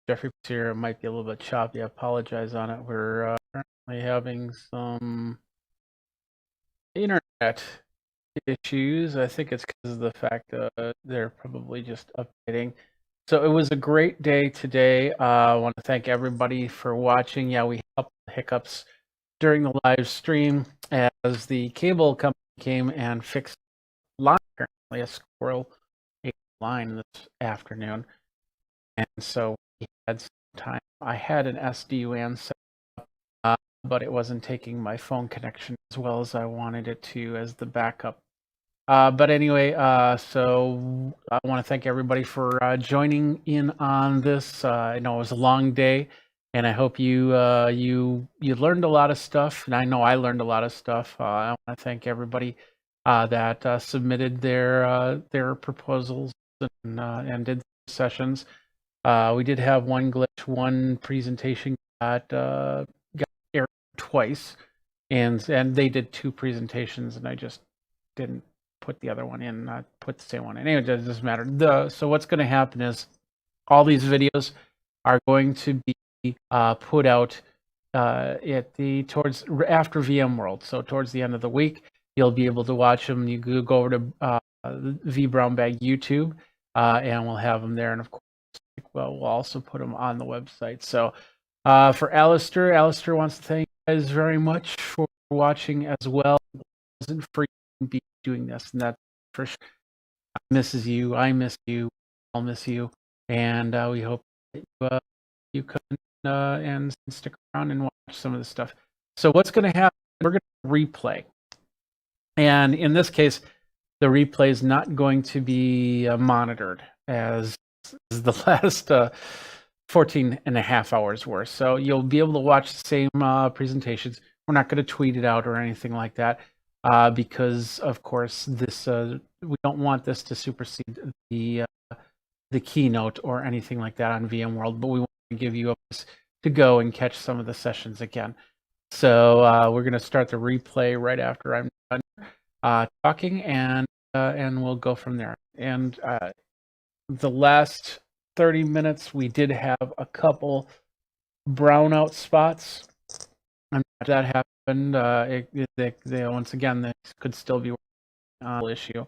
Jeffrey here. It might be a little bit choppy. I apologize on it. We're currently having some internet issues. I think it's because of the fact they're probably just updating. So it was a great day today. I want to thank everybody for watching. Yeah, we had a couple of hiccups during the live stream as the cable company came and fixed line, apparently a squirrel ate line this afternoon. And so we had some time. I had an SD-WAN set up, but it wasn't taking my phone connection as well as I wanted it to as the backup. But anyway, so I want to thank everybody for joining in on this. I know it was a long day, and I hope you learned a lot of stuff, and I know I learned a lot of stuff. I want to thank everybody that submitted their proposals and did sessions. We did have one glitch, one presentation got aired twice, and they did two presentations, and I just didn't put the other one in, not put the same one in. Anyway, it doesn't matter. So what's going to happen is all these videos are going to be put out towards after VMworld. So towards the end of the week, you'll be able to watch them. You go over to vBrownBag YouTube, and we'll have them there. And of course, we'll also put them on the website. So for Alistair wants to thank you guys very much for watching as well. It wasn't for you to be doing this, and that's for sure. I miss you. I'll miss you, and we hope that you come and stick around and watch some of the stuff. So what's going to happen? We're going to replay, and in this case, the replay is not going to be monitored as the last 14 and a half hours worth. So you'll be able to watch the same presentations. We're not going to tweet it out or anything like that because, of course, this we don't want this to supersede the keynote or anything like that on VMworld, but we want to give you a place to go and catch some of the sessions again. So we're going to start the replay right after I'm done talking, and we'll go from there. And the last 30 minutes, we did have a couple brownout spots. And that happened. Once again, this could still be an issue.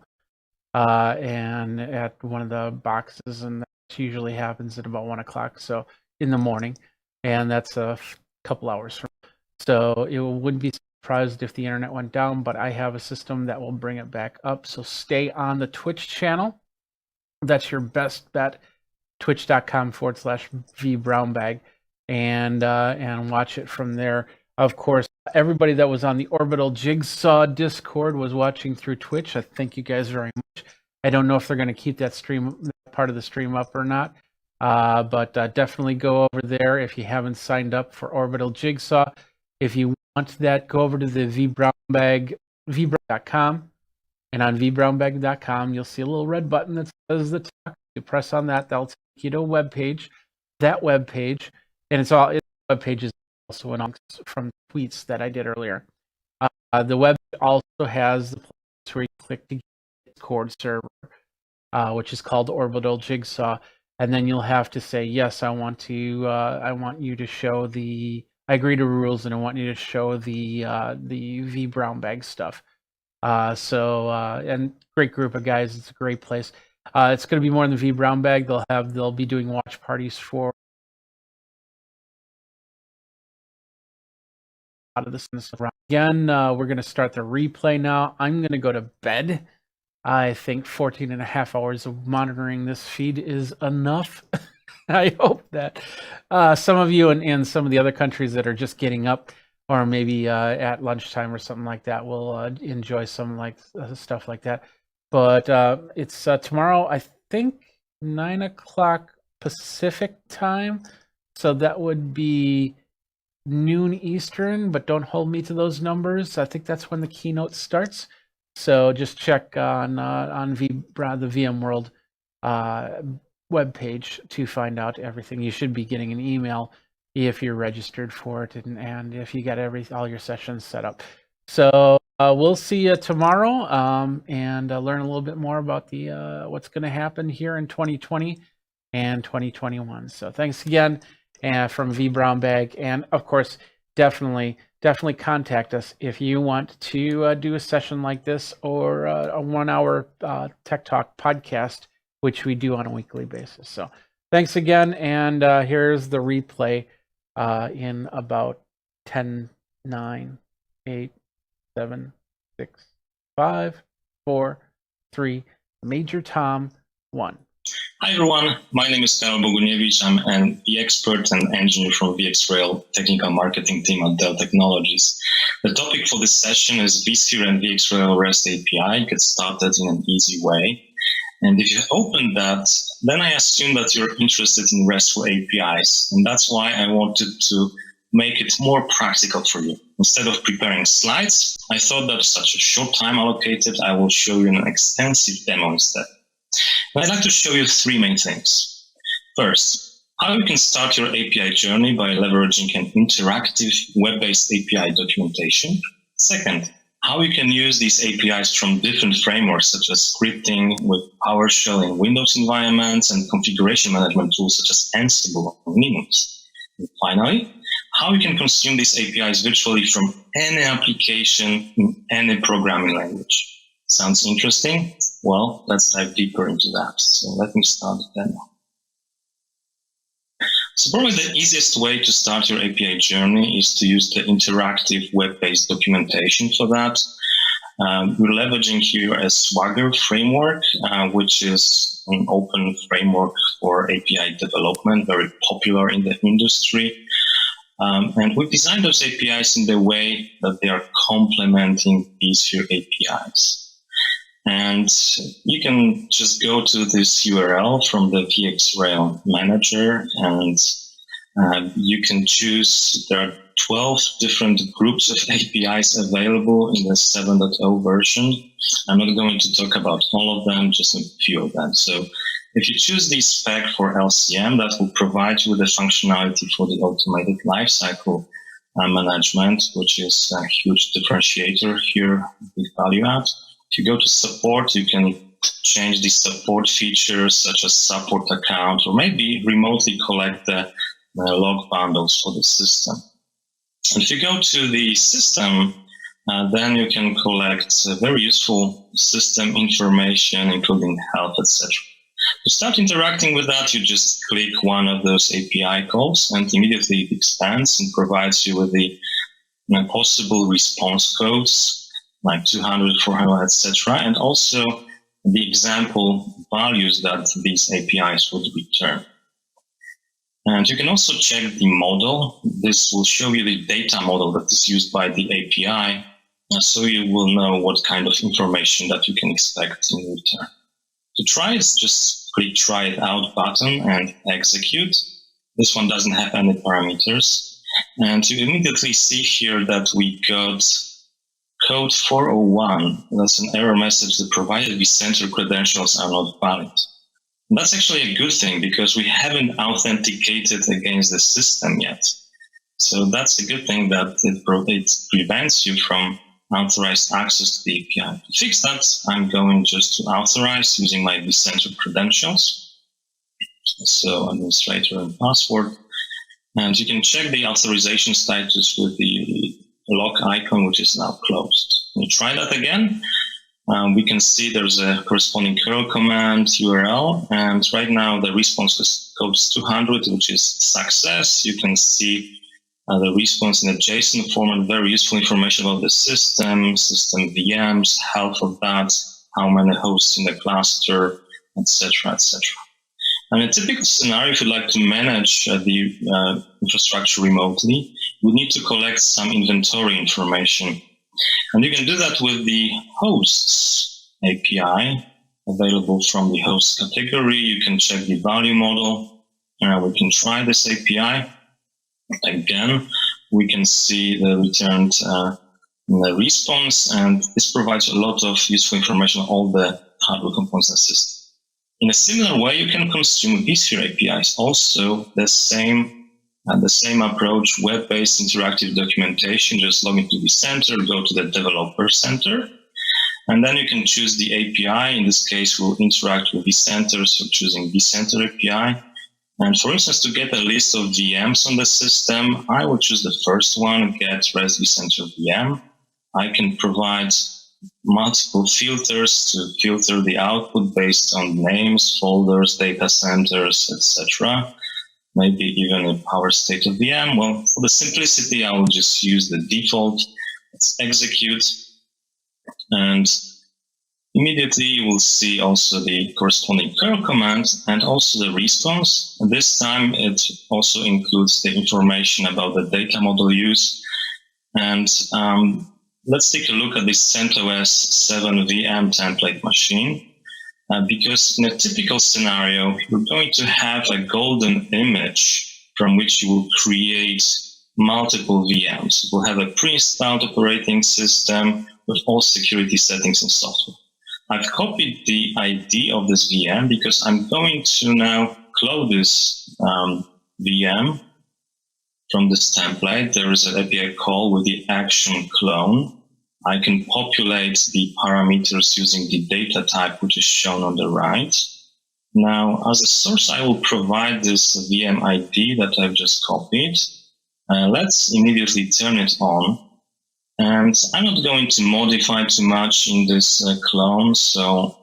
And at one of the boxes, and that usually happens at about 1 o'clock, so in the morning, and that's a couple hours from. So it wouldn't be surprised if the internet went down, but I have a system that will bring it back up. So stay on the Twitch channel. That's your best bet. Twitch.com/vBrownBag, and watch it from there. Of course, everybody that was on the Orbital Jigsaw Discord was watching through Twitch. I thank you guys very much. I don't know if they're going to keep that part of the stream up or not, but definitely go over there if you haven't signed up for Orbital Jigsaw. If you want that, go over to the vBrownBag, vBrown.com. And on vBrownBag.com, you'll see a little red button that says the talk. You press on that, that'll take you to a web page. That web page, and the web page is also an from tweets that I did earlier. The web also has the place where you click to get the Discord server, which is called Orbital Jigsaw, and then you'll have to say yes. I want you to show the. I agree to rules, and I want you to show the vBrownBag stuff. And great group of guys. It's a great place. It's going to be more than vBrownBag. They'll be doing watch parties for a lot of this stuff. Again, we're going to start the replay now. I'm going to go to bed. I think 14 and a half hours of monitoring this feed is enough. I hope that some of you in some of the other countries that are just getting up, or maybe at lunchtime or something like that, will enjoy some stuff like that. But it's tomorrow, I think, 9 o'clock Pacific time. So that would be noon Eastern, but don't hold me to those numbers. I think that's when the keynote starts. So just check on the VMworld webpage to find out everything. You should be getting an email if you're registered for it, and if you got all your sessions set up. So we'll see you tomorrow, and learn a little bit more about the what's going to happen here in 2020 and 2021. So thanks again from vBrownBag. And of course, definitely contact us if you want to do a session like this or a 1 hour Tech Talk podcast, which we do on a weekly basis. So thanks again. And here's the replay in about 10, 9, 8, 7, 6, 5, 4, 3, Major Tom 1. Hi everyone, my name is Karol Boguniewicz. I'm the expert and engineer from VxRail technical marketing team at Dell Technologies. The topic for this session is vSphere and VxRail REST API. Get started in an easy way. And if you open that, then I assume that you're interested in RESTful APIs. And that's why I wanted to make it more practical for you. Instead of preparing slides, I thought that such a short time allocated, I will show you an extensive demo instead. I'd like to show you three main things. First, how you can start your API journey by leveraging an interactive web-based API documentation. Second, how you can use these APIs from different frameworks such as scripting with PowerShell in Windows environments and configuration management tools such as Ansible on Linux. And finally, how you can consume these APIs virtually from any application in any programming language. Sounds interesting? Well, let's dive deeper into that. So let me start the demo. So probably the easiest way to start your API journey is to use the interactive web-based documentation for that. We're leveraging here a Swagger framework, which is an open framework for API development, very popular in the industry. And we've designed those APIs in the way that they are complementing vSphere APIs. And you can just go to this URL from the VxRail manager and you can choose, there are 12 different groups of APIs available in the 7.0 version. I'm not going to talk about all of them, just a few of them. So if you choose the spec for LCM, that will provide you with the functionality for the automated lifecycle management, which is a huge differentiator here with value add. If you go to support, you can change the support features such as support account, or maybe remotely collect the log bundles for the system. And if you go to the system, then you can collect very useful system information, including health, etc. To start interacting with that, you just click one of those API calls, and immediately it expands and provides you with the possible response codes, like 200, 400, etc., and also the example values that these APIs would return. And you can also check the model. This will show you the data model that is used by the API, so you will know what kind of information that you can expect in return. To try it, just click Try It Out button and execute. This one doesn't have any parameters. And you immediately see here that we got code 401, that's an error message that provided vCenter credentials are not valid. And that's actually a good thing because we haven't authenticated against the system yet. So that's a good thing that it prevents you from authorized access to the API. To fix that, I'm going just to authorize using my vCenter credentials. So administrator and password. And you can check the authorization status with the lock icon, which is now closed. When you try that again, we can see there's a corresponding curl command URL, and right now the response code is 200, which is success. You can see the response in a JSON format, very useful information about the system VMs, health of that, how many hosts in the cluster, etc., etc. And a typical scenario, if you'd like to manage the infrastructure remotely, we need to collect some inventory information. And you can do that with the hosts API available from the host category. You can check the value model. We can try this API. Again, we can see the returned the response, and this provides a lot of useful information on all the hardware components in the system. In a similar way, you can consume vSphere APIs. Also, the same approach, web-based interactive documentation. Just log into vCenter, go to the Developer Center, And then you can choose the API. In this case, we'll interact with vCenter, so choosing vCenter API. And for instance, to get a list of VMs on the system, I will choose the first one, get REST vCenter VM. I can provide multiple filters to filter the output based on names, folders, data centers, etc. Maybe even a power state of VM. Well, for the simplicity, I will just use the default. Let's execute. And immediately you will see also the corresponding curl command and also the response. And this time it also includes the information about the data model use. And let's take a look at this CentOS 7 VM template machine. Because in a typical scenario, you're going to have a golden image from which you will create multiple VMs. We'll have a pre-installed operating system with all security settings and software. I've copied the ID of this VM because I'm going to now clone this VM from this template. There is an API call with the action clone. I can populate the parameters using the data type, which is shown on the right. Now, as a source, I will provide this VM ID that I've just copied. Let's immediately turn it on. And I'm not going to modify too much in this clone, so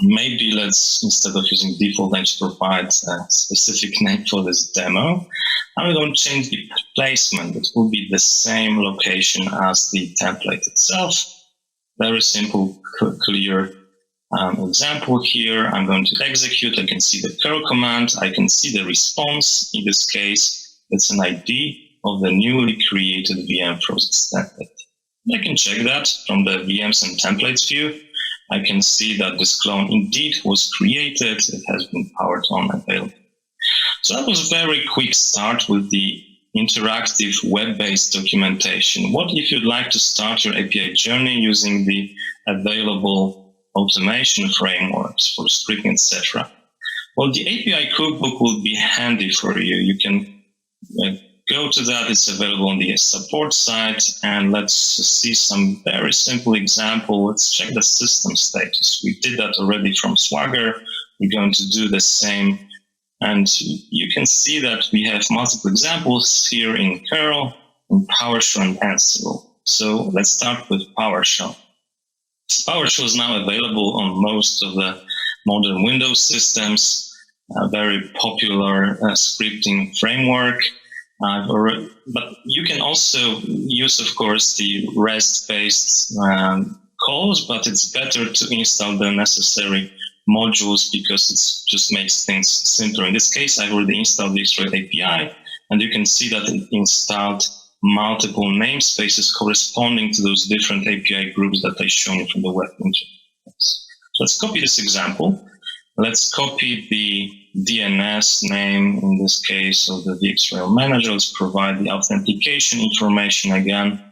maybe let's, instead of using default, let's provide a specific name for this demo. I'm going to change the placement. It will be the same location as the template itself. Very simple, clear example here. I'm going to execute. I can see the curl command. I can see the response. In this case, it's an ID of the newly created VM from this template. I can check that from the VMs and templates view. I can see that this clone indeed was created. It has been powered on and available. So that was a very quick start with the interactive web-based documentation. What if you'd like to start your API journey using the available automation frameworks for scripting, etc.? Well, the API cookbook will be handy for you. You can go to that. It's available on the support site. And let's see some very simple example. Let's check the system status. We did that already from Swagger. We're going to do the same. And you can see that we have multiple examples here in curl, in PowerShell and Ansible. So let's start with PowerShell. PowerShell is now available on most of the modern Windows systems, a very popular scripting framework. But you can also use, of course, the REST-based calls, but it's better to install the necessary modules because it just makes things simpler. In this case, I've already installed the X-Ray API, and you can see that it installed multiple namespaces corresponding to those different API groups that I shown from the web interface. So let's copy this example. Let's copy the DNS name, in this case, of the VxRail manager. Let's provide the authentication information again.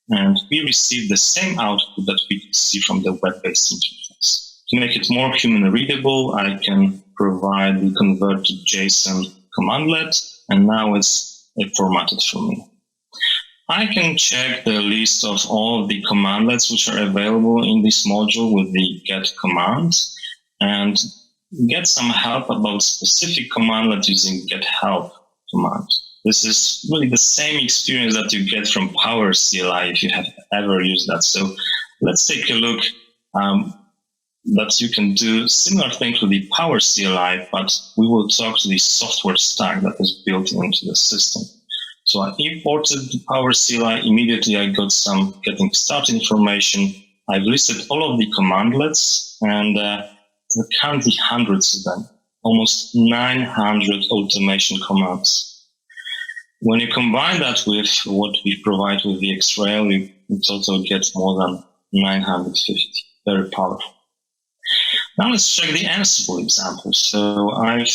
And we receive the same output that we see from the web-based interface. To make it more human readable, I can provide the convert to JSON commandlet, and now it's formatted for me. I can check the list of all the commandlets which are available in this module with the get command and get some help about specific commandlet using get help command. This is really the same experience that you get from Power CLI if you have ever used that. So let's take a look that you can do similar things with the Power CLI, but we will talk to the software stack that is built into the system. So I imported the Power CLI. Immediately I got some getting started information. I've listed all of the commandlets, and there are currently hundreds of them, almost 900 automation commands. When you combine that with what we provide with VxRail, we in total get more than 950. Very powerful. Now let's check the Ansible example. So I've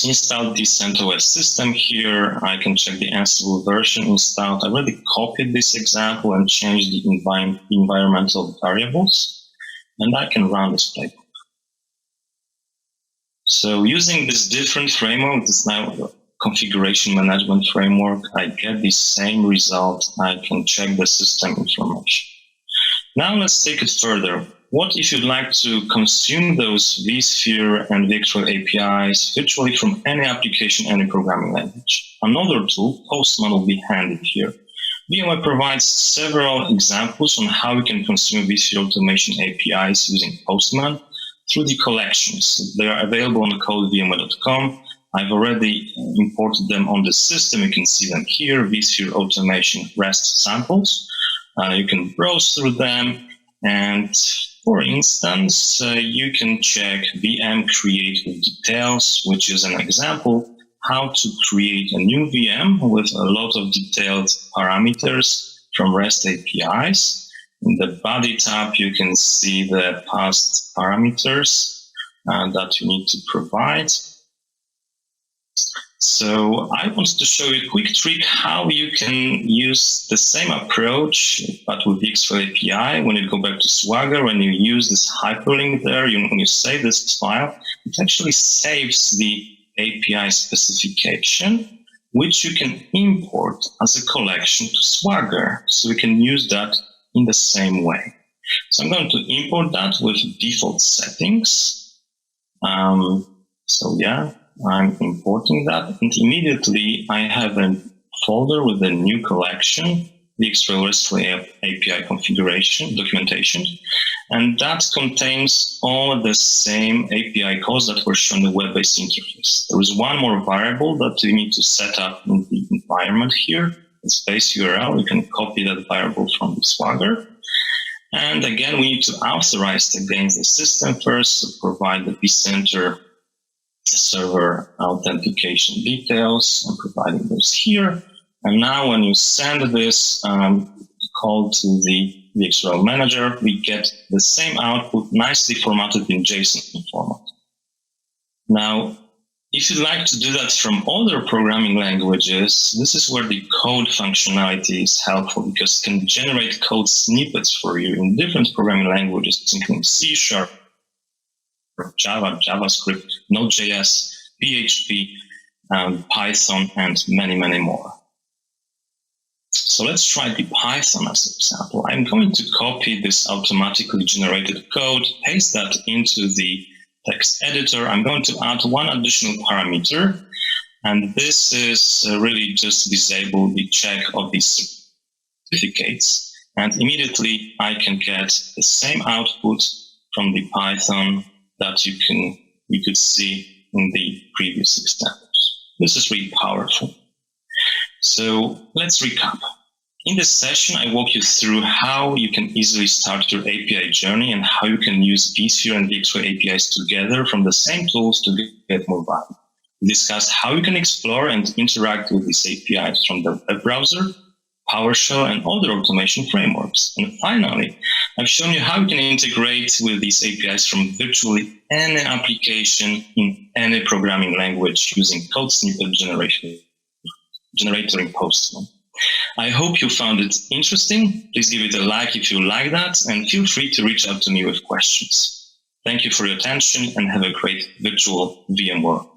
installed the CentOS system here. I can check the Ansible version installed. I already copied this example and changed the environmental variables, and I can run this playbook. So using this different framework, this now configuration management framework, I get the same result. I can check the system information. Now let's take it further. What if you'd like to consume those vSphere and vExtrail APIs virtually from any application, any programming language? Another tool, Postman, will be handy here. VMware provides several examples on how you can consume vSphere automation APIs using Postman through the collections. They are available on the code vmware.com. I've already imported them on the system. You can see them here, vSphere automation REST samples. You can browse through them, and for instance, you can check VM create with details, which is an example how to create a new VM with a lot of detailed parameters from REST APIs. In the body tab, you can see the past parameters that you need to provide. So I wanted to show you a quick trick how you can use the same approach, but with the vExtrail API. When you go back to Swagger, when you use this hyperlink there, when you save this file, it actually saves the API specification, which you can import as a collection to Swagger. So we can use that in the same way. So I'm going to import that with default settings. So yeah. I'm importing that, and immediately I have a folder with a new collection, the vExtrail RESTful API configuration documentation, and that contains all the same API calls that were shown in the web-based interface. There is one more variable that you need to set up in the environment here, the space URL. You can copy that variable from the Swagger. And again, we need to authorize against the system first to provide the vCenter server authentication details. I'm providing those here. And now when you send this call to the vExtrail manager, we get the same output nicely formatted in JSON format. Now, if you'd like to do that from other programming languages, this is where the code functionality is helpful, because it can generate code snippets for you in different programming languages, including C#, Java, JavaScript, Node.js, PHP, Python, and many, many more. So let's try the Python as an example. I'm going to copy this automatically generated code, paste that into the text editor. I'm going to add one additional parameter, and this is really just disable the check of these certificates. And immediately I can get the same output from the Python that we could see in the previous examples. This is really powerful. So let's recap. In this session, I walk you through how you can easily start your API journey and how you can use vSphere and vExtrail APIs together from the same tools to get more value. We discussed how you can explore and interact with these APIs from the web browser, PowerShell, and other automation frameworks. And finally, I've shown you how you can integrate with these APIs from virtually any application in any programming language using code snippet generator in Postman. I hope you found it interesting. Please give it a like if you like that, and feel free to reach out to me with questions. Thank you for your attention, and have a great virtual VMworld.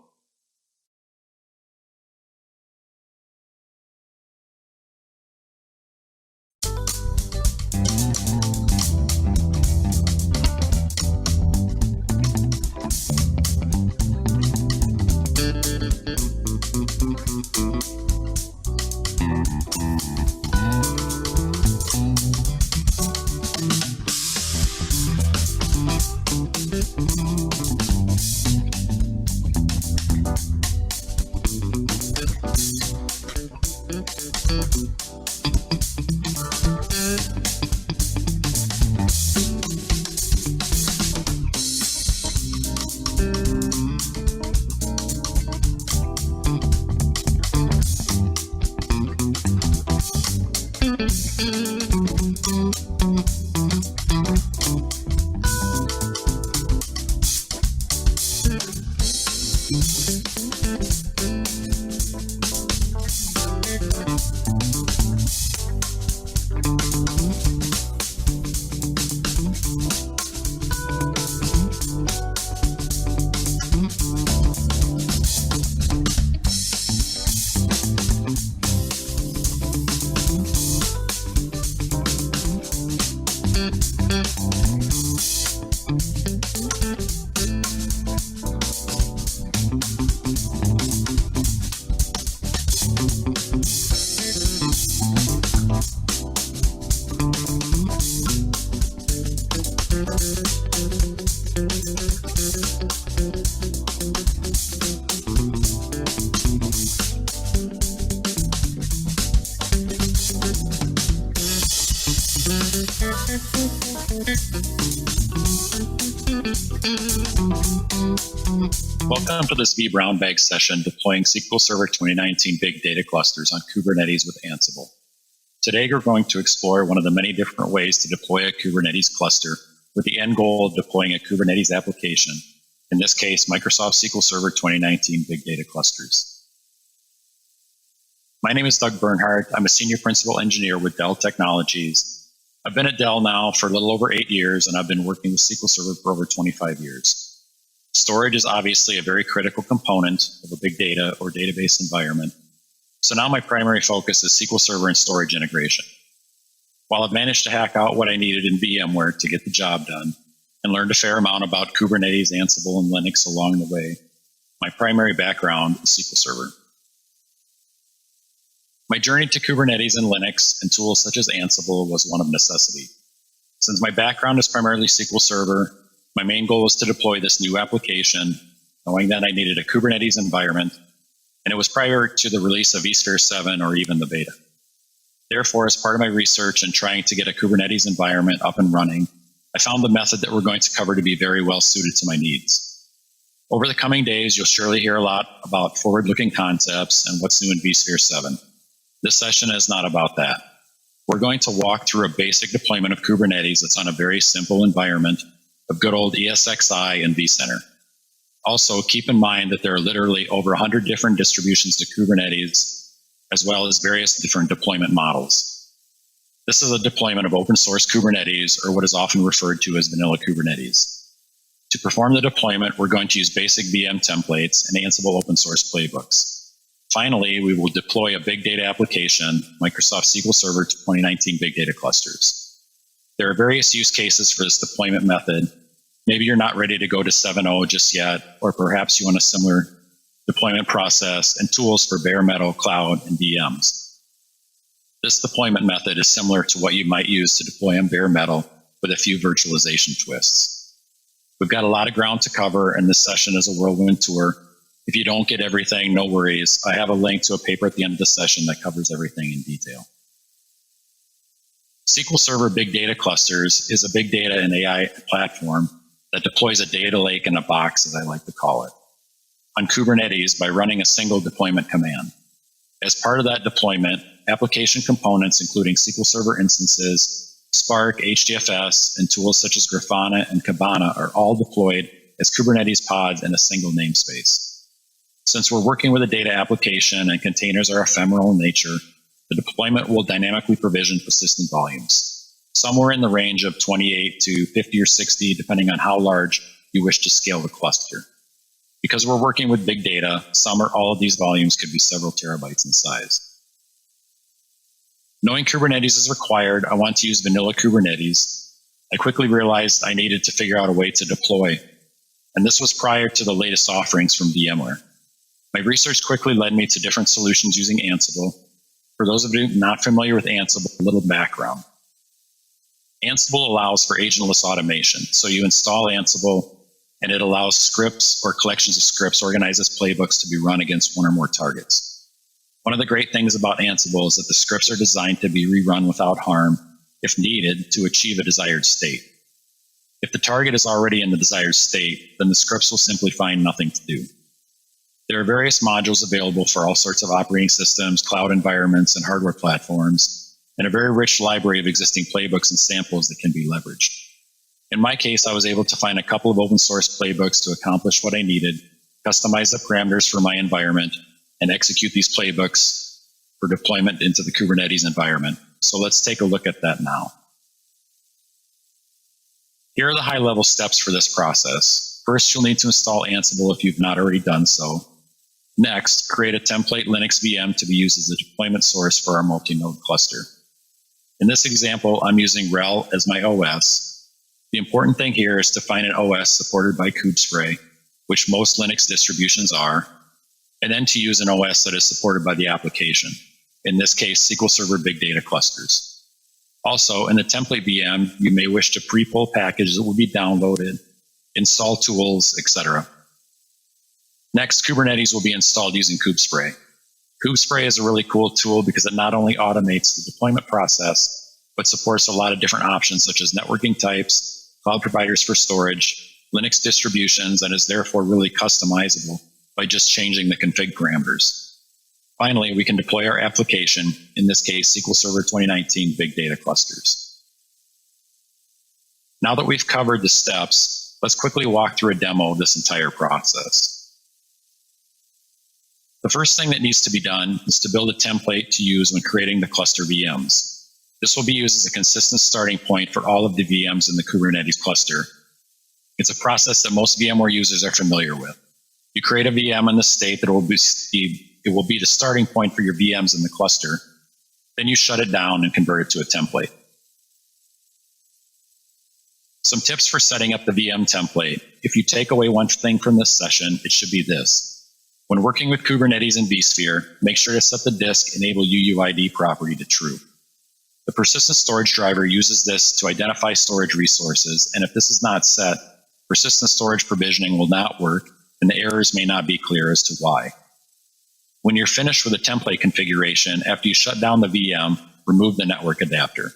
Welcome to this vBrownBag session deploying SQL Server 2019 big data clusters on Kubernetes with Ansible. Today we're going to explore one of the many different ways to deploy a Kubernetes cluster with the end goal of deploying a Kubernetes application, in this case Microsoft SQL Server 2019 big data clusters. My name is Doug Bernhardt. I'm a senior principal engineer with Dell Technologies. I've been at Dell now for a little over 8 years, and I've been working with SQL Server for over 25 years. Storage is obviously a very critical component of a big data or database environment. So now my primary focus is SQL Server and storage integration. While I've managed to hack out what I needed in VMware to get the job done and learned a fair amount about Kubernetes, Ansible, and Linux along the way, my primary background is SQL Server. My journey to Kubernetes and Linux and tools such as Ansible was one of necessity. Since my background is primarily SQL Server, my main goal was to deploy this new application, knowing that I needed a Kubernetes environment, and it was prior to the release of vSphere 7 or even the beta. Therefore, as part of my research and trying to get a Kubernetes environment up and running, I found the method that we're going to cover to be very well suited to my needs. Over the coming days, you'll surely hear a lot about forward-looking concepts and what's new in vSphere 7. This session is not about that. We're going to walk through a basic deployment of Kubernetes that's on a very simple environment of good old ESXi and vCenter. Also, keep in mind that there are literally over 100 different distributions to Kubernetes, as well as various different deployment models. This is a deployment of open source Kubernetes, or what is often referred to as vanilla Kubernetes. To perform the deployment, we're going to use basic VM templates and Ansible open source playbooks. Finally, we will deploy a big data application, Microsoft SQL Server 2019 big data clusters. There are various use cases for this deployment method. Maybe you're not ready to go to 7.0 just yet, or perhaps you want a similar deployment process and tools for bare metal, cloud, and VMs. This deployment method is similar to what you might use to deploy on bare metal with a few virtualization twists. We've got a lot of ground to cover, and this session is a whirlwind tour. If you don't get everything, no worries. I have a link to a paper at the end of the session that covers everything in detail. SQL Server Big Data Clusters is a big data and AI platform that deploys a data lake in a box, as I like to call it, on Kubernetes by running a single deployment command. As part of that deployment, application components, including SQL Server instances, Spark, HDFS, and tools such as Grafana and Kibana are all deployed as Kubernetes pods in a single namespace. Since we're working with a data application and containers are ephemeral in nature, the deployment will dynamically provision persistent volumes, somewhere in the range of 28 to 50 or 60, depending on how large you wish to scale the cluster. Because we're working with big data, some or all of these volumes could be several terabytes in size. Knowing Kubernetes is required, I want to use vanilla Kubernetes. I quickly realized I needed to figure out a way to deploy, and this was prior to the latest offerings from VMware. My research quickly led me to different solutions using Ansible. For those of you not familiar with Ansible, a little background. Ansible allows for agentless automation. So you install Ansible, and it allows scripts or collections of scripts organized as playbooks to be run against one or more targets. One of the great things about Ansible is that the scripts are designed to be rerun without harm, if needed, to achieve a desired state. If the target is already in the desired state, then the scripts will simply find nothing to do. There are various modules available for all sorts of operating systems, cloud environments, and hardware platforms, and a very rich library of existing playbooks and samples that can be leveraged. In my case, I was able to find a couple of open source playbooks to accomplish what I needed, customize the parameters for my environment, and execute these playbooks for deployment into the Kubernetes environment. So let's take a look at that now. Here are the high-level steps for this process. First, you'll need to install Ansible if you've not already done so. Next, create a template Linux VM to be used as a deployment source for our multi-node cluster. In this example, I'm using RHEL as my OS. The important thing here is to find an OS supported by kubespray, which most Linux distributions are, and then to use an OS that is supported by the application, in this case, SQL Server Big Data Clusters. Also, in the template VM, you may wish to pre-pull packages that will be downloaded, install tools, etc. Next, Kubernetes will be installed using kubespray. kubespray is a really cool tool because it not only automates the deployment process, but supports a lot of different options such as networking types, cloud providers for storage, Linux distributions and is therefore really customizable by just changing the config parameters. Finally, we can deploy our application, in this case, SQL Server 2019 Big Data Clusters. Now that we've covered the steps, let's quickly walk through a demo of this entire process. The first thing that needs to be done is to build a template to use when creating the cluster VMs. This will be used as a consistent starting point for all of the VMs in the Kubernetes cluster. It's a process that most VMware users are familiar with. You create a VM in the state that will be the starting point for your VMs in the cluster. Then you shut it down and convert it to a template. Some tips for setting up the VM template. If you take away one thing from this session, it should be this. When working with Kubernetes and vSphere, make sure to set the disk enable UUID property to true. The persistent storage driver uses this to identify storage resources, and if this is not set, persistent storage provisioning will not work, and the errors may not be clear as to why. When you're finished with the template configuration, after you shut down the VM, remove the network adapter.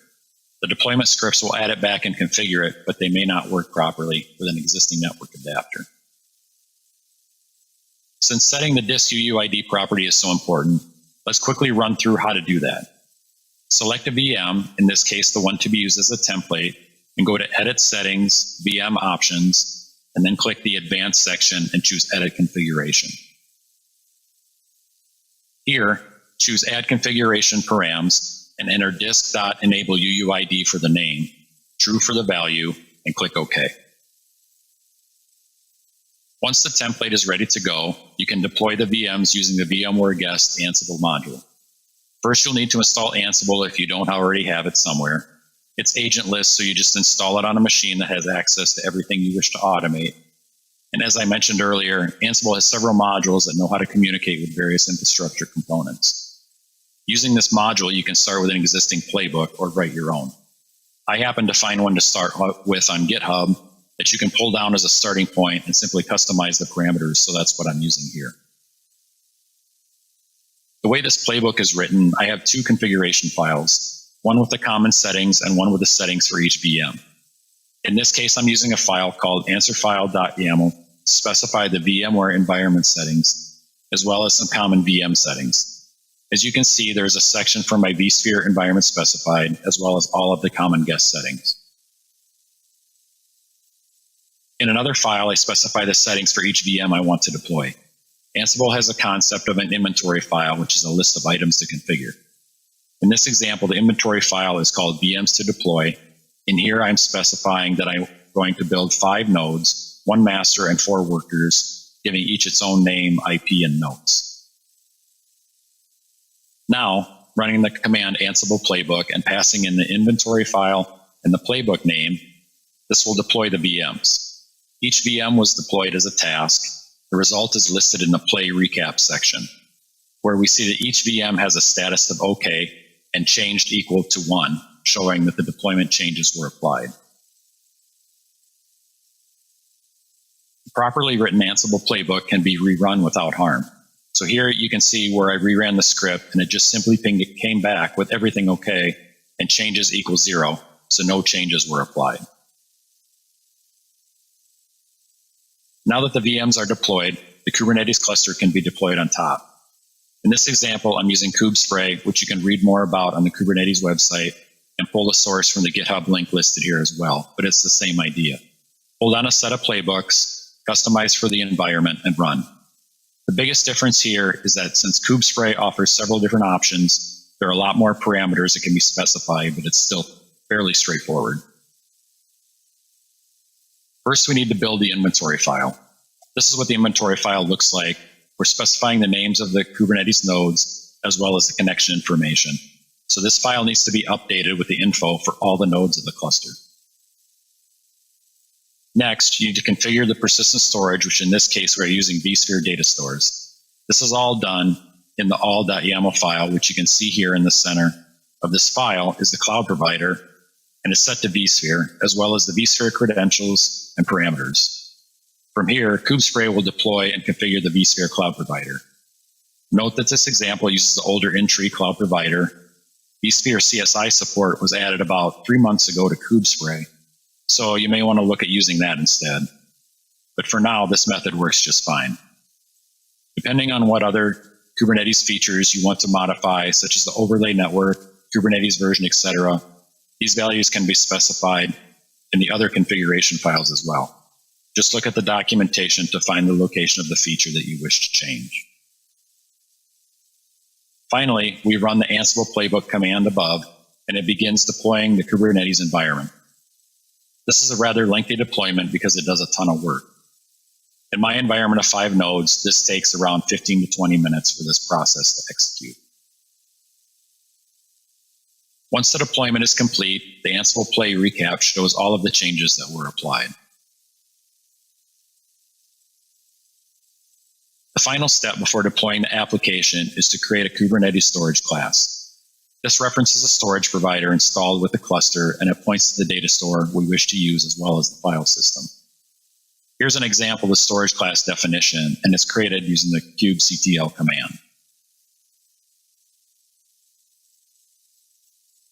The deployment scripts will add it back and configure it, but they may not work properly with an existing network adapter. Since setting the disk UUID property is so important, let's quickly run through how to do that. Select a VM, in this case the one to be used as a template, and go to Edit Settings, VM Options, and then click the Advanced section and choose Edit Configuration. Here, choose Add Configuration Params and enter disk.enable UUID for the name, true for the value, and click OK. Once the template is ready to go, you can deploy the VMs using the VMware Guest Ansible module. First, you'll need to install Ansible if you don't already have it somewhere. It's agentless, so you just install it on a machine that has access to everything you wish to automate. And as I mentioned earlier, Ansible has several modules that know how to communicate with various infrastructure components. Using this module, you can start with an existing playbook or write your own. I happen to find one to start with on GitHub that you can pull down as a starting point and simply customize the parameters, so that's what I'm using here. The way this playbook is written, I have two configuration files, one with the common settings and one with the settings for each VM. In this case, I'm using a file called answerfile.yaml to specify the VMware environment settings, as well as some common VM settings. As you can see, there's a section for my vSphere environment specified, as well as all of the common guest settings. In another file, I specify the settings for each VM I want to deploy. Ansible has a concept of an inventory file, which is a list of items to configure. In this example, the inventory file is called VMs to deploy. In here, I'm specifying that I'm going to build 5 nodes, 1 master and 4 workers, giving each its own name, IP, and notes. Now, running the command Ansible playbook and passing in the inventory file and the playbook name, this will deploy the VMs. Each VM was deployed as a task. The result is listed in the play recap section, where we see that each VM has a status of OK and changed equal to 1, showing that the deployment changes were applied. The properly written Ansible playbook can be rerun without harm. So here you can see where I reran the script and it just simply came back with everything OK and changes equal 0, so no changes were applied. Now that the VMs are deployed, the Kubernetes cluster can be deployed on top. In this example, I'm using kubespray, which you can read more about on the Kubernetes website, and pull the source from the GitHub link listed here as well, but it's the same idea. Pull down a set of playbooks, customize for the environment, and run. The biggest difference here is that since kubespray offers several different options, there are a lot more parameters that can be specified, but it's still fairly straightforward. First, we need to build the inventory file. This is what the inventory file looks like. We're specifying the names of the Kubernetes nodes as well as the connection information. So this file needs to be updated with the info for all the nodes of the cluster. Next, you need to configure the persistent storage, which in this case we're using vSphere data stores. This is all done in the all.yaml file, which you can see here in the center of this file is the cloud provider, and is set to vSphere, as well as the vSphere credentials and parameters. From here, kubespray will deploy and configure the vSphere cloud provider. Note that this example uses the older in-tree cloud provider. vSphere CSI support was added about 3 months ago to kubespray, so you may want to look at using that instead. but for now, this method works just fine. Depending on what other Kubernetes features you want to modify, such as the overlay network, Kubernetes version, etc., these values can be specified in the other configuration files as well. Just look at the documentation to find the location of the feature that you wish to change. Finally, we run the Ansible playbook command above, and it begins deploying the Kubernetes environment. This is a rather lengthy deployment because it does a ton of work. In my environment of 5 nodes, this takes around 15 to 20 minutes for this process to execute. Once the deployment is complete, the Ansible Play recap shows all of the changes that were applied. The final step before deploying the application is to create a Kubernetes storage class. This references a storage provider installed with the cluster, and it points to the data store we wish to use as well as the file system. Here's an example of the storage class definition, and it's created using the kubectl command.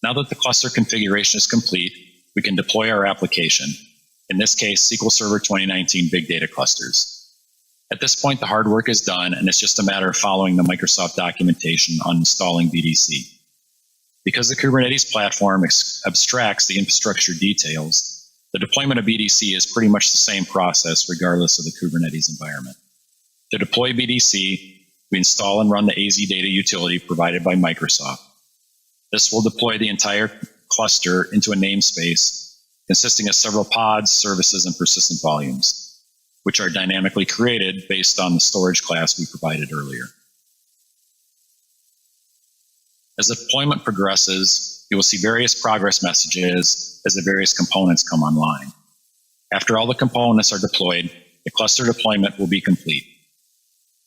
Now that the cluster configuration is complete, we can deploy our application, in this case, SQL Server 2019 Big Data Clusters. At this point, the hard work is done, and it's just a matter of following the Microsoft documentation on installing VDC. Because the Kubernetes platform abstracts the infrastructure details, the deployment of VDC is pretty much the same process regardless of the Kubernetes environment. To deploy VDC, we install and run the AZ Data utility provided by Microsoft. This will deploy the entire cluster into a namespace consisting of several pods, services, and persistent volumes, which are dynamically created based on the storage class we provided earlier. As the deployment progresses, you will see various progress messages as the various components come online. After all the components are deployed, the cluster deployment will be complete.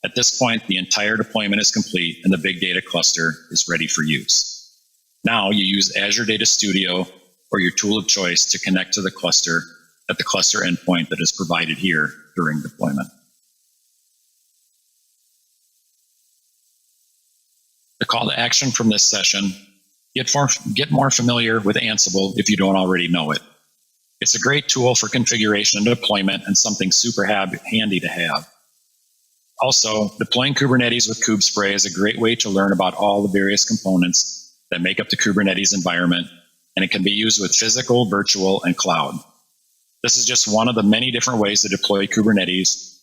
At this point, the entire deployment is complete and the big data cluster is ready for use. Now you use Azure Data Studio or your tool of choice to connect to the cluster at the cluster endpoint that is provided here during deployment. The call to action from this session, get more familiar with Ansible if you don't already know it. It's a great tool for configuration and deployment and something super handy to have. Also, deploying Kubernetes with kubespray is a great way to learn about all the various components that make up the Kubernetes environment, and it can be used with physical, virtual, and cloud. This is just one of the many different ways to deploy Kubernetes.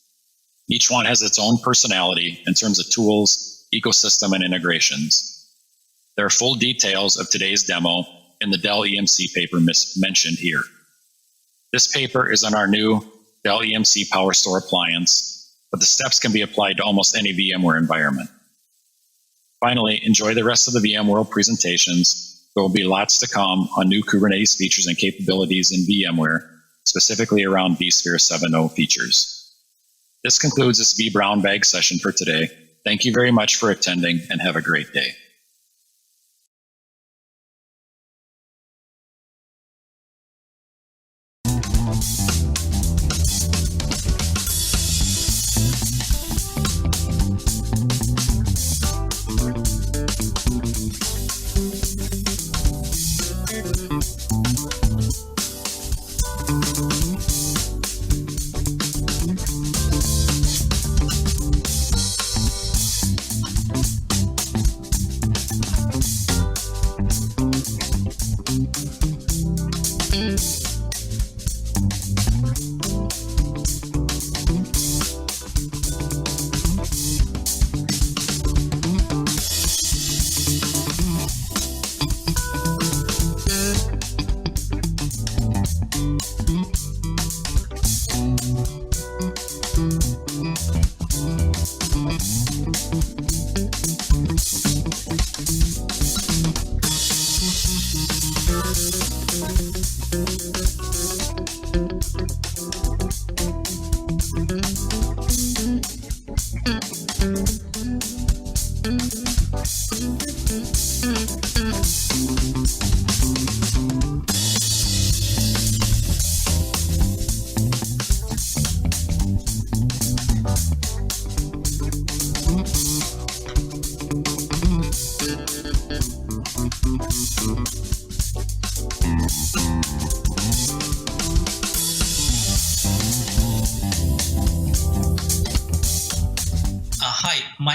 Each one has its own personality in terms of tools, ecosystem, and integrations. There are full details of today's demo in the Dell EMC paper mentioned here. This paper is on our new Dell EMC PowerStore appliance, but the steps can be applied to almost any VMware environment. Finally, enjoy the rest of the VMworld presentations. There will be lots to come on new Kubernetes features and capabilities in VMware, specifically around vSphere 7.0 features. This concludes this vBrownBag session for today. Thank you very much for attending and have a great day.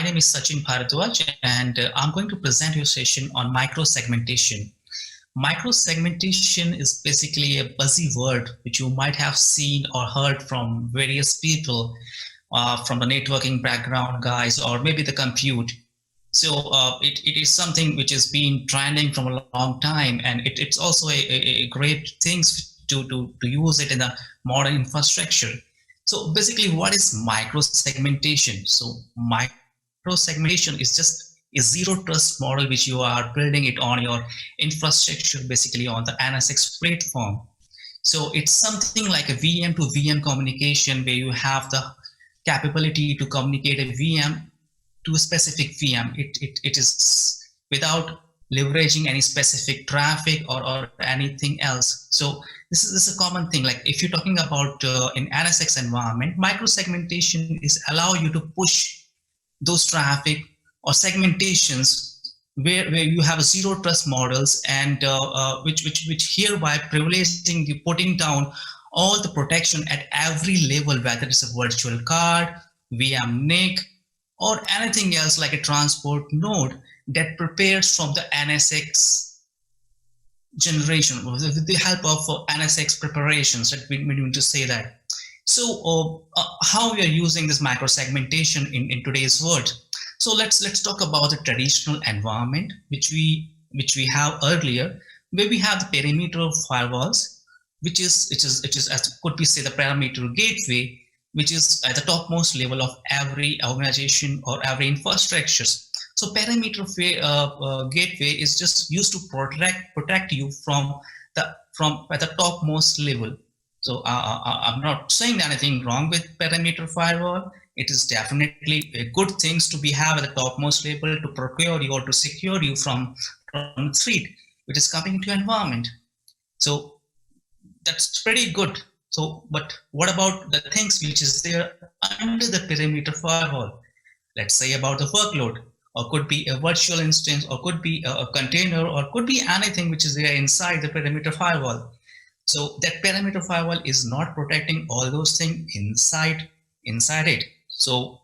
name is Sachin Bharadwaj, and I'm going to present you a session on microsegmentation. Microsegmentation is basically a buzzy word which you might have seen or heard from various people from the networking background guys, or maybe the compute. So it is something which has been trending from a long time, and it's also a great thing to use it in the modern infrastructure. So basically, what is microsegmentation? So microsegmentation is just a zero trust model which you are building it on your infrastructure, basically on the NSX platform. So it's something like a VM to VM communication, where you have the capability to communicate a VM to a specific VM. It is without leveraging any specific traffic or anything else. So this is a common thing. Like if you're talking about in NSX environment, microsegmentation is allow you to push those traffic or segmentations where you have zero trust models, and which hereby privileging the putting down all the protection at every level, whether it's a virtual card, VM NIC, or anything else like a transport node that prepares from the NSX generation with the help of NSX preparations. That we need to say that. So how we are using this microsegmentation in today's world. So let's talk about the traditional environment which we have earlier, where we have the perimeter firewalls, which is as could be say the perimeter gateway, which is at the topmost level of every organization or every infrastructure. So perimeter gateway is just used to protect you from at the topmost level. So I'm not saying anything wrong with perimeter firewall. It is definitely a good things to be have at the topmost level to procure you or to secure you from threat which is coming into your environment. So that's pretty good. So, but what about the things which is there under the perimeter firewall? Let's say about the workload, or could be a virtual instance, or could be a container, or could be anything which is there inside the perimeter firewall. So that perimeter firewall is not protecting all those things inside it. So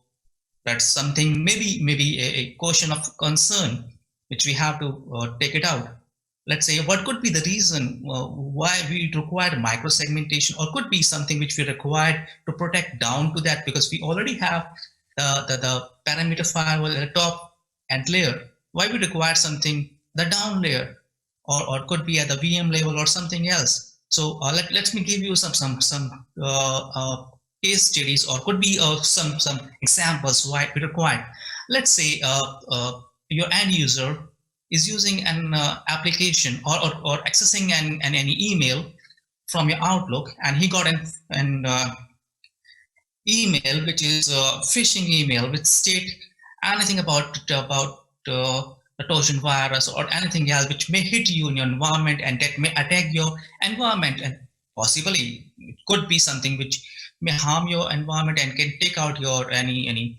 that's something maybe a question of concern which we have to take it out. Let's say what could be the reason why we require microsegmentation, or could be something which we require to protect down to that, because we already have the perimeter firewall at the top and layer. Why we require something the down layer, or could be at the VM level or something else. So let me give you some case studies, or could be some examples why we require. Let's say your end user is using an application or accessing an email from your Outlook, and he got an email which is a phishing email which state anything about a Trojan virus or anything else which may hit you in your environment, and that may attack your environment, and possibly it could be something which may harm your environment and can take out your any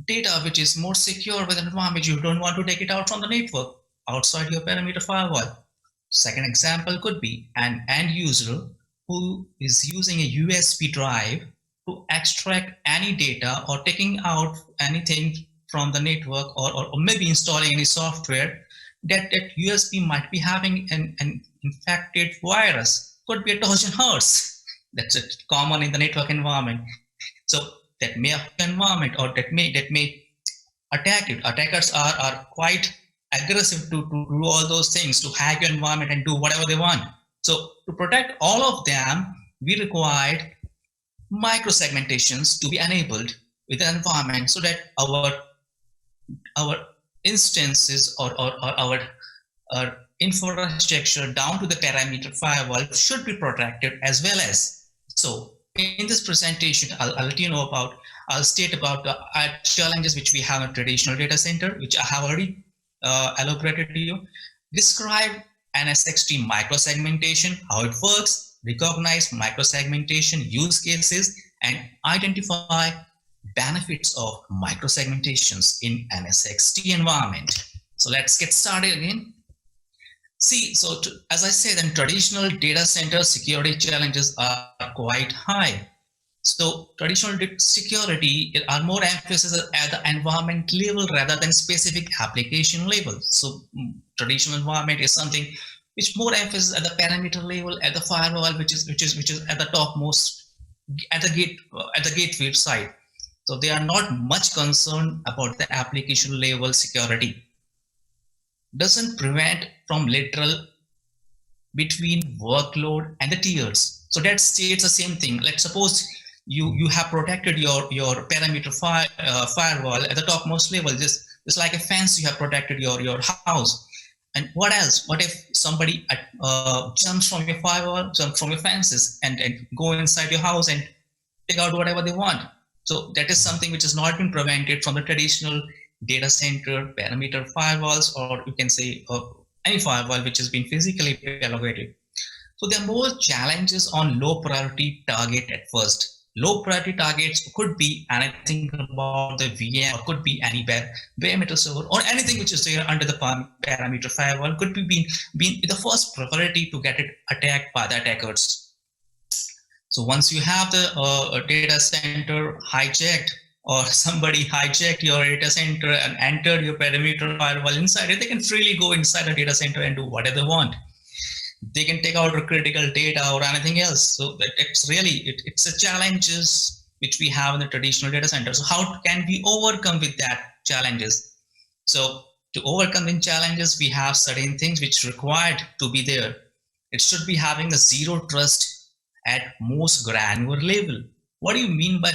data which is more secure with an environment. You don't want to take it out from the network outside your perimeter firewall. Second example could be an end user who is using a USB drive to extract any data or taking out anything from the network, or maybe installing any software that USB might be having an infected virus. Could be a Trojan horse. That's common in the network environment. So that may affect the environment, or that may attack it. Attackers are quite aggressive to do all those things, to hack your environment and do whatever they want. So to protect all of them, we required microsegmentations to be enabled with the environment, so that our instances or our infrastructure down to the perimeter firewall should be protected as well as. So in this presentation, I'll let you know about, I'll state about the challenges which we have in a traditional data center, which I have already elaborated to you. Describe NSXT microsegmentation, how it works, recognize microsegmentation use cases, and identify benefits of microsegmentations in NSXT environment. So let's get started again. See, so as I said, in traditional data center security challenges are quite high. So traditional security are more emphasis at the environment level rather than specific application level. So traditional environment is something which more emphasis at the parameter level, at the firewall, which is at the topmost, at the gateway side. So they are not much concerned about the application level security. Doesn't prevent from lateral between workload and the tiers. So that states the same thing. Let's suppose you have protected your parameter firewall at the topmost level. Just like a fence, you have protected your house. And what else? What if somebody jumps from your firewall, jumps from your fences, and go inside your house and take out whatever they want? So that is something which has not been prevented from the traditional data center parameter firewalls, or you can say any firewall which has been physically allocated. So there are more challenges on low priority target at first. Low priority targets could be anything about the VM, or could be any bare metal server, or anything which is there under the parameter firewall could be being the first priority to get it attacked by the attackers. So once you have the data center hijacked, or somebody hijacked your data center and entered your perimeter firewall inside it, they can freely go inside the data center and do whatever they want. They can take out critical data or anything else. So it's really, it's a challenges which we have in the traditional data center. So how can we overcome with that challenges? So to overcome the challenges, we have certain things which required to be there. It should be having a zero trust at most granular level. What do you mean by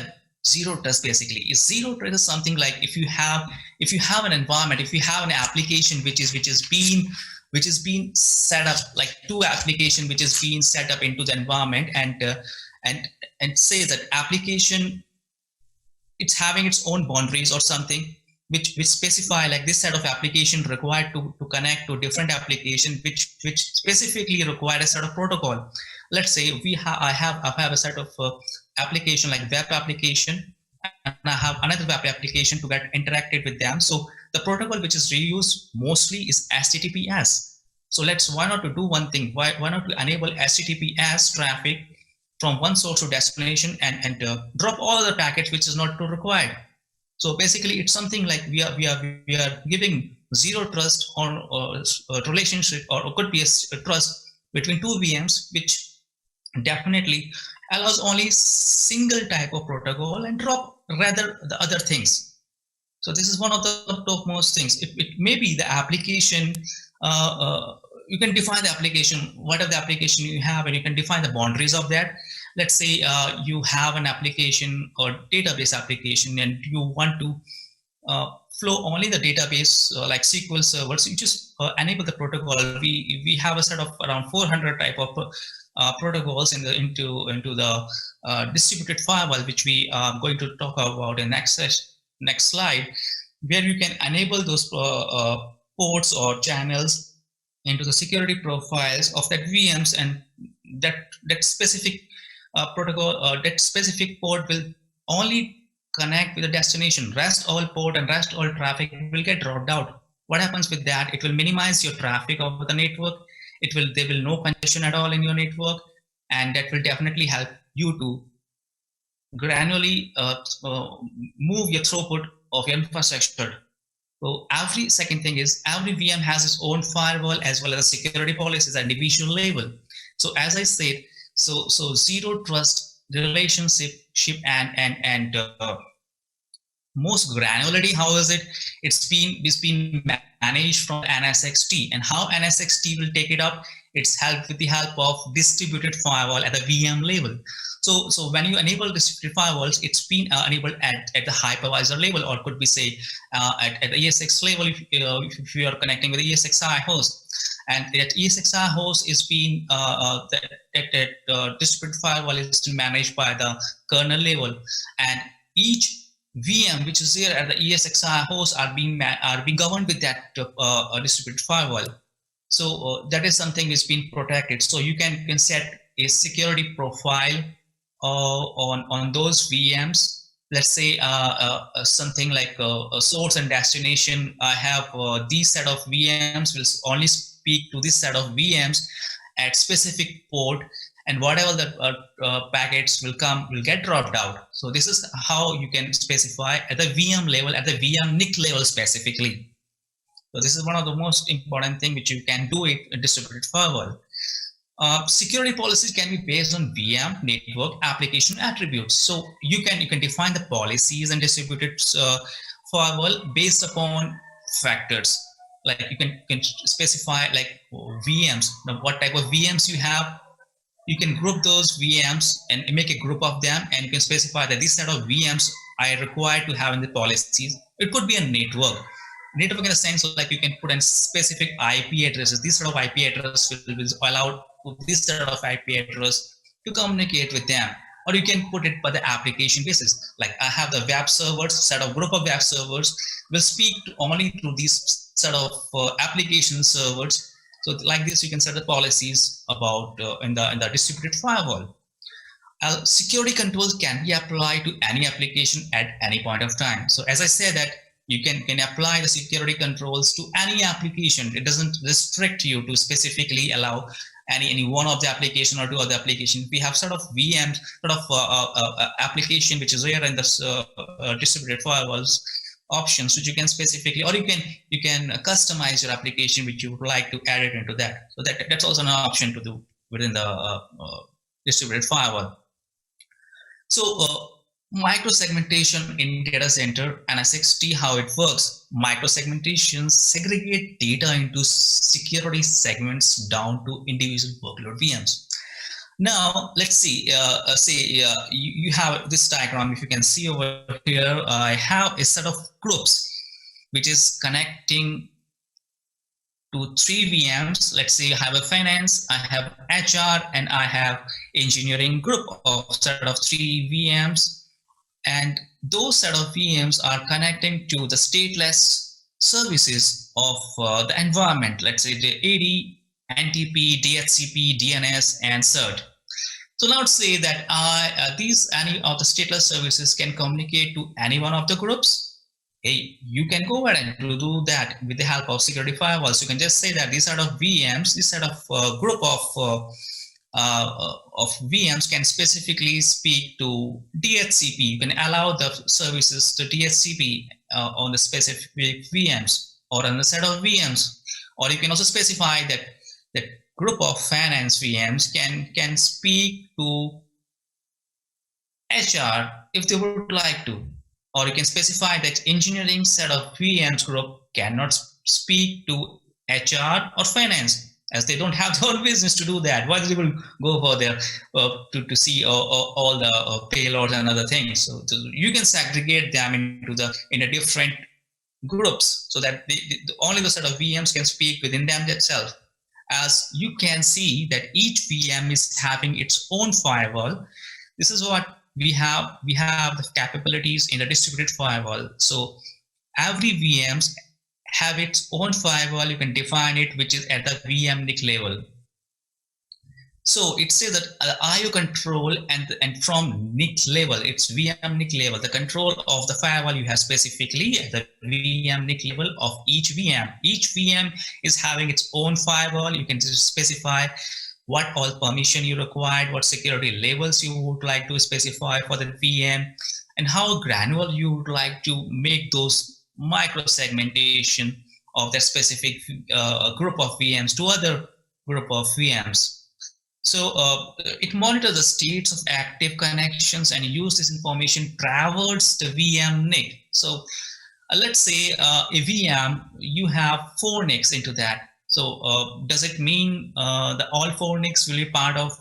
zero trust? Basically, is zero trust is something like if you have an environment, if you have an application which is being set up, like two application which is being set up into the environment, and say that application, it's having its own boundaries or something which specify like this set of application required to connect to different application which specifically require a set of protocol. Let's say I have a set of application like web application, and I have another web application to get interacted with them. So the protocol which is reused mostly is HTTPS. So why not to do one thing? Why not to enable HTTPS traffic from one source to destination and drop all the packets which is not required. So basically, it's something like we are giving zero trust or relationship, or could be a trust between two VMs, which definitely allows only single type of protocol and drop rather the other things. So this is one of the topmost things. It may be the application. You can define the application, whatever the application you have, and you can define the boundaries of that. Let's say you have an application or database application, and you want to flow only the database like SQL servers. You just enable the protocol. We have a set of around 400 type of protocols into the distributed firewall, which we are going to talk about in next slide, where you can enable those ports or channels into the security profiles of that VMs, and that specific protocol, that specific port will only connect with the destination. Rest all port and rest all traffic will get dropped out. What happens with that? It will minimize your traffic over the network. There will no congestion at all in your network, and that will definitely help you to granularly move your throughput of your infrastructure. So second thing is every VM has its own firewall as well as security policies at division level. So as I said, so zero trust relationship and most granularity. How is it? It's been managed from NSXT, and how NSXT will take it up? It's helped with the help of distributed firewall at the VM level. So when you enable distributed firewalls, it's been enabled at the hypervisor level, or could be say at the ESX level if you are connecting with the ESXi host. And that ESXi host is being that distributed firewall is still managed by the kernel level, and each VM which is there at the ESXi host are being governed with that distributed firewall. So that is something is being protected. So you can set a security profile on those VMs. Let's say something like a source and destination. I have these set of VMs will only speak to this set of VMs at specific port, and whatever the packets will come will get dropped out. So this is how you can specify at the VM level, at the VM NIC level specifically. So this is one of the most important thing which you can do it in distributed firewall. Security policies can be based on VM network application attributes. So you can define the policies and distributed firewall based upon factors. Like you can specify like VMs, what type of VMs you have. You can group those VMs and make a group of them, and you can specify that this set of VMs I require to have in the policies. It could be a network in the sense like you can put in specific IP addresses. This sort of IP address will be allowed to this set of IP address to communicate with them, or you can put it by the application basis. Like I have the web servers, set of group of web servers will speak only to these set of application servers. So like this, you can set the policies about in the distributed firewall. Security controls can be applied to any application at any point of time. So as I said that you can apply the security controls to any application. It doesn't restrict you to specifically allow any one of the application or two other application. We have sort of VM sort of application which is here in the distributed firewalls options, which you can specifically, or you can customize your application which you would like to add it into that. So that's also an option to do within the distributed firewall. So microsegmentation in data center NSXT, how it works. Microsegmentation segregate data into security segments down to individual workload VMs. Now let's see, you have this diagram. If you can see over here, I have a set of groups which is connecting to 3 VMs. Let's say I have a finance, I have HR, and I have engineering group of set of 3 VMs. And those set of VMs are connecting to the stateless services of the environment. Let's say the AD, NTP, DHCP, DNS, and CERT. So now let's say that any of the stateless services can communicate to any one of the groups. Hey, you can go ahead and do that with the help of security firewalls. You can just say that this set of VMs, this set of group of VMs can specifically speak to DHCP. You can allow the services to DHCP on the specific VMs or on the set of VMs, or you can also specify that the group of finance VMs can speak to HR if they would like to, or you can specify that engineering set of VMs group cannot speak to HR or finance, as they don't have their own business to do that. Why do they will go for their to see all the payloads and other things? So you can segregate them into different groups, so that only the set of VMs can speak within them themselves. As you can see that each VM is having its own firewall. This is what we have. We have the capabilities in the distributed firewall. So every VMs have its own firewall. You can define it, which is at the VM NIC level. So it says that IO control and from NIC level, it's VM NIC level, the control of the firewall you have specifically at the VM NIC level of each VM. Each VM is having its own firewall. You can just specify what all permission you required, what security levels you would like to specify for the VM, and how granular you would like to make those micro segmentation of that specific group of VMs to other group of VMs. So it monitors the states of active connections and use this information towards the VM NIC. So let's say a VM, you have 4 NICs into that. So does it mean that all 4 NICs will be part of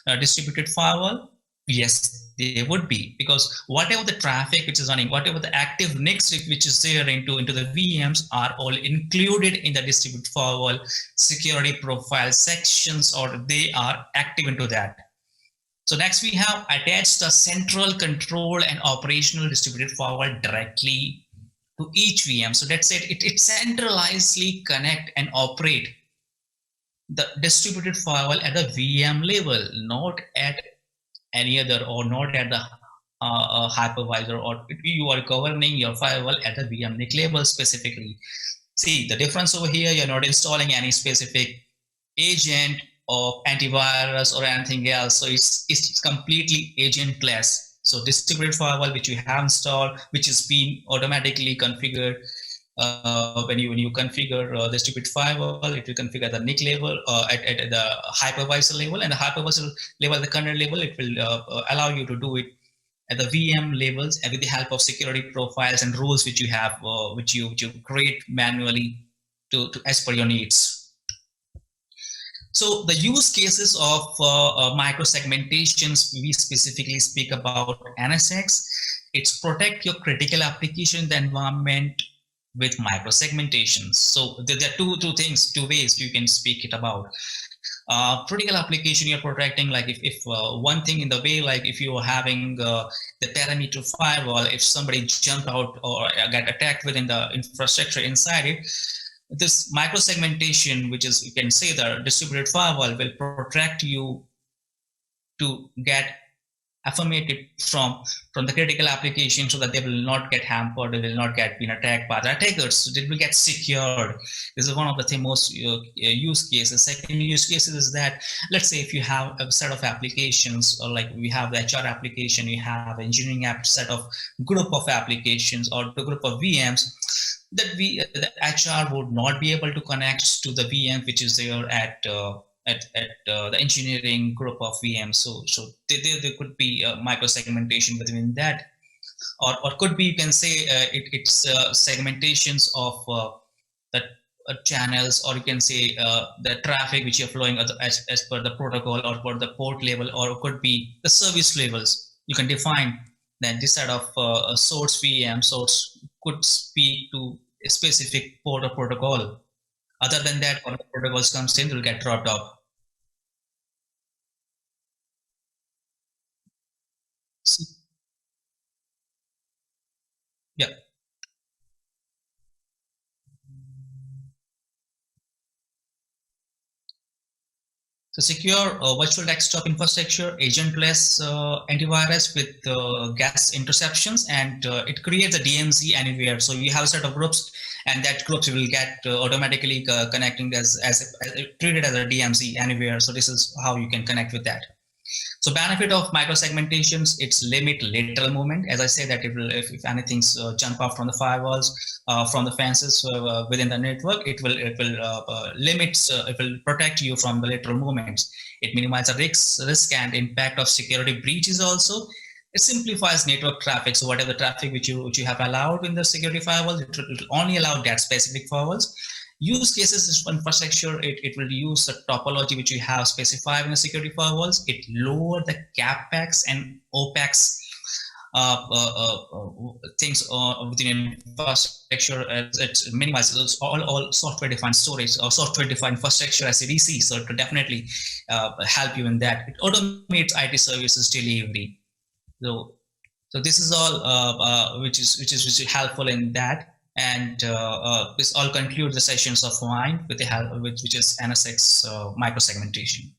a distributed firewall? Yes, they would be, because whatever the traffic which is running, whatever the active NICs which is there into the VMs are all included in the distributed firewall security profile sections, or they are active into that. So next we have attached the central control and operational distributed firewall directly to each VM. So that's it. It centralizedly connect and operate the distributed firewall at the VM level, not at any other, or not at the hypervisor, or you are governing your firewall at the VM NIC level specifically. See the difference over here, you're not installing any specific agent of antivirus or anything else. So it's completely agentless. So distributed firewall, which you have installed, which is being automatically configured. When you configure distributed firewall, it will configure at the NIC level, at the hypervisor level, and the hypervisor level, the kernel level, it will allow you to do it at the VM levels, and with the help of security profiles and rules which you have, which you create manually to as per your needs. So the use cases of microsegmentations, we specifically speak about NSX. It's protect your critical application in the environment with microsegmentations. So there are two ways you can speak it about. Critical application you're protecting, like if one thing in the way, like if you are having the parameter firewall, if somebody jump out or get attacked within the infrastructure inside it, this microsegmentation, which is, you can say, the distributed firewall, will protect you to get affirmated from the critical application, so that they will not get hampered, they will not get been attacked by the attackers, so they will get secured. This is one of the most use cases. Second use cases is that, let's say if you have a set of applications, or like we have the HR application, you have engineering app set of group of applications or the group of VMs, that the HR would not be able to connect to the VM which is there at the engineering group of VMs. So there could be a microsegmentation between that, or could be, you can say, it's segmentations of the channels, or you can say the traffic which you're flowing as per the protocol, or for the port level, or it could be the service levels. You can define that this side of a source VM source could speak to a specific port or protocol. Other than that, when the protocols comes in, will get dropped off. Yeah. So secure virtual desktop infrastructure, agentless antivirus with gas interceptions, and it creates a DMZ anywhere. So you have a set of groups, and that groups will get automatically connecting as treated as a DMZ anywhere. So this is how you can connect with that. So benefit of microsegmentations, it's limit lateral movement. As I say, that it will, if anything's jump off from the firewalls, from the fences within the network, it will it will protect you from the lateral movements. It minimizes the risk and impact of security breaches also. It simplifies network traffic. So whatever traffic which you have allowed in the security firewalls, it will only allow that specific firewalls. Use cases is infrastructure. It will use the topology which you have specified in the security firewalls. It lower the CapEx and OpEx things within infrastructure. It minimizes all software-defined storage or software-defined infrastructure as SDC. So it will definitely help you in that. It automates IT services delivery. So this is all which is helpful in that. And this all concludes the sessions of mine with the help, which is NSX microsegmentation.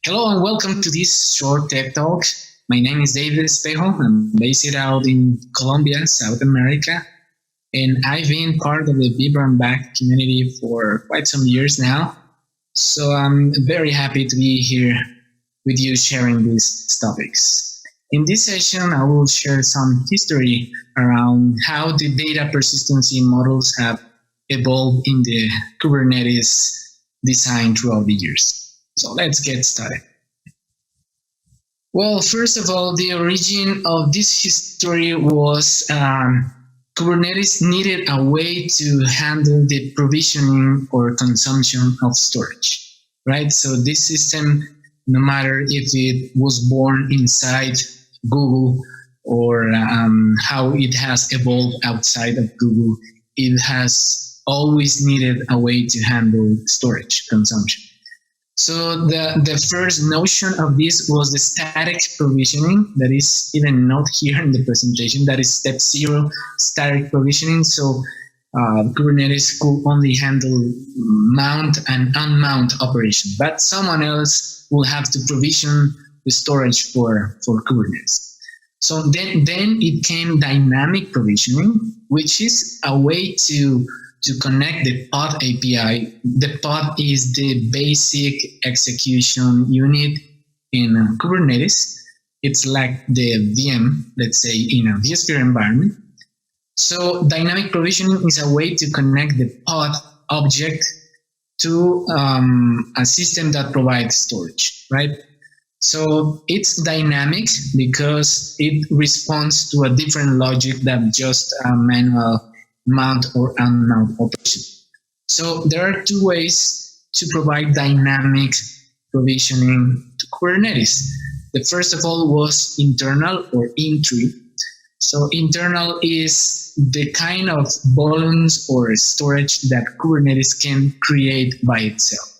Hello and welcome to this short tech talk. My name is David Espejo. I'm based out in Colombia, South America, and I've been part of the vBrownBag community for quite some years now. So I'm very happy to be here with you sharing these topics. In this session, I will share some history around how the data persistency models have evolved in the Kubernetes design throughout the years. So let's get started. Well, first of all, the origin of this history was Kubernetes needed a way to handle the provisioning or consumption of storage, right? So this system, no matter if it was born inside Google or how it has evolved outside of Google, it has always needed a way to handle storage consumption. So the first notion of this was the static provisioning, that is even not here in the presentation, that is step 0, static provisioning. So Kubernetes could only handle mount and unmount operation, but someone else will have to provision the storage for Kubernetes. So then it came dynamic provisioning, which is a way to connect the pod API. The pod is the basic execution unit in Kubernetes. It's like the VM, let's say, in a vSphere environment. So dynamic provisioning is a way to connect the pod object to a system that provides storage, right? So it's dynamic because it responds to a different logic than just a manual mount or unmount operation. So there are two ways to provide dynamic provisioning to Kubernetes. The first of all was internal or in-tree. So internal is the kind of volumes or storage that Kubernetes can create by itself.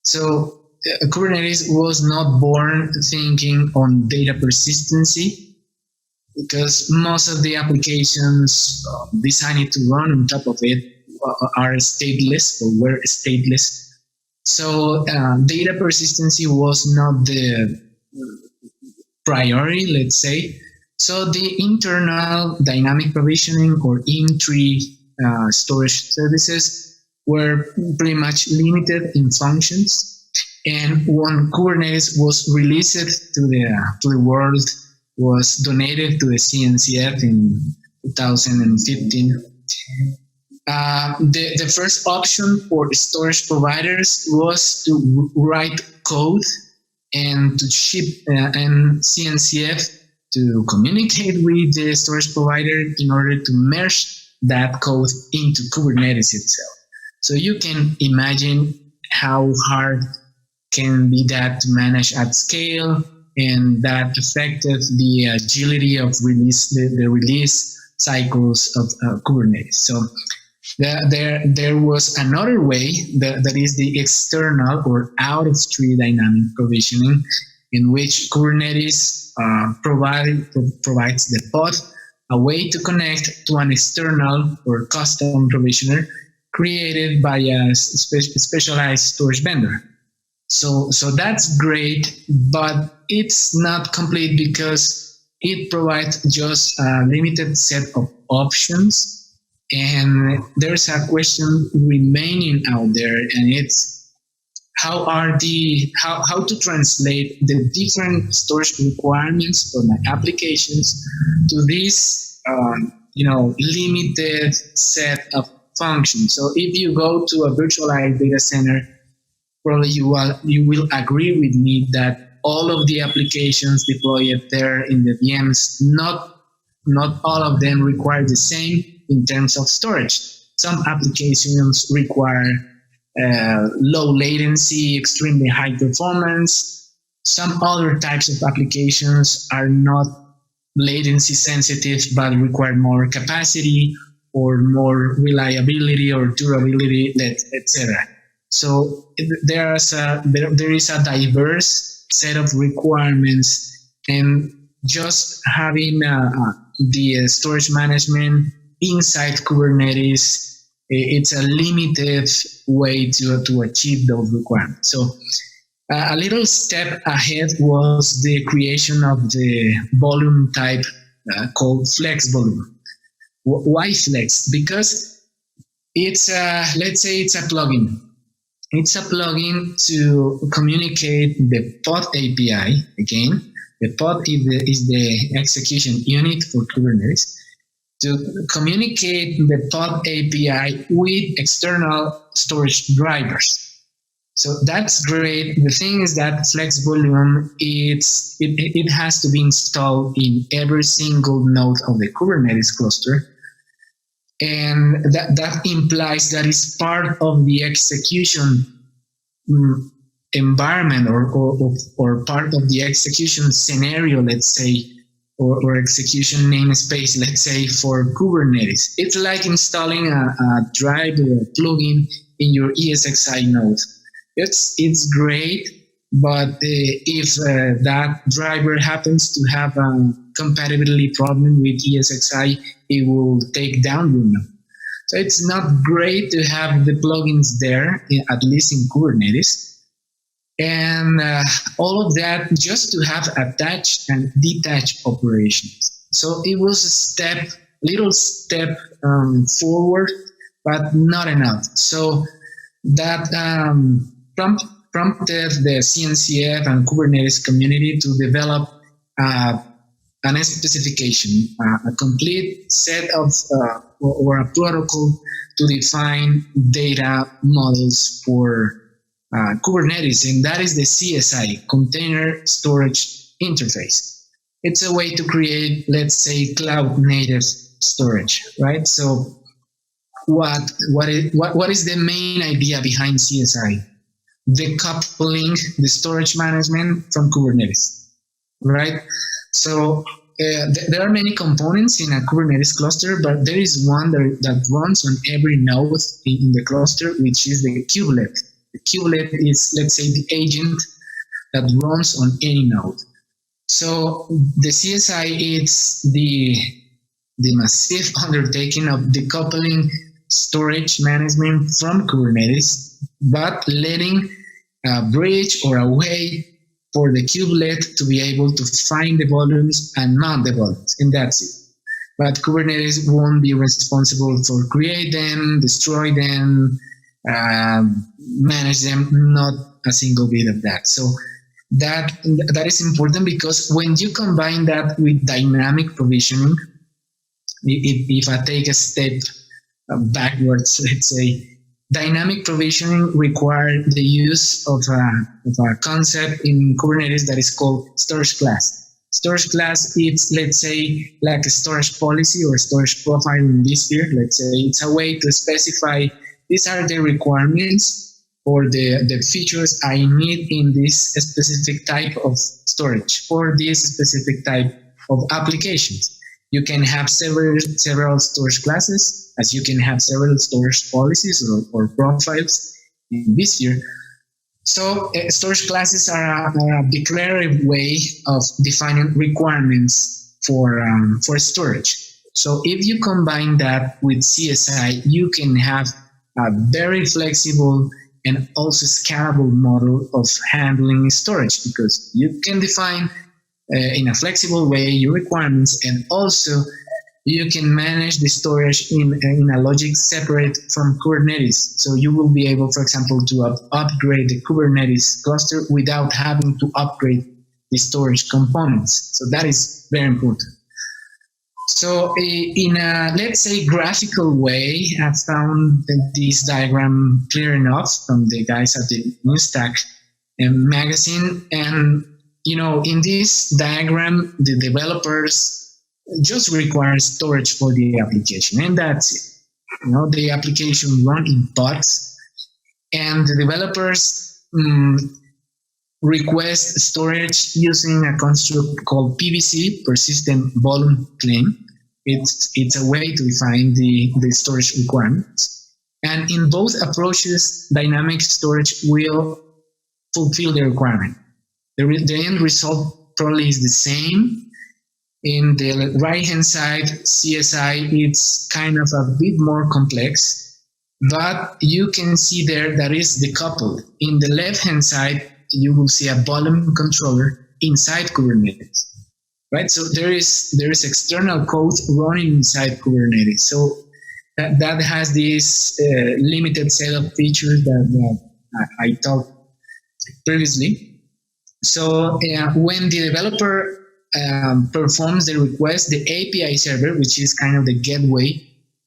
So Kubernetes was not born thinking on data persistency, because most of the applications designed to run on top of it are stateless or were stateless. So data persistency was not the priority, let's say. So the internal dynamic provisioning or in-tree storage services were pretty much limited in functions. And when Kubernetes was released to the world, was donated to the CNCF in 2015. The first option for the storage providers was to write code and to ship and CNCF to communicate with the storage provider in order to merge that code into Kubernetes itself. So you can imagine how hard can be that to manage at scale, and that affected the agility of the release cycles of Kubernetes. So there was another way that is the external or out-of-tree dynamic provisioning, in which Kubernetes provides the pod a way to connect to an external or custom provisioner created by a specialized storage vendor. So that's great, but it's not complete because it provides just a limited set of options. And there's a question remaining out there, and it's how to translate the different storage requirements for my applications to this limited set of functions. So if you go to a virtualized data center, probably you will agree with me that all of the applications deployed there in the VMs, not all of them require the same in terms of storage. Some applications require low latency, extremely high performance. Some other types of applications are not latency sensitive, but require more capacity or more reliability or durability, etc. So there is a diverse set of requirements, and just having the storage management inside Kubernetes, it's a limited way to achieve those requirements. So a little step ahead was the creation of the volume type called Flex Volume. Why Flex? Because it's let's say it's a plugin. It's a plugin to communicate the pod API. Again, the pod is the execution unit for Kubernetes, to communicate the pod API with external storage drivers. So that's great. The thing is that Flex Volume, it has to be installed in every single node of the Kubernetes cluster. And that implies that it's part of the execution environment or part of the execution scenario, let's say, or execution namespace, let's say, for Kubernetes. It's like installing a driver or a plugin in your ESXi node. It's great, but if that driver happens to have a compatibility problem with ESXi, it will take down your node. So it's not great to have the plugins there, at least in Kubernetes. And all of that just to have attached and detached operations. So it was a little step forward, but not enough. So that prompted the CNCF and Kubernetes community to develop an specification, a complete set of or a protocol to define data models for Kubernetes, and that is the CSI, Container Storage Interface. It's a way to create, let's say, cloud native storage, right? So what is the main idea behind CSI? Decoupling the storage management from Kubernetes, right? So there are many components in a Kubernetes cluster, but there is one that runs on every node in the cluster, which is the kubelet. The kubelet is, let's say, the agent that runs on any node. So the CSI is the massive undertaking of decoupling storage management from Kubernetes, but letting a bridge or a way for the kubelet to be able to find the volumes and mount the volumes, and that's it. But Kubernetes won't be responsible for create them, destroy them, manage them, not a single bit of that. So that is important, because when you combine that with dynamic provisioning, if I take a step backwards, let's say, dynamic provisioning requires the use of a concept in Kubernetes that is called storage class. Storage class, it's, let's say, like a storage policy or storage profile in this here. Let's say it's a way to specify these are the requirements or the features I need in this specific type of storage for this specific type of applications. You can have several storage classes, as you can have several storage policies or profiles in vSphere. So storage classes are a declarative way of defining requirements for storage. So if you combine that with CSI, you can have a very flexible and also scalable model of handling storage, because you can define in a flexible way your requirements, and also you can manage the storage in a logic separate from Kubernetes. So you will be able, for example, to upgrade the Kubernetes cluster without having to upgrade the storage components. So that is very important. So in a, let's say, graphical way, I found this diagram clear enough from the guys at the NewStack magazine. And, you know, in this diagram, the developers just require storage for the application, and that's it. You know, the application run in pods, and the developers request storage using a construct called PVC, persistent volume claim. It's a way to define the storage requirements. And in both approaches, dynamic storage will fulfill the requirement. The end result probably is the same. In the right-hand side, CSI, it's kind of a bit more complex, but you can see there that is decoupled. In the left-hand side, you will see a volume controller inside Kubernetes, right? So there is external code running inside Kubernetes. So that has this limited set of features that I talked previously. So when the developer performs the request, the API server, which is kind of the gateway,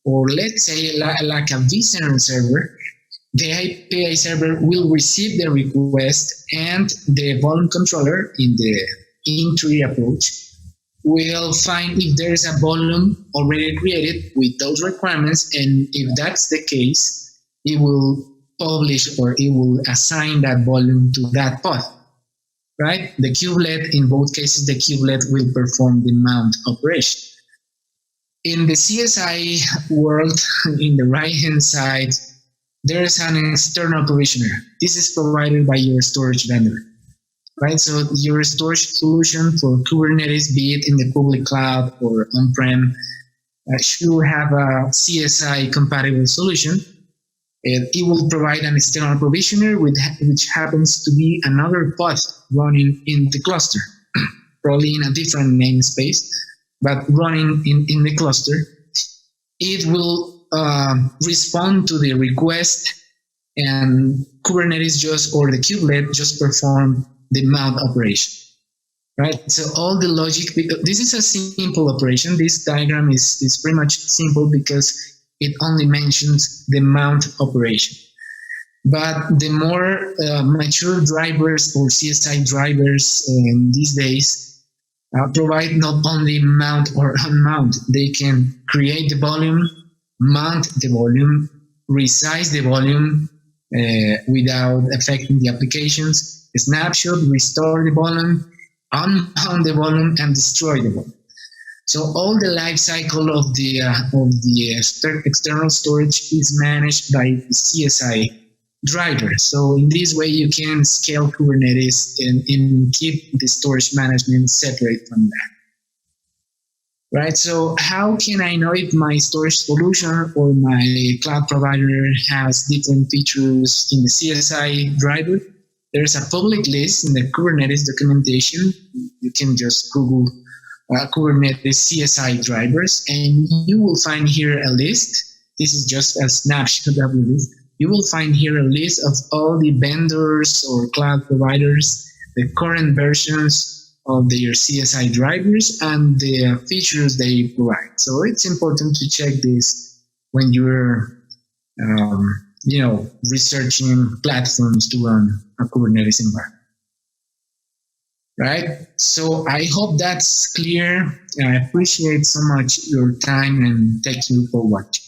or let's say like a vCenter server, the API server will receive the request, and the volume controller in the in-tree approach will find if there is a volume already created with those requirements, and if that's the case, it will publish or it will assign that volume to that pod. Right? The kubelet, in both cases, the kubelet will perform the mount operation. In the CSI world, in the right-hand side, there is an external provisioner. This is provided by your storage vendor, right? So your storage solution for Kubernetes, be it in the public cloud or on-prem, should have a CSI compatible solution. It will provide an external provisioner, which happens to be another pod running in the cluster, probably in a different namespace, but running in the cluster. It will respond to the request, and Kubernetes or the kubelet just perform the mount operation, right? So all the logic, this is a simple operation. This diagram is pretty much simple because it only mentions the mount operation. But the more mature drivers or CSI drivers these days provide not only mount or unmount, they can create the volume, mount the volume, resize the volume without affecting the applications, snapshot, restore the volume, unmount the volume, and destroy the volume. So all the life cycle of the external storage is managed by the CSI driver. So in this way, you can scale Kubernetes and keep the storage management separate from that. Right? So how can I know if my storage solution or my cloud provider has different features in the CSI driver? There's a public list in the Kubernetes documentation. You can just Google Kubernetes CSI drivers, and you will find here a list. This is just a snapshot of the list. You will find here a list of all the vendors or cloud providers, the current versions of their CSI drivers, and the features they provide. So it's important to check this when you're, researching platforms to run a Kubernetes environment. Right? So I hope that's clear. I appreciate so much your time, and thank you for watching.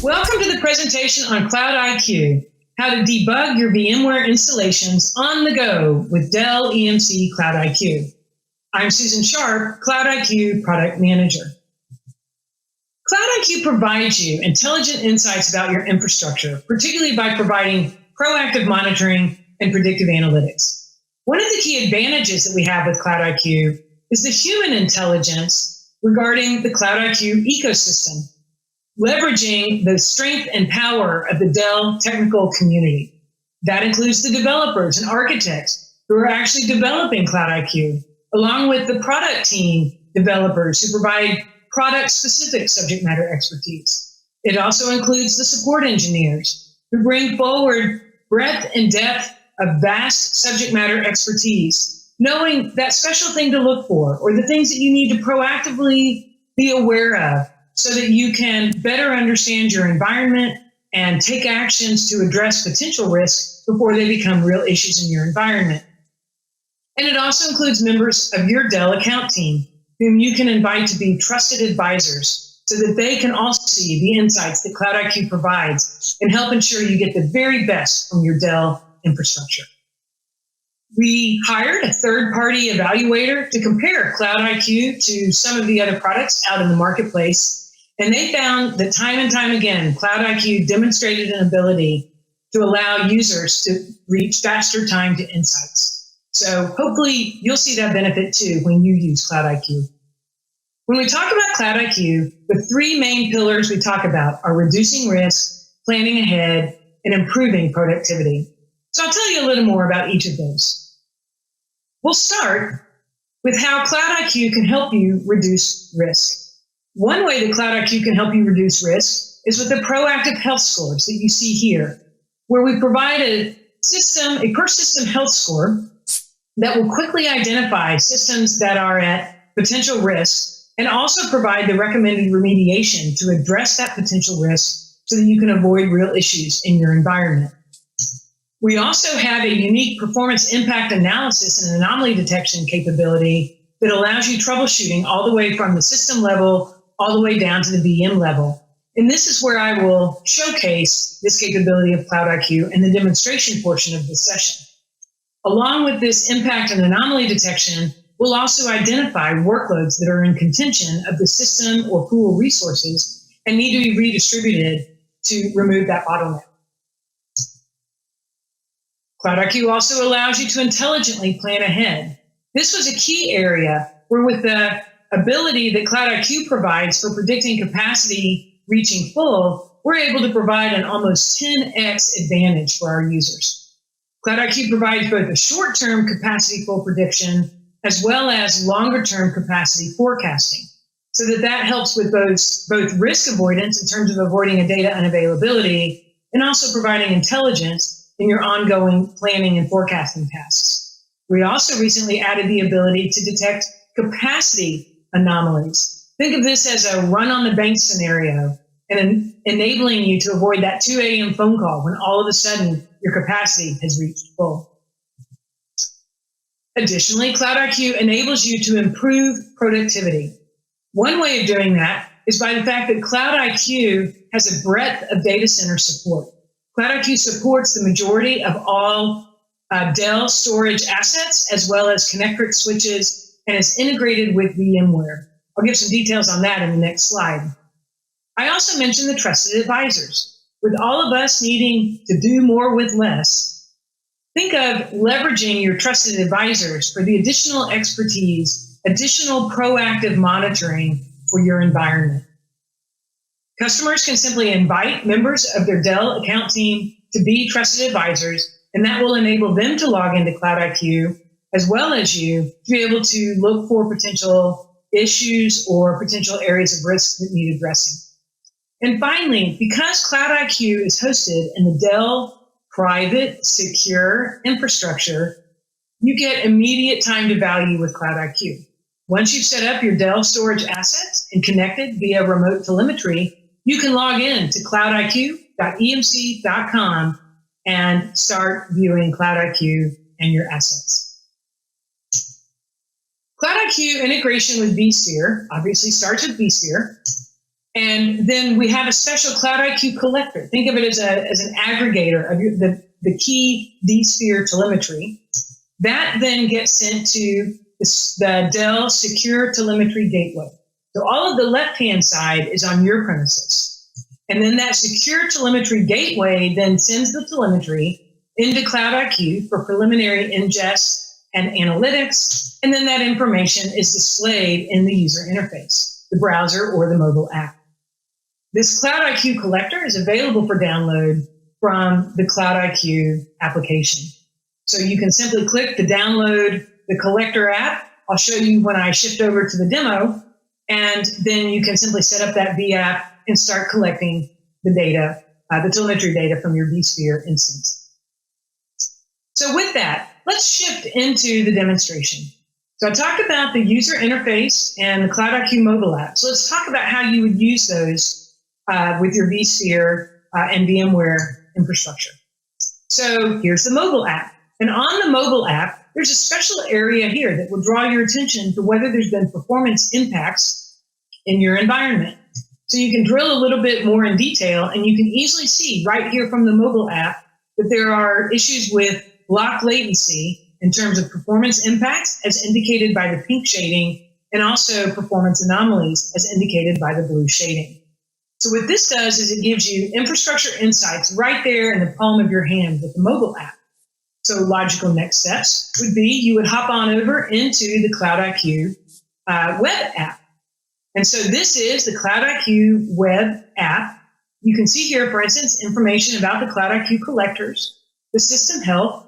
Welcome to the presentation on Cloud IQ, how to debug your VMware installations on the go with Dell EMC Cloud IQ. I'm Susan Sharp, Cloud IQ Product Manager. Cloud IQ provides you intelligent insights about your infrastructure, particularly by providing proactive monitoring and predictive analytics. One of the key advantages that we have with Cloud IQ is the human intelligence regarding the Cloud IQ ecosystem, leveraging the strength and power of the Dell technical community. That includes the developers and architects who are actually developing Cloud IQ, along with the product team developers who provide product-specific subject matter expertise. It also includes the support engineers who bring forward breadth and depth of vast subject matter expertise, knowing that special thing to look for or the things that you need to proactively be aware of, so that you can better understand your environment and take actions to address potential risks before they become real issues in your environment. And it also includes members of your Dell account team, whom you can invite to be trusted advisors so that they can also see the insights that Cloud IQ provides and help ensure you get the very best from your Dell infrastructure. We hired a third-party evaluator to compare Cloud IQ to some of the other products out in the marketplace. And they found that time and time again, Cloud IQ demonstrated an ability to allow users to reach faster time to insights. So hopefully you'll see that benefit too when you use Cloud IQ. When we talk about Cloud IQ, the three main pillars we talk about are reducing risk, planning ahead, and improving productivity. So I'll tell you a little more about each of those. We'll start with how Cloud IQ can help you reduce risk. One way that Cloud IQ can help you reduce risk is with the proactive health scores that you see here, where we provide a per system health score that will quickly identify systems that are at potential risk and also provide the recommended remediation to address that potential risk so that you can avoid real issues in your environment. We also have a unique performance impact analysis and anomaly detection capability that allows you troubleshooting all the way from the system level all the way down to the VM level. And this is where I will showcase this capability of Cloud IQ in the demonstration portion of this session. Along with this impact and anomaly detection, we'll also identify workloads that are in contention of the system or pool resources and need to be redistributed to remove that bottleneck. Cloud IQ also allows you to intelligently plan ahead. This was a key area where, with the ability that Cloud IQ provides for predicting capacity reaching full, we're able to provide an almost 10x advantage for our users. Cloud IQ provides both a short-term capacity full prediction as well as longer-term capacity forecasting, so that helps with both risk avoidance in terms of avoiding a data unavailability and also providing intelligence in your ongoing planning and forecasting tasks. We also recently added the ability to detect capacity anomalies. Think of this as a run-on-the-bank scenario and enabling you to avoid that 2 a.m. phone call when all of a sudden your capacity has reached full. Additionally, Cloud IQ enables you to improve productivity. One way of doing that is by the fact that Cloud IQ has a breadth of data center support. Cloud IQ supports the majority of all Dell storage assets as well as connector switches and is integrated with VMware. I'll give some details on that in the next slide. I also mentioned the trusted advisors. With all of us needing to do more with less, think of leveraging your trusted advisors for the additional expertise, additional proactive monitoring for your environment. Customers can simply invite members of their Dell account team to be trusted advisors, and that will enable them to log into Cloud IQ as well as you to be able to look for potential issues or potential areas of risk that need addressing. And finally, because Cloud IQ is hosted in the Dell private, secure infrastructure, you get immediate time to value with Cloud IQ. Once you've set up your Dell storage assets and connected via remote telemetry, you can log in to cloudiq.emc.com and start viewing Cloud IQ and your assets. Cloud IQ integration with vSphere obviously starts with vSphere. And then we have a special Cloud IQ collector. Think of it as an aggregator of the key vSphere telemetry. That then gets sent to the Dell Secure Telemetry Gateway. So all of the left-hand side is on your premises. And then that Secure Telemetry Gateway then sends the telemetry into Cloud IQ for preliminary ingest and analytics. And then that information is displayed in the user interface, the browser or the mobile app. This Cloud IQ collector is available for download from the Cloud IQ application. So you can simply click to download the collector app. I'll show you when I shift over to the demo, and then you can simply set up that vApp and start collecting the data, the telemetry data from your vSphere instance. So with that, let's shift into the demonstration. So I talked about the user interface and the Cloud IQ mobile app. So let's talk about how you would use those with your vSphere and VMware infrastructure. So here's the mobile app. And on the mobile app, there's a special area here that will draw your attention to whether there's been performance impacts in your environment. So you can drill a little bit more in detail, and you can easily see right here from the mobile app that there are issues with block latency in terms of performance impacts as indicated by the pink shading, and also performance anomalies as indicated by the blue shading. So what this does is it gives you infrastructure insights right there in the palm of your hand with the mobile app. So logical next steps would be you would hop on over into the Cloud IQ web app. And so this is the Cloud IQ web app. You can see here, for instance, information about the Cloud IQ collectors, the system health,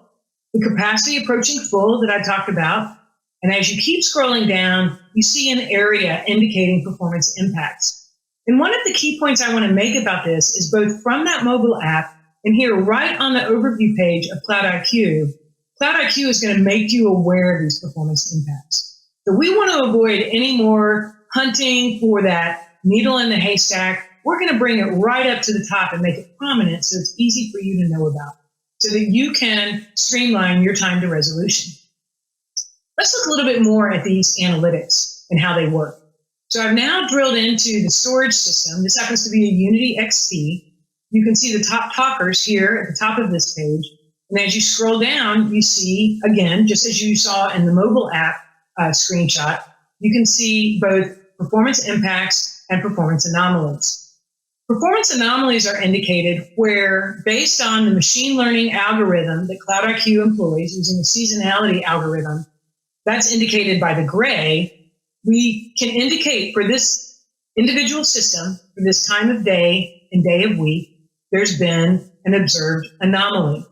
the capacity approaching full that I talked about. And as you keep scrolling down, you see an area indicating performance impacts. And one of the key points I want to make about this is both from that mobile app and here right on the overview page of Cloud IQ is going to make you aware of these performance impacts. So we want to avoid any more hunting for that needle in the haystack. We're going to bring it right up to the top and make it prominent so it's easy for you to know about, so that you can streamline your time to resolution. Let's look a little bit more at these analytics and how they work. So I've now drilled into the storage system. This happens to be a Unity XT. You can see the top talkers here at the top of this page. And as you scroll down, you see, again, just as you saw in the mobile app screenshot, you can see both performance impacts and performance anomalies. Performance anomalies are indicated where, based on the machine learning algorithm that Cloud IQ employs using a seasonality algorithm, that's indicated by the gray, we can indicate for this individual system, for this time of day, and day of week, there's been an observed anomaly.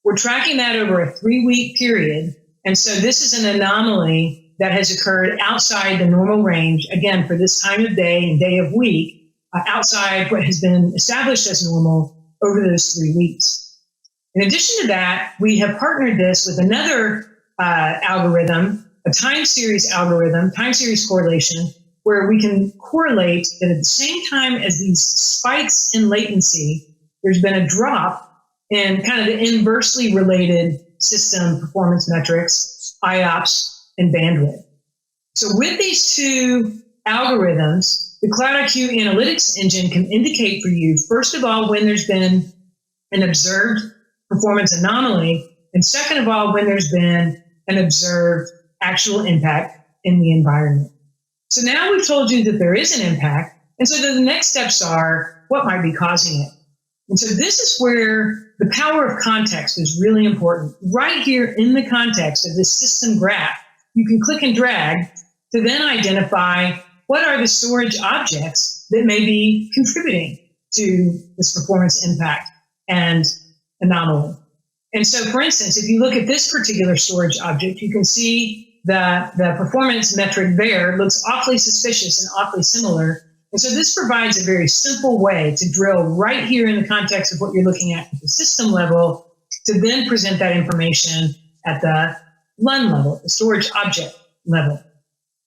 We're tracking that over a 3-week period. And so this is an anomaly that has occurred outside the normal range, again, for this time of day and day of week, outside what has been established as normal over those 3 weeks. In addition to that, we have partnered this with another algorithm, a time series algorithm, time series correlation, where we can correlate that at the same time as these spikes in latency, there's been a drop in kind of the inversely related system performance metrics, IOPS, and bandwidth. So with these two algorithms, the CloudIQ analytics engine can indicate for you, first of all, when there's been an observed performance anomaly, and second of all, when there's been an observed actual impact in the environment. So now we've told you that there is an impact, and so the next steps are what might be causing it. And so this is where the power of context is really important. Right here in the context of this system graph, you can click and drag to then identify what are the storage objects that may be contributing to this performance impact and anomaly. And so, for instance, if you look at this particular storage object, you can see the performance metric there looks awfully suspicious and awfully similar. And so this provides a very simple way to drill right here in the context of what you're looking at the system level to then present that information at the LUN level, the storage object level.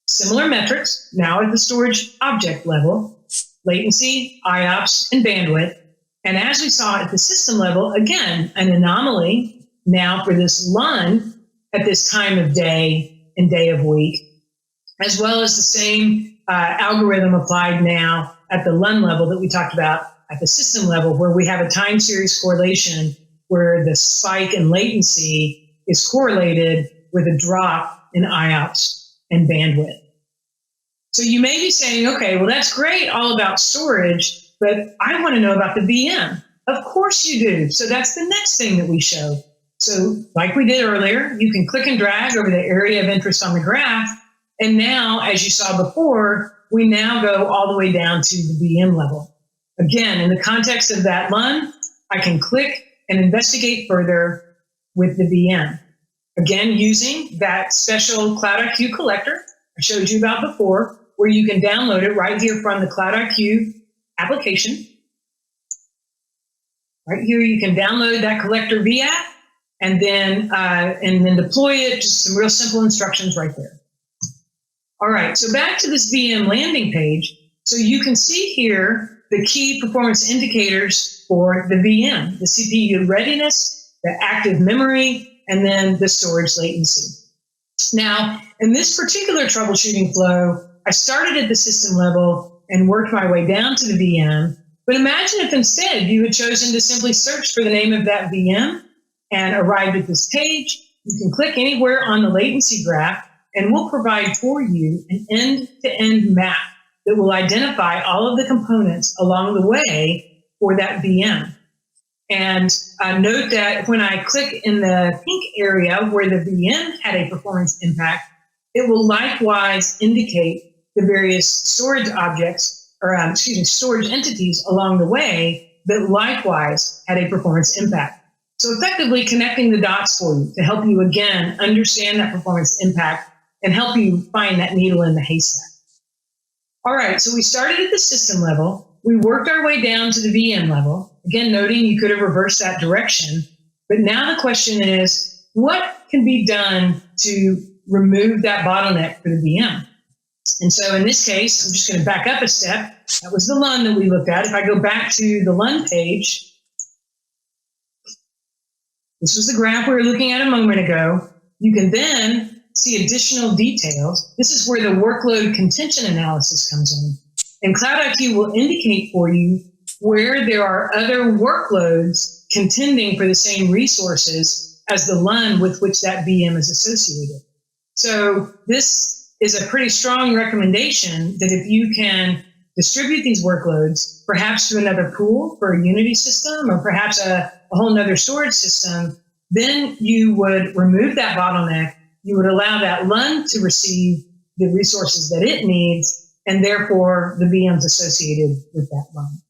Similar metrics now at the storage object level, latency, IOPS, and bandwidth. And as we saw at the system level, again, an anomaly now for this LUN at this time of day and day of week, as well as the same algorithm applied now at the LUN level that we talked about at the system level, where we have a time series correlation where the spike in latency is correlated with a drop in IOPS and bandwidth. So you may be saying, okay, well, that's great, all about storage, but I want to know about the VM. Of course you do. So that's the next thing that we show. So like we did earlier, you can click and drag over the area of interest on the graph. And now, as you saw before, we now go all the way down to the VM level. Again, in the context of that LUN, I can click and investigate further with the VM. Again, using that special CloudIQ collector I showed you about before, where you can download it right here from the CloudIQ application. Right here, you can download that collector vApp and then deploy it. Just some real simple instructions right there. All right, so back to this VM landing page. So you can see here the key performance indicators for the VM, the CPU readiness, the active memory, and then the storage latency. Now, in this particular troubleshooting flow, I started at the system level and worked my way down to the VM. But imagine if instead you had chosen to simply search for the name of that VM and arrived at this page. You can click anywhere on the latency graph, and we'll provide for you an end-to-end map that will identify all of the components along the way for that VM. And note that when I click in the pink area where the VM had a performance impact, it will likewise indicate the various storage objects, or storage entities along the way that likewise had a performance impact. So effectively connecting the dots for you to help you again understand that performance impact and help you find that needle in the haystack. All right, so we started at the system level. We worked our way down to the VM level. Again, noting you could have reversed that direction. But now the question is, what can be done to remove that bottleneck for the VM? And so in this case, I'm just going to back up a step. That was the LUN that we looked at. If I go back to the LUN page, this was the graph we were looking at a moment ago. You can then see additional details. This is where the workload contention analysis comes in. And CloudIQ will indicate for you where there are other workloads contending for the same resources as the LUN with which that VM is associated. So this is a pretty strong recommendation that if you can distribute these workloads, perhaps to another pool for a Unity system or perhaps a whole nother storage system, then you would remove that bottleneck. You would allow that LUN to receive the resources that it needs, and therefore the VMs associated with that LUN.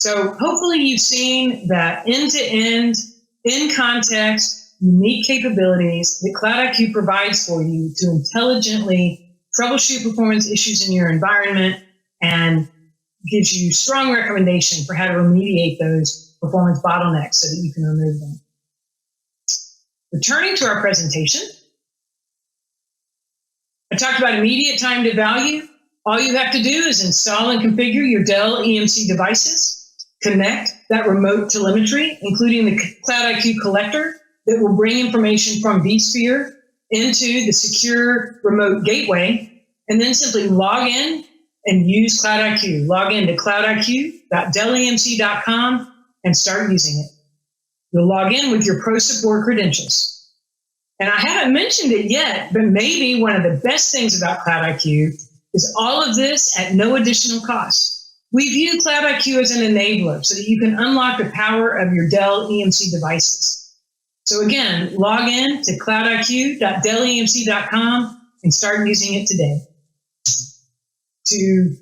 So hopefully you've seen that end-to-end, in context, unique capabilities that Cloud IQ provides for you to intelligently troubleshoot performance issues in your environment and gives you strong recommendation for how to remediate those performance bottlenecks so that you can remove them. Returning to our presentation, I talked about immediate time to value. All you have to do is install and configure your Dell EMC devices, connect that remote telemetry, including the Cloud IQ collector that will bring information from vSphere into the secure remote gateway, and then simply log in and use Cloud IQ. Log in to cloudiq.dellemc.com and start using it. You'll log in with your pro support credentials. And I haven't mentioned it yet, but maybe one of the best things about Cloud IQ is all of this at no additional cost. We view Cloud IQ as an enabler so that you can unlock the power of your Dell EMC devices. So again, log in to cloudiq.dellemc.com and start using it today. To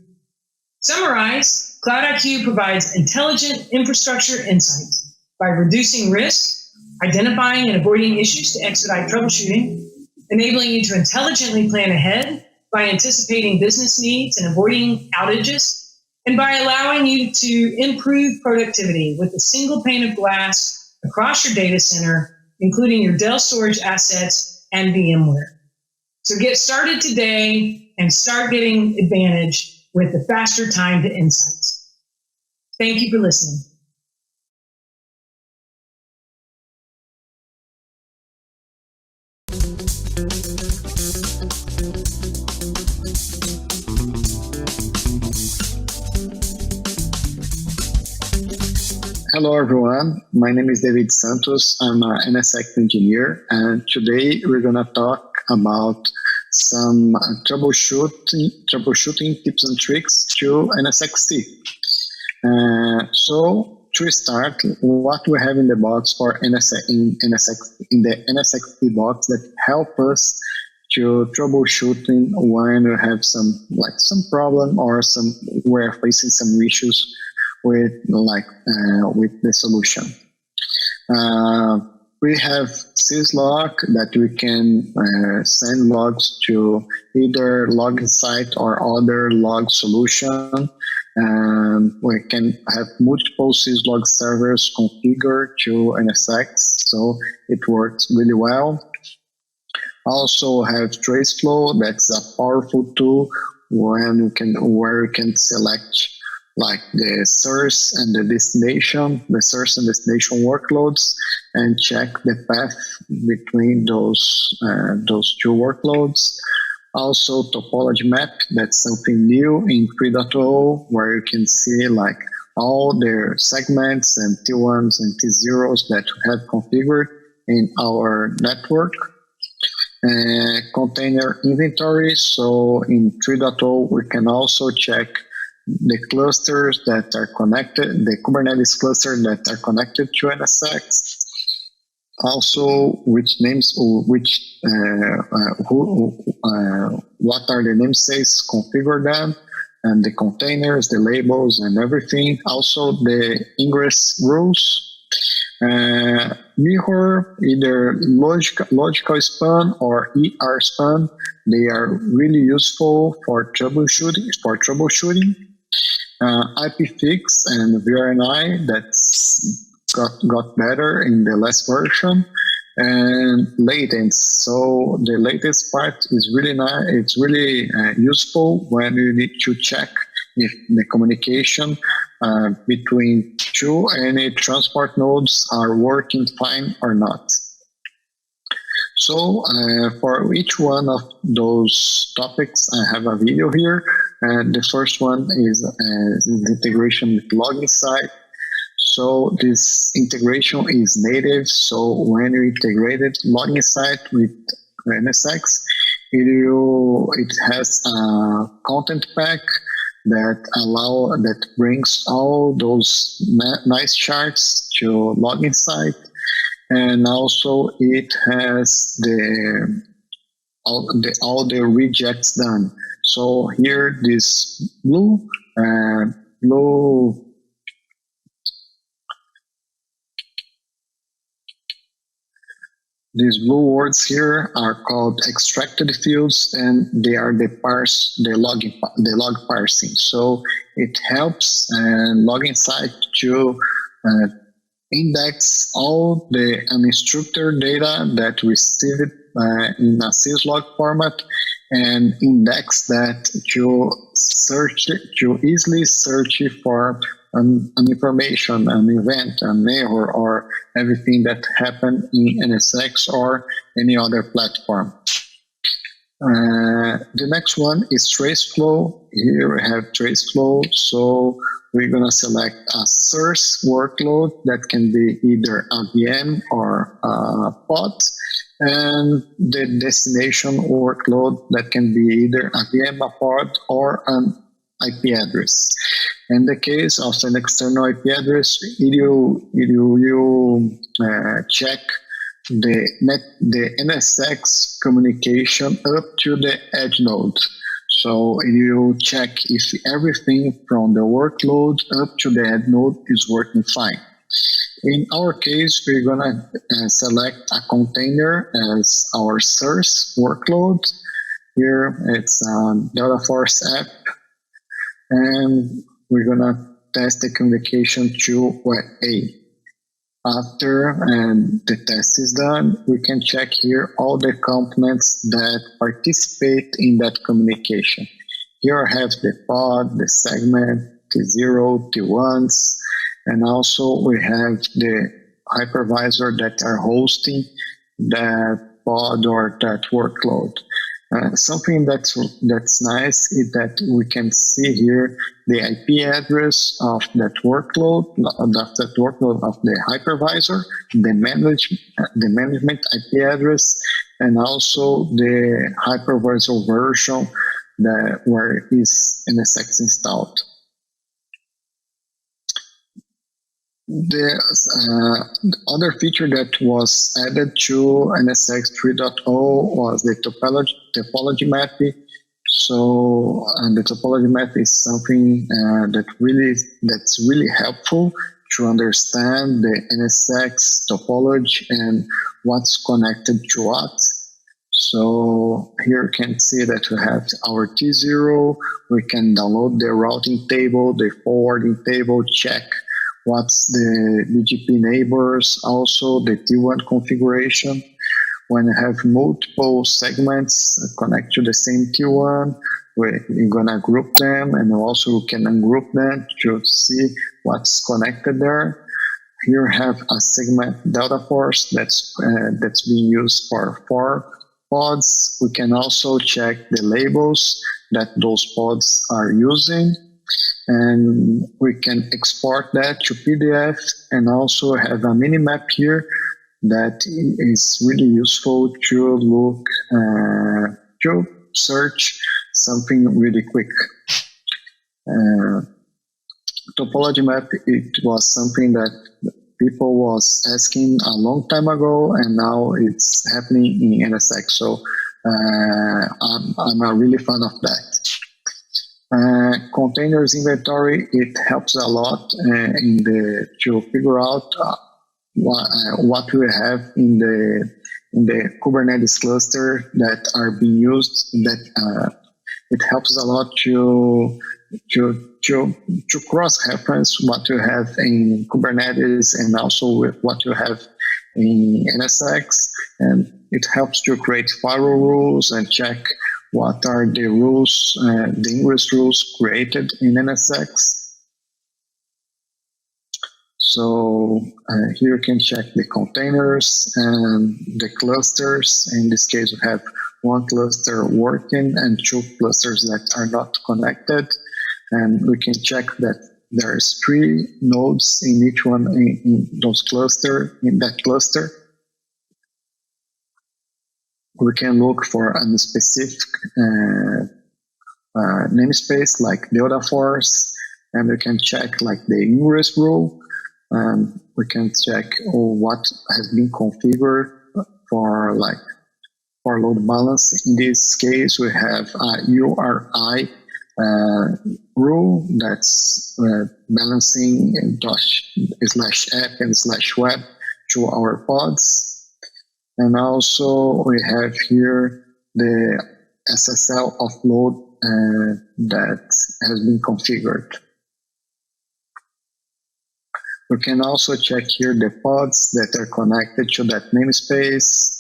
summarize, Cloud IQ provides intelligent infrastructure insights by reducing risk, identifying and avoiding issues to expedite troubleshooting, enabling you to intelligently plan ahead by anticipating business needs and avoiding outages, and by allowing you to improve productivity with a single pane of glass across your data center, including your Dell storage assets and VMware. So get started today and start getting advantage with the faster time to insights. Thank you for listening. Hello everyone, my name is David Santos. I'm an NSX engineer, and today we're going to talk about some troubleshooting tips and tricks to NSXT. So to start, what we have in the box for in the NSXT box that help us to troubleshooting when we have some problem or we're facing some issues with the solution. We have syslog that we can send logs to either login site or other log solution. We can have multiple syslog servers configured to NSX, so it works really well. Also have TraceFlow, that's a powerful tool where we can select like the source and the destination workloads, and check the path between those two workloads. Also topology map, that's something new in 3.0, where you can see like all the segments and T1s and T0s that we have configured in our network. Container inventory, so in 3.0 we can also check the clusters that are connected, the Kubernetes cluster that are connected to NSX. Also, what are the namespaces, configure them, and the containers, the labels, and everything. Also, the ingress rules. Mirror, either logical span or ER span. They are really useful for troubleshooting. IPFix and VRNI, that's got better in the last version, and latents. So the latest part is really nice. It's really useful when you need to check if the communication between two any transport nodes are working fine or not. So for each one of those topics, I have a video here. And the first one is the integration with login site. So this integration is native. So when you integrated login site with NSX, it has a content pack that brings all those nice charts to login site, and also it has all the rejects done. So here, this blue these blue words here are called extracted fields, and they are the log parsing. So it helps logging site to index all the unstructured data that received in a syslog format, and index that to easily search for an information, an event, an error, or everything that happened in NSX or any other platform. The next one is trace flow. Here we have trace flow. So we're going to select a source workload that can be either a VM or a pod, and the destination workload that can be either a VM, a pod, or an IP address. In the case of an external IP address, you check the NSX communication up to the edge node. So you check if everything from the workload up to the edge node is working fine. In our case, we're gonna select a container as our source workload. Here it's Delta Force app, and we're gonna test the communication to web A. After the test is done, we can check here all the components that participate in that communication. Here I have the pod, the segment, T0, T1s, and also we have the hypervisor that are hosting that pod or that workload. Something that's nice is that we can see here the IP address of that workload, of the hypervisor, the management IP address, and also the hypervisor version where is NSX installed. The other feature that was added to NSX 3.0 was the topology mapping. So the topology map is something that's really helpful to understand the NSX topology and what's connected to what. So here you can see that we have our T0. We can download the routing table, the forwarding table, check what's the BGP neighbors, also the T1 configuration. When you have multiple segments connect to the same T1, we're gonna group them, and also we can ungroup them to see what's connected there. Here we have a segment Delta Force that's being used for 4 pods. We can also check the labels that those pods are using, and we can export that to PDF, and also have a mini map here that is really useful to look to search something really quick. Topology map, it was something that people was asking a long time ago, and now it's happening in NSX. So I'm a really fan of that. Containers inventory, it helps a lot to figure out what we have in the Kubernetes cluster that are being used. That it helps a lot to cross-reference what you have in Kubernetes and also with what you have in NSX, and it helps to create firewall rules and check what are the rules, the ingress rules created in NSX. So here you can check the containers and the clusters. In this case, we have 1 cluster working and 2 clusters that are not connected. And we can check that there's 3 nodes in each one in that cluster. We can look for a specific namespace like Delta Force, and we can check like the ingress rule. We can check what has been configured for load balance. In this case, we have a URI rule that's balancing /app and /web to our pods. And also we have here the SSL offload that has been configured. We can also check here the pods that are connected to that namespace,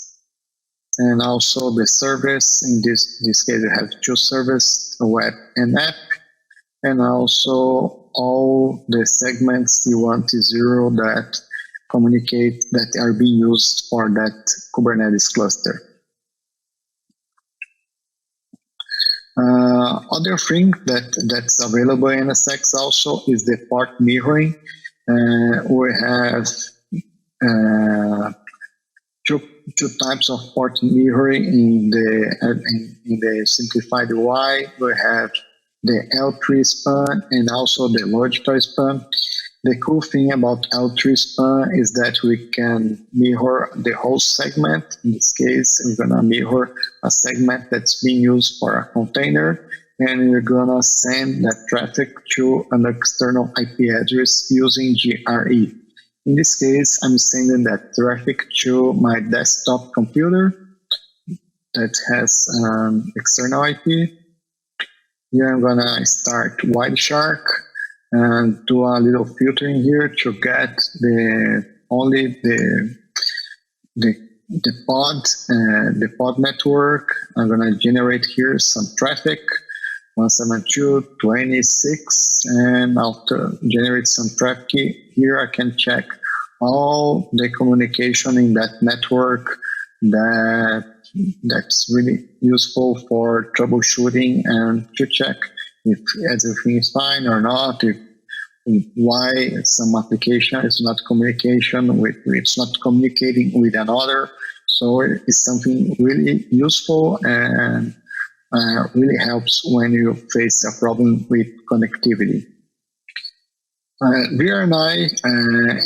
and also the service. In this case, we have two services, web and app, and also all the segments T1, T0 that communicate, that are being used for that Kubernetes cluster. Other thing that's available in NSX also is the port mirroring. We have two types of port mirroring in the simplified UI. We have the L3 span and also the logical span. The cool thing about L3 span is that we can mirror the whole segment. In this case, we're gonna mirror a segment that's being used for a container, and we're gonna send that traffic to an external IP address using GRE. In this case, I'm sending that traffic to my desktop computer that has external IP. Here I'm gonna start Wireshark and do a little filtering here to get only the pod network. I'm gonna generate here some traffic, 172.26, and after generate some traffic here, I can check all the communication in that network that's really useful for troubleshooting and to check if everything is fine or not, why some application is not communicating with another. So it's something really useful and really helps when you face a problem with connectivity. VRNI,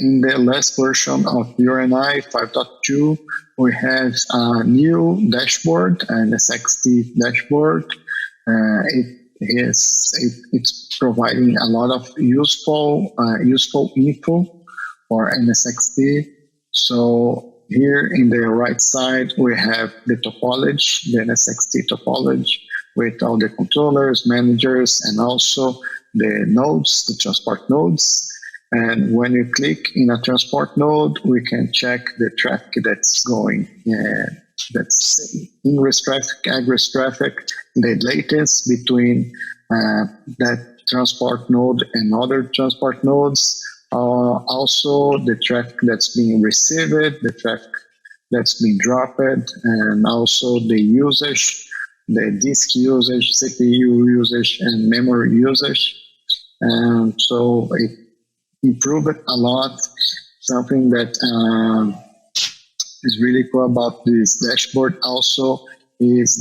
in the last version of VRNI 5.2, we have a new dashboard, an SXT dashboard. It's providing a lot of useful info for NSXT. So here in the right side, we have the topology, the NSXT topology, with all the controllers, managers, and also the nodes, the transport nodes. And when you click in a transport node, we can check the traffic that's going. That's ingress traffic, egress traffic, the latency between that transport node and other transport nodes. Also the traffic that's being received, the traffic that's being dropped, and also the usage, the disk usage, CPU usage, and memory usage. And so it improved a lot. Something that is really cool about this dashboard also is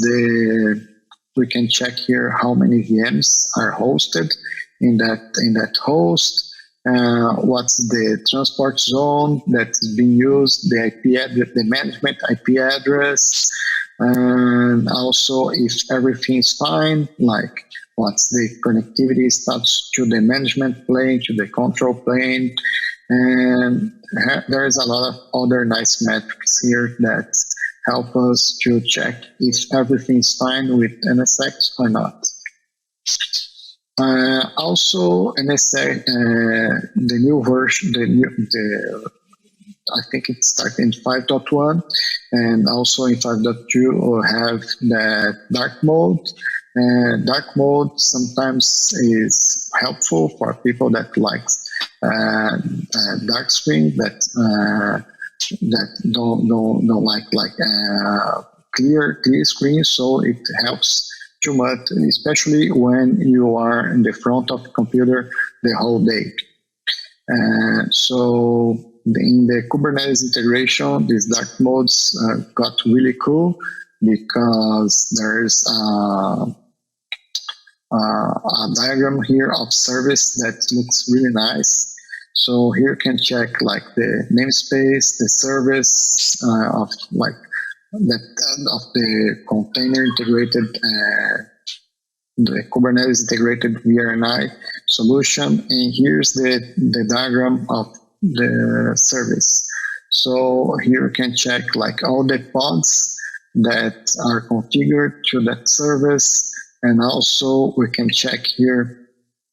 we can check here how many VMs are hosted in that host. What's the transport zone that's being used, the IP address, the management IP address, and also if everything's fine, like what's the connectivity status to the management plane, to the control plane, and there's a lot of other nice metrics here that help us to check if everything's fine with NSX or not. Also, NSX, the new version, I think it started in 5.1, and also in 5.2 we'll have the dark mode. Dark mode sometimes is helpful for people that likes dark screen, that don't like clear screen. So it helps too much, especially when you are in the front of the computer the whole day. So in the Kubernetes integration, these dark modes got really cool because there's a diagram here of service that looks really nice. So here you can check like the namespace, the service of like that of the container integrated, the Kubernetes integrated VRNI solution, and here's the diagram of the service. So here you can check like all the pods that are configured to that service, and also we can check here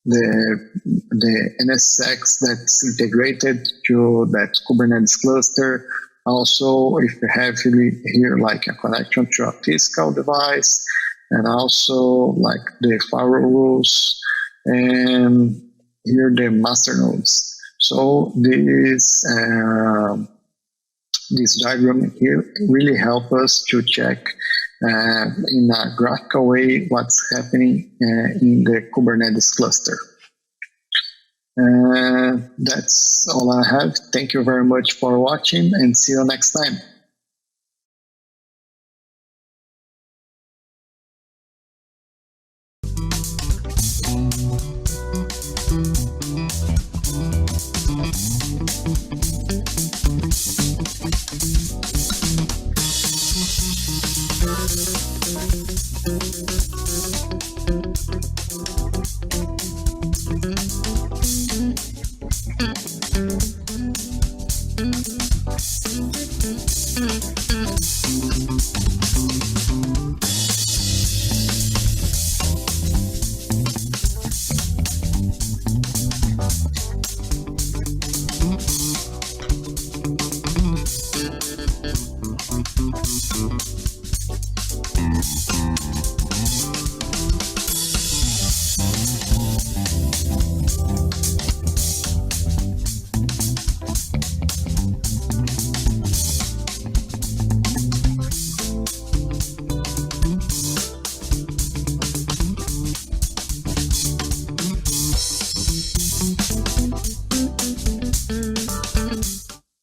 the NSX that's integrated to that Kubernetes cluster. Also, if you have here like a connection to a physical device, and also like the firewall rules, and here the master nodes. So this diagram here really help us to check in a graphical way what's happening in the Kubernetes cluster. That's all I have. Thank you very much for watching, and see you next time.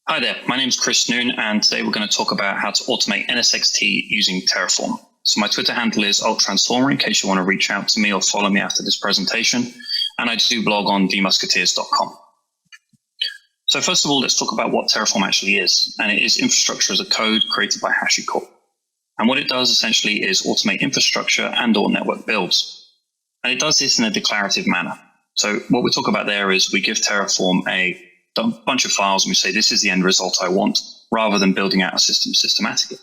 Hi there, my name is Chris Noon, and today we're going to talk about how to automate NSXT using Terraform. So my Twitter handle is alttransformer in case you want to reach out to me or follow me after this presentation, and I do blog on vmusketeers.com. So first of all, let's talk about what Terraform actually is, and it is infrastructure as a code created by HashiCorp. And what it does essentially is automate infrastructure and or network builds. And it does this in a declarative manner. So what we talk about there is we give Terraform a bunch of files and we say, this is the end result I want, rather than building out a system systematically.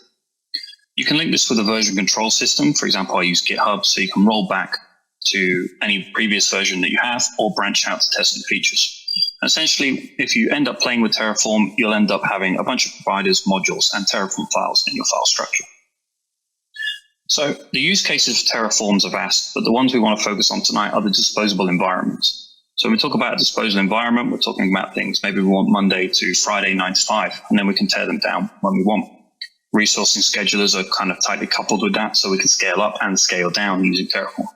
You can link this with a version control system. For example, I use GitHub, so you can roll back to any previous version that you have or branch out to test new features. And essentially, if you end up playing with Terraform, you'll end up having a bunch of providers, modules, and Terraform files in your file structure. So the use cases of Terraforms are vast, but the ones we want to focus on tonight are the disposable environments. So when we talk about a disposable environment, we're talking about things, maybe we want Monday to Friday 9 to 5, and then we can tear them down when we want. Resourcing schedulers are kind of tightly coupled with that, so we can scale up and scale down using Terraform.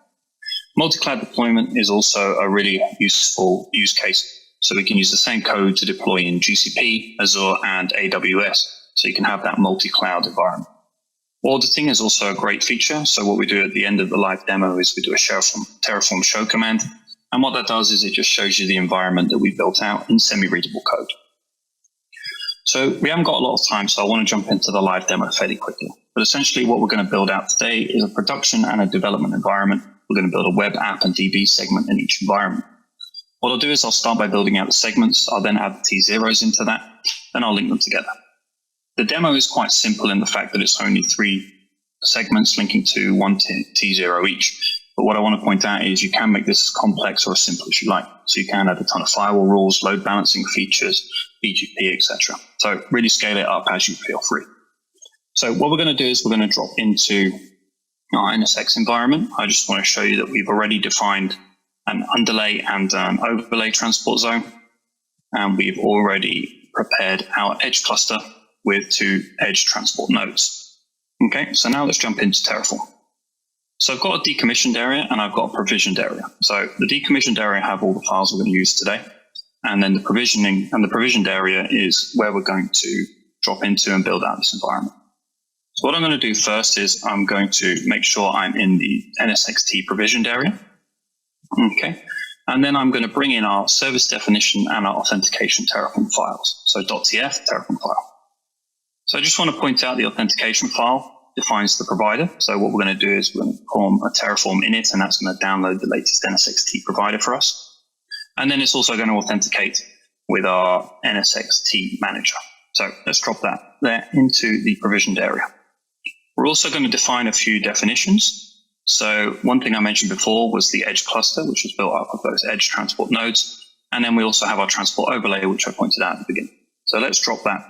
Multi-cloud deployment is also a really useful use case. So we can use the same code to deploy in GCP, Azure, and AWS, so you can have that multi-cloud environment. Auditing is also a great feature. So what we do at the end of the live demo is we do a Terraform show command. And what that does is it just shows you the environment that we built out in semi-readable code. So we haven't got a lot of time, so I want to jump into the live demo fairly quickly. But essentially what we're going to build out today is a production and a development environment. We're going to build a web app and DB segment in each environment. What I'll do is I'll start by building out the segments. I'll then add the T0s into that, then I'll link them together. The demo is quite simple in the fact that it's only 3 segments linking to one T0 each. But what I want to point out is you can make this as complex or as simple as you like. So you can add a ton of firewall rules, load balancing features, BGP, etc. So really scale it up as you feel free. So what we're going to do is we're going to drop into our NSX environment. I just want to show you that we've already defined an underlay and an overlay transport zone. And we've already prepared our edge cluster with 2 edge transport nodes. Okay, so now let's jump into Terraform. So I've got a decommissioned area and I've got a provisioned area. So the decommissioned area have all the files we're going to use today. And then the provisioning and the provisioned area is where we're going to drop into and build out this environment. So what I'm going to do first is I'm going to make sure I'm in the NSXT provisioned area. Okay. And then I'm going to bring in our service definition and our authentication Terraform files. So .tf Terraform file. So I just want to point out the authentication file defines the provider. So what we're going to do is we're going to form a Terraform init, and that's going to download the latest NSXT provider for us. And then it's also going to authenticate with our NSXT manager. So let's drop that there into the provisioned area. We're also going to define a few definitions. So one thing I mentioned before was the edge cluster, which was built up of those edge transport nodes. And then we also have our transport overlay, which I pointed out at the beginning. So let's drop that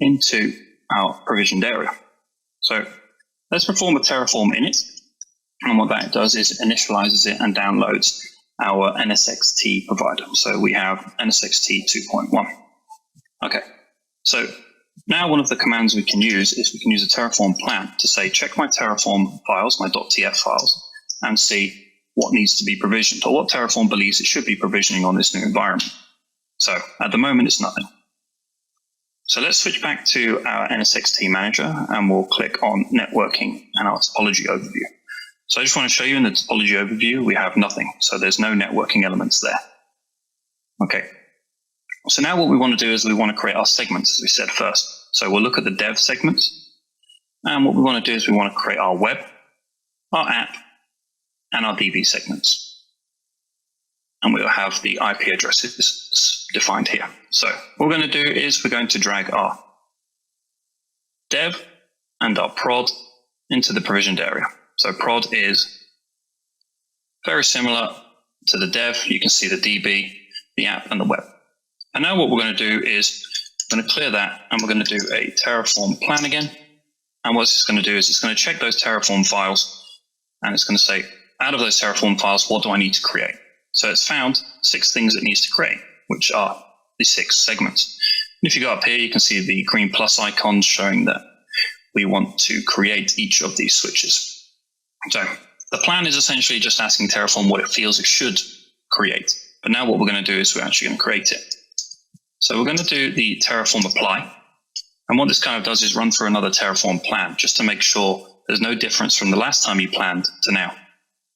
into our provisioned area. So let's perform a Terraform init. And what that does is it initializes it and downloads our NSXT provider. So we have NSXT 2.1. Okay, so now one of the commands we can use is we can use a Terraform plan to say, check my Terraform files, my .tf files, and see what needs to be provisioned, or what Terraform believes it should be provisioning on this new environment. So at the moment, it's nothing. So let's switch back to our NSXT manager, and we'll click on networking and our topology overview. So I just want to show you in the topology overview, we have nothing. So there's no networking elements there. Okay. So now what we want to do is we want to create our segments, as we said first. So we'll look at the dev segments. And what we want to do is we want to create our web, our app, and our DB segments. And we'll have the IP addresses defined here. So what we're going to do is we're going to drag our dev and our prod into the provisioned area. So prod is very similar to the dev. You can see the DB, the app, and the web. And now what we're going to do is we're going to clear that, and we're going to do a Terraform plan again. And what it's going to do is it's going to check those Terraform files, and it's going to say, out of those Terraform files, what do I need to create? So it's found 6 things it needs to create, which are the 6 segments. And if you go up here, you can see the green plus icons showing that we want to create each of these switches. So the plan is essentially just asking Terraform what it feels it should create. But now what we're going to do is we're actually going to create it. So we're going to do the Terraform apply. And what this kind of does is run through another Terraform plan just to make sure there's no difference from the last time you planned to now.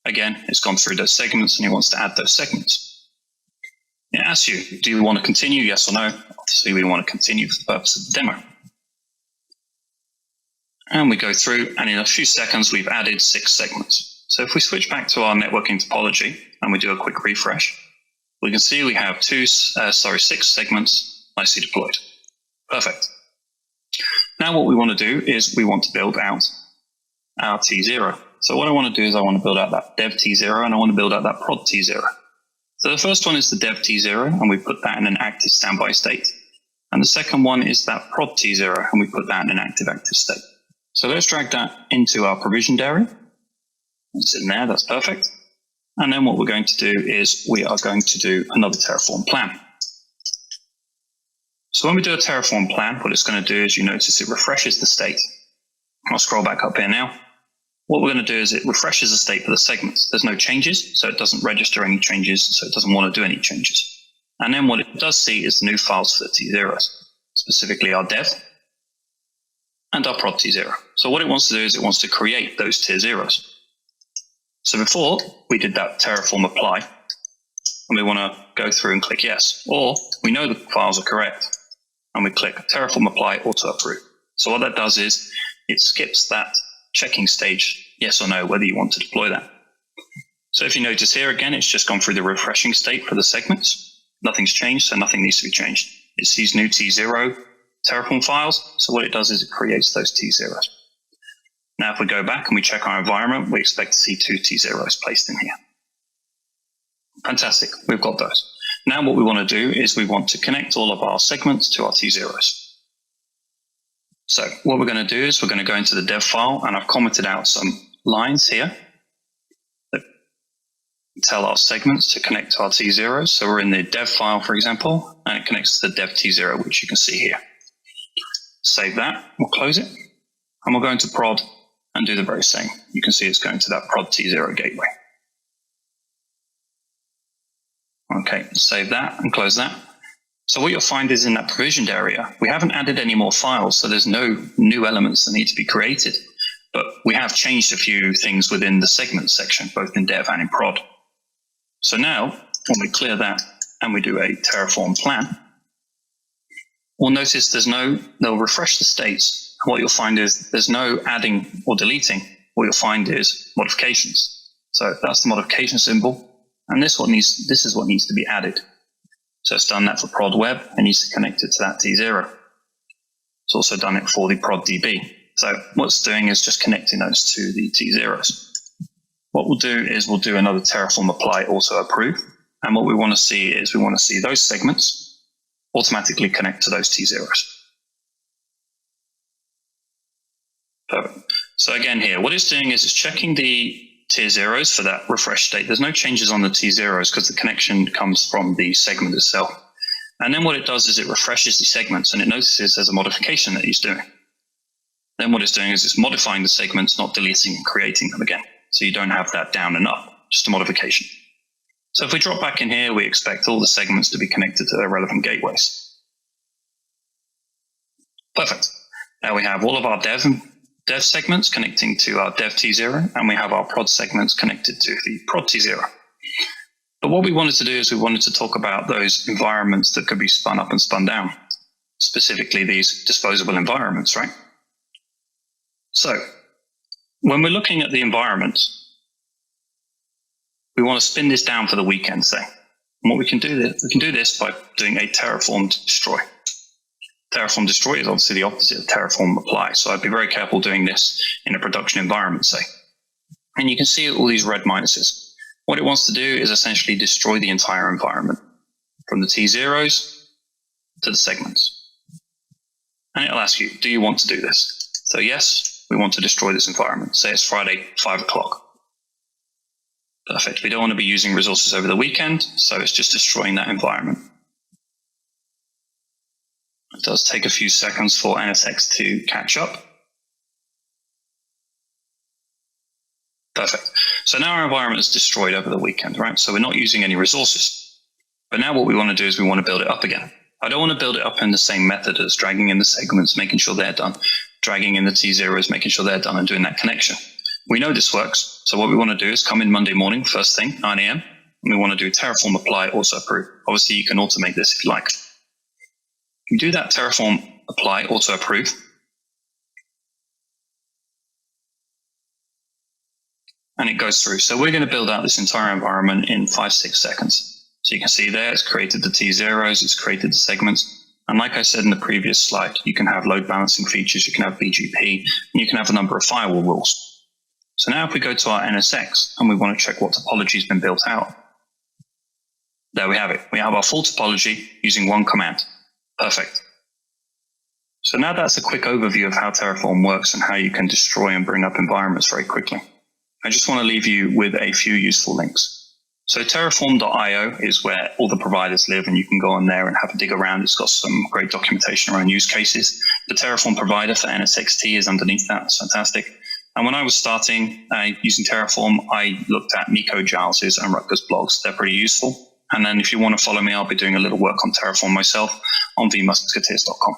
Again, it's gone through those segments and it wants to add those segments. It asks you, do you want to continue, yes or no? Obviously, we want to continue for the purpose of the demo. And we go through, and in a few seconds, we've added 6 segments. So if we switch back to our networking topology and we do a quick refresh, we can see we have 6 segments nicely deployed. Perfect. Now what we want to do is we want to build out our T0. So what I want to do is I want to build out that dev T0 and I want to build out that prod T0. So the first one is the dev T0 and we put that in an active standby state. And the second one is that prod T0 and we put that in an active state. So let's drag that into our provisioned area. It's in there, that's perfect. And then what we're going to do is we are going to do another Terraform plan. So when we do a Terraform plan, what it's going to do is you notice it refreshes the state. I'll scroll back up here now. What we're going to do is it refreshes the state for the segments. There's no changes, so it doesn't register any changes, so it doesn't want to do any changes. And then what it does see is the new files for the T0s, specifically our dev and our prod T0. So what it wants to do is it wants to create those T0s. So before we did that Terraform apply, and we want to go through and click yes, or we know the files are correct, and we click Terraform apply auto approve. So what that does is it skips that checking stage, yes or no, whether you want to deploy that. So if you notice here again, it's just gone through the refreshing state for the segments. Nothing's changed, so nothing needs to be changed. It sees new T0 Terraform files, so what it does is it creates those T0s. Now if we go back and we check our environment, we expect to see 2 T0s placed in here. Fantastic, we've got those. Now what we want to do is we want to connect all of our segments to our T0s. So what we're going to do is we're going to go into the dev file, and I've commented out some lines here that tell our segments to connect to our T0s. So we're in the dev file, for example, and it connects to the dev T0, which you can see here. Save that, we'll close it, and we'll go into prod and do the very same. You can see it's going to that prod T0 gateway. Okay, save that and close that. So what you'll find is in that provisioned area, we haven't added any more files, so there's no new elements that need to be created. But we have changed a few things within the segment section, both in dev and in prod. So now, when we clear that and we do a Terraform plan, we'll notice they'll refresh the states. And what you'll find is there's no adding or deleting. What you'll find is modifications. So that's the modification symbol. And this is what needs to be added. So it's done that for prod web and needs to connect it to that T0. It's also done it for the prod DB. So what it's doing is just connecting those to the T0s. What we'll do is we'll do another Terraform apply auto approve. And what we want to see is we want to see those segments automatically connect to those T0s. Perfect. So again here, what it's doing is it's checking the tier zeros for that refresh state. There's no changes on the T0s because the connection comes from the segment itself. And then what it does is it refreshes the segments and it notices there's a modification that he's doing. Then what it's doing is it's modifying the segments, not deleting and creating them again. So you don't have that down and up, just a modification. So if we drop back in here, we expect all the segments to be connected to their relevant gateways. Perfect. Now we have all of our dev segments connecting to our dev T0, and we have our prod segments connected to the prod T0. But what we wanted to do is we wanted to talk about those environments that could be spun up and spun down, specifically these disposable environments, right? So when we're looking at the environment, we want to spin this down for the weekend, say. And what we can do this by doing a Terraform destroy. Terraform destroy is obviously the opposite of Terraform apply. So I'd be very careful doing this in a production environment, say. And you can see all these red minuses. What it wants to do is essentially destroy the entire environment from the T0s to the segments. And it'll ask you, do you want to do this? So yes, we want to destroy this environment. Say it's Friday, 5 o'clock. Perfect. We don't want to be using resources over the weekend, so it's just destroying that environment. It does take a few seconds for NSX to catch up. Perfect. So now our environment is destroyed over the weekend, right? So we're not using any resources. But now what we want to do is we want to build it up again. I don't want to build it up in the same method as dragging in the segments, making sure they're done, dragging in the T0s, making sure they're done, and doing that connection. We know this works. So what we want to do is come in Monday morning, first thing, 9 a.m., and we want to do Terraform apply auto approve. Obviously, you can automate this if you like. You do that Terraform apply auto approve. And it goes through. So we're going to build out this entire environment in 5-6 seconds. So you can see there, it's created the T0s, it's created the segments. And like I said in the previous slide, you can have load balancing features, you can have BGP, and you can have a number of firewall rules. So now if we go to our NSX and we want to check what topology has been built out, there we have it. We have our full topology using one command. Perfect. So now that's a quick overview of how Terraform works and how you can destroy and bring up environments very quickly. I just want to leave you with a few useful links. So terraform.io is where all the providers live, and you can go on there and have a dig around. It's got some great documentation around use cases. The Terraform provider for NSXT is underneath that. It's fantastic. And when I was starting using Terraform, I looked at Nico Giles's and Rutger's blogs. They're pretty useful. And then if you want to follow me, I'll be doing a little work on Terraform myself on vmusketeers.com.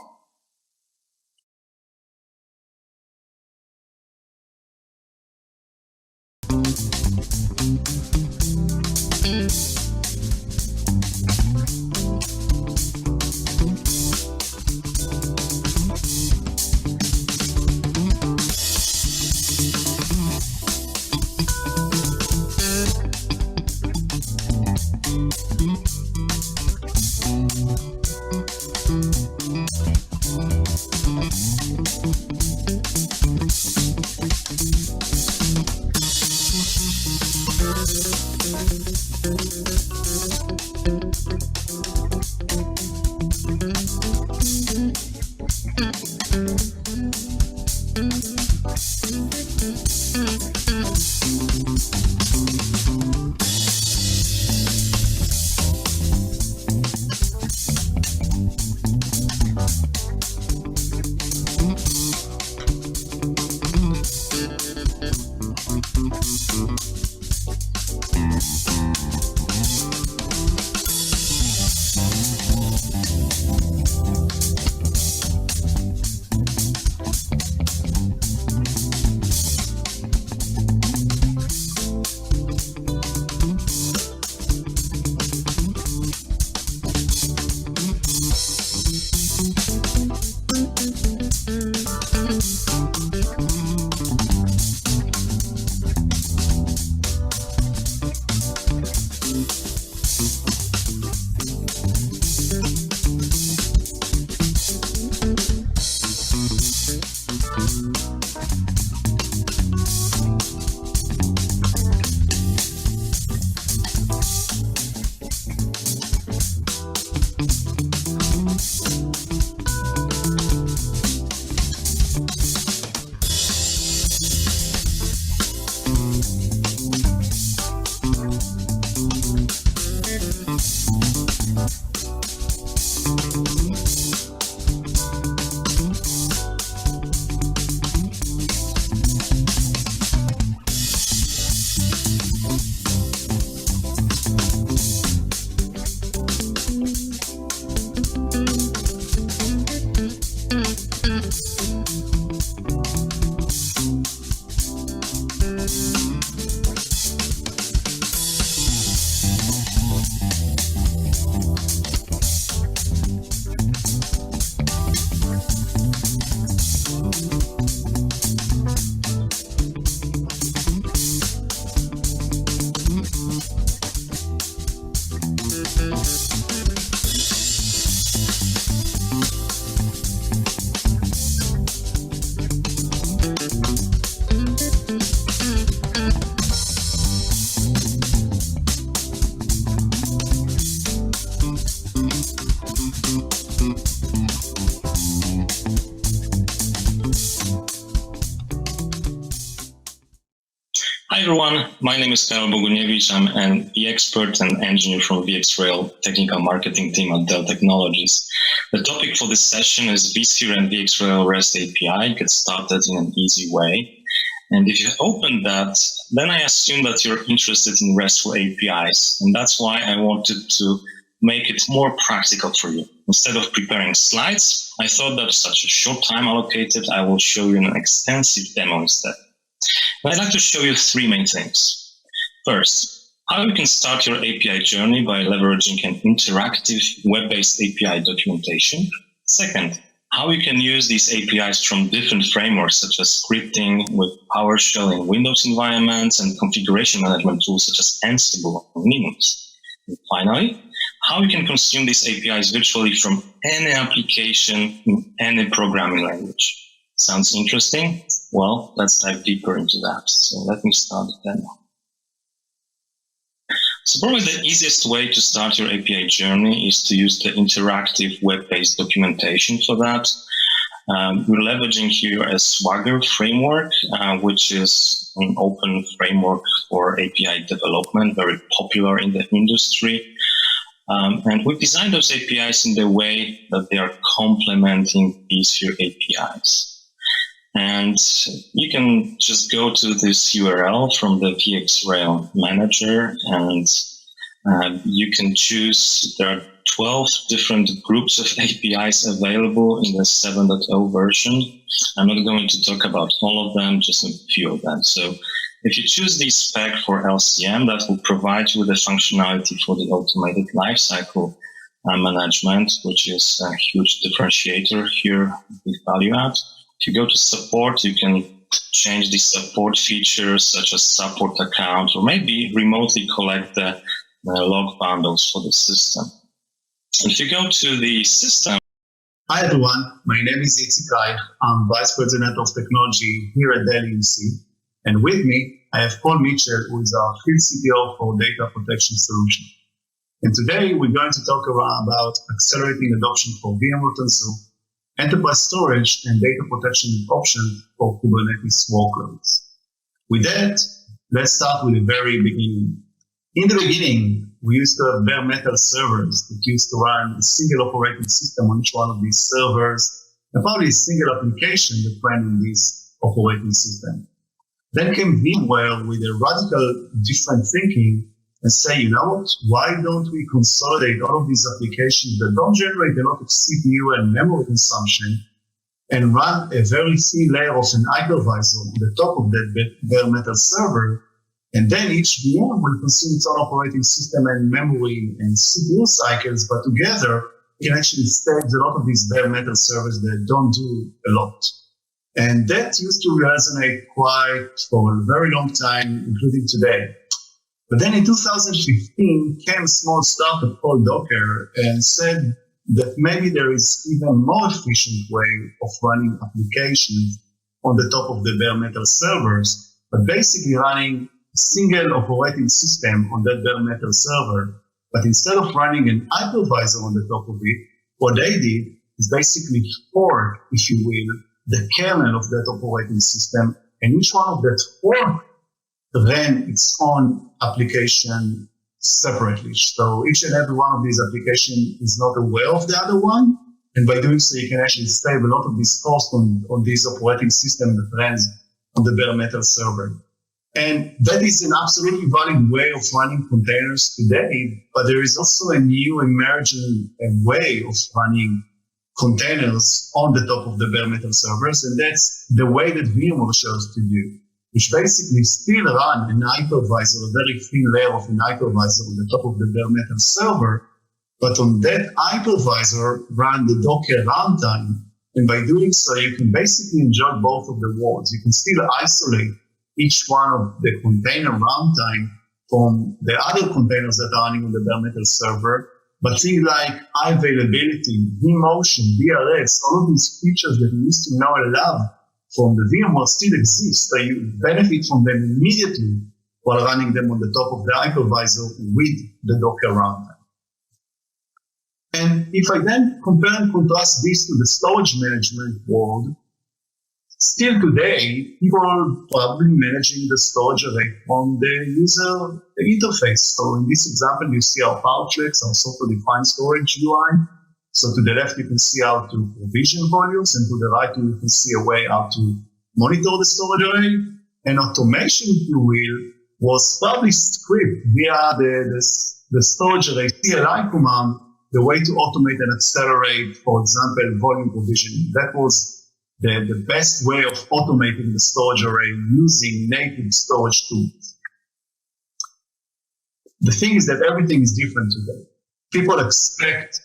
Hi everyone, my name is Karol Boguniewicz. I'm the expert and engineer from VxRail technical marketing team at Dell Technologies. The topic for this session is vSphere and VxRail REST API. Get started in an easy way. And if you open that, then I assume that you're interested in RESTful APIs. And that's why I wanted to make it more practical for you. Instead of preparing slides, I thought that such a short time allocated, I will show you an extensive demo instead. I'd like to show you three main things. First, how you can start your API journey by leveraging an interactive web-based API documentation. Second, how you can use these APIs from different frameworks such as scripting with PowerShell in Windows environments and configuration management tools such as Ansible on Linux. And finally, how you can consume these APIs virtually from any application in any programming language. Sounds interesting? Well, let's dive deeper into that. So let me start the demo. So probably the easiest way to start your API journey is to use the interactive web-based documentation for that. We're leveraging here a Swagger framework, which is an open framework for API development, very popular in the industry. And we've designed those APIs in the way that they are complementing vSphere APIs. And you can just go to this URL from the VxRail manager and you can choose, there are 12 different groups of APIs available in the 7.0 version. I'm not going to talk about all of them, just a few of them. So if you choose the spec for LCM, that will provide you with the functionality for the automated lifecycle management, which is a huge differentiator here with value add. If you go to support, you can change the support features such as support account or maybe remotely collect the log bundles for the system. If you go to the system. Hi everyone, my name is Itzik Kai. I'm Vice President of Technology here at Dell EMC. And with me, I have Paul Mitchell, who is our Field CTO for Data Protection Solution. And today we're going to talk about accelerating adoption for VMworld Tanzu, enterprise storage, and data protection options for Kubernetes workloads. With that, let's start with the very beginning. In the beginning, we used to have bare metal servers that used to run a single operating system on each one of these servers, and probably a single application that ran in this operating system. Then came VMworld with a radical different thinking and say, you know what, why don't we consolidate all of these applications that don't generate a lot of CPU and memory consumption and run a very thin layer of an hypervisor on the top of that bare metal server, and then each VM will consume its own operating system and memory and CPU cycles, but together you can actually stage a lot of these bare metal servers that don't do a lot. And that used to resonate quite for a very long time, including today. But then in 2015 came a small startup called Docker and said that maybe there is even more efficient way of running applications on the top of the bare metal servers, but basically running a single operating system on that bare metal server. But instead of running an hypervisor on the top of it, what they did is basically fork, if you will, the kernel of that operating system, and each one of that fork ran its own application separately. So each and every one of these applications is not aware of the other one. And by doing so, you can actually save a lot of this cost on this operating system that runs on the bare metal server. And that is an absolutely valid way of running containers today. But there is also a new emerging way of running containers on the top of the bare metal servers, and that's the way that VMware chose to do, which basically still run an hypervisor, a very thin layer of an hypervisor on the top of the bare metal server, but on that hypervisor run the Docker runtime. And by doing so, you can basically enjoy both of the worlds. You can still isolate each one of the container runtime from the other containers that are running on the bare metal server. But things like high availability, vMotion, VRS, all of these features that you used to know and love from the VMworld still exist. So you benefit from them immediately while running them on the top of the hypervisor with the Docker runtime. And if I then compare and contrast this to the storage management world, still today, people are probably managing the storage array from the user interface. So in this example, you see our PowerFlex, our software-defined storage UI. So to the left, you can see how to provision volumes, and to the right, you can see a way how to monitor the storage array. And automation, if you will, was probably script via the storage array CLI command, the way to automate and accelerate, for example, volume provisioning. That was the best way of automating the storage array using native storage tools. The thing is that everything is different today. People expect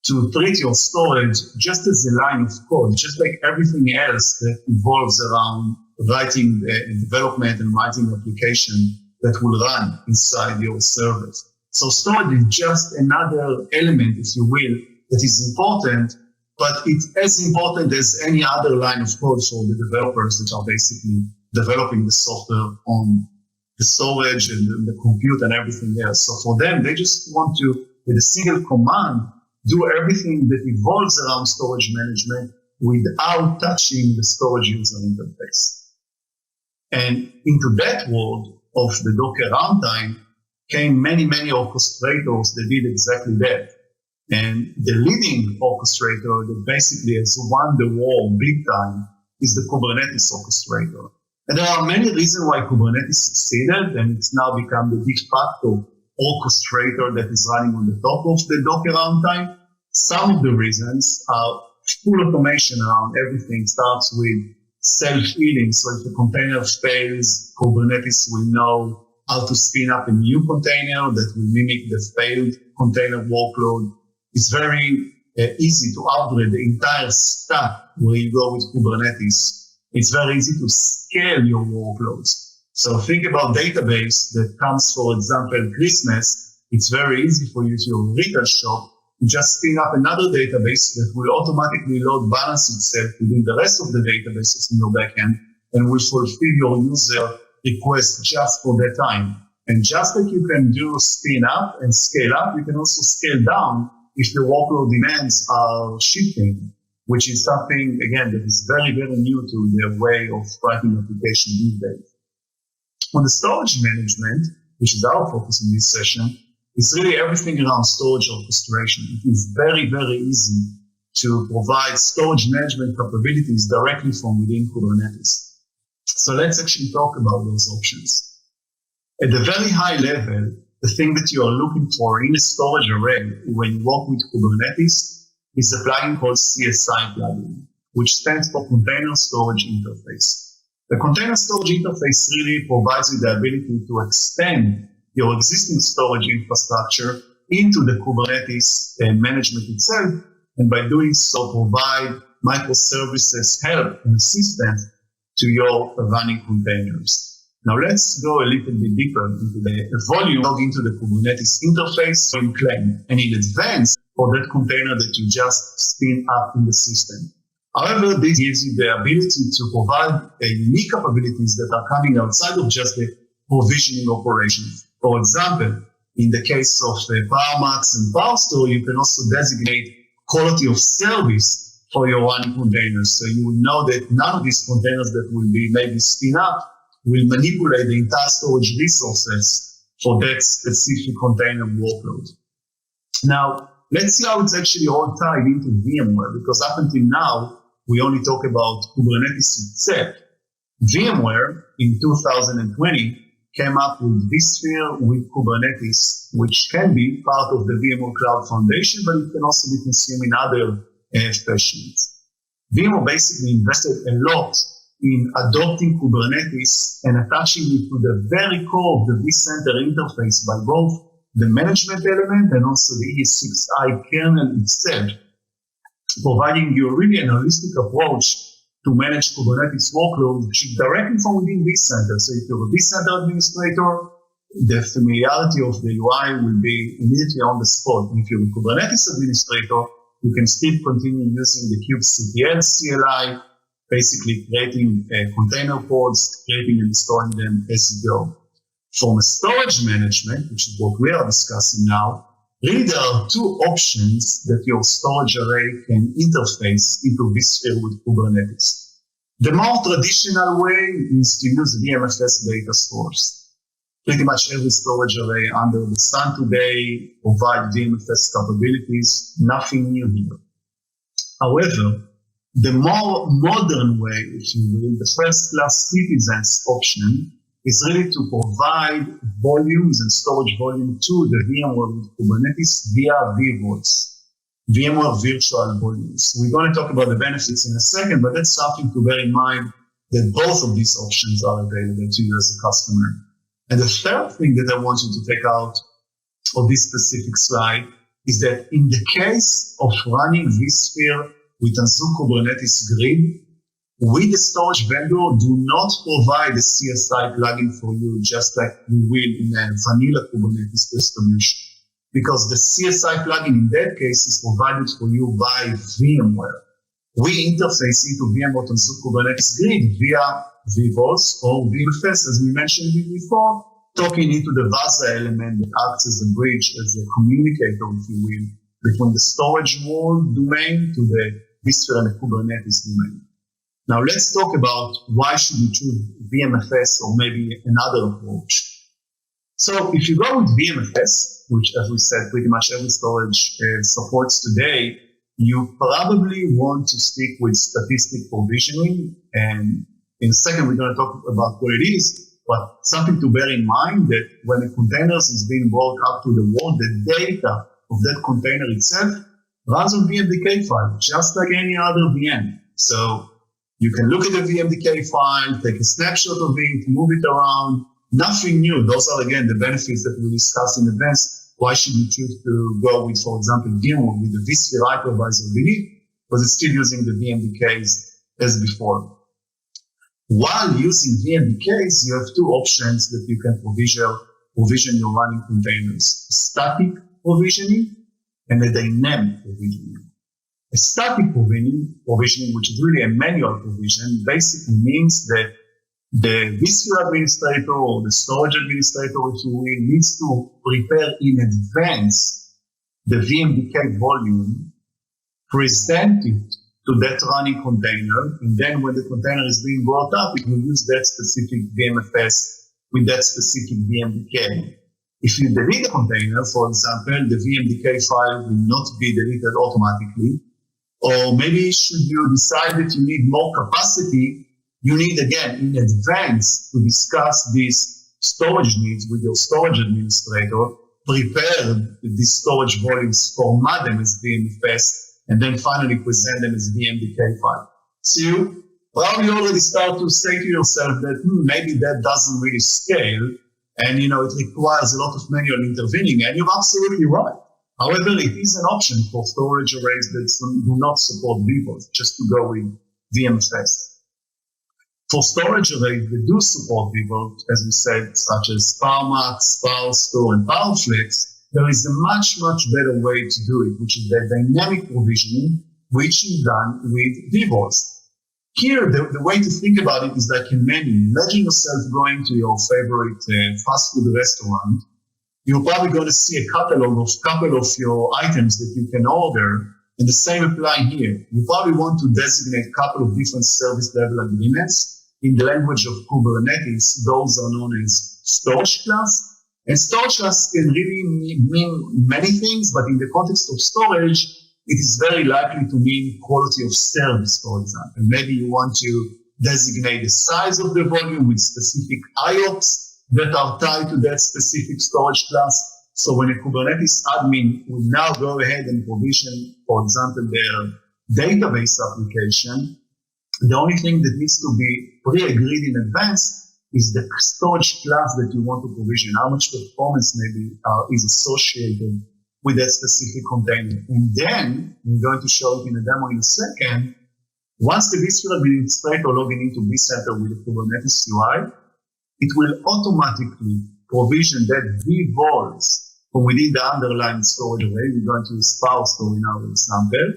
to treat your storage just as a line of code, just like everything else that evolves around writing development and writing application that will run inside your servers. So storage is just another element, if you will, that is important, but it's as important as any other line of code for the developers that are basically developing the software on the storage and the compute and everything else. So for them, they just want to, with a single command, do everything that evolves around storage management without touching the storage user interface. And into that world of the Docker runtime came many orchestrators that did exactly that. And the leading orchestrator that basically has won the war big time is the Kubernetes orchestrator. And there are many reasons why Kubernetes succeeded, and it's now become the de facto orchestrator that is running on the top of the Docker runtime. Some of the reasons are full automation around everything. Starts with self-healing. So if a container fails, Kubernetes will know how to spin up a new container that will mimic the failed container workload. It's very easy to upgrade the entire stack where you go with Kubernetes. It's very easy to scale your workloads. So think about database that comes, for example, Christmas. It's very easy for you to your retail shop to just spin up another database that will automatically load balance itself within the rest of the databases in your backend and will fulfill your user request just for that time. And just like you can do spin up and scale up, you can also scale down if the workload demands are shifting, which is something, again, that is very new to the way of writing application these days. On the storage management, which is our focus in this session, it's really everything around storage orchestration. It is very easy to provide storage management capabilities directly from within Kubernetes. So let's actually talk about those options. At the very high level, the thing that you are looking for in a storage array when you work with Kubernetes is a plugin called CSI plugin, which stands for Container Storage Interface. The Container Storage Interface really provides you the ability to extend your existing storage infrastructure into the Kubernetes management itself, and by doing so, provide microservices help and assistance to your running containers. Now let's go a little bit deeper into the volume, log into the Kubernetes interface in claim, and in advance for that container that you just spin up in the system. However, this gives you the ability to provide unique capabilities that are coming outside of just the provisioning operations. For example, in the case of PowerMax and PowerStore, you can also designate quality of service for your running containers. So you will know that none of these containers that will be maybe spin up will manipulate the entire storage resources for that specific container workload. Now, let's see how it's actually all tied into VMware, because up until now, we only talk about Kubernetes itself. VMware in 2020 came up with vSphere with Kubernetes, which can be part of the VMware Cloud Foundation, but it can also be consumed in other fashions. VMware basically invested a lot in adopting Kubernetes and attaching it to the very core of the vCenter interface by both the management element and also the ES6i kernel itself, providing you really an holistic approach to manage Kubernetes workloads directly from within vCenter. So if you're a vCenter administrator, the familiarity of the UI will be immediately on the spot. If you're a Kubernetes administrator, you can still continue using the kubectl CLI, basically creating container pods, creating and storing them as you go. From a storage management, which is what we are discussing now, really there are two options that your storage array can interface into vSphere with Kubernetes. The more traditional way is to use VMFS data stores. Pretty much every storage array under the sun today provides VMFS capabilities, nothing new here. However, the more modern way, if you will, the first-class citizens option is really to provide volumes and storage volume to the VMworld with Kubernetes via vVols, VMware Virtual Volumes. We're going to talk about the benefits in a second, but that's something to bear in mind that both of these options are available to you as a customer. And the third thing that I want you to take out of this specific slide is that in the case of running vSphere with Anzu Kubernetes Grid, we, the storage vendor, do not provide a CSI plugin for you, just like we will in a vanilla Kubernetes distribution, because the CSI plugin in that case is provided for you by VMware. We interface into VMware Anzu Kubernetes Grid via vVols or VMFS, as we mentioned before, talking into the VASA element that acts as a bridge, as a communicator, if you will, between the storage world domain to the vSphere and the Kubernetes domain. Now let's talk about why should you choose VMFS or maybe another approach. So if you go with VMFS, which as we said, pretty much every storage supports today, you probably want to stick with statistic provisioning. And in a second, we're going to talk about what it is, but something to bear in mind that when a container is being brought up to the world, the data of that container itself runs on VMDK file, just like any other VM. So you can look at the VMDK file, take a snapshot of it, move it around, nothing new. Those are, again, the benefits that we discussed in advance. Why should you choose to go with, for example, VMworld with the vSphere hypervisor beneath, because it's still using the VMDKs as before. While using VMDKs, you have two options that you can provision your running containers: static provisioning and a dynamic provisioning. A static provisioning, which is really a manual provision, basically means that the vSphere administrator or the storage administrator, if you will, needs to prepare in advance the VMDK volume, present it to that running container, and then when the container is being brought up, it will use that specific VMFS with that specific VMDK. If you delete a container, for example, the VMDK file will not be deleted automatically. Or maybe should you decide that you need more capacity, you need, again, in advance to discuss these storage needs with your storage administrator, prepare these storage volumes, format them as VMFS, and then finally present them as VMDK file. So you probably already start to say to yourself that maybe that doesn't really scale, and it requires a lot of manual intervening, and you're absolutely right. However, it is an option for storage arrays that do not support vVols, just to go with VMFS. For storage arrays that do support vVols, as we said, such as PowerMax, PowerStore, and PowerFlex, there is a much, much better way to do it, which is the dynamic provisioning, which is done with vVols. Here, the way to think about it is like a menu. Imagine yourself going to your favorite fast food restaurant. You're probably going to see a couple of your items that you can order, and the same apply here. You probably want to designate a couple of different service level agreements. In the language of Kubernetes, those are known as storage class. And storage class can really mean many things, but in the context of storage, it is very likely to mean quality of service, for example. Maybe you want to designate the size of the volume with specific IOPS that are tied to that specific storage class. So when a Kubernetes admin will now go ahead and provision, for example, database application, the only thing that needs to be pre-agreed in advance is the storage class that you want to provision, how much performance maybe is associated with that specific container. And then, I'm going to show it in a demo in a second, once the vSphere administrator logging into vCenter with the Kubernetes UI, it will automatically provision that vVols from within the underlying storage array. We're going to use PowerStore in our example.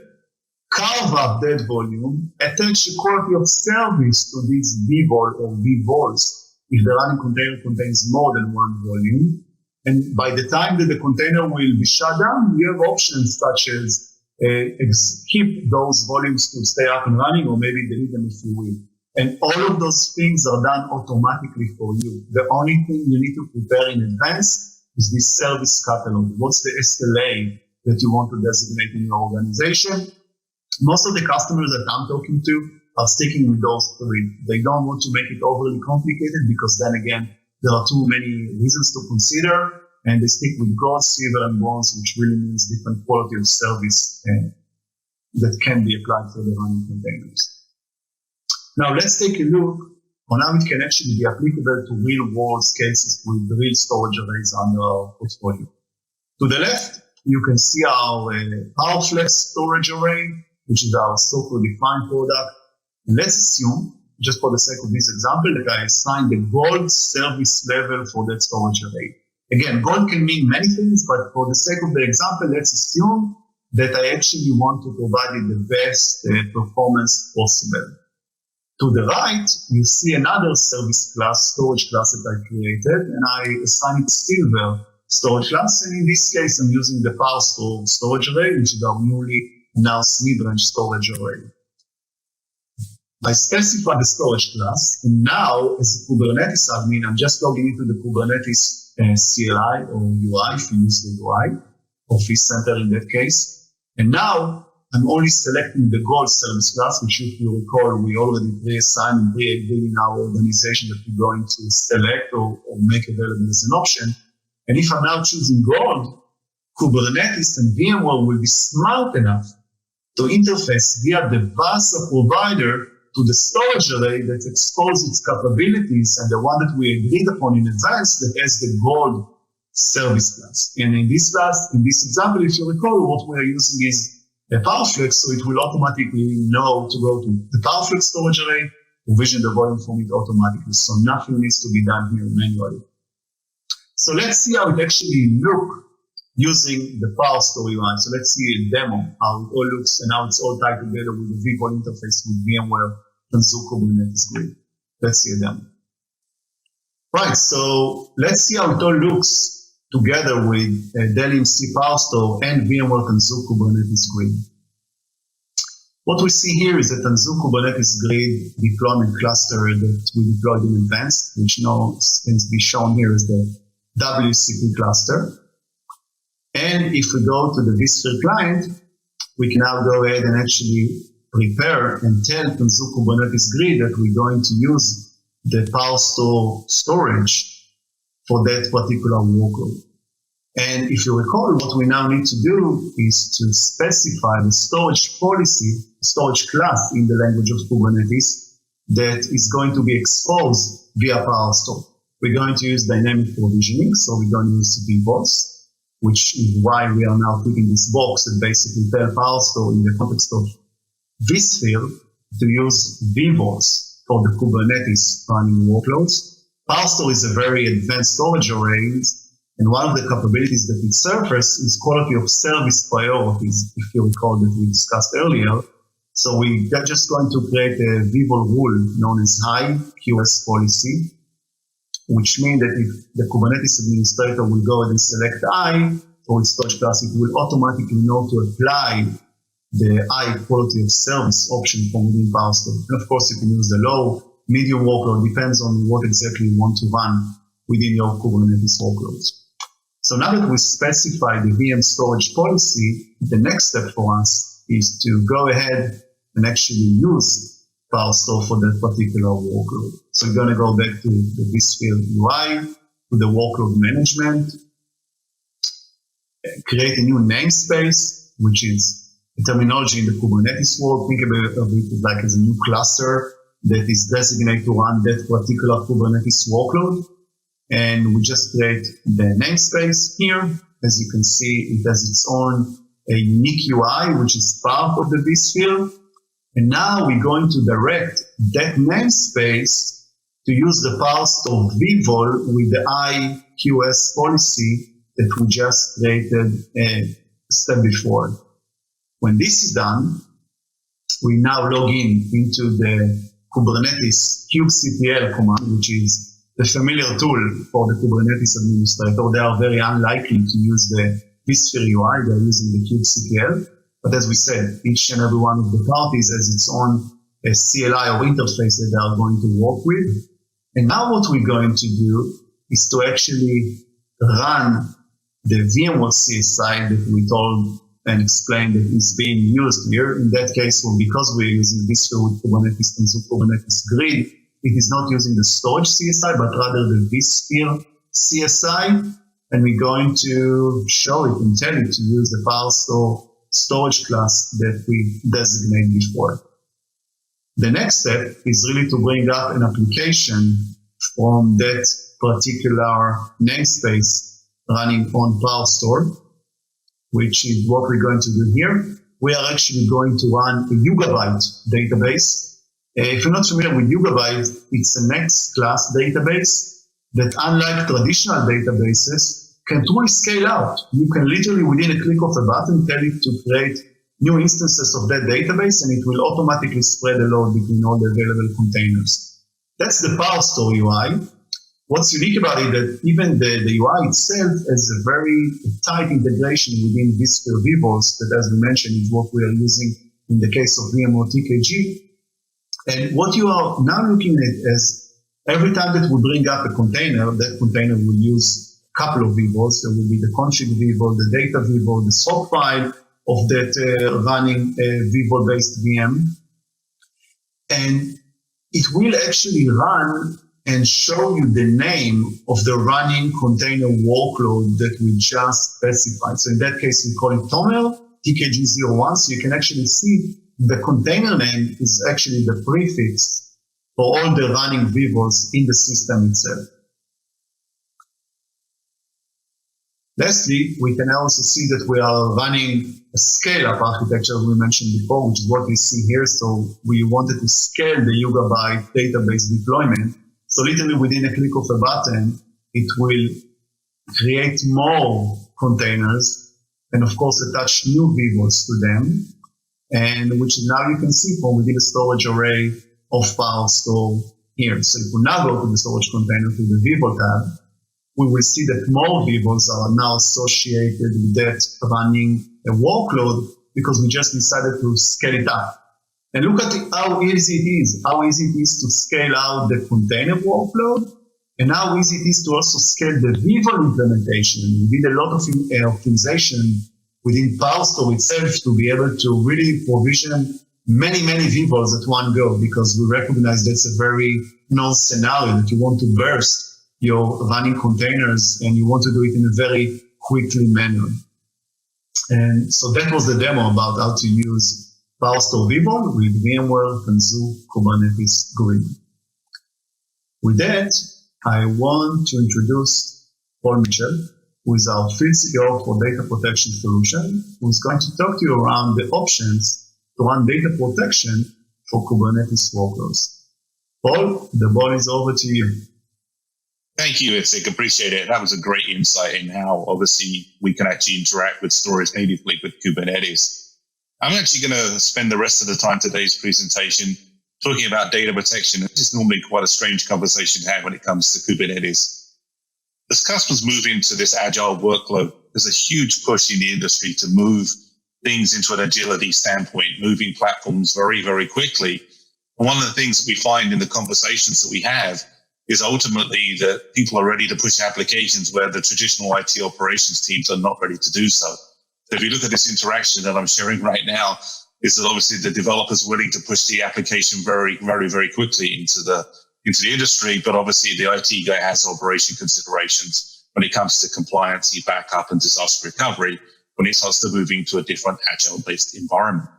Carve up that volume, attach the quality of service to this vVol or vVols if the running container contains more than one volume. And by the time that the container will be shut down, you have options such as keep those volumes to stay up and running, or maybe delete them if you will. And all of those things are done automatically for you. The only thing you need to prepare in advance is this service catalog. What's the SLA that you want to designate in your organization? Most of the customers that I'm talking to are sticking with those three. They don't want to make it overly complicated because then again, there are too many reasons to consider, and they stick with gold, silver, and bronze, which really means different quality of service that can be applied for the running containers. Now let's take a look on how it can actually be applicable to real-world cases with real storage arrays under our portfolio. To the left, you can see our PowerFlex storage array, which is our software-defined product. Let's assume, just for the sake of this example, that I assign the gold service level for that storage array. Again, gold can mean many things, but for the sake of the example, let's assume that I actually want to provide it the best performance possible. To the right, you see another service class, storage class that I created, and I assign it silver storage class. And in this case, I'm using the PowerStore storage array, which is our newly announced mid-range storage array. I specify the storage class, and now as a Kubernetes admin, I'm just logging into the Kubernetes CLI or UI, if you use the UI, or vCenter in that case. And now I'm only selecting the gold service class, which if you recall, we already pre-assigned and pre-agreed in our organization that we're going to select or make available as an option. And if I'm now choosing gold, Kubernetes and VMworld will be smart enough to interface via the VASA provider to the storage array that exposes its capabilities and the one that we agreed upon in advance that has the gold service class. And in this class, in this example, if you recall, what we are using is a PowerFlex, so it will automatically know to go to the PowerFlex storage array, provision the volume from it automatically. So nothing needs to be done here manually. So let's see how it actually looks using the PowerStore UI. So let's see a demo, how it all looks and how it's all tied together with the vVol interface with VMware Tanzu Kubernetes Grid. Let's see a demo. Right, so let's see how it all looks together with Dell EMC PowerStore and VMware Tanzu Kubernetes Grid. What we see here is a Tanzu Kubernetes Grid deployment cluster that we deployed in advance, which now can be shown here as the WCP cluster. And if we go to the vSphere client, we can now go ahead and actually prepare and tell Tanzu Kubernetes Grid that we're going to use the PowerStore storage for that particular workload. And if you recall, what we now need to do is to specify the storage policy, storage class in the language of Kubernetes that is going to be exposed via PowerStore. We're going to use dynamic provisioning, so we're going to use vBots, which is why we are now putting this box that basically tell PowerStore in the context of vSphere to use vBots for the Kubernetes running workloads. PowerStore is a very advanced storage array, and one of the capabilities that it surfaces is quality of service priorities, if you recall that we discussed earlier. So we are just going to create a vVol rule known as high QS policy, which means that if the Kubernetes administrator will go ahead and select I for its storage class, it will automatically know to apply the high quality of service option from within PowerStore. And of course, you can use the low, medium workload, depends on what exactly you want to run within your Kubernetes workloads. So now that we specify the VM storage policy, the next step for us is to go ahead and actually use PowerStore for that particular workload. So we're going to go back to the vSphere UI, to the workload management, create a new namespace, which is terminology in the Kubernetes world. Think of it like as a new cluster that is designated to run that particular Kubernetes workload. And we just create the namespace here. As you can see, it has its own a unique UI, which is part of the vSphere. And now we're going to direct that namespace to use the PowerStore vVol with the IQS policy that we just created a step before. When this is done, we now log into the Kubernetes kubectl command, which is the familiar tool for the Kubernetes administrator. They are very unlikely to use the vSphere UI. They're using the kubectl. But as we said, each and every one of the parties has its own CLI or interface that they are going to work with. And now what we're going to do is to actually run the VMworld CSI that we told and explained that is being used here. In that case, well, because we're using vSphere with Kubernetes and Kubernetes Grid, it is not using the storage CSI, but rather the vSphere CSI. And we're going to show it and tell it to use the PowerStore storage class that we designated before. The next step is really to bring up an application from that particular namespace running on PowerStore, which is what we're going to do here. We are actually going to run a Yugabyte database. If you're not familiar with Yugabyte, it's a next class database that, unlike traditional databases, can truly scale out. You can literally, within a click of a button, tell it to create new instances of that database, and it will automatically spread the load between all the available containers. That's the PowerStore UI. What's unique about it is that even the UI itself has a very tight integration within vSphere vVols that, as we mentioned, is what we are using in the case of VMworld TKG. And what you are now looking at is every time that we bring up a container, that container will use a couple of vVols. There will be the config vVol, the data vVol, the sock file of that running vVol-based VM. And it will actually run and show you the name of the running container workload that we just specified. So in that case, we call it Tomer TKG01. So you can actually see the container name is actually the prefix for all the running vVols in the system itself. Lastly, we can also see that we are running a scale-up architecture we mentioned before, which is what we see here. So we wanted to scale the Yugabyte database deployment. So literally within a click of a button, it will create more containers and of course attach new vVols to them. And which now you can see from within the storage array of PowerStore here. So if we now go to the storage container to the vVol tab, we will see that more vVols are now associated with that running a workload because we just decided to scale it up. And look at how easy it is to scale out the container workload, and how easy it is to also scale the vVol implementation. We did a lot of optimization within PowerStore itself to be able to really provision many vVols at one go, because we recognize that's a very known scenario that you want to burst your running containers and you want to do it in a very quickly manner. And so that was the demo about how to use PowerStore vVol with VMworld and Kubernetes Grid. With that, I want to introduce Paul Mitchell, who is our field CTO for data protection solution, who is going to talk to you around the options to run data protection for Kubernetes workloads. Paul, the ball is over to you. Thank you, Itzik. Appreciate it. That was a great insight in how obviously we can actually interact with storage natively with Kubernetes. I'm actually going to spend the rest of the time today's presentation talking about data protection. This is normally quite a strange conversation to have when it comes to Kubernetes. As customers move into this agile workload, there's a huge push in the industry to move things into an agility standpoint, moving platforms very quickly. And one of the things that we find in the conversations that we have is ultimately that people are ready to push applications where the traditional IT operations teams are not ready to do so. So if you look at this interaction that I'm sharing right now, is that obviously the developers willing to push the application very quickly into the industry, but obviously the IT guy has operation considerations when it comes to compliance, backup, and disaster recovery. when it starts to move into a different agile-based environment.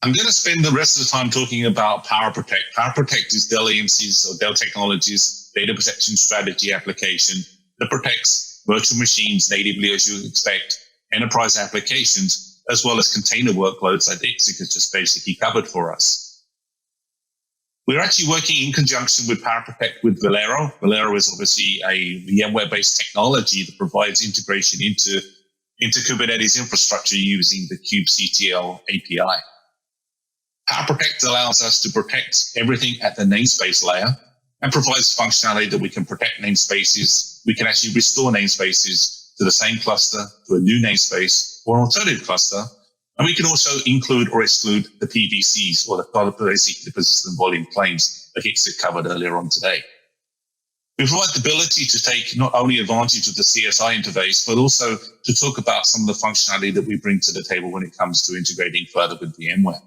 I'm going to spend the rest of the time talking about PowerProtect. PowerProtect is Dell EMC's or Dell Technologies data protection strategy application that protects virtual machines natively, as you would expect, enterprise applications, as well as container workloads that Itzik has just basically covered for us. We're actually working in conjunction with PowerProtect with Velero. Velero is obviously a VMware-based technology that provides integration into Kubernetes infrastructure using the kubectl API. PowerProtect allows us to protect everything at the namespace layer and provides functionality that we can protect namespaces. We can actually restore namespaces to the same cluster, to a new namespace or an alternative cluster. And we can also include or exclude the PVCs or the basically persistent volume claims that Itzik covered earlier on today. We provide the ability to take not only advantage of the CSI interface, but also to talk about some of the functionality that we bring to the table when it comes to integrating further with VMware.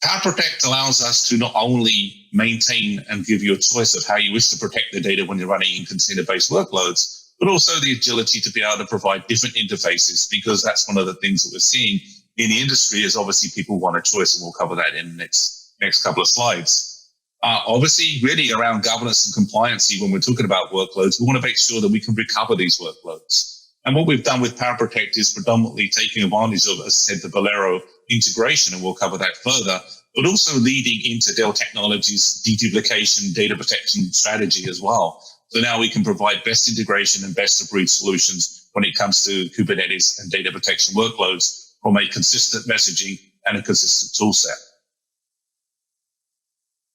PowerProtect allows us to not only maintain and give you a choice of how you wish to protect the data when you're running in container-based workloads, but also the agility to be able to provide different interfaces, because that's one of the things that we're seeing in the industry is obviously people want a choice, and we'll cover that in the next couple of slides. Obviously, really around governance and compliancy, when we're talking about workloads, we want to make sure that we can recover these workloads. And what we've done with PowerProtect is predominantly taking advantage of, as I said, the Velero integration, and we'll cover that further, but also leading into Dell Technologies' deduplication data protection strategy as well. So now we can provide best integration and best of breed solutions when it comes to Kubernetes and data protection workloads from a consistent messaging and a consistent tool set.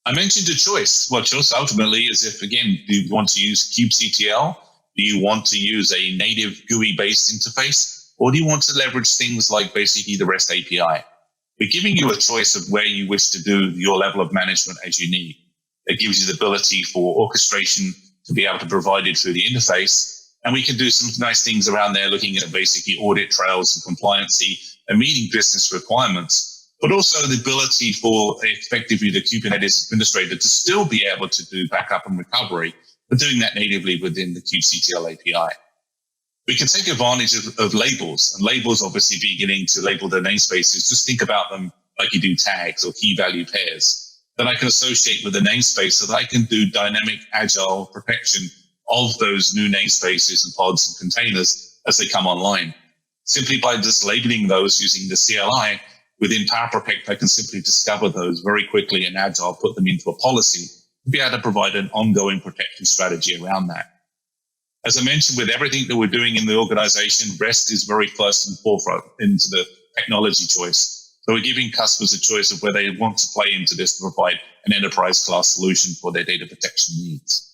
I mentioned a choice. Well, choice ultimately is if, again, do you want to use kubectl? Do you want to use a native GUI-based interface? Or do you want to leverage things like basically the REST API? We're giving you a choice of where you wish to do your level of management as you need. It gives you the ability for orchestration to be able to provide it through the interface. And we can do some nice things around there, looking at basically audit trails and compliancy and meeting business requirements, but also the ability for effectively the Kubernetes administrator to still be able to do backup and recovery, but doing that natively within the kubectl API. We can take advantage of labels, and labels obviously beginning to label the namespaces. Just think about them like you do tags or key value pairs that I can associate with the namespace so that I can do dynamic agile protection of those new namespaces and pods and containers as they come online. Simply by just labeling those using the CLI within PowerProtect, I can simply discover those very quickly and agile, put them into a policy to be able to provide an ongoing protection strategy around that. As I mentioned, with everything that we're doing in the organization, REST is very first and forefront into the technology choice. So we're giving customers a choice of where they want to play into this to provide an enterprise class solution for their data protection needs.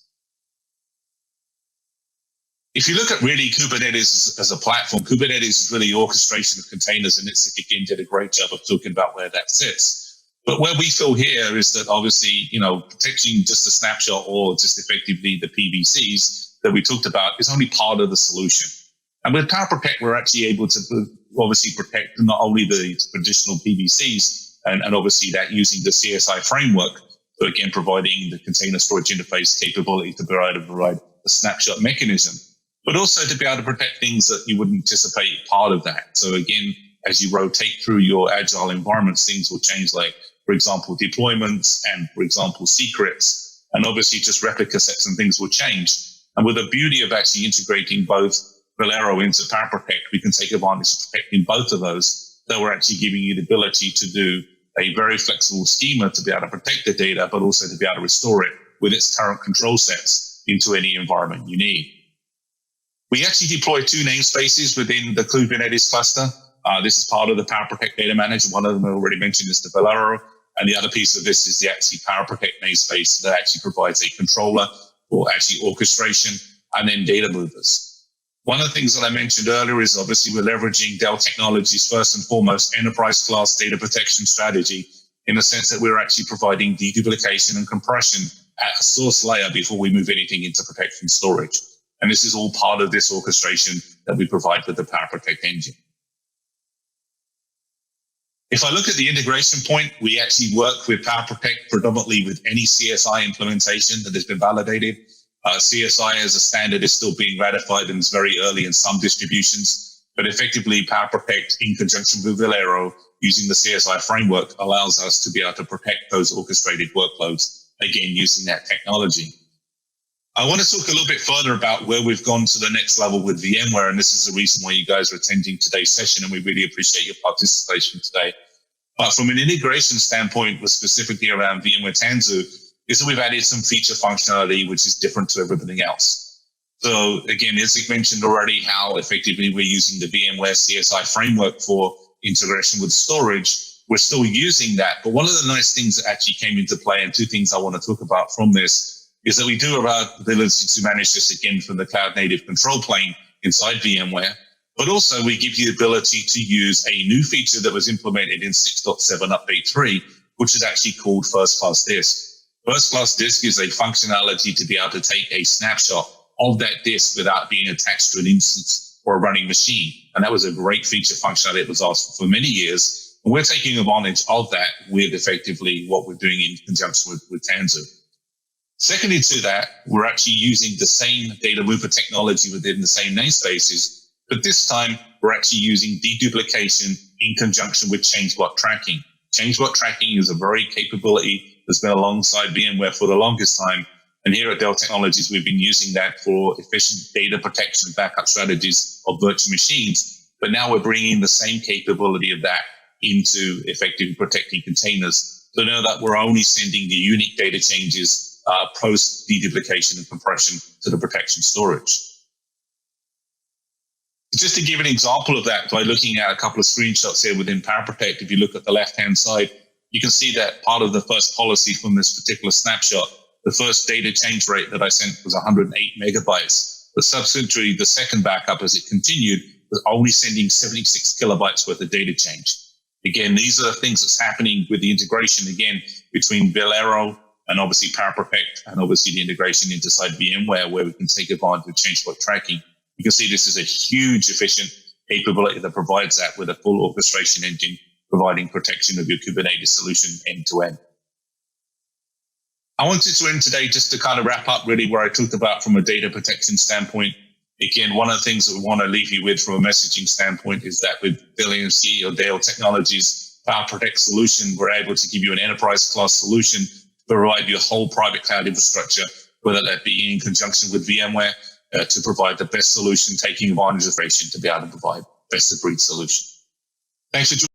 If you look at really Kubernetes as a platform, Kubernetes is really orchestration of containers, and Itzik again did a great job of talking about where that sits. But where we feel here is that obviously, protecting just a snapshot or just effectively the PVCs that we talked about is only part of the solution. And with PowerProtect, we're actually able to obviously protect not only the traditional PVCs and obviously that using the CSI framework, so again, providing the container storage interface capability to provide a snapshot mechanism, but also to be able to protect things that you wouldn't anticipate part of that. So again, as you rotate through your agile environments, things will change, like, for example, deployments and, for example, secrets, and obviously just replica sets and things will change. And with the beauty of actually integrating both Velero into PowerProtect, we can take advantage of protecting both of those. So we're actually giving you the ability to do a very flexible schema to be able to protect the data, but also to be able to restore it with its current control sets into any environment you need. We actually deploy 2 namespaces within the Kubernetes cluster. This is part of the PowerProtect Data Manager. One of them I already mentioned is the Velero, and the other piece of this is the actually PowerProtect namespace that actually provides a controller for actually orchestration and then data movers. One of the things that I mentioned earlier is obviously we're leveraging Dell Technologies' first and foremost enterprise class data protection strategy, in the sense that we're actually providing deduplication and compression at a source layer before we move anything into protection storage. And this is all part of this orchestration that we provide with the PowerProtect engine. If I look at the integration point, we actually work with PowerProtect predominantly with any CSI implementation that has been validated. CSI as a standard is still being ratified and is very early in some distributions, but effectively PowerProtect in conjunction with Velero using the CSI framework allows us to be able to protect those orchestrated workloads, again, using that technology. I want to talk a little bit further about where we've gone to the next level with VMware, and this is the reason why you guys are attending today's session, and we really appreciate your participation today. But from an integration standpoint, was specifically around VMware Tanzu, is that we've added some feature functionality which is different to everything else. So again, Isaac mentioned already how effectively we're using the VMware CSI framework for integration with storage. We're still using that, but one of the nice things that actually came into play, and two things I want to talk about from this, is that we do have our ability to manage this again from the cloud native control plane inside VMware, but also we give you the ability to use a new feature that was implemented in 6.7 update 3, which is actually called first class disk. First class disk is a functionality to be able to take a snapshot of that disk without being attached to an instance or a running machine. And that was a great feature functionality that was asked for many years. And we're taking advantage of that with effectively what we're doing in conjunction with Tanzu. Secondly to that, we're actually using the same data mover technology within the same namespaces, but this time we're actually using deduplication in conjunction with change block tracking. Change block tracking is a very capability that's been alongside VMware for the longest time. And here at Dell Technologies, we've been using that for efficient data protection and backup strategies of virtual machines. But now we're bringing the same capability of that into effectively protecting containers. So now that we're only sending the unique data changes post deduplication and compression to the protection storage. Just to give an example of that, by looking at a couple of screenshots here within PowerProtect, if you look at the left-hand side, you can see that part of the first policy from this particular snapshot, the first data change rate that I sent was 108 megabytes. But subsequently, the second backup as it continued was only sending 76 kilobytes worth of data change. Again, these are things that's happening with the integration, again, between Velero and obviously PowerProtect, and obviously the integration inside VMware, where we can take advantage of change block tracking. You can see this is a huge efficient capability that provides that with a full orchestration engine, providing protection of your Kubernetes solution end to end. I wanted to end today just to kind of wrap up really where I talked about from a data protection standpoint. Again, one of the things that we want to leave you with from a messaging standpoint is that with Dell EMC or Dell Technologies PowerProtect solution, we're able to give you an enterprise class solution to provide your whole private cloud infrastructure, whether that be in conjunction with VMware, to provide the best solution, taking advantage of integration to be able to provide best of breed solution. Thanks for joining.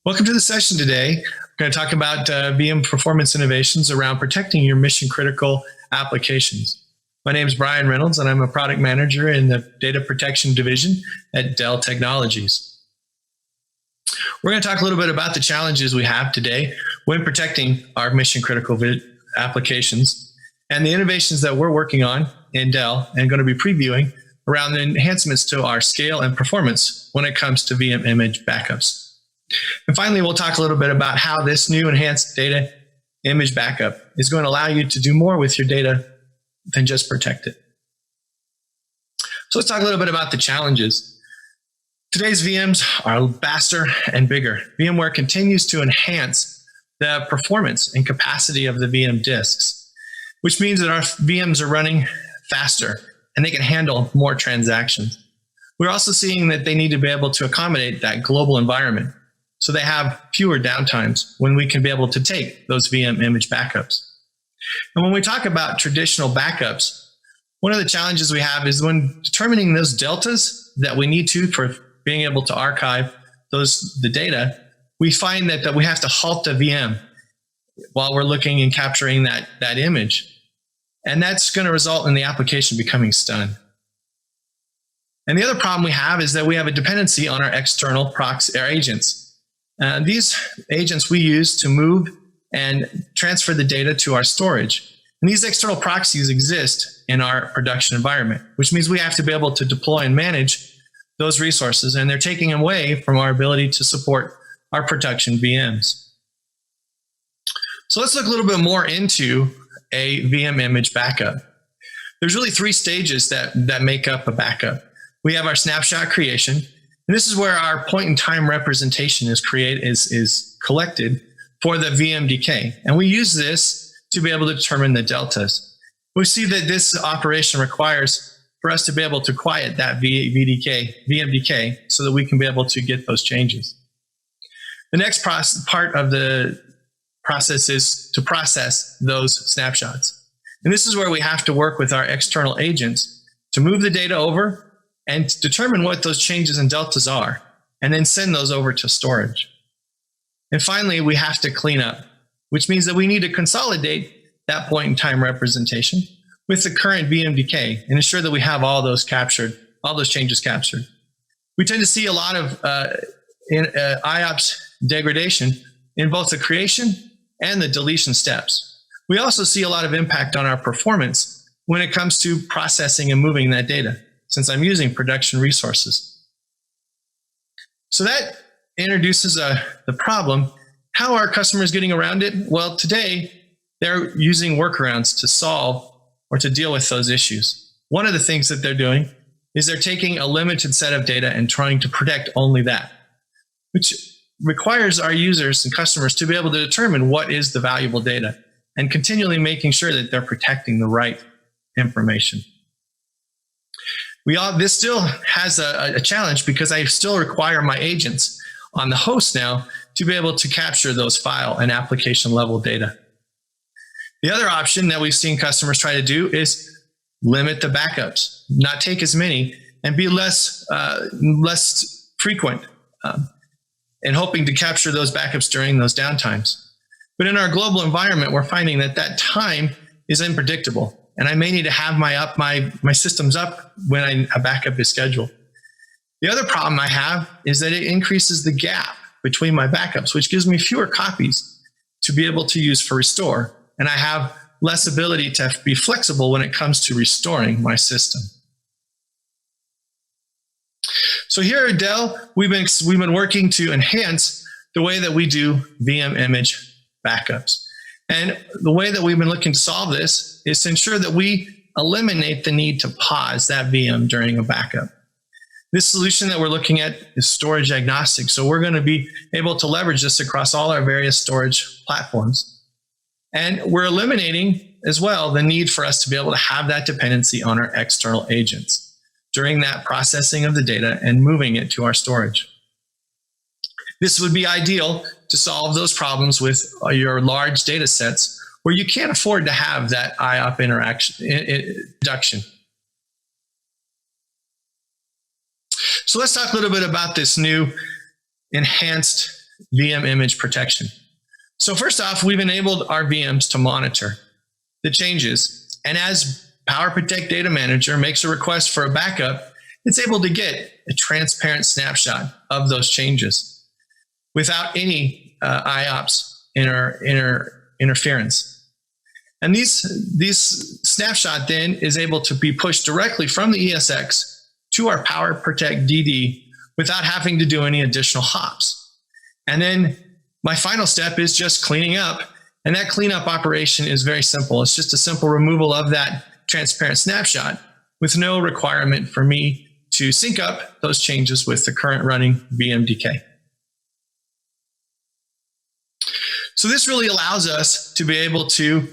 Welcome to the session today. We're going to talk about VM performance innovations around protecting your mission-critical applications. My name is Brian Reynolds, and I'm a product manager in the data protection division at Dell Technologies. We're going to talk a little bit about the challenges we have today when protecting our mission-critical applications and the innovations that we're working on in Dell and going to be previewing around the enhancements to our scale and performance when it comes to VM image backups. And finally, we'll talk a little bit about how this new enhanced data image backup is going to allow you to do more with your data than just protect it. So let's talk a little bit about the challenges. Today's VMs are faster and bigger. VMware continues to enhance the performance and capacity of the VM disks, which means that our VMs are running faster and they can handle more transactions. We're also seeing that they need to be able to accommodate that global environment. So they have fewer downtimes when we can be able to take those VM image backups. And when we talk about traditional backups, one of the challenges we have is when determining those deltas that we need to for being able to archive the data, we find that we have to halt the VM while we're looking and capturing that image. And that's going to result in the application becoming stunned. And the other problem we have is that we have a dependency on our external proxy agents. These agents we use to move and transfer the data to our storage. And these external proxies exist in our production environment, which means we have to be able to deploy and manage those resources, and they're taking away from our ability to support our production VMs. So let's look a little bit more into a VM image backup. There's really three stages that make up a backup. We have our snapshot creation. And this is where our point-in-time representation is collected for the VMDK. And we use this to be able to determine the deltas. We see that this operation requires for us to be able to quiet that VMDK so that we can be able to get those changes. The next part of the process is to process those snapshots. And this is where we have to work with our external agents to move the data over and determine what those changes and deltas are, and then send those over to storage. And finally, we have to clean up, which means that we need to consolidate that point-in-time representation with the current VMDK and ensure that we have all those changes captured. We tend to see a lot of IOPS degradation in both the creation and the deletion steps. We also see a lot of impact on our performance when it comes to processing and moving that data, since I'm using production resources. So that introduces the problem. How are customers getting around it? Well, today, they're using workarounds to solve or to deal with those issues. One of the things that they're doing is they're taking a limited set of data and trying to protect only that, which requires our users and customers to be able to determine what is the valuable data and continually making sure that they're protecting the right information. This still has a challenge because I still require my agents on the host now to be able to capture those file and application level data. The other option that we've seen customers try to do is limit the backups, not take as many, and be less frequent, and hoping to capture those backups during those downtimes. But in our global environment, we're finding that time is unpredictable. And I may need to have my systems up when a backup is scheduled. The other problem I have is that it increases the gap between my backups, which gives me fewer copies to be able to use for restore. And I have less ability to be flexible when it comes to restoring my system. So here at Dell, we've been working to enhance the way that we do VM image backups. And the way that we've been looking to solve this is to ensure that we eliminate the need to pause that VM during a backup. This solution that we're looking at is storage agnostic. So we're going to be able to leverage this across all our various storage platforms. And we're eliminating as well the need for us to be able to have that dependency on our external agents during that processing of the data and moving it to our storage. This would be ideal to solve those problems with your large data sets where you can't afford to have that IOP induction. So let's talk a little bit about this new enhanced VM image protection. So first off, we've enabled our VMs to monitor the changes. And as PowerProtect Data Manager makes a request for a backup, it's able to get a transparent snapshot of those changes without any IOPS interference. And these snapshot then is able to be pushed directly from the ESX to our PowerProtect DD without having to do any additional hops. And then my final step is just cleaning up. And that cleanup operation is very simple. It's just a simple removal of that transparent snapshot with no requirement for me to sync up those changes with the current running VMDK. So this really allows us to be able to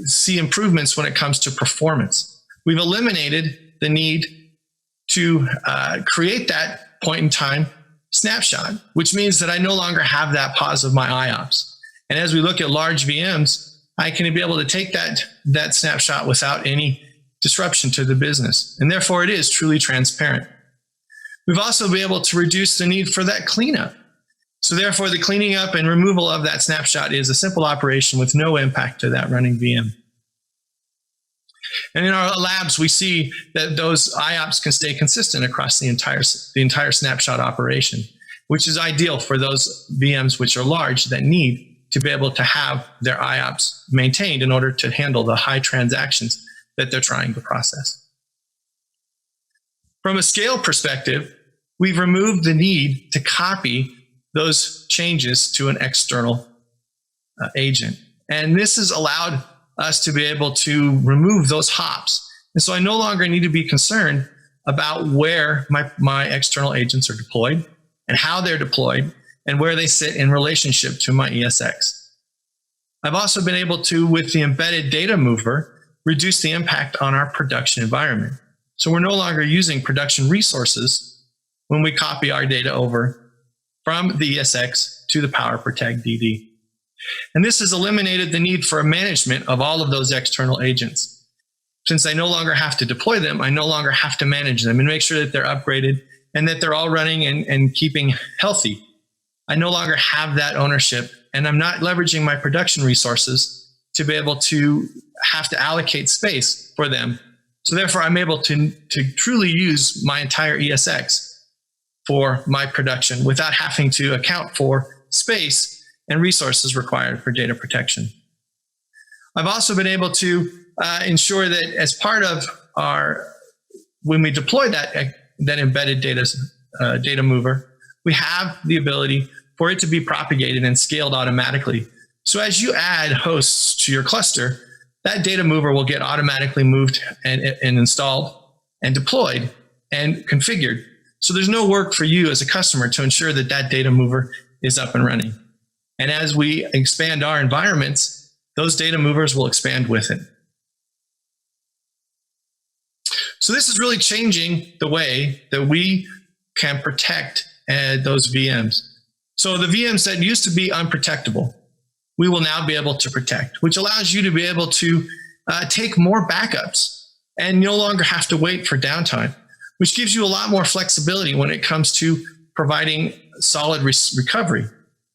see improvements when it comes to performance. We've eliminated the need to create that point in time snapshot, which means that I no longer have that pause of my IOPS. And as we look at large VMs, I can be able to take that snapshot without any disruption to the business. And therefore it is truly transparent. We've also been able to reduce the need for that cleanup. So therefore the cleaning up and removal of that snapshot is a simple operation with no impact to that running VM. And in our labs, we see that those IOPS can stay consistent across the entire snapshot operation, which is ideal for those VMs which are large that need to be able to have their IOPS maintained in order to handle the high transactions that they're trying to process. From a scale perspective, we've removed the need to copy those changes to an external agent. And this has allowed us to be able to remove those hops. And so I no longer need to be concerned about where my external agents are deployed and how they're deployed and where they sit in relationship to my ESX. I've also been able to, with the embedded data mover, reduce the impact on our production environment. So we're no longer using production resources when we copy our data over from the ESX to the PowerProtect DD. And this has eliminated the need for a management of all of those external agents. Since I no longer have to deploy them, I no longer have to manage them and make sure that they're upgraded and that they're all running and keeping healthy. I no longer have that ownership, and I'm not leveraging my production resources to be able to have to allocate space for them. So therefore, I'm able to truly use my entire ESX for my production without having to account for space and resources required for data protection. I've also been able to ensure that as part of when we deploy that embedded data mover, we have the ability for it to be propagated and scaled automatically. So as you add hosts to your cluster, that data mover will get automatically moved and installed and deployed and configured. So there's no work for you as a customer to ensure that that data mover is up and running. And as we expand our environments, those data movers will expand with it. So this is really changing the way that we can protect those VMs. So the VMs that used to be unprotectable, we will now be able to protect, which allows you to be able to take more backups and no longer have to wait for downtime, which gives you a lot more flexibility when it comes to providing solid recovery.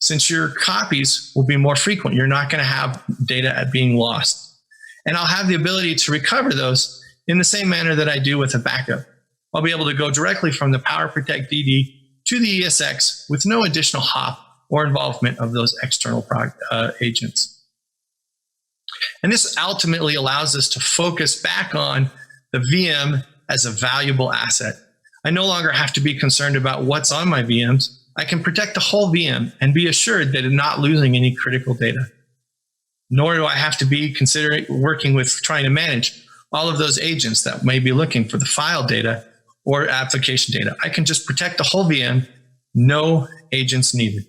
Since your copies will be more frequent, you're not going to have data being lost. And I'll have the ability to recover those in the same manner that I do with a backup. I'll be able to go directly from the PowerProtect DD to the ESX with no additional hop or involvement of those external agents. And this ultimately allows us to focus back on the VM as a valuable asset. I no longer have to be concerned about what's on my VMs. I can protect the whole VM and be assured that I'm not losing any critical data. Nor do I have to be working with trying to manage all of those agents that may be looking for the file data or application data. I can just protect the whole VM, no agents needed.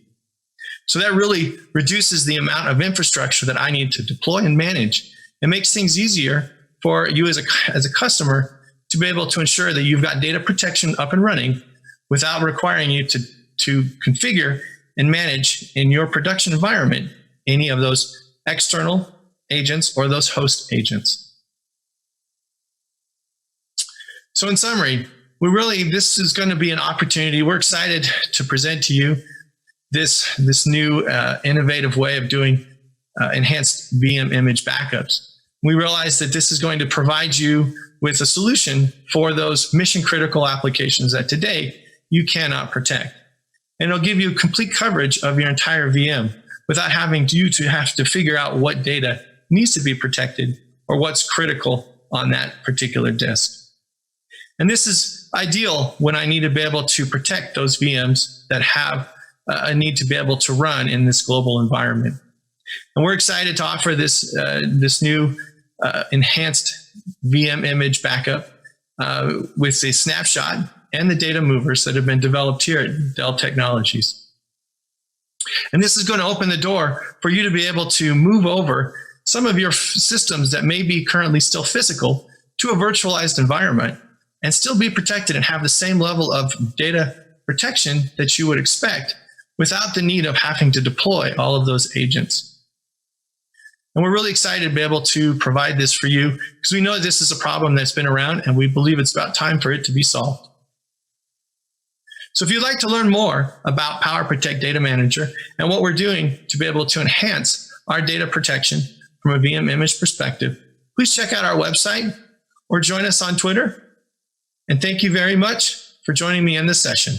So that really reduces the amount of infrastructure that I need to deploy and manage. It makes things easier for you as a customer to be able to ensure that you've got data protection up and running without requiring you to configure and manage in your production environment any of those external agents or those host agents. So in summary, this is going to be an opportunity. We're excited to present to you this new innovative way of doing enhanced VM image backups. We realize that this is going to provide you with a solution for those mission critical applications that today you cannot protect. And it'll give you complete coverage of your entire VM without having you to have to figure out what data needs to be protected or what's critical on that particular disk. And this is ideal when I need to be able to protect those VMs that have a need to be able to run in this global environment. And we're excited to offer this new enhanced VM image backup with a snapshot and the data movers that have been developed here at Dell Technologies. And this is going to open the door for you to be able to move over some of your systems that may be currently still physical to a virtualized environment and still be protected and have the same level of data protection that you would expect without the need of having to deploy all of those agents. And we're really excited to be able to provide this for you because we know this is a problem that's been around and we believe it's about time for it to be solved. So if you'd like to learn more about PowerProtect Data Manager and what we're doing to be able to enhance our data protection from a VM image perspective, please check out our website or join us on Twitter. And thank you very much for joining me in this session.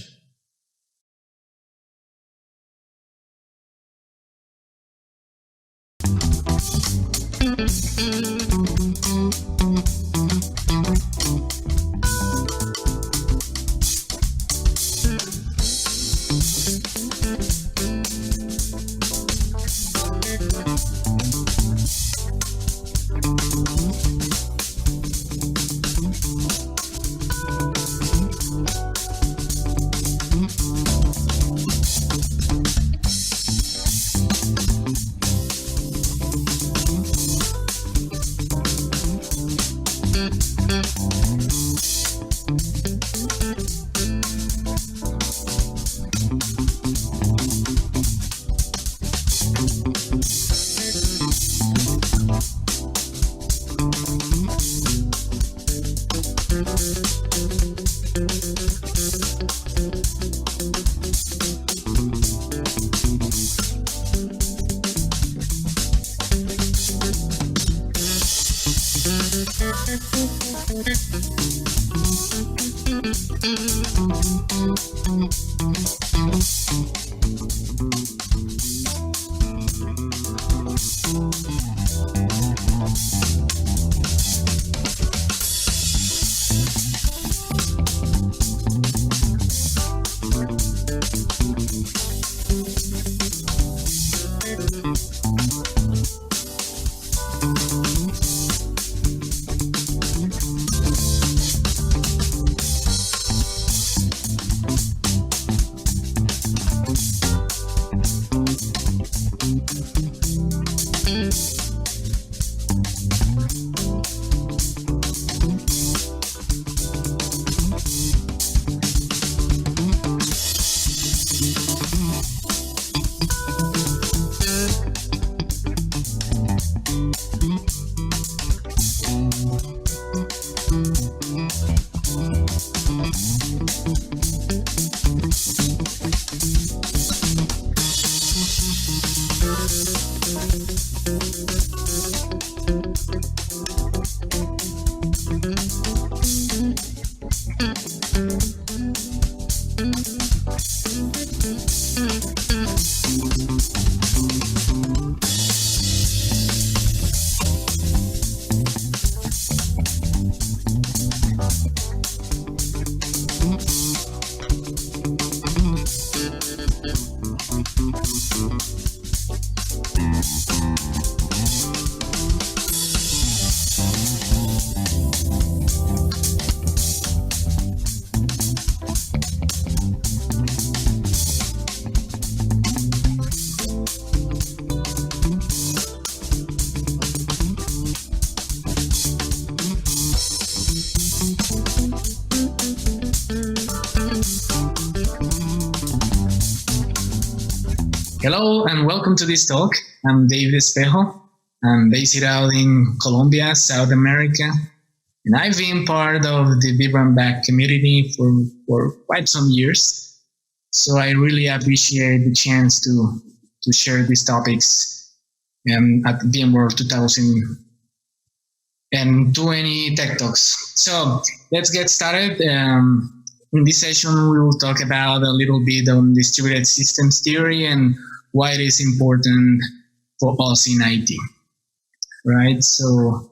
Hello and welcome to this talk. I'm David Espejo. I'm based out in Colombia, South America, and I've been part of the vBrownBag community for quite some years. So I really appreciate the chance to share these topics at VMworld 2020 Tech Talks. So let's get started. In this session, we will talk about a little bit on distributed systems theory and why it is important for us in IT, right? So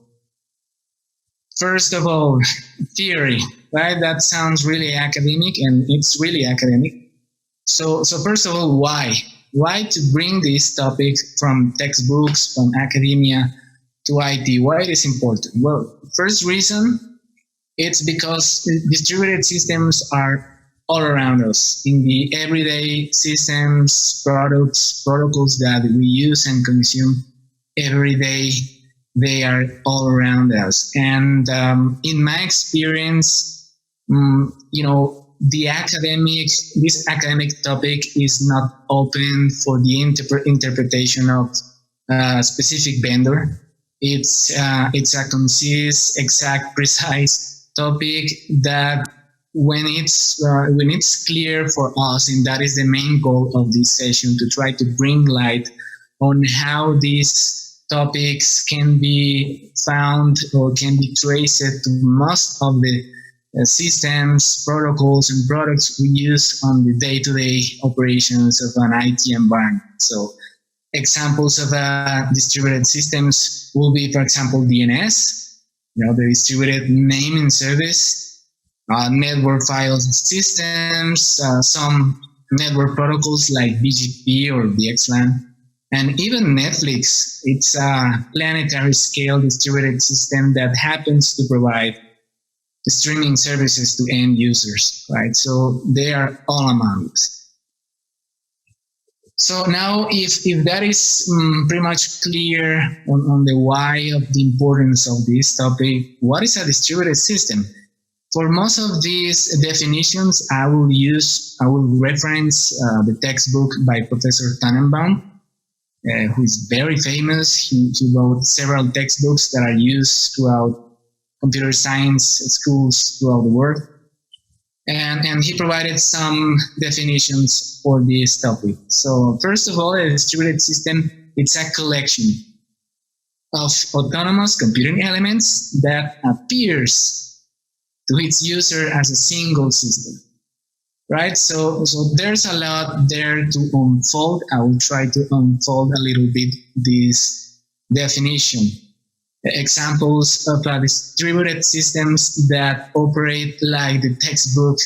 first of all, theory, right? That sounds really academic, and it's really academic. So first of all, why? Why to bring this topic from textbooks, from academia to IT? Why it is important? Well, first reason, it's because distributed systems are all around us in the everyday systems, products, protocols that we use and consume every day. They are all around us. And in my experience, this academic topic is not open for the interpretation of a specific vendor. It's a concise, exact, precise topic that when it's clear for us, and that is the main goal of this session, to try to bring light on how these topics can be found or can be traced to most of the systems, protocols, and products we use on the day-to-day operations of an IT environment. So examples of distributed systems will be, for example, DNS, the distributed naming service, network file systems, some network protocols like BGP or VXLAN, and even Netflix. It's a planetary scale distributed system that happens to provide streaming services to end users, right? So they are all among us. So now, if that is pretty much clear on the why of the importance of this topic, what is a distributed system? For most of these definitions, I will reference the textbook by Professor Tannenbaum, who is very famous. He wrote several textbooks that are used throughout computer science schools throughout the world. And he provided some definitions for this topic. So first of all, a distributed system, it's a collection of autonomous computing elements that appears to its user as a single system, right? So there's a lot there to unfold. I will try to unfold a little bit this definition. Examples of distributed systems that operate like the textbook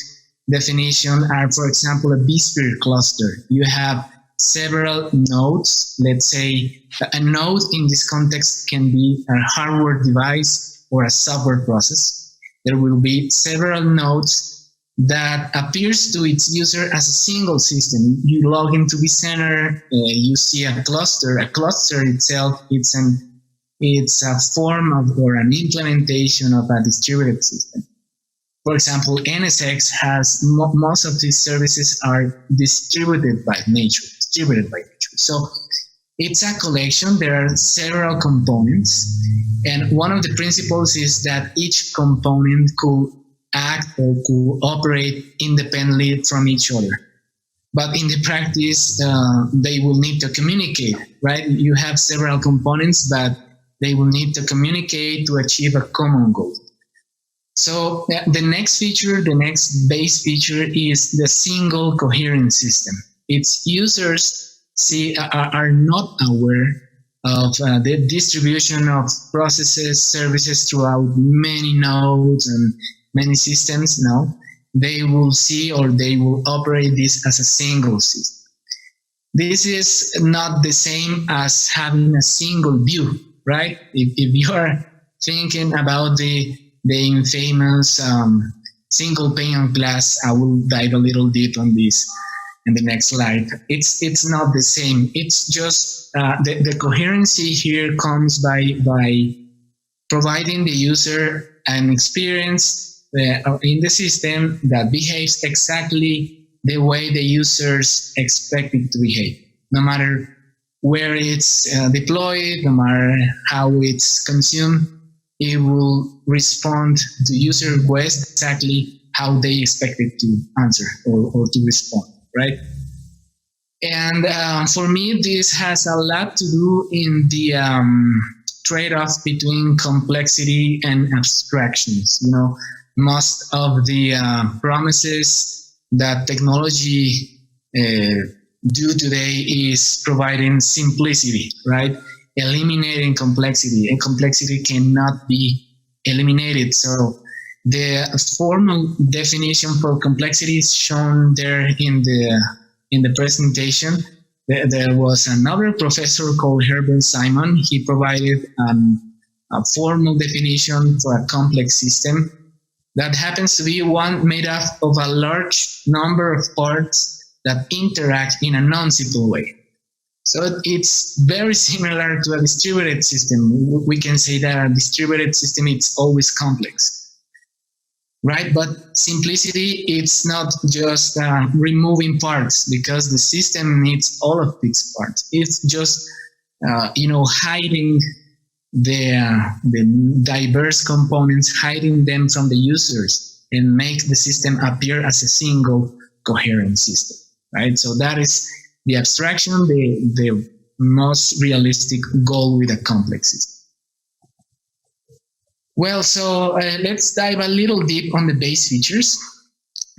definition are, for example, a vSphere cluster. You have several nodes. Let's say a node in this context can be a hardware device or a software process. There will be several nodes that appears to its user as a single system. You log into vCenter, you see a cluster. A cluster itself, it's a form of or an implementation of a distributed system. For example, NSX has most of these services are distributed by nature. So it's a collection. There are several components, and one of the principles is that each component could act or could operate independently from each other. But in the practice, they will need to communicate, right? You have several components, but they will need to communicate to achieve a common goal. So the next base feature is the single coherent system. Its users are not aware of the distribution of processes, services throughout many nodes and many systems. No, they will see or they will operate this as a single system. This is not the same as having a single view, right? If you are thinking about the infamous single pane of glass, I will dive a little deep on this in the next slide. It's not the same. It's just the coherency here comes by providing the user an experience in the system that behaves exactly the way the users expect it to behave. No matter where it's deployed, no matter how it's consumed, it will respond to user requests exactly how they expect it to answer or to respond, right? And for me, this has a lot to do in the trade-off between complexity and abstractions. You know, most of the promises that technology do today is providing simplicity, right? Eliminating complexity, and complexity cannot be eliminated. So the formal definition for complexity is shown there in the presentation. There was another professor called Herbert Simon. He provided a formal definition for a complex system that happens to be one made up of a large number of parts that interact in a non-simple way. So it's very similar to a distributed system. We can say that a distributed system is always complex, right? But simplicity, it's not just removing parts, because the system needs all of its parts. It's just, hiding the diverse components, hiding them from the users, and make the system appear as a single coherent system, right? So that is the abstraction, the most realistic goal with a complex system. Well, so let's dive a little deep on the base features.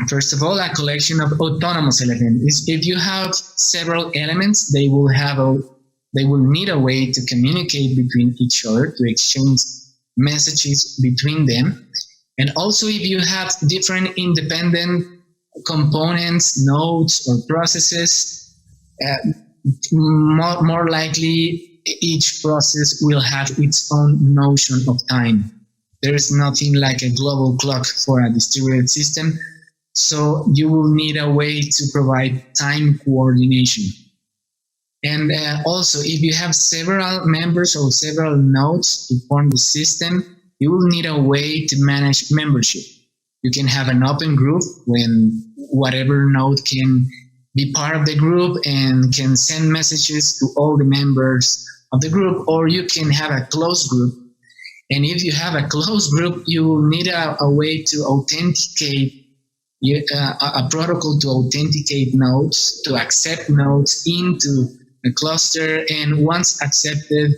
First of all, a collection of autonomous elements. If you have several elements, they will need a way to communicate between each other, to exchange messages between them. And also, if you have different independent components, nodes, or processes, more likely each process will have its own notion of time. There is nothing like a global clock for a distributed system, so you will need a way to provide time coordination. And also, if you have several members or several nodes to form the system, you will need a way to manage membership. You can have an open group when whatever node can be part of the group and can send messages to all the members of the group, or you can have a closed group. And if you have a closed group, you will need a way to authenticate, a protocol to authenticate nodes, to accept nodes into a cluster, and once accepted,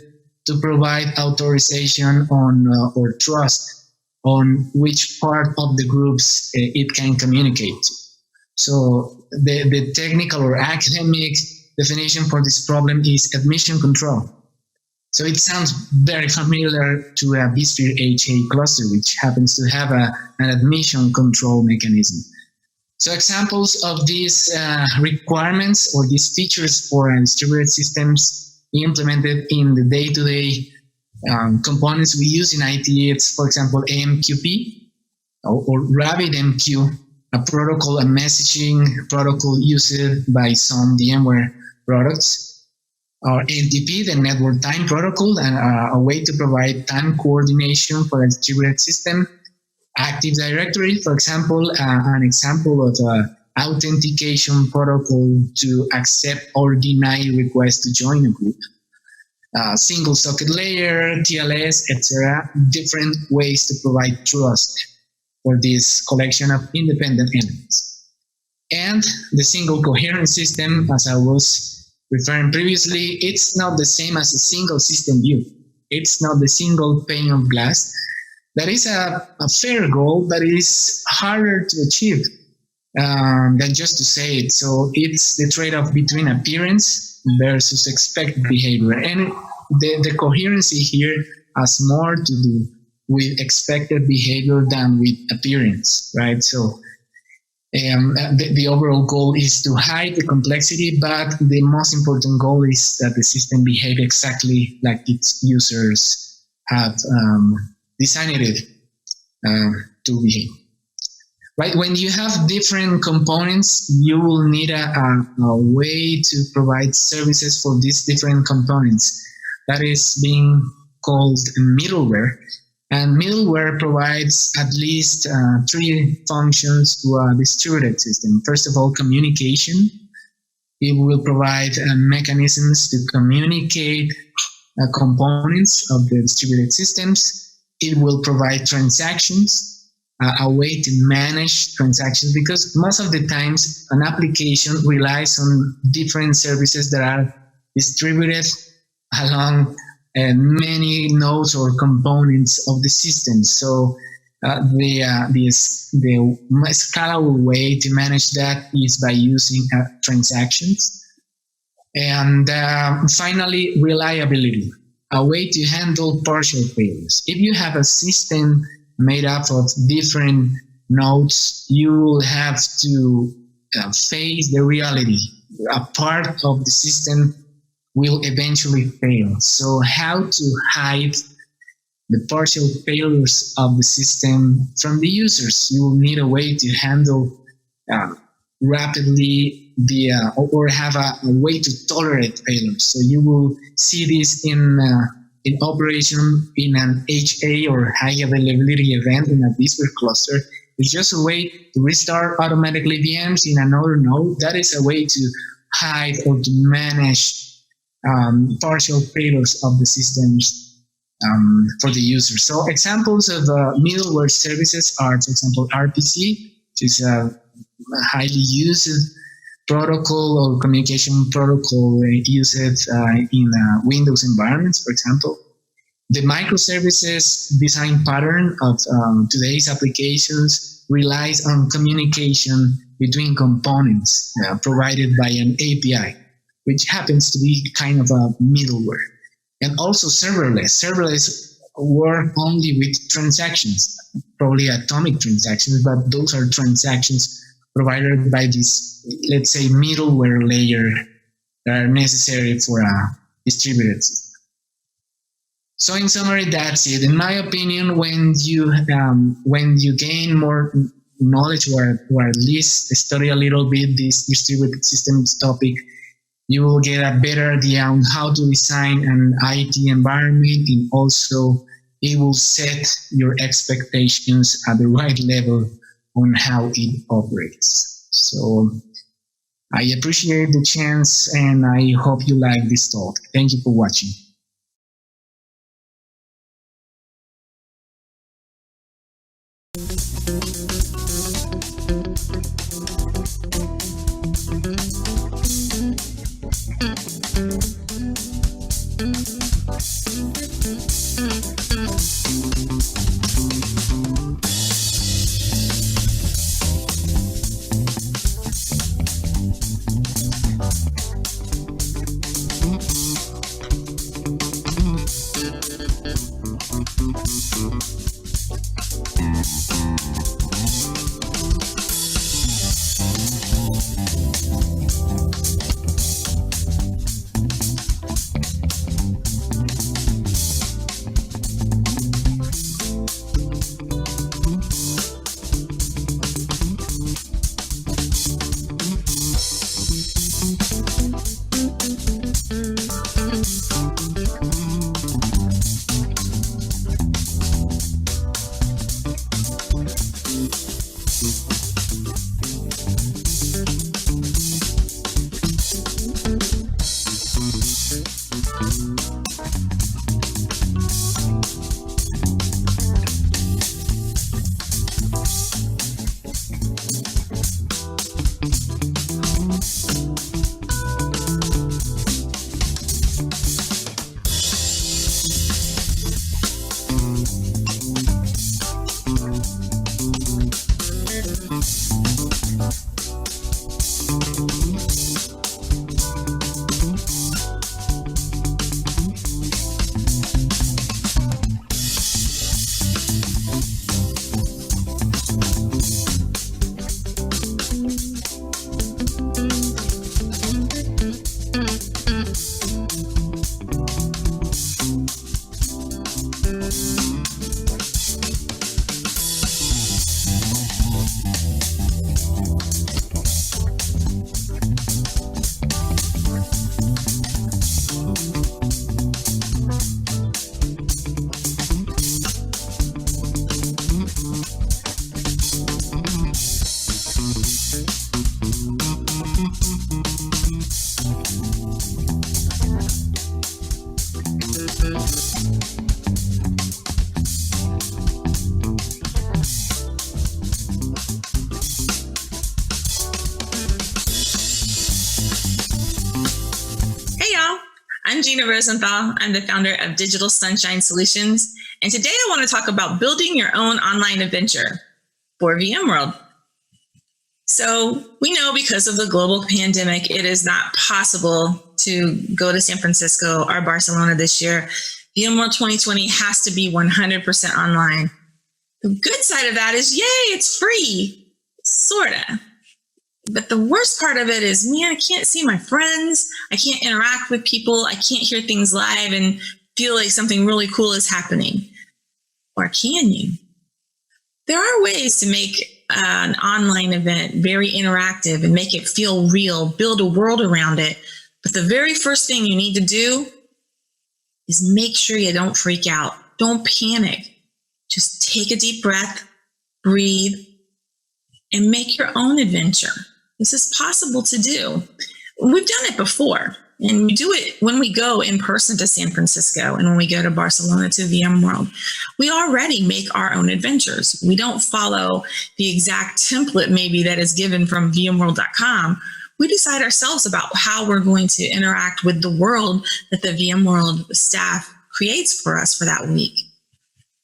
to provide authorization on or trust on which part of the groups it can communicate to. So the technical or academic definition for this problem is admission control. So it sounds very familiar to a vSphere HA cluster, which happens to have an admission control mechanism. So examples of these requirements or these features for distributed systems implemented in the day-to-day components we use in IT, it's, for example, AMQP or RabbitMQ, a protocol, a messaging protocol used by some VMware products, or NTP, the Network Time Protocol, and a way to provide time coordination for a distributed system. Active Directory, for example, an example of an authentication protocol to accept or deny requests to join a group. Single socket layer, TLS, etc. Different ways to provide trust for this collection of independent elements. And the single coherent system, as I was referring previously, it's not the same as a single system view. It's not the single pane of glass. That is a fair goal, but it is harder to achieve than just to say it. So it's the trade-off between appearance versus expected behavior. And the coherency here has more to do with expected behavior than with appearance, right? So the overall goal is to hide the complexity, but the most important goal is that the system behave exactly like its users have designed it to behave. Right? When you have different components, you will need a way to provide services for these different components. That is being called middleware. And middleware provides at least 3 functions to a distributed system. First of all, communication. It will provide mechanisms to communicate components of the distributed systems. It will provide transactions, a way to manage transactions, because most of the times an application relies on different services that are distributed along many nodes or components of the system. So the scalable way to manage that is by using transactions. And finally, reliability, a way to handle partial failures. If you have a system made up of different nodes, you will have to face the reality. A part of the system will eventually fail. So how to hide the partial failures of the system from the users? You will need a way to handle rapidly or have a way to tolerate failures. So you will see this in operation in an HA or high availability event in a vSphere cluster. It's just a way to restart automatically VMs in another node. That is a way to hide or to manage partial failures of the systems for the user. So examples of middleware services are, for example, RPC, which is a highly used protocol or communication protocol used in Windows environments, for example. The microservices design pattern of today's applications relies on communication between components provided by an API, which happens to be kind of a middleware. And also serverless. Serverless work only with transactions, probably atomic transactions, but those are transactions provided by this, let's say, middleware layer that are necessary for a distributed system. So in summary, that's it. In my opinion, when you gain more knowledge or at least study a little bit this distributed systems topic, you will get a better idea on how to design an IT environment, and also it will set your expectations at the right level on how it operates. So I appreciate the chance, and I hope you like this talk. Thank you for watching. I'm Gina Rosenthal. I'm the founder of Digital Sunshine Solutions. And today I want to talk about building your own online adventure for VMworld. So we know because of the global pandemic, it is not possible to go to San Francisco or Barcelona this year. VMworld 2020 has to be 100% online. The good side of that is, yay, it's free, sorta. But the worst part of it is, man, I can't see my friends. I can't interact with people. I can't hear things live and feel like something really cool is happening. Or can you? There are ways to make an online event very interactive and make it feel real, build a world around it. But the very first thing you need to do is make sure you don't freak out. Don't panic. Just take a deep breath, breathe, and make your own adventure. This is possible to do. We've done it before, and we do it when we go in person to San Francisco and when we go to Barcelona to VMworld. We already make our own adventures. We don't follow the exact template maybe that is given from VMworld.com. We decide ourselves about how we're going to interact with the world that the VMworld staff creates for us for that week.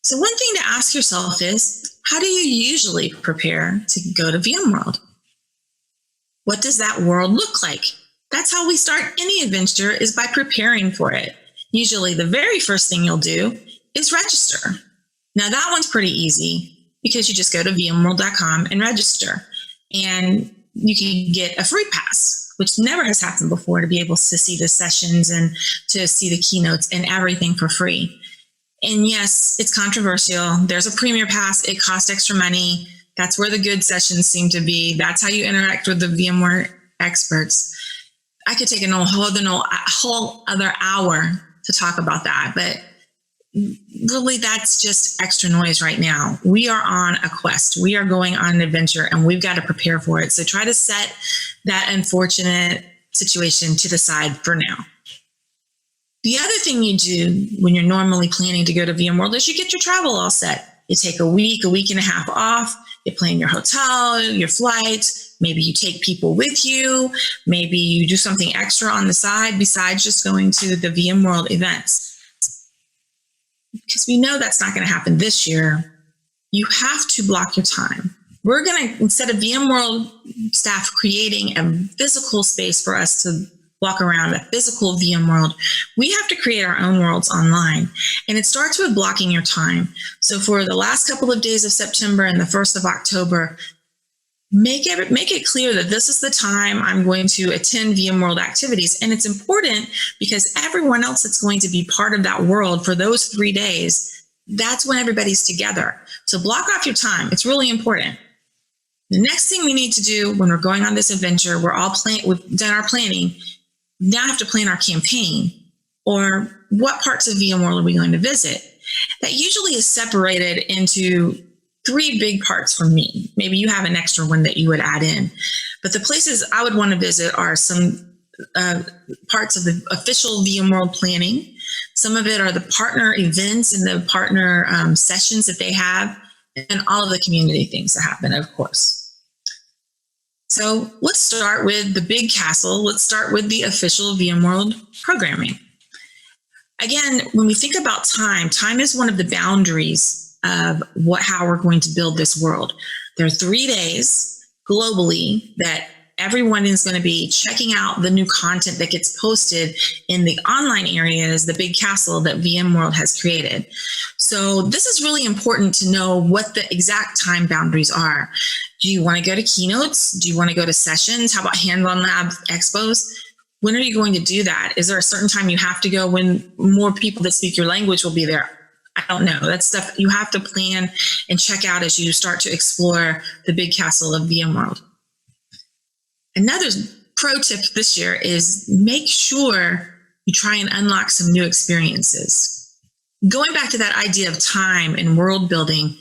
So one thing to ask yourself is, how do you usually prepare to go to VMworld? What does that world look like? That's how we start any adventure, is by preparing for it. Usually the very first thing you'll do is register. Now that one's pretty easy because you just go to vmworld.com and register. And you can get a free pass, which never has happened before, to be able to see the sessions and to see the keynotes and everything for free. And yes, it's controversial. There's a premier pass. It costs extra money. That's where the good sessions seem to be. That's how you interact with the VMware experts. I could take a whole other hour to talk about that, but really that's just extra noise right now. We are on a quest. We are going on an adventure, and we've got to prepare for it. So try to set that unfortunate situation to the side for now. The other thing you do when you're normally planning to go to VMworld is you get your travel all set. You take a week and a half off. You plan your hotel, your flights. Maybe you take people with you. Maybe you do something extra on the side besides just going to the VMworld events. Because we know that's not going to happen this year. You have to block your time. We're going to, instead of VMworld staff creating a physical space for us to walk around, a physical VMworld, we have to create our own worlds online. And it starts with blocking your time. So for the last couple of days of September and the 1st of October, make it clear that this is the time I'm going to attend VMworld activities. And it's important because everyone else that's going to be part of that world for those 3 days, that's when everybody's together. So block off your time. It's really important. The next thing we need to do when we're going on this adventure, we've done our planning. Now have to plan our campaign, or what parts of VMworld are we going to visit. That usually is separated into 3 big parts for me. Maybe you have an extra one that you would add in. But the places I would want to visit are some parts of the official VMworld planning. Some of it are the partner events and the partner sessions that they have, and all of the community things that happen, of course. So let's start with the big castle. Let's start with the official VMworld programming. Again, when we think about time is one of the boundaries of how we're going to build this world. There are 3 days globally that everyone is going to be checking out the new content that gets posted in the online areas, the big castle that VMworld has created. So this is really important to know what the exact time boundaries are. Do you want to go to keynotes? Do you want to go to sessions? How about hands-on lab expos? When are you going to do that? Is there a certain time you have to go when more people that speak your language will be there? I don't know. That's stuff you have to plan and check out as you start to explore the big castle of VMworld. Another pro tip this year is make sure you try and unlock some new experiences. Going back to that idea of time and world building,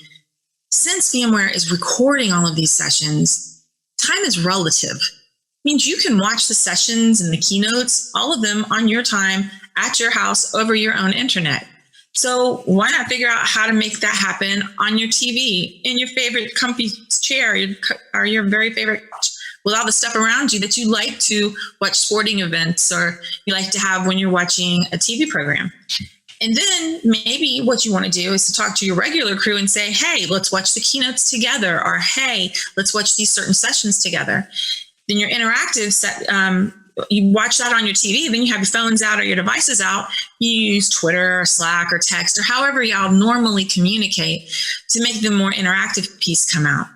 since VMware is recording all of these sessions, time is relative. It means you can watch the sessions and the keynotes, all of them on your time at your house over your own internet. So why not figure out how to make that happen on your TV, in your favorite comfy chair, or your very favorite with all the stuff around you that you like to watch sporting events or you like to have when you're watching a TV program. And then maybe what you want to do is to talk to your regular crew and say, hey, let's watch the keynotes together, or hey, let's watch these certain sessions together. Then your interactive set, you watch that on your TV, then you have your phones out or your devices out. You use Twitter or Slack or text or however y'all normally communicate to make the more interactive piece come out.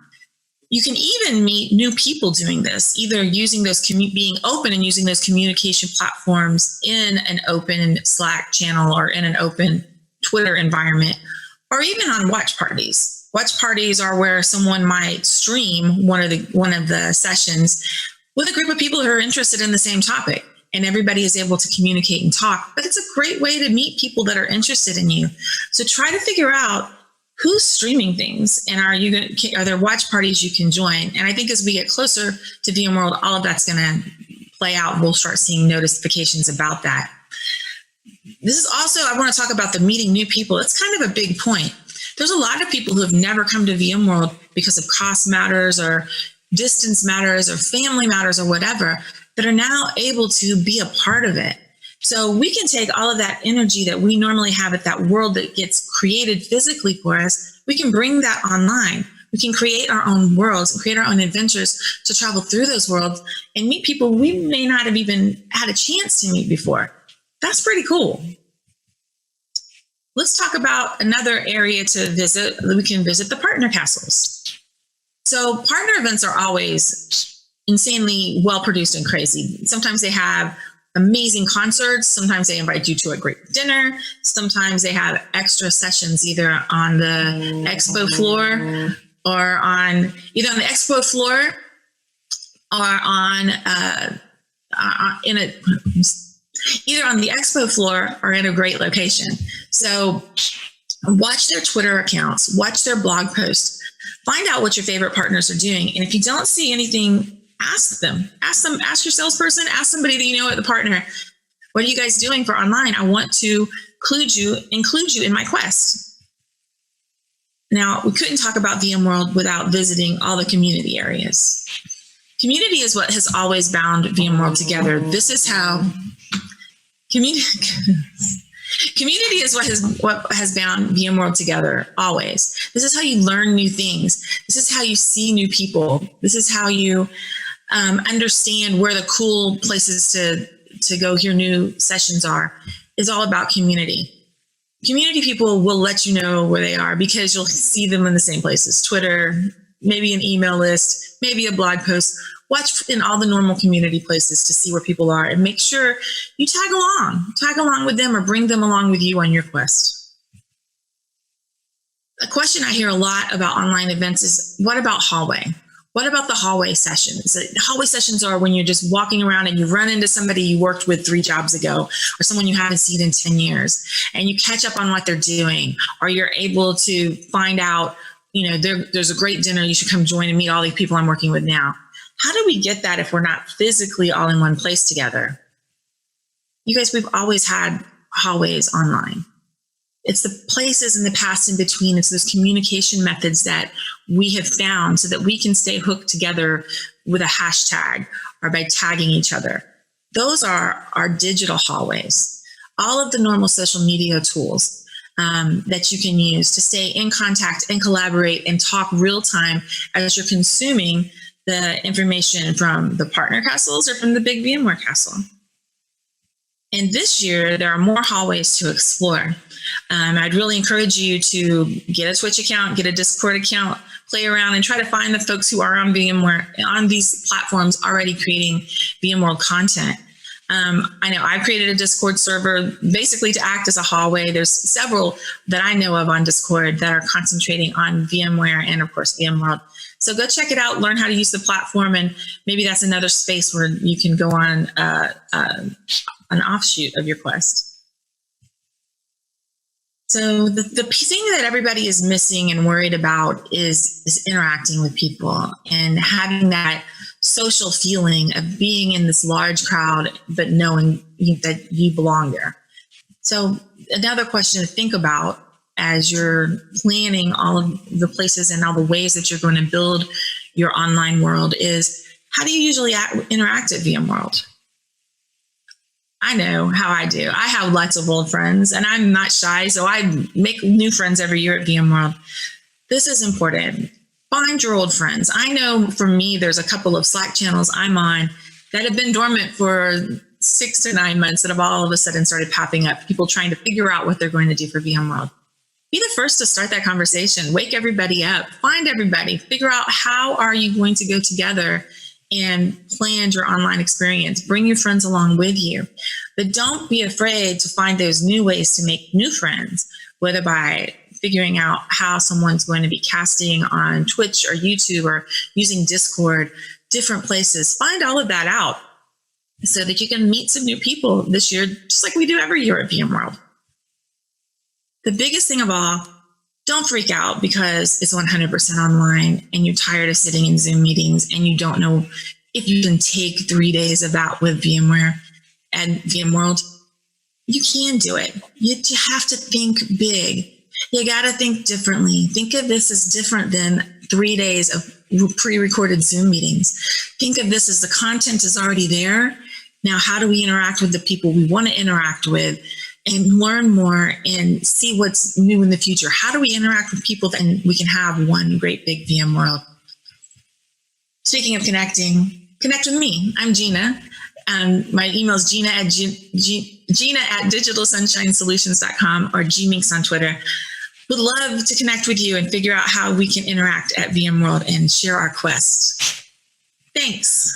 You can even meet new people doing this, either using those being open and using those communication platforms in an open Slack channel or in an open Twitter environment, or even on watch parties. Watch parties are where someone might stream one of the sessions with a group of people who are interested in the same topic, and everybody is able to communicate and talk. But it's a great way to meet people that are interested in you. So try to figure out who's streaming things, and are there watch parties you can join? And I think as we get closer to VMworld, all of that's going to play out. We'll start seeing notifications about that. This is also, I want to talk about the meeting new people. It's kind of a big point. There's a lot of people who have never come to VMworld because of cost matters or distance matters or family matters or whatever, that are now able to be a part of it. So we can take all of that energy that we normally have at that world that gets created physically for us, we can bring that online. We can create our own worlds and create our own adventures to travel through those worlds and meet people we may not have even had a chance to meet before. That's pretty cool. Let's talk about another area to visit. We can visit the partner castles. So partner events are always insanely well-produced and crazy. Sometimes they have amazing concerts. Sometimes they invite you to a great dinner. Sometimes they have extra sessions either on the expo floor or on either on the expo floor or on either on the expo floor or in a great location. So watch their Twitter accounts, watch their blog posts, find out what your favorite partners are doing. And if you don't see anything, ask them, ask your salesperson, ask somebody that you know at the partner, what are you guys doing for online? I want to include you in my quest. Now, we couldn't talk about VMworld without visiting all the community areas. Community is what has always bound VMworld together. This is how community is what has bound VMworld together always. This is how you learn new things. This is how you see new people. This is how you understand where the cool places to go hear new sessions are. It's all about community. Community people will let you know where they are because you'll see them in the same places. Twitter, maybe an email list, maybe a blog post. Watch in all the normal community places to see where people are and make sure you tag along with them or bring them along with you on your quest. A question I hear a lot about online events is, what about hallway? What about the hallway sessions? The hallway sessions are when you're just walking around and you run into somebody you worked with 3 jobs ago or someone you haven't seen in 10 years and you catch up on what they're doing, or you're able to find out, there's a great dinner, you should come join and meet all these people I'm working with now. How do we get that if we're not physically all in one place together? You guys, we've always had hallways online. It's the places in the past in between. It's those communication methods that we have found so that we can stay hooked together with a hashtag or by tagging each other. Those are our digital hallways. All of the normal social media tools that you can use to stay in contact and collaborate and talk real time as you're consuming the information from the partner castles or from the big VMware castle. And this year, there are more hallways to explore. I'd really encourage you to get a Twitch account, get a Discord account, play around and try to find the folks who are on VMware, on these platforms already creating VMworld content. I know I've created a Discord server basically to act as a hallway. There's several that I know of on Discord that are concentrating on VMware and of course VMworld. So go check it out, learn how to use the platform, and maybe that's another space where you can go on an offshoot of your quest. So the thing that everybody is missing and worried about is interacting with people and having that social feeling of being in this large crowd, but knowing that you belong there. So another question to think about as you're planning all of the places and all the ways that you're going to build your online world is, How do you usually interact at VMworld? I know how I do. I have lots of old friends, and I'm not shy, so I make new friends every year at VMworld. This is important. Find your old friends. I know for me, there's a couple of Slack channels I'm on that have been dormant for 6 to 9 months that have all of a sudden started popping up. People trying to figure out what they're going to do for VMworld. Be the first to start that conversation. Wake everybody up. Find everybody. Figure out how are you going to go together and plan your online experience. Bring your friends along with you. But don't be afraid to find those new ways to make new friends, whether by figuring out how someone's going to be casting on Twitch or YouTube or using Discord, different places. Find all of that out so that you can meet some new people this year, just like we do every year at VMworld. The biggest thing of all, don't freak out because it's 100% online and you're tired of sitting in Zoom meetings and you don't know if you can take 3 days of that with VMware and VMworld. You can do it. You have to think big. You got to think differently. Think of this as different than 3 days of pre-recorded Zoom meetings. Think of this as the content is already there. Now, how do we interact with the people we want to interact with and learn more and see what's new in the future? How do we interact with people and we can have one great big VMworld? Speaking of connecting, connect with me. I'm Gina. My email is Gina at digitalsunshinesolutions.com or gminx on Twitter. Would love to connect with you and figure out how we can interact at VMworld and share our quest. Thanks.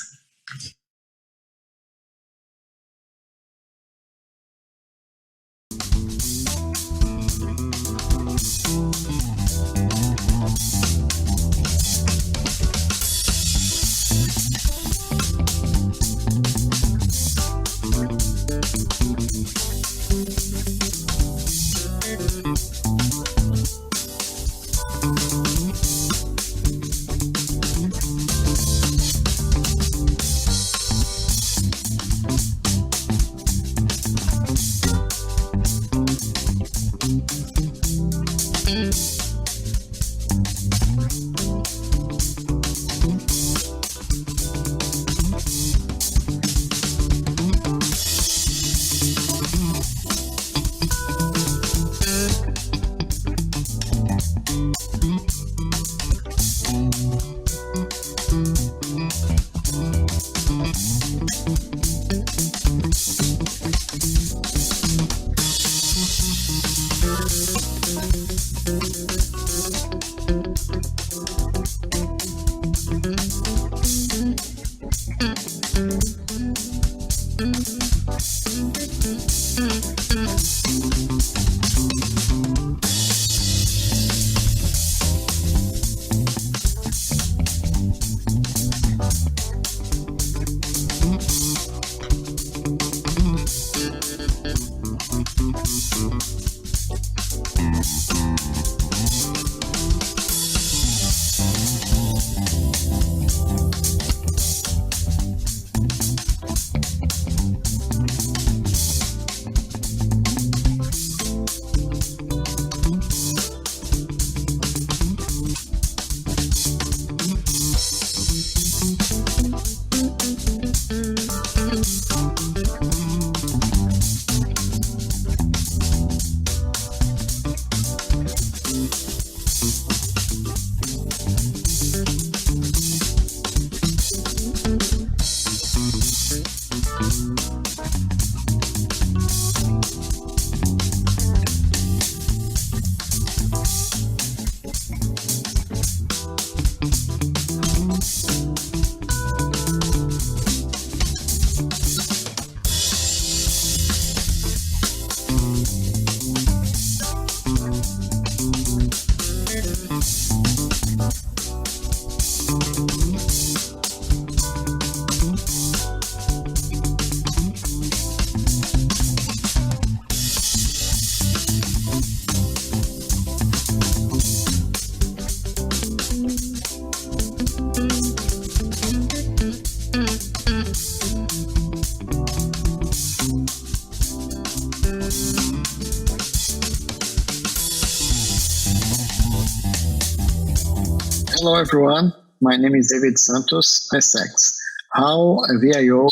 Hello everyone, my name is David Santos, SX. how a VIO.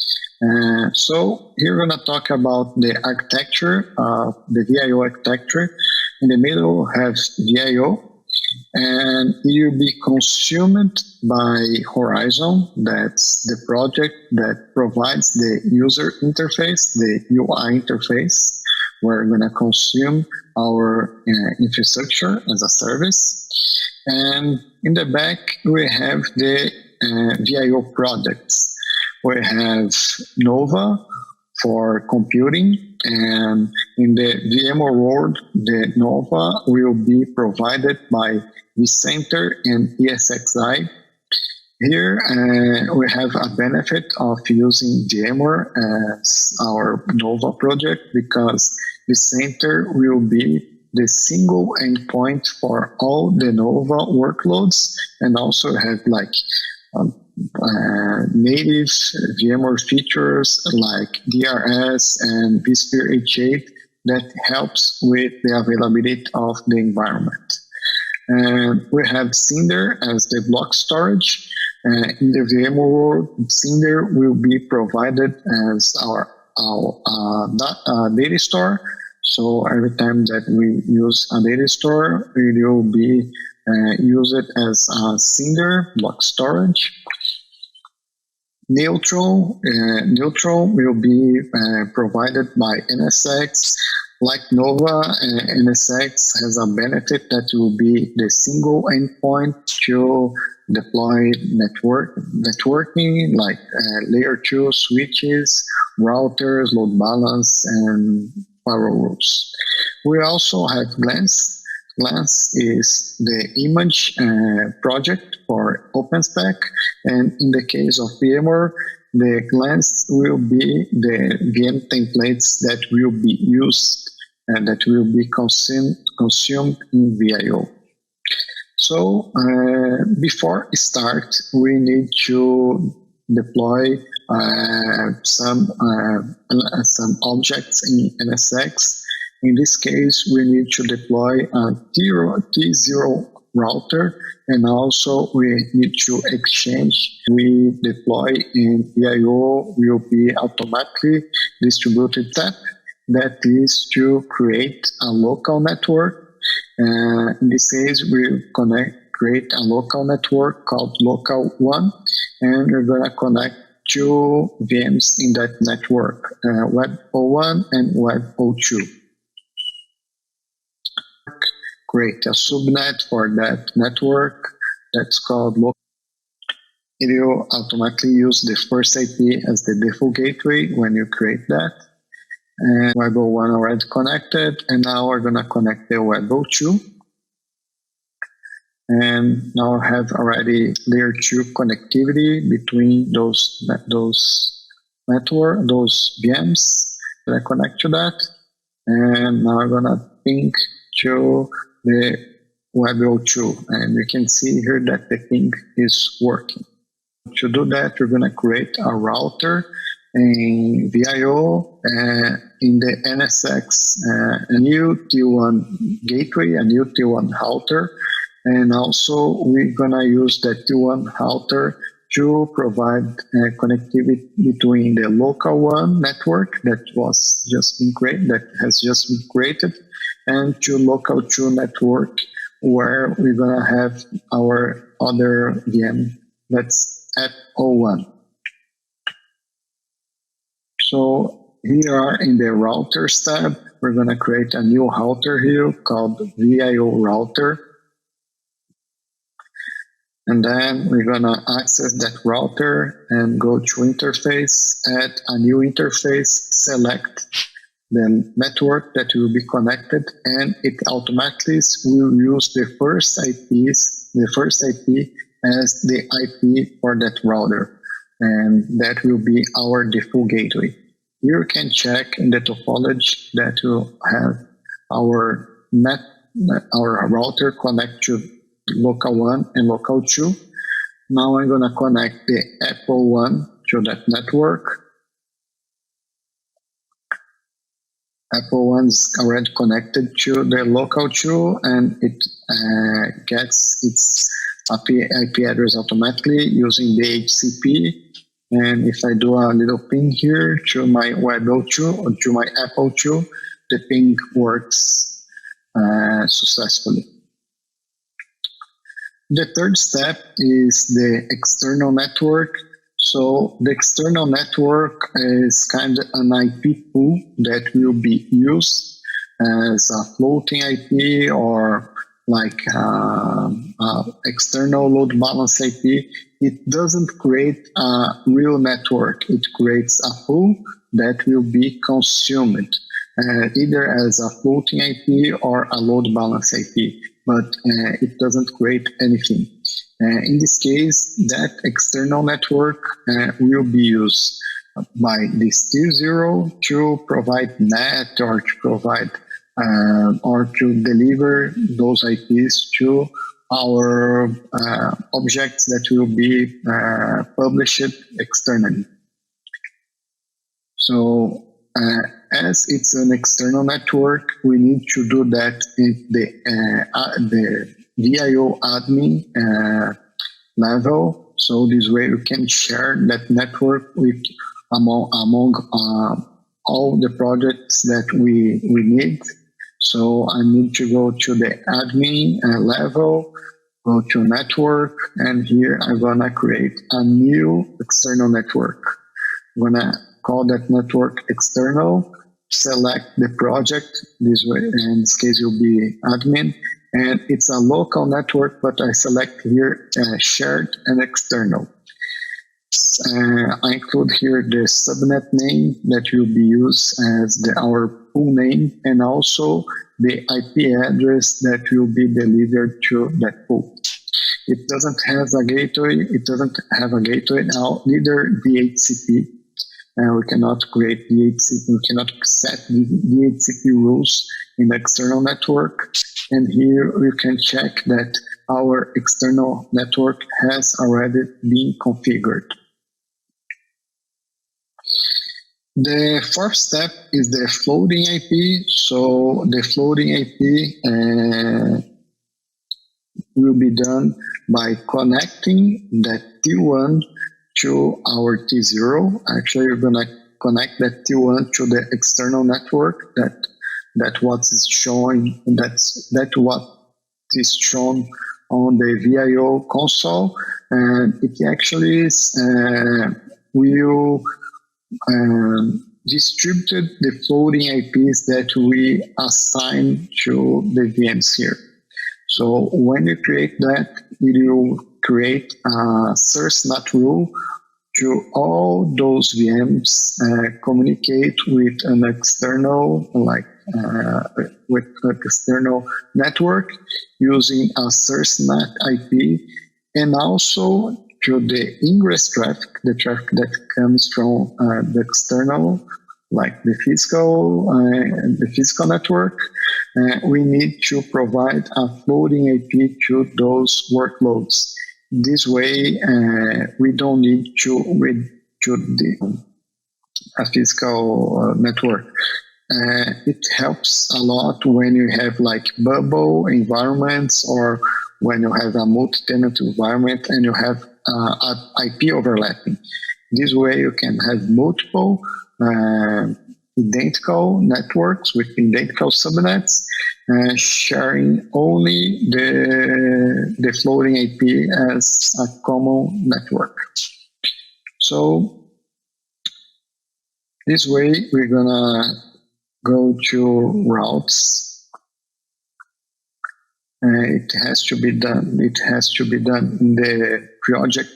So here we're going to talk about the architecture, the VIO architecture. In the middle, have VIO, and it will be consumed by Horizon. That's the project that provides the user interface, the UI interface. We're going to consume our infrastructure as a service. And in the back, we have the VIO products. We have Nova for computing, and in the VMworld, the Nova will be provided by vCenter and ESXi. Here we have a benefit of using VMware as our Nova project because vCenter will be the single endpoint for all the Nova workloads, and also have like native VMware features like DRS and vSphere H8 that helps with the availability of the environment. And we have Cinder as the block storage. In the VMworld, Cinder will be provided as our data store. So every time that we use a data store, it will be use it as Cinder block storage. Neutron will be provided by NSX. Like Nova, NSX has a benefit that will be the single endpoint to deploy networking, like layer 2 switches, routers, load balance, and firewalls. We also have Glance. Glance is the image project for OpenStack, and in the case of VMware, the Glance will be the VM templates that will be used and that will be consumed in VIO. So before we start, we need to deploy some objects in NSX. In this case, we need to deploy a T0 router, and also we need to exchange. We deploy in VIO will be automatically distributed tap. That is to create a local network. In this case, we create a local network called local 1, and we're going to connect 2 VMs in that network, Web 01 and Web 02. Create a subnet for that network that's called local. It will automatically use the first IP as the default gateway when you create that. And Web 01 already connected, and now we're going to connect the Web 02. And now I have already layer 2 connectivity between those VMs that I connect to that. And now I'm going to ping to the Web 02, and you can see here that the ping is working. To do that, we're going to create a router in VIO in the NSX, a new T1 gateway, a new T1 router, and also we're going to use the T1 router to provide connectivity between the local 1 network that has just been created, and to local 2 network where we're going to have our other VM that's at 01. So here in the routers tab, we're going to create a new router here called VIO router. And then we're going to access that router and go to interface, add a new interface, select the network that will be connected, and it automatically will use the first IP as the IP for that router. And that will be our default gateway. You can check in the topology that will have our router connect to local 1 and local 2. Now I'm going to connect the Apple 1 to that network. Apple 1 is already connected to the local 2, and it gets its IP address automatically using the HCP And if I do a little ping here to my WebO2 or to my Apple2, the ping works successfully. The third step is the external network. So the external network is kind of an IP pool that will be used as a floating IP or like external load balance IP. It doesn't create a real network. It creates a pool that will be consumed either as a floating IP or a load balance IP, but it doesn't create anything. In this case, that external network will be used by this T0 to provide NAT or to provide or to deliver those IPs to our objects that will be published externally. So as it's an external network, we need to do that in the VIO admin level. So this way we can share that network with among all the projects that we need. So I need to go to the admin level, go to network, and here I'm gonna create a new external network. I'm gonna call that network external, select the project, this way, in this case will be admin, and it's a local network, but I select here shared and external. I include here the subnet name that will be used as our pool name, and also the IP address that will be delivered to that pool. It doesn't have a gateway. It doesn't have a gateway now, neither DHCP. We cannot create DHCP. We cannot set DHCP rules in the external network. And here we can check that our external network has already been configured. The fourth step is the floating IP. So the floating IP will be done by connecting that T1 to our T0. Actually, we're going to connect that T1 to the external network. That what is showing. That's what is shown on the VIO console, and it actually is, will distributed the floating IPs that we assign to the VMs here. So when you create that, it will create a source NAT rule to all those VMs communicate with an external, with an external network using a source NAT IP, and also to the ingress traffic, the traffic that comes from the external, like the physical network. We need to provide a floating IP to those workloads. This way, we don't need to read to a physical network. It helps a lot when you have like bubble environments or when you have a multi-tenant environment and you have IP overlapping. This way you can have multiple identical networks with identical subnets sharing only the floating IP as a common network. So this way we're gonna go to routes. It has to be done. It has to be done in the project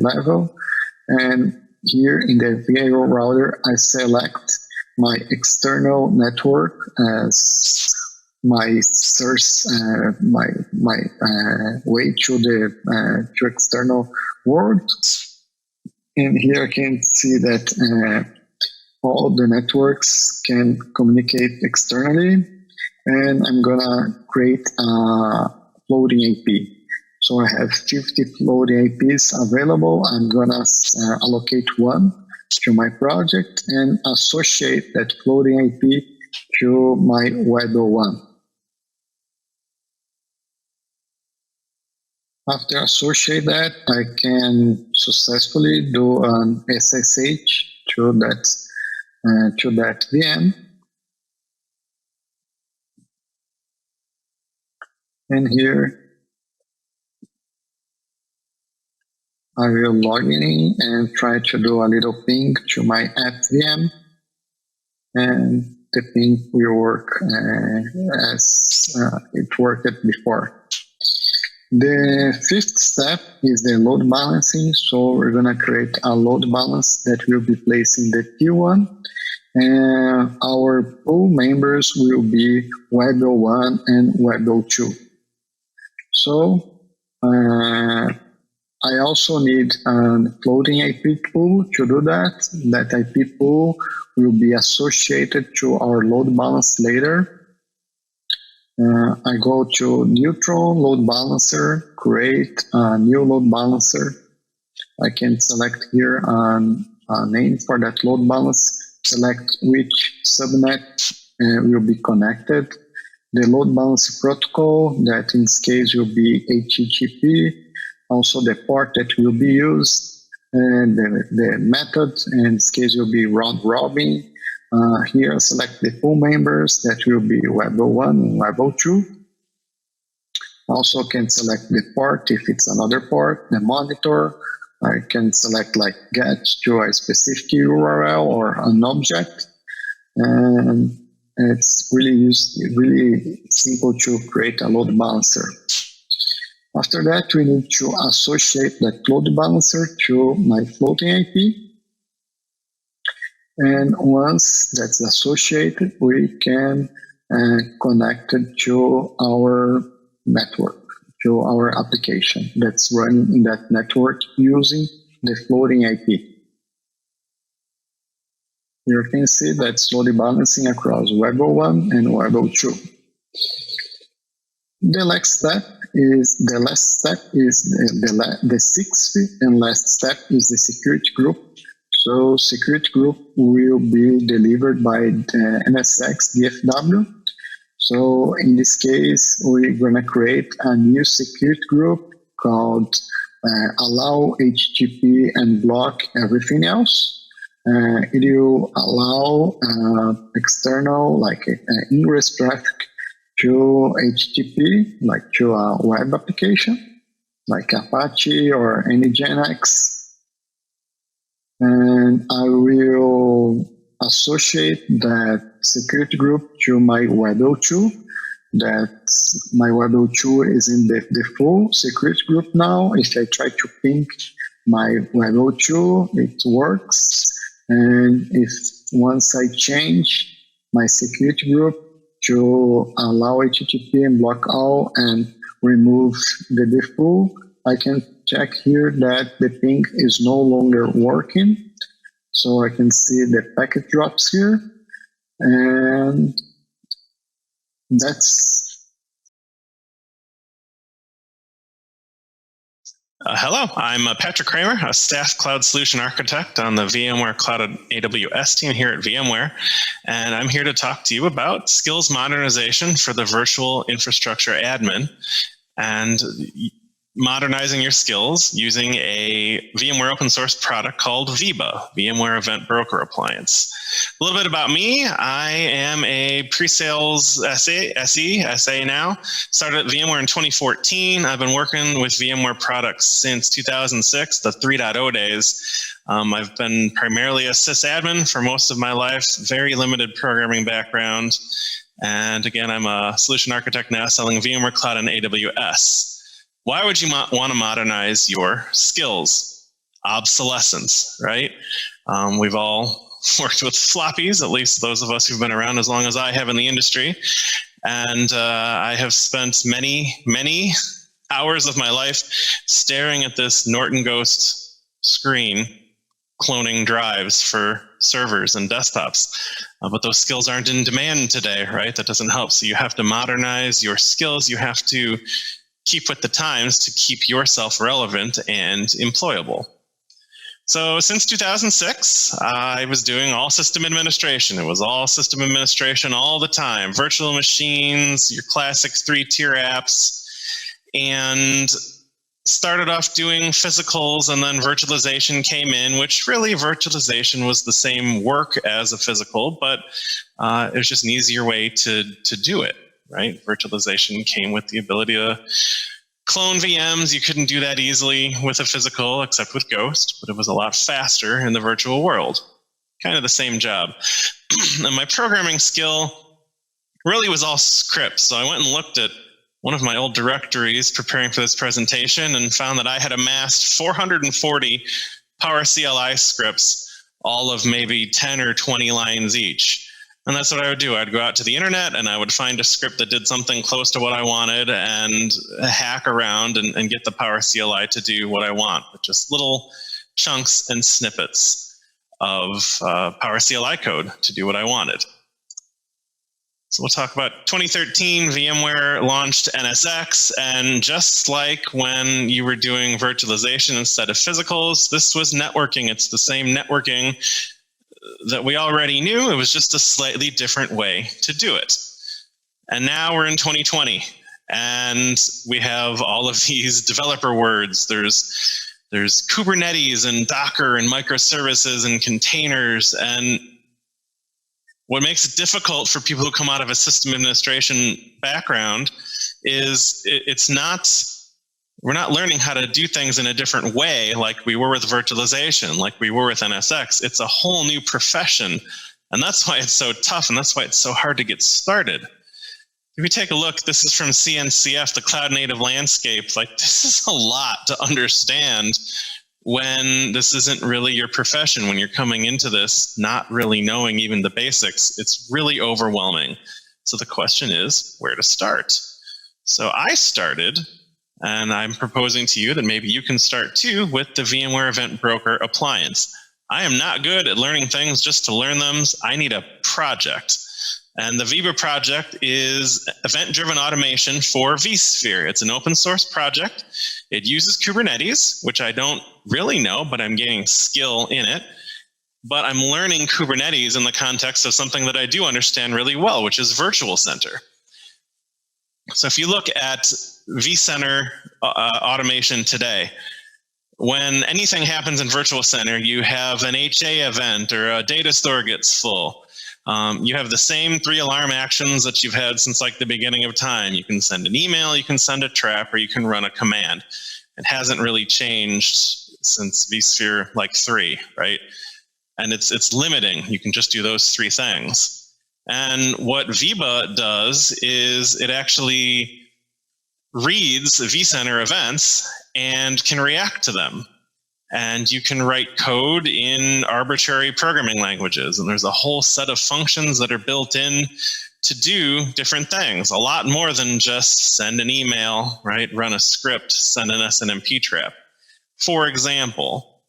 level, and here in the VIO router, I select my external network as my source, my way to the to external world. And here I can see that all the networks can communicate externally. And I'm gonna create a floating IP. So I have 50 floating IPs available. I'm gonna allocate one to my project and associate that floating IP to my WebO1. After associate that, I can successfully do an SSH to that VM. And here I will log in and try to do a little ping to my app VM, and the ping will work as it worked before. The fifth step is the load balancing. So we're going to create a load balance that will be placed in the T1, and our pool members will be Web 01 and Web 02. So I also need a floating IP pool to do that. That IP pool will be associated to our load balance later. I go to neutral load balancer, create a new load balancer. I can select here a name for that load balance, select which subnet will be connected, the load balancer protocol, that in this case will be HTTP, also the port that will be used, and the method in this case will be round robin. Here select the pool members, that will be Web 01 and Web 02. Also can select the port if it's another port, the monitor. I can select like get to a specific URL or an object. And it's really simple to create a load balancer. After that, we need to associate that load balancer to my floating IP. And once that's associated, we can connect it to our network, to our application that's running in that network using the floating IP. You can see that's load balancing across Web 01 and Web 02. The last step is the sixth and last step is the security group. So security group will be delivered by the NSX DFW. So in this case, we're going to create a new security group called allow HTTP and block everything else. It will allow external, like ingress traffic to HTTP, like to a web application, like Apache or any Nginx. And I will associate that security group to my Web 02. That my Web 02 is in the full security group now. If I try to ping my Web 02, it works. And if once I change my security group to allow HTTP and block all and remove the default, I can check here that the ping is no longer working. So I can see the packet drops here. And that's... Hello, I'm Patrick Kramer, a staff cloud solution architect on the VMware Cloud AWS team here at VMware. And I'm here to talk to you about skills modernization for the virtual infrastructure admin and modernizing your skills using a VMware open source product called VEBA, VMware Event Broker Appliance. A little bit about me. I am a pre-sales SE now. Started at VMware in 2014. I've been working with VMware products since 2006, the 3.0 days. I've been primarily a sysadmin for most of my life, very limited programming background. And again, I'm a solution architect now selling VMware Cloud on AWS. Why would you want to modernize your skills? Obsolescence, right? We've all worked with floppies, at least those of us who've been around as long as I have in the industry. And I have spent many, many hours of my life staring at this Norton Ghost screen, cloning drives for servers and desktops. But those skills aren't in demand today, right? That doesn't help. So you have to modernize your skills. You have to keep with the times to keep yourself relevant and employable. So since 2006, I was doing all system administration. It was all system administration all the time. Virtual machines, your classic 3-tier apps. And started off doing physicals, and then virtualization came in, which really virtualization was the same work as a physical, but it was just an easier way to do it, right? Virtualization came with the ability to clone VMs. You couldn't do that easily with a physical, except with Ghost, but it was a lot faster in the virtual world. Kind of the same job. And my programming skill really was all scripts. So I went and looked at one of my old directories preparing for this presentation and found that I had amassed 440 Power CLI scripts, all of maybe 10 or 20 lines each. And that's what I would do. I'd go out to the internet and I would find a script that did something close to what I wanted and hack around and get the Power CLI to do what I want, with just little chunks and snippets of Power CLI code to do what I wanted. So we'll talk about 2013, VMware launched NSX, and just like when you were doing virtualization instead of physicals, this was networking. It's the same networking that we already knew. It was just a slightly different way to do it. And now we're in 2020, and we have all of these developer words. There's Kubernetes and Docker and microservices and containers, and what makes it difficult for people who come out of a system administration background is we're not learning how to do things in a different way like we were with virtualization, like we were with NSX. It's a whole new profession, and that's why it's so tough, and that's why it's so hard to get started. If you take a look, this is from CNCF, the cloud native landscape. Like, this is a lot to understand when this isn't really your profession, when you're coming into this not really knowing even the basics. It's really overwhelming. So the question is where to start. So I started, and I'm proposing to you that maybe you can start too, with the VMware Event Broker appliance. I am not good at learning things just to learn them. I need a project. And the VBA project is event-driven automation for vSphere. It's an open source project. It uses Kubernetes, which I don't really know, but I'm gaining skill in it. But I'm learning Kubernetes in the context of something that I do understand really well, which is Virtual Center. So if you look at vCenter automation today, when anything happens in Virtual Center, you have an HA event or a data store gets full. You have the same 3 alarm actions that you've had since like the beginning of time. You can send an email, you can send a trap, or you can run a command. It hasn't really changed since vSphere like 3, right? And it's limiting. You can just do those 3 things. And what VBA does is it actually reads vCenter events and can react to them. And you can write code in arbitrary programming languages. And there's a whole set of functions that are built in to do different things. A lot more than just send an email, right? Run a script, send an SNMP trap. For example,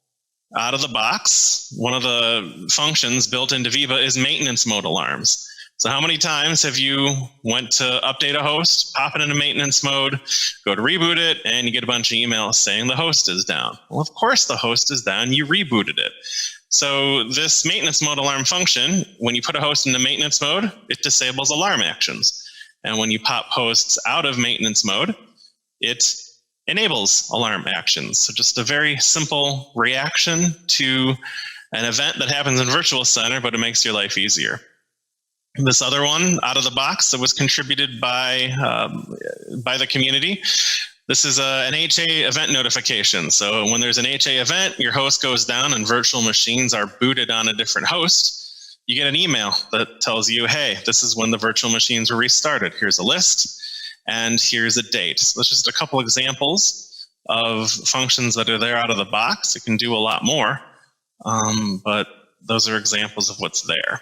out of the box, one of the functions built into VBA is maintenance mode alarms. So how many times have you went to update a host, pop it into maintenance mode, go to reboot it, and you get a bunch of emails saying the host is down? Well, of course the host is down. You rebooted it. So this maintenance mode alarm function, when you put a host into maintenance mode, it disables alarm actions. And when you pop hosts out of maintenance mode, it enables alarm actions. So just a very simple reaction to an event that happens in Virtual Center, but it makes your life easier. This other one out of the box that was contributed by the community. This is an HA event notification. So when there's an HA event, your host goes down and virtual machines are booted on a different host. You get an email that tells you, hey, this is when the virtual machines were restarted. Here's a list and here's a date. So that's just a couple examples of functions that are there out of the box. It can do a lot more, but those are examples of what's there.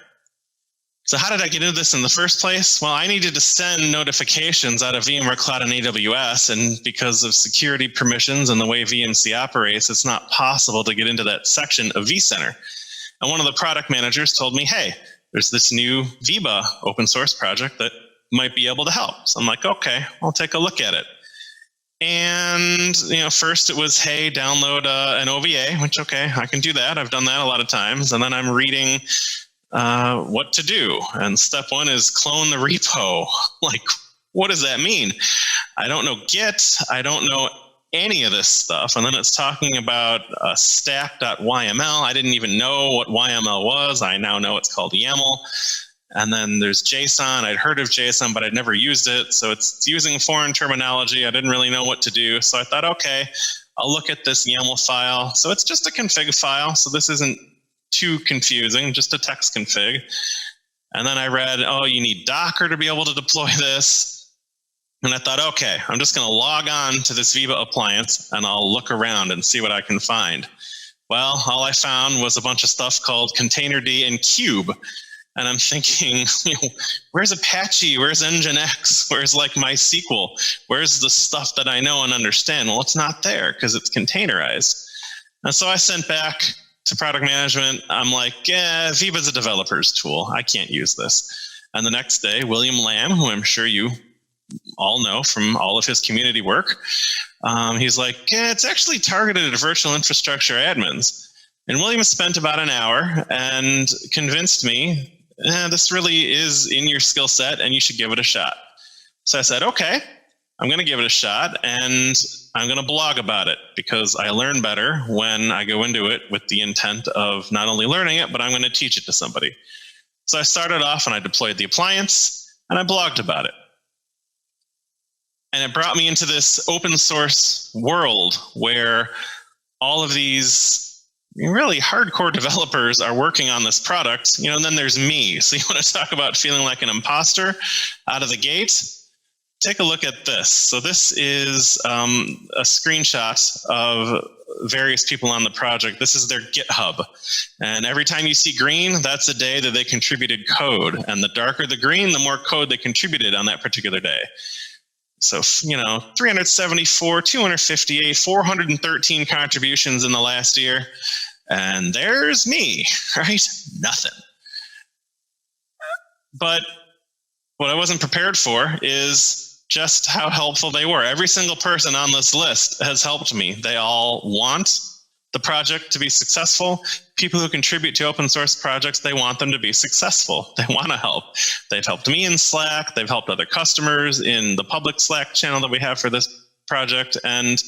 So how did I get into this in the first place? Well, I needed to send notifications out of VMware Cloud and AWS, and because of security permissions and the way VMC operates, it's not possible to get into that section of vCenter. And one of the product managers told me, hey, there's this new VBA open source project that might be able to help. So I'm like, okay, I'll take a look at it. And first it was, hey, download an OVA, which, okay, I can do that. I've done that a lot of times. And then I'm reading what to do. And step 1 is clone the repo. Like, what does that mean? I don't know Git. I don't know any of this stuff. And then it's talking about stack.yml. I didn't even know what YML was. I now know it's called YAML. And then there's JSON. I'd heard of JSON, but I'd never used it. So it's using foreign terminology. I didn't really know what to do. So I thought, okay, I'll look at this YAML file. So it's just a config file. So this isn't too confusing, just a text config. And then I read, oh, you need Docker to be able to deploy this. And I thought, okay, I'm just going to log on to this Viva appliance and I'll look around and see what I can find. Well, all I found was a bunch of stuff called Containerd and Cube. And I'm thinking, where's Apache? Where's Nginx? Where's like MySQL? Where's the stuff that I know and understand? Well, it's not there because it's containerized. And so I sent back to product management. I'm like, yeah, Viva's a developer's tool. I can't use this. And the next day, William Lamb, who I'm sure you all know from all of his community work, he's like, yeah, it's actually targeted at virtual infrastructure admins. And William spent about an hour and convinced me, this really is in your skill set and you should give it a shot. So I said, okay, I'm going to give it a shot and I'm going to blog about it because I learn better when I go into it with the intent of not only learning it, but I'm going to teach it to somebody. So I started off and I deployed the appliance and I blogged about it. And it brought me into this open source world where all of these really hardcore developers are working on this product, and then there's me. So you want to talk about feeling like an imposter out of the gate? Take a look at this. So this is a screenshot of various people on the project. This is their GitHub. And every time you see green, that's a day that they contributed code. And the darker the green, the more code they contributed on that particular day. So, 374, 258, 413 contributions in the last year. And there's me, right? Nothing. But what I wasn't prepared for is just how helpful they were. Every single person on this list has helped me. They all want the project to be successful. People who contribute to open source projects, they want them to be successful. They want to help. They've helped me in Slack. They've helped other customers in the public Slack channel that we have for this project. And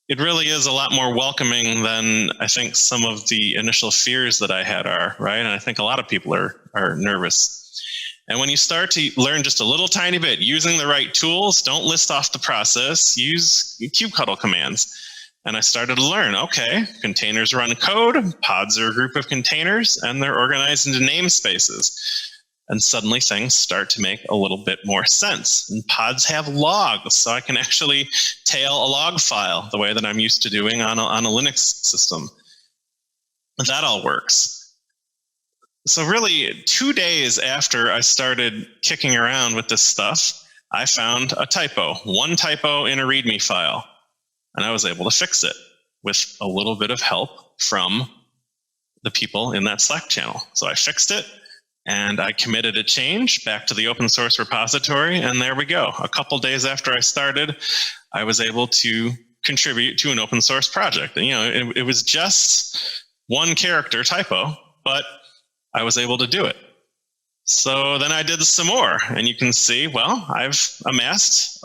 it really is a lot more welcoming than I think some of the initial fears that I had are, right? And I think a lot of people are nervous. And when you start to learn just a little tiny bit, using the right tools, don't list off the process, use kubectl commands. And I started to learn, okay, containers run code, pods are a group of containers, and they're organized into namespaces. And suddenly things start to make a little bit more sense. And pods have logs, so I can actually tail a log file the way that I'm used to doing on a Linux system. That all works. So really, 2 days after I started kicking around with this stuff, I found a typo, one typo in a README file. And I was able to fix it with a little bit of help from the people in that Slack channel. So I fixed it and I committed a change back to the open source repository. And there we go. A couple days after I started, I was able to contribute to an open source project. And, it was just one character typo, but I was able to do it. So then I did some more, and you can see, well, I've amassed,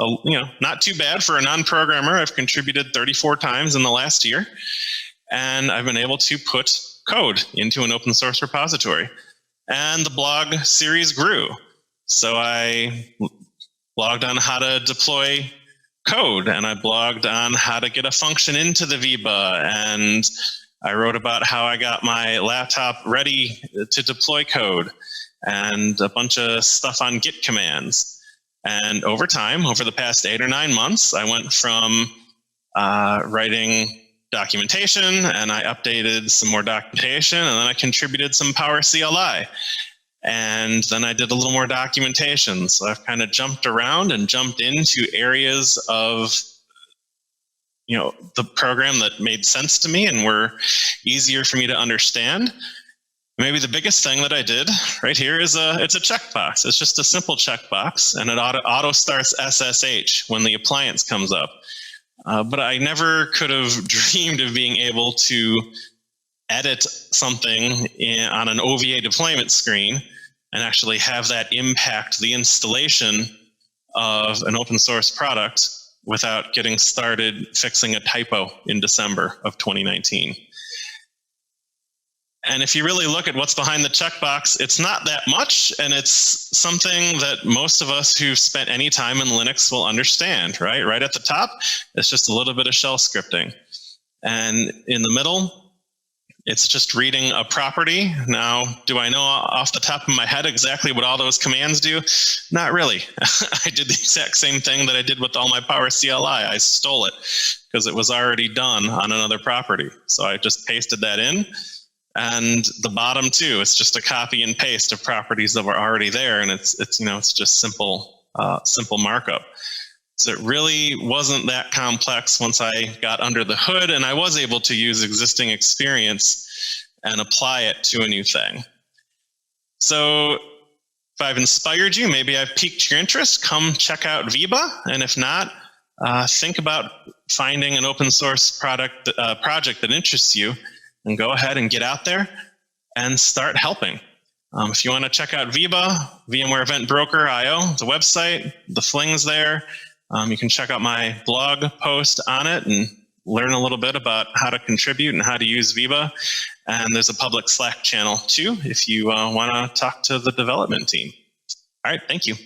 not too bad for a non-programmer. I've contributed 34 times in the last year, and I've been able to put code into an open source repository. And the blog series grew. So I blogged on how to deploy code, and I blogged on how to get a function into the Viva, and I wrote about how I got my laptop ready to deploy code, and a bunch of stuff on Git commands. And over time, over the past 8 or 9 months, I went from writing documentation, and I updated some more documentation, and then I contributed some Power CLI. And then I did a little more documentation. So I've kind of jumped around and jumped into areas of the program that made sense to me and were easier for me to understand. Maybe the biggest thing that I did right here is it's a checkbox. It's just a simple checkbox, and it auto starts SSH when the appliance comes up. But I never could have dreamed of being able to edit something on an OVA deployment screen and actually have that impact the installation of an open source product without getting started fixing a typo in December of 2019. And if you really look at what's behind the checkbox, it's not that much, and it's something that most of us who've spent any time in Linux will understand, right? Right at the top, it's just a little bit of shell scripting. And in the middle, it's just reading a property. Now, do I know off the top of my head exactly what all those commands do? Not really. I did the exact same thing that I did with all my Power CLI. I stole it because it was already done on another property. So I just pasted that in. And the bottom too, it's just a copy and paste of properties that were already there, and it's just simple markup. So it really wasn't that complex once I got under the hood, and I was able to use existing experience and apply it to a new thing. So if I've inspired you, maybe I've piqued your interest, come check out Viba, and if not, think about finding an open source project that interests you, and go ahead and get out there and start helping. If you want to check out Viba, VMware Event Broker IO, the website, the fling's there. You can check out my blog post on it and learn a little bit about how to contribute and how to use Viba. And there's a public Slack channel too if you want to talk to the development team. All right, thank you.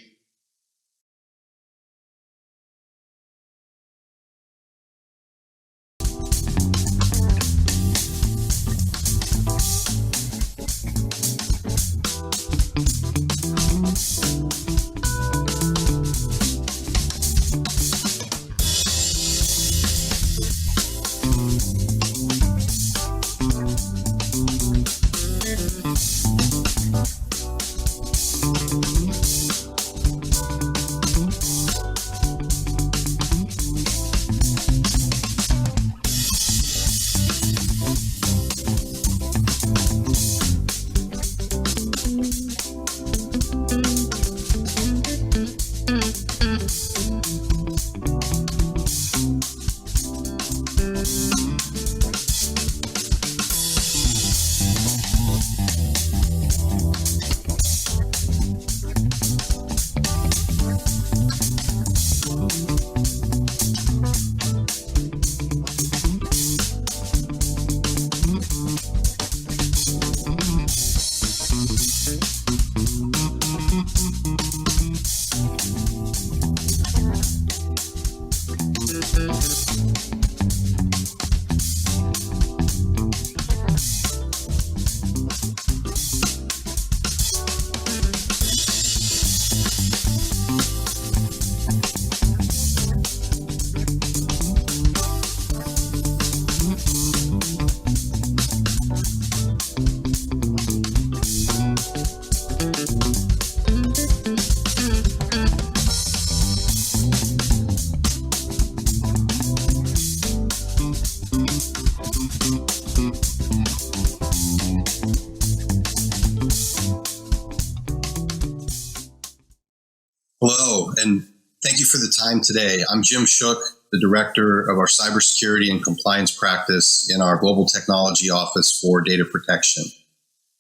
Hello, and thank you for the time today. I'm Jim Shook, the Director of our Cybersecurity and Compliance Practice in our Global Technology Office for Data Protection.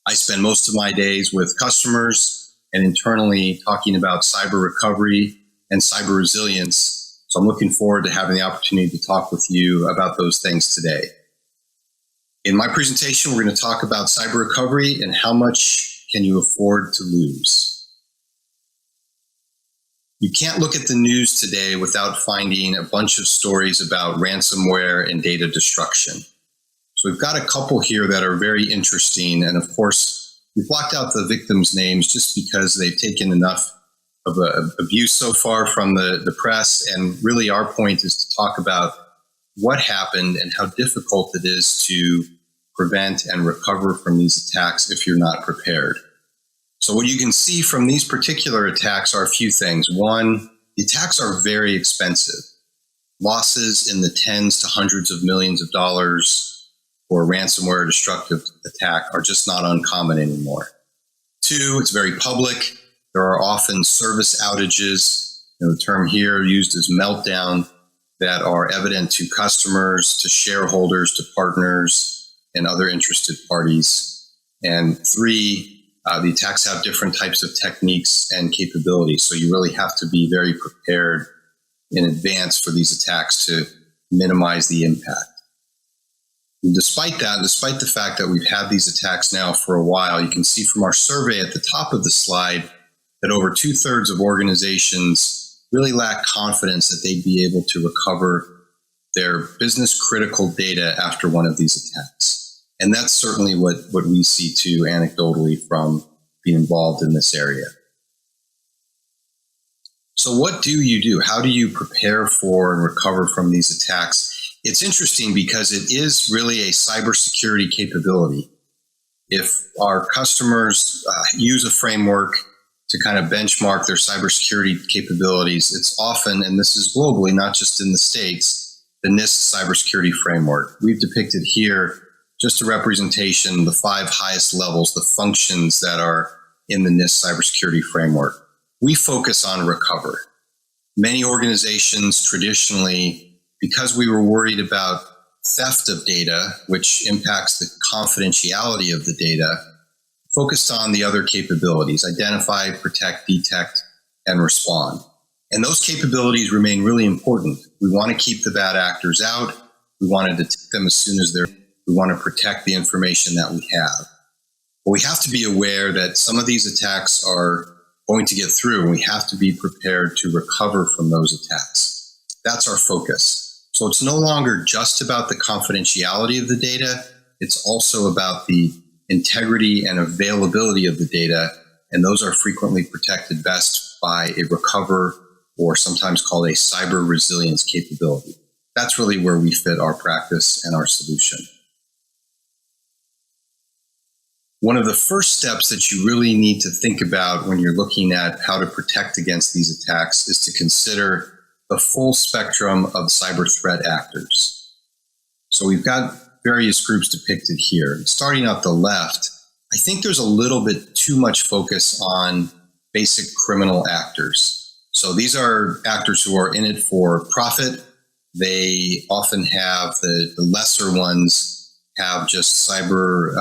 I spend most of my days with customers and internally talking about cyber recovery and cyber resilience. So I'm looking forward to having the opportunity to talk with you about those things today. In my presentation, we're going to talk about cyber recovery and how much can you afford to lose. You can't look at the news today without finding a bunch of stories about ransomware and data destruction. So we've got a couple here that are very interesting. And of course, we've blocked out the victims' names just because they've taken enough of abuse so far from the press. And really our point is to talk about what happened and how difficult it is to prevent and recover from these attacks if you're not prepared. So what you can see from these particular attacks are a few things. One, the attacks are very expensive. Losses in the tens to hundreds of millions of dollars for a ransomware or destructive attack are just not uncommon anymore. Two, it's very public. There are often service outages, the term here used as meltdown, that are evident to customers, to shareholders, to partners, and other interested parties. And three, the attacks have different types of techniques and capabilities, so you really have to be very prepared in advance for these attacks to minimize the impact. And despite that, despite the fact that we've had these attacks now for a while, you can see from our survey at the top of the slide that over 2/3 of organizations really lack confidence that they'd be able to recover their business critical data after one of these attacks. And that's certainly what we see too anecdotally from being involved in this area. So what do you do? How do you prepare for and recover from these attacks? It's interesting because it is really a cybersecurity capability. If our customers use a framework to kind of benchmark their cybersecurity capabilities, it's often, and this is globally, not just in the States, the NIST cybersecurity framework. We've depicted here just a representation, the 5 highest levels, the functions that are in the NIST cybersecurity framework. We focus on recover. Many organizations traditionally, because we were worried about theft of data, which impacts the confidentiality of the data, focused on the other capabilities: identify, protect, detect, and respond. And those capabilities remain really important. We want to keep the bad actors out. We want to detect them as soon as we want to protect the information that we have. But we have to be aware that some of these attacks are going to get through, and we have to be prepared to recover from those attacks. That's our focus. So it's no longer just about the confidentiality of the data. It's also about the integrity and availability of the data, and those are frequently protected best by a recover, or sometimes called a cyber resilience capability. That's really where we fit our practice and our solution. One of the first steps that you really need to think about when you're looking at how to protect against these attacks is to consider the full spectrum of cyber threat actors. So we've got various groups depicted here. Starting at the left, I think there's a little bit too much focus on basic criminal actors. So these are actors who are in it for profit. They often have the lesser ones have just cyber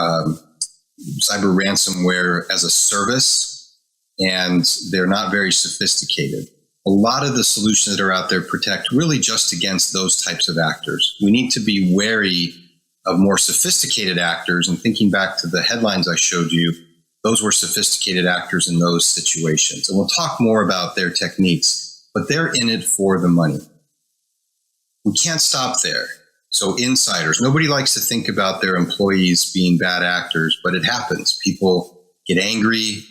ransomware as a service, and they're not very sophisticated. A lot of the solutions that are out there protect really just against those types of actors. We need to be wary of more sophisticated actors, and thinking back to the headlines I showed you, those were sophisticated actors in those situations. And we'll talk more about their techniques, but they're in it for the money. We can't stop there. So insiders, nobody likes to think about their employees being bad actors, but it happens. People get angry.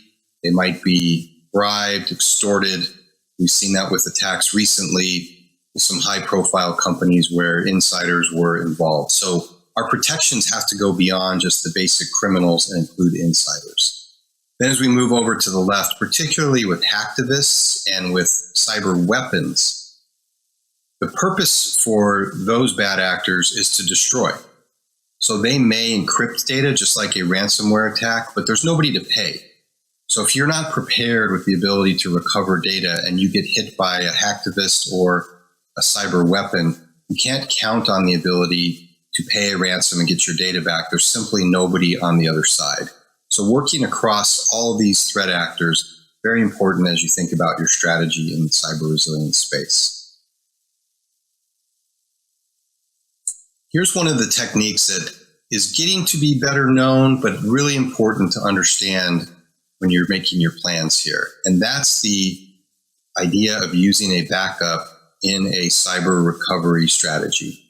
They might be bribed, extorted. We've seen that with attacks recently with some high-profile companies where insiders were involved. So our protections have to go beyond just the basic criminals and include insiders. Then as we move over to the left, particularly with hacktivists and with cyber weapons, the purpose for those bad actors is to destroy. So they may encrypt data just like a ransomware attack, but there's nobody to pay. So if you're not prepared with the ability to recover data and you get hit by a hacktivist or a cyber weapon, you can't count on the ability to pay a ransom and get your data back. There's simply nobody on the other side. So working across all of these threat actors, very important as you think about your strategy in the cyber resilience space. Here's one of the techniques that is getting to be better known, but really important to understand when you're making your plans here. And that's the idea of using a backup in a cyber recovery strategy.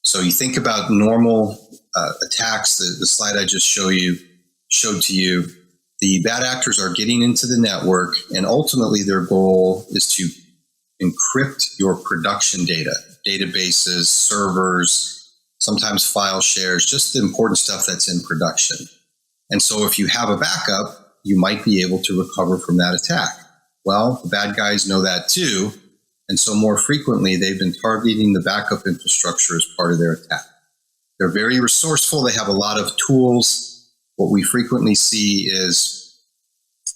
So you think about normal attacks, the slide I just showed to you, the bad actors are getting into the network, and ultimately their goal is to encrypt your production data, databases, servers, sometimes file shares, just the important stuff that's in production. And so if you have a backup, you might be able to recover from that attack. Well, the bad guys know that too. And so more frequently, they've been targeting the backup infrastructure as part of their attack. They're very resourceful. They have a lot of tools. What we frequently see is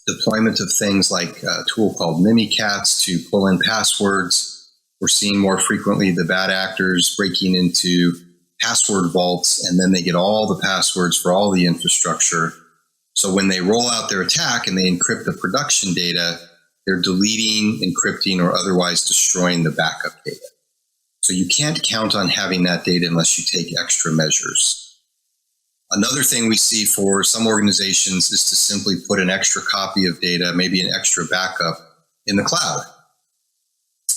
deployment of things like a tool called Mimikatz to pull in passwords. We're seeing more frequently the bad actors breaking into password vaults, and then they get all the passwords for all the infrastructure. So when they roll out their attack and they encrypt the production data, they're deleting, encrypting, or otherwise destroying the backup data. So you can't count on having that data unless you take extra measures. Another thing we see for some organizations is to simply put an extra copy of data, maybe an extra backup, in the cloud.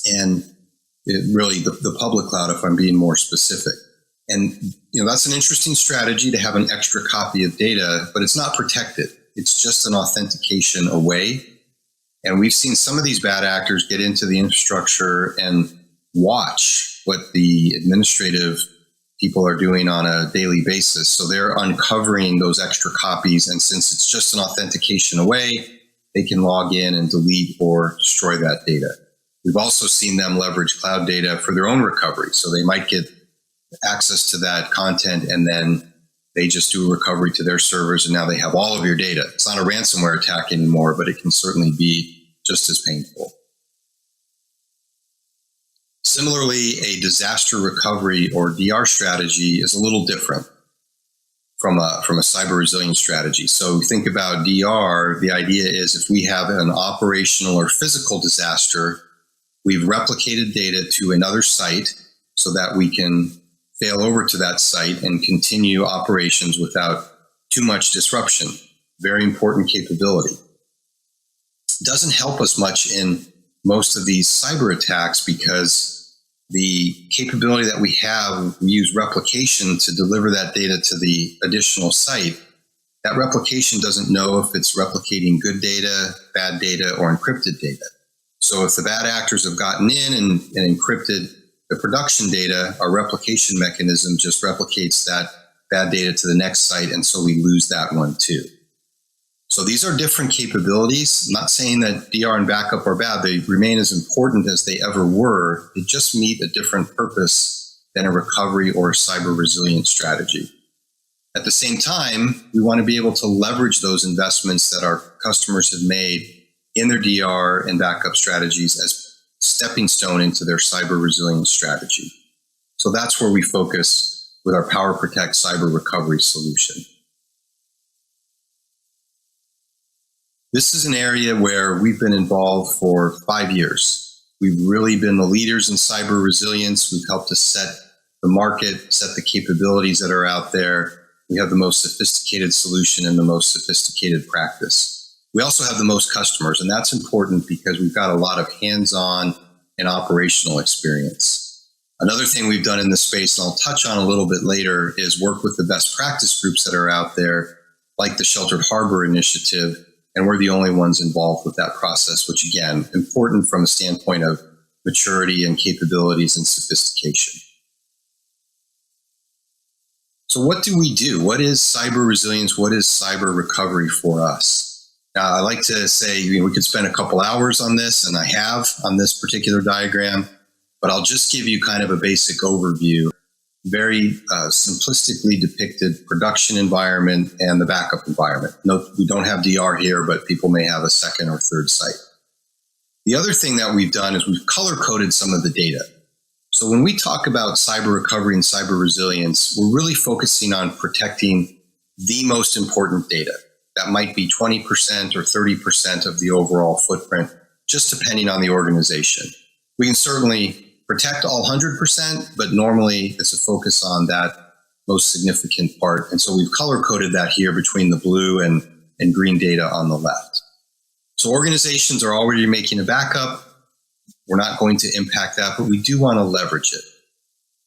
And really the public cloud, if I'm being more specific. And that's an interesting strategy to have an extra copy of data, but it's not protected. It's just an authentication away. And we've seen some of these bad actors get into the infrastructure and watch what the administrative people are doing on a daily basis. So they're uncovering those extra copies. And since it's just an authentication away, they can log in and delete or destroy that data. We've also seen them leverage cloud data for their own recovery. So they might get access to that content and then they just do a recovery to their servers and now they have all of your data. It's not a ransomware attack anymore, but it can certainly be just as painful. Similarly, a disaster recovery or DR strategy is a little different from a cyber resilience strategy. So think about DR, the idea is if we have an operational or physical disaster, we've replicated data to another site so that we can fail over to that site and continue operations without too much disruption. Very important capability. Doesn't help us much in most of these cyber attacks because the capability that we have, we use replication to deliver that data to the additional site. That replication doesn't know if it's replicating good data, bad data, or encrypted data. So if the bad actors have gotten in and encrypted the production data, our replication mechanism just replicates that bad data to the next site, and so we lose that one too. So these are different capabilities. I'm not saying that DR and backup are bad. They remain as important as they ever were. They just meet a different purpose than a recovery or a cyber resilience strategy. At the same time, we want to be able to leverage those investments that our customers have made in their DR and backup strategies as stepping stone into their cyber resilience strategy. So that's where we focus with our PowerProtect cyber recovery solution. This is an area where we've been involved for 5 years. We've really been the leaders in cyber resilience. We've helped to set the market, set the capabilities that are out there. We have the most sophisticated solution and the most sophisticated practice. We also have the most customers, and that's important because we've got a lot of hands-on and operational experience. Another thing we've done in this space, and I'll touch on a little bit later, is work with the best practice groups that are out there, like the Sheltered Harbor Initiative, and we're the only ones involved with that process, which again, important from a standpoint of maturity and capabilities and sophistication. So what do we do? What is cyber resilience? What is cyber recovery for us? Now, I like to say we could spend a couple hours on this, and I have on this particular diagram, but I'll just give you kind of a basic overview. Very simplistically depicted production environment and the backup environment. Note, we don't have DR here, but people may have a second or third site. The other thing that we've done is we've color-coded some of the data. So when we talk about cyber recovery and cyber resilience, we're really focusing on protecting the most important data. That might be 20% or 30% of the overall footprint, just depending on the organization. We can certainly protect all 100%, but normally it's a focus on that most significant part. And so we've color-coded that here between the blue and green data on the left. So organizations are already making a backup. We're not going to impact that, but we do want to leverage it.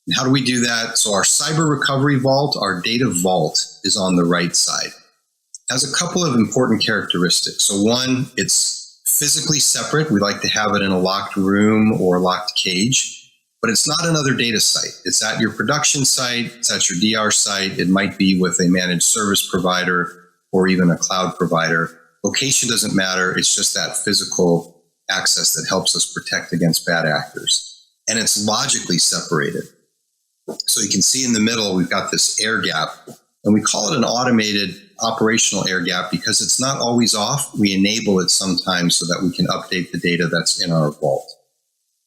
And how do we do that? So our cyber recovery vault, our data vault, is on the right side. It has a couple of important characteristics. So one, it's physically separate. We like to have it in a locked room or locked cage, but it's not another data site. It's at your production site, it's at your DR site. It might be with a managed service provider or even a cloud provider. Location doesn't matter. It's just that physical access that helps us protect against bad actors. And it's logically separated. So you can see in the middle, we've got this air gap, and we call it an automated operational air gap because it's not always off. We enable it sometimes so that we can update the data that's in our vault.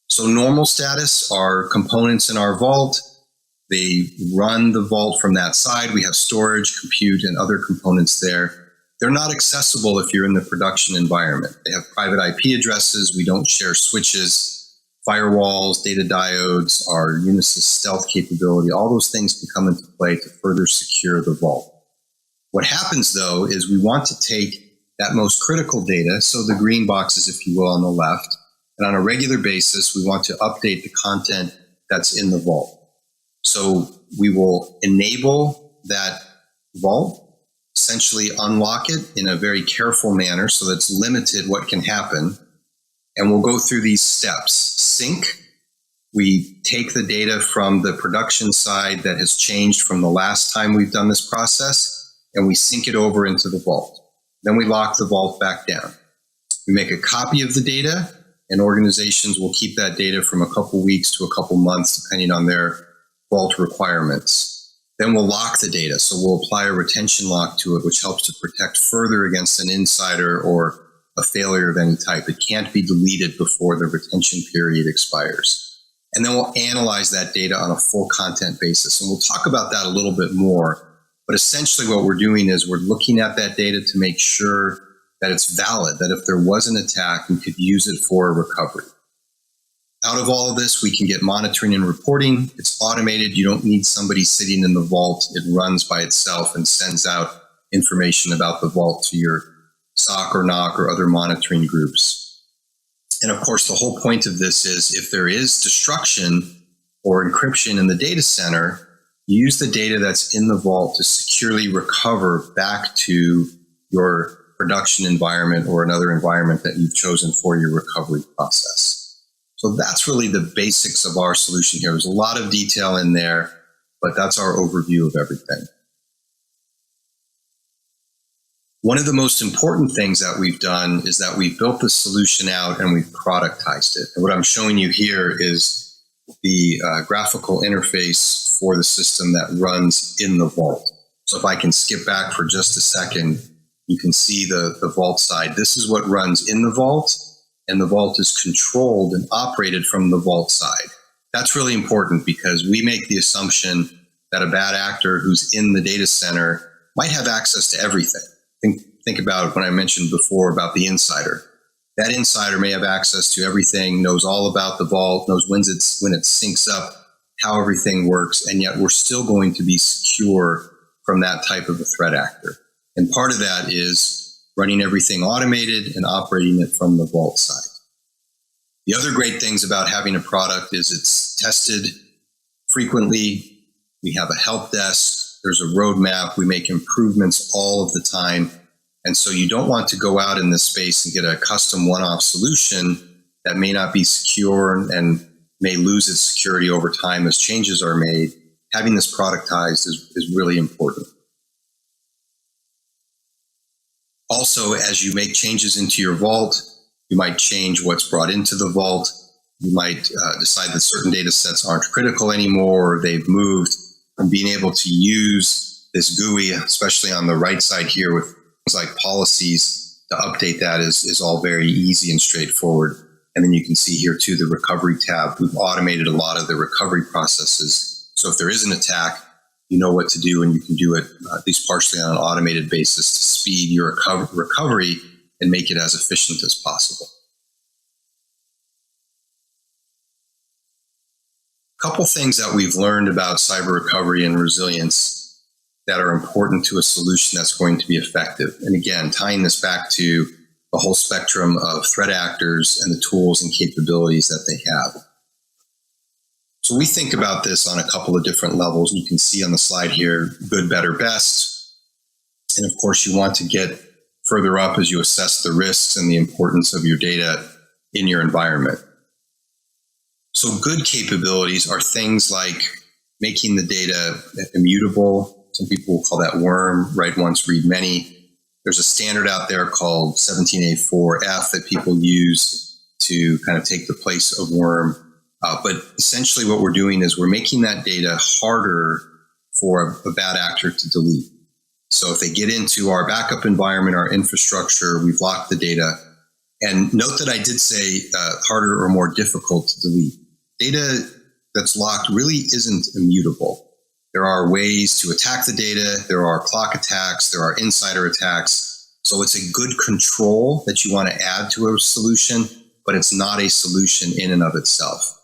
So normal status are components in our vault. They run the vault from that side. We have storage, compute, and other components there. they're not accessible if you're in the production environment. They have private IP addresses. We don't share switches, firewalls, data diodes, our Unisys stealth capability. All those things can come into play to further secure the vault. What happens, though, is we want to take that most critical data, so the green boxes, if you will, on the left, and on a regular basis, we want to update the content that's in the vault. So we will enable that vault, essentially unlock it in a very careful manner so that it's limited what can happen. And we'll go through these steps. Sync, we take the data from the production side that has changed from the last time we've done this process, and we sync it over into the vault. Then we lock the vault back down. We make a copy of the data, and organizations will keep that data from a couple weeks to a couple months, depending on their vault requirements. Then we'll lock the data. So we'll apply a retention lock to it, which helps to protect further against an insider or a failure of any type. It can't be deleted before the retention period expires. And then we'll analyze that data on a full content basis. And we'll talk about that a little bit more. But essentially what we're doing is we're looking at that data to make sure that it's valid, that if there was an attack, we could use it for a recovery. Out of all of this, we can get monitoring and reporting. It's automated. You don't need somebody sitting in the vault. It runs by itself and sends out information about the vault to your SOC or NOC or other monitoring groups. And of course, the whole point of this is if there is destruction or encryption in the data center, use the data that's in the vault to securely recover back to your production environment or another environment that you've chosen for your recovery process. So that's really the basics of our solution here. There's a lot of detail in there, but that's our overview of everything. One of the most important things that we've done is that we've built the solution out and we've productized it. And what I'm showing you here is the graphical interface for the system that runs in the vault. So if I can skip back for just a second, you can see the vault side. This is what runs in the vault, and the vault is controlled and operated from the vault side. That's really important because we make the assumption that a bad actor who's in the data center might have access to everything. Think about what I mentioned before about the insider. That insider may have access to everything, knows all about the vault, knows when it syncs up, how everything works, and yet we're still going to be secure from that type of a threat actor. And part of that is running everything automated and operating it from the vault side. The other great things about having a product is it's tested frequently. We have a help desk. There's a roadmap. We make improvements all of the time. And so you don't want to go out in this space and get a custom one-off solution that may not be secure and may lose its security over time as changes are made. Having this productized is really important. Also, as you make changes into your vault, you might change what's brought into the vault. You might decide that certain data sets aren't critical anymore, or they've moved. And being able to use this GUI, especially on the right side here with things like policies, to update that is all very easy and straightforward. And then you can see here too the recovery tab. We've automated a lot of the recovery processes. So if there is an attack, you know what to do, and you can do it at least partially on an automated basis to speed your recovery and make it as efficient as possible. A couple things that we've learned about cyber recovery and resilience that are important to a solution that's going to be effective. And again, tying this back to the whole spectrum of threat actors and the tools and capabilities that they have. So we think about this on a couple of different levels. You can see on the slide here, good, better, best. And of course, you want to get further up as you assess the risks and the importance of your data in your environment. So good capabilities are things like making the data immutable. Some people will call that worm, write once, read many. There's a standard out there called 17A4F that people use to kind of take the place of worm. But essentially what we're doing is we're making that data harder for a bad actor to delete. So if they get into our backup environment, our infrastructure, we've locked the data. And note that I did say harder or more difficult to delete. Data that's locked really isn't immutable. There are ways to attack the data. There are clock attacks. There are insider attacks. So it's a good control that you want to add to a solution, but it's not a solution in and of itself.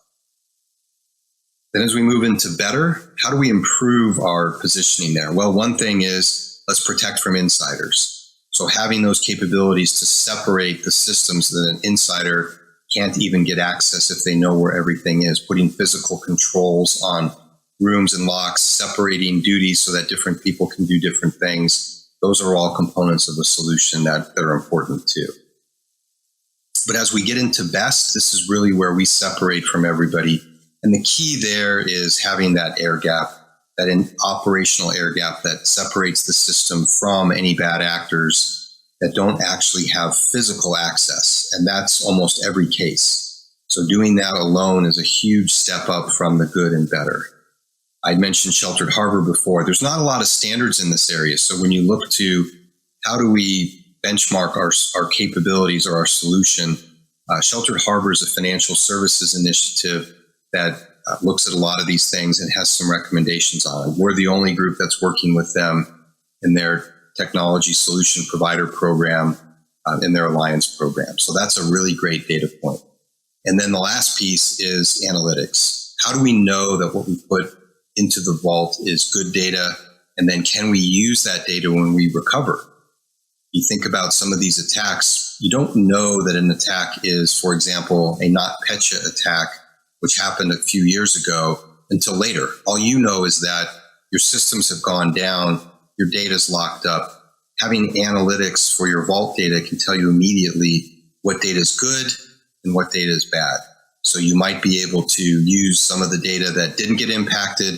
Then as we move into better, how do we improve our positioning there? Well, one thing is let's protect from insiders. So having those capabilities to separate the systems that an insider can't even get access if they know where everything is, putting physical controls on rooms and locks, separating duties so that different people can do different things. Those are all components of a solution that are important too. But as we get into best, this is really where we separate from everybody. And the key there is having that air gap, that operational air gap that separates the system from any bad actors that don't actually have physical access. And that's almost every case. So doing that alone is a huge step up from the good and better. I'd mentioned Sheltered Harbor before. There's not a lot of standards in this area. So when you look to how do we benchmark our capabilities or our solution, Sheltered Harbor is a financial services initiative that looks at a lot of these things and has some recommendations on it. We're the only group that's working with them in their technology solution provider program, in their alliance program. So that's a really great data point. And then the last piece is analytics. How do we know that what we put into the vault is good data? And then can we use that data when we recover? You think about some of these attacks, you don't know that an attack is, for example, a NotPetya attack, which happened a few years ago, until later. All you know is that your systems have gone down, your data's locked up. Having analytics for your vault data can tell you immediately what data is good and what data is bad. So you might be able to use some of the data that didn't get impacted.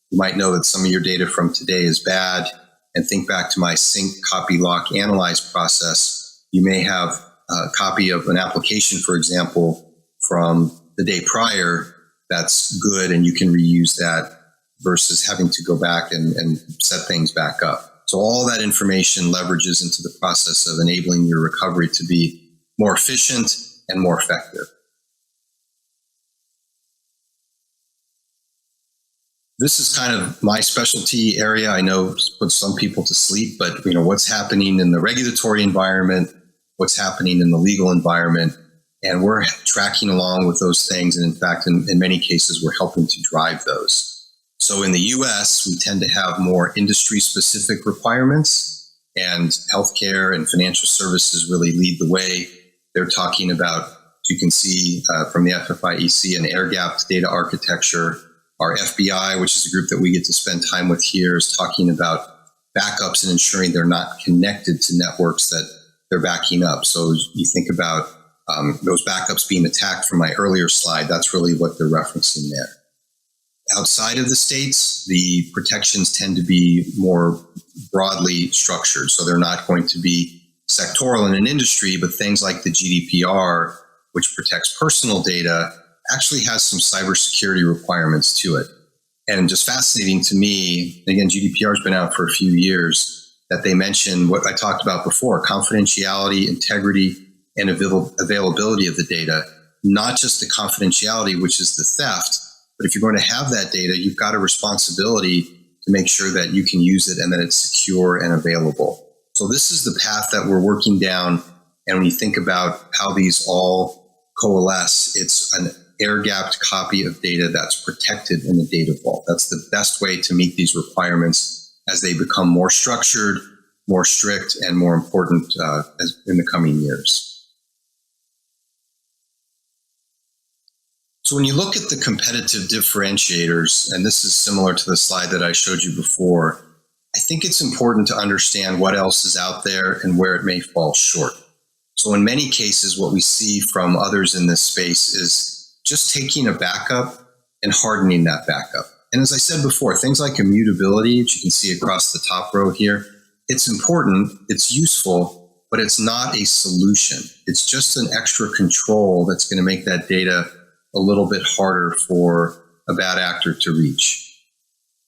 You might know that some of your data from today is bad. And think back to my sync, copy, lock, analyze process. You may have a copy of an application, for example, from the day prior that's good, and you can reuse that versus having to go back and set things back up. So all that information leverages into the process of enabling your recovery to be more efficient and more effective. This is kind of my specialty area. I know it puts some people to sleep, but what's happening in the regulatory environment, what's happening in the legal environment, and we're tracking along with those things. And in fact, in many cases, we're helping to drive those. So in the US, we tend to have more industry-specific requirements, and healthcare and financial services really lead the way. They're talking about, you can see from the FFIEC, an air-gapped data architecture. Our FBI, which is a group that we get to spend time with here, is talking about backups and ensuring they're not connected to networks that they're backing up. So you think about those backups being attacked from my earlier slide, that's really what they're referencing there. Outside of the states, the protections tend to be more broadly structured. So they're not going to be sectoral in an industry, but things like the GDPR, which protects personal data, actually has some cybersecurity requirements to it. And just fascinating to me, again, GDPR has been out for a few years, that they mention what I talked about before, confidentiality, integrity, and availability of the data, not just the confidentiality, which is the theft, but if you're going to have that data, you've got a responsibility to make sure that you can use it and that it's secure and available. So this is the path that we're working down. And when you think about how these all coalesce, it's an air-gapped copy of data that's protected in the data vault. That's the best way to meet these requirements as they become more structured, more strict, and more important in the coming years. So when you look at the competitive differentiators, and this is similar to the slide that I showed you before, I think it's important to understand what else is out there and where it may fall short. So in many cases, what we see from others in this space is just taking a backup and hardening that backup. And as I said before, things like immutability, which you can see across the top row here, it's important, it's useful, but it's not a solution. It's just an extra control that's going to make that data a little bit harder for a bad actor to reach.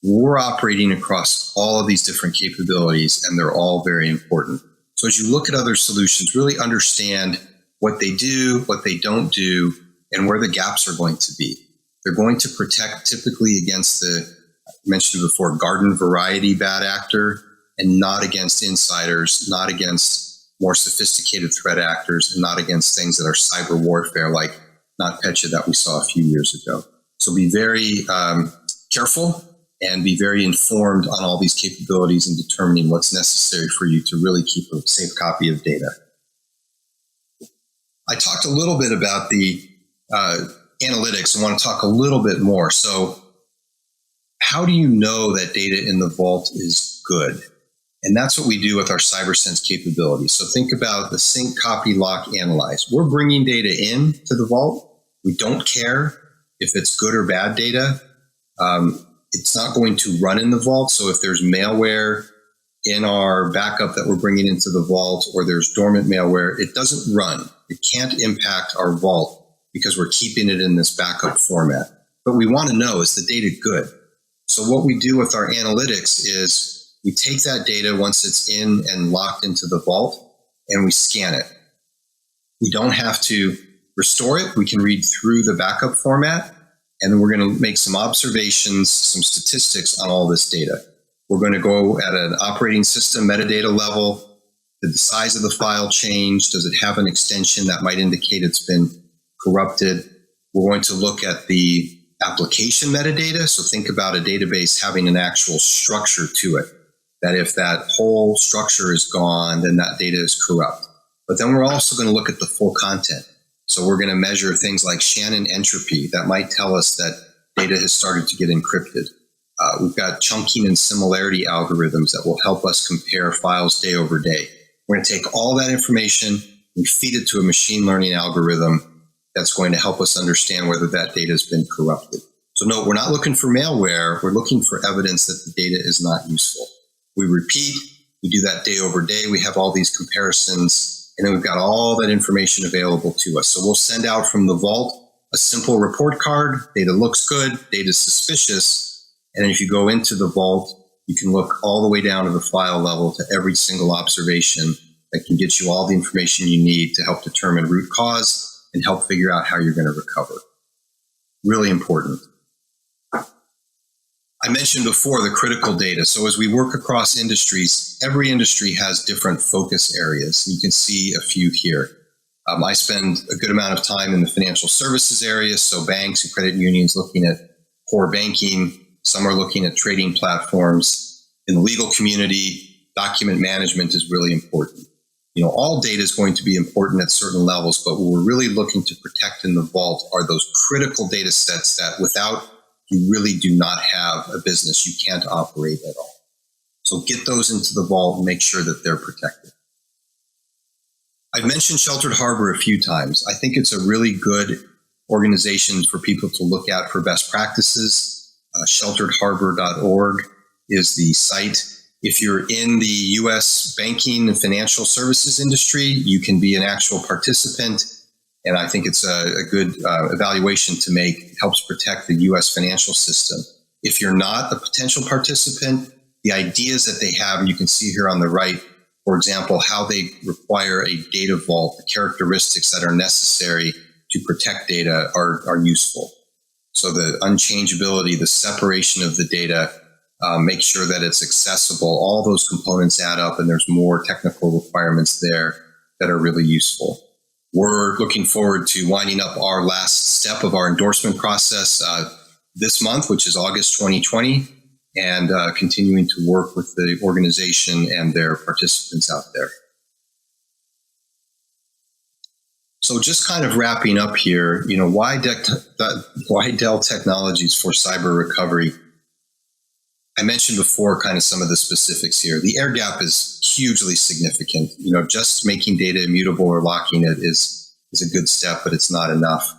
We're operating across all of these different capabilities, and they're all very important. So as you look at other solutions, really understand what they do, what they don't do, and where the gaps are going to be. They're going to protect typically against the, I mentioned before, garden variety bad actor, and not against insiders, not against more sophisticated threat actors and not against things that are cyber warfare like NotPetya that we saw a few years ago. So be very careful and be very informed on all these capabilities and determining what's necessary for you to really keep a safe copy of data. I talked a little bit about the analytics and want to talk a little bit more. So how do you know that data in the vault is good? And that's what we do with our CyberSense capability. So think about the sync, copy, lock, analyze. We're bringing data in to the vault. We don't care if it's good or bad data. It's not going to run in the vault. So if there's malware in our backup that we're bringing into the vault, or there's dormant malware, it doesn't run. It can't impact our vault because we're keeping it in this backup format. But we want to know, is the data good? So what we do with our analytics is we take that data once it's in and locked into the vault, and we scan it. We don't have to restore it. We can read through the backup format, and then we're going to make some observations, some statistics on all this data. We're going to go at an operating system metadata level. Did the size of the file change? Does it have an extension that might indicate it's been corrupted? We're going to look at the application metadata. So think about a database having an actual structure to it, that if that whole structure is gone, then that data is corrupt. But then we're also going to look at the full content. So we're going to measure things like Shannon entropy that might tell us that data has started to get encrypted. We've got chunking and similarity algorithms that will help us compare files day over day. We're going to take all that information and feed it to a machine learning algorithm that's going to help us understand whether that data has been corrupted. So no, we're not looking for malware. We're looking for evidence that the data is not useful. We repeat, we do that day over day. We have all these comparisons, and then we've got all that information available to us. So we'll send out from the vault a simple report card. Data looks good, data is suspicious. And then if you go into the vault, you can look all the way down to the file level to every single observation that can get you all the information you need to help determine root cause and help figure out how you're going to recover. Really important. I mentioned before the critical data. So as we work across industries, every industry has different focus areas. You can see a few here. I spend a good amount of time in the financial services area, so banks and credit unions looking at core banking. Some are looking at trading platforms. In the legal community, document management is really important. You know, all data is going to be important at certain levels, but what we're really looking to protect in the vault are those critical data sets that without you really do not have a business. You can't operate at all. So get those into the vault and make sure that they're protected. I've mentioned Sheltered Harbor a few times. I think it's a really good organization for people to look at for best practices. Shelteredharbor.org is the site. If you're in the U.S. banking and financial services industry, you can be an actual participant. And I think it's a good evaluation to make. It helps protect the U.S. financial system. If you're not a potential participant, the ideas that they have, and you can see here on the right, for example, how they require a data vault, the characteristics that are necessary to protect data are useful. So the unchangeability, the separation of the data, make sure that it's accessible. All those components add up, and there's more technical requirements there that are really useful. We're looking forward to winding up our last step of our endorsement process this month, which is August 2020, and continuing to work with the organization and their participants out there. So just kind of wrapping up here, you know, why Dell Technologies for cyber recovery? I mentioned before kind of some of the specifics here. The air gap is hugely significant. You know, just making data immutable or locking it is a good step, but it's not enough.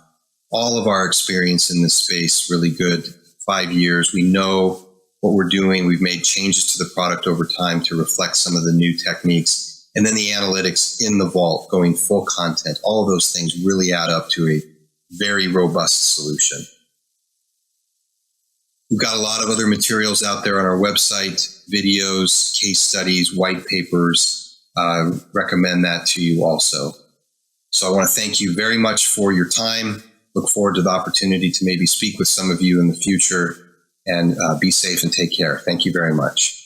All of our experience in this space, really good, 5 years. We know what we're doing. We've made changes to the product over time to reflect some of the new techniques. And then the analytics in the vault, going full content. All of those things really add up to a very robust solution. We've got a lot of other materials out there on our website, videos, case studies, white papers. Recommend that to you also. So I want to thank you very much for your time. Look forward to the opportunity to maybe speak with some of you in the future, and be safe and take care. Thank you very much.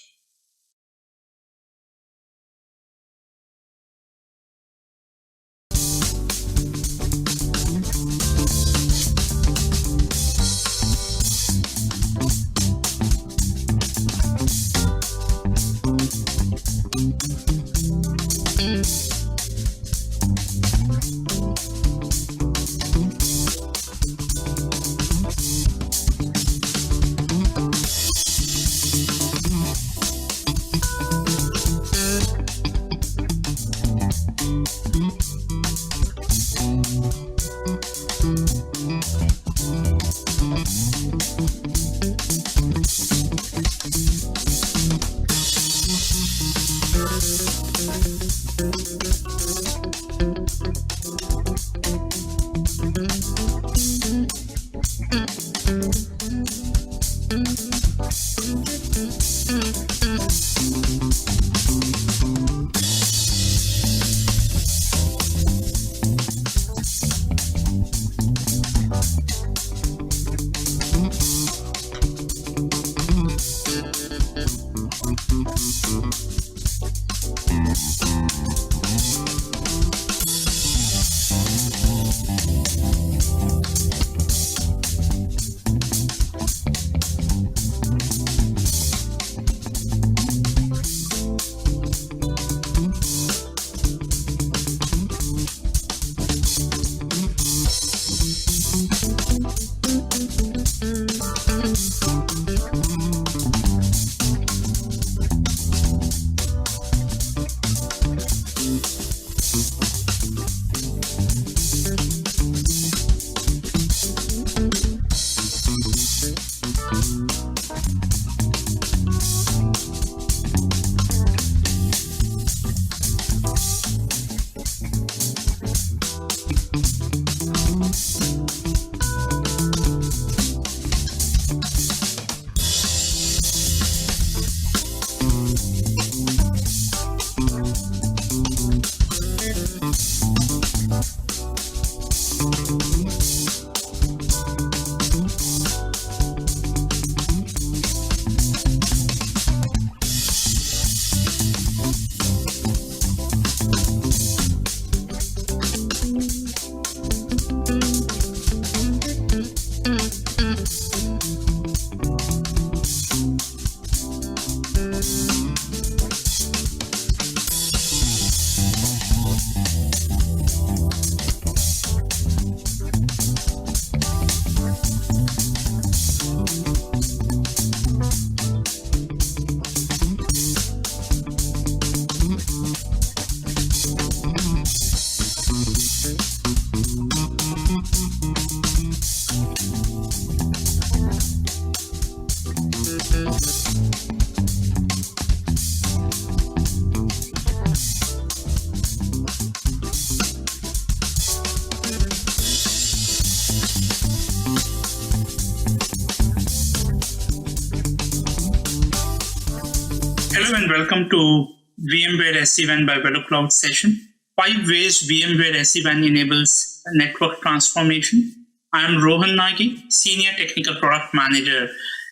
Hello and welcome to VMware SD-WAN by VeloCloud session. 5 ways VMware SD-WAN enables network transformation. I am Rohan Nagi, Senior Technical Product Manager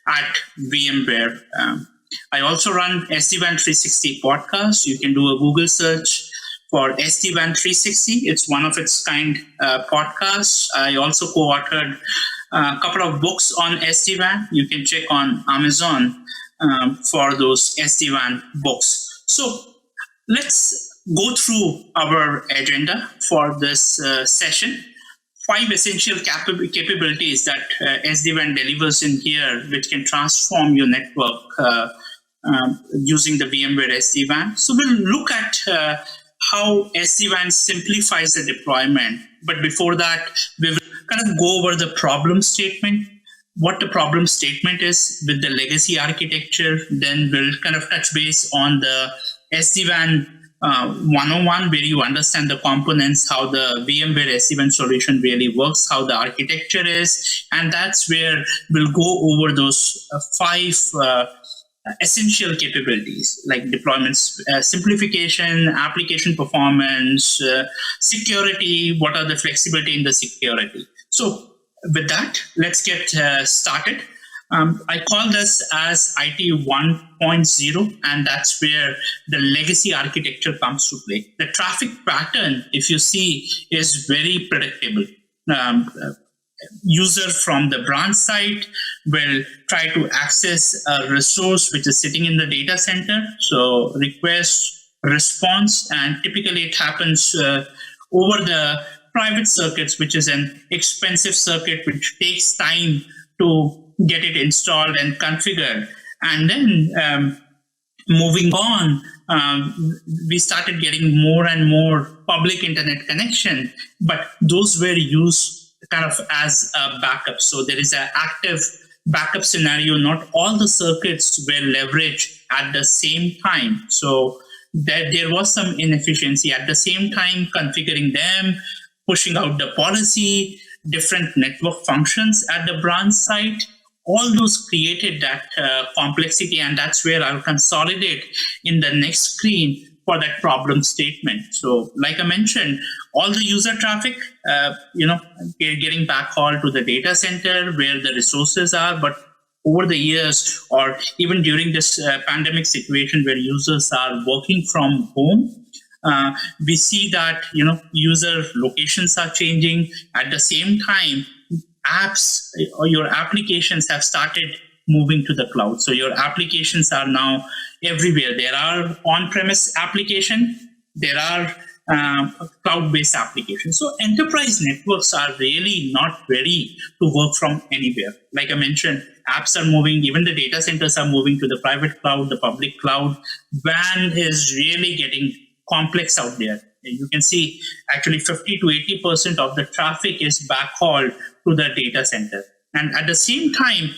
at VMware. I also run SD-WAN 360 podcast. You can do a Google search for SD-WAN 360. It's one of its kind podcasts. I also co-authored a couple of books on SD-WAN. You can check on Amazon for those SD-WAN books. So let's go through our agenda for this session. 5 essential capabilities that SD-WAN delivers in here, which can transform your network using the VMware SD-WAN. So we'll look at how SD-WAN simplifies the deployment. But before that, we will kind of go over the problem statement, what the problem statement is with the legacy architecture. Then we'll kind of touch base on the SD-WAN 101, where you understand the components, how the VMware SD-WAN solution really works, how the architecture is. And that's where we'll go over those 5 essential capabilities like deployment simplification, application performance, security, what are the flexibility in the security. So with that, let's get started. I call this as IT 1.0, and that's where the legacy architecture comes to play. The traffic pattern, if you see, is very predictable. User from the branch side will try to access a resource which is sitting in the data center. So request, response, and typically it happens over the private circuits, which is an expensive circuit which takes time to get it installed and configured. And then moving on, we started getting more and more public internet connection, but those were used kind of as a backup. So there is an active backup scenario. Not all the circuits were leveraged at the same time. So there was some inefficiency at the same time, configuring them, pushing out the policy, different network functions at the branch site. All those created that complexity, and that's where I'll consolidate in the next screen for that problem statement. So like I mentioned, all the user traffic, getting backhaul to the data center where the resources are, but over the years, or even during this pandemic situation where users are working from home, we see that user locations are changing. At the same time, apps or your applications have started moving to the cloud. So your applications are now everywhere. There are on-premise applications, there are cloud-based applications. So enterprise networks are really not ready to work from anywhere. Like I mentioned, apps are moving, even the data centers are moving to the private cloud, the public cloud. WAN is really getting complex out there. You can see actually 50 to 80% of the traffic is backhauled to the data center. And at the same time,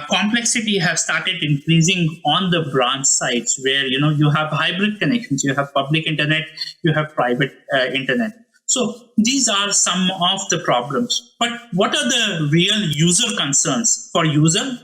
complexity has started increasing on the branch sites where you have hybrid connections, you have public internet, you have private internet. So these are some of the problems. But what are the real user concerns for user?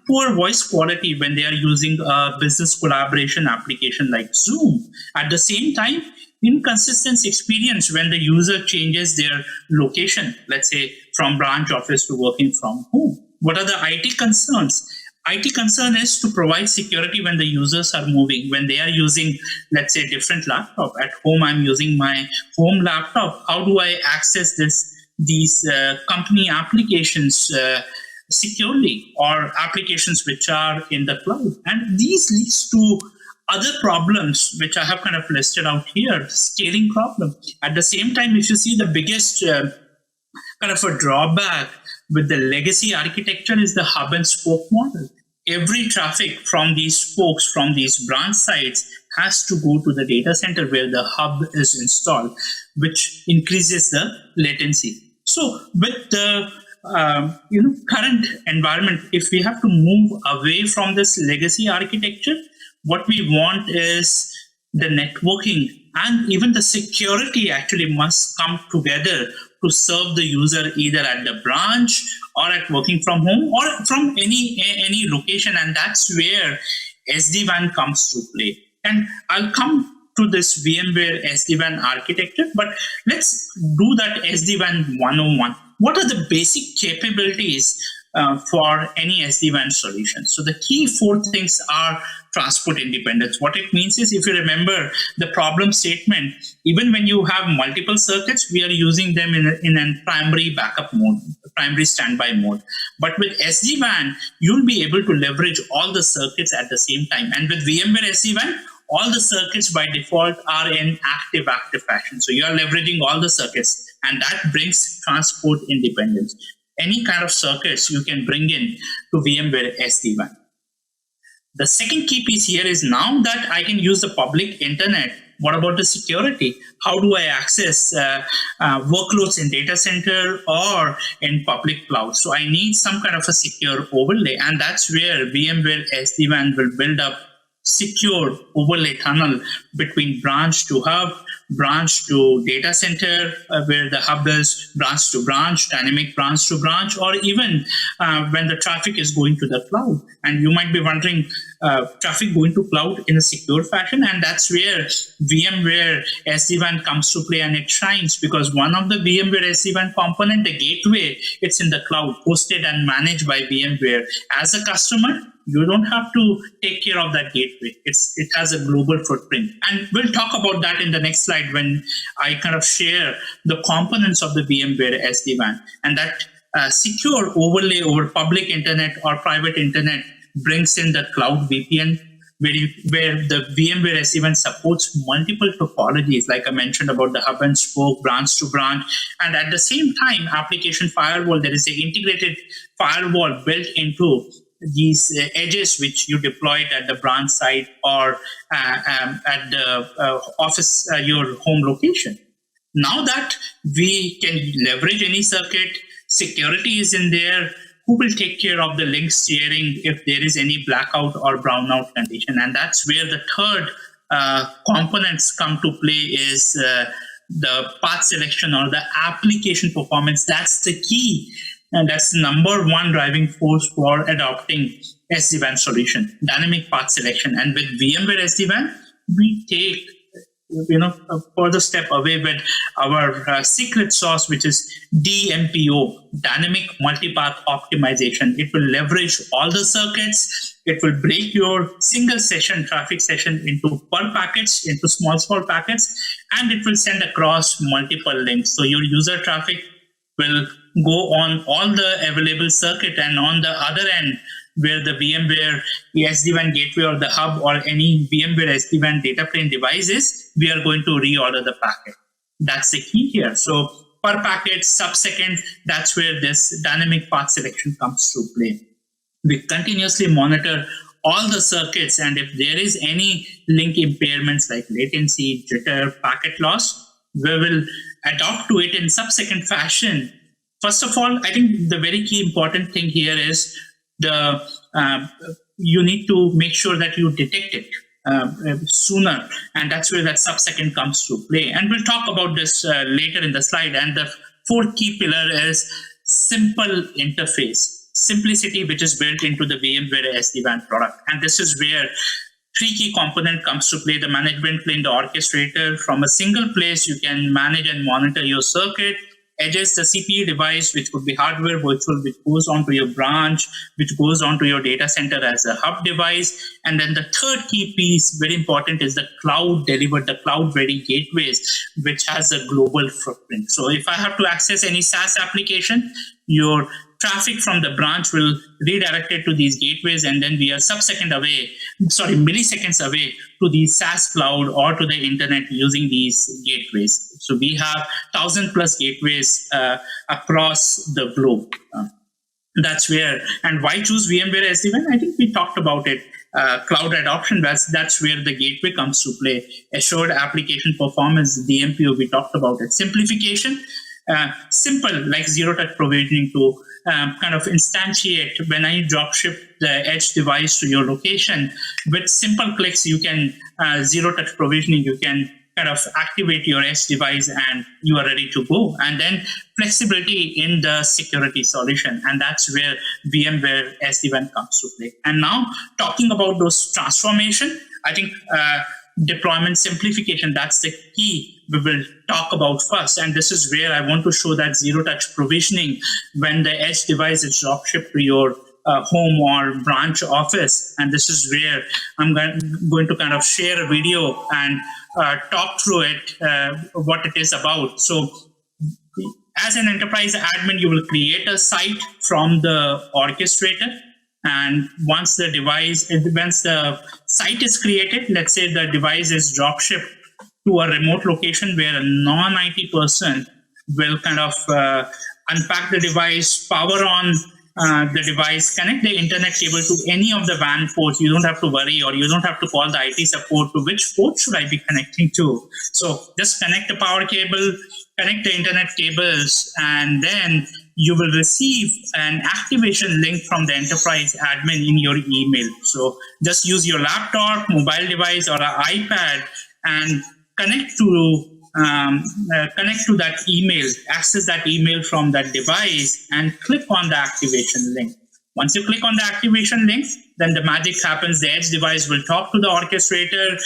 Poor voice quality when they are using a business collaboration application like Zoom. At the same time, inconsistent experience when the user changes their location, let's say from branch office to working from home. What are the IT concerns? IT concern is to provide security when the users are moving, when they are using, let's say, different laptop. At home, I'm using my home laptop. How do I access these company applications securely, or applications which are in the cloud? And these leads to other problems which I have kind of listed out here, scaling problem. At the same time, if you see the biggest kind of a drawback with the legacy architecture is the hub and spoke model. Every traffic from these spokes, from these branch sites, has to go to the data center where the hub is installed, which increases the latency. So with the current environment, if we have to move away from this legacy architecture, what we want is the networking and even the security actually must come together to serve the user either at the branch or at working from home or from any location. And that's where SD-WAN comes to play. And I'll come to this VMware SD-WAN architecture, but let's do that SD-WAN 101. What are the basic capabilities for any SD-WAN solution? So the key 4 things are transport independence. What it means is, if you remember the problem statement, even when you have multiple circuits, we are using them in a primary backup mode, primary standby mode. But with SD-WAN, you'll be able to leverage all the circuits at the same time. And with VMware SD-WAN, all the circuits by default are in active fashion. So you are leveraging all the circuits, and that brings transport independence. Any kind of circuits you can bring in to VMware SD-WAN. The second key piece here is, now that I can use the public internet, what about the security? How do I access workloads in data center or in public cloud? So I need some kind of a secure overlay, and that's where VMware SD-WAN will build up secure overlay tunnel between branch to hub, branch to data center, where the hub is branch to branch, dynamic branch to branch, or even when the traffic is going to the cloud. And you might be wondering, traffic going to cloud in a secure fashion, and that's where VMware SD-WAN comes to play, and it shines because one of the VMware SD-WAN component, the gateway, it's in the cloud, hosted and managed by VMware. As a customer, you don't have to take care of that gateway. It has a global footprint. And we'll talk about that in the next slide when I kind of share the components of the VMware SD-WAN. And that secure overlay over public internet or private internet brings in the cloud VPN, where the VMware SD-WAN supports multiple topologies, like I mentioned about the hub and spoke, branch to branch. And at the same time, application firewall, there is an integrated firewall built into these edges which you deployed at the branch site or at the office, your home location. Now that we can leverage any circuit, security is in there, who will take care of the link steering if there is any blackout or brownout condition? And that's where the third components come to play is the path selection or the application performance. That's the key. And that's the number one driving force for adopting SD-WAN solution, dynamic path selection. And with VMware SD-WAN, we take a further step away with our secret sauce, which is DMPO, Dynamic Multipath Optimization. It will leverage all the circuits. It will break your single session, traffic session into per packets, into small packets, and it will send across multiple links. So your user traffic will go on all the available circuit, and on the other end, where the VMware SD-WAN gateway or the hub or any VMware SD-WAN data plane device is, we are going to reorder the packet. That's the key here. So per packet, sub-second, that's where this dynamic path selection comes to play. We continuously monitor all the circuits, and if there is any link impairments like latency, jitter, packet loss, we will adapt to it in sub-second fashion. First of all, I think the very key important thing here is you need to make sure that you detect it sooner, and that's where that sub-second comes to play. And we'll talk about this later in the slide. And the fourth key pillar is simple interface, simplicity, which is built into the VMware SD-WAN product. And this is where three key component comes to play: the management plane, the orchestrator. From a single place, you can manage and monitor your circuit. Edges, the CPU device, which could be hardware, virtual, which goes onto your branch, which goes onto your data center as a hub device. And then the third key piece, very important, is the cloud delivered, the cloud-ready gateways, which has a global footprint. So if I have to access any SaaS application, your traffic from the branch will redirect it to these gateways, and then we are milliseconds away to the SaaS cloud or to the internet using these gateways. So we have 1,000+ gateways across the globe. That's where, and why choose VMware SD-WAN? I think we talked about it. Cloud adoption, that's where the gateway comes to play. Assured application performance, DMPO, we talked about it. Simplification, simple, like zero-touch provisioning to kind of instantiate when I drop ship the edge device to your location. With simple clicks, you can zero-touch provisioning, you can kind of activate your edge device and you are ready to go. And then flexibility in the security solution. And that's where VMware SD-WAN comes to play. And now talking about those transformation, I think deployment simplification, that's the key we will talk about first. And this is where I want to show that zero-touch provisioning when the edge device is drop shipped to your home or branch office. And this is where I'm going to kind of share a video and talk through it, what it is about. So as an enterprise admin, you will create a site from the orchestrator. And once the site is created, let's say the device is drop shipped to a remote location where a non-IT person will kind of unpack the device, power on the device, connect the internet cable to any of the WAN ports. You don't have to worry, or you don't have to call the IT support to which port should I be connecting to. So just connect the power cable, connect the internet cables, and then you will receive an activation link from the enterprise admin in your email. So just use your laptop, mobile device, or an iPad and connect to that email, access that email from that device, and click on the activation link. Once you click on the activation link, then the magic happens. The edge device will talk to the orchestrator,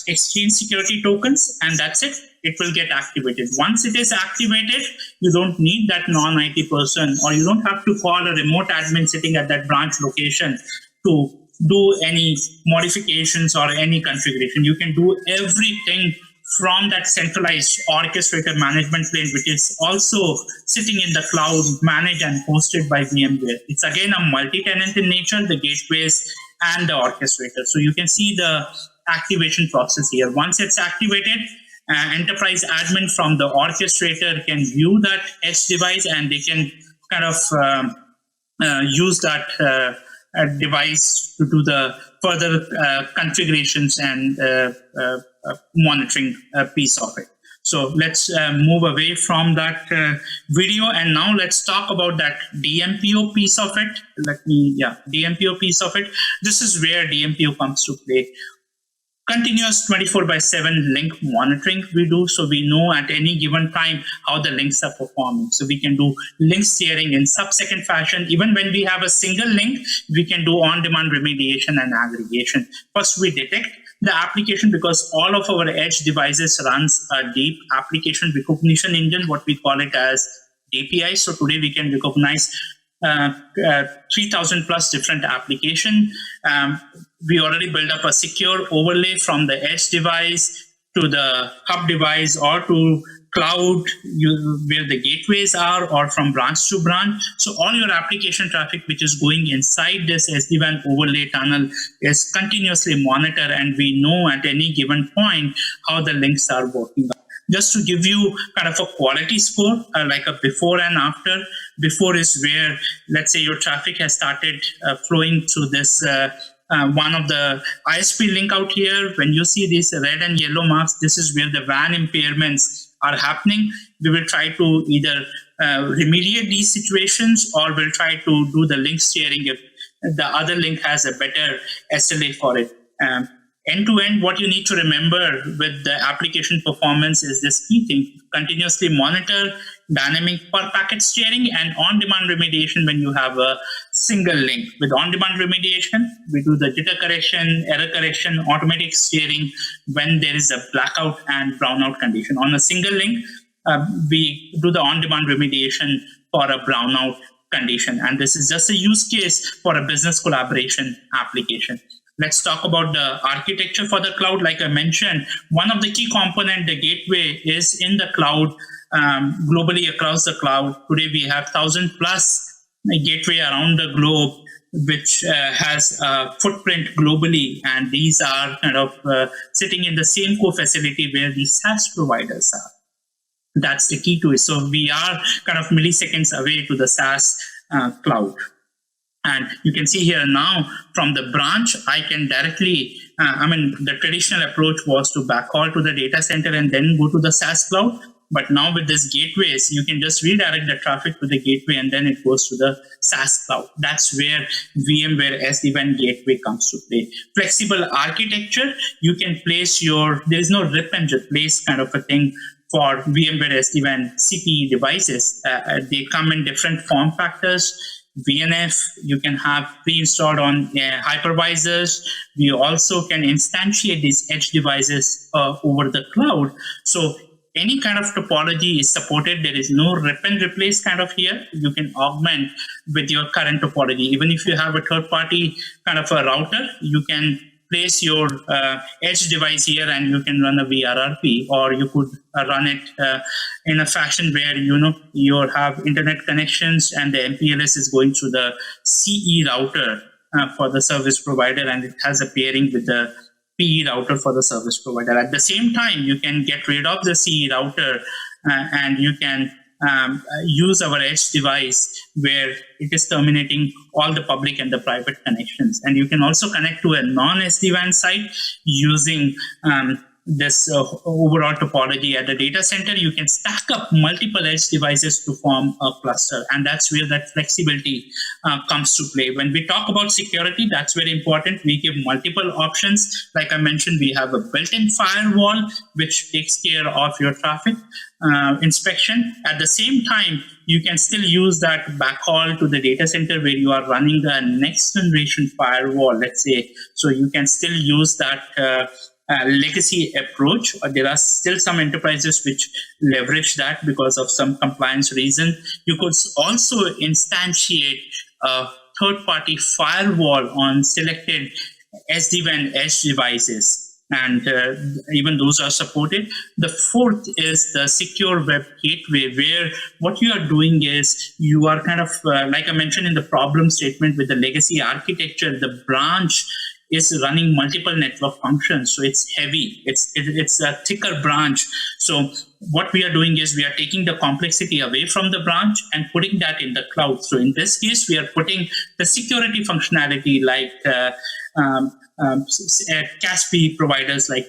exchange security tokens, and that's it. It will get activated. Once it is activated, you don't need that non-IT person, or you don't have to call a remote admin sitting at that branch location to do any modifications or any configuration. You can do everything from that centralized orchestrator management plane, which is also sitting in the cloud, managed and hosted by VMware. It's again a multi-tenant in nature, the gateways and the orchestrator. So you can see the activation process here. Once it's activated, enterprise admin from the orchestrator can view that edge device, and they can kind of use that device to do the further configurations and monitoring piece of it. So let's move away from that video, and now let's talk about that DMPO piece of it. DMPO piece of it. This is where DMPO comes to play. Continuous 24/7 link monitoring we do, so we know at any given time how the links are performing. So we can do link steering in sub-second fashion. Even when we have a single link, we can do on-demand remediation and aggregation. First, we detect the application, because all of our edge devices runs a deep application recognition engine, what we call it as API. So today we can recognize 3,000 plus different application. We already built up a secure overlay from the edge device to the hub device or to cloud where the gateways are, or from branch to branch. So all your application traffic which is going inside this SD-WAN overlay tunnel is continuously monitored, and we know at any given point how the links are working. Just to give you kind of a quality score, like a before and after. Before is where, let's say, your traffic has started flowing through this one of the ISP link out here. When you see these red and yellow marks, this is where the WAN impairments are happening. We will try to either remediate these situations, or we'll try to do the link steering if the other link has a better SLA for it. End-to-end, what you need to remember with the application performance is this key thing: continuously monitor dynamic per packet steering and on-demand remediation when you have a single link. With on-demand remediation, we do the jitter correction, error correction, automatic steering when there is a blackout and brownout condition. On a single link, we do the on-demand remediation for a brownout condition. And this is just a use case for a business collaboration application. Let's talk about the architecture for the cloud. Like I mentioned, one of the key components, the gateway, is in the cloud, globally across the cloud. Today we have 1,000 plus gateway around the globe, which has a footprint globally. And these are kind of sitting in the same core facility where the SaaS providers are. That's the key to it. So we are kind of milliseconds away to the SaaS cloud. And you can see here now from the branch, I can directly, the traditional approach was to backhaul to the data center and then go to the SaaS cloud. But now with this gateways, you can just redirect the traffic to the gateway and then it goes to the SaaS cloud. That's where VMware SD-WAN gateway comes to play. Flexible architecture, you can place there is no rip and replace kind of a thing for VMware SD-WAN CPE devices. They come in different form factors. VNF, you can have pre-installed on hypervisors. We also can instantiate these edge devices over the cloud. So any kind of topology is supported. There is no rip and replace kind of here. You can augment with your current topology. Even if you have a third-party kind of a router, you can place your edge device here and you can run a VRRP, or you could run it in a fashion where you have internet connections and the MPLS is going through the CE router for the service provider, and it has a pairing with the PE router for the service provider. At the same time, you can get rid of the CE router and you can use our edge device where it is terminating all the public and the private connections. And you can also connect to a non-SD-WAN site using this overall topology. At the data center, you can stack up multiple edge devices to form a cluster. And that's where that flexibility comes to play. When we talk about security, that's very important. We give multiple options. Like I mentioned, we have a built-in firewall, which takes care of your traffic inspection. At the same time, you can still use that backhaul to the data center where you are running the next generation firewall, let's say. So you can still use that legacy approach. There are still some enterprises which leverage that because of some compliance reason. You could also instantiate a third-party firewall on selected SD-WAN edge devices. And even those are supported. The fourth is the secure web gateway, where what you are doing is you are kind of, like I mentioned in the problem statement with the legacy architecture, the branch is running multiple network functions. So it's heavy, it's a thicker branch. So what we are doing is we are taking the complexity away from the branch and putting that in the cloud. So in this case, we are putting the security functionality like CASP providers like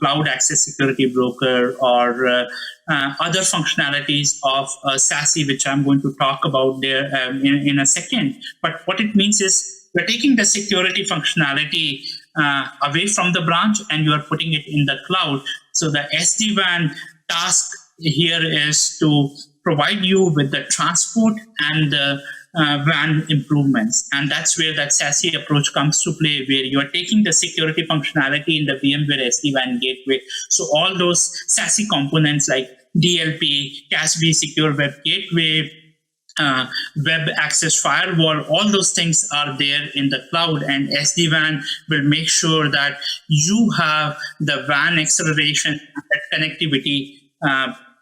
Cloud Access Security Broker, or other functionalities of SASE, which I'm going to talk about there in a second. But what it means is we're taking the security functionality away from the branch and you are putting it in the cloud. So the SD-WAN task here is to provide you with the transport and the WAN improvements. And that's where that SASE approach comes to play, where you are taking the security functionality in the VMware SD-WAN gateway. So all those SASE components like DLP, CASB Secure Web Gateway, web access firewall, all those things are there in the cloud, and SD-WAN will make sure that you have the WAN acceleration, that connectivity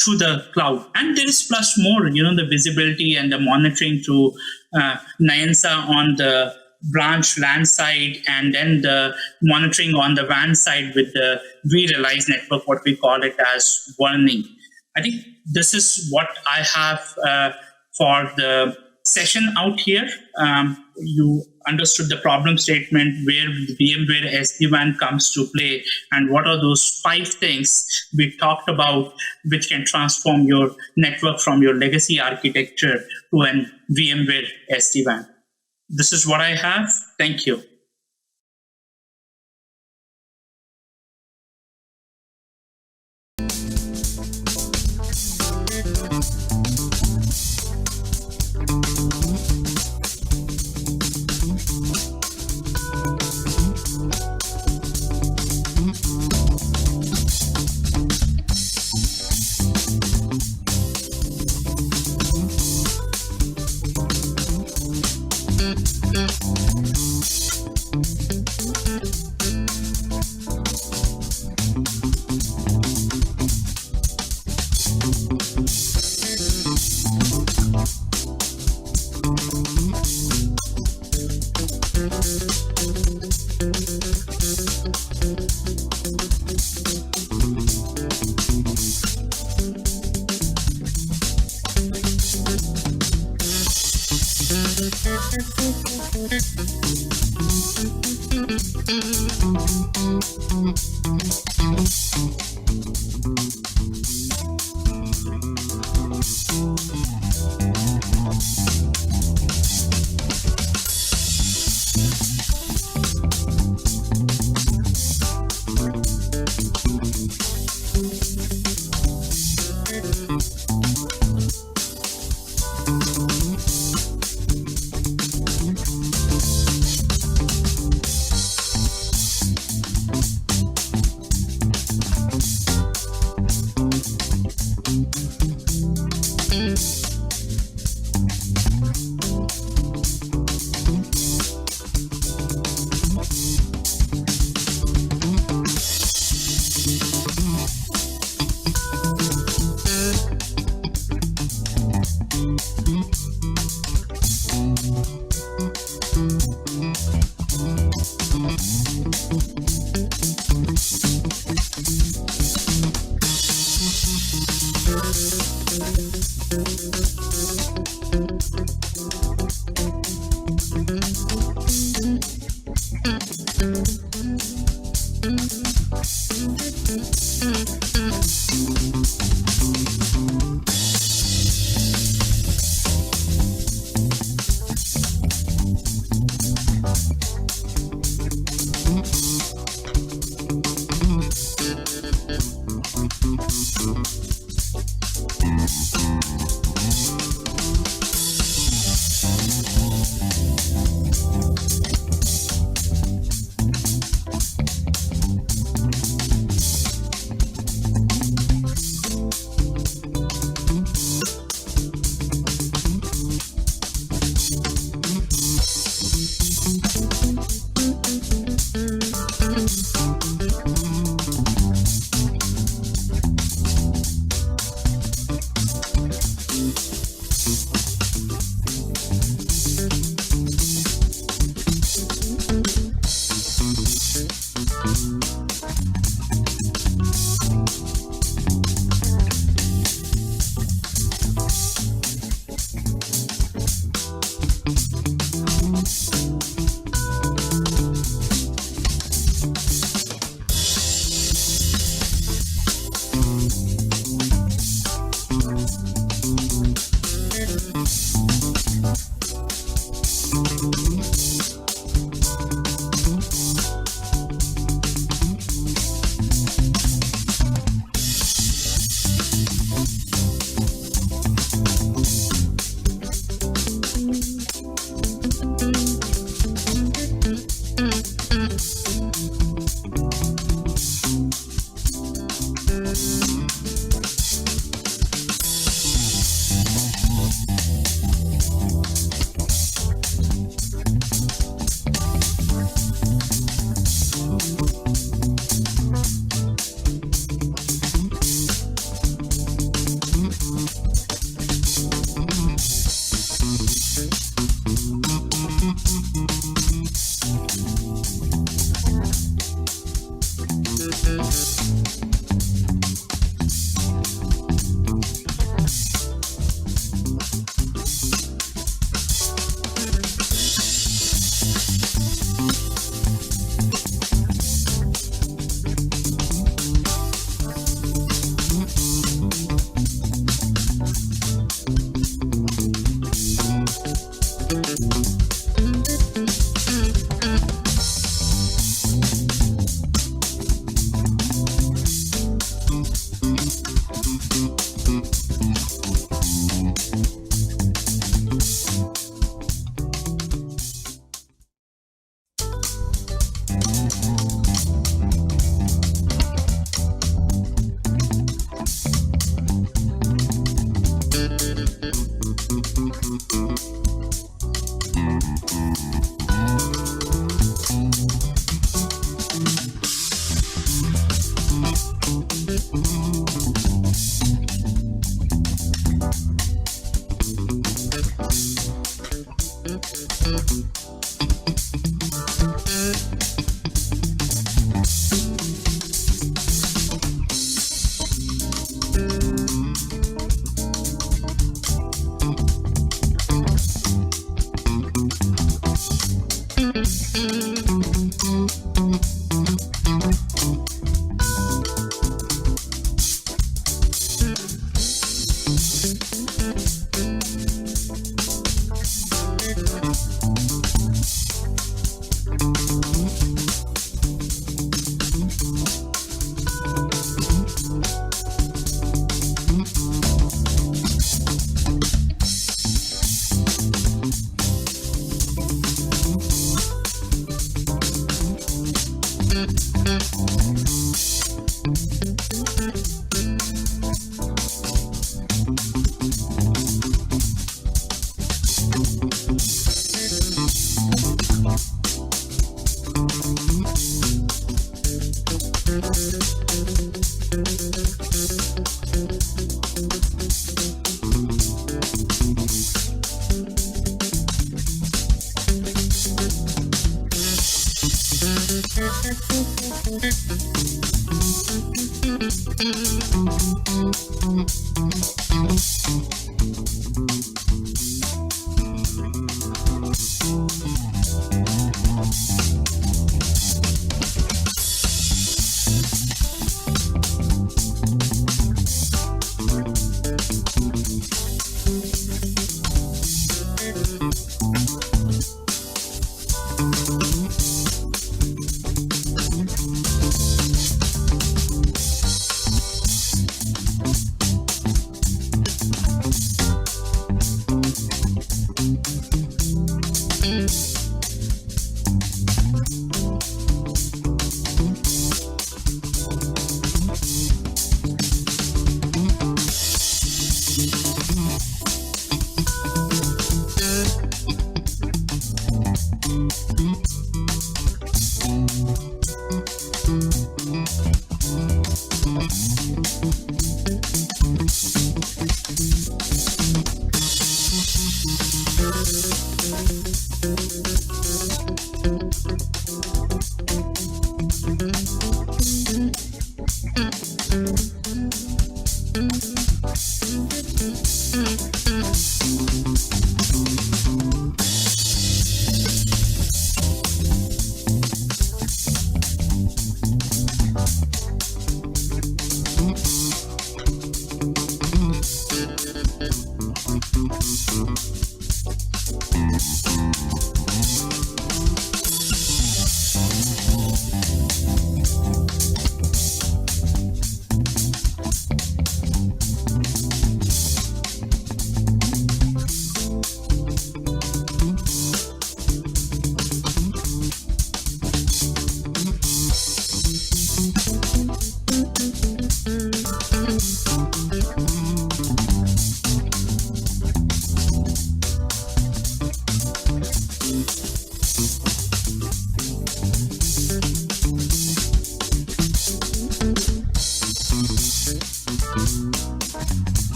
to the cloud. And there is plus more, the visibility and the monitoring to NIANSA on the branch LAN side, and then the monitoring on the WAN side with the vRealize network, what we call it as warning. I think this is what I have for the session out here. You understood the problem statement, where the VMware SD-WAN comes to play, and what are those 5 things we talked about which can transform your network from your legacy architecture to an VMware SD-WAN. This is what I have. Thank you.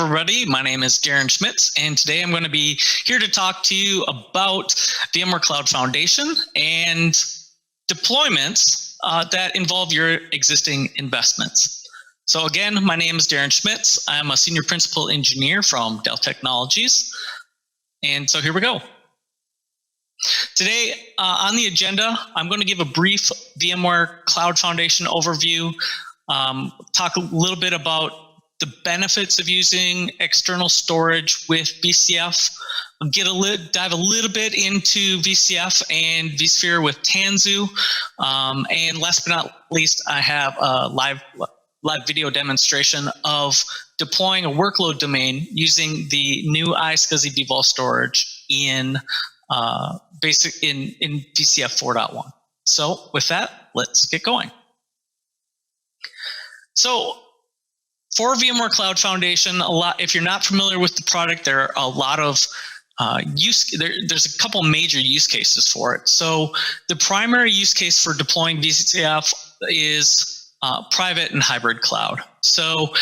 everybody. My name is Darren Schmitz, and today I'm going to be here to talk to you about VMware Cloud Foundation and deployments that involve your existing investments. So again, my name is Darren Schmitz. I'm a senior principal engineer from Dell Technologies. And so here we go. Today on the agenda, I'm going to give a brief VMware Cloud Foundation overview, talk a little bit about the benefits of using external storage with VCF, dive a little bit into VCF and vSphere with Tanzu, and last but not least, I have a live video demonstration of deploying a workload domain using the new iSCSI vVol storage in VCF 4.1. So with that, let's get going. So for VMware Cloud Foundation, if you're not familiar with the product, there are a lot of there's a couple major use cases for it. So the primary use case for deploying VCF is private and hybrid cloud. So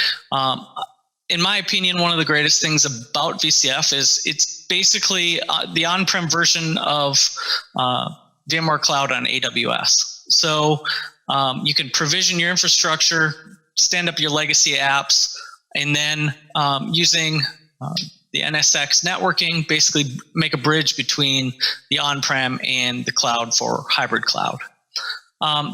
in my opinion, one of the greatest things about VCF is it's basically the on-prem version of VMware Cloud on AWS. So you can provision your infrastructure, stand up your legacy apps, and then using the NSX networking, basically make a bridge between the on-prem and the cloud for hybrid cloud.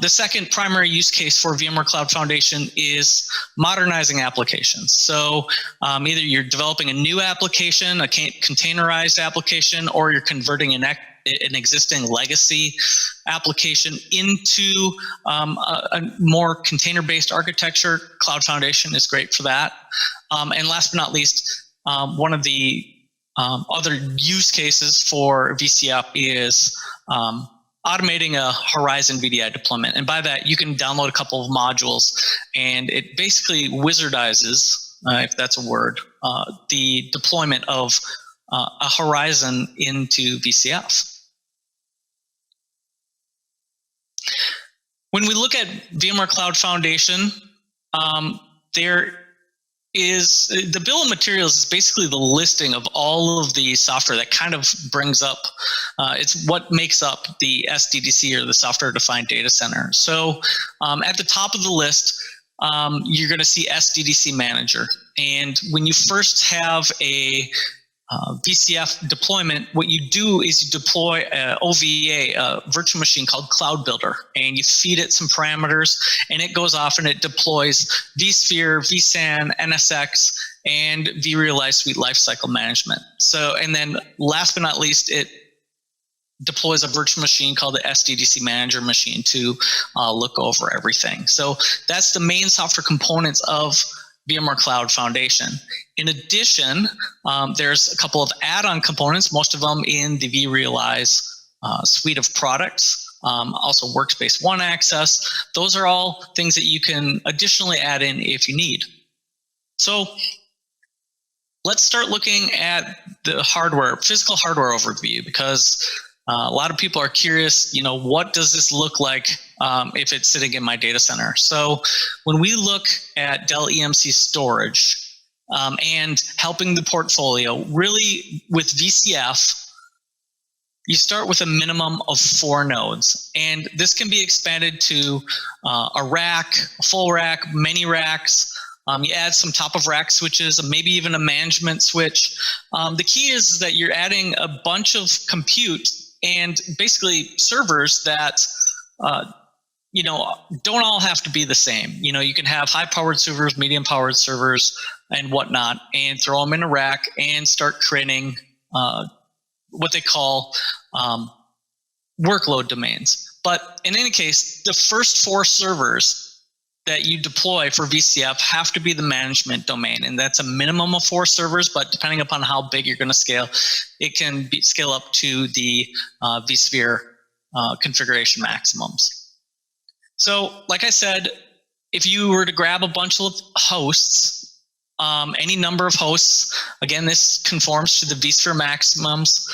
The second primary use case for VMware Cloud Foundation is modernizing applications. So either you're developing a new application, a containerized application, or you're converting an existing legacy application into a more container-based architecture. Cloud Foundation is great for that. And last but not least, one of the other use cases for VCF is automating a Horizon VDI deployment. And by that, you can download a couple of modules, and it basically wizardizes, if that's a word, the deployment of a Horizon into VCF. When we look at VMware Cloud Foundation, there is the bill of materials is basically the listing of all of the software that kind of brings up, it's what makes up the SDDC, or the software defined data center. So at the top of the list, you're going to see SDDC Manager. And when you first have a VCF deployment, what you do is you deploy a OVA, a virtual machine called Cloud Builder, and you feed it some parameters, and it goes off and it deploys vSphere, vSAN, NSX, and vRealize Suite Lifecycle Management. So, and then last but not least, it deploys a virtual machine called the SDDC Manager machine to look over everything. So that's the main software components of VMware Cloud Foundation. In addition, there's a couple of add-on components, most of them in the vRealize suite of products, also Workspace ONE access. Those are all things that you can additionally add in if you need. So let's start looking at the hardware, physical hardware overview, because a lot of people are curious, what does this look like if it's sitting in my data center? So when we look at Dell EMC storage and helping the portfolio, really with VCF, you start with a minimum of 4 nodes. And this can be expanded to a rack, a full rack, many racks. You add some top of rack switches, maybe even a management switch. The key is that you're adding a bunch of compute and basically servers that don't all have to be the same. You can have high-powered servers, medium-powered servers, and whatnot, and throw them in a rack and start creating what they call workload domains. But in any case, the first 4 servers that you deploy for VCF have to be the management domain, and that's a minimum of 4 servers, but depending upon how big you're going to scale, it can scale up to the vSphere configuration maximums. So like I said, if you were to grab a bunch of hosts, any number of hosts, again, this conforms to the vSphere maximums,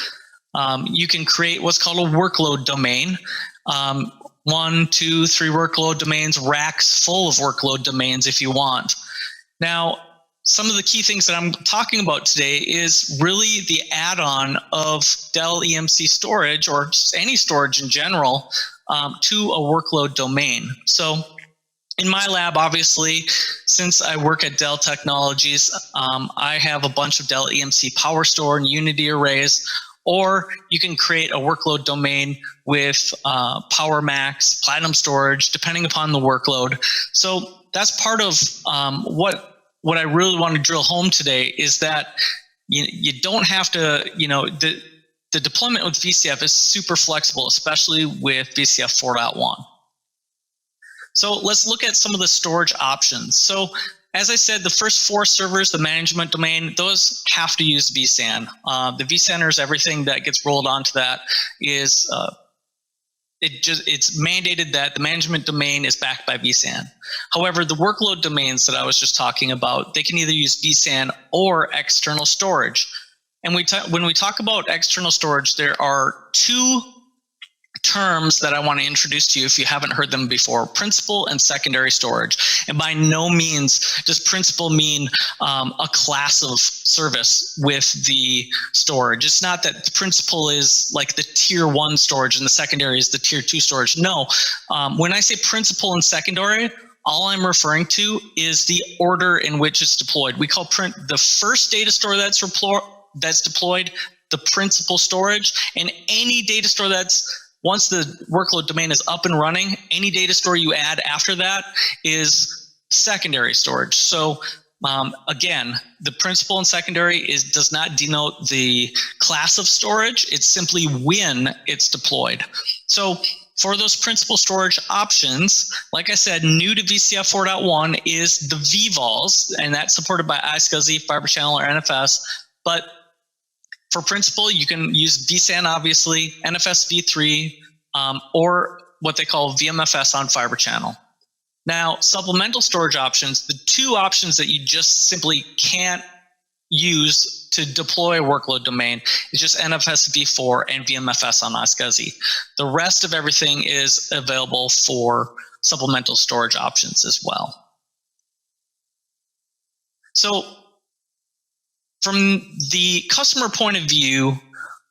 you can create what's called a workload domain. 1, 2, 3 workload domains, racks full of workload domains if you want. Now, some of the key things that I'm talking about today is really the add-on of Dell EMC storage, or any storage in general, to a workload domain. So in my lab, obviously, since I work at Dell Technologies, I have a bunch of Dell EMC PowerStore and Unity arrays, or you can create a workload domain with PowerMax, Platinum Storage, depending upon the workload. So that's part of what I really want to drill home today is that you don't have to, the deployment with VCF is super flexible, especially with VCF 4.1. So let's look at some of the storage options. So as I said, the first 4 servers, the management domain, those have to use vSAN. The vCenter is everything that gets rolled onto that is, it's mandated that the management domain is backed by vSAN. However, the workload domains that I was just talking about, they can either use vSAN or external storage. And when we talk about external storage, there are 2 terms that I want to introduce to you if you haven't heard them before: principal and secondary storage. And by no means does principal mean a class of service with the storage. It's not that the principal is like the tier 1 storage and the secondary is the tier 2 storage. No, when I say principal and secondary, all I'm referring to is the order in which it's deployed. We call the first data store that's deployed the principal storage, and any data store that's, once the workload domain is up and running, any data store you add after that is secondary storage. So again, the principal and secondary does not denote the class of storage. It's simply when it's deployed. So for those principal storage options, like I said, new to VCF 4.1 is the vVols, and that's supported by iSCSI, Fiber Channel, or NFS. But for principal, you can use vSAN, obviously, NFS v3, or what they call VMFS on Fiber Channel. Now, supplemental storage options, the 2 options that you just simply can't use to deploy a workload domain is just NFS v4 and VMFS on iSCSI. The rest of everything is available for supplemental storage options as well. So from the customer point of view,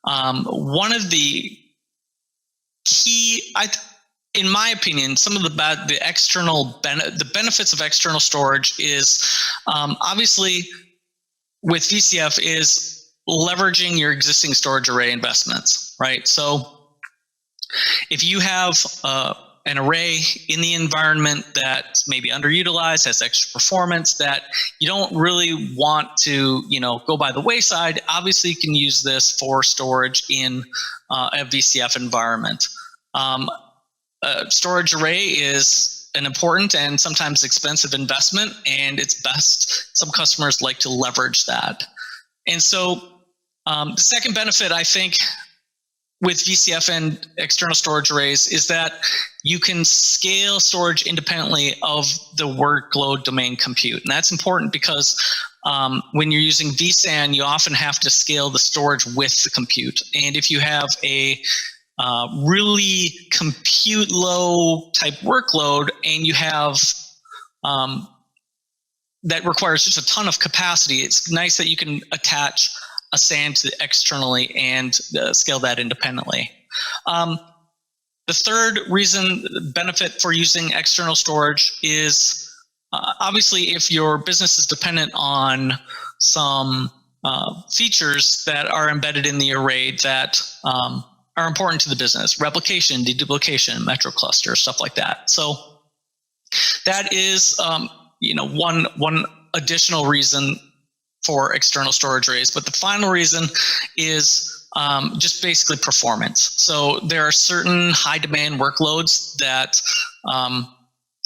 one of the key, in my opinion, some of the benefits of external storage is obviously with VCF is leveraging your existing storage array investments, right? So if you have an array in the environment that may be underutilized, has extra performance that you don't really want to, go by the wayside, obviously you can use this for storage in a VCF environment. Storage array is an important and sometimes expensive investment, and it's best, some customers like to leverage that. And so the second benefit, I think, with VCF and external storage arrays is that you can scale storage independently of the workload domain compute. And that's important because when you're using vSAN, you often have to scale the storage with the compute. And if you have a really compute low type workload and you have that requires just a ton of capacity, it's nice that you can attach a SAN to externally and scale that independently. The third benefit for using external storage is obviously if your business is dependent on some features that are embedded in the array that are important to the business: replication, deduplication, metro cluster, stuff like that. So that is one additional reason for external storage arrays. But the final reason is just basically performance. So there are certain high demand workloads that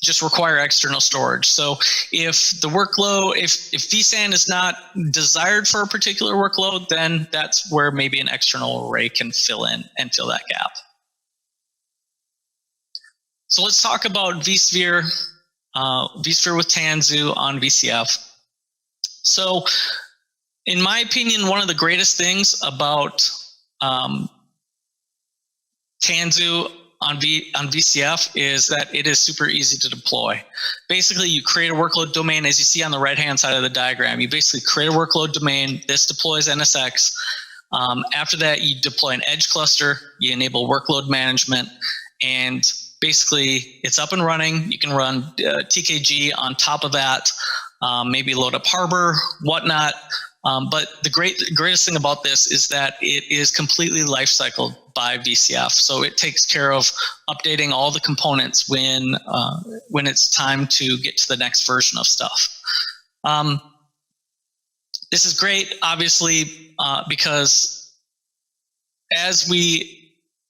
just require external storage. So if the workload, if vSAN is not desired for a particular workload, then that's where maybe an external array can fill in and fill that gap. So let's talk about vSphere, vSphere with Tanzu on VCF. So in my opinion, one of the greatest things about Tanzu on VCF is that it is super easy to deploy. Basically, you create a workload domain, as you see on the right-hand side of the diagram. You basically create a workload domain. This deploys NSX. After that, you deploy an edge cluster. You enable workload management, and basically, it's up and running. You can run TKG on top of that, maybe load up Harbor, whatnot. But the greatest thing about this is that it is completely lifecycled by VCF. So it takes care of updating all the components when it's time to get to the next version of stuff. This is great, obviously, because as we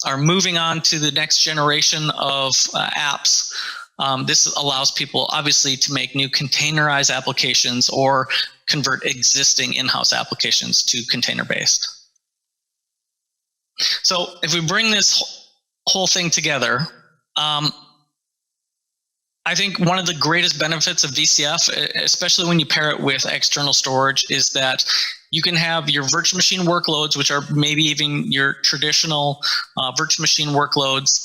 are moving on to the next generation of apps, this allows people, obviously, to make new containerized applications or convert existing in-house applications to container-based. So if we bring this whole thing together, I think one of the greatest benefits of VCF, especially when you pair it with external storage, is that you can have your virtual machine workloads, which are maybe even your traditional virtual machine workloads,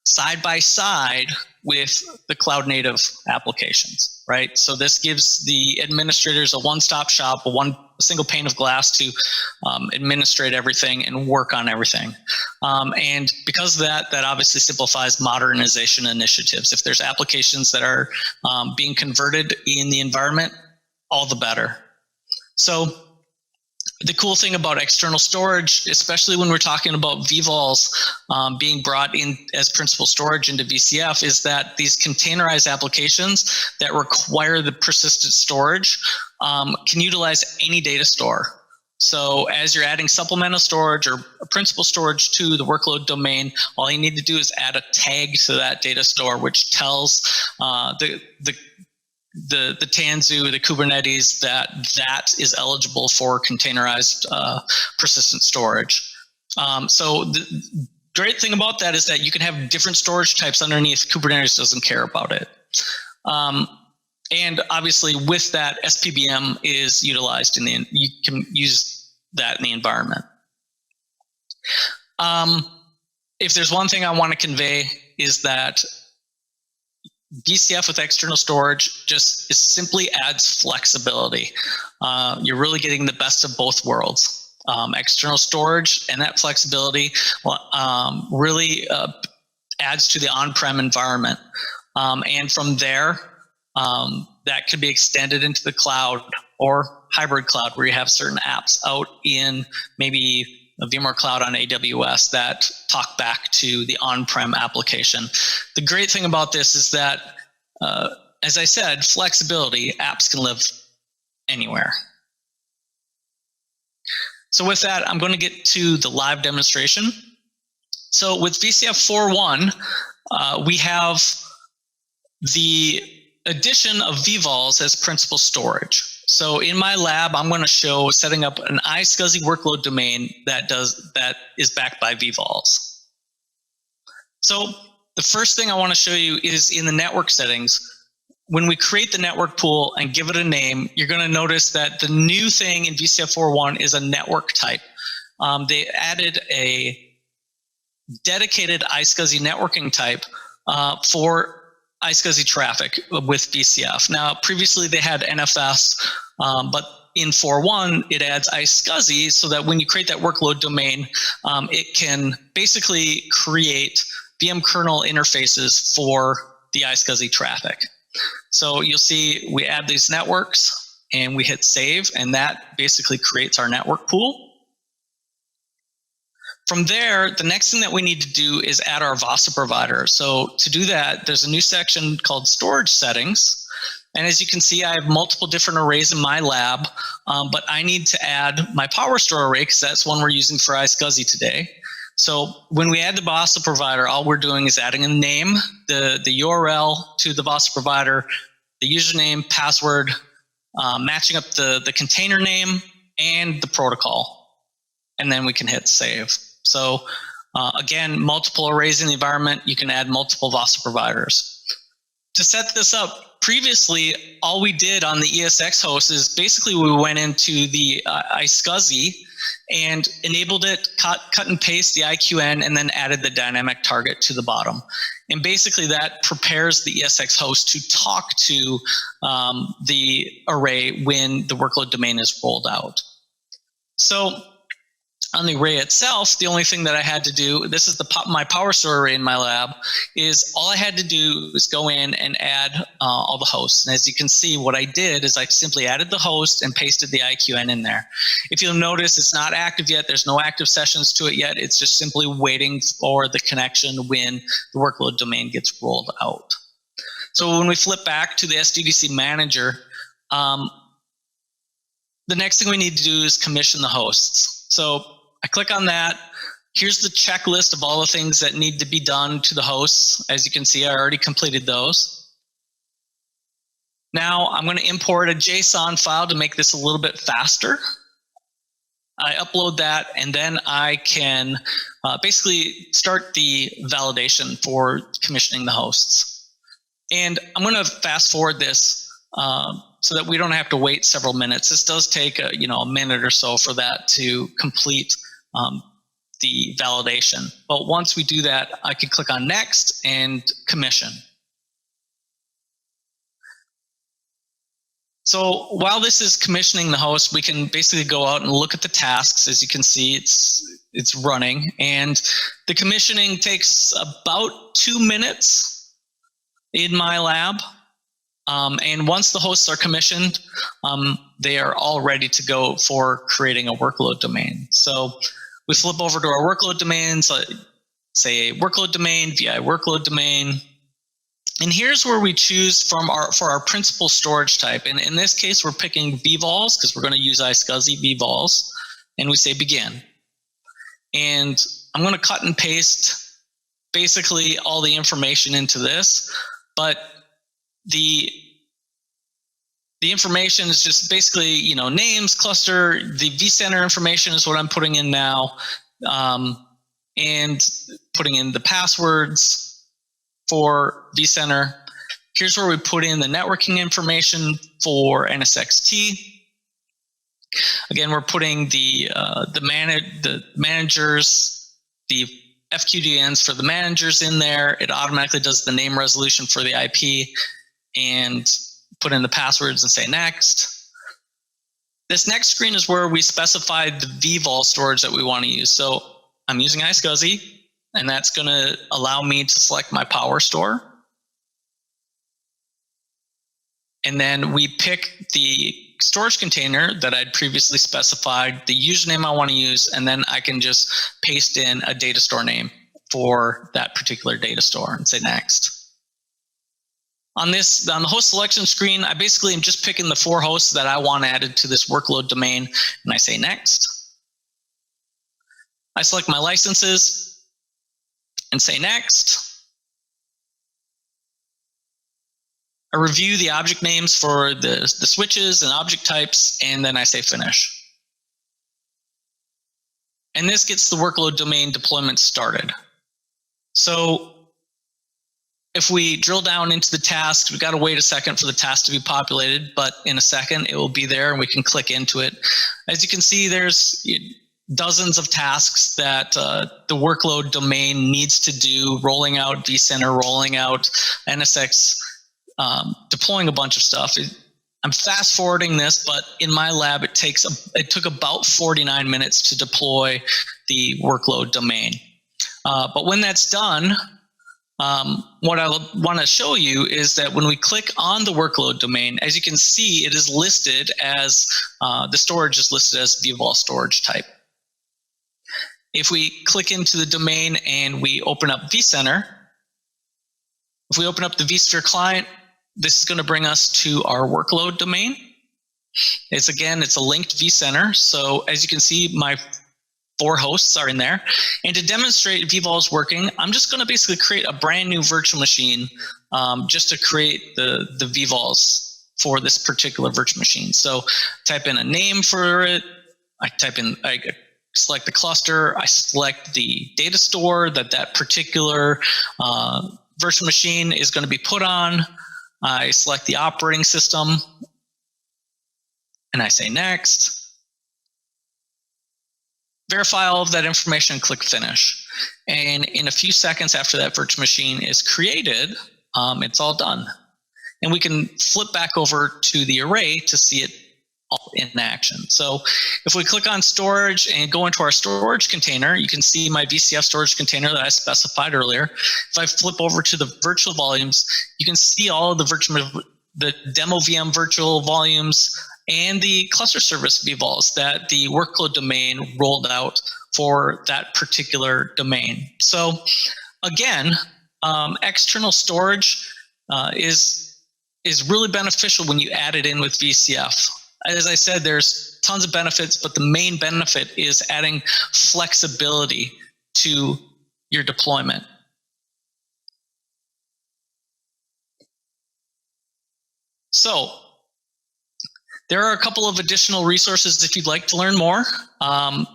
side by side with the cloud native applications, right? So this gives the administrators a one-stop shop, a single pane of glass to administrate everything and work on everything. And because of that, that obviously simplifies modernization initiatives. If there's applications that are being converted in the environment, all the better. So the cool thing about external storage, especially when we're talking about vVols being brought in as principal storage into VCF, is that these containerized applications that require the persistent storage can utilize any data store. So as you're adding supplemental storage or principal storage to the workload domain, all you need to do is add a tag to that data store, which tells the Tanzu, the Kubernetes, that is eligible for containerized persistent storage. So the great thing about that is that you can have different storage types underneath. Kubernetes doesn't care about it. And obviously with that, SPBM is utilized you can use that in the environment. If there's one thing I want to convey is that VCF with external storage just simply adds flexibility. You're really getting the best of both worlds. External storage and that flexibility really adds to the on-prem environment. And from there, that could be extended into the cloud or hybrid cloud, where you have certain apps out in maybe a VMware Cloud on AWS that talk back to the on-prem application. The great thing about this is that, as I said, flexibility, apps can live anywhere. So with that, I'm going to get to the live demonstration. So with VCF 4.1, we have the addition of vVols as principal storage. So in my lab, I'm going to show setting up an iSCSI workload domain that is backed by vVols. So the first thing I want to show you is in the network settings. When we create the network pool and give it a name, you're going to notice that the new thing in VCF 4.1 is a network type. They added a dedicated iSCSI networking type for iSCSI traffic with VCF. Now, previously they had NFS, but in 4.1, it adds iSCSI so that when you create that workload domain, it can basically create VM kernel interfaces for the iSCSI traffic. So you'll see we add these networks and we hit save, and that basically creates our network pool. From there, the next thing that we need to do is add our VASA provider. So to do that, there's a new section called storage settings. And as you can see, I have multiple different arrays in my lab, but I need to add my PowerStore array because that's one we're using for iSCSI today. So when we add the VASA provider, all we're doing is adding a name, the URL to the VASA provider, the username, password, matching up the container name and the protocol. And then we can hit save. So again, multiple arrays in the environment, you can add multiple VASA providers. To set this up previously, all we did on the ESX host is basically we went into the iSCSI and enabled it, cut and paste the IQN, and then added the dynamic target to the bottom. And basically that prepares the ESX host to talk to the array when the workload domain is rolled out. So on the array itself, the only thing that I had to do, this is my power store array in my lab, is all I had to do is go in and add all the hosts. And as you can see, what I did is I simply added the host and pasted the IQN in there. If you'll notice, it's not active yet. There's no active sessions to it yet. It's just simply waiting for the connection when the workload domain gets rolled out. So when we flip back to the SDDC manager, the next thing we need to do is commission the hosts. So I click on that. Here's the checklist of all the things that need to be done to the hosts. As you can see, I already completed those. Now I'm going to import a JSON file to make this a little bit faster. I upload that, and then I can basically start the validation for commissioning the hosts. And I'm going to fast forward this so that we don't have to wait several minutes. This does take a minute or so for that to complete the validation. But once we do that, I can click on next and commission. So while this is commissioning the host, we can basically go out and look at the tasks. As you can see, it's running, and the commissioning takes about 2 minutes in my lab. And once the hosts are commissioned, they are all ready to go for creating a workload domain. So we flip over to our workload domains, say workload domain, VI workload domain. And here's where we choose for our principal storage type. And in this case, we're picking vVols because we're going to use iSCSI vVols. And we say begin. And I'm going to cut and paste basically all the information into this. But the information is just basically, names, cluster, the vCenter information is what I'm putting in now, and putting in the passwords for vCenter. Here's where we put in the networking information for NSXT. Again, we're putting the managers, the FQDNs for the managers in there. It automatically does the name resolution for the IP, and put in the passwords and say next. This next screen is where we specify the vVol storage that we want to use. So I'm using iSCSI, and that's going to allow me to select my power store. And then we pick the storage container that I'd previously specified, the username I want to use, and then I can just paste in a data store name for that particular data store and say next. On the host selection screen, I basically am just picking the 4 hosts that I want added to this workload domain, and I say next. I select my licenses and say next. I review the object names for the switches and object types, and then I say finish. And this gets the workload domain deployment started. So if we drill down into the tasks, we've got to wait a second for the task to be populated, but in a second it will be there and we can click into it. As you can see, there's dozens of tasks that the workload domain needs to do, rolling out vCenter, rolling out NSX, deploying a bunch of stuff. I'm fast forwarding this, but in my lab it took about 49 minutes to deploy the workload domain. But when that's done, what I want to show you is that when we click on the workload domain, as you can see, it is listed as, the storage is listed as vVol storage type. If we click into the domain and we open up vCenter, if we open up the vSphere client, this is going to bring us to our workload domain. It's a linked vCenter. So as you can see, my 4 hosts are in there. And to demonstrate vVol is working, I'm just going to basically create a brand new virtual machine just to create the vVols for this particular virtual machine. So type in a name for it. I select the cluster. I select the data store that particular virtual machine is going to be put on. I select the operating system, and I say next. Verify all of that information and click finish. And in a few seconds after that virtual machine is created, it's all done. And we can flip back over to the array to see it all in action. So if we click on storage and go into our storage container, you can see my VCF storage container that I specified earlier. If I flip over to the virtual volumes, you can see all of the demo VM virtual volumes and the cluster service vVols that the workload domain rolled out for that particular domain. So again, external storage is really beneficial when you add it in with VCF. As I said, there's tons of benefits, but the main benefit is adding flexibility to your deployment. So there are a couple of additional resources if you'd like to learn more.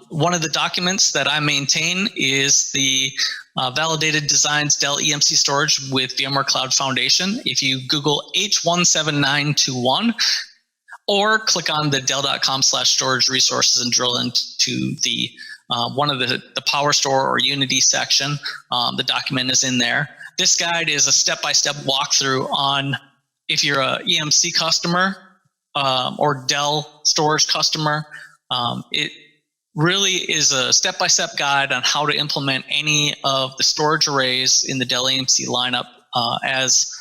One of the documents that I maintain is the Validated Designs Dell EMC Storage with VMware Cloud Foundation. If you Google H17921 or click on the dell.com/storage resources and drill into the one of the PowerStore or Unity section, the document is in there. This guide is a step-by-step walkthrough on if you're a EMC customer or Dell storage customer. It really is a step-by-step guide on how to implement any of the storage arrays in the Dell EMC lineup as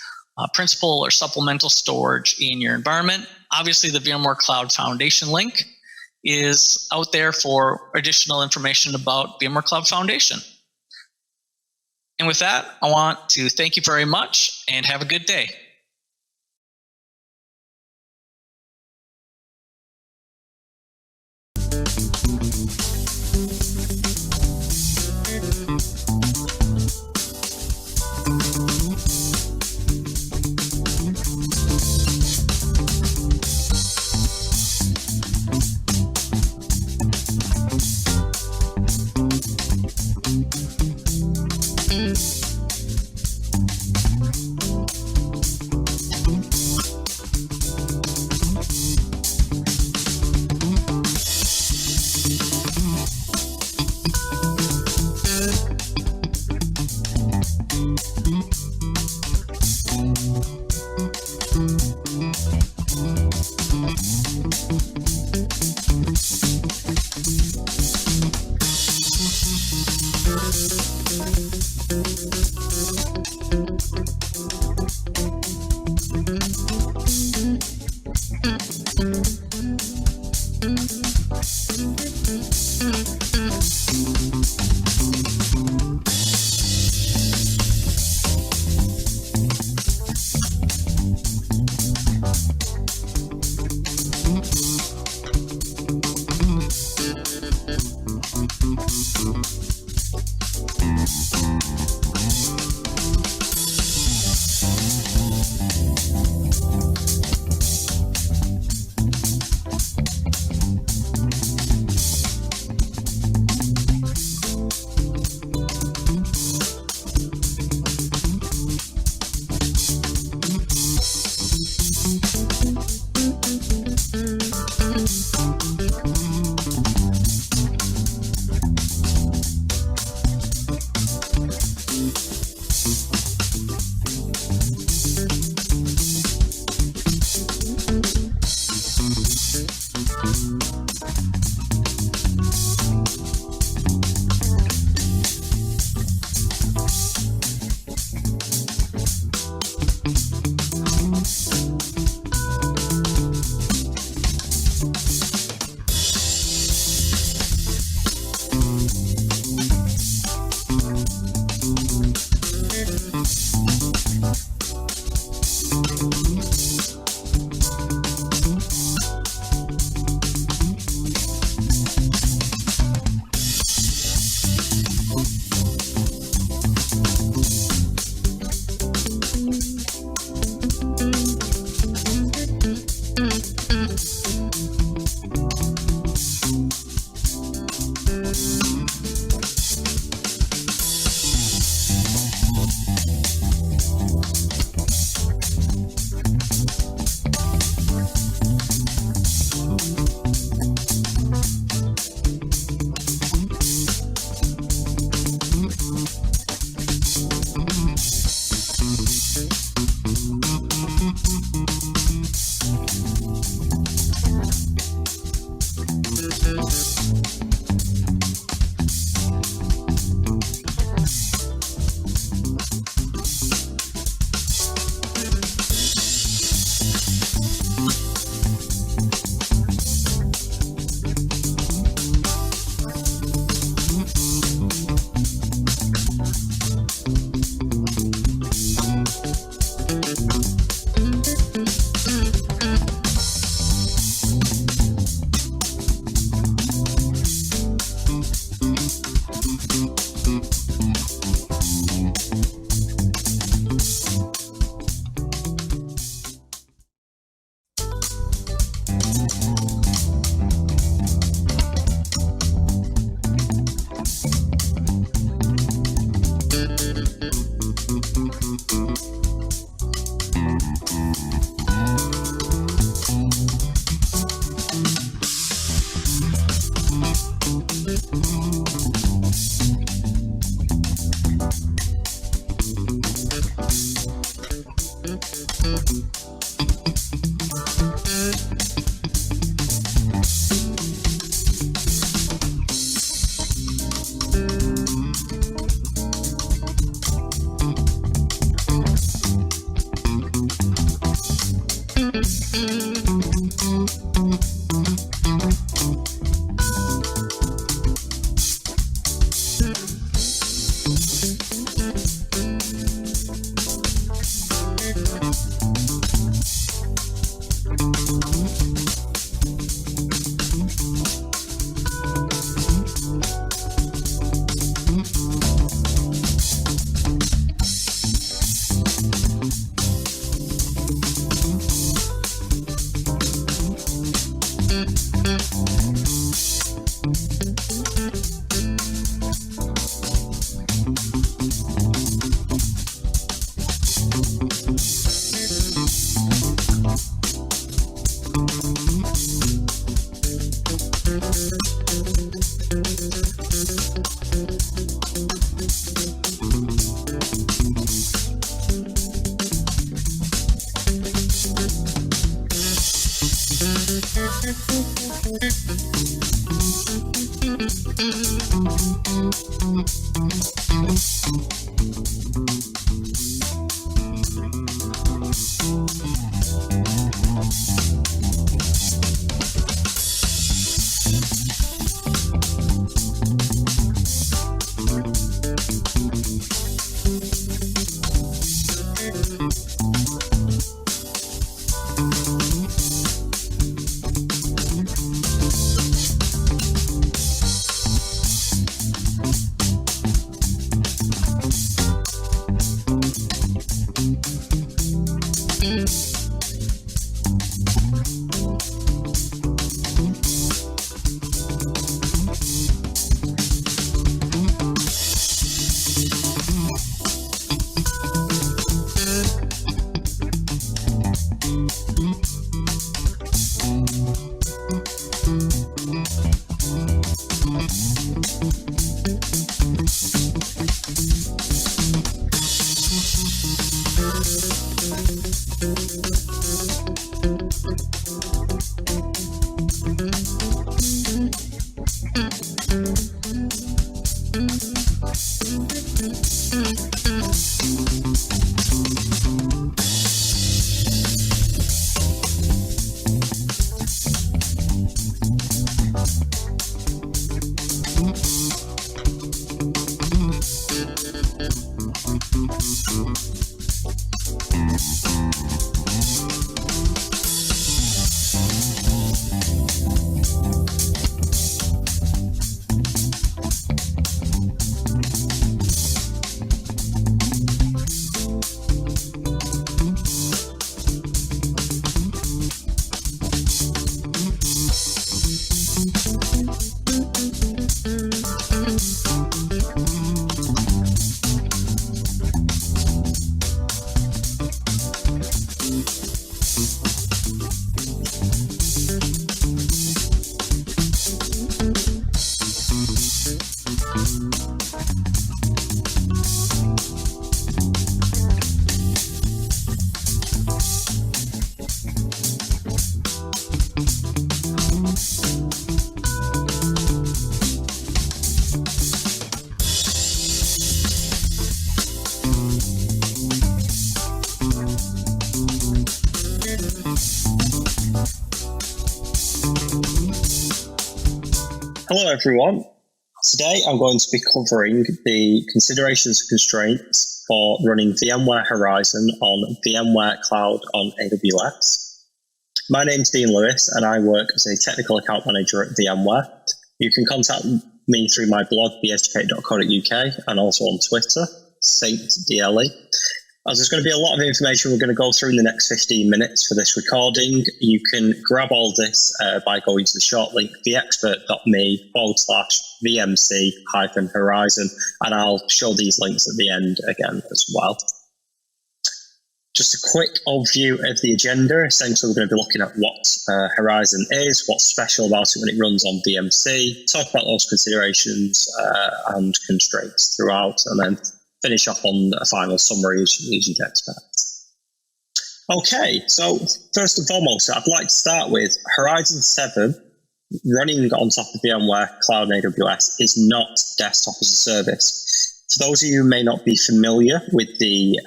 principal or supplemental storage in your environment. Obviously, the VMware Cloud Foundation link is out there for additional information about VMware Cloud Foundation. And with that, I want to thank you very much and have a good day. Hello everyone. Today I'm going to be covering the considerations and constraints for running VMware Horizon on VMware Cloud on AWS. My name's Dean Lewis and I work as a technical account manager at VMware. You can contact me through my blog, beeducate.co.uk, and also on Twitter, SaintDLE. As there's going to be a lot of information we're going to go through in the next 15 minutes for this recording, you can grab all this by going to the short link theexpert.me/VMC-Horizon, and I'll show these links at the end again as well. Just a quick overview of the agenda. Essentially, we're going to be looking at what Horizon is, what's special about it when it runs on VMC, talk about those considerations and constraints throughout, and then finish off on a final summary as you'd expect. Okay, so first and foremost, I'd like to start with Horizon 7 running on top of VMware Cloud and AWS is not desktop as a service. For those of you who may not be familiar with the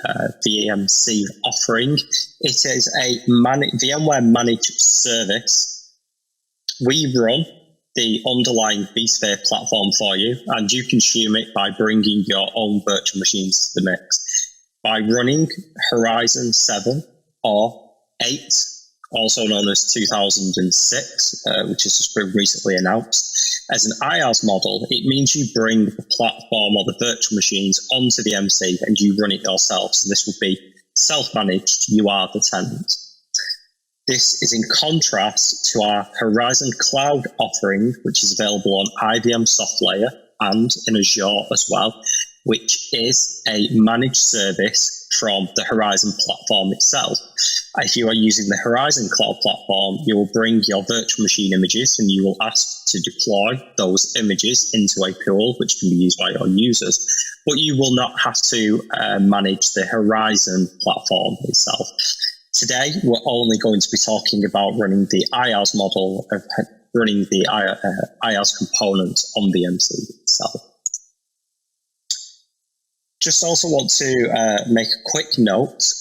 VMC offering, it is a VMware managed service. We run the underlying vSphere platform for you, and you consume it by bringing your own virtual machines to the mix. By running Horizon 7 or 8, also known as 2006, which has just been recently announced, as an IaaS model, it means you bring the platform or the virtual machines onto the MC and you run it yourself. So this will be self-managed. You are the tenant. This is in contrast to our Horizon Cloud offering, which is available on IBM SoftLayer and in Azure as well, which is a managed service from the Horizon platform itself. If you are using the Horizon Cloud platform, you will bring your virtual machine images and you will ask to deploy those images into a pool, which can be used by your users, but you will not have to manage the Horizon platform itself. Today, we're only going to be talking about running the IaaS model of running the IaaS components on the MC itself. Just also want to make a quick note.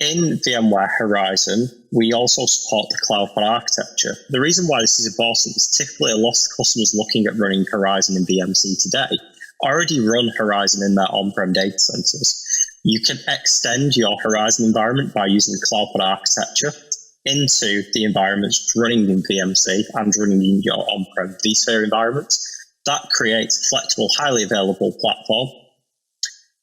In VMware Horizon, we also support the cloud architecture. The reason why this is important is typically a lot of customers looking at running Horizon in VMC today already run Horizon in their on-prem data centers. You can extend your Horizon environment by using cloud architecture into the environments running in VMC and running in your on-prem vSphere environment. That creates a flexible, highly available platform.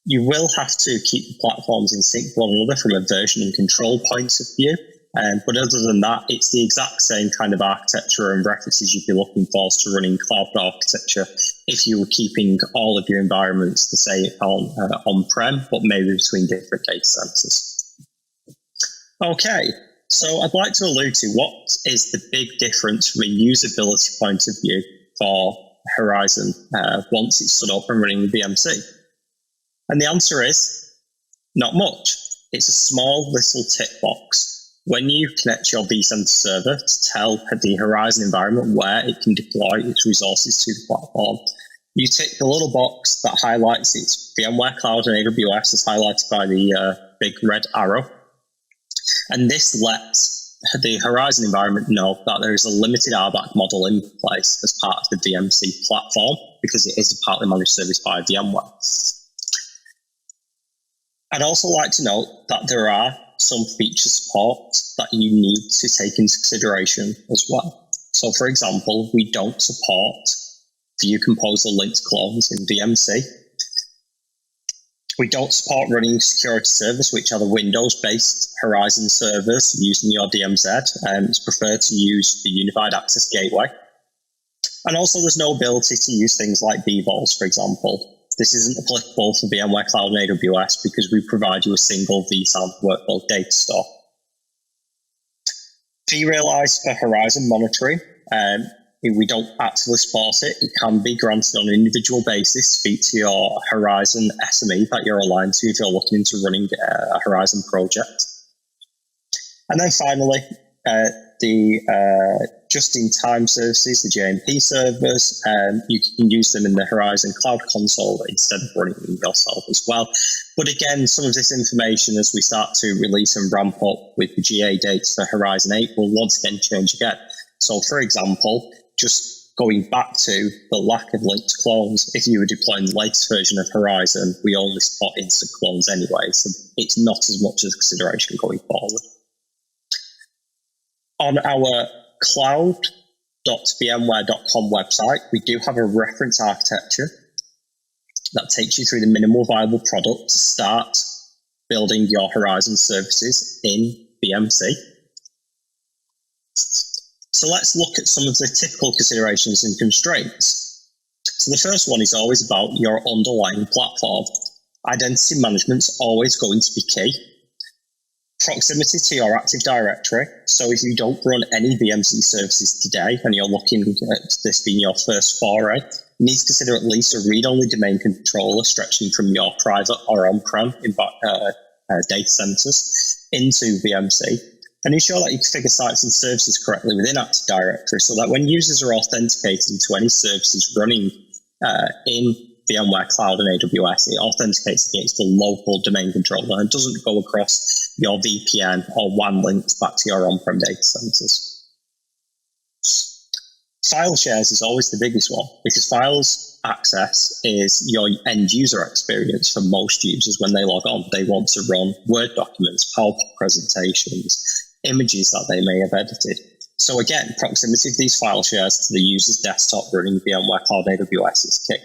You will have to keep the platforms in sync with one another from a version and control point of view. But other than that, it's the exact same kind of architecture and references you'd be looking for to running cloud architecture if you were keeping all of your environments the same on-prem, but maybe between different data centers. Okay, so I'd like to allude to what is the big difference from a usability point of view for Horizon once it's stood up and running the VMC. And the answer is not much. It's a small little tick box. When you connect your vCenter server to tell the Horizon environment where it can deploy its resources to the platform, you tick the little box that highlights its VMware Cloud and AWS as highlighted by the big red arrow. And this lets the Horizon environment know that there is a limited RBAC model in place as part of the VMC platform because it is a partly managed service by VMware. I'd also like to note that there are some feature support that you need to take into consideration as well. So for example, we don't support view composer linked clones in VMC. We don't support running security servers, which are the Windows-based Horizon servers using your DMZ. It's preferred to use the Unified Access Gateway. And also there's no ability to use things like vVols, for example. This isn't applicable for VMware Cloud and AWS because we provide you a single vSAN workload data store. vRealize for Horizon monitoring. We don't actively support it. It can be granted on an individual basis to speak to your Horizon SME that you're aligned to if you're looking into running a Horizon project. And then finally, the just-in-time services, the JMP servers, you can use them in the Horizon Cloud Console instead of running them yourself as well. But again, some of this information as we start to release and ramp up with the GA dates for Horizon 8 will once again change again. So for example, just going back to the lack of linked clones, if you were deploying the latest version of Horizon, we only support instant clones anyway, so it's not as much as a consideration going forward. On our cloud.vmware.com website, we do have a reference architecture that takes you through the minimal viable product to start building your Horizon services in VMC. So let's look at some of the typical considerations and constraints. So the first one is always about your underlying platform. Identity management is always going to be key. proximity to your Active Directory. So if you don't run any VMC services today and you're looking at this being your first foray, you need to consider at least a read-only domain controller stretching from your private or on-prem data centers into VMC, and ensure that you configure sites and services correctly within Active Directory so that when users are authenticating to any services running in VMware Cloud and AWS, it authenticates against the local domain controller and doesn't go across your VPN or WAN links back to your on-prem data centers. File shares is always the biggest one because files access is your end user experience for most users when they log on. They want to run Word documents, PowerPoint presentations, images that they may have edited. So again, proximity of these file shares to the user's desktop running VMware Cloud AWS is key.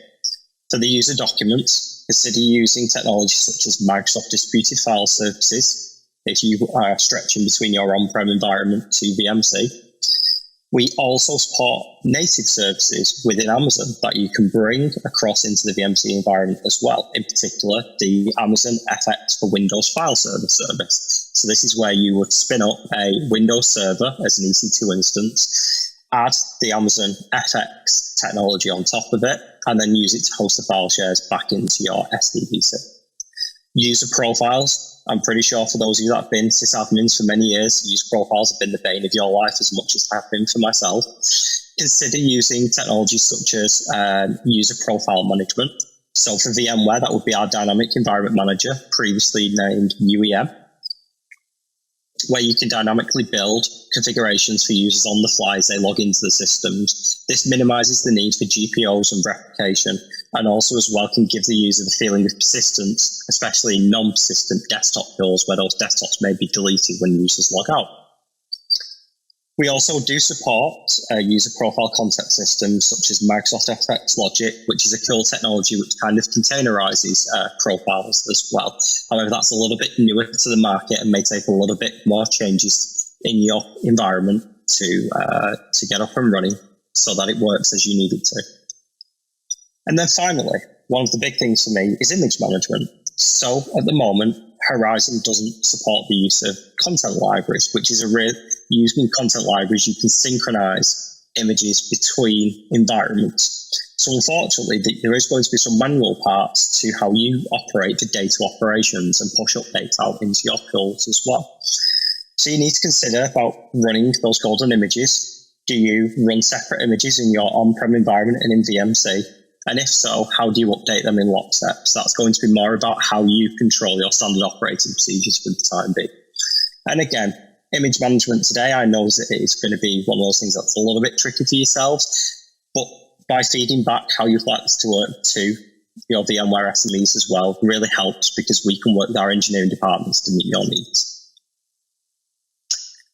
For the user documents, consider using technology such as Microsoft Distributed File Services if you are stretching between your on-prem environment to VMC. We also support native services within Amazon that you can bring across into the VMC environment as well, in particular the Amazon FX for Windows File Server service. So this is where you would spin up a Windows server as an EC2 instance, add the Amazon FX technology on top of it, and then use it to host the file shares back into your SDDC. User profiles. I'm pretty sure for those of you that have been sysadmins for many years, user profiles have been the bane of your life as much as have been for myself. Consider using technologies such as user profile management. So for VMware, that would be our Dynamic Environment Manager, previously named UEM, where you can dynamically build configurations for users on the fly as they log into the systems. This minimizes the need for GPOs and replication, and also as well can give the user the feeling of persistence, especially in non-persistent desktop builds where those desktops may be deleted when users log out. We also do support user profile context systems such as Microsoft FX Logic, which is a cool technology which kind of containerizes profiles as well. However, that's a little bit newer to the market and may take a little bit more changes in your environment to get up and running so that it works as you need it to. And then finally, one of the big things for me is image management. So at the moment, Horizon doesn't support the use of content libraries, which is using content libraries, you can synchronize images between environments. So unfortunately, there is going to be some manual parts to how you operate the data operations and push updates out into your tools as well. So you need to consider about running those golden images. Do you run separate images in your on-prem environment and in VMC? And if so, how do you update them in lockstep? So that's going to be more about how you control your standard operating procedures for the time being. And again, image management today, I know that it is going to be one of those things that's a little bit tricky for yourselves, but by feeding back how you'd like this to work to your VMware SMEs as well really helps because we can work with our engineering departments to meet your needs.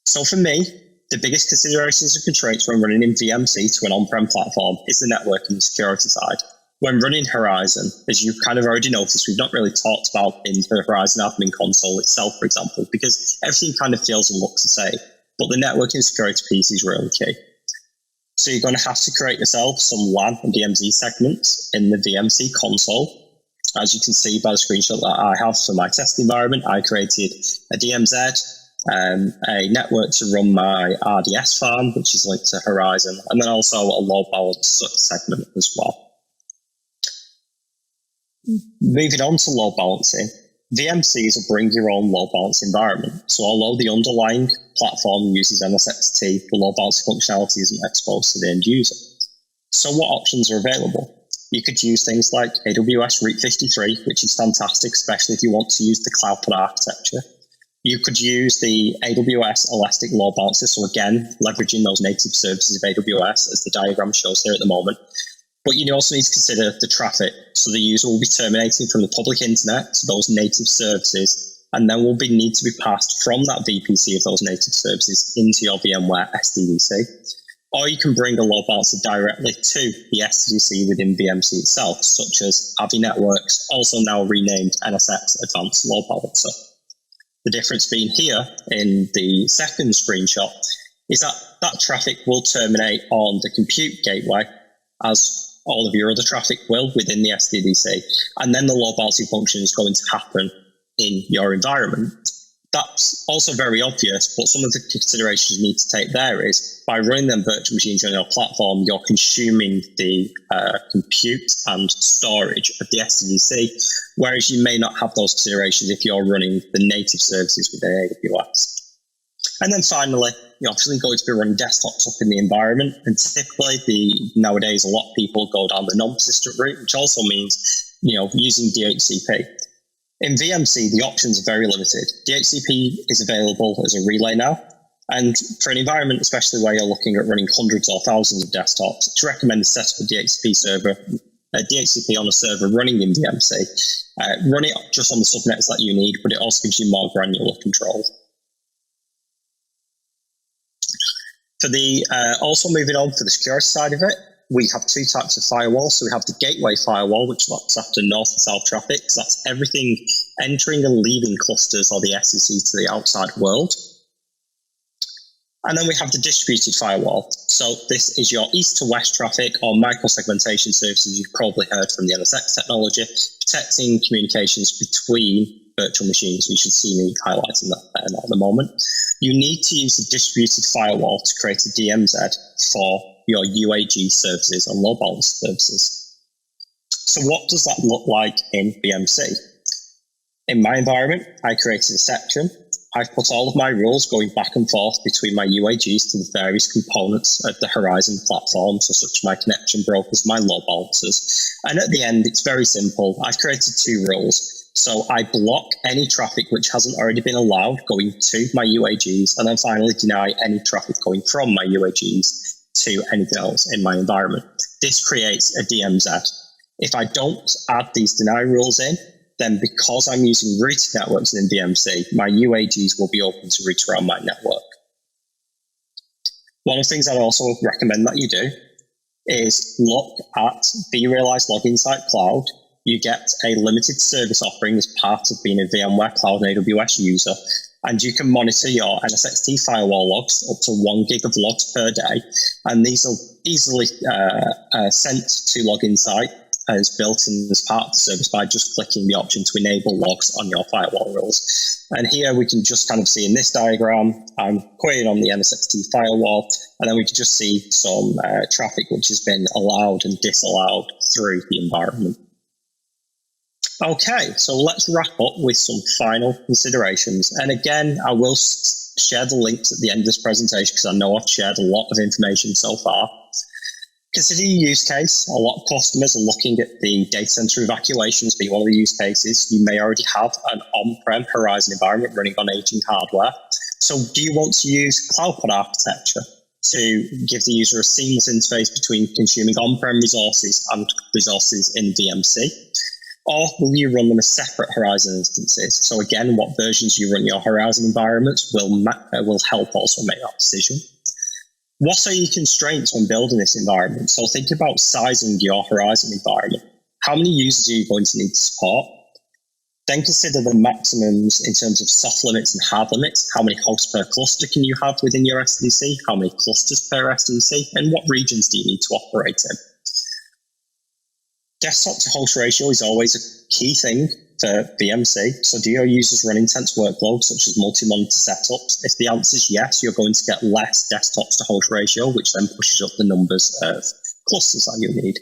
So for me, the biggest considerations and constraints when running in VMC to an on-prem platform is the networking and security side. When running Horizon, as you've kind of already noticed, we've not really talked about in the Horizon admin console itself, for example, because everything kind of feels and looks the same, but the networking and security piece is really key. So you're going to have to create yourself some LAN and DMZ segments in the VMC console. As you can see by the screenshot that I have for my test environment, I created a DMZ, a network to run my RDS farm, which is linked to Horizon, and then also a load balance segment as well. Moving on to load balancing, VMC is a bring your own load balance environment. So although the underlying platform uses NSXT, the load balancing functionality isn't exposed to the end user. So what options are available? You could use things like AWS Route 53, which is fantastic, especially if you want to use the cloud pod architecture. You could use the AWS Elastic Load Balancer, so again, leveraging those native services of AWS as the diagram shows here at the moment. But you also need to consider the traffic. So the user will be terminating from the public internet to those native services, and then will need to be passed from that VPC of those native services into your VMware SDDC. Or you can bring a load balancer directly to the SDDC within VMC itself, such as Avi Networks, also now renamed NSX Advanced Load Balancer. The difference being here in the second screenshot is that that traffic will terminate on the compute gateway, as all of your other traffic will within the SDDC, and then the load balancing function is going to happen in your environment. That's also very obvious, but some of the considerations you need to take there is by running them virtual machines on your platform, you're consuming the compute and storage of the SDDC, whereas you may not have those considerations if you're running the native services within AWS. And then finally, you're obviously going to be running desktops up in the environment, and typically nowadays a lot of people go down the non-persistent route, which also means using DHCP. In VMC, the options are very limited. DHCP is available as a relay now, and for an environment, especially where you're looking at running hundreds or thousands of desktops, it's recommended to set up a DHCP on a server running in VMC. Run it just on the subnets that you need, but it also gives you more granular control. For the also moving on for the security side of it, we have two types of firewall. So we have the gateway firewall, which looks after north and south traffic. So that's everything entering and leaving clusters or the SEC to the outside world. And then we have the distributed firewall. So this is your east to west traffic or microsegmentation services you've probably heard from the NSX technology, protecting communications between virtual machines. You should see me highlighting that there at the moment. You need to use the distributed firewall to create a DMZ for your UAG services and load balance services. So what does that look like in VMC? In my environment, I created a section. I've put all of my rules going back and forth between my UAGs to the various components of the Horizon platform, so such as my connection brokers, my load balancers. And at the end, it's very simple. I've created two rules. So I block any traffic which hasn't already been allowed going to my UAGs, and then finally deny any traffic going from my UAGs to anything else in my environment. This creates a DMZ. If I don't add these deny rules in, then because I'm using routing networks in VMC, my UAGs will be open to route around my network. One of the things I'd also recommend that you do is look at vRealize Login Site Cloud. You get a limited service offering as part of being a VMware Cloud and AWS user, and you can monitor your NSXT firewall logs up to 1 gig of logs per day, and these are easily sent to Login Site as built in as part of the service by just clicking the option to enable logs on your firewall rules. And here we can just kind of see in this diagram, I'm querying on the NSXT firewall, and then we can just see some traffic which has been allowed and disallowed through the environment. Okay, so let's wrap up with some final considerations. And again, I will share the links at the end of this presentation because I know I've shared a lot of information so far. Consider your use case. A lot of customers are looking at the data center evacuations being one of the use cases. You may already have an on-prem Horizon environment running on aging hardware. So do you want to use cloud pod architecture to give the user a seamless interface between consuming on-prem resources and resources in VMC? Or will you run them as separate Horizon instances? So again, what versions you run your Horizon environments will help also make that decision. What are your constraints when building this environment? So think about sizing your Horizon environment. How many users are you going to need to support? Then consider the maximums in terms of soft limits and hard limits. How many hosts per cluster can you have within your SDDC? How many clusters per SDDC? And what regions do you need to operate in? Desktop to host ratio is always a key thing for VMC. So do your users run intense workloads such as multi-monitor setups? If the answer is yes, you're going to get less desktops to host ratio, which then pushes up the numbers of clusters that you need.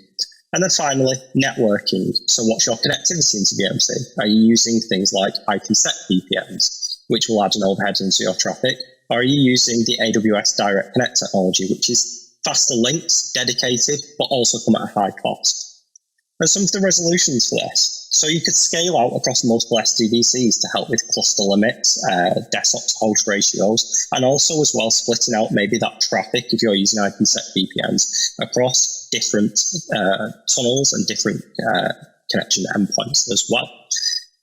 And then finally, networking. So what's your connectivity into VMC? Are you using things like IPsec VPNs, which will add an overhead into your traffic? Or are you using the AWS Direct Connect technology, which is faster links, dedicated, but also come at a high cost? And some of the resolutions for this. So you could scale out across multiple SDDCs to help with cluster limits, desktop to host ratios, and also as well splitting out maybe that traffic if you're using IPsec VPNs across different tunnels and different connection endpoints as well.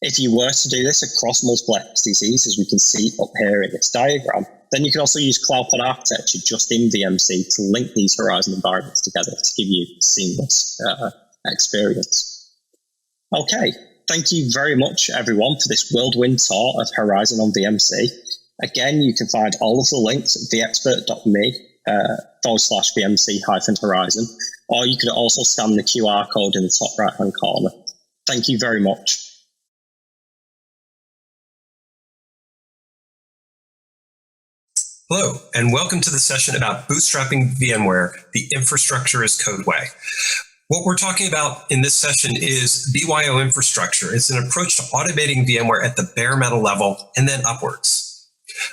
If you were to do this across multiple SDDCs, as we can see up here in this diagram, then you can also use cloud pod architecture just in VMC to link these Horizon environments together to give you seamless experience. Okay, thank you very much everyone for this whirlwind tour of Horizon on VMC. Again, you can find all of the links at theexpert.me/VMC-Horizon, or you could also scan the QR code in the top right hand corner. Thank you very much. Hello, and welcome to the session about bootstrapping VMware, the infrastructure as code way. What we're talking about in this session is BYO infrastructure. It's an approach to automating VMware at the bare metal level and then upwards.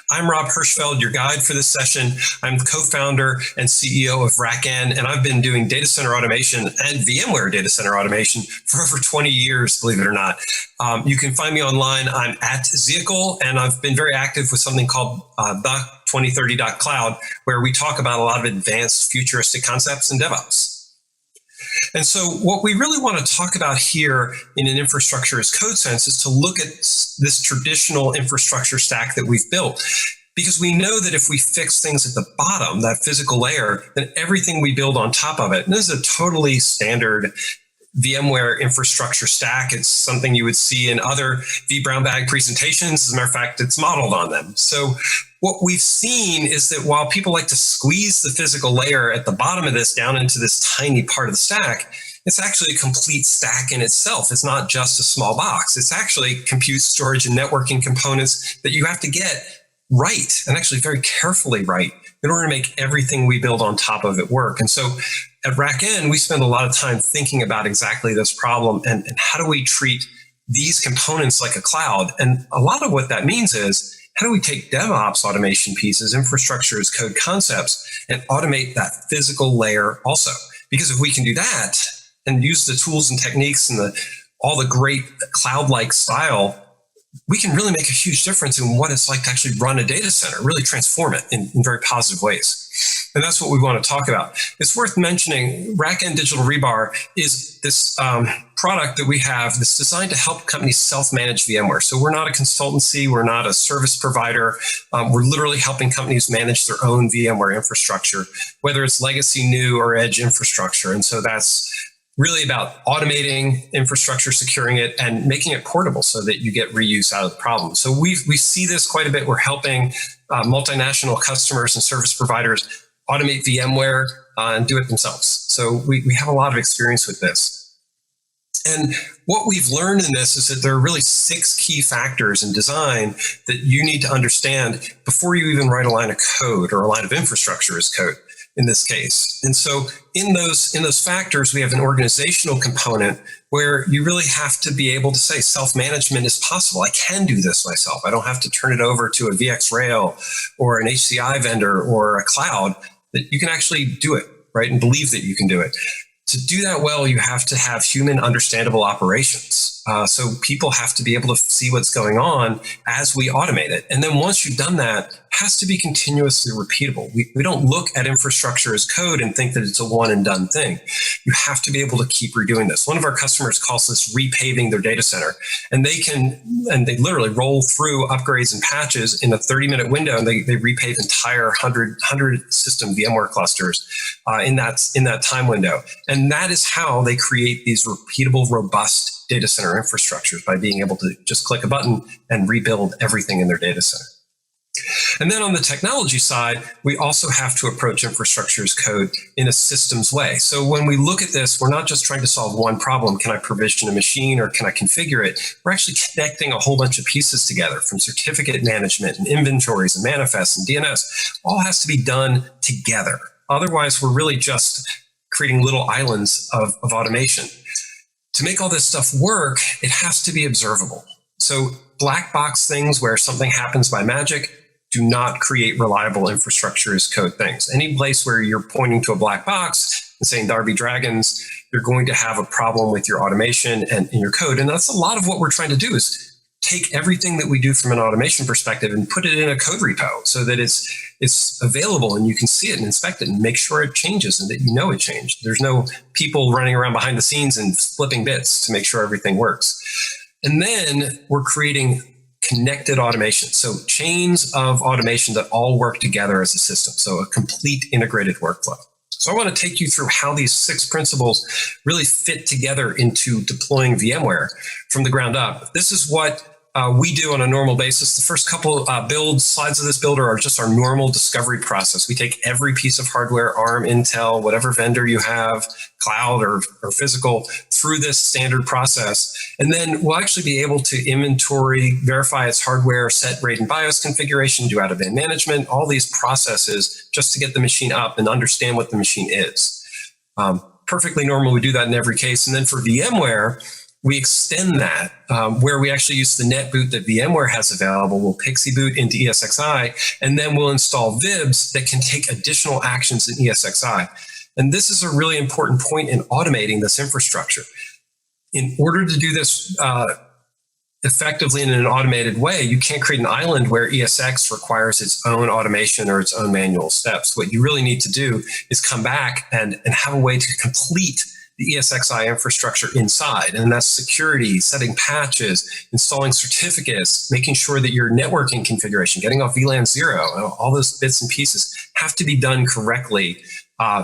I'm Rob Hirschfeld, your guide for this session. I'm co-founder and CEO of RackN, and I've been doing data center automation and VMware data center automation for over 20 years, believe it or not. You can find me online. I'm at Zehicle, and I've been very active with something called the2030.cloud, where we talk about a lot of advanced futuristic concepts in DevOps. And so what we really want to talk about here in an infrastructure as code sense is to look at this traditional infrastructure stack that we've built, because we know that if we fix things at the bottom, that physical layer, then everything we build on top of it, and this is a totally standard VMware infrastructure stack. It's something you would see in other vBrownBag presentations. As a matter of fact, it's modeled on them. So what we've seen is that while people like to squeeze the physical layer at the bottom of this down into this tiny part of the stack, it's actually a complete stack in itself. It's not just a small box. It's actually compute, storage, and networking components that you have to get right, and actually very carefully right, in order to make everything we build on top of it work. And so at RackN, we spend a lot of time thinking about exactly this problem and how do we treat these components like a cloud. And a lot of what that means is, how do we take DevOps automation pieces, infrastructure as code concepts, and automate that physical layer also? Because if we can do that and use the tools and techniques and all the great cloud-like style, we can really make a huge difference in what it's like to actually run a data center, really transform it in very positive ways. And that's what we want to talk about. It's worth mentioning RackN Digital Rebar is this product that we have that's designed to help companies self-manage VMware. So we're not a consultancy, we're not a service provider. We're literally helping companies manage their own VMware infrastructure, whether it's legacy, new, or edge infrastructure. And so that's really about automating infrastructure, securing it, and making it portable so that you get reuse out of the problem. So we see this quite a bit. We're helping multinational customers and service providers automate VMware and do it themselves. So we have a lot of experience with this. And what we've learned in this is that there are really 6 key factors in design that you need to understand before you even write a line of code or a line of infrastructure as code in this case. And so in those factors, we have an organizational component where you really have to be able to say self-management is possible. I can do this myself. I don't have to turn it over to a VxRail or an HCI vendor or a cloud, that you can actually do it, right? And believe that you can do it. To do that well, you have to have human understandable operations. So people have to be able to see what's going on as we automate it. And then once you've done that, it has to be continuously repeatable. We don't look at infrastructure as code and think that it's a one and done thing. You have to be able to keep redoing this. One of our customers calls this repaving their data center. And they literally roll through upgrades and patches in a 30-minute window, and they repave entire 100 system VMware clusters in that time window. And that is how they create these repeatable, robust data center infrastructures, by being able to just click a button and rebuild everything in their data center. And then on the technology side, we also have to approach infrastructure as code in a systems way. So when we look at this, we're not just trying to solve one problem. Can I provision a machine or can I configure it? We're actually connecting a whole bunch of pieces together, from certificate management and inventories and manifests and DNS. All has to be done together. Otherwise, we're really just creating little islands of automation. To make all this stuff work, it has to be observable. So black box things where something happens by magic do not create reliable infrastructure as code things. Any place where you're pointing to a black box and saying Darby Dragons, you're going to have a problem with your automation and in your code. And that's a lot of what we're trying to do, is take everything that we do from an automation perspective and put it in a code repo so that it's available and you can see it and inspect it and make sure it changes and that you know it changed. There's no people running around behind the scenes and flipping bits to make sure everything works. And then we're creating connected automation. So chains of automation that all work together as a system. So a complete integrated workflow. So I want to take you through how these 6 principles really fit together into deploying VMware from the ground up. This is what we do on a normal basis. The first couple slides of this builder are just our normal discovery process. We take every piece of hardware, ARM, Intel, whatever vendor you have, cloud or physical, through this standard process. And then we'll actually be able to inventory, verify its hardware, set RAID and BIOS configuration, do out-of-band management, all these processes just to get the machine up and understand what the machine is. Perfectly normal, we do that in every case. And then for VMware, we extend that where we actually use the net boot that VMware has available. We'll pixie boot into ESXi, and then we'll install VIBs that can take additional actions in ESXi. And this is a really important point in automating this infrastructure. In order to do this effectively in an automated way, you can't create an island where ESX requires its own automation or its own manual steps. What you really need to do is come back and have a way to complete the ESXi infrastructure inside, and that's security, setting patches, installing certificates, making sure that your networking configuration, getting off VLAN 0, all those bits and pieces have to be done correctly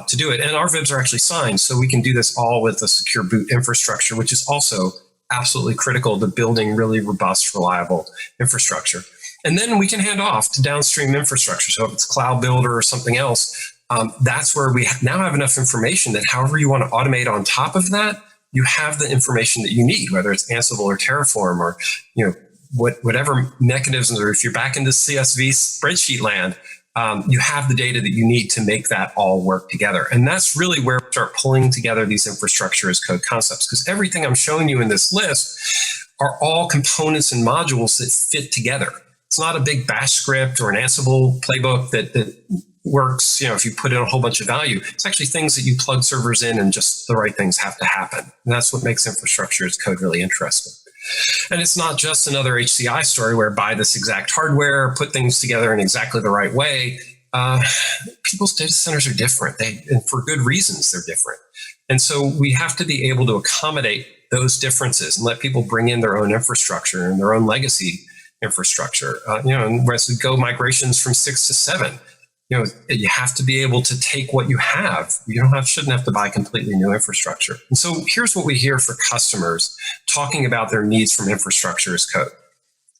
to do it. And our VIBs are actually signed, so we can do this all with a secure boot infrastructure, which is also absolutely critical to building really robust, reliable infrastructure. And then we can hand off to downstream infrastructure. So if it's Cloud Builder or something else, that's where we now have enough information that however you want to automate on top of that, you have the information that you need, whether it's Ansible or Terraform or whatever mechanisms, or if you're back into CSV spreadsheet land, you have the data that you need to make that all work together. And that's really where we start pulling together these infrastructure as code concepts, because everything I'm showing you in this list are all components and modules that fit together. It's not a big bash script or an Ansible playbook that works, if you put in a whole bunch of value. It's actually things that you plug servers in and just the right things have to happen. And that's what makes infrastructure as code really interesting. And it's not just another HCI story where buy this exact hardware, put things together in exactly the right way. People's data centers are different. And for good reasons, they're different. And so we have to be able to accommodate those differences and let people bring in their own infrastructure and their own legacy infrastructure. And as we go migrations from 6 to 7, you have to be able to take what you have. You shouldn't have to buy completely new infrastructure. And so here's what we hear for customers talking about their needs from infrastructure as code.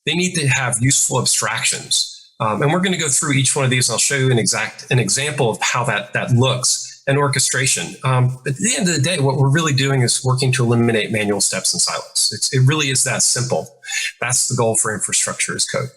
They need to have useful abstractions. And we're going to go through each one of these. And I'll show you an example of how that looks, and orchestration. But at the end of the day, what we're really doing is working to eliminate manual steps and silos. It really is that simple. That's the goal for infrastructure as code.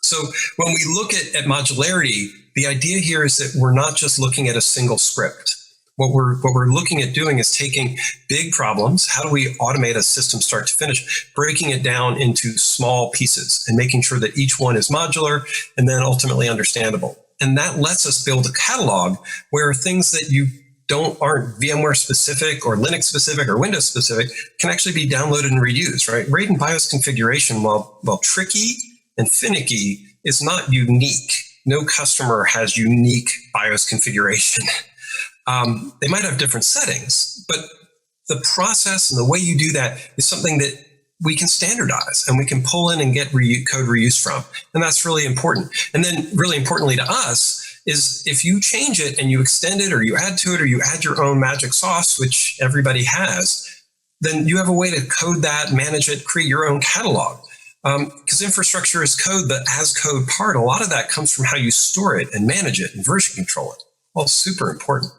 So when we look at modularity, the idea here is that we're not just looking at a single script. What we're looking at doing is taking big problems, how do we automate a system start to finish, breaking it down into small pieces and making sure that each one is modular and then ultimately understandable. And that lets us build a catalog where things that aren't VMware specific or Linux specific or Windows specific can actually be downloaded and reused, right? RAID and BIOS configuration, while tricky and finicky, is not unique. No customer has unique BIOS configuration. They might have different settings, but the process and the way you do that is something that we can standardize and we can pull in and get code reuse from. And that's really important. And then really importantly to us is if you change it and you extend it or you add to it or you add your own magic sauce, which everybody has, then you have a way to code that, manage it, create your own catalog. Because infrastructure is code, the as code part, a lot of that comes from how you store it and manage it and version control it. All super important.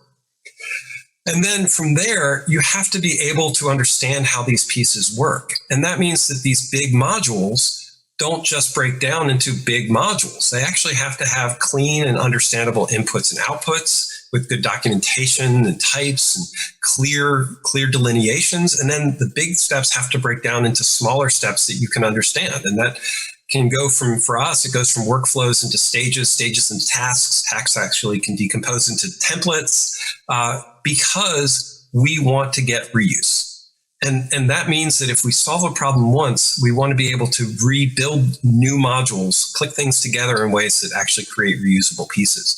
And then from there, you have to be able to understand how these pieces work. And that means that these big modules don't just break down into big modules. They actually have to have clean and understandable inputs and outputs with good documentation and types and clear delineations. And then the big steps have to break down into smaller steps that you can understand. And that can go for us, it goes from workflows into stages into tasks. Tasks actually can decompose into templates because we want to get reuse. And that means that if we solve a problem once, we want to be able to rebuild new modules, click things together in ways that actually create reusable pieces.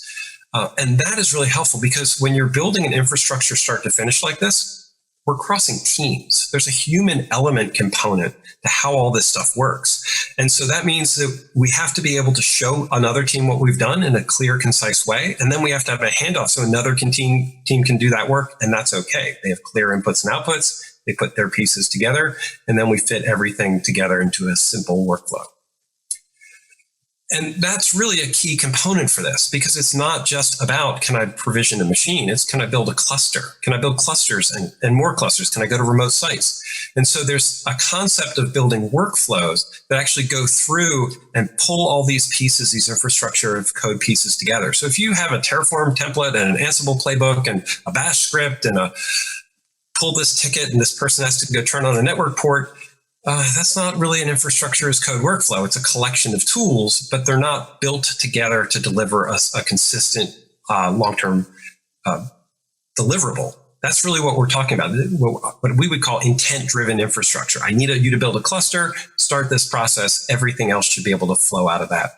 And that is really helpful because when you're building an infrastructure start to finish like this, we're crossing teams. There's a human element component to how all this stuff works. And so that means that we have to be able to show another team what we've done in a clear, concise way. And then we have to have a handoff so another team can do that work. And that's okay. They have clear inputs and outputs. They put their pieces together, and then we fit everything together into a simple workflow. And that's really a key component for this, because it's not just about, can I provision a machine? It's, can I build a cluster? Can I build clusters and more clusters? Can I go to remote sites? And so there's a concept of building workflows that actually go through and pull all these pieces, these infrastructure of code pieces together. So if you have a Terraform template and an Ansible playbook and a bash script and a pull this ticket and this person has to go turn on a network port, that's not really an infrastructure as code workflow. It's a collection of tools, but they're not built together to deliver a consistent long-term deliverable. That's really what we're talking about, what we would call intent-driven infrastructure. I need you to build a cluster, start this process, everything else should be able to flow out of that.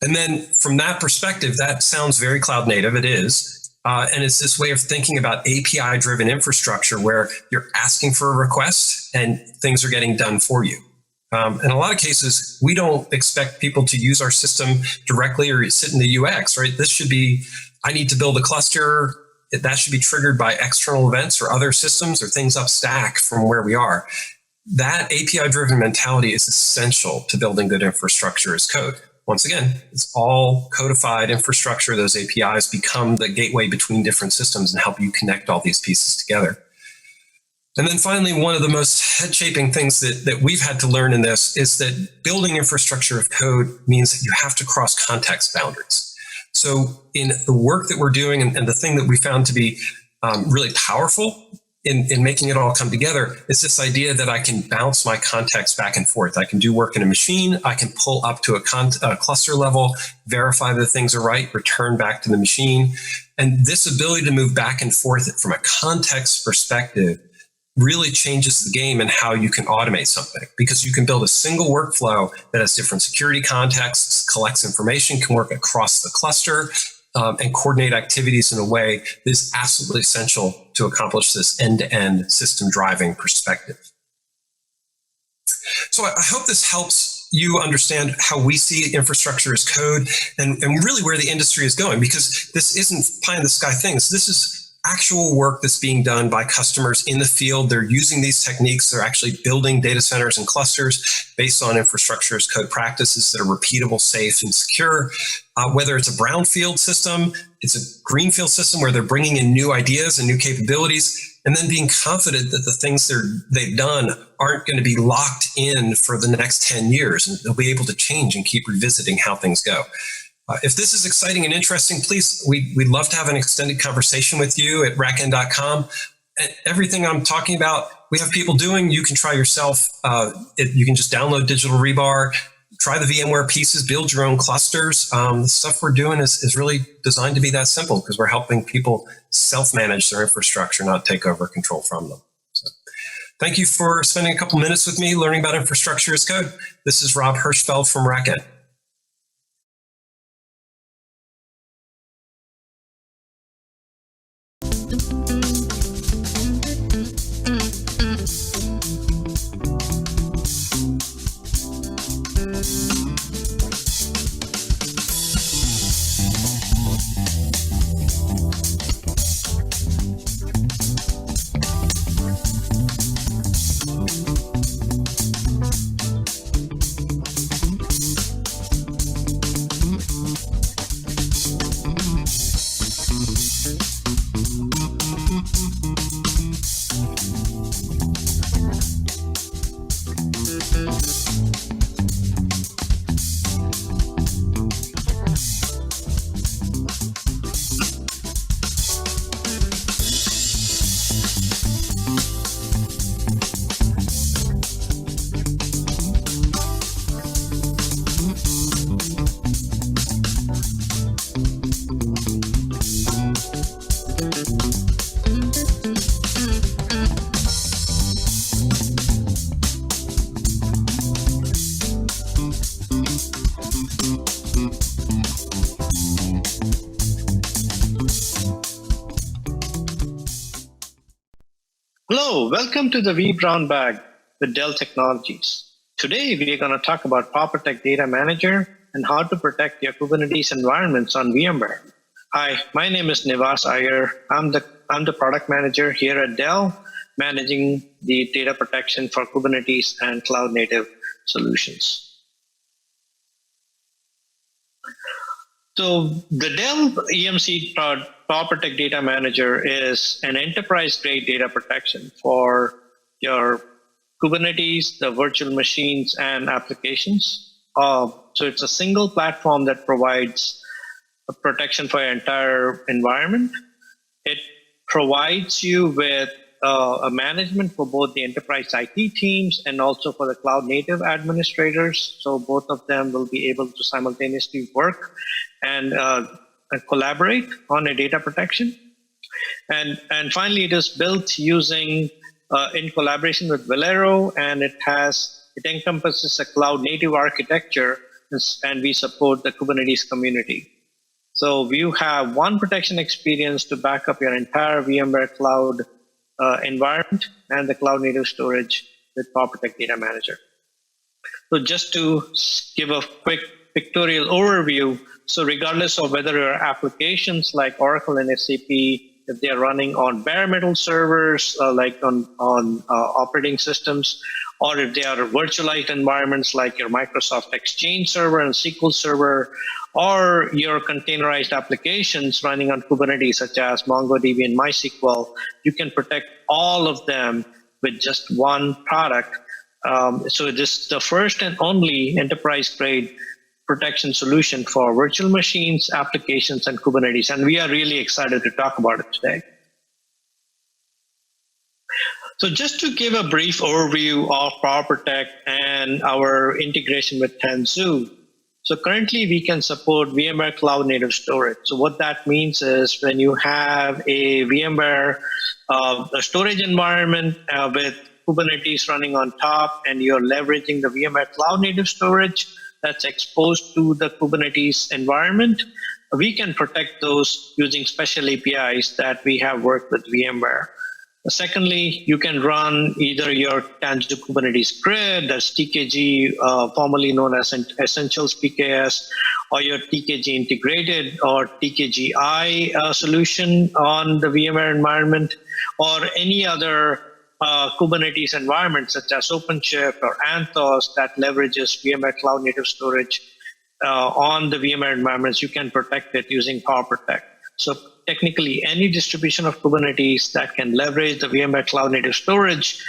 And then from that perspective, that sounds very cloud native, it is. And it's this way of thinking about API-driven infrastructure where you're asking for a request and things are getting done for you. In a lot of cases, we don't expect people to use our system directly or sit in the UX, right? This should be, I need to build a cluster. That should be triggered by external events or other systems or things up stack from where we are. That API-driven mentality is essential to building good infrastructure as code. Once again, it's all codified infrastructure. Those APIs become the gateway between different systems and help you connect all these pieces together. And then finally, one of the most head-shaping things that we've had to learn in this is that building infrastructure of code means that you have to cross context boundaries. So in the work that we're doing and the thing that we found to be really powerful in making it all come together is this idea that I can bounce my context back and forth. I can do work in a machine. I can pull up to a cluster level, verify that things are right, return back to the machine. And this ability to move back and forth from a context perspective really changes the game and how you can automate something, because you can build a single workflow that has different security contexts, collects information, can work across the cluster, and coordinate activities in a way that is absolutely essential to accomplish this end-to-end system driving perspective. So I hope this helps you understand how we see infrastructure as code and really where the industry is going, because this isn't pie in the sky things. This is actual work that's being done by customers in the field. They're using these techniques. They're actually building data centers and clusters based on infrastructure as code practices that are repeatable, safe, and secure. Whether it's a brownfield system, it's a greenfield system where they're bringing in new ideas and new capabilities, and then being confident that the things they've done aren't going to be locked in for the next 10 years, and they'll be able to change and keep revisiting how things go. If this is exciting and interesting, please, we'd love to have an extended conversation with you at rackn.com. Everything I'm talking about, we have people doing. You can try yourself. You can just download Digital Rebar, try the VMware pieces, build your own clusters. The stuff we're doing is really designed to be that simple, because we're helping people self-manage their infrastructure, not take over control from them. So, thank you for spending a couple minutes with me learning about infrastructure as code. This is Rob Hirschfeld from RackN. Hello, welcome to the vBrownBag with Dell Technologies. Today we are going to talk about ProperTech Data Manager and how to protect your Kubernetes environments on VMware. Hi, my name is Nivas Iyer. I'm the product manager here at Dell. managing the data protection for Kubernetes and cloud native solutions. So the Dell EMC PowerProtect Data Manager is an enterprise-grade data protection for your Kubernetes, the virtual machines, and applications. So it's a single platform that provides a protection for your entire environment. It provides you with a management for both the enterprise IT teams and also for the cloud native administrators. So both of them will be able to simultaneously work and collaborate on a data protection. And finally, it is built using in collaboration with Velero, and it encompasses a cloud native architecture, and we support the Kubernetes community. So you have one protection experience to back up your entire VMware cloud environment and the cloud native storage with PowerProtect Data Manager. So just to give a quick pictorial overview, so regardless of whether your applications like Oracle and SAP, if they are running on bare metal servers, like on operating systems, or if they are virtualized environments like your Microsoft Exchange server and SQL server, or your containerized applications running on Kubernetes, such as MongoDB and MySQL, you can protect all of them with just one product. So this is the first and only enterprise-grade protection solution for virtual machines, applications, and Kubernetes. And we are really excited to talk about it today. So just to give a brief overview of PowerProtect and our integration with Tanzu. So currently we can support VMware Cloud Native Storage. So what that means is when you have a VMware a storage environment with Kubernetes running on top, and you're leveraging the VMware Cloud Native Storage that's exposed to the Kubernetes environment, we can protect those using special APIs that we have worked with VMware. Secondly, you can run either your Tanzu Kubernetes grid, that's TKG, formerly known as Essentials PKS, or your TKG integrated or TKGI solution on the VMware environment, or any other Kubernetes environment such as OpenShift or Anthos that leverages VMware Cloud Native Storage on the VMware environments. You can protect it using PowerProtect. So technically, any distribution of Kubernetes that can leverage the VMware Cloud Native Storage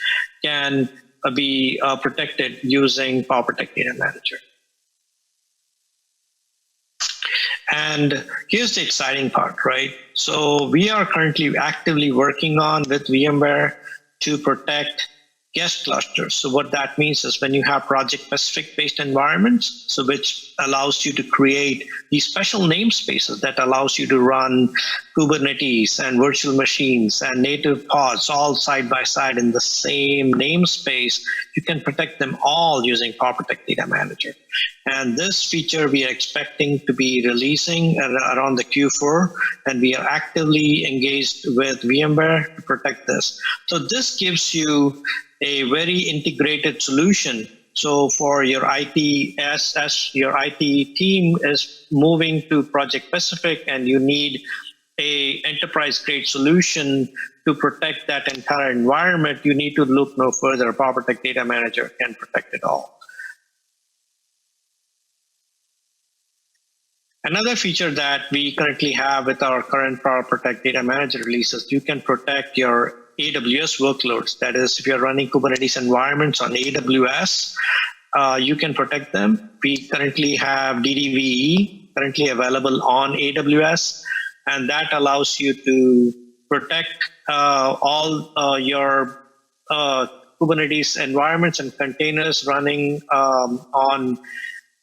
can be protected using PowerProtect Data Manager. And here's the exciting part, right? So we are currently actively working on with VMware to protect guest clusters. So what that means is when you have project-specific based environments, so which allows you to create these special namespaces that allows you to run Kubernetes and virtual machines and native pods all side by side in the same namespace, you can protect them all using PowerProtect Data Manager. And this feature we are expecting to be releasing around the Q4, and we are actively engaged with VMware to protect this. So this gives you a very integrated solution. So for your IT, as your IT team is moving to project specific and you need a enterprise grade solution to protect that entire environment, you need to look no further. PowerProtect Data Manager can protect it all. Another feature that we currently have with our current PowerProtect Data Manager releases, you can protect your AWS workloads. That is, if you're running Kubernetes environments on AWS, you can protect them. We currently have DDVE currently available on AWS, and that allows you to protect all your Kubernetes environments and containers running on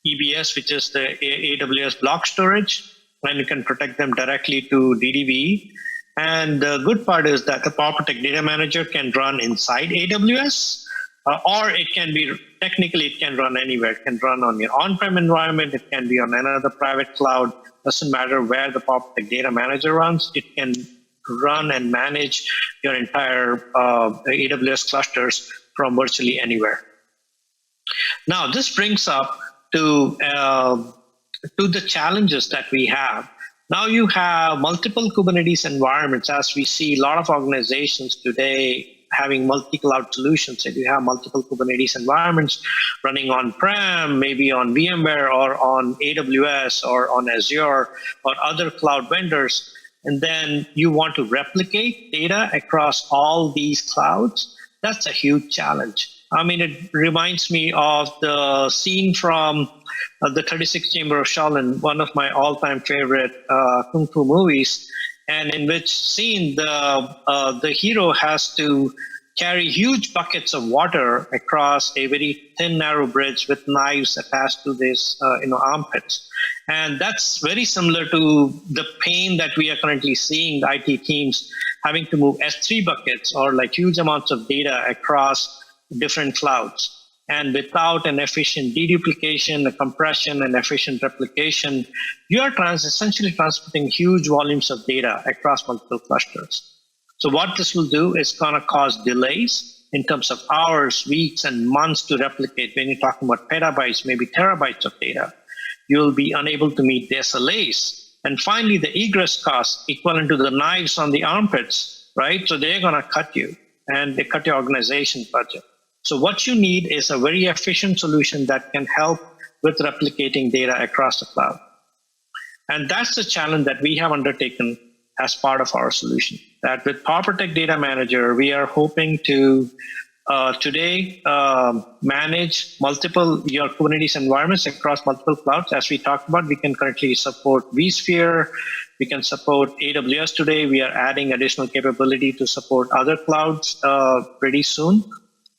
EBS, which is the AWS block storage, and you can protect them directly to DDVE. And the good part is that the PowerProtect Data Manager can run inside AWS, or it can be, technically it can run anywhere. It can run on your on-prem environment, it can be on another private cloud. Doesn't matter where the PowerProtect Data Manager runs, it can run and manage your entire AWS clusters from virtually anywhere. Now, this brings up to the challenges that we have. Now you have multiple Kubernetes environments. As we see, a lot of organizations today having multi-cloud solutions. If you have multiple Kubernetes environments running on-prem, maybe on VMware or on AWS or on Azure or other cloud vendors, and then you want to replicate data across all these clouds, that's a huge challenge. I mean, it reminds me of the scene from the 36th Chamber of Shaolin, one of my all-time favorite kung fu movies, and in which scene the hero has to carry huge buckets of water across a very thin, narrow bridge with knives attached to this, armpits. And that's very similar to the pain that we are currently seeing, the IT teams having to move S3 buckets or like huge amounts of data across different clouds. And without an efficient deduplication, a compression, and efficient replication, you are essentially transmitting huge volumes of data across multiple clusters. So what this will do is going to cause delays in terms of hours, weeks, and months to replicate. When you're talking about petabytes, maybe terabytes of data, you'll be unable to meet the SLAs. And finally, the egress costs equivalent to the knives on the armpits, right? So they're going to cut you, and they cut your organization budget. So what you need is a very efficient solution that can help with replicating data across the cloud. And that's the challenge that we have undertaken as part of our solution. That with PowerProtect Data Manager, we are hoping to today manage your Kubernetes environments across multiple clouds. As we talked about, we can currently support vSphere. We can support AWS today. We are adding additional capability to support other clouds pretty soon.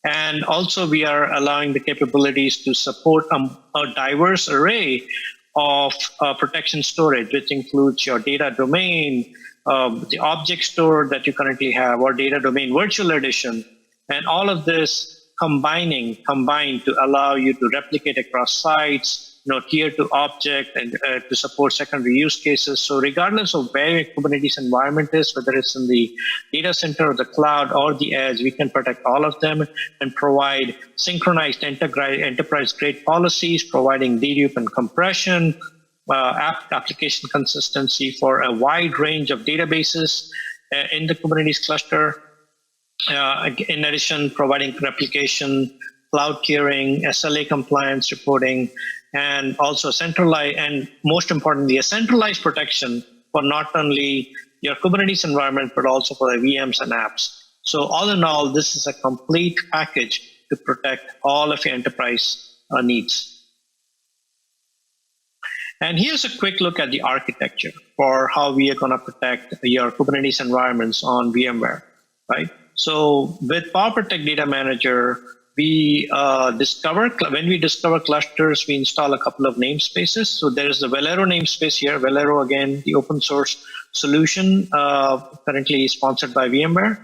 And also we are allowing the capabilities to support a diverse array of protection storage, which includes your data domain, the object store that you currently have, or data domain virtual edition, and all of this combined to allow you to replicate across sites, tier to object, and to support secondary use cases. So regardless of where your Kubernetes environment is, whether it's in the data center or the cloud or the edge, we can protect all of them and provide synchronized enterprise-grade policies, providing dedupe and compression, application consistency for a wide range of databases in the Kubernetes cluster. In addition, providing replication, cloud tiering, SLA compliance reporting, and also centralized, and most importantly, a centralized protection for not only your Kubernetes environment, but also for the VMs and apps. So all in all, this is a complete package to protect all of your enterprise needs. And here's a quick look at the architecture for how we are going to protect your Kubernetes environments on VMware, right? So with PowerProtect Data Manager, when we discover clusters, we install a couple of namespaces. So there is the Velero namespace here. Velero, again, the open source solution, currently sponsored by VMware.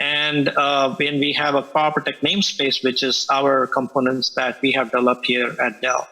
And when we have a PowerProtect namespace, which is our components that we have developed here at Dell.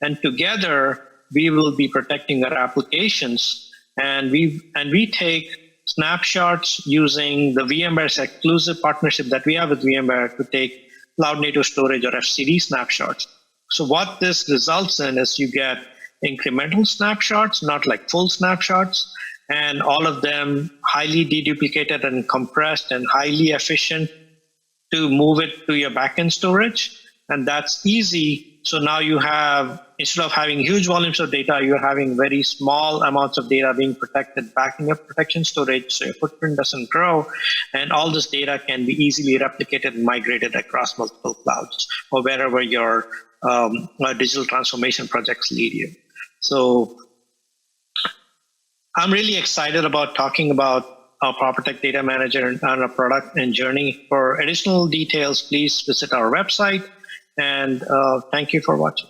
And together, we will be protecting our applications. And we take snapshots using the VMware's exclusive partnership that we have with VMware to take cloud native storage or FCD snapshots. So what this results in is you get incremental snapshots, not like full snapshots, and all of them highly deduplicated and compressed and highly efficient to move it to your backend storage. And that's easy. So now you have, instead of having huge volumes of data, you're having very small amounts of data being protected back in your protection storage, so your footprint doesn't grow. And all this data can be easily replicated and migrated across multiple clouds or wherever your digital transformation projects lead you. So I'm really excited about talking about our PowerProtect Data Manager and our product and journey. For additional details, please visit our website. And thank you for watching.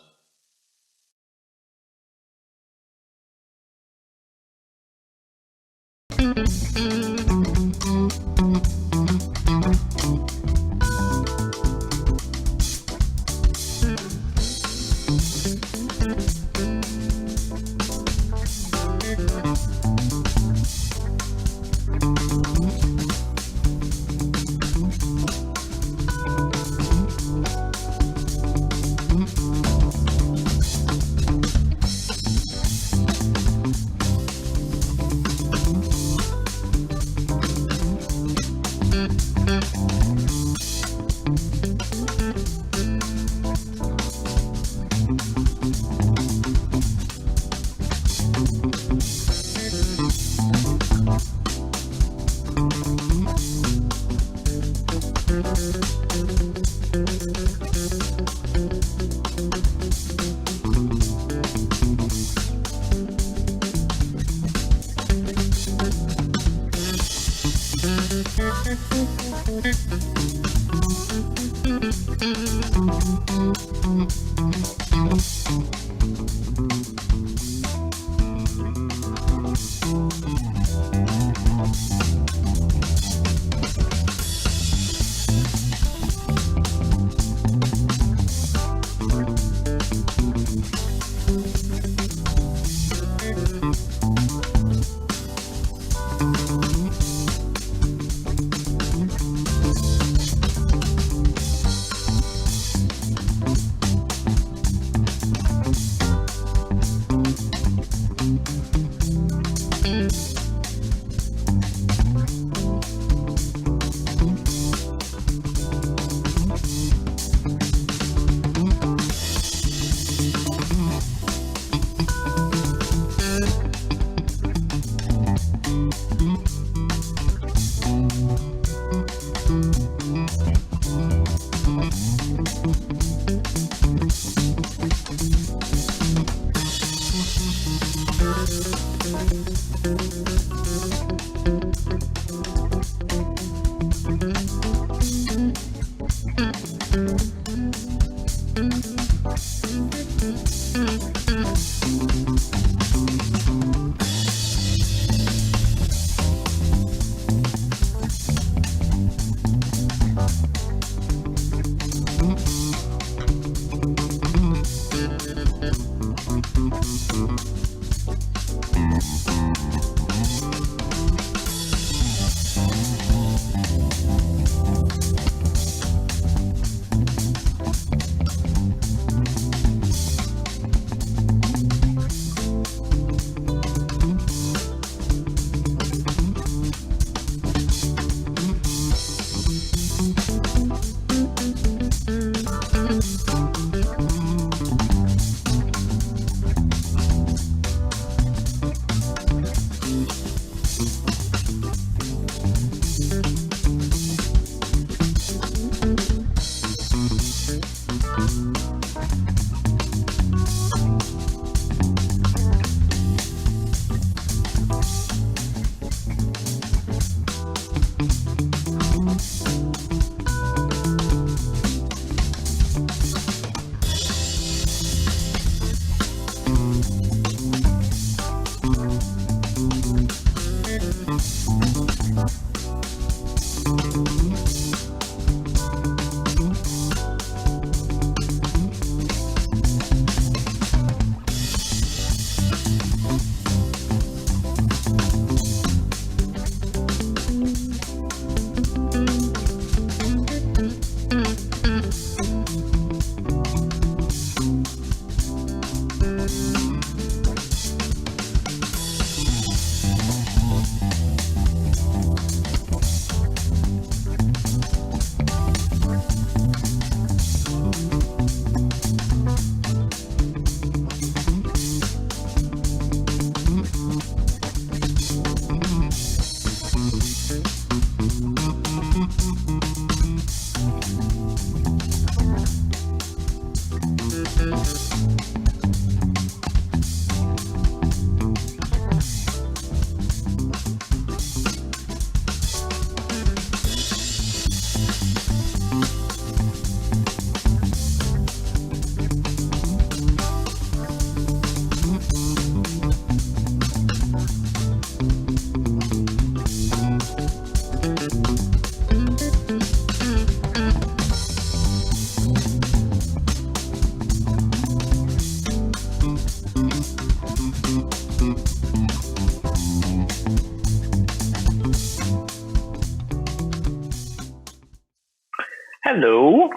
Hello,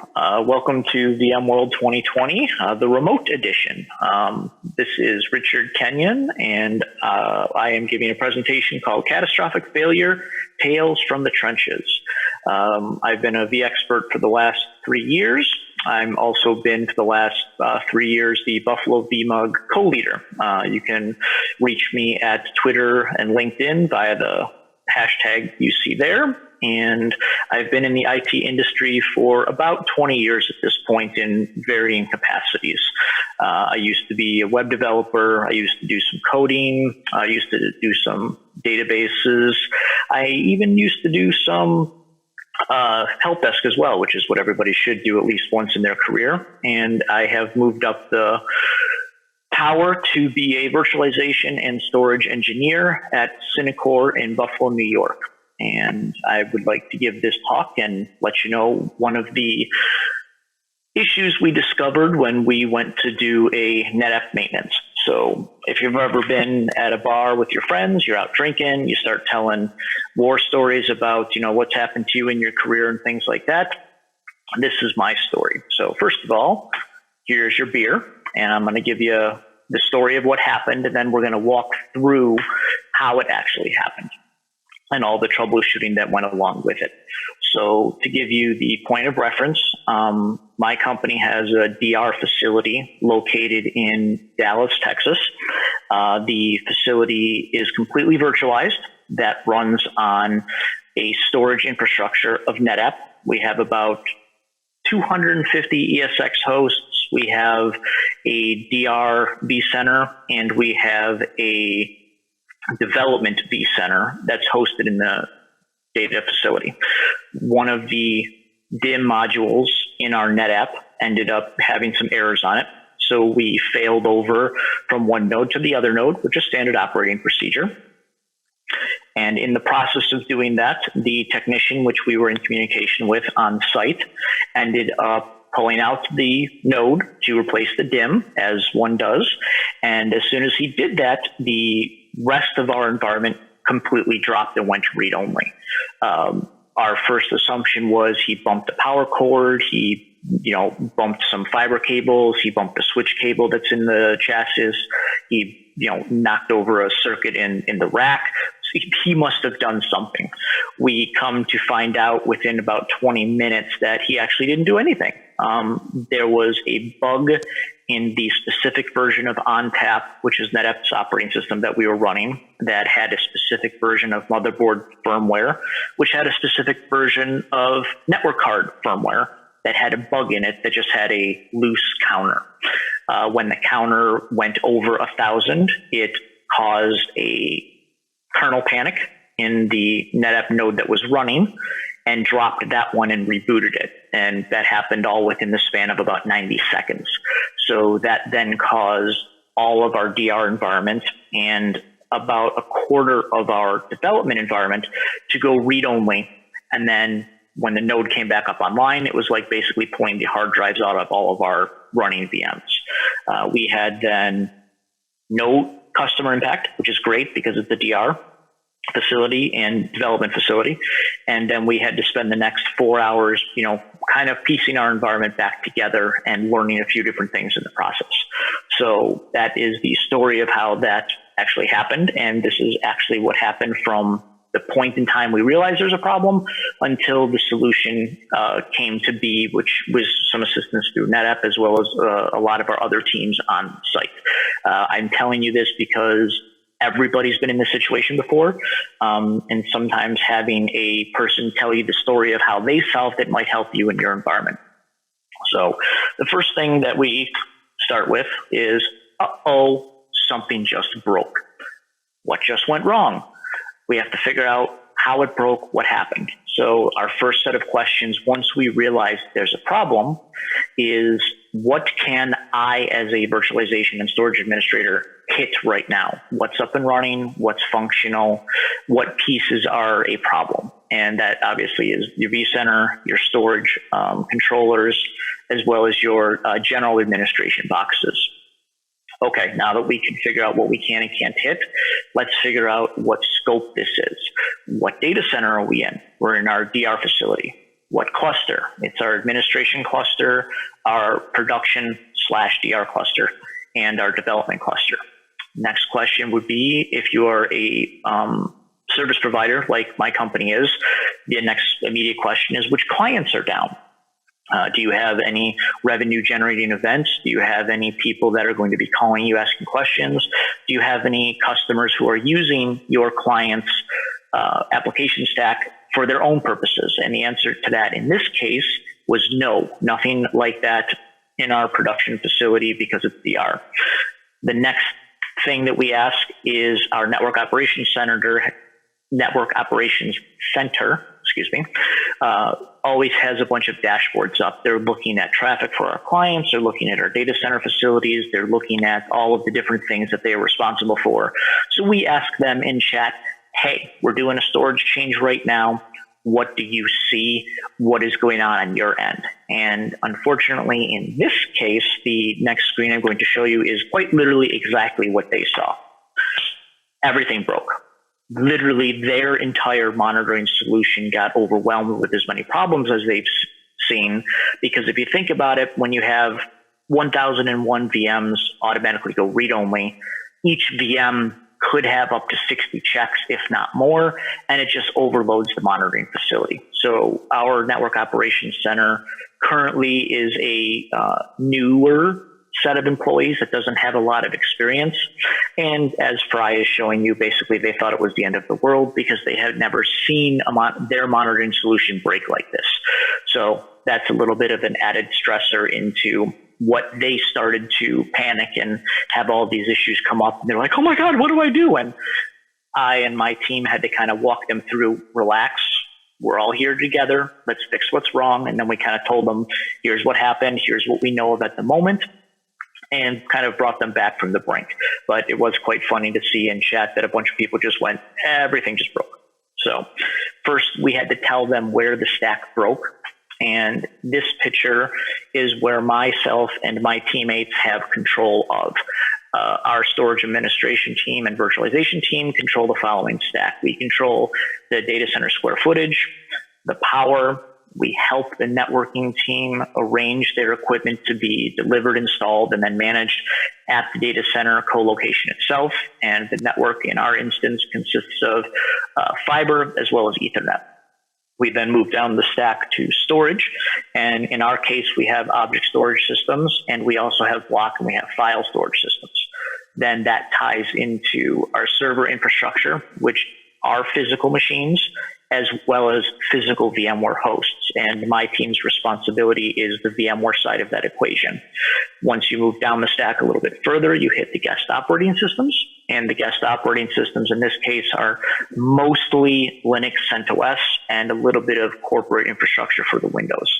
welcome to VMworld 2020, the remote edition. This is Richard Kenyon, and I am giving a presentation called Catastrophic Failure, Tales from the Trenches. I've been a vExpert for the last 3 years. I've also been for the last 3 years the Buffalo VMUG co-leader. You can reach me at Twitter and LinkedIn via the hashtag you see there. and I've been in the IT industry for about 20 years at this point in varying capacities. I used to be a web developer. I used to do some coding. I used to do some databases. I even used to do some help desk as well, which is what everybody should do at least once in their career. And I have moved up the tower to be a virtualization and storage engineer at Synacor in Buffalo, New York. And I would like to give this talk and let you know one of the issues we discovered when we went to do a NetApp maintenance. So if you've ever been at a bar with your friends, you're out drinking, you start telling war stories about, what's happened to you in your career and things like that. This is my story. So first of all, here's your beer, and I'm going to give you the story of what happened, and then we're going to walk through how it actually happened and all the troubleshooting that went along with it. So to give you the point of reference, my company has a DR facility located in Dallas, Texas. The facility is completely virtualized. That runs on a storage infrastructure of NetApp. We have about 250 ESX hosts. We have a DR vCenter, and we have a development vCenter that's hosted in the data facility. One of the DIM modules in our NetApp ended up having some errors on it. So we failed over from one node to the other node, which is standard operating procedure. And in the process of doing that, the technician, which we were in communication with on site, ended up pulling out the node to replace the DIM, as one does. And as soon as he did that, the rest of our environment completely dropped and went read-only. Our first assumption was he bumped the power cord, he bumped some fiber cables, he bumped the switch cable that's in the chassis, he knocked over a circuit in the rack. He must have done something. We come to find out within about 20 minutes that he actually didn't do anything. There was a bug in the specific version of ONTAP, which is NetApp's operating system that we were running, that had a specific version of motherboard firmware, which had a specific version of network card firmware that had a bug in it that just had a loose counter. When the counter went over 1,000, it caused a kernel panic in the NetApp node that was running and dropped that one and rebooted it. And that happened all within the span of about 90 seconds. So that then caused all of our DR environment and about a quarter of our development environment to go read-only. And then when the node came back up online, it was like basically pulling the hard drives out of all of our running VMs. We had then no customer impact, which is great because it's the DR facility and development facility. And then we had to spend the next 4 hours, kind of piecing our environment back together and learning a few different things in the process. So that is the story of how that actually happened. And this is actually what happened from the point in time we realized there's a problem until the solution came to be, which was some assistance through NetApp as well as a lot of our other teams on site. I'm telling you this because everybody's been in this situation before, and sometimes having a person tell you the story of how they solved it might help you in your environment. So the first thing that we start with is, something just broke. What just went wrong? We have to figure out how it broke, what happened. So our first set of questions, once we realize there's a problem, is what can I, as a virtualization and storage administrator, hit right now? What's up and running? What's functional? What pieces are a problem? And that obviously is your vCenter, your storage controllers, as well as your general administration boxes. Okay, now that we can figure out what we can and can't hit, let's figure out what scope this is. What data center are we in? We're in our DR facility. What cluster? It's our administration cluster, our production/DR cluster, and our development cluster. Next question would be, if you are a service provider like my company is, the next immediate question is, which clients are down? Do you have any revenue generating events? Do you have any people that are going to be calling you asking questions? Do you have any customers who are using your client's application stack for their own purposes? And the answer to that in this case was no, nothing like that in our production facility because it's DR. The next thing that we ask is our network operations center, always has a bunch of dashboards up. They're looking at traffic for our clients. They're looking at our data center facilities. They're looking at all of the different things that they are responsible for. So we ask them in chat, hey, we're doing a storage change right now. What do you see? What is going on your end? And unfortunately, in this case, the next screen I'm going to show you is quite literally exactly what they saw. Everything broke. Literally, their entire monitoring solution got overwhelmed with as many problems as they've seen. Because if you think about it, when you have 1001 VMs automatically go read-only, each VM could have up to 60 checks, if not more, and it just overloads the monitoring facility. So our network operations center currently is a newer set of employees that doesn't have a lot of experience. And as Fry is showing you, basically they thought it was the end of the world because they had never seen their monitoring solution break like this. So that's a little bit of an added stressor into what they started to panic and have all these issues come up. And they're like, oh my God, what do I do? And I and my team had to kind of walk them through, relax. We're all here together. Let's fix what's wrong. And then we kind of told them, here's what happened. Here's what we know of at the moment. And kind of brought them back from the brink. But it was quite funny to see in chat that a bunch of people just went, everything just broke. So first we had to tell them where the stack broke. And this picture is where myself and my teammates have control of. Our storage administration team and virtualization team control the following stack. We control the data center square footage, the power. We help the networking team arrange their equipment to be delivered, installed, and then managed at the data center co-location itself. And the network in our instance consists of fiber as well as Ethernet. We then move down the stack to storage. And in our case, we have object storage systems, and we also have block and we have file storage systems. Then that ties into our server infrastructure, which are physical machines, as well as physical VMware hosts. And my team's responsibility is the VMware side of that equation. Once you move down the stack a little bit further, you hit the guest operating systems. And the guest operating systems in this case are mostly Linux, CentOS, and a little bit of corporate infrastructure for the Windows.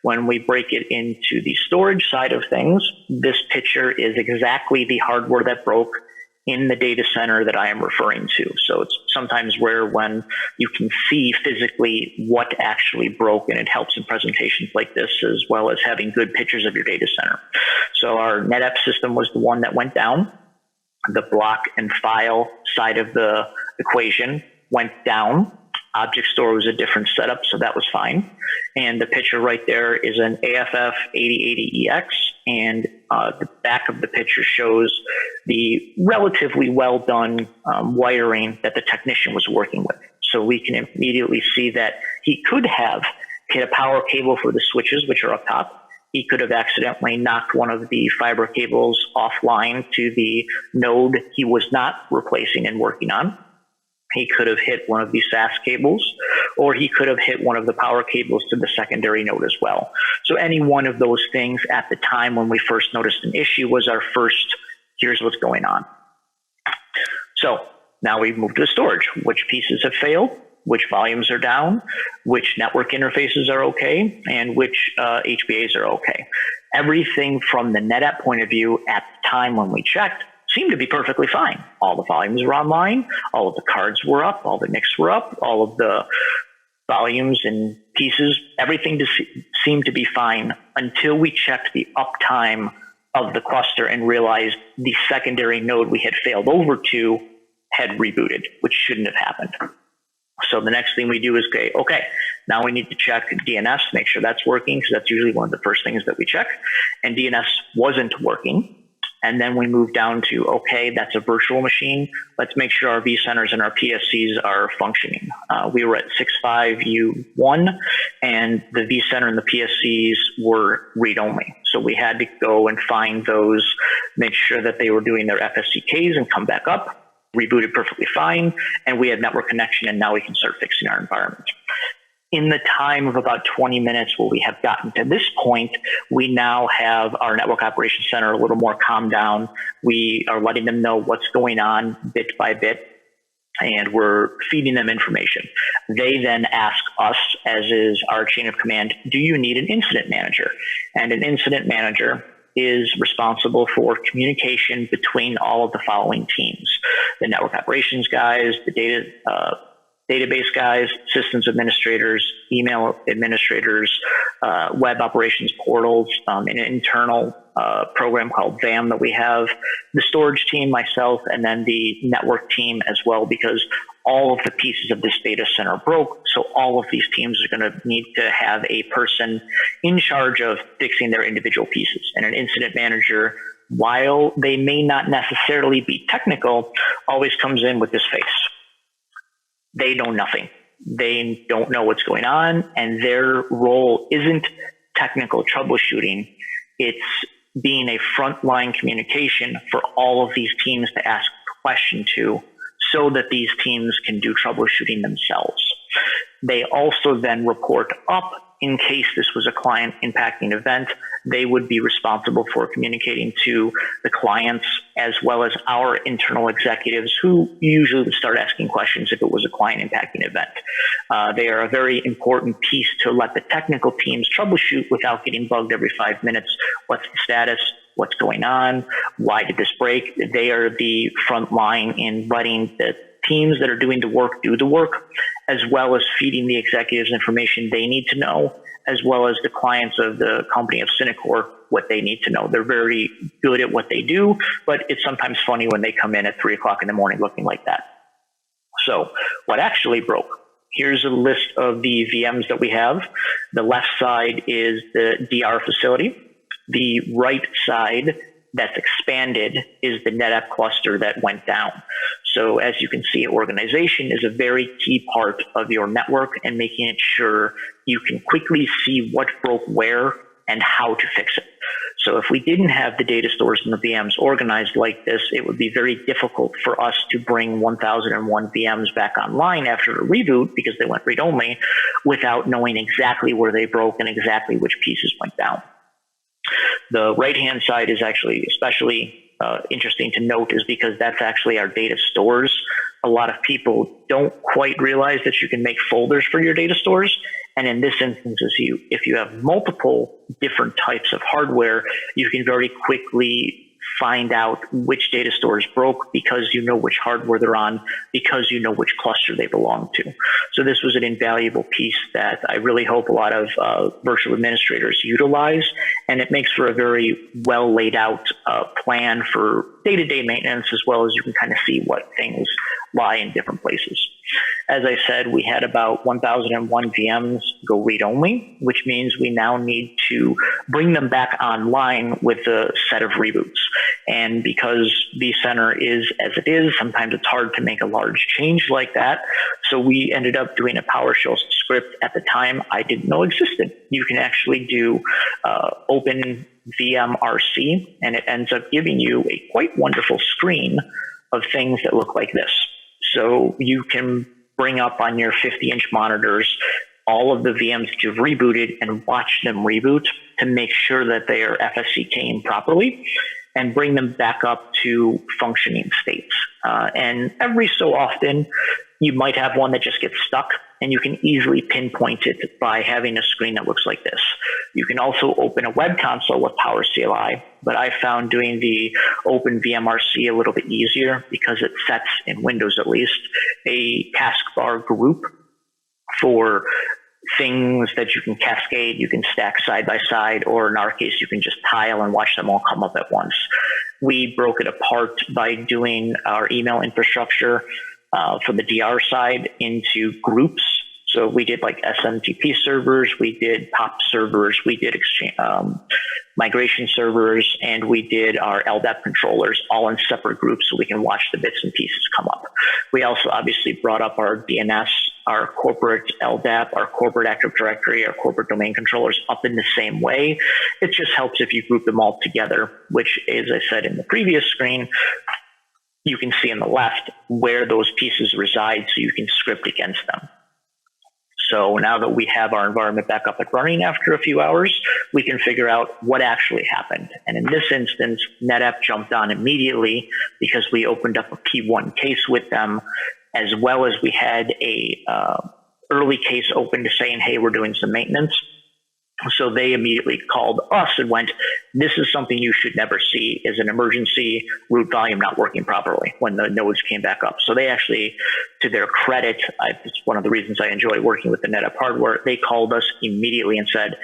When we break it into the storage side of things, this picture is exactly the hardware that broke in the data center that I am referring to. So it's sometimes rare when you can see physically what actually broke, and it helps in presentations like this, as well as having good pictures of your data center. So our NetApp system was the one that went down. The block and file side of the equation went down. Object store was a different setup, so that was fine. And the picture right there is an AFF 8080EX, and the back of the picture shows the relatively well done wiring that the technician was working with. So we can immediately see that he could have hit a power cable for the switches, which are up top. He could have accidentally knocked one of the fiber cables offline to the node he was not replacing and working on. He could have hit one of the SAS cables, or he could have hit one of the power cables to the secondary node as well. So any one of those things at the time when we first noticed an issue was our first, here's what's going on. So now we've moved to the storage. Which pieces have failed? Which volumes are down? Which network interfaces are okay? And which HBAs are okay? Everything from the NetApp point of view at the time when we checked seemed to be perfectly fine. All the volumes were online, all of the cards were up, all the NICs were up, all of the volumes and pieces, everything seemed to be fine until we checked the uptime of the cluster and realized the secondary node we had failed over to had rebooted, which shouldn't have happened. So the next thing we do is say, okay, now we need to check DNS, make sure that's working, because that's usually one of the first things that we check. And DNS wasn't working. And then we move down to, okay, that's a virtual machine. Let's make sure our vCenters and our PSCs are functioning. We were at 6.5U1, and the vCenter and the PSCs were read-only. So we had to go and find those, make sure that they were doing their FSCKs and come back up. Rebooted perfectly fine, and we had network connection, and now we can start fixing our environment. in the time of about 20 minutes where we have gotten to this point, we now have our network operations center a little more calmed down. We are letting them know what's going on bit by bit, and we're feeding them information. They then ask us, as is our chain of command, do you need an incident manager? And an incident manager is responsible for communication between all of the following teams: the network operations guys, the database guys, systems administrators, email administrators, web operations portals, an internal program called VAM that we have, the storage team, myself, and then the network team as well, because all of the pieces of this data center broke. So all of these teams are going to need to have a person in charge of fixing their individual pieces. And an incident manager, while they may not necessarily be technical, always comes in with this face. They know nothing. They don't know what's going on, and their role isn't technical troubleshooting. It's being a frontline communication for all of these teams to ask a question to, so that these teams can do troubleshooting themselves. They also then report up in case this was a client impacting event. They would be responsible for communicating to the clients as well as our internal executives, who usually would start asking questions if it was a client impacting event. They are a very important piece to let the technical teams troubleshoot without getting bugged every 5 minutes. What's the status? What's going on? Why did this break? They are the front line in letting the teams that are doing the work do the work, as well as feeding the executives information they need to know, as well as the clients of the company of Synacor what they need to know. They're very good at what they do, but it's sometimes funny when they come in at 3 o'clock in the morning looking like that. So what actually broke? Here's a list of the VMs that we have. The left side is the DR facility. The right side that's expanded is the NetApp cluster that went down. So as you can see, organization is a very key part of your network and making it sure you can quickly see what broke where and how to fix it. So if we didn't have the data stores and the VMs organized like this, it would be very difficult for us to bring 1001 VMs back online after a reboot, because they went read-only, without knowing exactly where they broke and exactly which pieces went down. The right-hand side is actually especially interesting to note, is because that's actually our data stores. A lot of people don't quite realize that you can make folders for your data stores. And in this instance, if you have multiple different types of hardware, you can very quickly find out which data stores broke, because you know which hardware they're on, because you know which cluster they belong to. So this was an invaluable piece that I really hope a lot of virtual administrators utilize, and it makes for a very well laid out plan for day-to-day maintenance, as well as you can kind of see what things lie in different places. As I said, we had about 1001 VMs go read-only, which means we now need to bring them back online with a set of reboots. And because vCenter is as it is, sometimes it's hard to make a large change like that. So we ended up doing a PowerShell script at the time I didn't know existed. You can actually do open VMRC, and it ends up giving you a quite wonderful screen of things that look like this. So you can bring up on your 50-inch monitors all of the VMs that you've rebooted and watch them reboot to make sure that they are FSCKing properly, and bring them back up to functioning states. And every so often, you might have one that just gets stuck, and you can easily pinpoint it by having a screen that looks like this. You can also open a web console with PowerCLI, but I found doing the open VMRC a little bit easier, because it sets, in Windows at least, a taskbar group for things that you can cascade, you can stack side by side, or in our case, you can just tile and watch them all come up at once. We broke it apart by doing our email infrastructure for the DR side into groups. So we did like SMTP servers, we did POP servers, we did migration servers, and we did our LDAP controllers all in separate groups so we can watch the bits and pieces come up. We also obviously brought up our DNS, our corporate LDAP, our corporate Active Directory, our corporate domain controllers up in the same way. It just helps if you group them all together, which, as I said in the previous screen, you can see on the left where those pieces reside, so you can script against them. So now that we have our environment back up and running after a few hours, we can figure out what actually happened. And in this instance, NetApp jumped on immediately because we opened up a P1 case with them, as well as we had a early case open to saying, hey, we're doing some maintenance. So they immediately called us and went, this is something you should never see, is an emergency root volume not working properly when the nodes came back up. So they actually, to their credit, it's one of the reasons I enjoy working with the NetApp hardware, they called us immediately and said,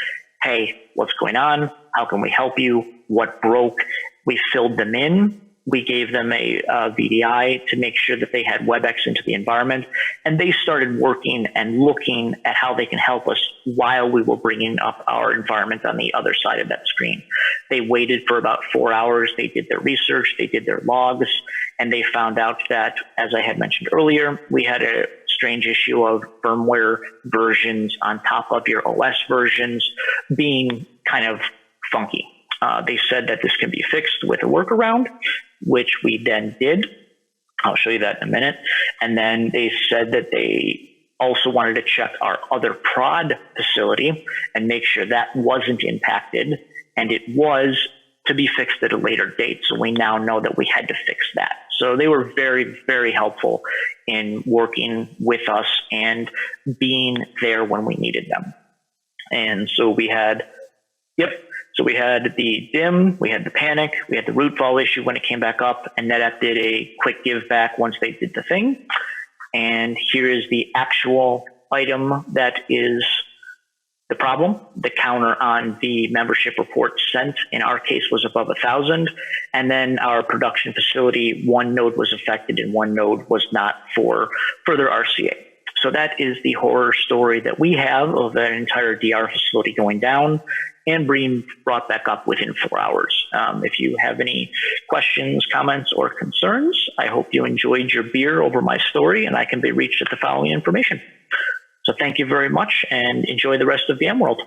hey, what's going on? How can we help you? What broke? We filled them in. We gave them a VDI to make sure that they had WebEx into the environment, and they started working and looking at how they can help us while we were bringing up our environment on the other side of that screen. They waited for about 4 hours. They did their research, they did their logs, and they found out that, as I had mentioned earlier, we had a strange issue of firmware versions on top of your OS versions being kind of funky. They said that this can be fixed with a workaround, which we then did. I'll show you that in a minute. And then they said that they also wanted to check our other prod facility and make sure that wasn't impacted. And it was to be fixed at a later date. So we now know that we had to fix that. So they were very, very helpful in working with us and being there when we needed them. And so we had, So we had the DIM, we had the panic, we had the root vol issue when it came back up, and NetApp did a quick give back once they did the thing. And here is the actual item that is the problem. The counter on the membership report sent, in our case, was above 1,000. And then our production facility, one node was affected and one node was not for further RCA. So that is the horror story that we have of an entire DR facility going down and being brought back up within 4 hours. If you have any questions, comments, or concerns, I hope you enjoyed your beer over my story, and I can be reached at the following information. So thank you very much, and enjoy the rest of VMworld.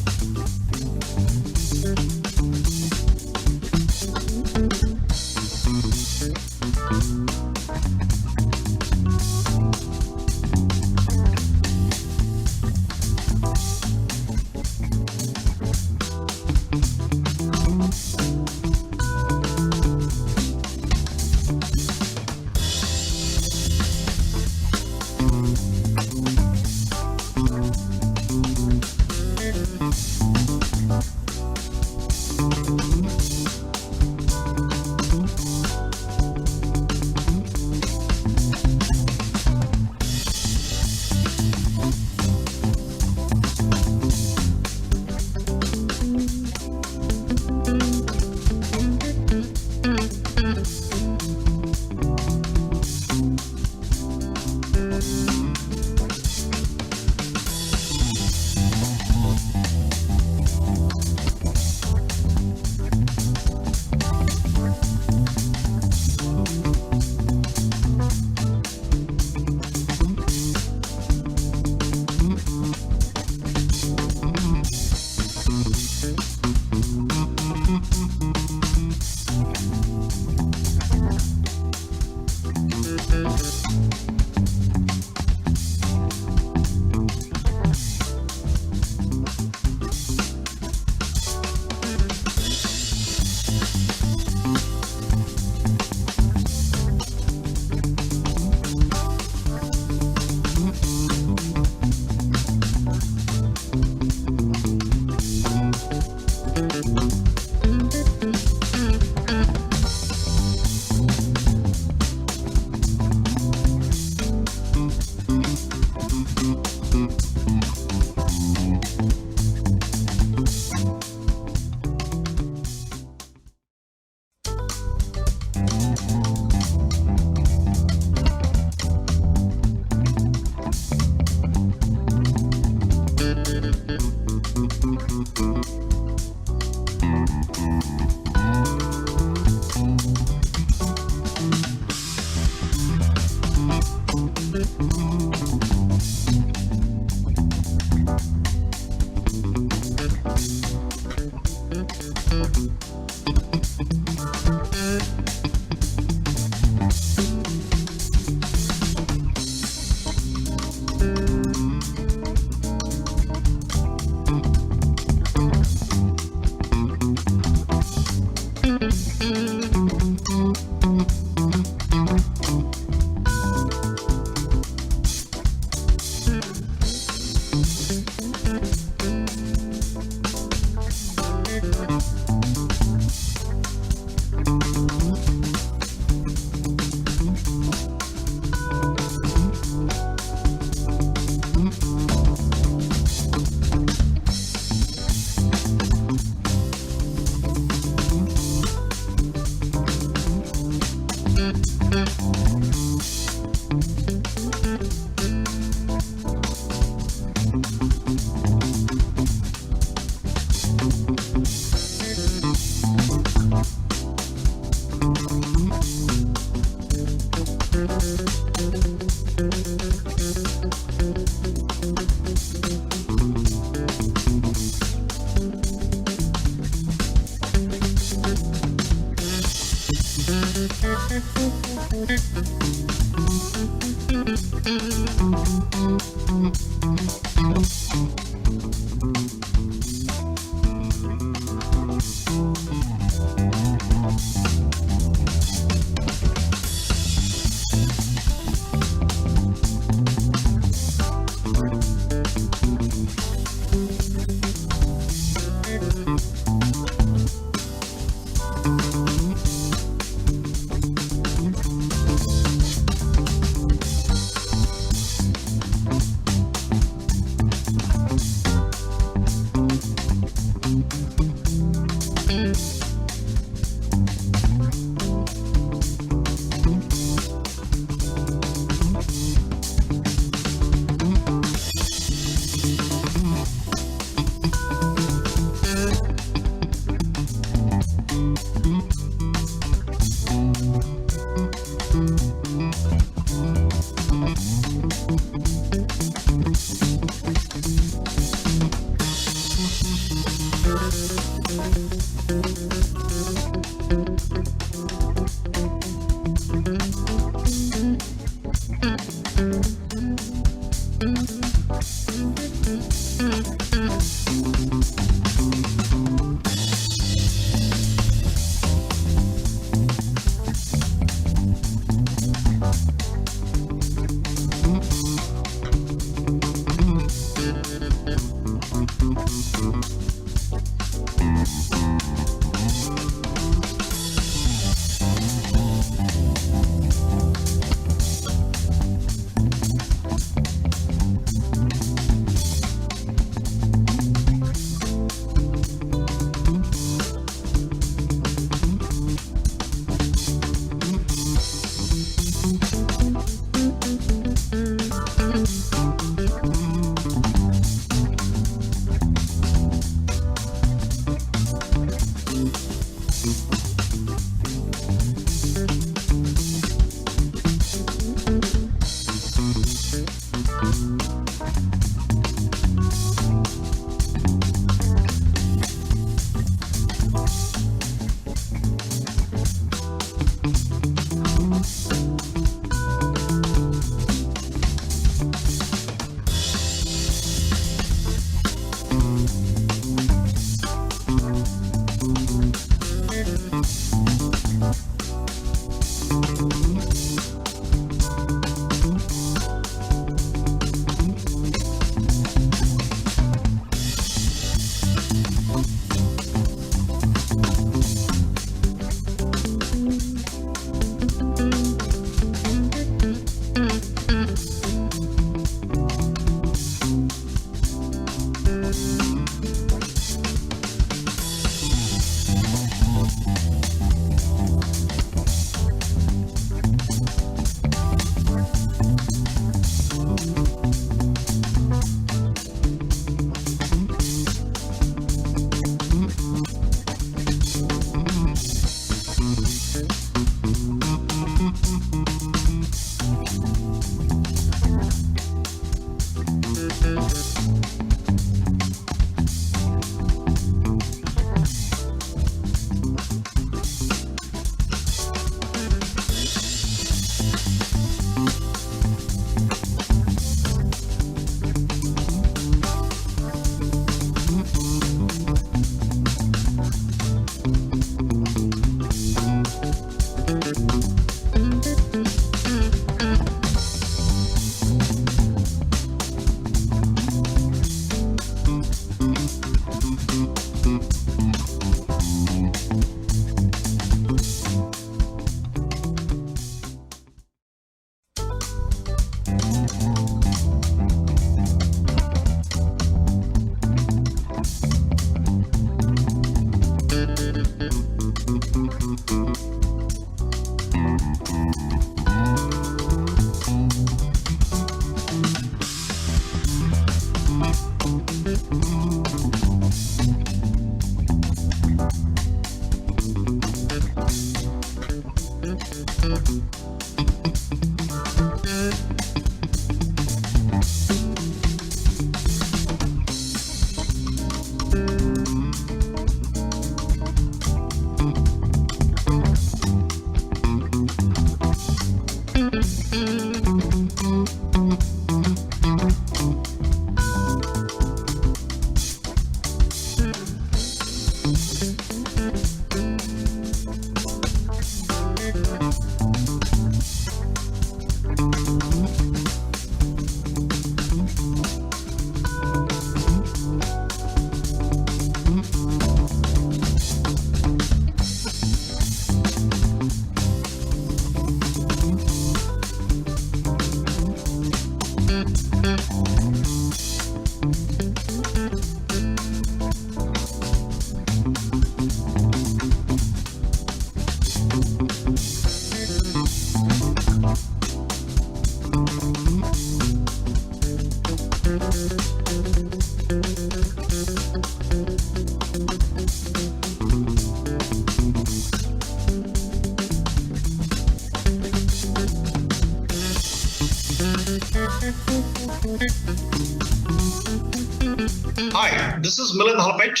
This is Milind Halpet,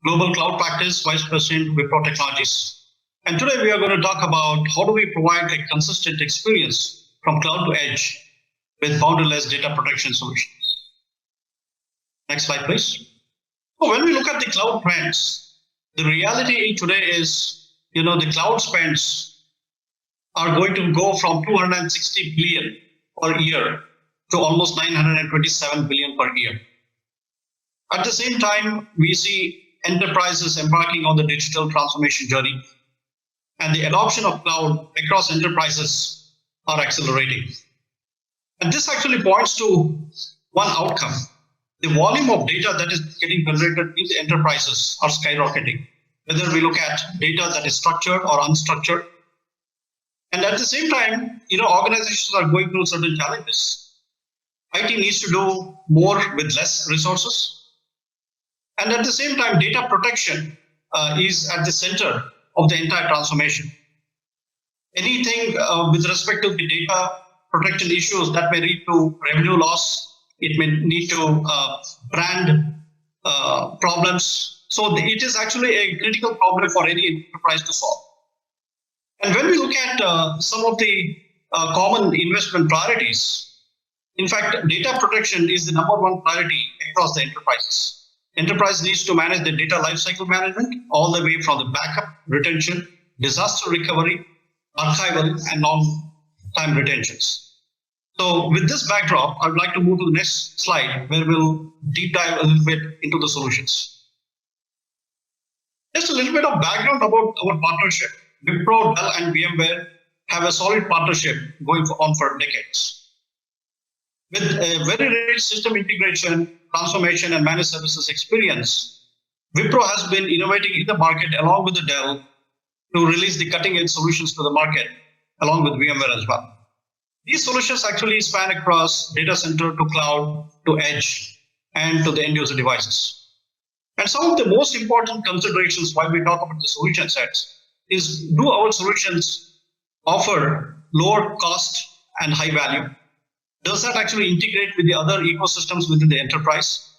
Global Cloud Practice Vice President, Wipro Technologies. And today we are going to talk about how do we provide a consistent experience from cloud to edge with boundaryless data protection solutions. Next slide, please. So when we look at the cloud trends, the reality today is, the cloud spends are going to go from 260 billion per year to almost 927 billion per year. At the same time, we see enterprises embarking on the digital transformation journey, and the adoption of cloud across enterprises are accelerating. And this actually points to one outcome. The volume of data that is getting generated in the enterprises are skyrocketing, whether we look at data that is structured or unstructured. And at the same time, organizations are going through certain challenges. IT needs to do more with less resources. And at the same time, data protection is at the center of the entire transformation. Anything with respect to the data protection issues that may lead to revenue loss, it may lead to brand problems. So it is actually a critical problem for any enterprise to solve. And when we look at some of the common investment priorities, in fact, data protection is the number one priority across the enterprises. Enterprise needs to manage the data lifecycle management all the way from the backup, retention, disaster recovery, archival, and long-time retentions. So with this backdrop, I would like to move to the next slide where we'll deep dive a little bit into the solutions. Just a little bit of background about our partnership. Wipro, Dell, and VMware have a solid partnership going on for decades. With a very rich system integration, transformation, and managed services experience, Wipro has been innovating in the market along with the Dell to release the cutting-edge solutions to the market, along with VMware as well. These solutions actually span across data center to cloud to edge and to the end-user devices. And some of the most important considerations why we talk about the solution sets is, do our solutions offer lower cost and high value? Does that actually integrate with the other ecosystems within the enterprise?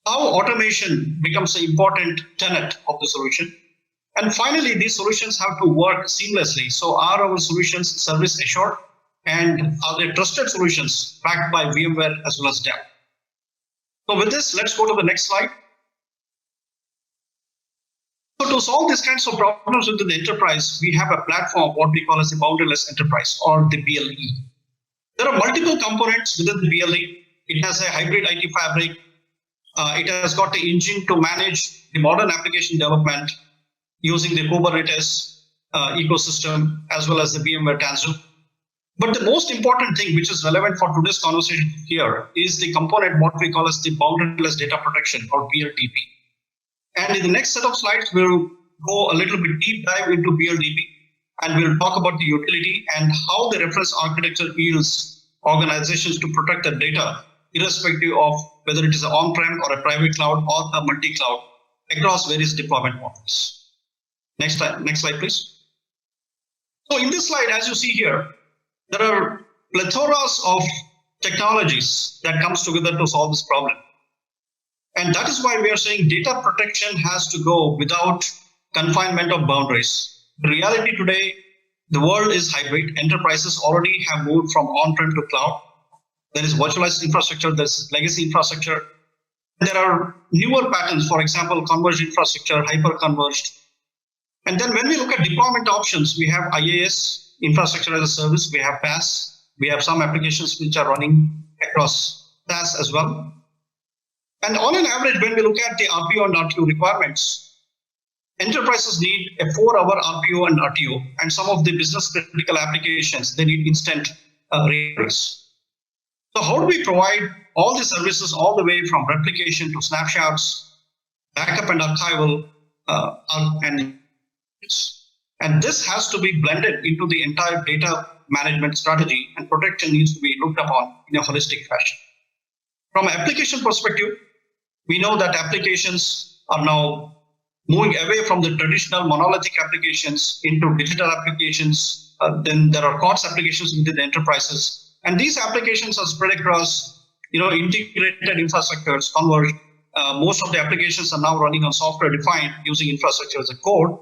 How automation becomes an important tenet of the solution? And finally, these solutions have to work seamlessly. So are our solutions service assured? And are they trusted solutions backed by VMware as well as Dell? So with this, let's go to the next slide. So to solve these kinds of problems within the enterprise, we have a platform, what we call as the boundaryless enterprise, or the BLE. There are multiple components within the BLE. It has a hybrid IT fabric. It has got the engine to manage the modern application development using the Kubernetes ecosystem as well as the VMware Tanzu. But the most important thing which is relevant for today's conversation here is the component what we call as the boundaryless data protection, or BLDP. And in the next set of slides, we'll go a little bit deep dive into BLDP. And we'll talk about the utility and how the reference architecture yields organizations to protect their data, irrespective of whether it is an on-prem or a private cloud or a multi-cloud across various deployment models. Next slide, please. So in this slide, as you see here, there are plethoras of technologies that comes together to solve this problem. And that is why we are saying data protection has to go without confinement of boundaries. The reality today, the world is hybrid. Enterprises already have moved from on-prem to cloud. There is virtualized infrastructure, there's legacy infrastructure. There are newer patterns, for example, converged infrastructure, hyper-converged. And then when we look at deployment options, we have IaaS, infrastructure as a service, we have PaaS, we have some applications which are running across SaaS as well. And on an average, when we look at the RPO and RTO requirements, enterprises need a 4-hour RPO and RTO, and some of the business critical applications, they need instant readiness. So how do we provide all the services all the way from replication to snapshots, backup and archival, and this has to be blended into the entire data management strategy, and protection needs to be looked upon in a holistic fashion. From an application perspective, we know that applications are now moving away from the traditional monolithic applications into digital applications. Then there are COTS applications within the enterprises. And these applications are spread across integrated infrastructures, converged, most of the applications are now running on software defined using infrastructure as a code.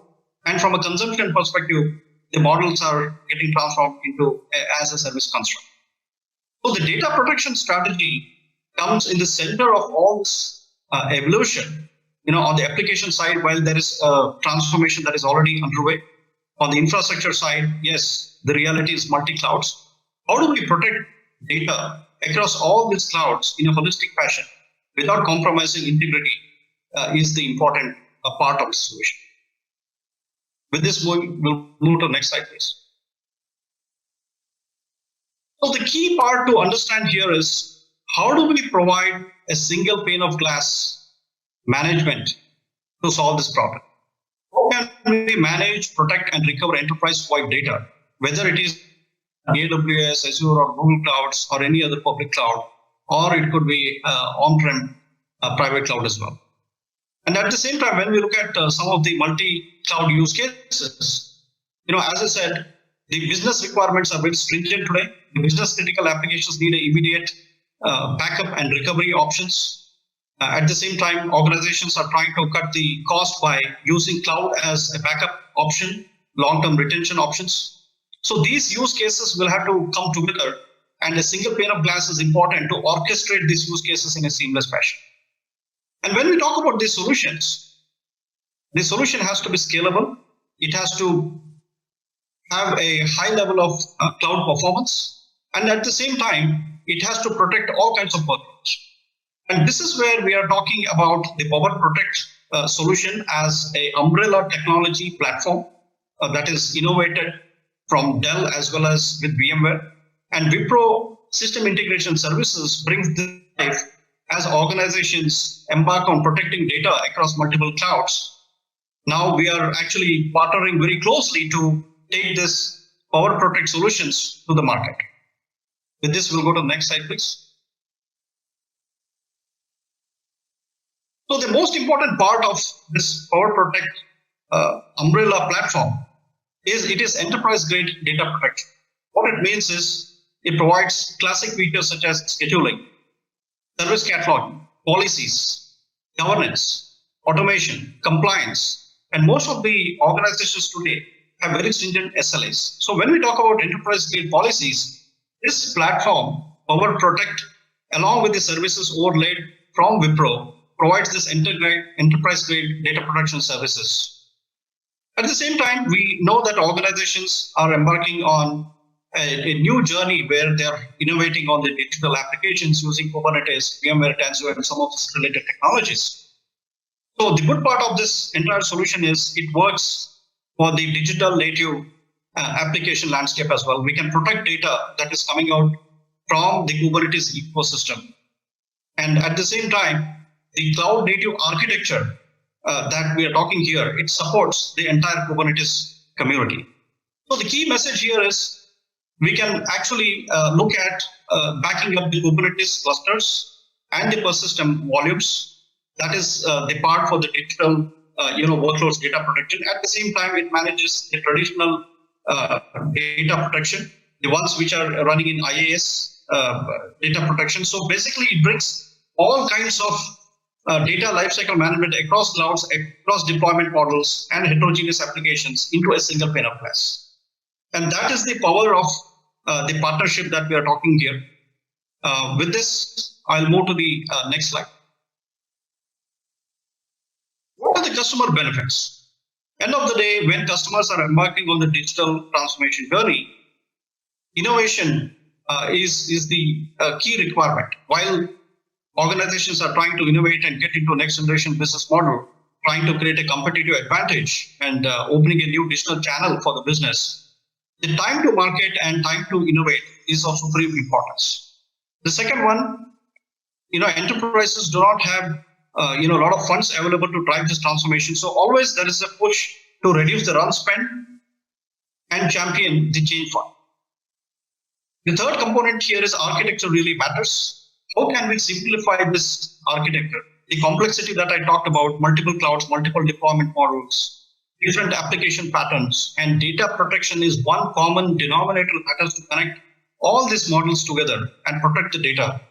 And from a consumption perspective, the models are getting transformed into as a service construct. So the data protection strategy comes in the center of all this evolution. On the application side, while there is a transformation that is already underway, on the infrastructure side, yes, the reality is multi-clouds. How do we protect data across all these clouds in a holistic fashion without compromising integrity is the important part of the solution. With this, we'll move to the next slide, please. So the key part to understand here is how do we provide a single pane of glass management to solve this problem? How can we manage, protect, and recover enterprise-wide data, whether it is AWS, Azure, or Google Clouds, or any other public cloud, or it could be on-prem private cloud as well. And at the same time, when we look at some of the multi-cloud use cases, as I said, the business requirements are very stringent today. The business critical applications need immediate backup and recovery options. At the same time, organizations are trying to cut the cost by using cloud as a backup option, long-term retention options. So these use cases will have to come together, and a single pane of glass is important to orchestrate these use cases in a seamless fashion. And when we talk about these solutions, the solution has to be scalable. It has to have a high level of cloud performance. And at the same time, it has to protect all kinds of workloads. And this is where we are talking about the Power Protect solution as an umbrella technology platform that is innovated from Dell as well as with VMware. And Wipro System Integration Services brings this life as organizations embark on protecting data across multiple clouds. Now we are actually partnering very closely to take this Power Protect solutions to the market. With this, we'll go to the next slide, please. So the most important part of this Power Protect umbrella platform is it is enterprise-grade data protection. What it means is it provides classic features such as scheduling, service cataloging, policies, governance, automation, compliance, and most of the organizations today have very stringent SLAs. So when we talk about enterprise-grade policies, this platform, Power Protect, along with the services overlaid from Wipro, provides this enterprise-grade data protection services. At the same time, we know that organizations are embarking on a new journey where they are innovating on the digital applications using Kubernetes, VMware, Tanzu, and some of the related technologies. So the good part of this entire solution is it works for the digital native application landscape as well. We can protect data that is coming out from the Kubernetes ecosystem. And at the same time, the cloud native architecture that we are talking here, it supports the entire Kubernetes community. So the key message here is we can actually look at backing up the Kubernetes clusters and the persistent volumes. That is the part for the digital workloads data protection. At the same time, it manages the traditional data protection, the ones which are running in IaaS data protection. So basically, it brings all kinds of data lifecycle management across clouds, across deployment models, and heterogeneous applications into a single pane of glass. And that is the power of the partnership that we are talking here. With this, I'll move to the next slide. What are the customer benefits? End of the day, when customers are embarking on the digital transformation journey, innovation is the key requirement. While organizations are trying to innovate and get into next generation business model, trying to create a competitive advantage and opening a new digital channel for the business, the time to market and time to innovate is of supreme importance. The second one, enterprises do not have a lot of funds available to drive this transformation. So always there is a push to reduce the run spend and champion the change fund. The third component here is architecture really matters. How can we simplify this architecture? The complexity that I talked about, multiple clouds, multiple deployment models, different application patterns, and data protection is one common denominator that has to connect all these models together and protect the data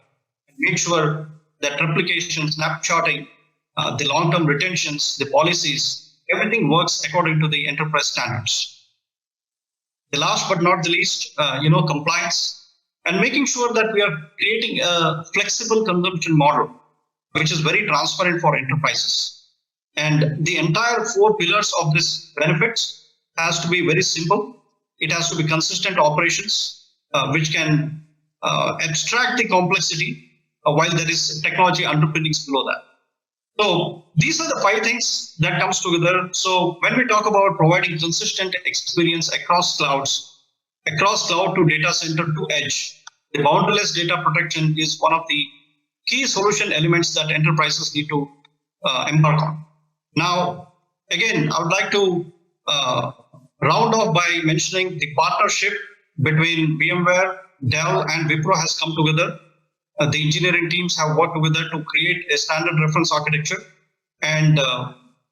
and make sure that replication, snapshotting, the long-term retentions, the policies, everything works according to the enterprise standards. The last but not the least, compliance and making sure that we are creating a flexible consumption model, which is very transparent for enterprises. And the entire 4 pillars of this benefits has to be very simple. It has to be consistent operations, which can abstract the complexity while there is technology underpinnings below that. So these are the 5 things that comes together. So when we talk about providing consistent experience across clouds, across cloud to data center to edge, the boundaryless data protection is one of the key solution elements that enterprises need to embark on. Now, again, I would like to round off by mentioning the partnership between VMware, Dell, and Wipro has come together. The engineering teams have worked together to create a standard reference architecture, and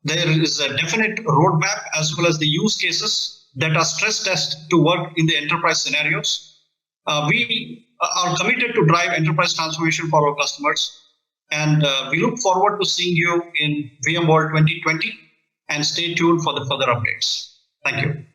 there is a definite roadmap as well as the use cases that are stress tested to work in the enterprise scenarios. We are committed to drive enterprise transformation for our customers, and we look forward to seeing you in VMworld 2020, and stay tuned for the further updates. Thank you.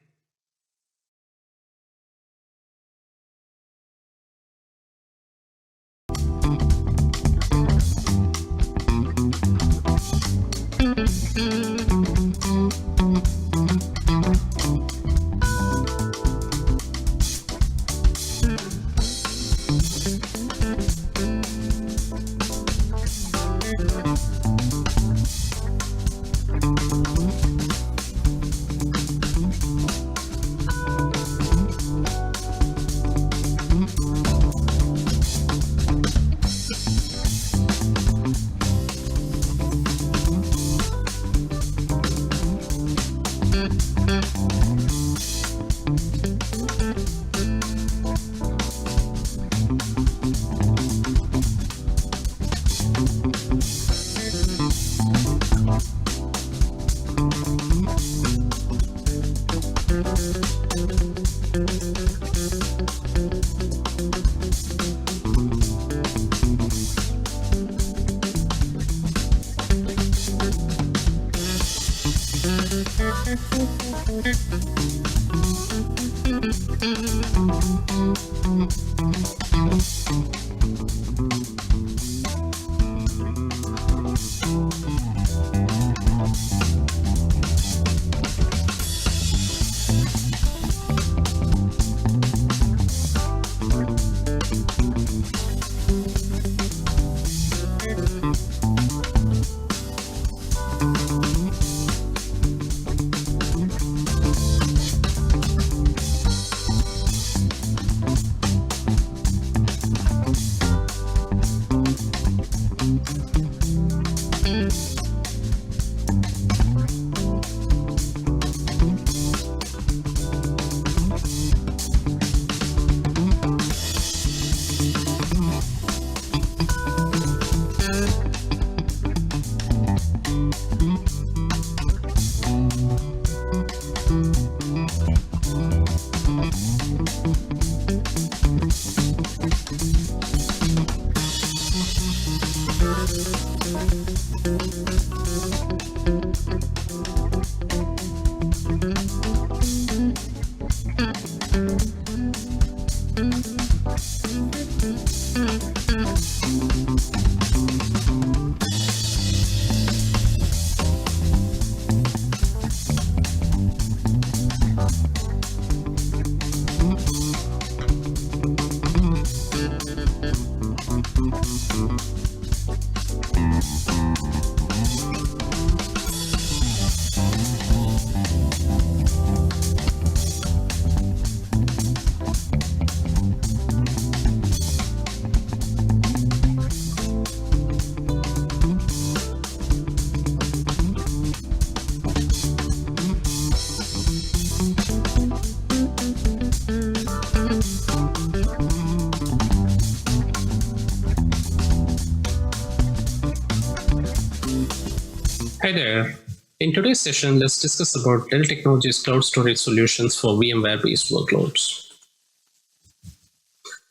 Hi there. In today's session, let's discuss about Dell Technologies cloud storage solutions for VMware-based workloads.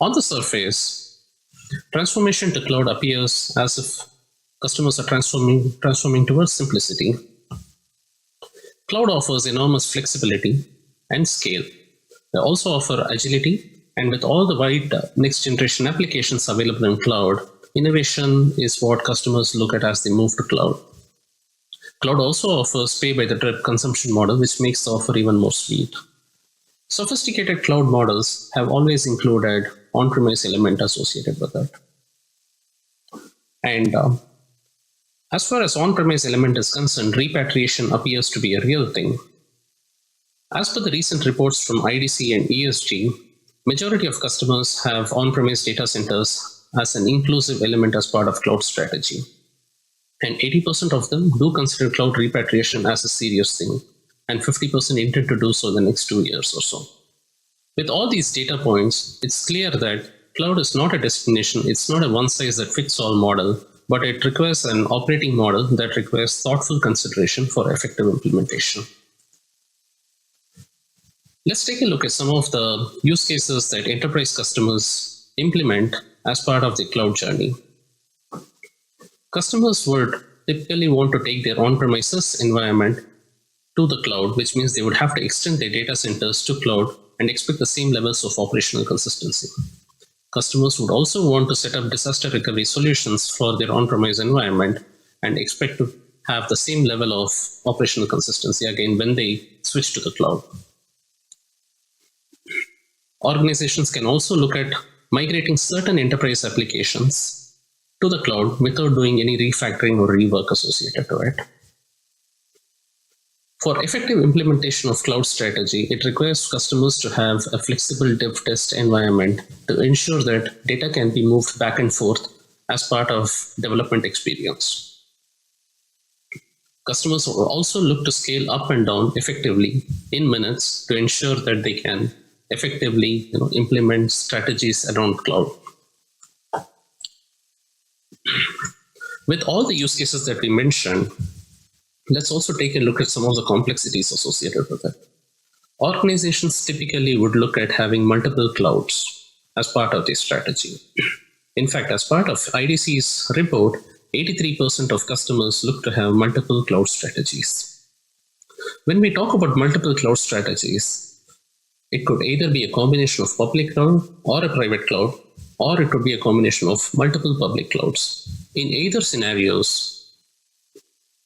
On the surface, Transformation to cloud appears as if customers are transforming towards simplicity. Cloud offers enormous flexibility and scale. They also offer agility, and with all the wide next generation applications available in cloud, innovation is what customers look at as they move to cloud. Cloud also offers pay by the drip consumption model, which makes the offer even more sweet. Sophisticated cloud models have always included on-premise element associated with it. And as far as on-premise element is concerned, repatriation appears to be a real thing. As per the recent reports from IDC and ESG, majority of customers have on-premise data centers as an inclusive element as part of cloud strategy. And 80% of them do consider cloud repatriation as a serious thing, and 50% intend to do so in the next 2 years or so. With all these data points, it's clear that cloud is not a destination, it's not a one-size-that-fits-all model, but it requires an operating model that requires thoughtful consideration for effective implementation. Let's take a look at some of the use cases that enterprise customers implement as part of the cloud journey. Customers would typically want to take their on-premises environment to the cloud, which means they would have to extend their data centers to cloud and expect the same levels of operational consistency. Customers would also want to set up disaster recovery solutions for their on-premise environment and expect to have the same level of operational consistency again when they switch to the cloud. Organizations can also look at migrating certain enterprise applications to the cloud without doing any refactoring or rework associated to it. For effective implementation of cloud strategy, it requires customers to have a flexible dev test environment to ensure that data can be moved back and forth as part of development experience. Customers will also look to scale up and down effectively in minutes to ensure that they can effectively implement strategies around cloud. With all the use cases that we mentioned, let's also take a look at some of the complexities associated with it. Organizations typically would look at having multiple clouds as part of their strategy. In fact, as part of IDC's report, 83% of customers look to have multiple cloud strategies. When we talk about multiple cloud strategies, it could either be a combination of public cloud or a private cloud, or it could be a combination of multiple public clouds. In either scenarios,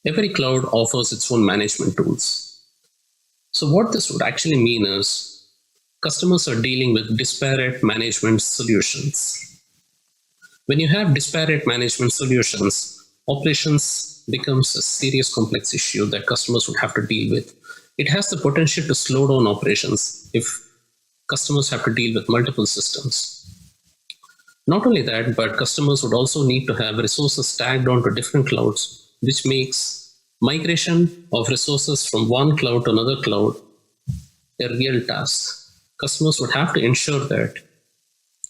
every cloud offers its own management tools. So what this would actually mean is customers are dealing with disparate management solutions. When you have disparate management solutions, operations becomes a serious complex issue that customers would have to deal with. It has the potential to slow down operations if customers have to deal with multiple systems. Not only that, but customers would also need to have resources tagged onto different clouds, which makes migration of resources from one cloud to another cloud a real task. Customers would have to ensure that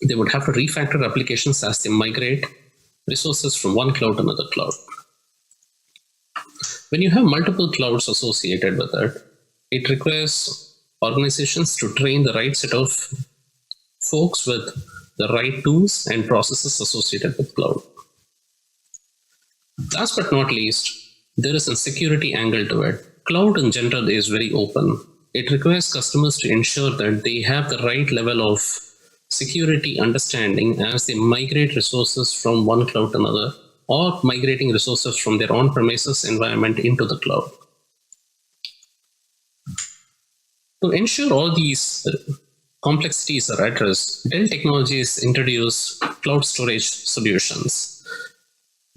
they would have to refactor applications as they migrate resources from one cloud to another cloud. When you have multiple clouds associated with it, it requires organizations to train the right set of folks with the right tools and processes associated with cloud. Last but not least, there is a security angle to it. Cloud in general is very open. It requires customers to ensure that they have the right level of security understanding as they migrate resources from one cloud to another, or migrating resources from their on-premises environment into the cloud. To ensure all these complexities are addressed, Dell Technologies introduced cloud storage solutions.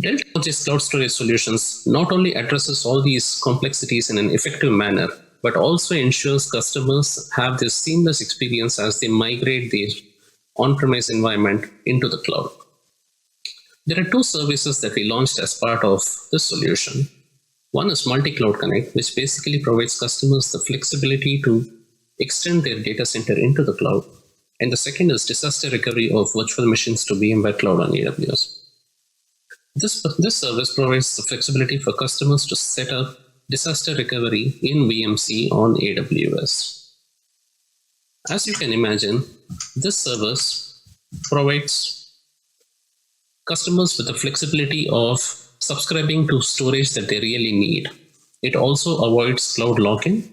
Dell Technologies Cloud Storage Solutions not only addresses all these complexities in an effective manner, but also ensures customers have this seamless experience as they migrate their on-premise environment into the cloud. There are two services that we launched as part of this solution. One is Multi-Cloud Connect, which basically provides customers the flexibility to extend their data center into the cloud. And the second is disaster recovery of virtual machines to VMware Cloud on AWS. This service provides the flexibility for customers to set up disaster recovery in VMC on AWS. As you can imagine, this service provides customers with the flexibility of subscribing to storage that they really need. It also avoids cloud lock-in.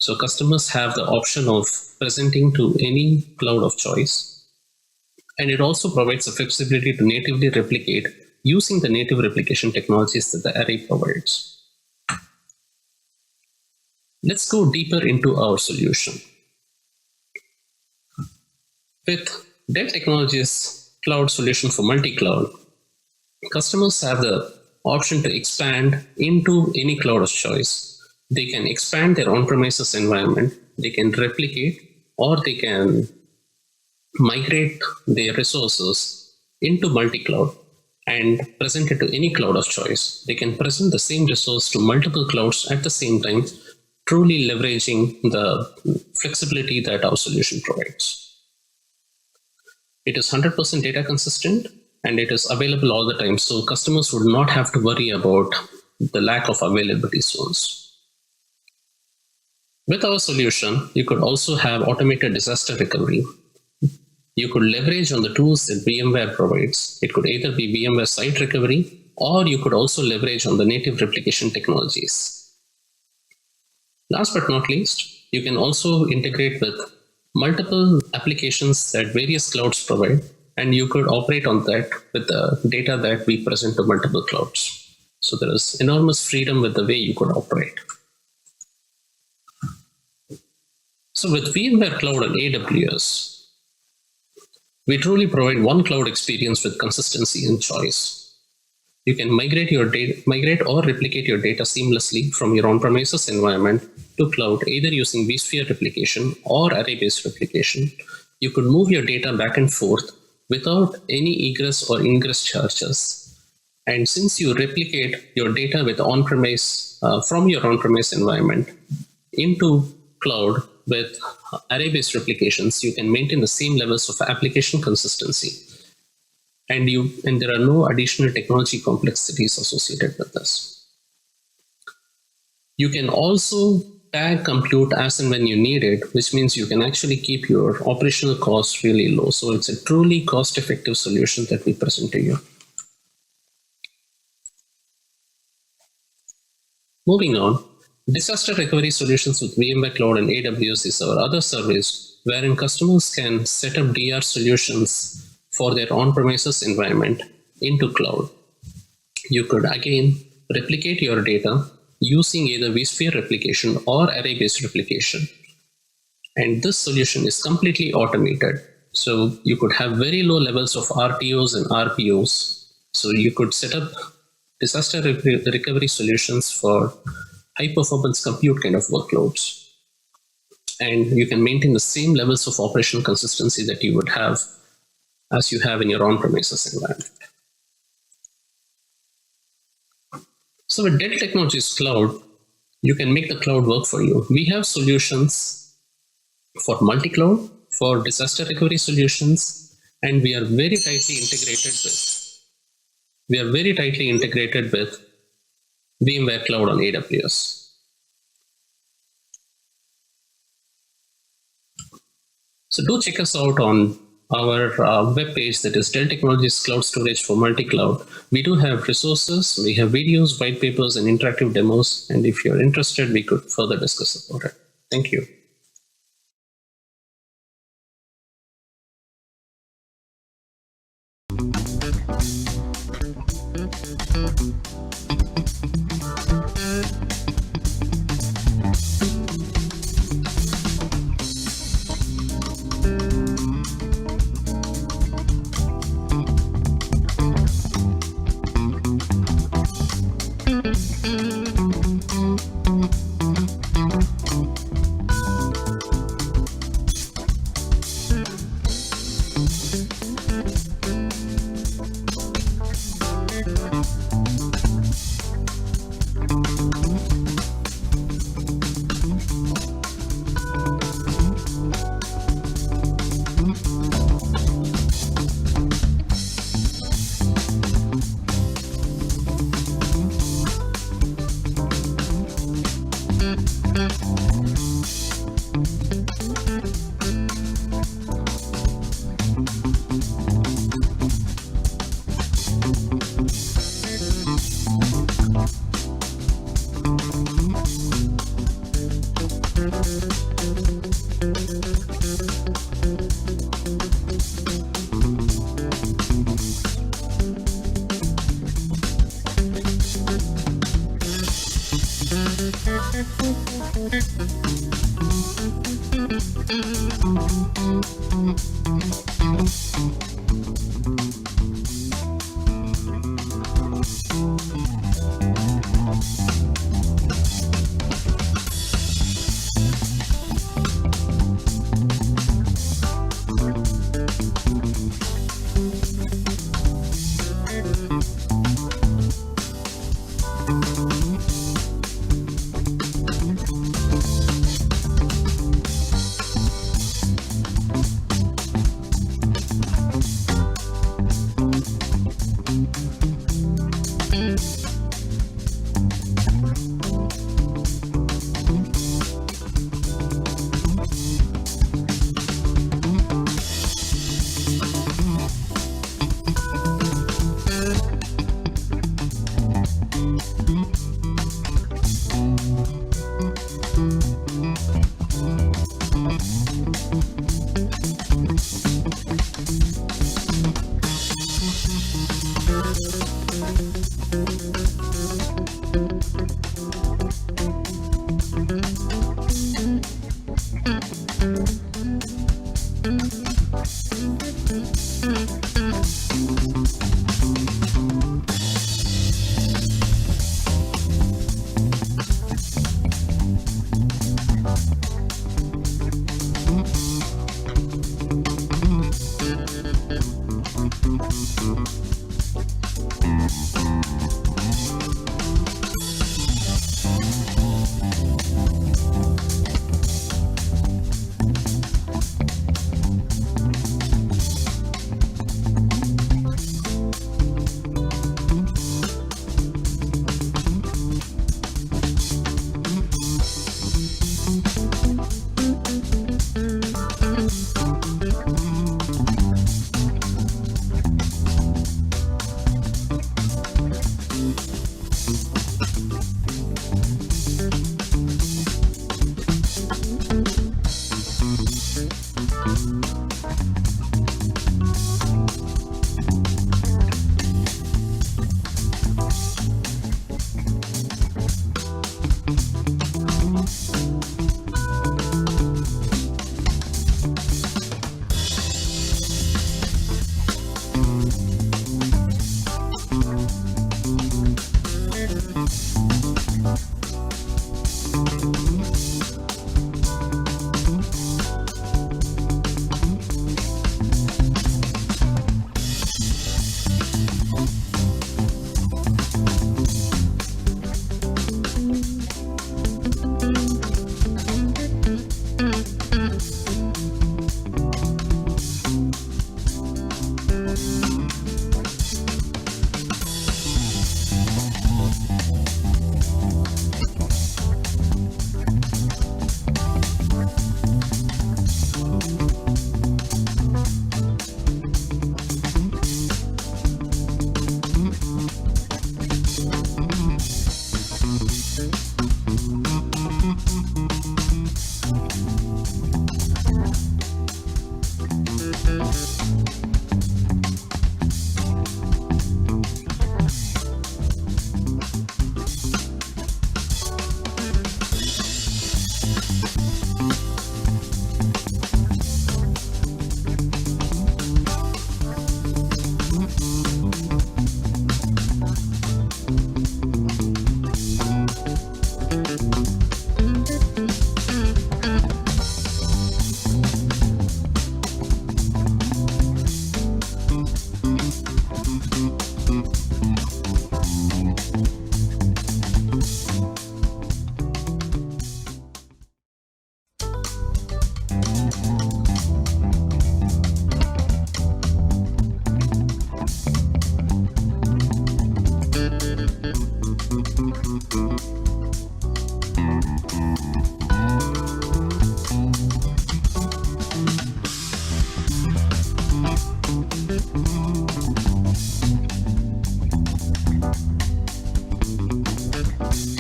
So customers have the option of presenting to any cloud of choice. And it also provides the flexibility to natively replicate using the native replication technologies that the array provides. Let's go deeper into our solution. With Dell Technologies cloud solution for multi-cloud, customers have the option to expand into any cloud of choice. They can expand their on-premises environment, they can replicate, or they can migrate their resources into multi-cloud and present it to any cloud of choice. They can present the same resource to multiple clouds at the same time, truly leveraging the flexibility that our solution provides. It is 100% data consistent and it is available all the time, so customers would not have to worry about the lack of availability zones. With our solution, you could also have automated disaster recovery. You could leverage on the tools that VMware provides. It could either be VMware site recovery, or you could also leverage on the native replication technologies. Last but not least, you can also integrate with multiple applications that various clouds provide, and you could operate on that with the data that we present to multiple clouds. So there is enormous freedom with the way you could operate. So with VMware Cloud on AWS, we truly provide one cloud experience with consistency and choice. You can migrate or replicate your data seamlessly from your on-premises environment to cloud, either using vSphere replication or array-based replication. You could move your data back and forth without any egress or ingress charges. And since you replicate your data with on-premise from your on-premise environment into cloud with array-based replications, you can maintain the same levels of application consistency. And there are no additional technology complexities associated with this. You can also tag compute as and when you need it, which means you can actually keep your operational costs really low. So it's a truly cost-effective solution that we present to you. Moving on, disaster recovery solutions with VMware Cloud and AWS is our other service, wherein customers can set up DR solutions for their on-premises environment into cloud. You could again replicate your data using either vSphere replication or array-based replication. And this solution is completely automated. So you could have very low levels of RTOs and RPOs. So you could set up disaster recovery solutions for high-performance compute kind of workloads. And you can maintain the same levels of operational consistency that you would have as you have in your on-premises environment. So with Dell Technologies Cloud, you can make the cloud work for you. We have solutions for multi-cloud, for disaster recovery solutions, and we are very tightly integrated with VMware Cloud on AWS. So do check us out on our webpage, that is Dell Technologies Cloud Storage for Multi-Cloud. We do have resources, we have videos, white papers, and interactive demos. And if you're interested, we could further discuss about it. Thank you.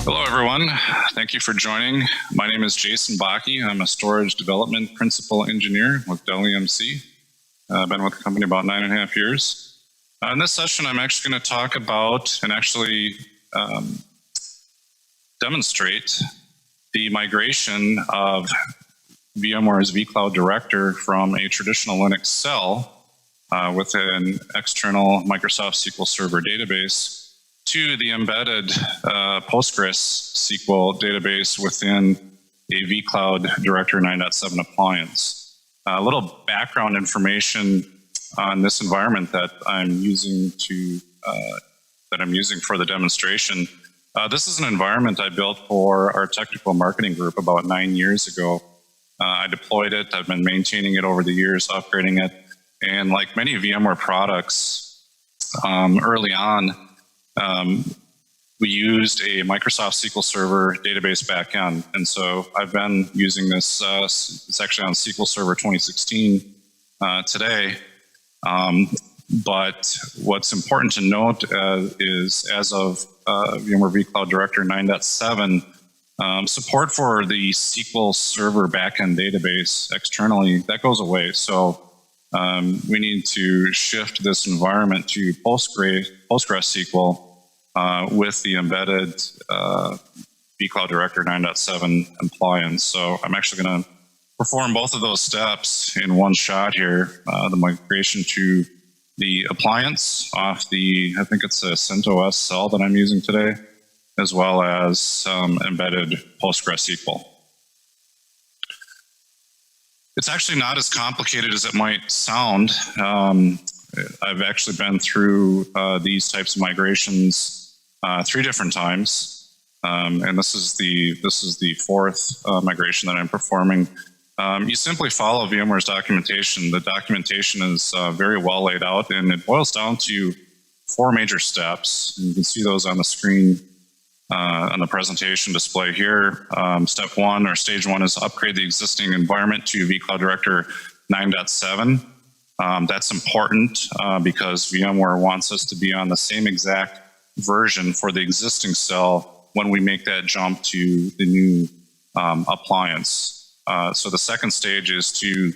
Hello, everyone. Thank you for joining. My name is Jason Bakke. I'm a storage development principal engineer with Dell EMC. I've been with the company about 9.5 years. In this session, I'm actually going to talk about and actually demonstrate the migration of VMware's vCloud Director from a traditional Linux cell with an external Microsoft SQL Server database to the embedded Postgres SQL database within a vCloud Director 9.7 appliance. A little background information on this environment that I'm using for the demonstration. This is an environment I built for our technical marketing group about 9 years ago. I deployed it. I've been maintaining it over the years, upgrading it. And like many VMware products, early on, we used a Microsoft SQL Server database backend. And so I've been using this, it's actually on SQL Server 2016 today. But what's important to note is as of VMware vCloud Director 9.7, support for the SQL Server backend database externally, that goes away. So we need to shift this environment to PostgreSQL with the embedded vCloud Director 9.7 appliance. So I'm actually going to perform both of those steps in one shot here, the migration to the appliance off the, I think it's a CentOS cell that I'm using today, as well as some embedded PostgreSQL. It's actually not as complicated as it might sound. I've actually been through these types of migrations 3 different times, and this is the 4th migration that I'm performing. You simply follow VMware's documentation. The documentation is very well laid out, and it boils down to 4 major steps. And you can see those on the screen on the presentation display here. Step 1 or stage 1 is upgrade the existing environment to vCloud Director 9.7. That's important because VMware wants us to be on the same exact version for the existing cell when we make that jump to the new appliance. So the second stage is to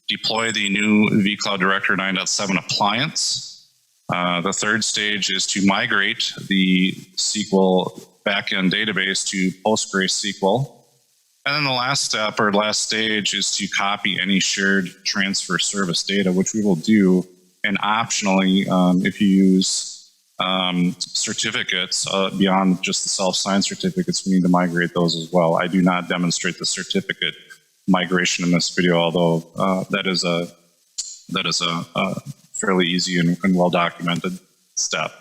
deploy the new vCloud Director 9.7 appliance. The third stage is to migrate the SQL backend database to PostgreSQL. And then the last step or last stage is to copy any shared transfer service data, which we will do. And optionally, if you use certificates beyond just the self-signed certificates, we need to migrate those as well. I do not demonstrate the certificate migration in this video, although that is a fairly easy and well documented step.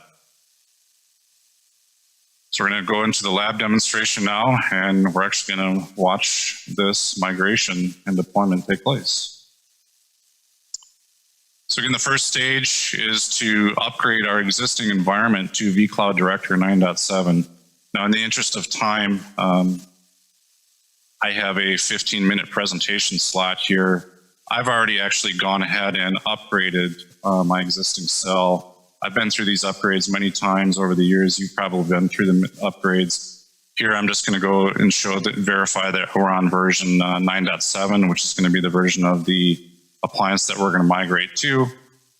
So we're going to go into the lab demonstration now, and we're actually going to watch this migration and deployment take place. So again, the first stage is to upgrade our existing environment to vCloud Director 9.7. Now, in the interest of time, I have a 15-minute presentation slot here. I've already actually gone ahead and upgraded my existing cell. I've been through these upgrades many times over the years. You've probably been through the upgrades. Here, I'm just going to go and verify that we're on version 9.7, which is going to be the version of the appliance that we're going to migrate to.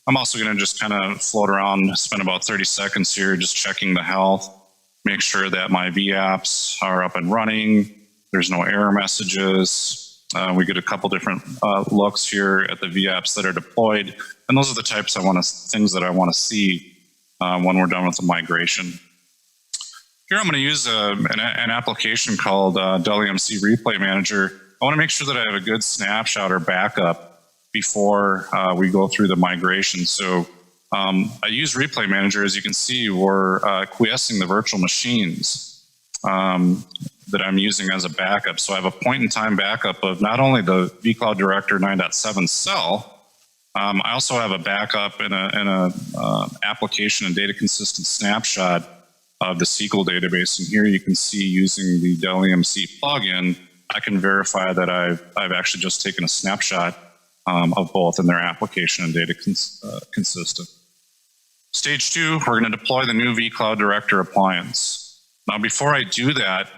I'm also going to just kind of float around, spend about 30 seconds here, just checking the health, make sure that my vApps are up and running. There's no error messages. We get a couple different looks here at the vApps that are deployed. And those are the types things that I want to see when we're done with the migration. Here I'm going to use an application called Dell EMC Replay Manager. I want to make sure that I have a good snapshot or backup before we go through the migration. So I use Replay Manager. As you can see, we're quiescing the virtual machines that I'm using as a backup. So I have a point-in-time backup of not only the vCloud Director 9.7 cell, I also have a backup in a application and data consistent snapshot of the SQL database. And here you can see, using the Dell EMC plugin, I can verify that I've actually just taken a snapshot of both in their application and data consistent. Stage 2, we're going to deploy the new vCloud Director appliance. Now, before I do that,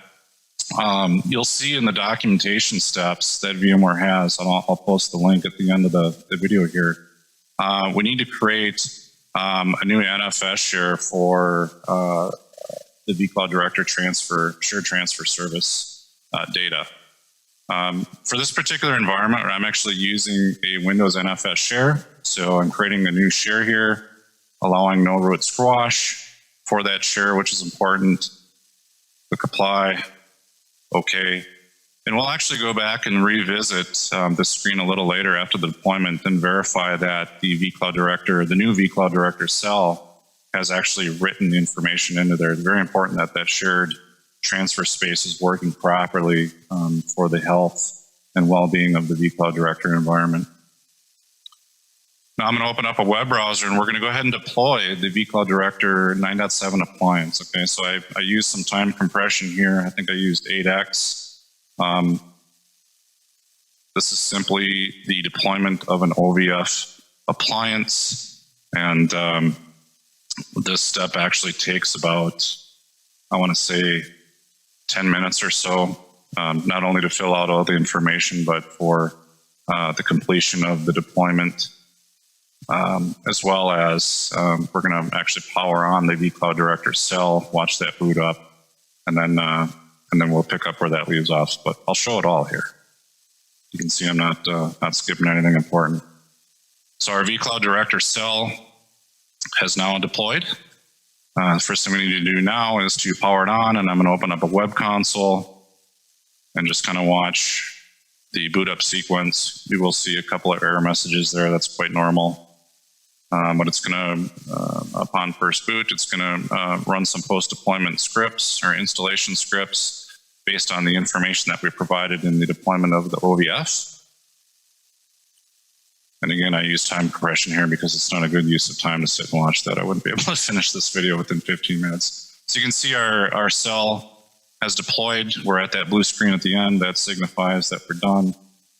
you'll see in the documentation steps that VMware has, and I'll post the link at the end of the video here. We need to create a new NFS share for the vCloud Director shared transfer service. data. For this particular environment, I'm actually using a Windows NFS share. So I'm creating a new share here, allowing no root squash for that share, which is important. Click apply, okay. And we'll actually go back and revisit the screen a little later after the deployment and verify that the vCloud Director, the new vCloud Director cell, has actually written the information into there. It's very important that that shared transfer space is working properly for the health and well-being of the vCloud Director environment. Now I'm going to open up a web browser and we're going to go ahead and deploy the vCloud Director 9.7 appliance. Okay, so I used some time compression here. I think I used 8x. This is simply the deployment of an OVF appliance, and this step actually takes about, I want to say, 10 minutes or so, not only to fill out all the information, but for the completion of the deployment, as well as we're going to actually power on the vCloud Director cell, watch that boot up, and then we'll pick up where that leaves off. But I'll show it all here. You can see I'm not skipping anything important. So our vCloud Director cell has now deployed. The first thing we need to do now is to power it on, and I'm going to open up a web console and just kind of watch the boot up sequence. You will see a couple of error messages there. That's quite normal. But it's going to, upon first boot, it's going to run some post-deployment scripts or installation scripts based on the information that we provided in the deployment of the OVF. And again, I use time compression here because it's not a good use of time to sit and watch that. I wouldn't be able to finish this video within 15 minutes. So you can see our cell has deployed. We're at that blue screen at the end. That signifies that we're done.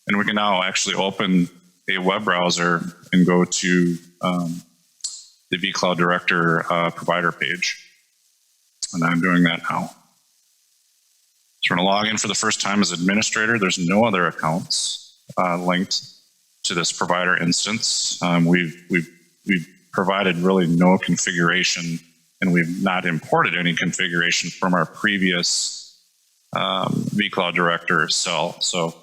And we can now actually open a web browser and go to the vCloud Director provider page. And I'm doing that now. So we're going to log in for the first time as administrator. There's no other accounts linked to this provider instance. We've provided really no configuration, and we've not imported any configuration from our previous vCloud Director cell. So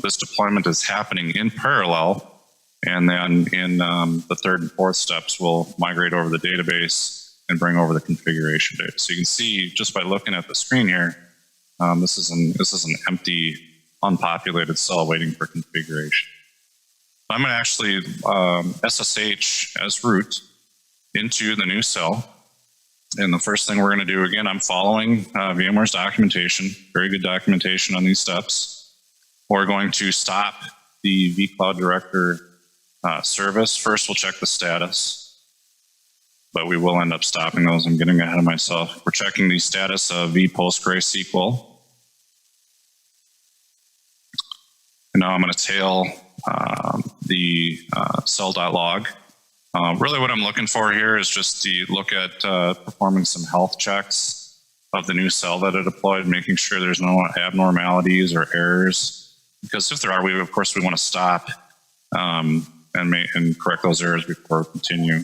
this deployment is happening in parallel, and then in the third and fourth steps, we'll migrate over the database and bring over the configuration data. So you can see just by looking at the screen here, this is an empty, unpopulated cell waiting for configuration. I'm going to actually SSH as root into the new cell. And the first thing we're going to do, again, I'm following VMware's documentation, very good documentation on these steps. We're going to stop the vCloud Director service. First, we'll check the status, but we will end up stopping those. I'm getting ahead of myself. We're checking the status of vPostgreSQL. And now I'm going to tail the cell.log. Really what I'm looking for here is just to look at performing some health checks of the new cell that I deployed, making sure there's no abnormalities or errors. Because if there are, of course we want to stop and correct those errors before we continue.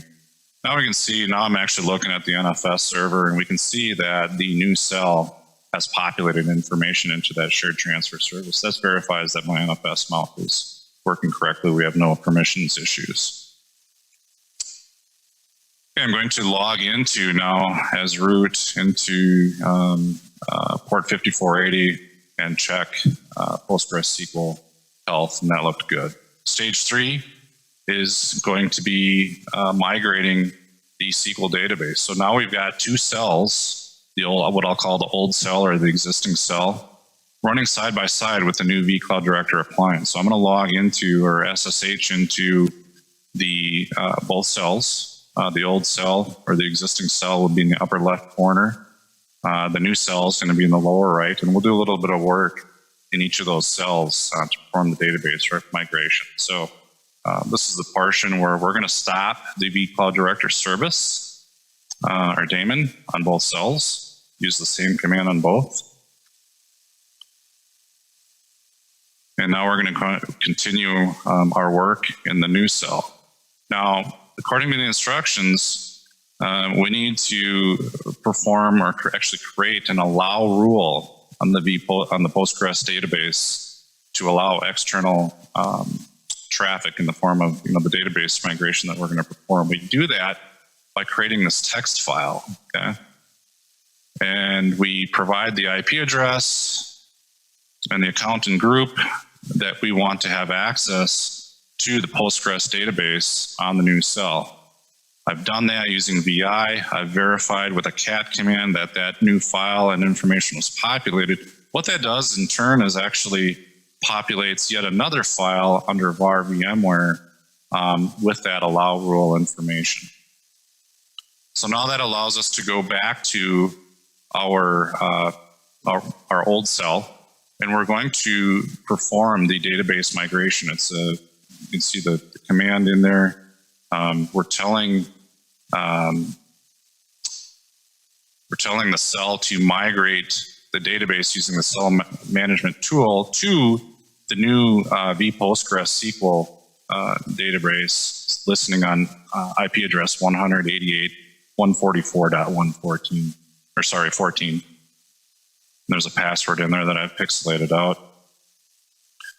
Now we can see, now I'm actually looking at the NFS server, and we can see that the new cell has populated information into that shared transfer service. That verifies that my NFS mount is working correctly. We have no permissions issues. Okay, I'm going to log into now as root into port 5480 and check PostgreSQL health, and that looked good. Stage 3 is going to be migrating the SQL database. So now we've got two cells, the old, what I'll call the old cell or the existing cell, running side by side with the new vCloud Director appliance. So I'm going to log into or SSH into the both cells. The old cell or the existing cell will be in the upper left corner. The new cell is going to be in the lower right, and we'll do a little bit of work in each of those cells to perform the database migration. So this is the portion where we're going to stop the vCloud Director service or daemon on both cells. Use the same command on both. And now we're going to continue our work in the new cell. Now, according to the instructions, we need to perform or actually create an allow rule on the Postgres database to allow external traffic in the form of the database migration that we're going to perform. We do that by creating this text file, okay? And we provide the IP address and the account and group that we want to have access to the Postgres database on the new cell. I've done that using VI. I've verified with a cat command that that new file and information was populated. What that does in turn is actually populates yet another file under var VMware with that allow rule information. So now that allows us to go back to our old cell, and we're going to perform the database migration. It's you can see the command in there. We're telling the cell to migrate the database using the cell management tool to the new vPostgres SQL database, listening on IP address 188.144.114, or sorry, 14. There's a password in there that I've pixelated out.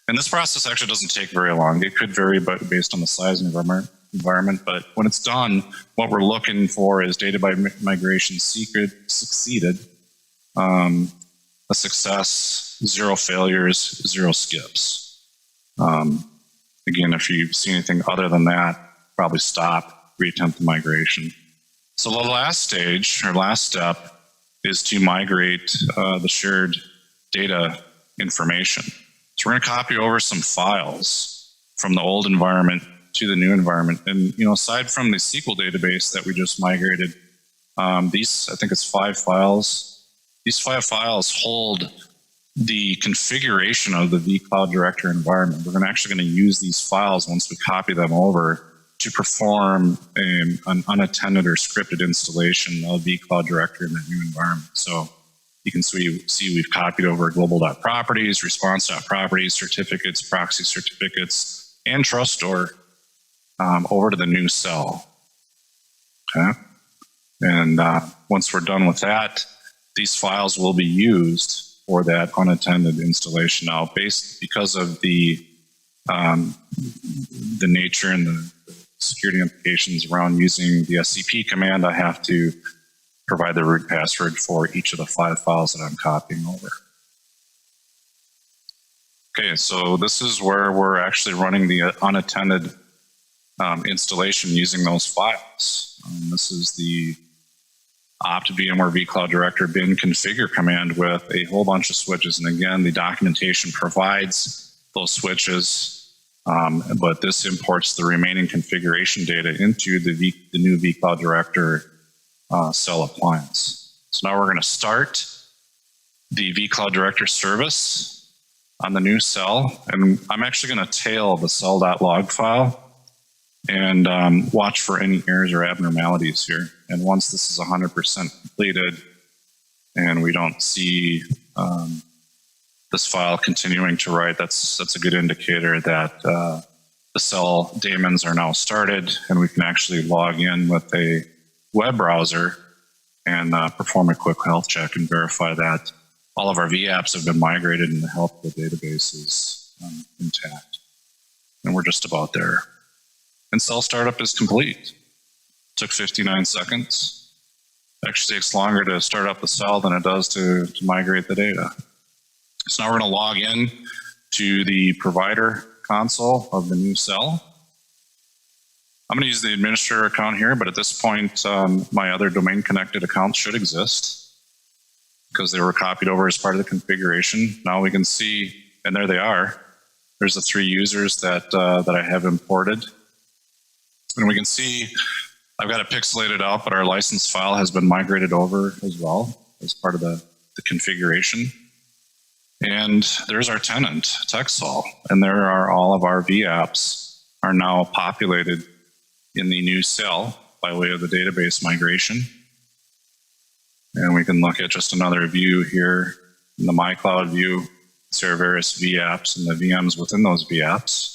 And this process actually doesn't take very long. It could vary based on the size of the environment, but when it's done, what we're looking for is data migration succeeded, a success, 0 failures, 0 skips. Again, if you see anything other than that, probably stop, reattempt the migration. So the last stage, or last step, is to migrate the shared data information. So we're going to copy over some files from the old environment to the new environment. And aside from the SQL database that we just migrated, these, I think it's 5 files. These 5 files hold the configuration of the vCloud Director environment. We're actually going to use these files once we copy them over to perform an unattended or scripted installation of vCloud Director in that new environment. So you can see we've copied over global.properties, response.properties, certificates, proxy certificates, and trust store over to the new cell. Okay. And once we're done with that, these files will be used for that unattended installation. Now, because of the nature and the security implications around using the SCP command, I have to provide the root password for each of the 5 files that I'm copying over. Okay, so this is where we're actually running the unattended installation using those files. This is the opt VMware vCloud Director bin configure command with a whole bunch of switches. And again, the documentation provides those switches, but this imports the remaining configuration data into the new vCloud Director cell appliance. So now we're going to start the vCloud Director service on the new cell, and I'm actually going to tail the cell.log file and watch for any errors or abnormalities here. And once this is 100% completed and we don't see this file continuing to write, that's a good indicator that the cell daemons are now started, and we can actually log in with a web browser and perform a quick health check and verify that all of our vApps have been migrated and the health of the database is intact. And we're just about there. And cell startup is complete. Took 59 seconds. Actually takes longer to start up the cell than it does to migrate the data. So now we're going to log in to the provider console of the new cell. I'm going to use the administrator account here, but at this point, my other domain connected accounts should exist because they were copied over as part of the configuration. Now we can see, and there they are. There's the 3 users that I have imported. And we can see I've got it pixelated out, but our license file has been migrated over as well as part of the configuration. And there's our tenant, TechSol, and there are all of our vApps are now populated in the new cell by way of the database migration. And we can look at just another view here in the MyCloud view. See our various vApps and the VMs within those vApps.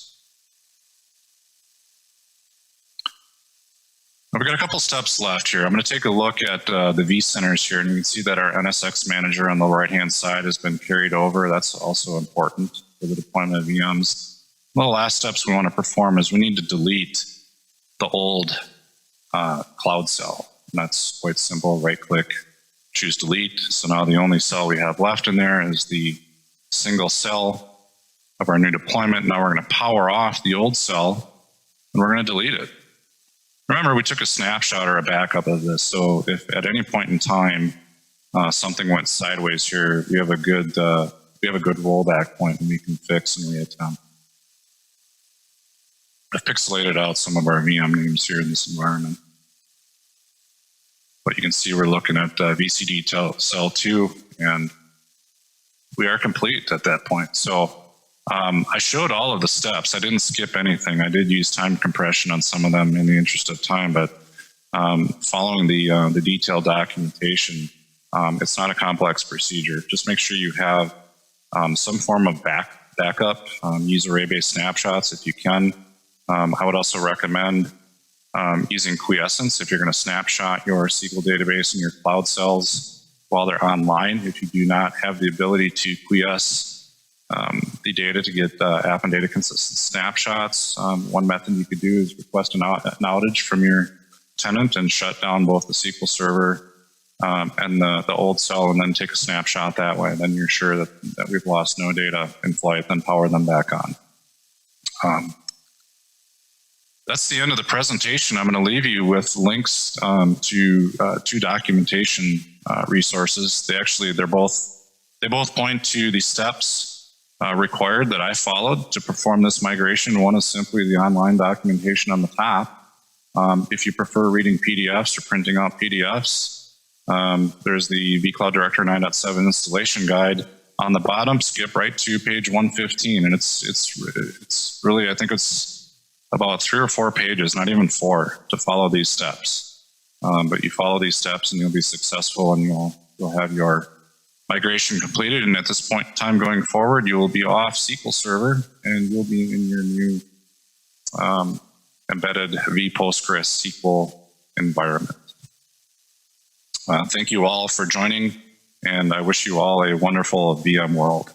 We've got a couple steps left here. I'm going to take a look at the vCenters here, and you can see that our NSX manager on the right-hand side has been carried over. That's also important for the deployment of VMs. One of the last steps we want to perform is we need to delete the old cloud cell. And that's quite simple. Right-click, choose delete. So now the only cell we have left in there is the single cell of our new deployment. Now we're going to power off the old cell, and we're going to delete it. Remember, we took a snapshot or a backup of this, so if at any point in time something went sideways here, we have a good rollback point and we can fix and reattempt. I've pixelated out some of our VM names here in this environment, but you can see we're looking at VCD cell 2, and we are complete at that point. So I showed all of the steps. I didn't skip anything. I did use time compression on some of them in the interest of time, but following the detailed documentation, it's not a complex procedure. Just make sure you have some form of backup. Use array-based snapshots if you can. I would also recommend using quiescence if you're going to snapshot your SQL database and your cloud cells while they're online. If you do not have the ability to quiesce the data to get app and data consistent snapshots, one method you could do is request an outage from your tenant and shut down both the SQL server and the old cell, and then take a snapshot that way. Then you're sure that we've lost no data in flight, then power them back on. That's the end of the presentation. I'm going to leave you with links to two documentation resources. They both point to the steps required that I followed to perform this migration. One is simply the online documentation on the top. If you prefer reading PDFs or printing out PDFs, there's the vCloud Director 9.7 installation guide. On the bottom, skip right to page 115, and it's really, I think it's about 3 or 4 pages, not even 4, to follow these steps. But you follow these steps and you'll be successful, and you'll have your migration completed. And at this point in time going forward, you will be off SQL Server and you'll be in your new embedded vPostgres SQL environment. Thank you all for joining, and I wish you all a wonderful VMworld.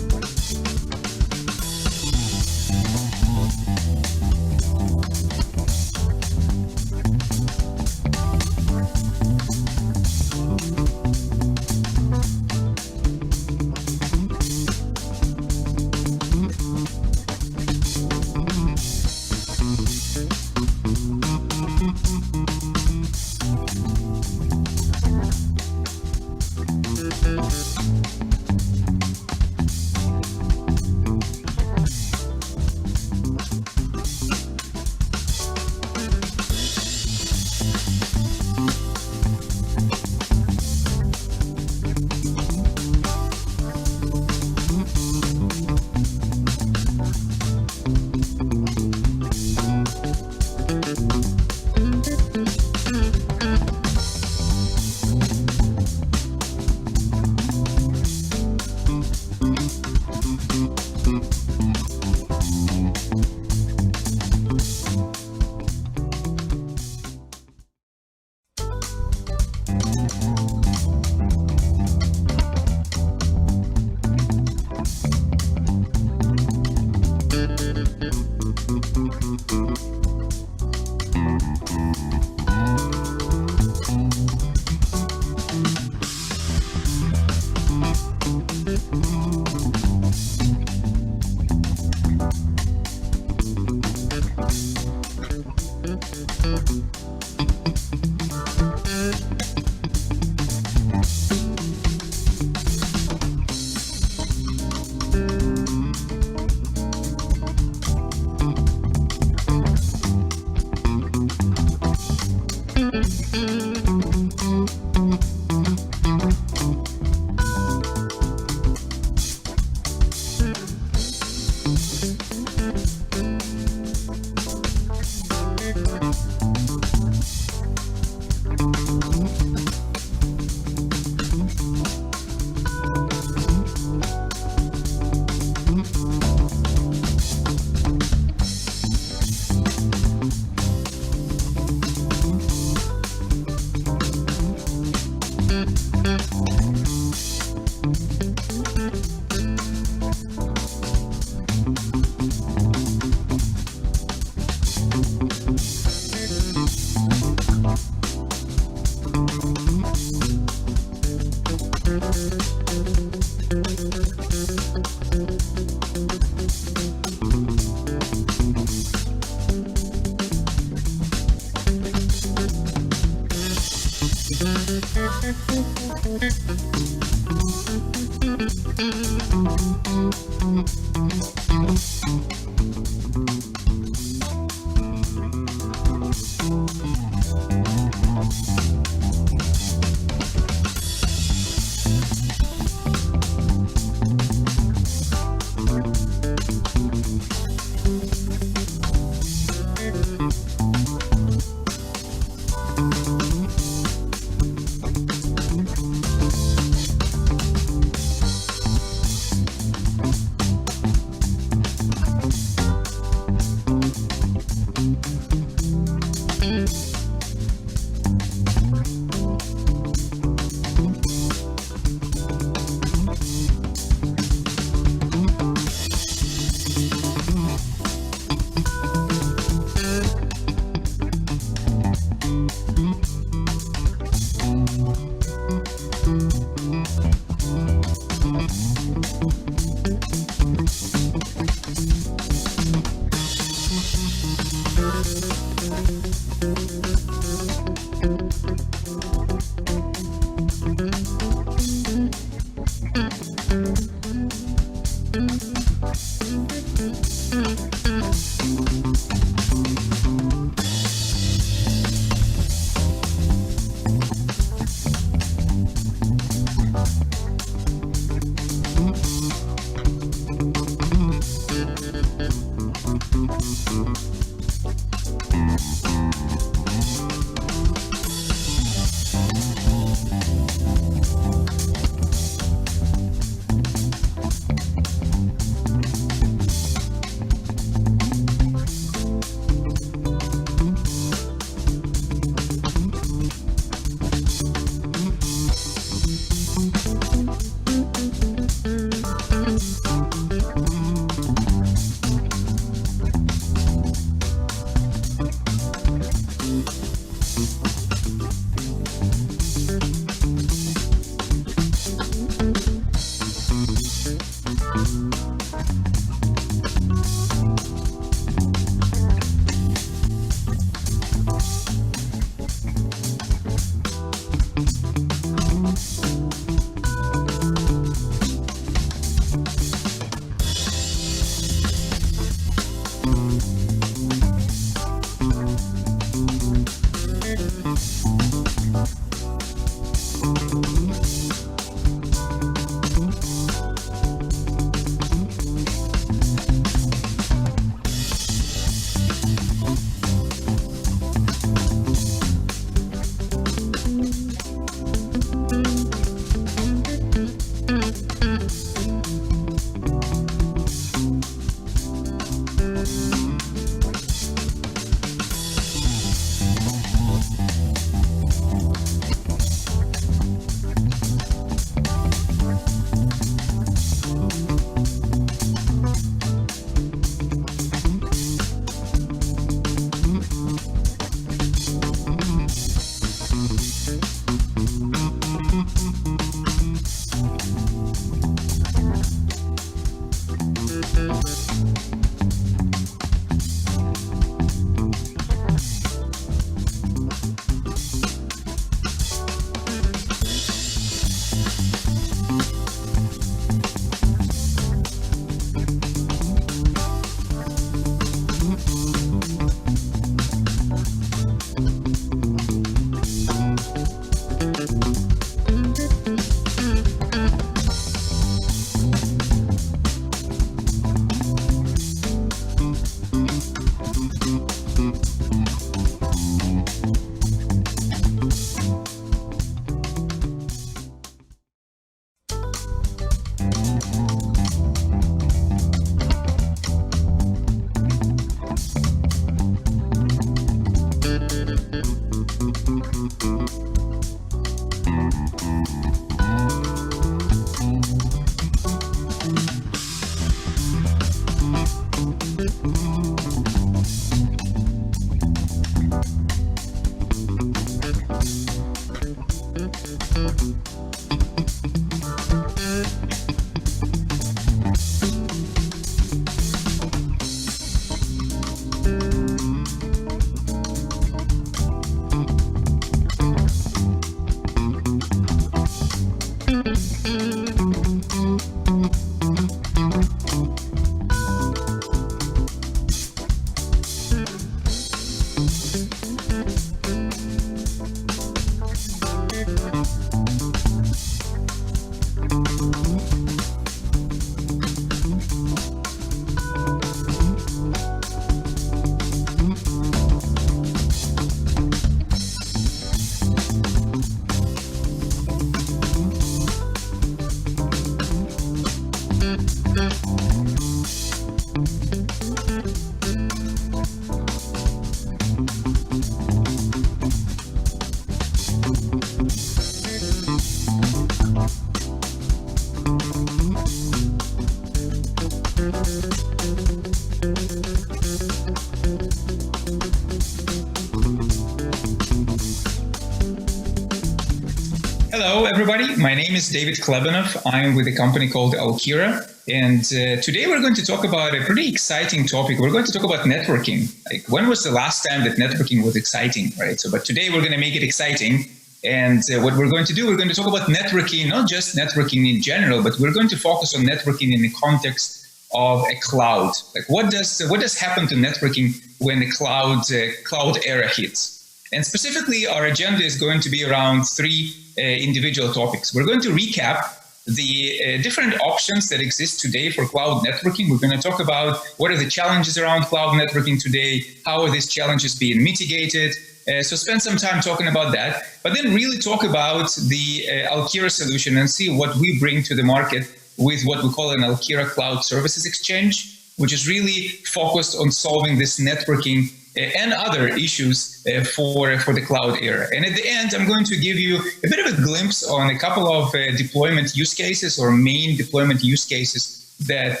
Hello, everybody. My name is David Klebanov. I'm with a company called Alkira. And today we're going to talk about a pretty exciting topic. We're going to talk about networking. Like, when was the last time that networking was exciting, right? But today we're going to make it exciting. And what we're going to do, we're going to talk about networking, not just networking in general, but we're going to focus on networking in the context of a cloud. Like, what does happen to networking when the cloud era hits? And specifically, our agenda is going to be around three individual topics. We're going to recap the different options that exist today for cloud networking. We're going to talk about what are the challenges around cloud networking today, how are these challenges being mitigated. So spend some time talking about that, but then really talk about the Alkira solution and see what we bring to the market with what we call an Alkira Cloud Services Exchange, which is really focused on solving this networking and other issues for the cloud era. And at the end, I'm going to give you a bit of a glimpse on a couple of deployment use cases or main deployment use cases that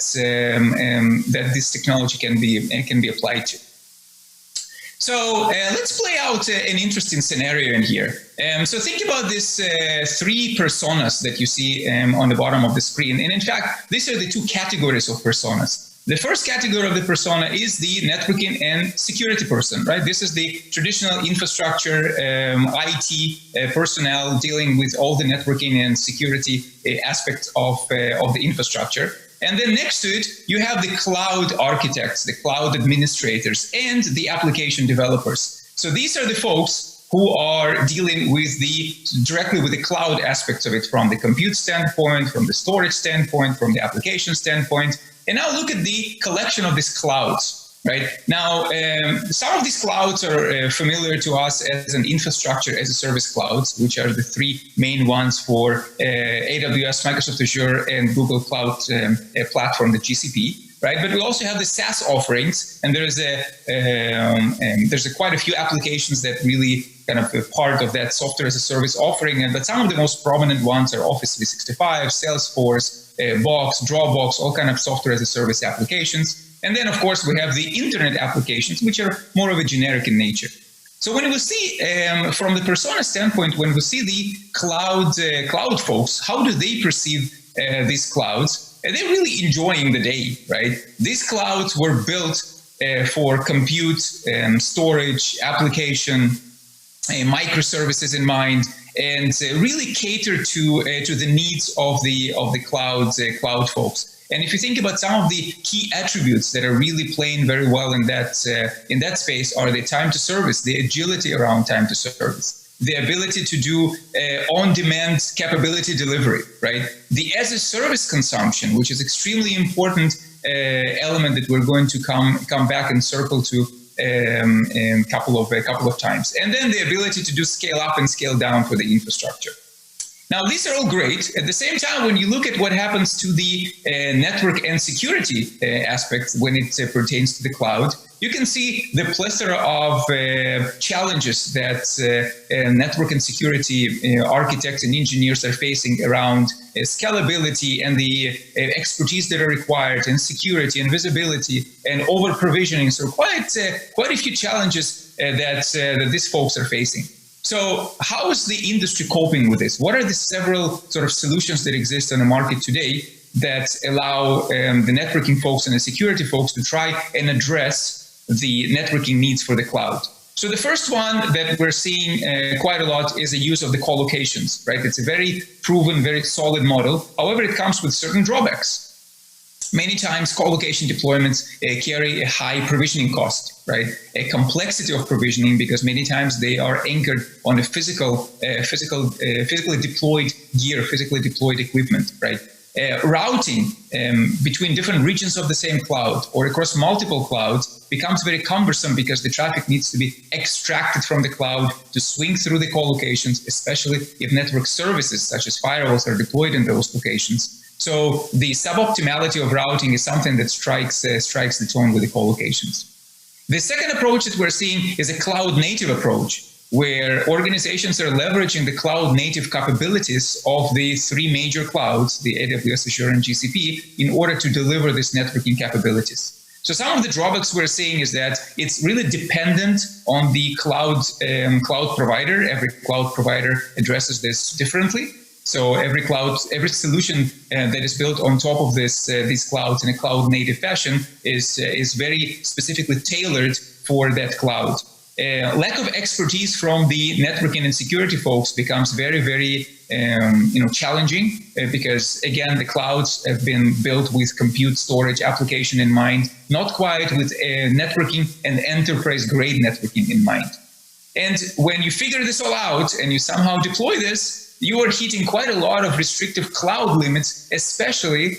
that this technology can be applied to. So let's play out an interesting scenario in here. So think about this three personas that you see on the bottom of the screen. And in fact, these are the two categories of personas. The first category of the persona is the networking and security person, right? This is the traditional infrastructure, IT personnel dealing with all the networking and security aspects of the infrastructure. And then next to it, you have the cloud architects, the cloud administrators, and the application developers. So these are the folks who are dealing with directly with the cloud aspects of it, from the compute standpoint, from the storage standpoint, from the application standpoint. And now look at the collection of these clouds, right? Now, some of these clouds are familiar to us as an infrastructure as a service clouds, which are the three main ones for AWS, Microsoft Azure, and Google Cloud Platform, the GCP, right? But we also have the SaaS offerings, and there's quite a few applications that really kind of a part of that software as a service offering. But some of the most prominent ones are Office 365, Salesforce, Box, Dropbox, all kind of software as a service applications. And then, of course, we have the internet applications, which are more of a generic in nature. So when we see, from the persona standpoint, when we see the cloud folks, how do they perceive these clouds? They're really enjoying the day, right? These clouds were built for compute, storage, application, microservices in mind, and really cater to the needs of the cloud folks. And if you think about some of the key attributes that are really playing very well in that space, are the time to service, the agility around time to service, the ability to do on-demand capability delivery, right? The as-a-service consumption, which is extremely important element that we're going to come back and circle to a couple of times. And then the ability to do scale up and scale down for the infrastructure. Now, these are all great. At the same time, when you look at what happens to the network and security aspects when it pertains to the cloud, you can see the plethora of challenges that network and security architects and engineers are facing around scalability and the expertise that are required, and security and visibility and over provisioning. So quite a few challenges that these folks are facing. So how is the industry coping with this? What are the several sort of solutions that exist on the market today that allow the networking folks and the security folks to try and address the networking needs for the cloud? So the first one that we're seeing quite a lot is the use of the co-locations, right? It's a very proven, very solid model. However, it comes with certain drawbacks. Many times co-location deployments carry a high provisioning cost, right? A complexity of provisioning, because many times they are anchored on a physically deployed gear, physically deployed equipment, right? Routing between different regions of the same cloud or across multiple clouds becomes very cumbersome, because the traffic needs to be extracted from the cloud to swing through the co-locations, especially if network services such as firewalls are deployed in those locations. So the suboptimality of routing is something that strikes the tone with the co-locations. The second approach that we're seeing is a cloud-native approach, where organizations are leveraging the cloud-native capabilities of the three major clouds, the AWS, Azure, and GCP, in order to deliver these networking capabilities. So some of the drawbacks we're seeing is that it's really dependent on the cloud provider. Every cloud provider addresses this differently. So every solution that is built on top of these clouds in a cloud-native fashion is very specifically tailored for that cloud. Lack of expertise from the networking and security folks becomes very, very challenging because, again, the clouds have been built with compute storage application in mind, not quite with networking and enterprise-grade networking in mind. And when you figure this all out and you somehow deploy this, you are hitting quite a lot of restrictive cloud limits, especially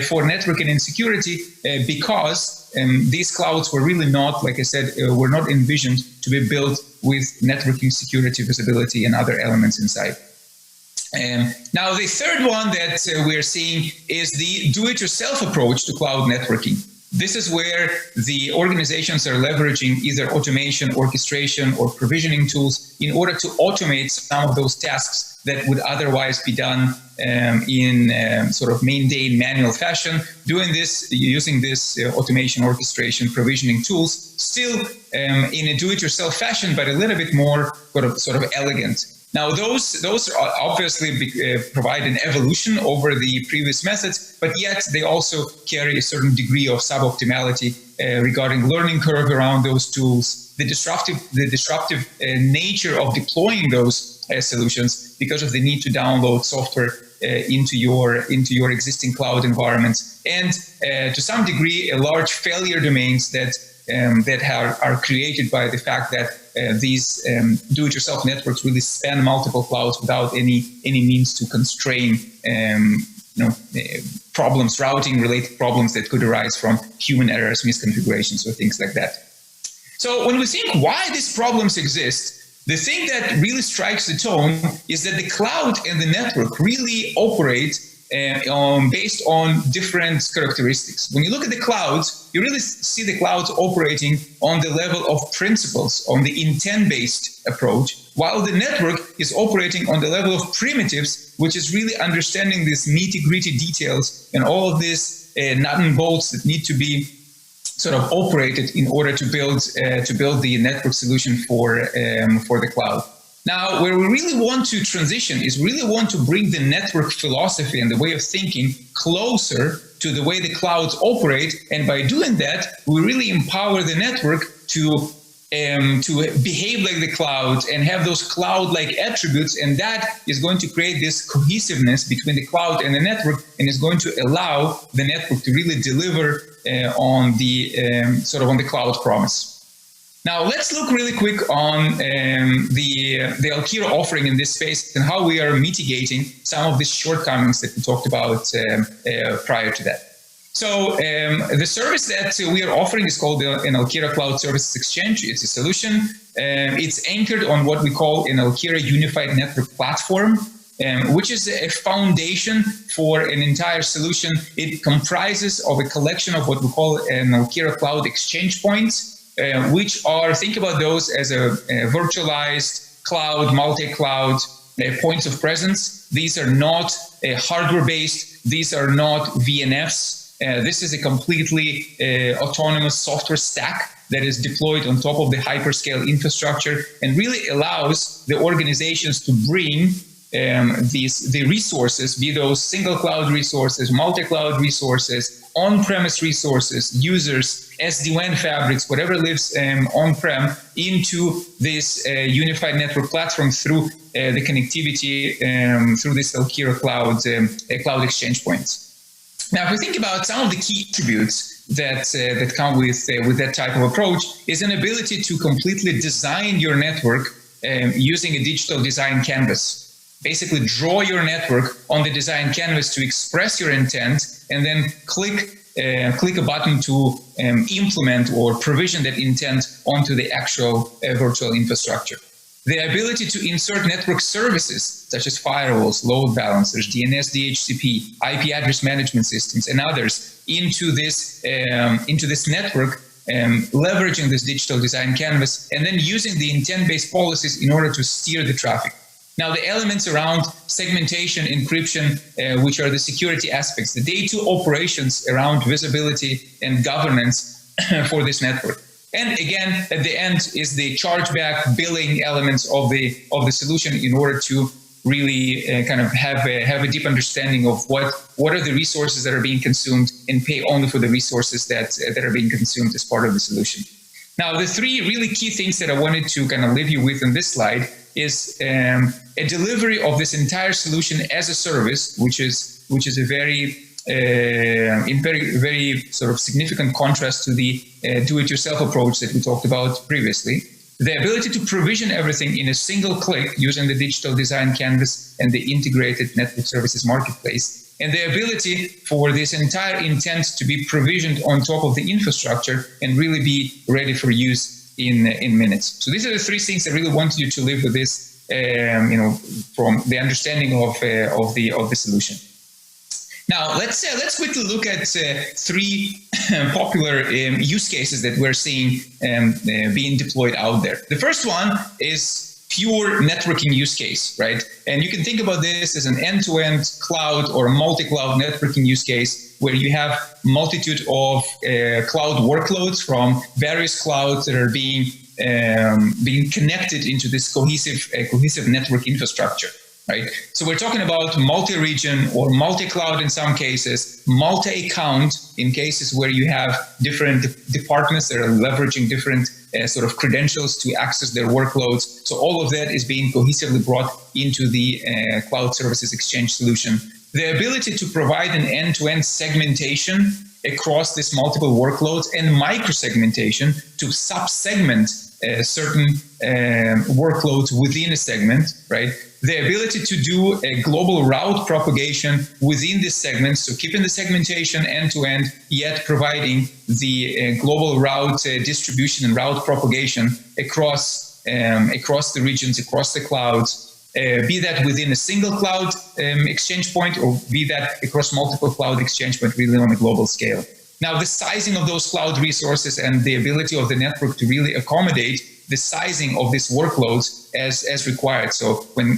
for networking and security, because these clouds were really not, like I said, were not envisioned to be built with networking, security, visibility, and other elements inside. Now, the third one that we're seeing is the do-it-yourself approach to cloud networking. This is where the organizations are leveraging either automation, orchestration, or provisioning tools in order to automate some of those tasks that would otherwise be done in sort of mundane manual fashion. Doing this, using this automation, orchestration, provisioning tools, still in a do-it-yourself fashion, but a little bit more sort of elegant. Now, those obviously provide an evolution over the previous methods, but yet they also carry a certain degree of suboptimality regarding learning curve around those tools, the disruptive nature of deploying those solutions because of the need to download software into your existing cloud environments, and to some degree, a large failure domains that are created by the fact that these do-it-yourself networks really span multiple clouds without any means to constrain problems, routing-related problems that could arise from human errors, misconfigurations, or things like that. So when we think why these problems exist, the thing that really strikes the tone is that the cloud and the network really operate based on different characteristics. When you look at the clouds, you really see the clouds operating on the level of principles, on the intent-based approach, while the network is operating on the level of primitives, which is really understanding these nitty-gritty details and all of these nut and bolts that need to be sort of operated in order to build the network solution for the cloud. Now, where we really want to transition is really want to bring the network philosophy and the way of thinking closer to the way the clouds operate, and by doing that, we really empower the network to behave like the cloud and have those cloud-like attributes, and that is going to create this cohesiveness between the cloud and the network, and is going to allow the network to really deliver on the cloud promise. Now, let's look really quick on the Alkira offering in this space and how we are mitigating some of the shortcomings that we talked about prior to that. So the service that we are offering is called an Alkira Cloud Services Exchange. It's a solution. It's anchored on what we call an Alkira Unified Network Platform, which is a foundation for an entire solution. It comprises of a collection of what we call an Alkira Cloud Exchange points, which are, think about those as a virtualized cloud, multi-cloud points of presence. These are not hardware-based. These are not VNFs. This is a completely autonomous software stack that is deployed on top of the hyperscale infrastructure and really allows the organizations to bring the resources, be those single cloud resources, multi-cloud resources, on-premise resources, users, SD-WAN fabrics, whatever lives on-prem, into this unified network platform through the connectivity through this Alkira Cloud Exchange points. Now, if we think about some of the key attributes that come with that type of approach, is an ability to completely design your network using a digital design canvas. Basically, draw your network on the design canvas to express your intent, and then click a button to implement or provision that intent onto the actual virtual infrastructure. The ability to insert network services such as firewalls, load balancers, DNS, DHCP, IP address management systems, and others into this network, leveraging this digital design canvas, and then using the intent-based policies in order to steer the traffic. Now, the elements around segmentation, encryption, which are the security aspects, the day-to operations around visibility and governance for this network. And again, at the end is the chargeback billing elements of the solution in order to really kind of have a deep understanding of what are the resources that are being consumed and pay only for the resources that are being consumed as part of the solution. Now, the three really key things that I wanted to kind of leave you with on this slide is a delivery of this entire solution as a service, which is a very sort of significant contrast to the do-it-yourself approach that we talked about previously. The ability to provision everything in a single click using the digital design canvas and the integrated network services marketplace, and the ability for this entire intent to be provisioned on top of the infrastructure and really be ready for use in minutes. So these are the three things I really wanted you to leave with this, from the understanding of the solution. Now, let's quickly look at three popular use cases that we're seeing being deployed out there. The first one is pure networking use case, right? And you can think about this as an end-to-end cloud or multi-cloud networking use case where you have multitude of cloud workloads from various clouds that are being connected into this cohesive network infrastructure. Right? So we're talking about multi-region or multi-cloud in some cases, multi-account in cases where you have different departments that are leveraging different sort of credentials to access their workloads. So all of that is being cohesively brought into the Cloud Services Exchange solution. The ability to provide an end-to-end segmentation across these multiple workloads and micro-segmentation to sub-segment certain workloads within a segment, right? The ability to do a global route propagation within this segment, so keeping the segmentation end-to-end, yet providing the global route distribution and route propagation across the regions, across the clouds, be that within a single cloud exchange point or be that across multiple cloud exchange point really on a global scale. Now, the sizing of those cloud resources and the ability of the network to really accommodate the sizing of these workloads as required. So when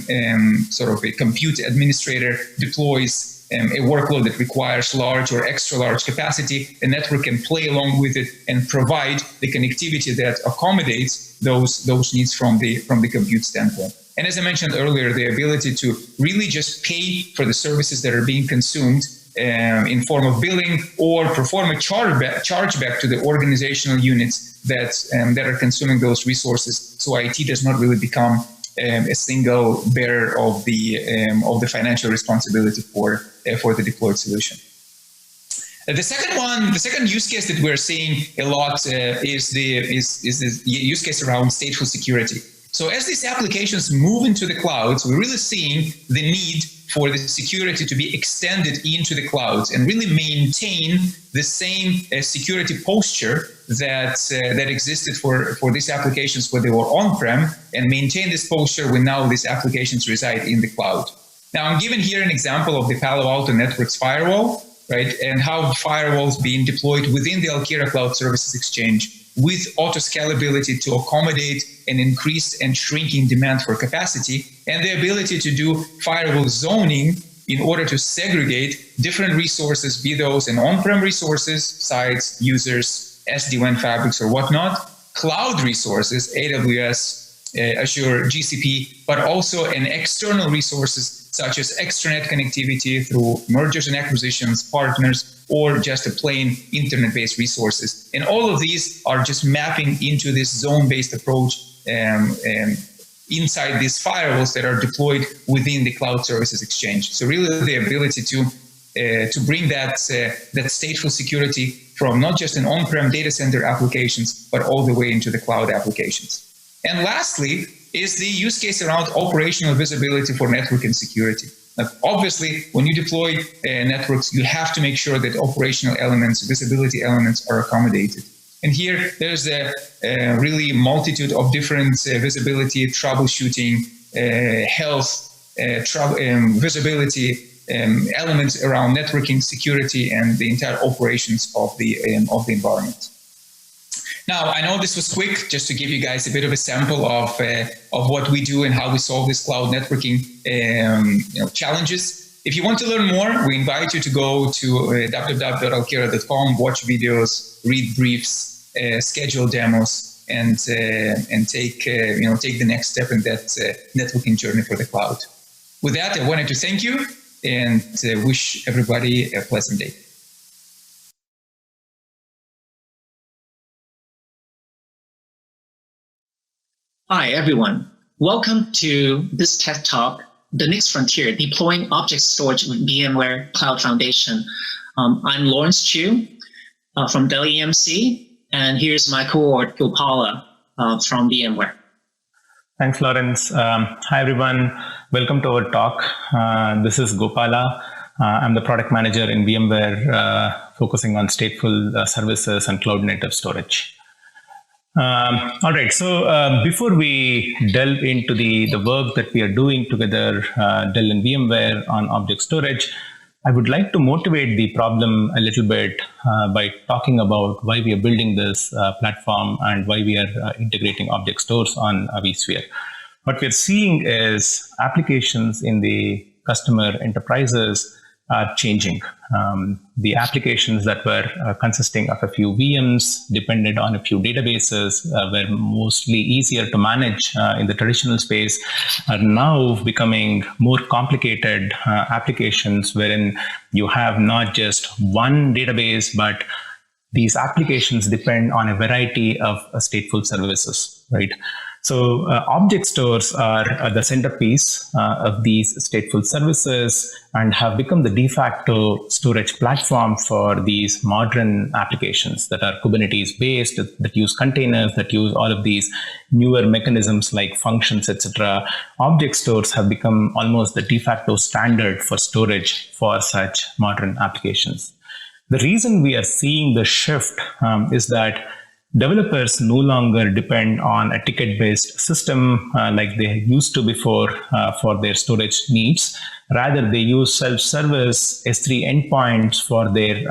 sort of a compute administrator deploys a workload that requires large or extra large capacity, the network can play along with it and provide the connectivity that accommodates those needs from the compute standpoint. And as I mentioned earlier, the ability to really just pay for the services that are being consumed in form of billing or perform a chargeback to the organizational units that are consuming those resources. So IT does not really become a single bearer of the financial responsibility for the deployed solution. The second use case that we're seeing a lot is the use case around stateful security. So as these applications move into the clouds, we're really seeing the need for the security to be extended into the clouds and really maintain the same security posture that existed for these applications where they were on-prem, and maintain this posture when now these applications reside in the cloud. Now, I'm giving here an example of the Palo Alto Networks firewall, right, and how firewalls being deployed within the Alkira Cloud Services Exchange with auto scalability to accommodate an increased and shrinking demand for capacity, and the ability to do firewall zoning in order to segregate different resources, be those in on-prem resources, sites, users, SD-WAN fabrics or whatnot, cloud resources, AWS, Azure, GCP, but also in external resources such as extranet connectivity through mergers and acquisitions, partners, or just a plain internet-based resources. And all of these are just mapping into this zone-based approach inside these firewalls that are deployed within the Cloud Services Exchange. So really the ability to bring that stateful security from not just an on-prem data center applications, but all the way into the cloud applications. And lastly is the use case around operational visibility for network and security. Now, obviously, when you deploy networks, you have to make sure that operational elements, visibility elements are accommodated. And here, there's a really multitude of different visibility, troubleshooting, health, visibility elements around networking, security, and the entire operations of the environment. Now, I know this was quick, just to give you guys a bit of a sample of what we do and how we solve these cloud networking challenges. If you want to learn more, we invite you to go to www.alkira.com, watch videos, read briefs, schedule demos, and take the next step in that networking journey for the cloud. With that, I wanted to thank you and wish everybody a pleasant day. Hi, everyone. Welcome to this TED Talk, The Next Frontier, Deploying Object Storage with VMware Cloud Foundation. I'm Lawrence Chu from Dell EMC, and here's my cohort, Gopala, from VMware. Thanks, Lawrence. Hi, everyone. Welcome to our talk. This is Gopala. I'm the product manager in VMware, focusing on stateful services and cloud native storage. All right, so before we delve into the work that we are doing together, Dell and VMware on object storage, I would like to motivate the problem a little bit by talking about why we are building this platform and why we are integrating object stores on vSphere. What we're seeing is applications in the customer enterprises are changing. The applications that were consisting of a few VMs, depended on a few databases, were mostly easier to manage in the traditional space, are now becoming more complicated applications wherein you have not just one database, but these applications depend on a variety of stateful services, right? So object stores are the centerpiece of these stateful services and have become the de facto storage platform for these modern applications that are Kubernetes based, that use containers, that use all of these newer mechanisms like functions, etc. Object stores have become almost the de facto standard for storage for such modern applications. The reason we are seeing the shift is that developers no longer depend on a ticket-based system like they used to before for their storage needs. Rather, they use self-service S3 endpoints for their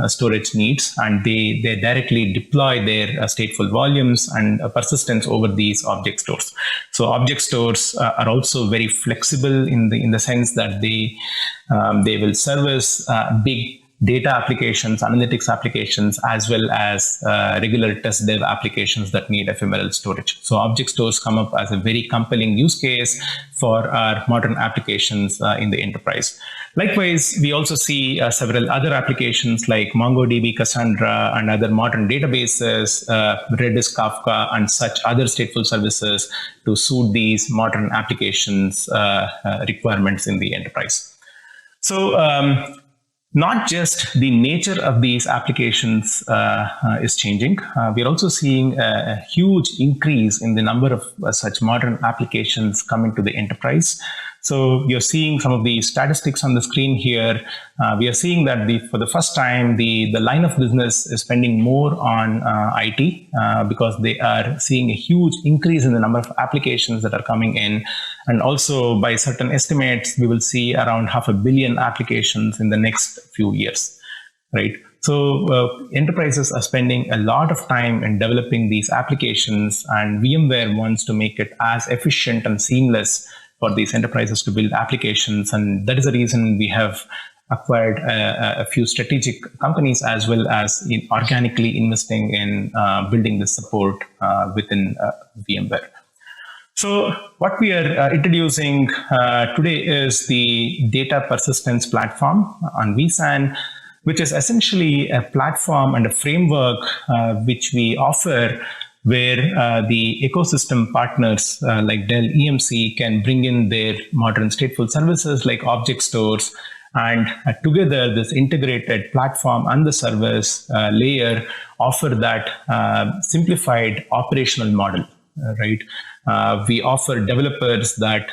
storage needs, and they directly deploy their stateful volumes and persistence over these object stores. So object stores are also very flexible in the sense that they will service big data applications, analytics applications, as well as regular test dev applications that need ephemeral storage. So object stores come up as a very compelling use case for our modern applications in the enterprise. Likewise, we also see several other applications like MongoDB, Cassandra, and other modern databases, Redis, Kafka, and such other stateful services to suit these modern applications requirements in the enterprise. So not just the nature of these applications is changing. We're also seeing a huge increase in the number of such modern applications coming to the enterprise. So you're seeing some of the statistics on the screen here. We are seeing that for the first time, the line of business is spending more on IT because they are seeing a huge increase in the number of applications that are coming in. And also by certain estimates, we will see around 500 million applications in the next few years, right? So enterprises are spending a lot of time in developing these applications, and VMware wants to make it as efficient and seamless for these enterprises to build applications. And that is the reason we have acquired a few strategic companies, as well as in organically investing in building the support within VMware. So what we are introducing today is the data persistence platform on vSAN, which is essentially a platform and a framework which we offer where the ecosystem partners like Dell EMC can bring in their modern stateful services like object stores, and together this integrated platform and the service layer offer that simplified operational model, right? We offer developers that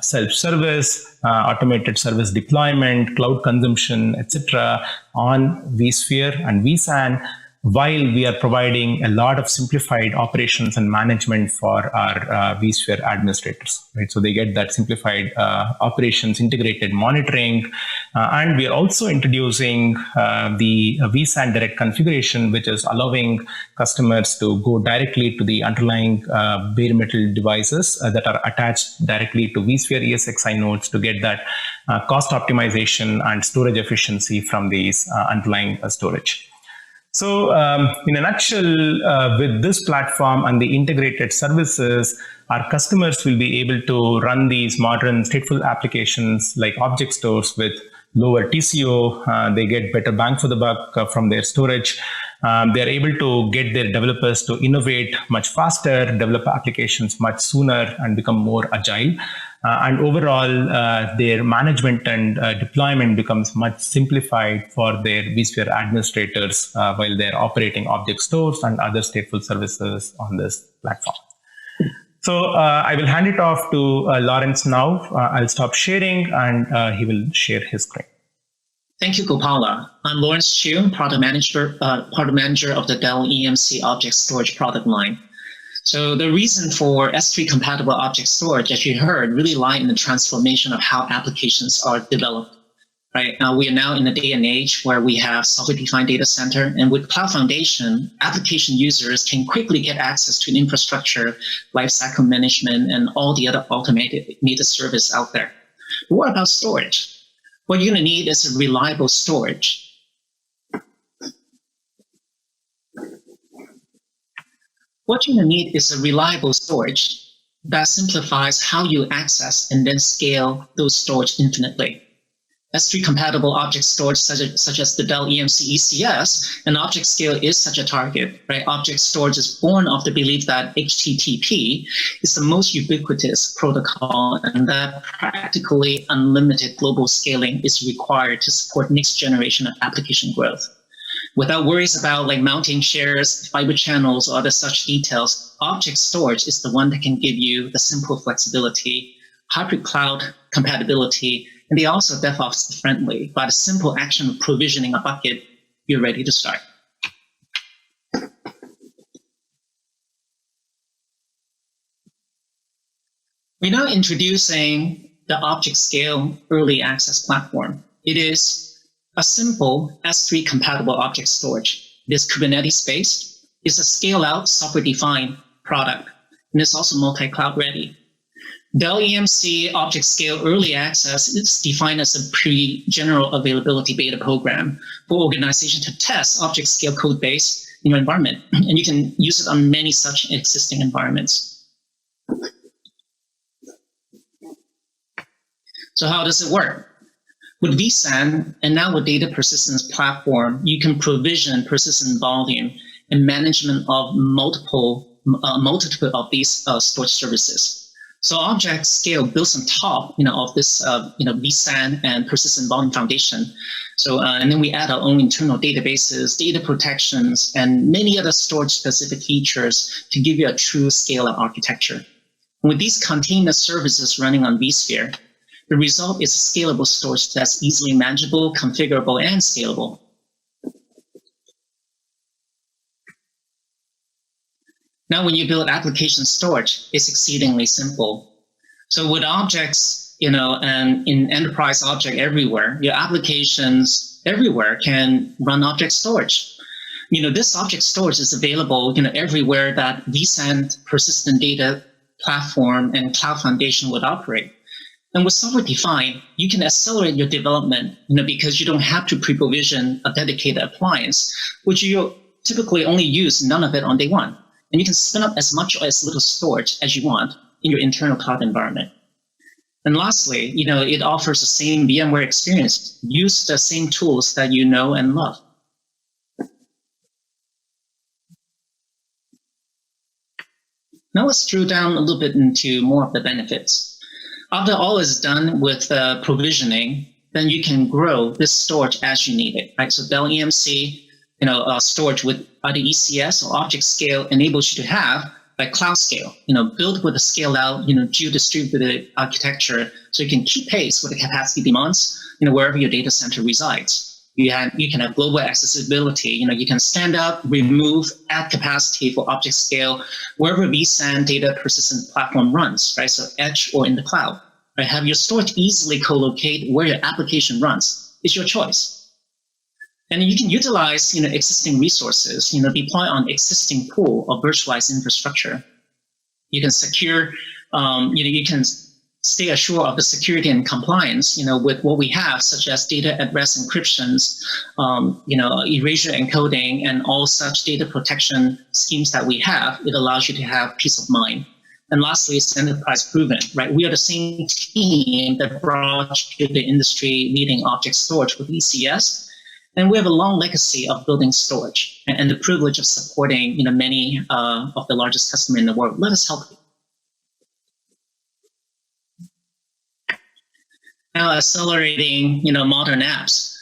self-service, automated service deployment, cloud consumption, etc. on vSphere and vSAN, while we are providing a lot of simplified operations and management for our vSphere administrators, right? So they get that simplified operations, integrated monitoring, and we are also introducing the vSAN direct configuration, which is allowing customers to go directly to the underlying bare metal devices that are attached directly to vSphere ESXi nodes to get that cost optimization and storage efficiency from these underlying storage. So in a nutshell, with this platform and the integrated services, our customers will be able to run these modern stateful applications like object stores with lower TCO. They get better bang for the buck from their storage. They're able to get their developers to innovate much faster, develop applications much sooner, and become more agile. And overall, their management and deployment becomes much simplified for their vSphere administrators while they're operating object stores and other stateful services on this platform. So I will hand it off to Lawrence now. I'll stop sharing and he will share his screen. Thank you, Gopala. I'm Lawrence Chu, product manager of the Dell EMC object storage product line. So the reason for S3 compatible object storage, as you heard, really lie in the transformation of how applications are developed. Right now, we are now in a day and age where we have software-defined data center, and with Cloud Foundation, application users can quickly get access to infrastructure, lifecycle management, and all the other automated service out there. But what about storage? What you're going to need is a reliable storage. What you're going to need is a reliable storage that simplifies how you access and then scale those storage infinitely. S3 compatible object storage such as the Dell EMC ECS, and object scale is such a target, right? Object storage is born of the belief that HTTP is the most ubiquitous protocol and that practically unlimited global scaling is required to support next generation of application growth. Without worries about like mounting shares, fiber channels, or other such details, object storage is the one that can give you the simple flexibility, hybrid cloud compatibility, and they also DevOps friendly. By the simple action of provisioning a bucket, you're ready to start. We're now introducing the Object Scale Early Access Platform. It is a simple S3 compatible object storage. It is Kubernetes based. It's a scale out software defined product, and it's also multi-cloud ready. Dell EMC Object Scale Early Access is defined as a pre-general availability beta program for organizations to test object scale code base in your environment. And you can use it on many such existing environments. So how does it work? With vSAN and now with Data Persistence Platform, you can provision persistent volume and management of multiple of these storage services. So Object Scale builds on top, of this, vSAN and persistent volume foundation. So, and then we add our own internal databases, data protections, and many other storage-specific features to give you a true scale-out architecture. And with these container services running on vSphere, the result is a scalable storage that's easily manageable, configurable, and scalable. Now, when you build application storage, it's exceedingly simple. So with objects, and in enterprise object everywhere, your applications everywhere can run object storage. This object storage is available, everywhere that vSAN persistent data platform and Cloud Foundation would operate. And with software defined, you can accelerate your development, because you don't have to pre-provision a dedicated appliance, which you typically only use none of it on day one. And you can spin up as much or as little storage as you want in your internal cloud environment. And lastly, it offers the same VMware experience. Use the same tools that you know and love. Now let's drill down a little bit into more of the benefits. After all is done with provisioning, then you can grow this storage as you need it, right? So Dell EMC, storage with either ECS or object scale enables you to have like cloud scale, built with a scale out, geo-distributed architecture, so you can keep pace with the capacity demands, wherever your data center resides. You can have global accessibility. You can stand up, remove, add capacity for object scale wherever vSAN data persistent platform runs, right? So edge or in the cloud, right? Have your storage easily co-locate where your application runs. It's your choice. And you can utilize, existing resources, deploy on existing pool of virtualized infrastructure. You can secure, you can stay assured of the security and compliance, with what we have, such as data at rest encryptions, erasure encoding, and all such data protection schemes that we have, it allows you to have peace of mind. And lastly, it's enterprise proven, right? We are the same team that brought you the industry leading object storage with ECS. And we have a long legacy of building storage and the privilege of supporting, many of the largest customers in the world. Let us help you. Now, accelerating, modern apps.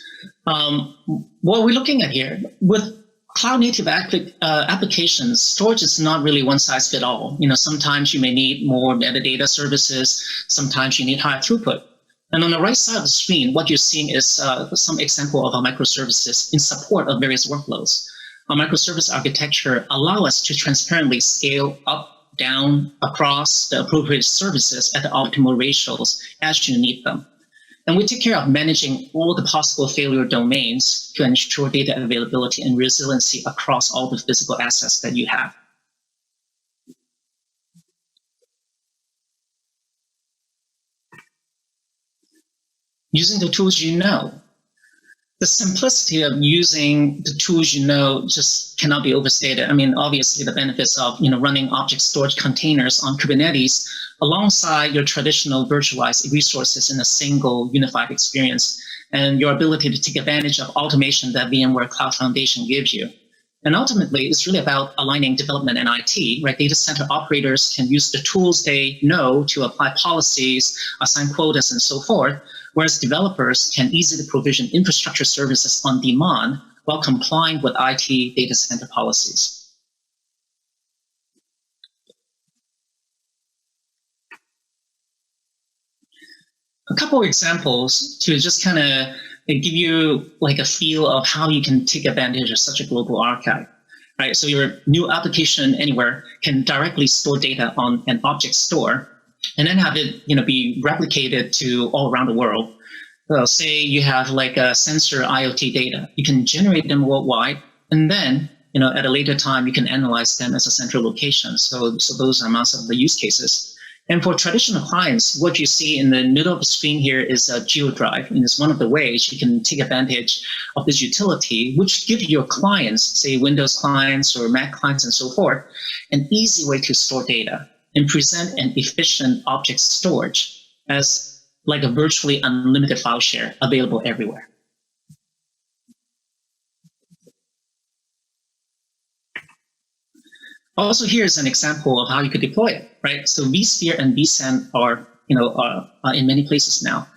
What we're looking at here with cloud-native applications, storage is not really one size fits all. Sometimes you may need more metadata services. Sometimes you need higher throughput. And on the right side of the screen, what you're seeing is some example of our microservices in support of various workloads. Our microservice architecture allows us to transparently scale up, down, across the appropriate services at the optimal ratios as you need them. And we take care of managing all the possible failure domains to ensure data availability and resiliency across all the physical assets that you have. Using the tools you know. The simplicity of using the tools you know just cannot be overstated. I mean, obviously the benefits of running object storage containers on Kubernetes alongside your traditional virtualized resources in a single unified experience, and your ability to take advantage of automation that VMware Cloud Foundation gives you. And ultimately, it's really about aligning development and IT, right? Data center operators can use the tools they know to apply policies, assign quotas, and so forth, whereas developers can easily provision infrastructure services on demand while complying with IT data center policies. A couple of examples to just kind of give you like a feel of how you can take advantage of such a global archive, right? So your new application anywhere can directly store data on an object store and then have it be replicated to all around the world. So say you have like a sensor IoT data, you can generate them worldwide, and then at a later time you can analyze them as a central location. So those are most of the use cases. And for traditional clients, what you see in the middle of the screen here is a GeoDrive, and it's one of the ways you can take advantage of this utility, which gives your clients, say Windows clients or Mac clients and so forth, an easy way to store data and present an efficient object storage as like a virtually unlimited file share available everywhere. Also, here's an example of how you could deploy it, right? So vSphere and vSAN are in many places now.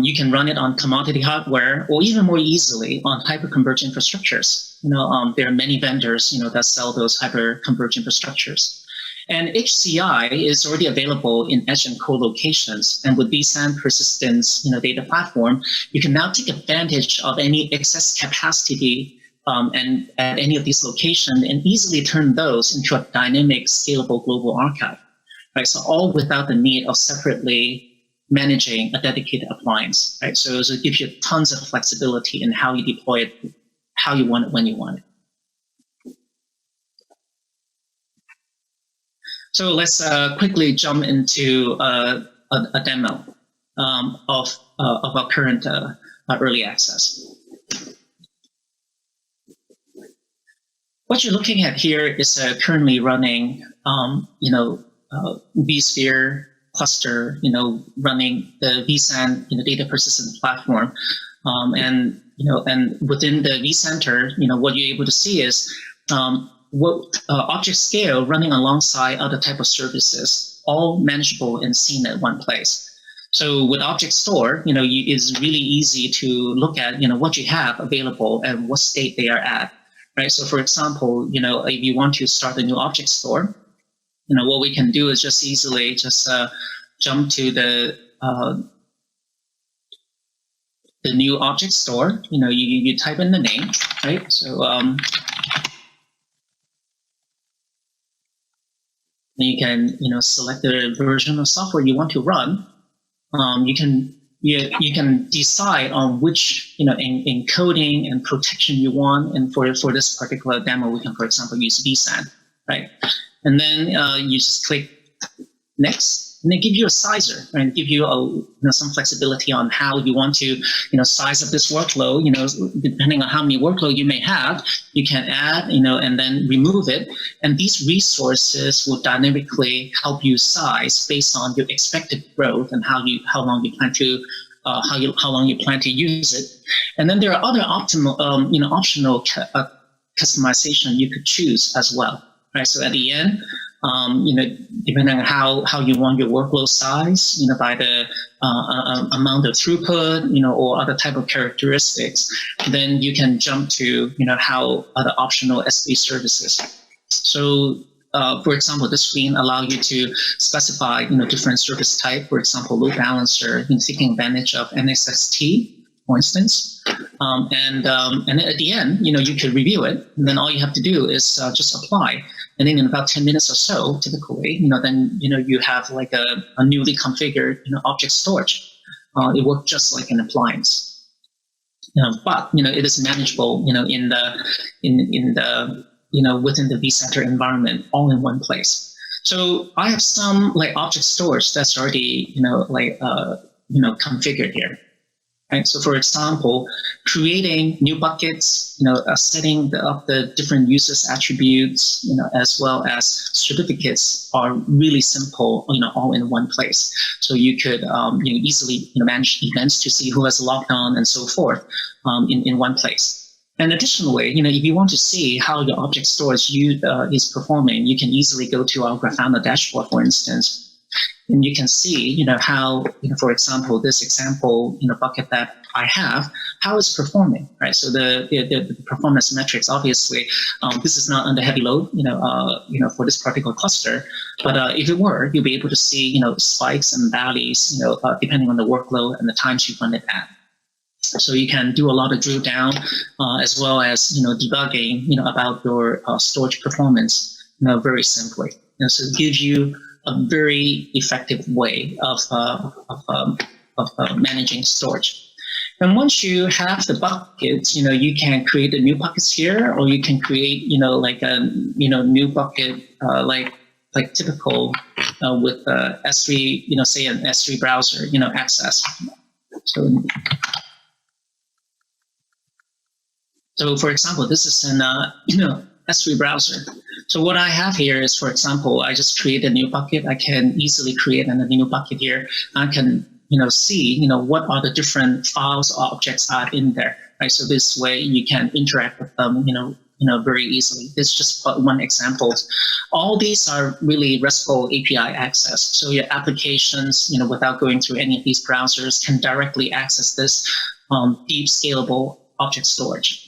You can run it on commodity hardware, or even more easily on hyper-converged infrastructures. There are many vendors that sell those hyper-converged infrastructures. And HCI is already available in edge and core locations. And with vSAN persistence data platform, you can now take advantage of any excess capacity and at any of these locations and easily turn those into a dynamic, scalable global archive. Right? So all without the need of separately managing a dedicated appliance. Right? So it gives you tons of flexibility in how you deploy it, how you want it, when you want it. So let's quickly jump into a demo of our current early access. What you're looking at here is currently running, vSphere cluster, running the vSAN, data persistence platform, and within the vCenter, what you're able to see is what object scale running alongside other type of services, all manageable and seen at one place. So with object store, it's really easy to look at, what you have available and what state they are at. Right. So, for example, if you want to start a new object store, what we can do is just easily jump to the new object store. You type in the name, right? So you can select the version of software you want to run. You can decide on which encoding and protection you want, and for this particular demo, we can, for example, use vSAN, right? And then you just click Next, and they give you a sizer and give you some flexibility on how you want to size up this workload. Depending on how many workload you may have, you can add and then remove it. And these resources will dynamically help you size based on your expected growth and how long you plan to use it. And then there are other optional customization you could choose as well. Right. So at the end, depending on how you want your workload size, by the amount of throughput, or other type of characteristics, then you can jump to, how other optional S3 services. So, for example, this screen allow you to specify, different service type. For example, load balancer, taking advantage of NSXT, for instance. And then at the end, you could review it. And then all you have to do is just apply. And then in about 10 minutes or so, typically, then, you have like a newly configured, object storage. It works just like an appliance. But, it is manageable, in the within the vCenter environment, all in one place. So I have some like object storage that's already, configured here. Right. So, for example, creating new buckets, setting up the different users attributes, as well as certificates are really simple, all in one place. So you could easily manage events to see who has logged on and so forth in one place. And additionally, if you want to see how your object storage is performing, you can easily go to our Grafana dashboard, for instance. And you can see, how, for example, this example, bucket that I have, how it's performing, right? So the performance metrics, obviously, this is not under heavy load, for this particular cluster. But if it were, you'll be able to see, spikes and valleys, depending on the workload and the times you run it at. So you can do a lot of drill down, as well as, debugging, about your storage performance, very simply. So it gives you a very effective way of managing storage. And once you have the buckets, you can create the new buckets here, or you can create, like a, new bucket, like typical with S3, say an S3 browser, access. So for example, this is an, S3 browser. So what I have here is, for example, I just create a new bucket. I can easily create a new bucket here. I can, see, what are the different files or objects are in there, right? So this way you can interact with them, very easily. This is just one example. All these are really RESTful API access. So your applications, without going through any of these browsers, can directly access this deep scalable object storage.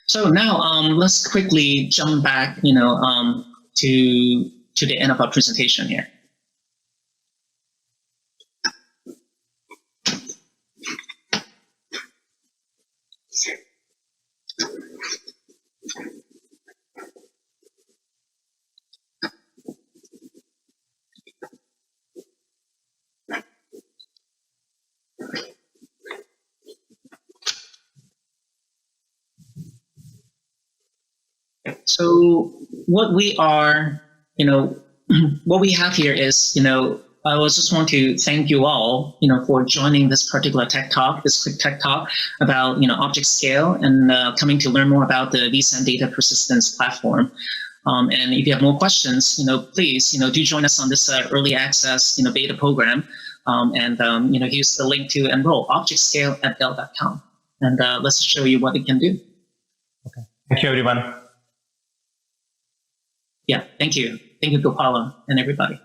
So now let's quickly jump back, to the end of our presentation here. So what we are, what we have here is, I just want to thank you all, for joining this particular tech talk, this quick tech talk about, object scale and coming to learn more about the vSAN data persistence platform. And if you have more questions, please, do join us on this early access, beta program. And use the link to enroll, objectscale@dell.com. And let's show you what it can do. Okay. Thank you, everyone. Yeah, thank you. Thank you, Gopala, and everybody.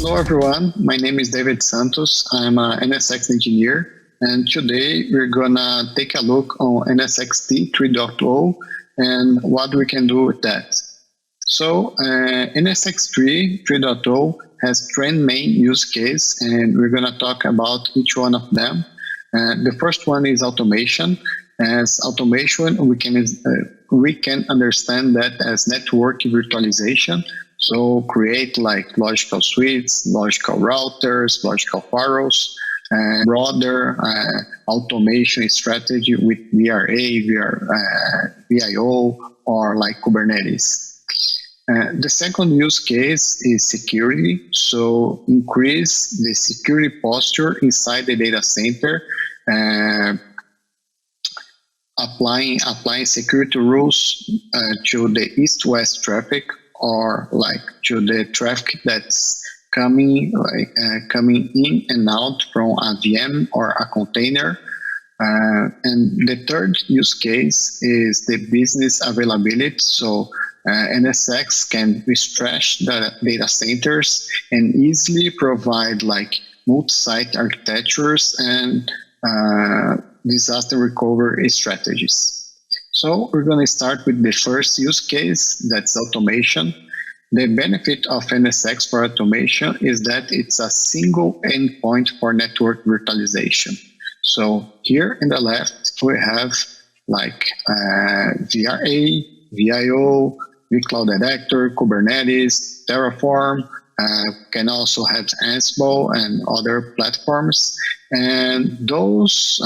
Hello everyone, my name is David Santos. I'm an NSX engineer, and today we're gonna take a look on NSXT 3.0 and what we can do with that. So NSX 3.0 has three main use cases, and we're gonna talk about each one of them. The first one is automation. As automation, we can understand that as network virtualization. So create like logical suites, logical routers, logical firewalls, and broader automation strategy with VRA, VIO, or like Kubernetes. The second use case is security. So increase the security posture inside the data center, applying security rules to the east-west traffic, or like to the traffic that's coming in and out from a VM or a container. And the third use case is the business availability. So NSX can stretch the data centers and easily provide like multi-site architectures and disaster recovery strategies. So we're going to start with the first use case, that's automation. The benefit of NSX for automation is that it's a single endpoint for network virtualization. So here in the left, we have like VRA, VIO, vCloud Detector, Kubernetes, Terraform, can also have Ansible and other platforms. And those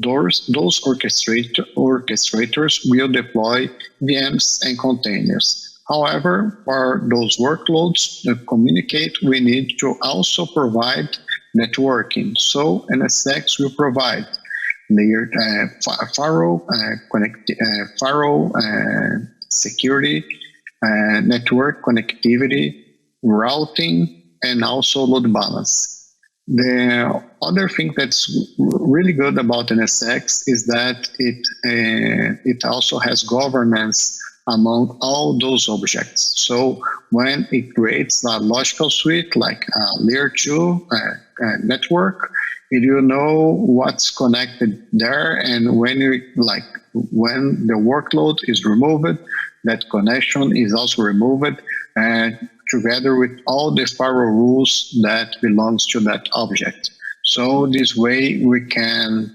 orchestrators will deploy VMs and containers. However, for those workloads to communicate, we need to also provide networking. So NSX will provide layered firewall, security, network connectivity, routing, and also load balance. The other thing that's really good about NSX is that it also has governance among all those objects. So when it creates a logical suite like a layer 2 network, it will know what's connected there, and when the workload is removed, that connection is also removed, and together with all the firewall rules that belongs to that object. So this way we can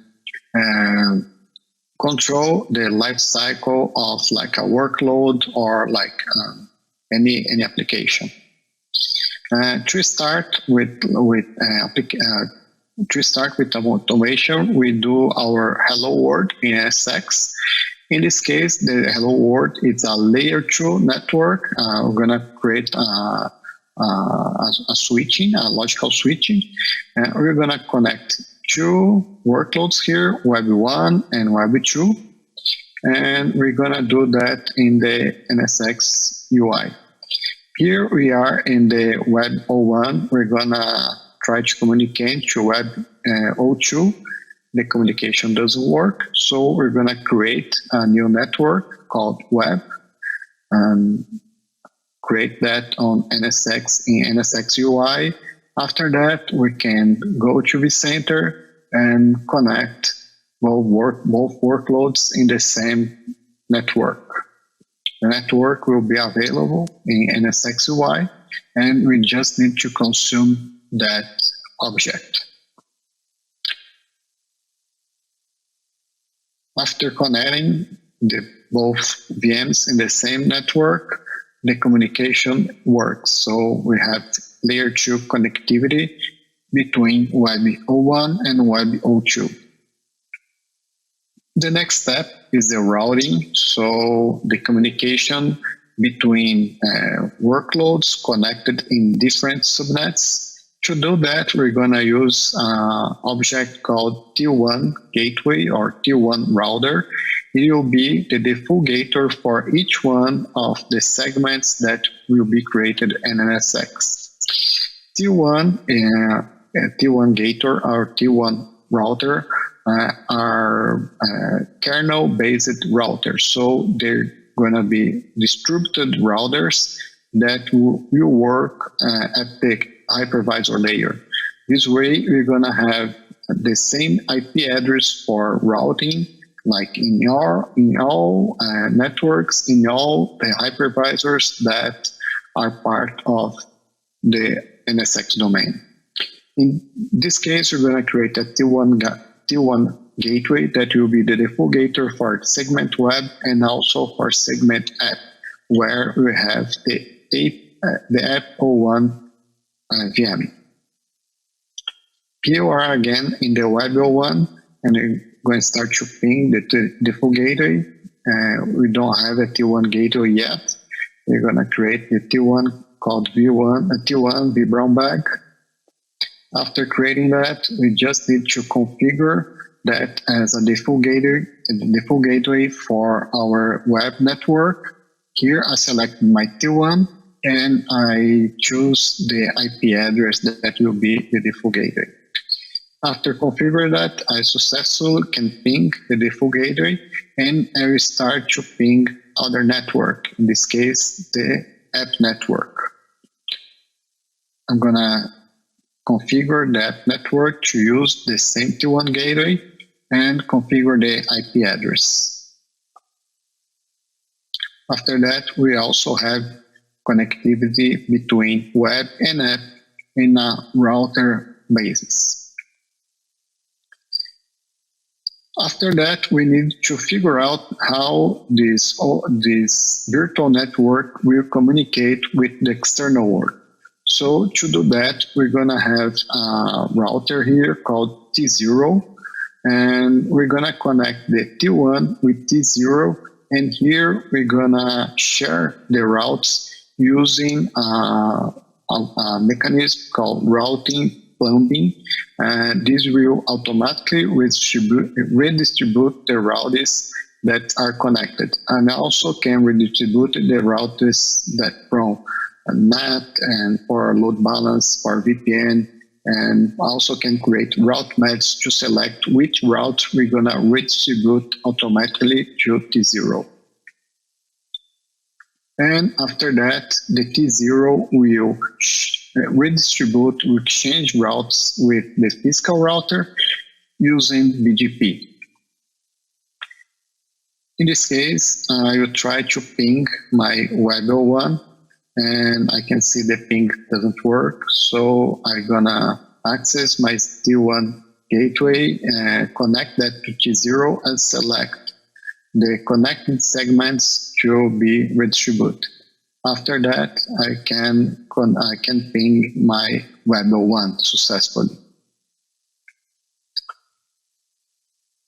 control the life cycle of like a workload or like any application. To start with automation, we do our hello world in NSX. In this case, the hello world is a layer 2 network. We're gonna create a logical switching. We're gonna connect two workloads here, Web 1 and Web 2. And we're gonna do that in the NSX UI. Here we are in the Web 01. We're gonna try to communicate to Web 02. The communication doesn't work, so we're going to create a new network called Web, create that on NSX in NSX UI. After that, we can go to vCenter and connect both workloads in the same network. The network will be available in NSX UI, and we just need to consume that object. After connecting both VMs in the same network, the communication works. So we have layer 2 connectivity between Web 01 and Web 02. The next step is the routing. So the communication between workloads connected in different subnets. To do that, we're going to use an object called T1 gateway or T1 router. It will be the default gateway for each one of the segments that will be created in NSX. T1 gateway or T1 router are kernel-based routers. So they're going to be distributed routers that will work at the hypervisor layer. This way, we're going to have the same IP address for routing, like in all networks, in all the hypervisors that are part of the NSX domain. In this case, we're going to create a T1 gateway that will be the default gateway for segment web and also for segment app, where we have the app 01 VM. Here we are again in the web 01, and we're going to start to ping the default gateway. We don't have a T1 gateway yet. We're going to create the T1 called T1 vBrownBag. After creating that, we just need to configure that as a default gateway for our web network. Here I select my T1 and I choose the IP address that will be the default gateway. After configuring that, I successfully can ping the default gateway, and I will start to ping other network, in this case, the app network. I'm gonna configure that network to use the same T1 gateway and configure the IP address. After that, we also have connectivity between web and app in a router basis. After that, we need to figure out how this virtual network will communicate with the external world. So to do that, we're going to have a router here called T0, and we're going to connect the T1 with T0, and here we're going to share the routes using a mechanism called routing plumbing, and this will automatically redistribute the routes that are connected, and also can redistribute the routes that from NAT and for load balance, for VPN, and also can create route maps to select which route we're going to redistribute automatically to T0. And after that, the T0 will redistribute, will exchange routes with the physical router using BGP. In this case, I will try to ping my web 01, and I can see the ping doesn't work. So I'm gonna access my T1 gateway and connect that to T0 and select the connected segments to be redistributed. After that, I can ping my web 01 successfully.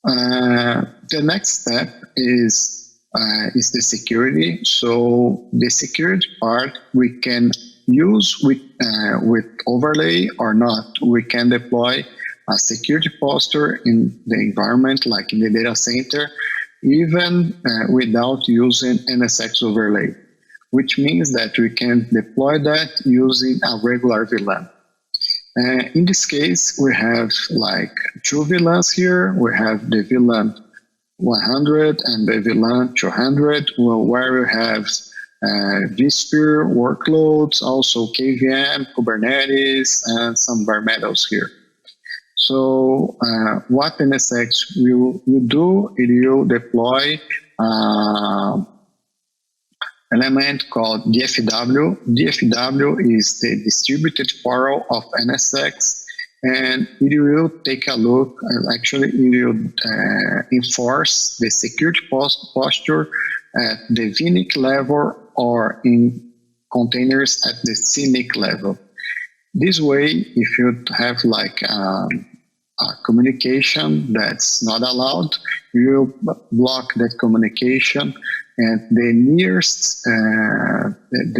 The next step is the security. So the security part we can use with overlay or not. We can deploy a security posture in the environment, like in the data center, even without using NSX overlay, which means that we can deploy that using a regular VLAN. In this case, we have like two VLANs here. We have the VLAN 100 and the VLAN 200, where we have vSphere workloads, also KVM, Kubernetes, and some bare metals here. So what NSX will do, it will deploy element called DFW. DFW is the distributed firewall of NSX, and it will take a look, actually it will enforce the security posture at the VNIC level or in containers at the CNIC level. This way, if you have like a communication that's not allowed, you will block that communication, and the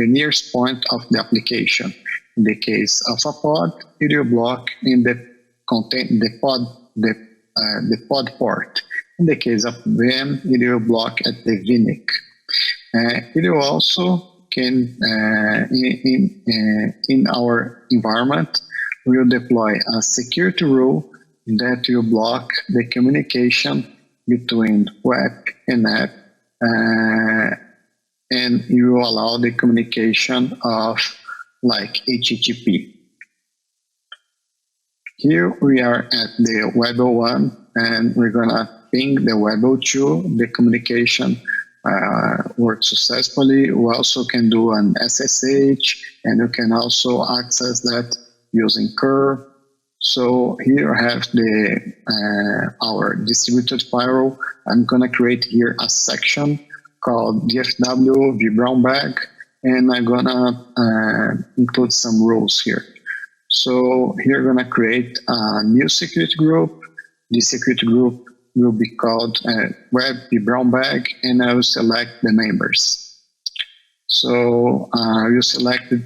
nearest point of the application. In the case of a pod, it will block in the pod port. In the case of VM, it will block at the VNIC. It will also can in our environment, we will deploy a security rule that will block the communication between web and app, and you will allow the communication of like HTTP. Here we are at the Web 01, and we're gonna ping the Web 02. The communication works successfully. We also can do an SSH, and you can also access that using curve. So here I have the our distributed firewall. I'm gonna create here a section called DFW vBrownBag, and I'm gonna include some rules here. So here I'm gonna create a new security group. This security group will be called Web vBrownBag, and I will select the members. So you selected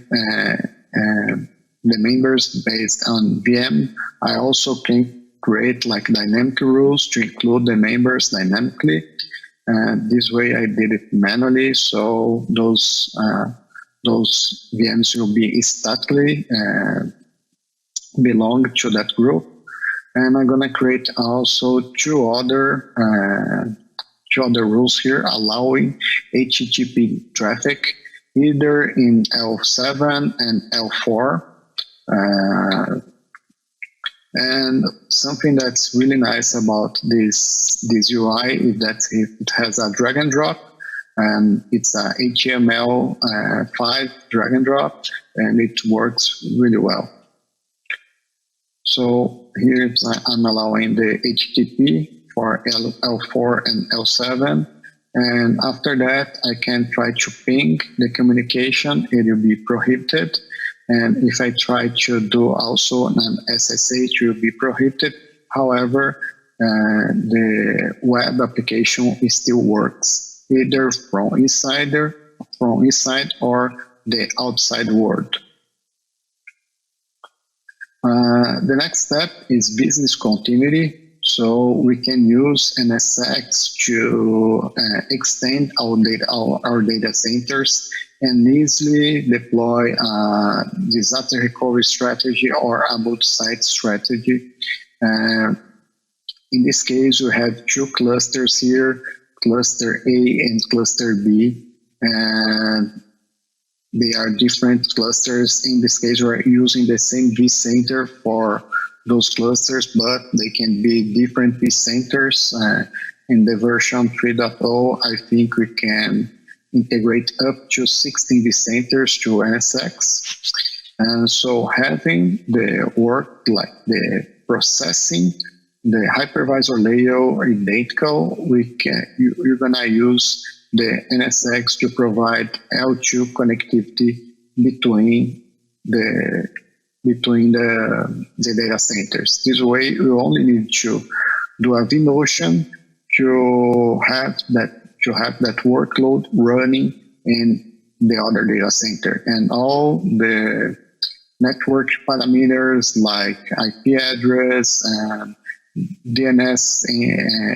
the members based on VM. I also can create like dynamic rules to include the members dynamically. This way I did it manually, so those VMs will be statically belong to that group. And I'm gonna create also two other rules here, allowing HTTP traffic either in L7 and L4. And something that's really nice about this UI is that it has a drag and drop, and it's a HTML5 drag and drop, and it works really well. So here I'm allowing the HTTP for L4 and L7, and after that I can try to ping the communication. It will be prohibited. And if I try to do also an SSH, it will be prohibited. However, the web application still works, either from inside or the outside world. The next step is business continuity. So we can use NSX to extend our data centers and easily deploy a disaster recovery strategy or a multi-site strategy. In this case, we have two clusters here, cluster A and cluster B, and they are different clusters. In this case, we're using the same vCenter for those clusters, but they can be different vCenters. In the version 3.0, I think we can integrate up to 16 vCenters to NSX. And so having the work, like the processing, the hypervisor layer identical, you're gonna use the NSX to provide L2 connectivity between the data centers. This way, you only need to do a vMotion to have that workload running in the other data center, and all the network parameters like IP address and DNS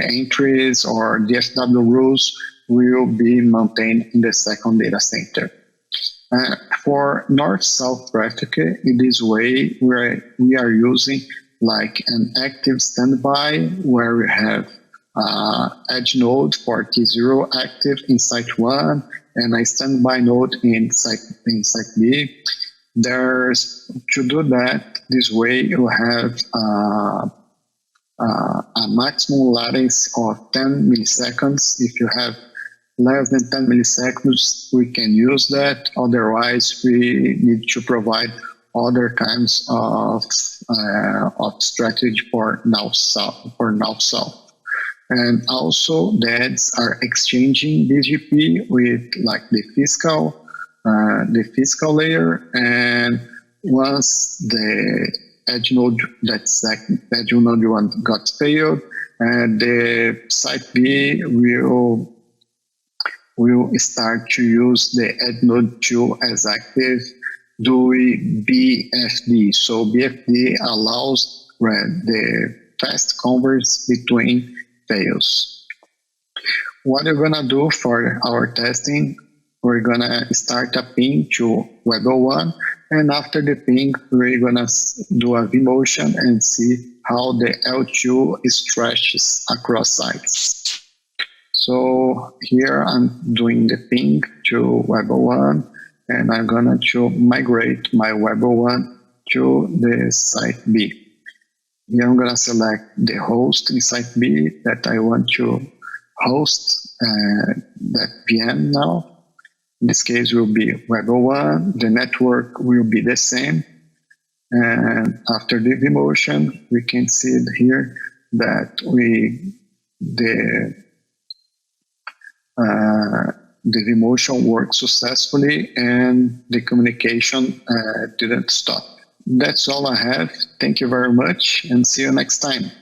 entries or DFW rules will be maintained in the second data center. For north-south traffic, in this way, we are using like an active standby where we have edge node for T0 active in site 1 and a standby node in site B. To do that, this way you have a maximum latency of 10 milliseconds. If you have less than 10 milliseconds, we can use that. Otherwise, we need to provide other kinds of strategy for north-south. And also, the heads are exchanging BGP with like the physical layer. And once the edge node edge node 1 got failed, the site B will start to use the edge node 2 as active, doing BFD. So BFD allows the fast converse between fails. What we're gonna do for our testing, we're gonna start a ping to Web 01, and after the ping, we're gonna do a vMotion and see how the L2 stretches across sites. So here I'm doing the ping to Web 01, and I'm gonna migrate my Web 01 to the site B. Here I'm going to select the host in site B that I want to host that VM now. In this case will be Web01. The network will be the same. And after the vMotion, we can see here that the vMotion worked successfully and the communication didn't stop. That's all I have. Thank you very much and see you next time.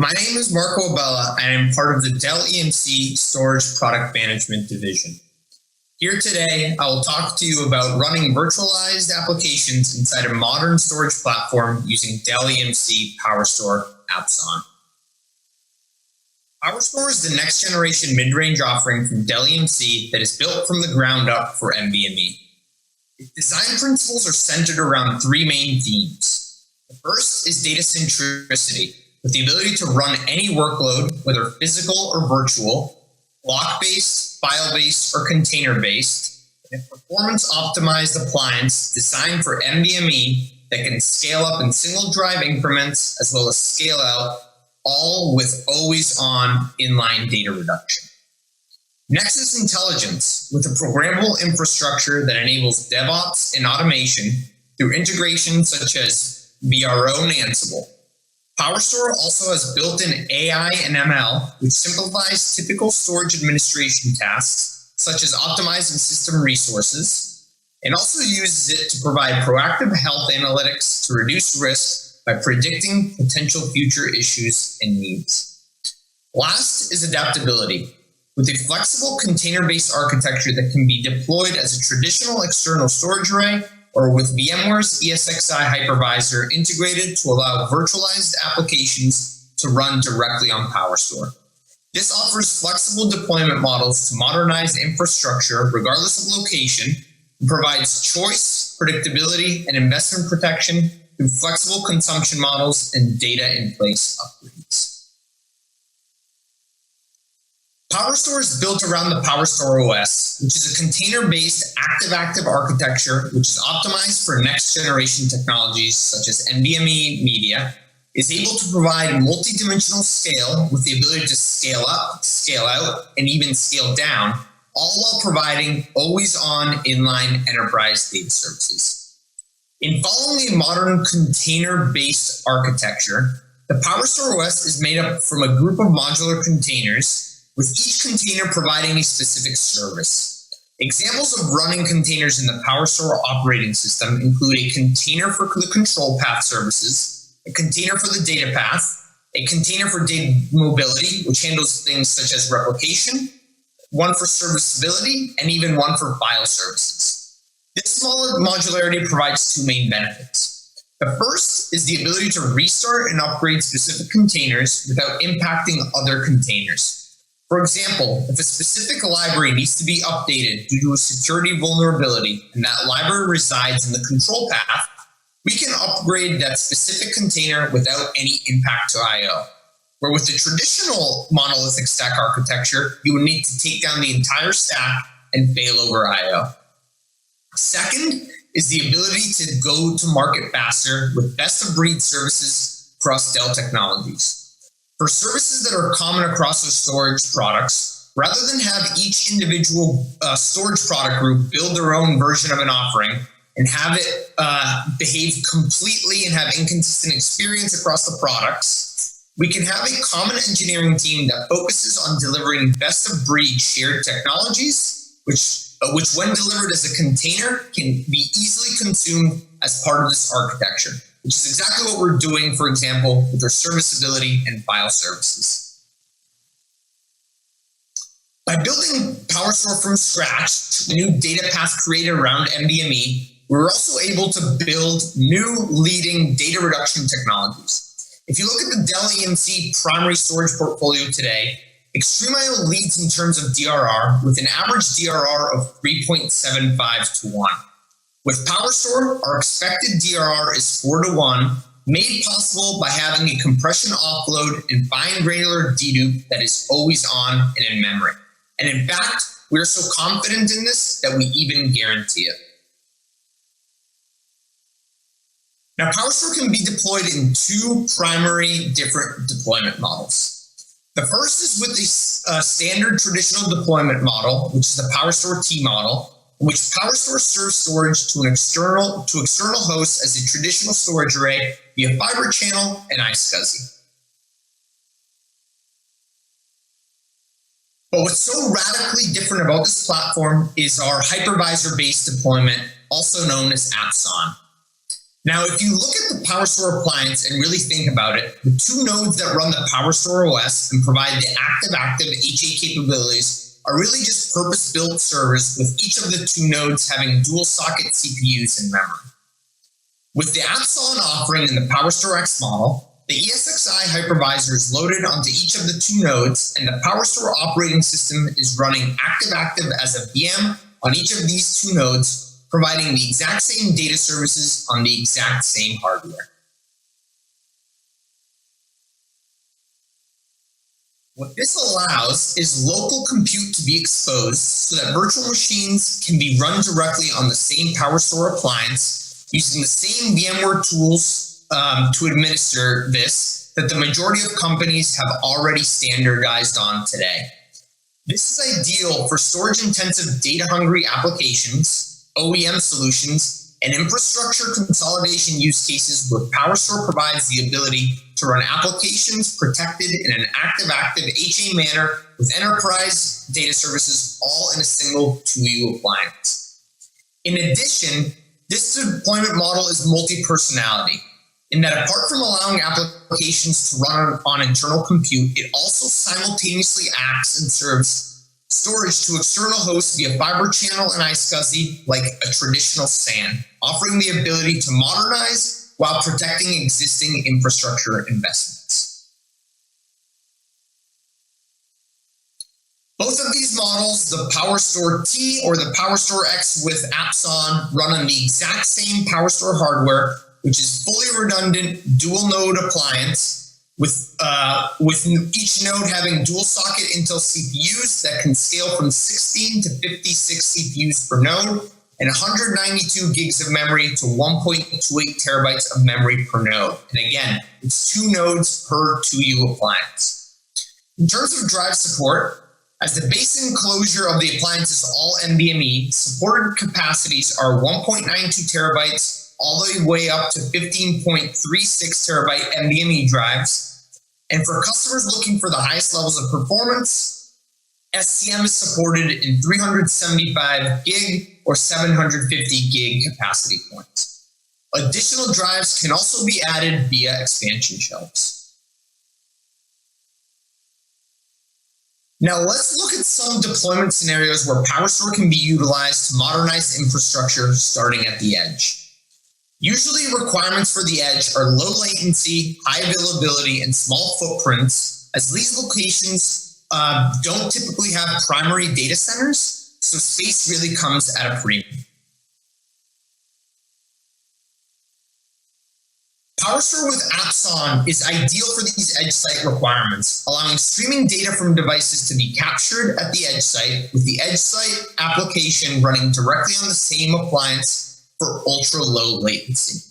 My name is Marco Abella, and I'm part of the Dell EMC Storage Product Management Division. Here today, I will talk to you about running virtualized applications inside a modern storage platform using Dell EMC PowerStore apps on. PowerStore is the next generation mid-range offering from Dell EMC that is built from the ground up for NVMe. Its design principles are centered around three main themes. The first is data centricity, with the ability to run any workload, whether physical or virtual, block-based, file-based, or container-based, in a performance-optimized appliance designed for NVMe that can scale up in single drive increments as well as scale out, all with always-on inline data reduction. Next is intelligence, with a programmable infrastructure that enables DevOps and automation through integrations such as VRO and Ansible. PowerStore also has built-in AI and ML, which simplifies typical storage administration tasks, such as optimizing system resources, and also uses it to provide proactive health analytics to reduce risk by predicting potential future issues and needs. Last is adaptability, with a flexible container-based architecture that can be deployed as a traditional external storage array or with VMware's ESXi hypervisor integrated to allow virtualized applications to run directly on PowerStore. This offers flexible deployment models to modernize infrastructure regardless of location and provides choice, predictability, and investment protection through flexible consumption models and data-in-place upgrades. PowerStore is built around the PowerStore OS, which is a container-based active-active architecture which is optimized for next-generation technologies such as NVMe media, is able to provide multi-dimensional scale with the ability to scale up, scale out, and even scale down, all while providing always-on inline enterprise data services. In following a modern container-based architecture, the PowerStore OS is made up from a group of modular containers, with each container providing a specific service. Examples of running containers in the PowerStore operating system include a container for the control path services, a container for the data path, a container for data mobility, which handles things such as replication, one for serviceability, and even one for file services. This smaller modularity provides two main benefits. The first is the ability to restart and upgrade specific containers without impacting other containers. For example, if a specific library needs to be updated due to a security vulnerability and that library resides in the control path, we can upgrade that specific container without any impact to I/O. Where with the traditional monolithic stack architecture, you would need to take down the entire stack and fail over I/O. Second is the ability to go to market faster with best-of-breed services across Dell technologies. For services that are common across our storage products, rather than have each individual storage product group build their own version of an offering and have it behave completely and have inconsistent experience across the products, we can have a common engineering team that focuses on delivering best-of-breed shared technologies, which when delivered as a container can be easily consumed as part of this architecture, which is exactly what we're doing, for example, with our serviceability and file services. By building PowerStore from scratch, the new data path created around NVMe, we're also able to build new leading data reduction technologies. If you look at the Dell EMC primary storage portfolio today, XtremIO leads in terms of DRR with an average DRR of 3.75 to 1. With PowerStore, our expected DRR is 4 to 1, made possible by having a compression offload and fine granular dedupe that is always on and in memory. And in fact, we're so confident in this that we even guarantee it. Now, PowerStore can be deployed in two primary different deployment models. The first is with a standard traditional deployment model, which is the PowerStore T model, in which PowerStore serves storage to external hosts as a traditional storage array via Fiber Channel and iSCSI. But what's so radically different about this platform is our hypervisor-based deployment, also known as AppSon. Now, if you look at the PowerStore appliance and really think about it, the two nodes that run the PowerStore OS and provide the active-active HA capabilities are really just purpose-built servers with each of the two nodes having dual-socket CPUs in memory. With the AppSon offering in the PowerStore X model, the ESXi hypervisor is loaded onto each of the two nodes, and the PowerStore operating system is running active-active as a VM on each of these two nodes, providing the exact same data services on the exact same hardware. What this allows is local compute to be exposed so that virtual machines can be run directly on the same PowerStore appliance using the same VMware tools to administer this that the majority of companies have already standardized on today. This is ideal for storage-intensive, data-hungry applications, OEM solutions, and infrastructure consolidation use cases where PowerStore provides the ability to run applications protected in an active-active HA manner with enterprise data services all in a single 2U appliance. In addition, this deployment model is multi-personality in that apart from allowing applications to run on internal compute, it also simultaneously acts and serves storage to external hosts via Fiber Channel and iSCSI like a traditional SAN, offering the ability to modernize while protecting existing infrastructure investments. Both of these models, the PowerStore T or the PowerStore X with AppSon, run on the exact same PowerStore hardware, which is fully redundant dual node appliance, with each node having dual socket Intel CPUs that can scale from 16 to 56 CPUs per node and 192 gigs of memory to 1.28 terabytes of memory per node. And again, it's 2 nodes per 2U appliance. In terms of drive support, as the base enclosure of the appliance is all NVMe, supported capacities are 1.92 terabytes all the way up to 15.36 terabyte NVMe drives. And for customers looking for the highest levels of performance, SCM is supported in 375 gig or 750 gig capacity points. Additional drives can also be added via expansion shelves. Now let's look at some deployment scenarios where PowerStore can be utilized to modernize infrastructure starting at the edge. Usually requirements for the edge are low latency, high availability, and small footprints, as these locations don't typically have primary data centers, so space really comes at a premium. PowerStore with apps on is ideal for these edge site requirements, allowing streaming data from devices to be captured at the edge site with the edge site application running directly on the same appliance for ultra low latency.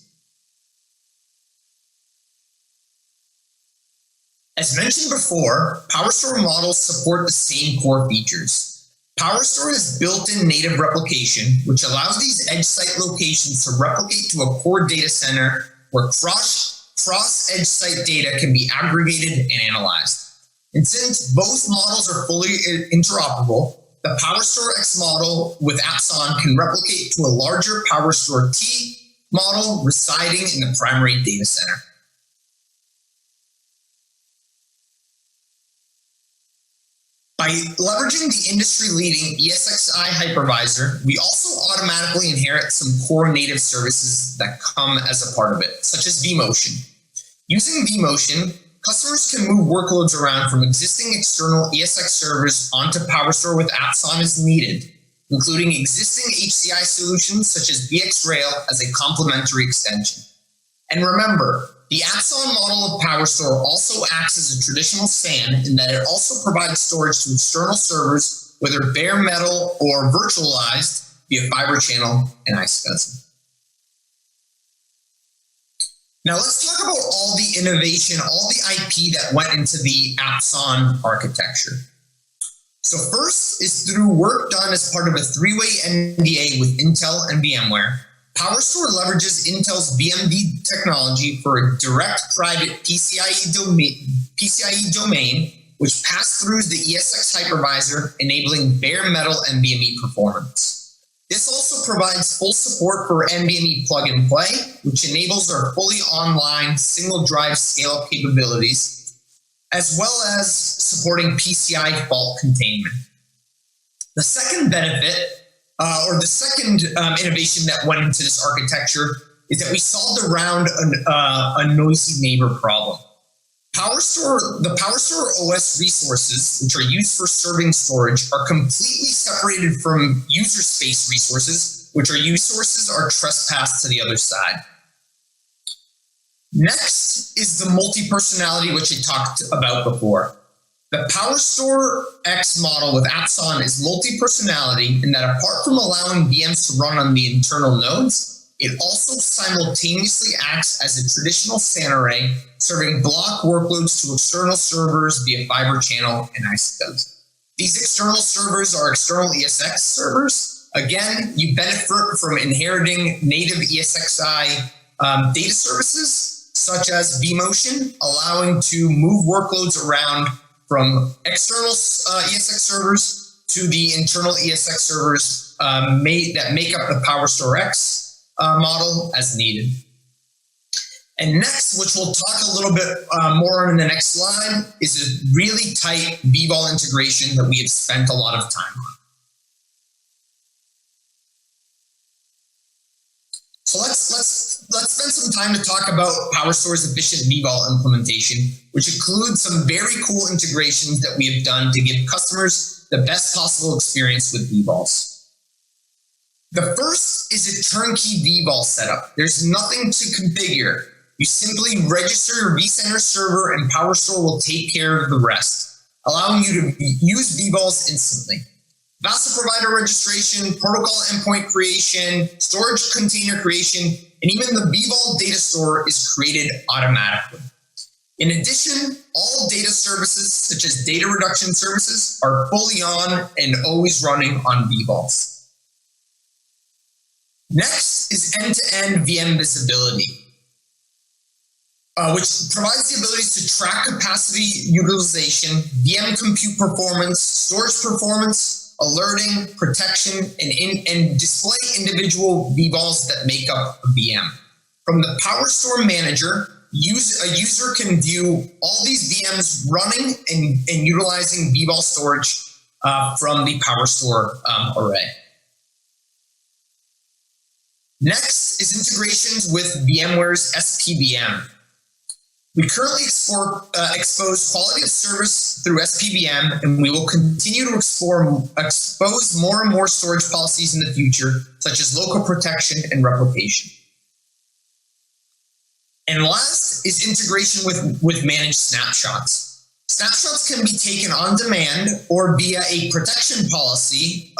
As mentioned before, PowerStore models support the same core features. PowerStore has built-in native replication, which allows these edge site locations to replicate to a core data center where cross-edge site data can be aggregated and analyzed. And since both models are fully interoperable, the PowerStore X model with apps on can replicate to a larger PowerStore T model residing in the primary data center. By leveraging the industry-leading ESXi hypervisor, we also automatically inherit some core native services that come as a part of it, such as vMotion. Using vMotion, customers can move workloads around from existing external ESX servers onto PowerStore with apps on as needed, including existing HCI solutions such as VxRail as a complementary extension. And remember, the apps-on model of PowerStore also acts as a traditional SAN in that it also provides storage to external servers, whether bare metal or virtualized via Fiber Channel and iSCSI. Now let's talk about all the innovation, all the IP that went into the apps-on architecture. So first is through work done as part of a three-way NDA with Intel and VMware. PowerStore leverages Intel's VMD technology for a direct private PCIe domain, which passed through the ESX hypervisor, enabling bare metal NVMe performance. This also provides full support for NVMe plug and play, which enables our fully online single drive scale-up capabilities, as well as supporting PCI fault containment. The second benefit or the second innovation that went into this architecture is that we solved around a noisy neighbor problem. The PowerStore OS resources, which are used for serving storage, are completely separated from user space resources, which are trespassed to the other side. Next is the multi-personality, which I talked about before. The PowerStore X model with apps on is multi-personality in that apart from allowing VMs to run on the internal nodes, it also simultaneously acts as a traditional SAN array, serving block workloads to external servers via Fiber Channel and iSCSI. These external servers are external ESX servers. Again, you benefit from inheriting native ESXi data services, such as vMotion, allowing to move workloads around from external ESX servers to the internal ESX servers that make up the PowerStore X model as needed. And next, which we'll talk a little bit more on in the next slide, is a really tight vVol integration that we have spent a lot of time on. So let's spend some time to talk about PowerStore's efficient vVol implementation, which includes some very cool integrations that we have done to give customers the best possible experience with vVols. The first is a turnkey vVol setup. There's nothing to configure. You simply register your vCenter server and PowerStore will take care of the rest, allowing you to use vVols instantly. VASA provider registration, protocol endpoint creation, storage container creation, and even the vVol data store is created automatically. In addition, all data services, such as data reduction services, are fully on and always running on vVols. Next is end-to-end VM visibility. which provides the ability to track capacity utilization, VM compute performance, storage performance, alerting, protection, and display individual vBalls that make up a VM. From the PowerStore Manager, a user can view all these VMs running and utilizing vBall storage from the PowerStore array. Next is integrations with VMware's SPVM. We currently expose quality of service through SPVM, and we will continue to expose more and more storage policies in the future, such as local protection and replication. And last is integration with managed snapshots. Snapshots can be taken on demand or via a protection policy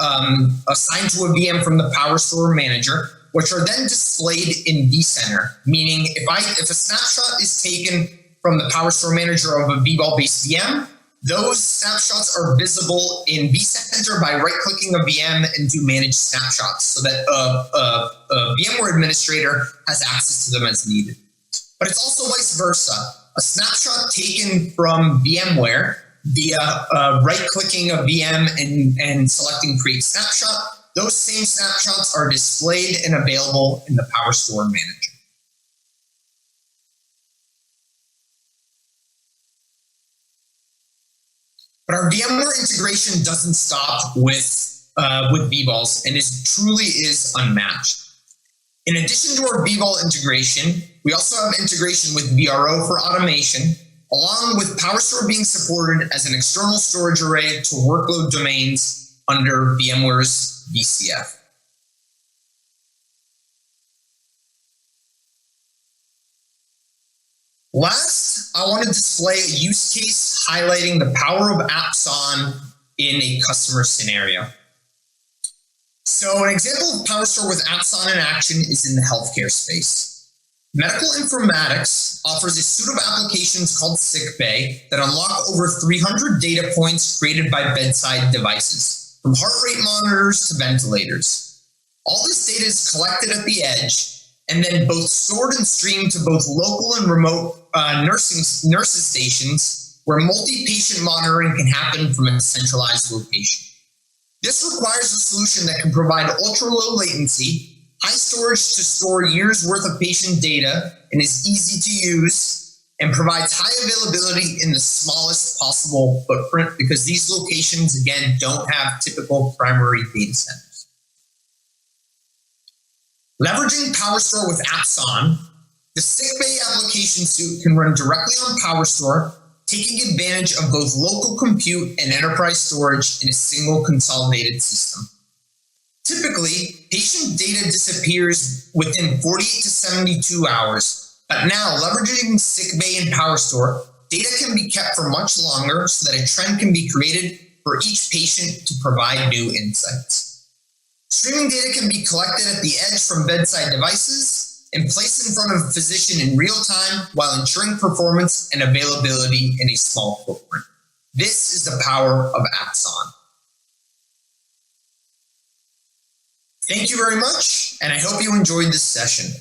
assigned to a VM from the PowerStore Manager, which are then displayed in vCenter. Meaning, if a snapshot is taken from the PowerStore Manager of a vBall-based VM, those snapshots are visible in vCenter by right-clicking a VM and do manage snapshots, so that a VMware administrator has access to them as needed. But it's also vice versa. A snapshot taken from VMware via right-clicking a VM and selecting Create Snapshot, those same snapshots are displayed and available in the PowerStore Manager. But our VMware integration doesn't stop with vBalls and truly is unmatched. In addition to our vBall integration, we also have integration with VRO for automation, along with PowerStore being supported as an external storage array to workload domains under VMware's VCF. Last, I want to display a use case highlighting the power of AppsOn in a customer scenario. So an example of PowerStore with AppsOn in action is in the healthcare space. Medical informatics offers a suite of applications called SickBay that unlock over 300 data points created by bedside devices, from heart rate monitors to ventilators. All this data is collected at the edge and then both stored and streamed to both local and remote nurses stations where multi-patient monitoring can happen from a centralized location. This requires a solution that can provide ultra-low latency, high storage to store years' worth of patient data, and is easy to use, and provides high availability in the smallest possible footprint because these locations, again, don't have typical primary data centers. Leveraging PowerStore with AppsOn, the SickBay application suite can run directly on PowerStore, taking advantage of both local compute and enterprise storage in a single consolidated system. Typically, patient data disappears within 48 to 72 hours, but now leveraging SickBay and PowerStore, data can be kept for much longer so that a trend can be created for each patient to provide new insights. Streaming data can be collected at the edge from bedside devices and placed in front of a physician in real time while ensuring performance and availability in a small footprint. This is the power of AppsOn. Thank you very much, and I hope you enjoyed this session.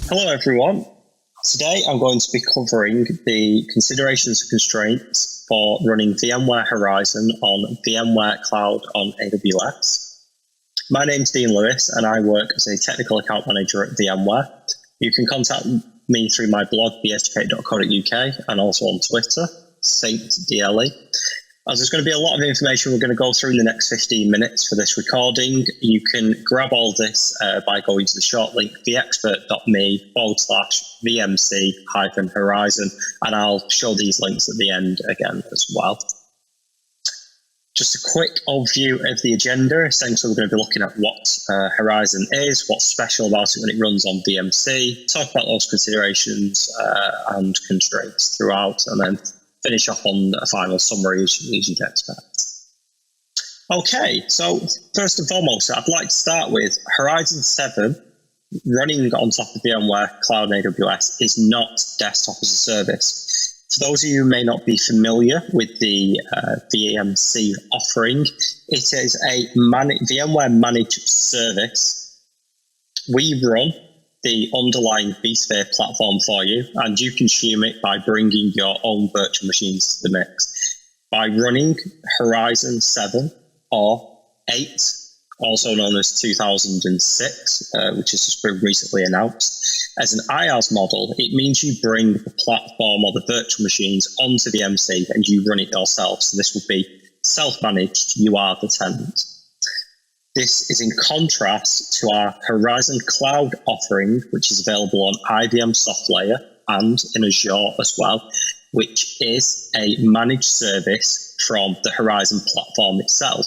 Hello everyone. Today I'm going to be covering the considerations and constraints for running VMware Horizon on VMware Cloud on AWS. My name's Dean Lewis and I work as a technical account manager at VMware. You can contact me through my blog, vTechTalks.co.uk, and also on Twitter, SaintDLE. As there's going to be a lot of information we're going to go through in the next 15 minutes for this recording, you can grab all this by going to the short link theexpert.me/VMC-Horizon, and I'll show these links at the end again as well. Just a quick overview of the agenda. Essentially, we're going to be looking at what Horizon is, what's special about it when it runs on VMC, talk about those considerations and constraints throughout, and then finish off on a final summary as you'd expect. Okay, so first and foremost, I'd like to start with Horizon 7 running on top of VMware Cloud and AWS is not desktop as a service. For those of you who may not be familiar with the VMC offering, it is a VMware managed service. We run the underlying vSphere platform for you, and you consume it by bringing your own virtual machines to the mix. By running Horizon 7 or 8, also known as 2006, which has just been recently announced, as an IaaS model, it means you bring the platform or the virtual machines onto the MC and you run it yourself. So this will be self-managed, you are the tenant. This is in contrast to our Horizon Cloud offering, which is available on IBM SoftLayer and in Azure as well, which is a managed service from the Horizon platform itself.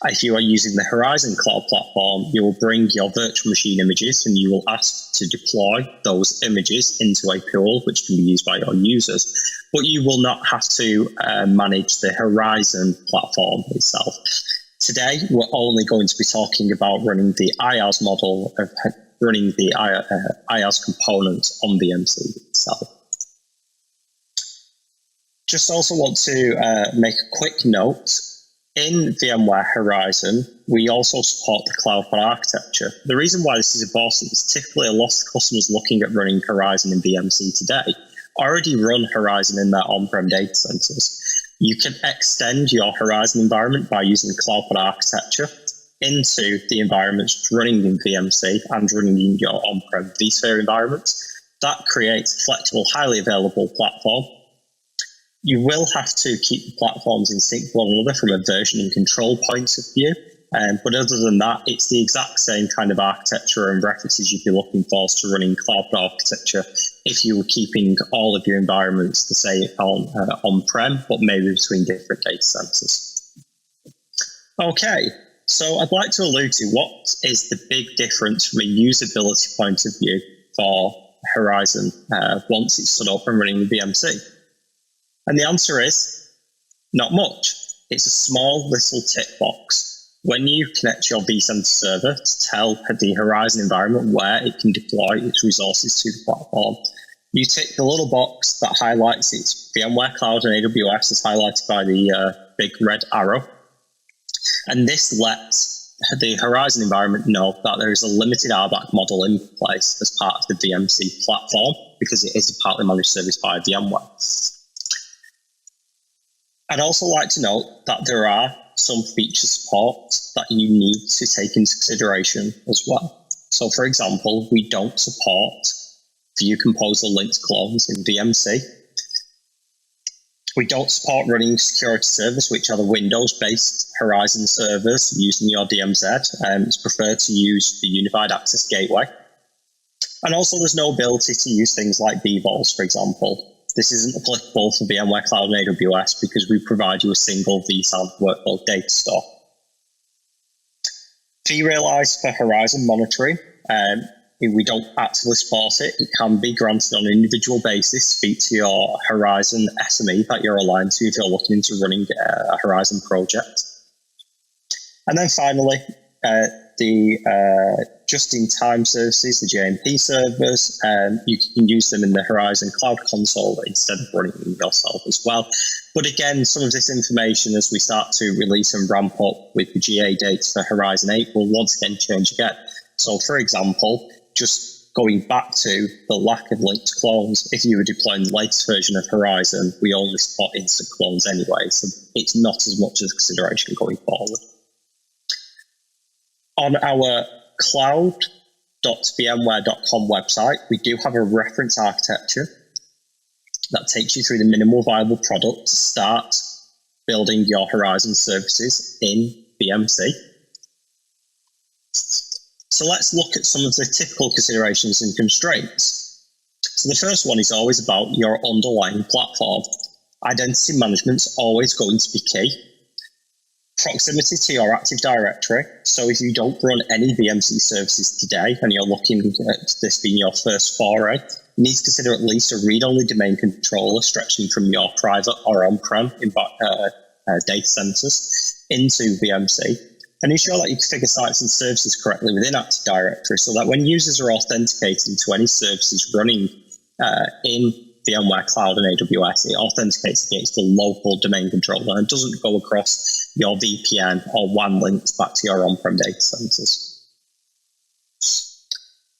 If you are using the Horizon Cloud platform, you will bring your virtual machine images and you will ask to deploy those images into a pool, which can be used by your users. But you will not have to manage the Horizon platform itself. Today, we're only going to be talking about running the IaaS model of running the IaaS components on the MC itself. Just also want to make a quick note. In VMware Horizon, we also support the cloud architecture. The reason why this is important is typically a lot of customers looking at running Horizon in VMC today already run Horizon in their on-prem data centers. You can extend your Horizon environment by using the cloud architecture into the environments running in VMC and running in your on-prem vSphere environment. That creates a flexible, highly available platform. You will have to keep the platforms in sync with one another from a version and control point of view. But other than that, it's the exact same kind of architecture and references you'd be looking for to running cloud architecture if you were keeping all of your environments the same on-prem, but maybe between different data centers. Okay, so I'd like to allude to what is the big difference from a usability point of view for Horizon once it's stood up and running the VMC. And the answer is not much. It's a small little tick box. When you connect your vCenter server to tell the Horizon environment where it can deploy its resources to the platform, you tick the little box that highlights its VMware Cloud and AWS is highlighted by the big red arrow. And this lets the Horizon environment know that there is a limited RBAC model in place as part of the VMC platform because it is a partly managed service by VMware. I'd also like to note that there are some feature support that you need to take into consideration as well. So for example, we don't support view composer linked clones in VMC. We don't support running security servers, which are the Windows-based Horizon servers using your DMZ. It's preferred to use the Unified Access Gateway. And also there's no ability to use things like vVols, for example. This isn't applicable for VMware Cloud and AWS because we provide you a single vSAN workload data store. vRealize for Horizon monitoring. We don't actively support it. It can be granted on an individual basis. Speak to your Horizon SME that you're aligned to if you're looking into running a Horizon project. And then finally, the just-in-time services, the JMP servers, you can use them in the Horizon Cloud Console instead of running them yourself as well. But again, some of this information as we start to release and ramp up with the GA dates for Horizon 8 will once again change again. So for example, just going back to the lack of linked clones, if you were deploying the latest version of Horizon, we only support instant clones anyway, so it's not as much as a consideration going forward. On our cloud.vmware.com website, we do have a reference architecture that takes you through the minimal viable product to start building your Horizon services in VMC. So let's look at some of the typical considerations and constraints. So the first one is always about your underlying platform. Identity management is always going to be key. Proximity to your Active Directory. So if you don't run any VMC services today and you're looking at this being your first foray, you need to consider at least a read-only domain controller stretching from your private or on-prem data centers into VMC. And ensure that you configure sites and services correctly within Active Directory so that when users are authenticating to any services running in VMware Cloud and AWS, it authenticates against the local domain controller and doesn't go across your VPN or WAN links back to your on-prem data centers.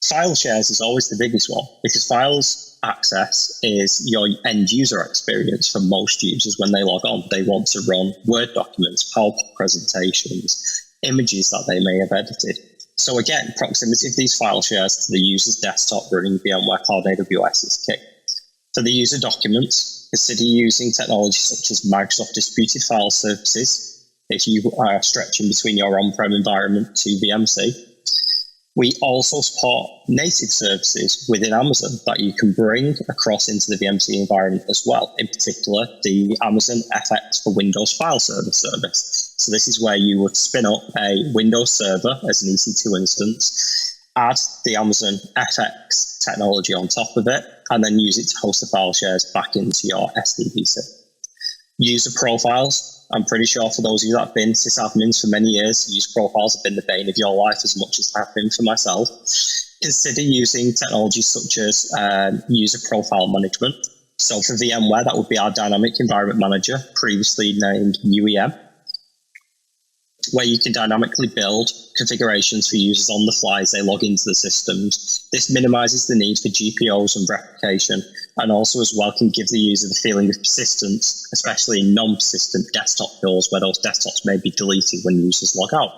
File shares is always the biggest one because files access is your end user experience for most users when they log on. They want to run Word documents, PowerPoint presentations, images that they may have edited. So again, proximity of these file shares to the user's desktop running VMware Cloud and AWS is key. For the user documents, consider using technology such as Microsoft Distributed File Services if you are stretching between your on-prem environment to VMC. We also support native services within Amazon that you can bring across into the VMC environment as well, in particular the Amazon FX for Windows File Server service. So this is where you would spin up a Windows server as an EC2 instance, add the Amazon FX technology on top of it, and then use it to host the file shares back into your SDVC. User profiles. I'm pretty sure for those of you that have been sysadmins for many years, user profiles have been the bane of your life as much as they have been for myself. Consider using technologies such as user profile management. So for VMware, that would be our Dynamic Environment Manager, previously named UEM. where you can dynamically build configurations for users on the fly as they log into the systems. This minimizes the need for GPOs and replication, and also as well can give the user the feeling of persistence, especially in non-persistent desktop builds where those desktops may be deleted when users log out.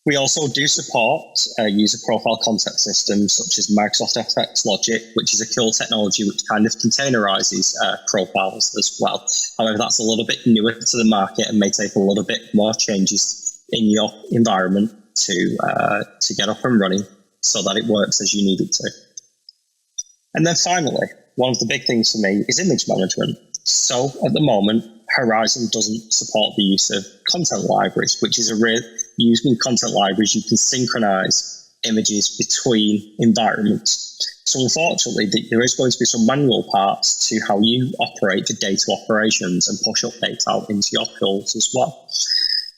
We also do support user profile context systems such as Microsoft FX Logic, which is a cool technology which kind of containerizes profiles as well. However, that's a little bit newer to the market and may take a little bit more changes in your environment to get up and running so that it works as you need it to. And then finally, one of the big things for me is image management. So at the moment, Horizon doesn't support the use of content libraries, which is using content libraries, you can synchronize images between environments. So unfortunately, there is going to be some manual parts to how you operate the data operations and push updates out into your tools as well.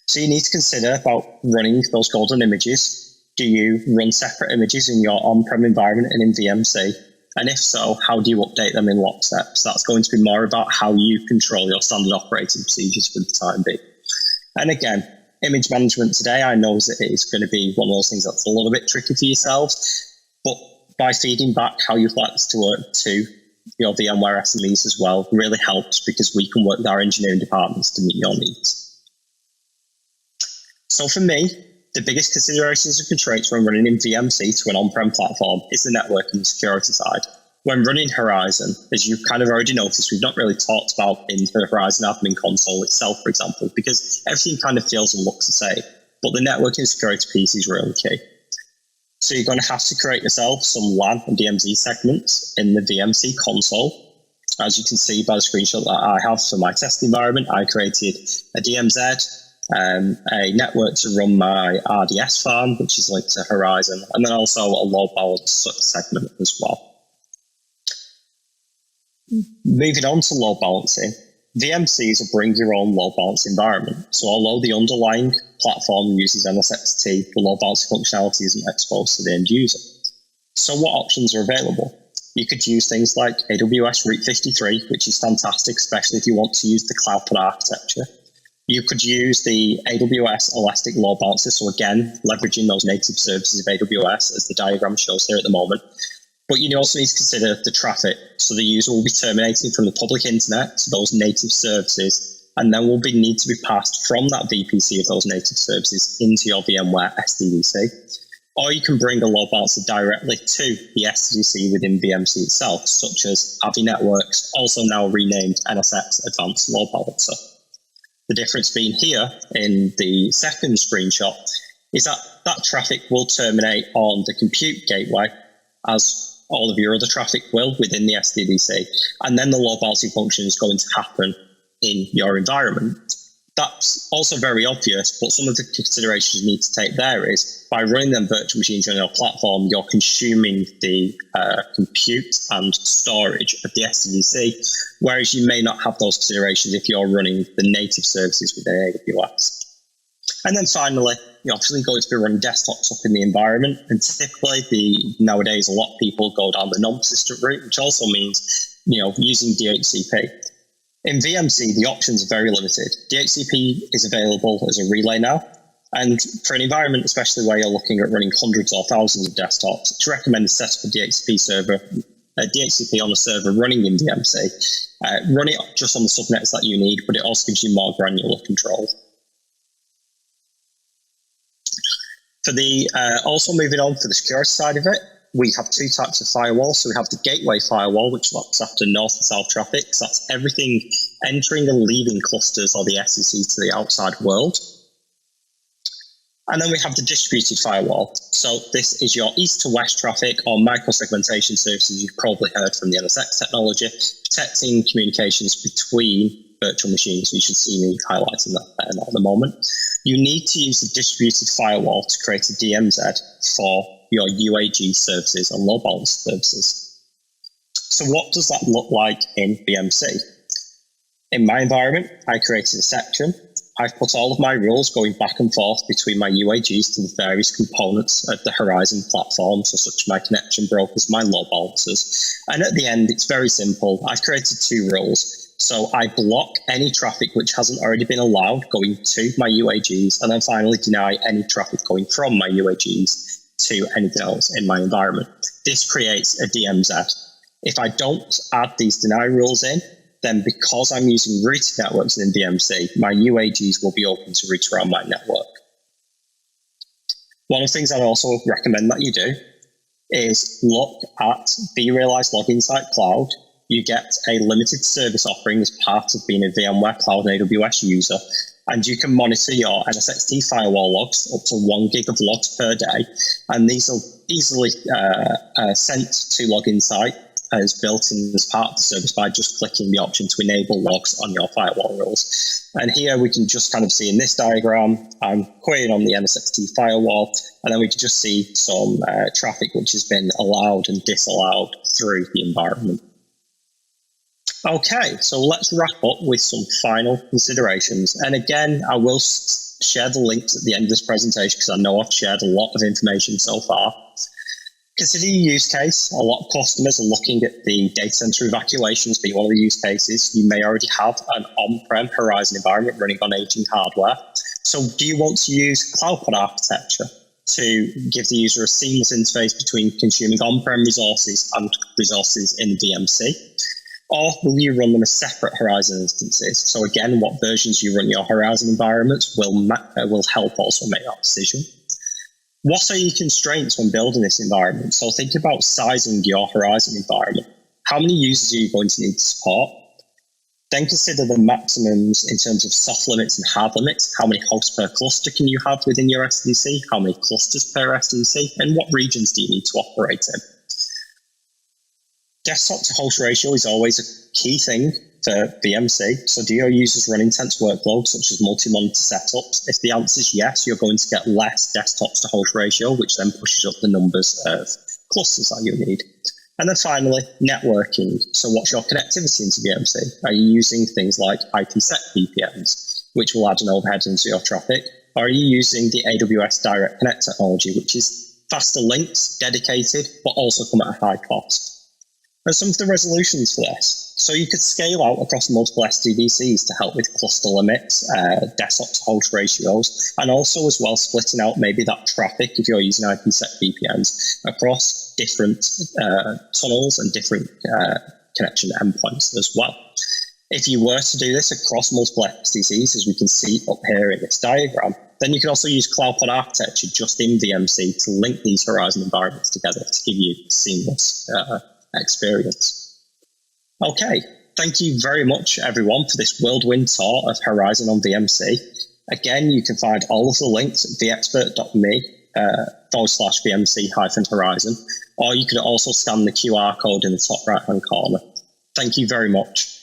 So you need to consider about running those golden images. Do you run separate images in your on-prem environment and in VMC? And if so, how do you update them in lockstep? So that's going to be more about how you control your standard operating procedures for the time being. And again, image management today, I know that it is going to be one of those things that's a little bit tricky for yourselves, but by feeding back how you'd like this to work to your VMware SMEs as well really helps, because we can work with our engineering departments to meet your needs. So for me, the biggest considerations and constraints when running in VMC to an on-prem platform is the networking and security side. When running Horizon, as you've kind of already noticed, we've not really talked about in the Horizon admin console itself, for example, because everything kind of feels and looks the same, but the networking and security piece is really key. So you're going to have to create yourself some LAN and DMZ segments in the VMC console. As you can see by the screenshot that I have for my test environment, I created a DMZ, a network to run my RDS farm, which is linked to Horizon, and then also a load balance segment as well. Moving on to load balancing, VMC is a bring your own load balance environment. So although the underlying platform uses NSXT, the load balancing functionality isn't exposed to the end user. So what options are available? You could use things like AWS Route 53, which is fantastic, especially if you want to use the cloud architecture. You could use the AWS Elastic Load Balancer, so again, leveraging those native services of AWS, as the diagram shows here at the moment. But you also need to consider the traffic. So the user will be terminating from the public internet to those native services, and then will need to be passed from that VPC of those native services into your VMware SDDC. Or you can bring a load balancer directly to the SDDC within VMC itself, such as Avi Networks, also now renamed NSX Advanced Load Balancer. The difference being here in the second screenshot is that that traffic will terminate on the compute gateway, as all of your other traffic will within the SDDC, and then the load balancing function is going to happen in your environment. That's also very obvious, but some of the considerations you need to take there is by running them virtual machines on your platform, you're consuming the compute and storage of the SDDC, whereas you may not have those considerations if you're running the native services within AWS. And then finally, you're obviously going to be running desktops up in the environment, and typically nowadays a lot of people go down the non-persistent route, which also means using DHCP. In VMC, the options are very limited. DHCP is available as a relay now, and for an environment, especially where you're looking at running hundreds or thousands of desktops, it's recommended to set up a DHCP on a server running in VMC. Run it just on the subnets that you need, but it also gives you more granular control. For the also moving on for the security side of it, we have two types of firewall. So we have the gateway firewall, which looks after north and south traffic. So that's everything entering and leaving clusters or the SEC to the outside world. And then we have the distributed firewall. So this is your east to west traffic or microsegmentation services you've probably heard from the NSX technology, protecting communications between virtual machines. You should see me highlighting that there at the moment. You need to use the distributed firewall to create a DMZ for your UAG services and load balance services. So what does that look like in VMC? In my environment, I created a section. I've put all of my rules going back and forth between my UAGs to the various components of the Horizon platform, so such as my connection brokers, my load balancers. And at the end, it's very simple. I've created two rules. So I block any traffic which hasn't already been allowed going to my UAGs, and then finally deny any traffic going from my UAGs to anything else in my environment. This creates a DMZ. If I don't add these deny rules in, then because I'm using routed networks in VMC, my UAGs will be open to route around my network. One of the things I'd also recommend that you do is look at vRealize Login Site Cloud. You get a limited service offering as part of being a VMware Cloud and AWS user, and you can monitor your NSXT firewall logs up to 1 gig of logs per day, and these are easily sent to Login Site as built in as part of the service by just clicking the option to enable logs on your firewall rules. And here we can just kind of see in this diagram, I'm querying on the NSXT firewall, and then we can just see some traffic which has been allowed and disallowed through the environment. Okay, so let's wrap up with some final considerations. And again, I will share the links at the end of this presentation because I know I've shared a lot of information so far. Consider your use case. A lot of customers are looking at the data center evacuations being one of the use cases. You may already have an on-prem Horizon environment running on aging hardware. So do you want to use CloudPod architecture to give the user a seamless interface between consuming on-prem resources and resources in VMC? Or will you run them as separate Horizon instances? So again, what versions you run your Horizon environments will help also make that decision. What are your constraints when building this environment? So think about sizing your Horizon environment. How many users are you going to need to support? Then consider the maximums in terms of soft limits and hard limits. How many hosts per cluster can you have within your SDC? How many clusters per SDC? And what regions do you need to operate in? Desktop to host ratio is always a key thing for VMC. So do your users run intense workloads such as multi-monitor setups? If the answer is yes, you're going to get less desktops to host ratio, which then pushes up the numbers of clusters that you need. And then finally, networking. So what's your connectivity into VMC? Are you using things like IPsec VPNs, which will add an overhead into your traffic? Or are you using the AWS Direct Connect technology, which is faster links, dedicated, but also come at a high cost? And some of the resolutions for this. So you could scale out across multiple SDDCs to help with cluster limits, desktop to host ratios, and also as well splitting out maybe that traffic if you're using IPsec VPNs across different tunnels and different connection endpoints as well. If you were to do this across multiple SDCs, as we can see up here in this diagram, then you can also use CloudPod architecture just in VMC to link these Horizon environments together to give you seamless experience. Okay, thank you very much everyone for this whirlwind tour of Horizon on VMC. Again, you can find all of the links at theexpert.me/VMC-Horizon, or you can also scan the QR code in the top right hand corner. Thank you very much.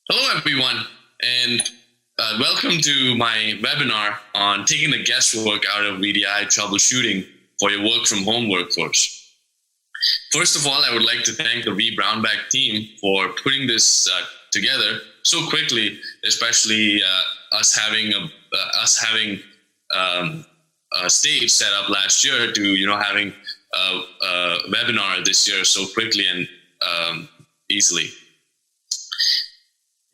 Hello, everyone, and welcome to my webinar on taking the guesswork out of VDI troubleshooting for your work from home workforce. First of all, I would like to thank the vBrownBag team for putting this together so quickly, especially us having a stage set up last year to having a webinar this year so quickly and easily.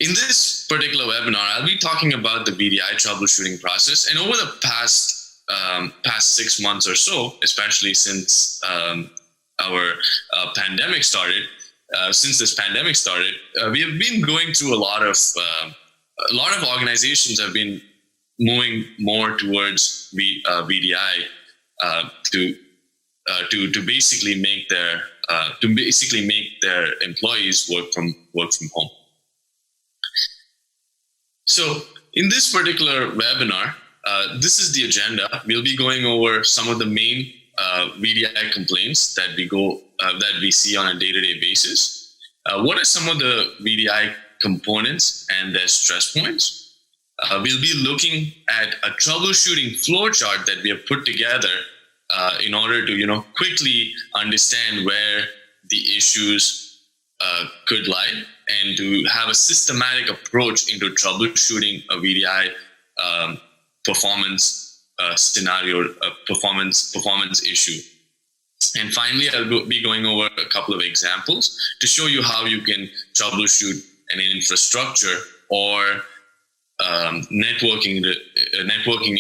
In this particular webinar, I'll be talking about the VDI troubleshooting process. And over the past 6 months or so, especially since our pandemic started, we have been going through a lot of a lot of organizations have been moving more towards VDI to basically make their employees work from home. So in this particular webinar, this is the agenda. We'll be going over some of the main VDI complaints that we see on a day-to-day basis. What are some of the VDI components and their stress points? We'll be looking at a troubleshooting flowchart that we have put together in order to quickly understand where the issues could lie, and to have a systematic approach into troubleshooting a VDI performance scenario, performance issue. And finally, I'll be going over a couple of examples to show you how you can troubleshoot an infrastructure or networking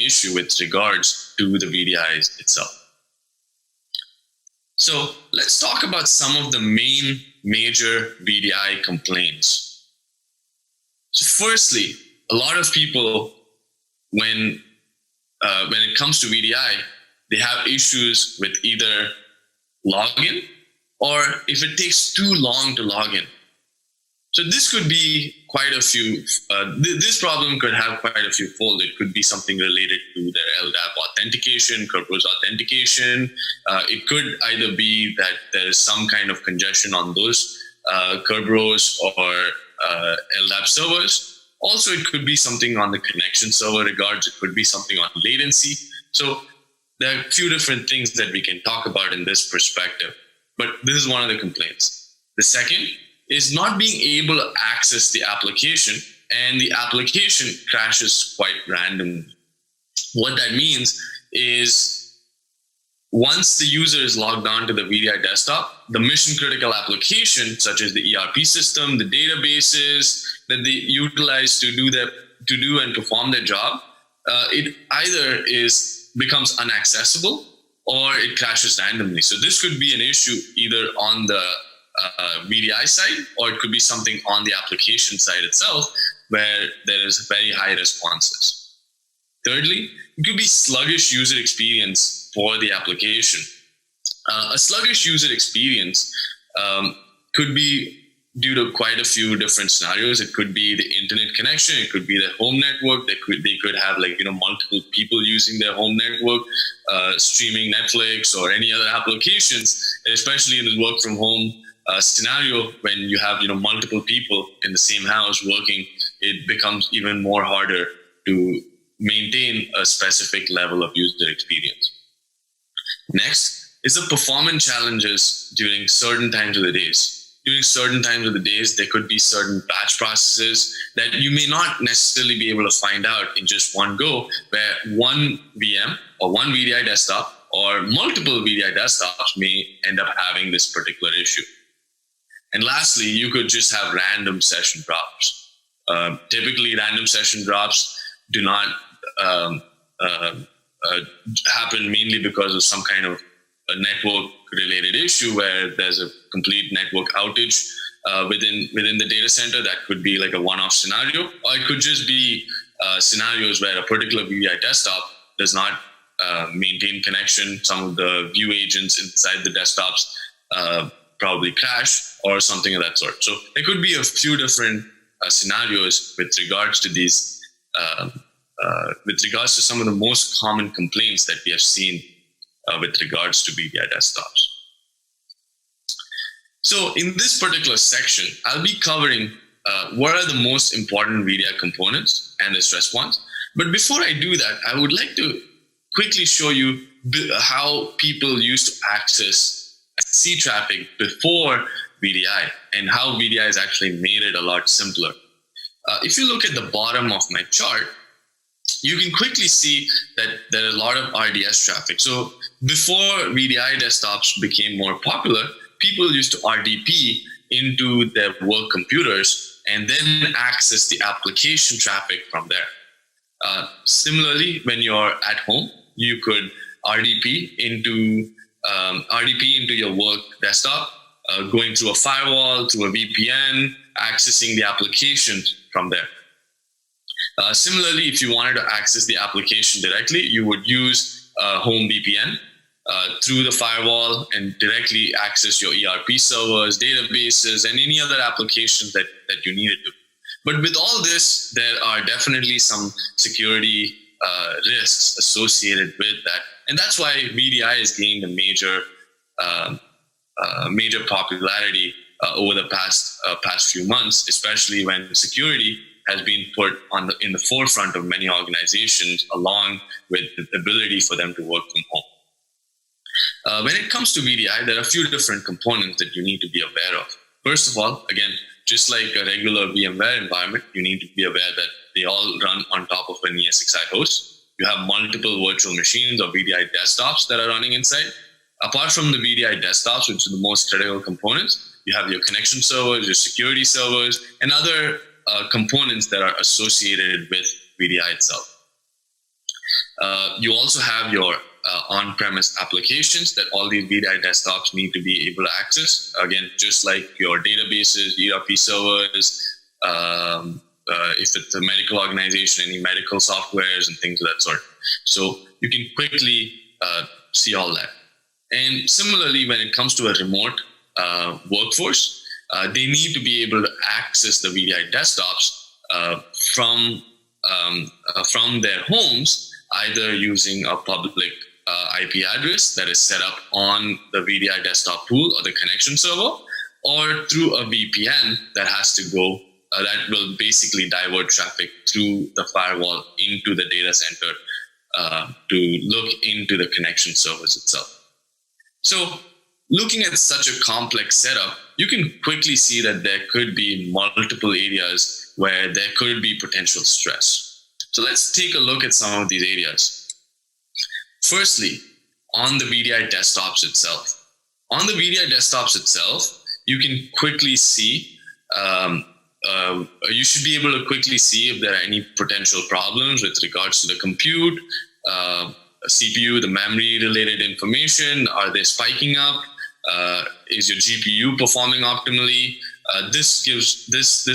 issue with regards to the VDIs itself. So let's talk about some of the main major VDI complaints. So firstly, a lot of people, when it comes to VDI, they have issues with either login or if it takes too long to log in. So this could be quite a few, this problem could have quite a few fold. It could be something related to their LDAP authentication, Kerberos authentication. It could either be that there is some kind of congestion on those Kerberos or LDAP servers. Also, it could be something on the connection server regards. It could be something on latency. So there are a few different things that we can talk about in this perspective. But this is one of the complaints. The second is not being able to access the application, and the application crashes quite randomly. What that means is once the user is logged on to the VDI desktop, the mission critical application, such as the ERP system, the databases that they utilize to do and perform their job, it either becomes inaccessible or it crashes randomly. So this could be an issue either on the VDI side, or it could be something on the application side itself where there is very high responses. Thirdly, it could be sluggish user experience for the application. A sluggish user experience could be due to quite a few different scenarios. It could be the internet connection. It could be the home network. They could have multiple people using their home network, streaming Netflix or any other applications, especially in the work from home scenario. When you have multiple people in the same house working, it becomes even more harder to maintain a specific level of user experience. Next is the performance challenges during certain times of the days. During certain times of the days, there could be certain batch processes that you may not necessarily be able to find out in just one go, where one VM or one VDI desktop or multiple VDI desktops may end up having this particular issue. And lastly, you could just have random session drops. Typically, random session drops do not happen mainly because of some kind of a network-related issue where there's a complete network outage within the data center. That could be like a one-off scenario, or it could just be scenarios where a particular VDI desktop does not maintain connection. Some of the view agents inside the desktops probably crash or something of that sort. So there could be a few different scenarios with regards to these, with regards to some of the most common complaints that we have seen with regards to VDI desktops. So in this particular section, I'll be covering what are the most important VDI components and the stress points. But before I do that, I would like to quickly show you how people used to access C traffic before VDI and how VDI has actually made it a lot simpler. If you look at the bottom of my chart, you can quickly see that there are a lot of RDS traffic. So before VDI desktops became more popular, people used to RDP into their work computers and then access the application traffic from there. Similarly, when you're at home, you could RDP into your work desktop, going through a firewall, through a VPN, accessing the application from there. Similarly, if you wanted to access the application directly, you would use Home VPN through the firewall and directly access your ERP servers, databases, and any other applications that you needed to. But with all this, there are definitely some security risks associated with that. And that's why VDI has gained a major popularity over the past few months, especially when security has been put in the forefront of many organizations, along with the ability for them to work from home. When it comes to VDI, there are a few different components that you need to be aware of. First of all, again, just like a regular VMware environment, you need to be aware that they all run on top of an ESXi host. You have multiple virtual machines or VDI desktops that are running inside. Apart from the VDI desktops, which are the most critical components, you have your connection servers, your security servers, and other components that are associated with VDI itself. You also have your on-premise applications that all these VDI desktops need to be able to access. Again, just like your databases, ERP servers, if it's a medical organization, any medical softwares and things of that sort. So you can quickly see all that. And similarly, when it comes to a remote workforce, they need to be able to access the VDI desktops from their homes, either using a public IP address that is set up on the VDI desktop pool or the connection server, or through a VPN that has to go, that will basically divert traffic through the firewall into the data center to look into the connection servers itself. So looking at such a complex setup, you can quickly see that there could be multiple areas where there could be potential stress. So let's take a look at some of these areas. Firstly, on the VDI desktops itself. On the VDI desktops itself, you can quickly see, you should be able to quickly see if there are any potential problems with regards to the compute, CPU, the memory related information. Are they spiking up? Is your GPU performing optimally? This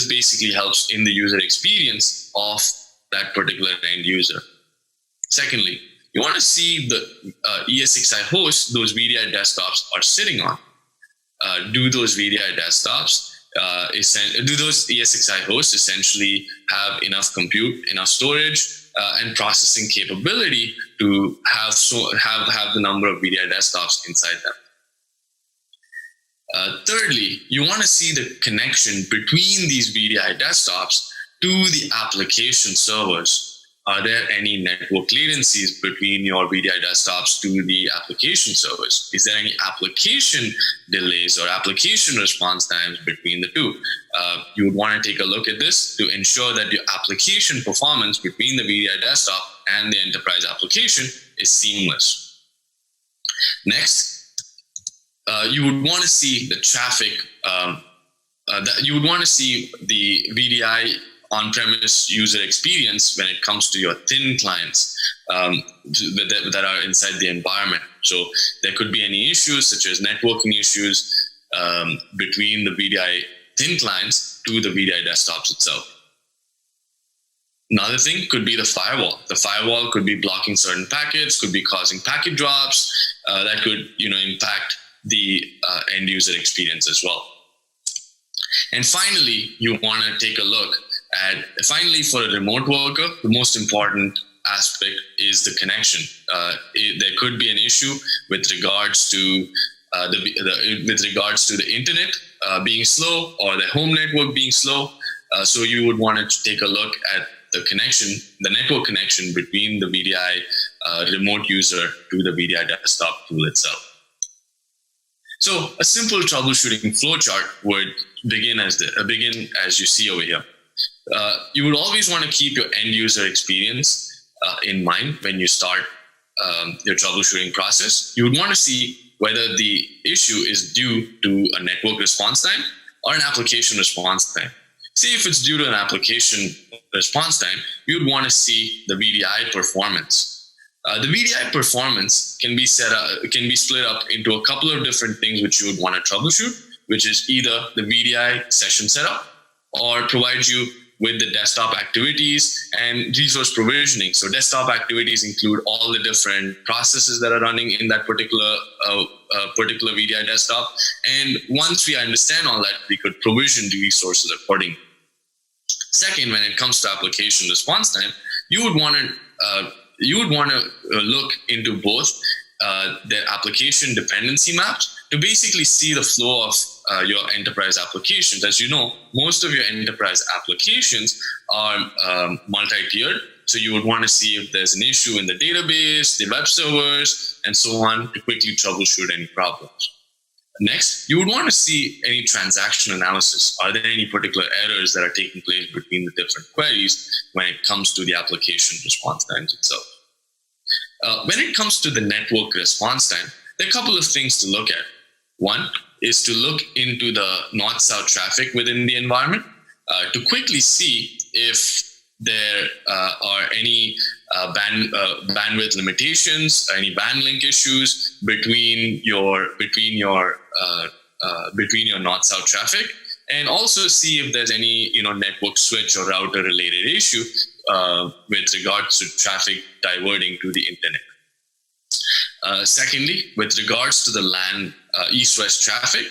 basically helps in the user experience of that particular end user. Secondly, you want to see the ESXi hosts those VDI desktops are sitting on. Do those VDI desktops, do those ESXi hosts essentially have enough compute, enough storage, and processing capability to have the number of VDI desktops inside them? Thirdly, you want to see the connection between these VDI desktops to the application servers. Are there any network latencies between your VDI desktops to the application servers? Is there any application delays or application response times between the two? You would want to take a look at this to ensure that your application performance between the VDI desktop and the enterprise application is seamless. Next, you would want to see the traffic, you would want to see the VDI on-premise user experience when it comes to your thin clients that are inside the environment. So there could be any issues such as networking issues between the VDI thin clients to the VDI desktops itself. Another thing could be the firewall. The firewall could be blocking certain packets, could be causing packet drops that could impact the end user experience as well. And finally, you want to take a look at, for a remote worker, the most important aspect is the connection. There could be an issue with regards to the internet being slow or the home network being slow. So you would want to take a look at the connection, the network connection between the VDI remote user to the VDI desktop tool itself. So a simple troubleshooting flowchart would begin as you see over here. You would always want to keep your end user experience in mind when you start your troubleshooting process. You would want to see whether the issue is due to a network response time or an application response time. See, if it's due to an application response time, you would want to see the VDI performance. The VDI performance can be split up into a couple of different things which you would want to troubleshoot, which is either the VDI session setup or provide you with the desktop activities and resource provisioning. So desktop activities include all the different processes that are running in that particular VDI desktop. And once we understand all that, we could provision the resources accordingly. Second, when it comes to application response time, you would want to look into both the application dependency maps to basically see the flow of your enterprise applications. As you know, most of your enterprise applications are multi-tiered. So you would want to see if there's an issue in the database, the web servers, and so on to quickly troubleshoot any problems. Next, you would want to see any transaction analysis. Are there any particular errors that are taking place between the different queries when it comes to the application response times itself? When it comes to the network response time, there are a couple of things to look at. One is to look into the north-south traffic within the environment to quickly see if there are any bandwidth limitations, any band link issues between your north-south traffic, and also see if there's any network switch or router related issue with regards to traffic diverting to the internet. Secondly, with regards to the LAN east-west traffic,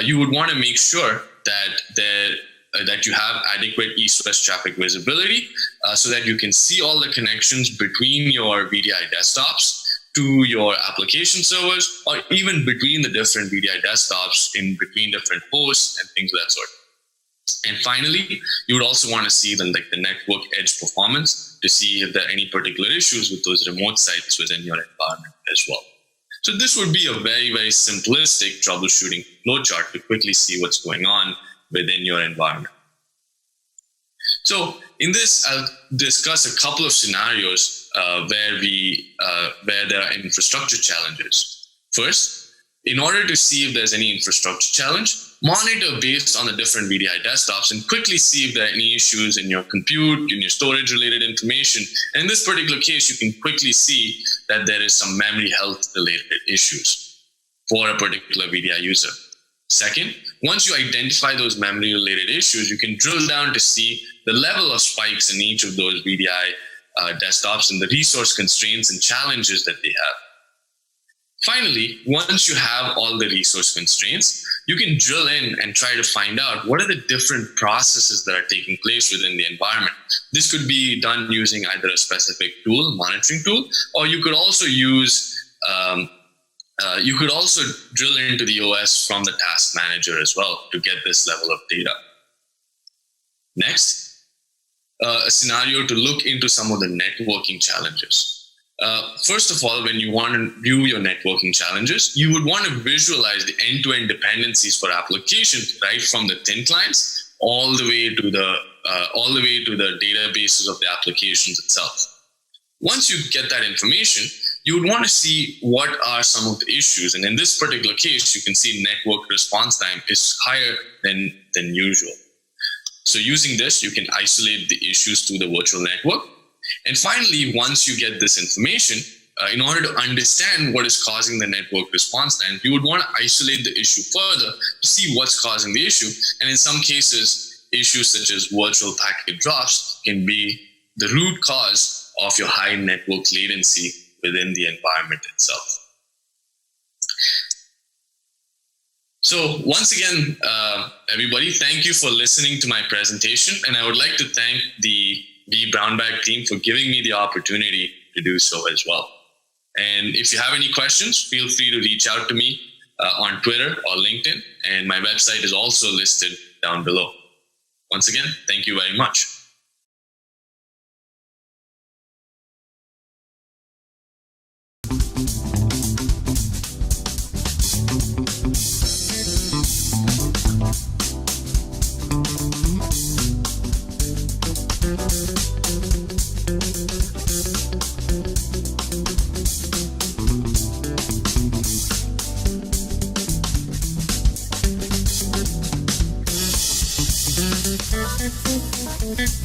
you would want to make sure that you have adequate east-west traffic visibility so that you can see all the connections between your VDI desktops to your application servers, or even between the different VDI desktops in between different hosts and things of that sort. And finally, you would also want to see the network edge performance to see if there are any particular issues with those remote sites within your environment as well. So this would be a very, very simplistic troubleshooting flowchart to quickly see what's going on within your environment. So in this, I'll discuss a couple of scenarios where there are infrastructure challenges. First, in order to see if there's any infrastructure challenge, monitor based on the different VDI desktops and quickly see if there are any issues in your compute, in your storage related information. And in this particular case, you can quickly see that there is some memory health related issues for a particular VDI user. Second, once you identify those memory related issues, you can drill down to see the level of spikes in each of those VDI desktops and the resource constraints and challenges that they have. Finally, once you have all the resource constraints, you can drill in and try to find out what are the different processes that are taking place within the environment. This could be done using either a specific tool, monitoring tool, or you could also use drill into the OS from the task manager as well to get this level of data. Next, a scenario to look into some of the networking challenges. First of all, when you want to view your networking challenges, you would want to visualize the end-to-end dependencies for applications, right from the thin clients all the way to the databases of the applications itself. Once you get that information, you would want to see what are some of the issues. And in this particular case, you can see network response time is higher than usual. So using this, you can isolate the issues to the virtual network. And finally, once you get this information, in order to understand what is causing the network response time, you would want to isolate the issue further to see what's causing the issue. And in some cases, issues such as virtual packet drops can be the root cause of your high network latency within the environment itself. So once again, everybody, thank you for listening to my presentation. And I would like to thank the vBrownBag team for giving me the opportunity to do so as well. And if you have any questions, feel free to reach out to me on Twitter or LinkedIn. And my website is also listed down below. Once again, thank you very much. Thank you.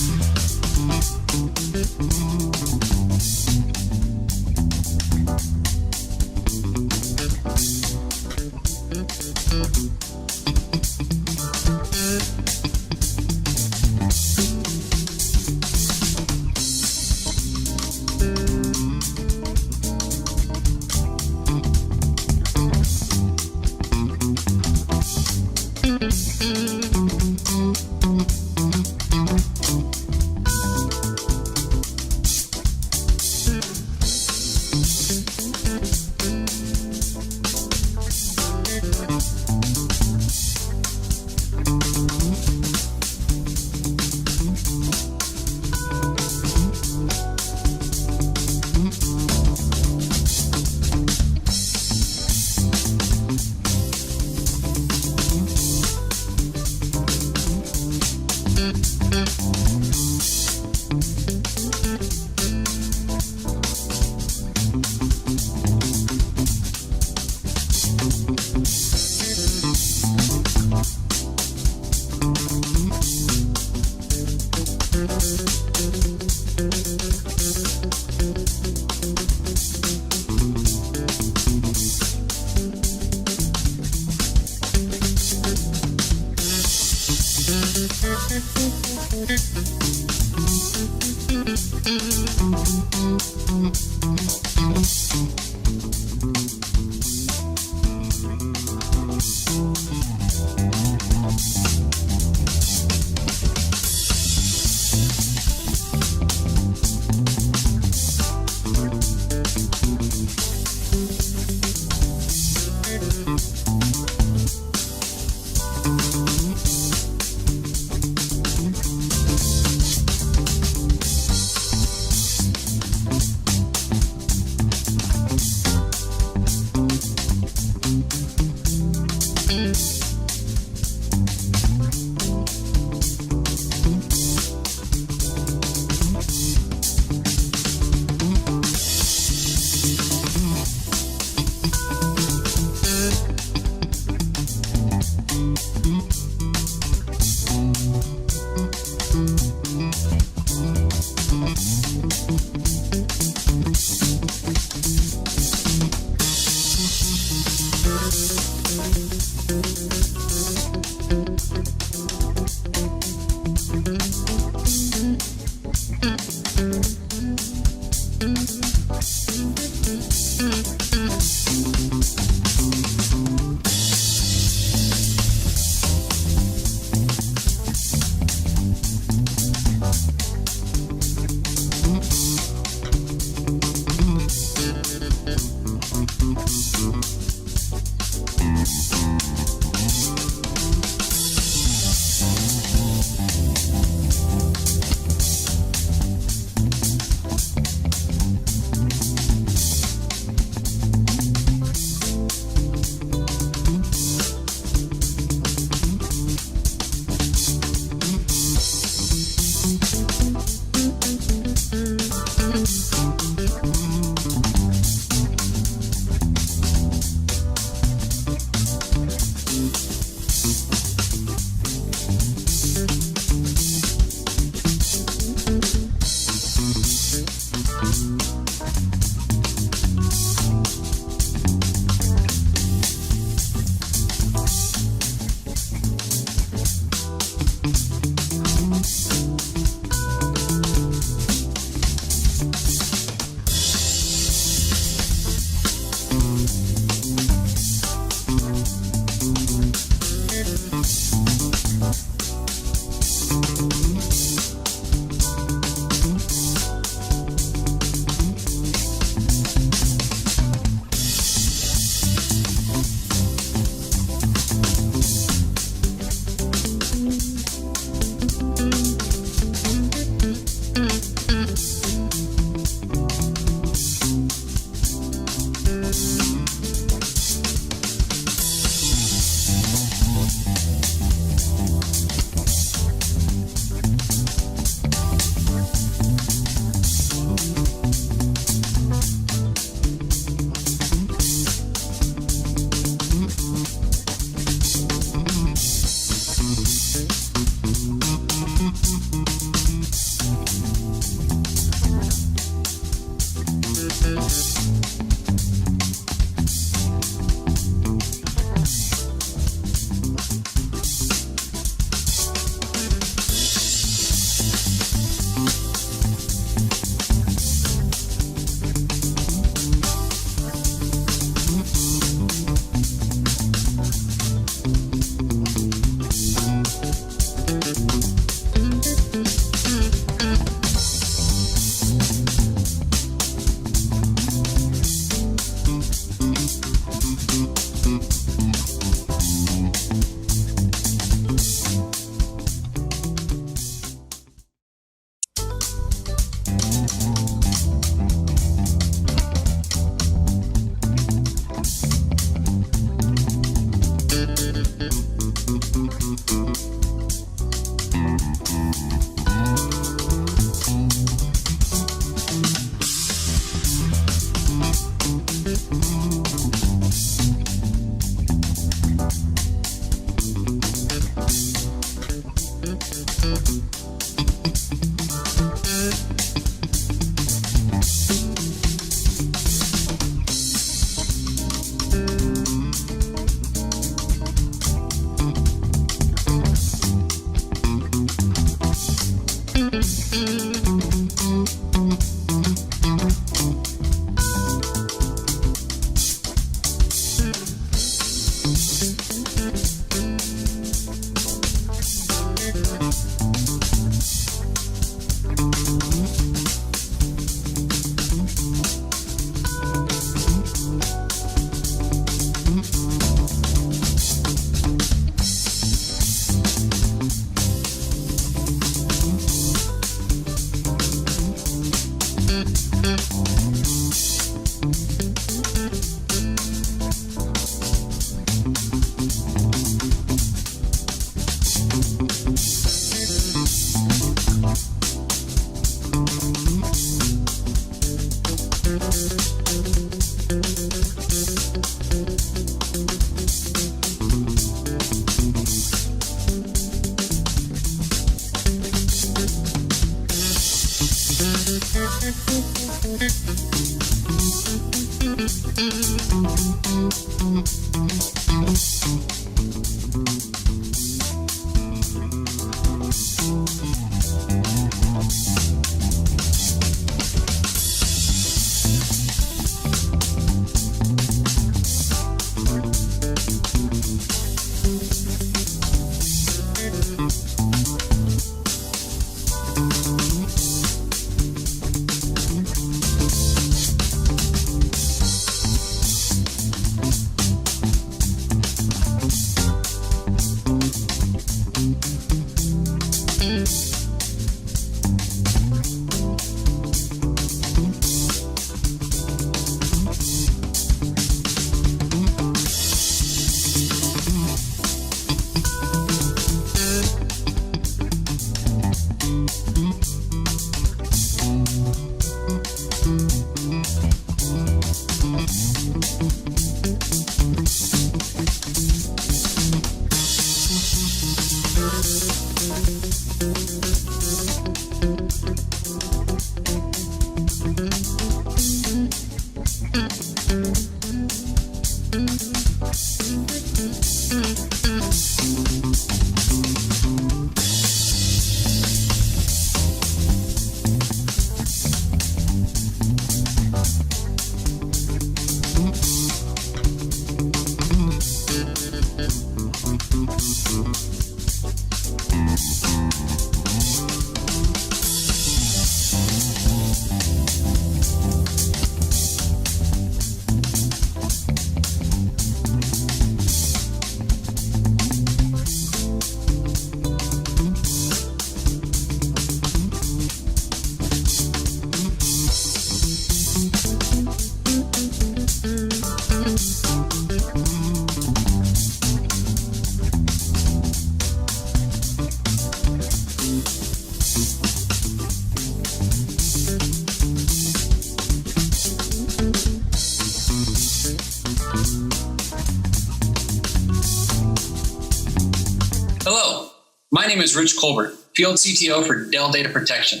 My name is Rich Colbert, Field CTO for Dell Data Protection.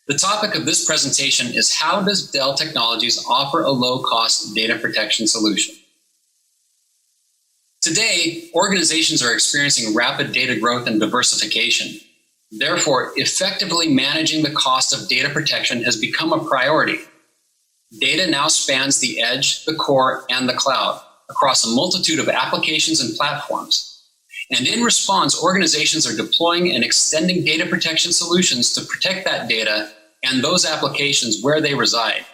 The topic of this presentation is how does Dell Technologies offer a low-cost data protection solution? Today, organizations are experiencing rapid data growth and diversification. Therefore, effectively managing the cost of data protection has become a priority. Data now spans the edge, the core, and the cloud across a multitude of applications and platforms. And in response, organizations are deploying and extending data protection solutions to protect that data and those applications where they reside.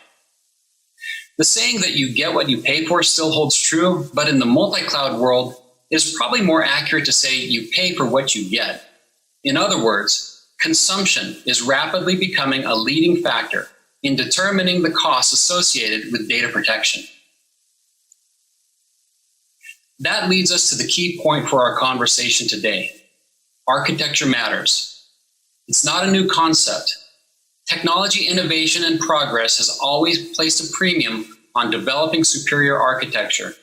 The saying that you get what you pay for still holds true, but in the multi-cloud world, it is probably more accurate to say you pay for what you get. In other words, consumption is rapidly becoming a leading factor in determining the costs associated with data protection. That leads us to the key point for our conversation today. Architecture matters. It's not a new concept. Technology innovation and progress has always placed a premium on developing superior architecture.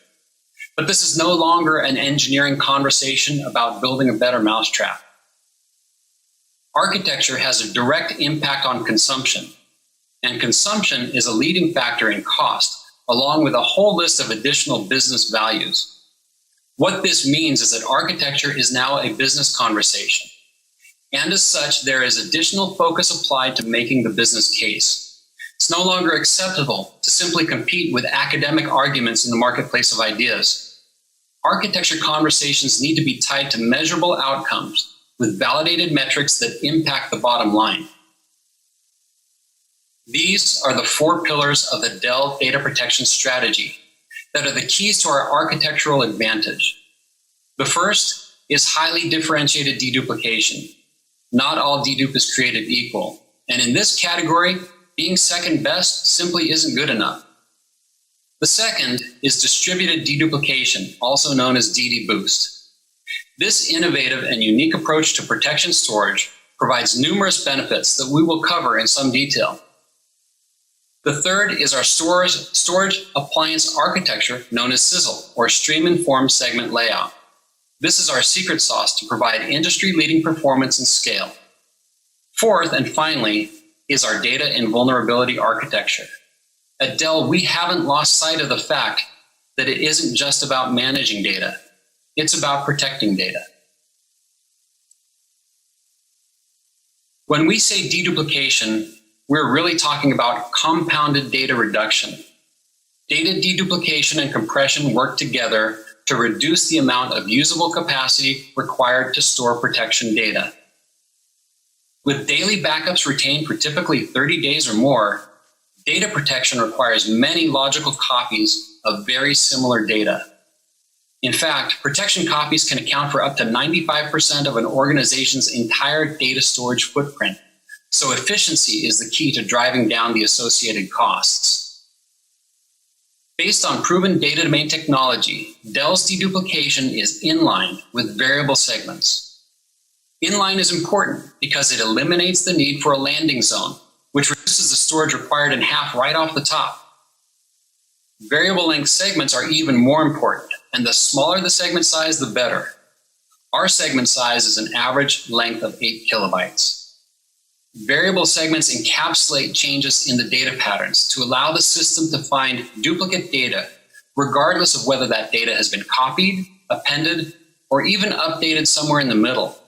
But this is no longer an engineering conversation about building a better mousetrap. Architecture has a direct impact on consumption, and consumption is a leading factor in cost, along with a whole list of additional business values. What this means is that architecture is now a business conversation. And as such, there is additional focus applied to making the business case. It's no longer acceptable to simply compete with academic arguments in the marketplace of ideas. Architecture conversations need to be tied to measurable outcomes with validated metrics that impact the bottom line. These are the 4 pillars of the Dell data protection strategy that are the keys to our architectural advantage. The first is highly differentiated deduplication. Not all dedupe is created equal. And in this category, being second best simply isn't good enough. The second is distributed deduplication, also known as DD Boost. This innovative and unique approach to protection storage provides numerous benefits that we will cover in some detail. The third is our storage appliance architecture known as SISL, or Stream-Informed Segment Layout. This is our secret sauce to provide industry-leading performance and scale. Fourth, and finally, is our data and vulnerability architecture. At Dell, we haven't lost sight of the fact that it isn't just about managing data. It's about protecting data. When we say deduplication, we're really talking about compounded data reduction. Data deduplication and compression work together to reduce the amount of usable capacity required to store protection data. With daily backups retained for typically 30 days or more, data protection requires many logical copies of very similar data. In fact, protection copies can account for up to 95% of an organization's entire data storage footprint. So efficiency is the key to driving down the associated costs. Based on proven data domain technology, Dell's deduplication is inline with variable segments. Inline is important because it eliminates the need for a landing zone, which reduces the storage required in half right off the top. Variable length segments are even more important, and the smaller the segment size, the better. Our segment size is an average length of 8 kilobytes. Variable segments encapsulate changes in the data patterns to allow the system to find duplicate data, regardless of whether that data has been copied, appended, or even updated somewhere in the middle.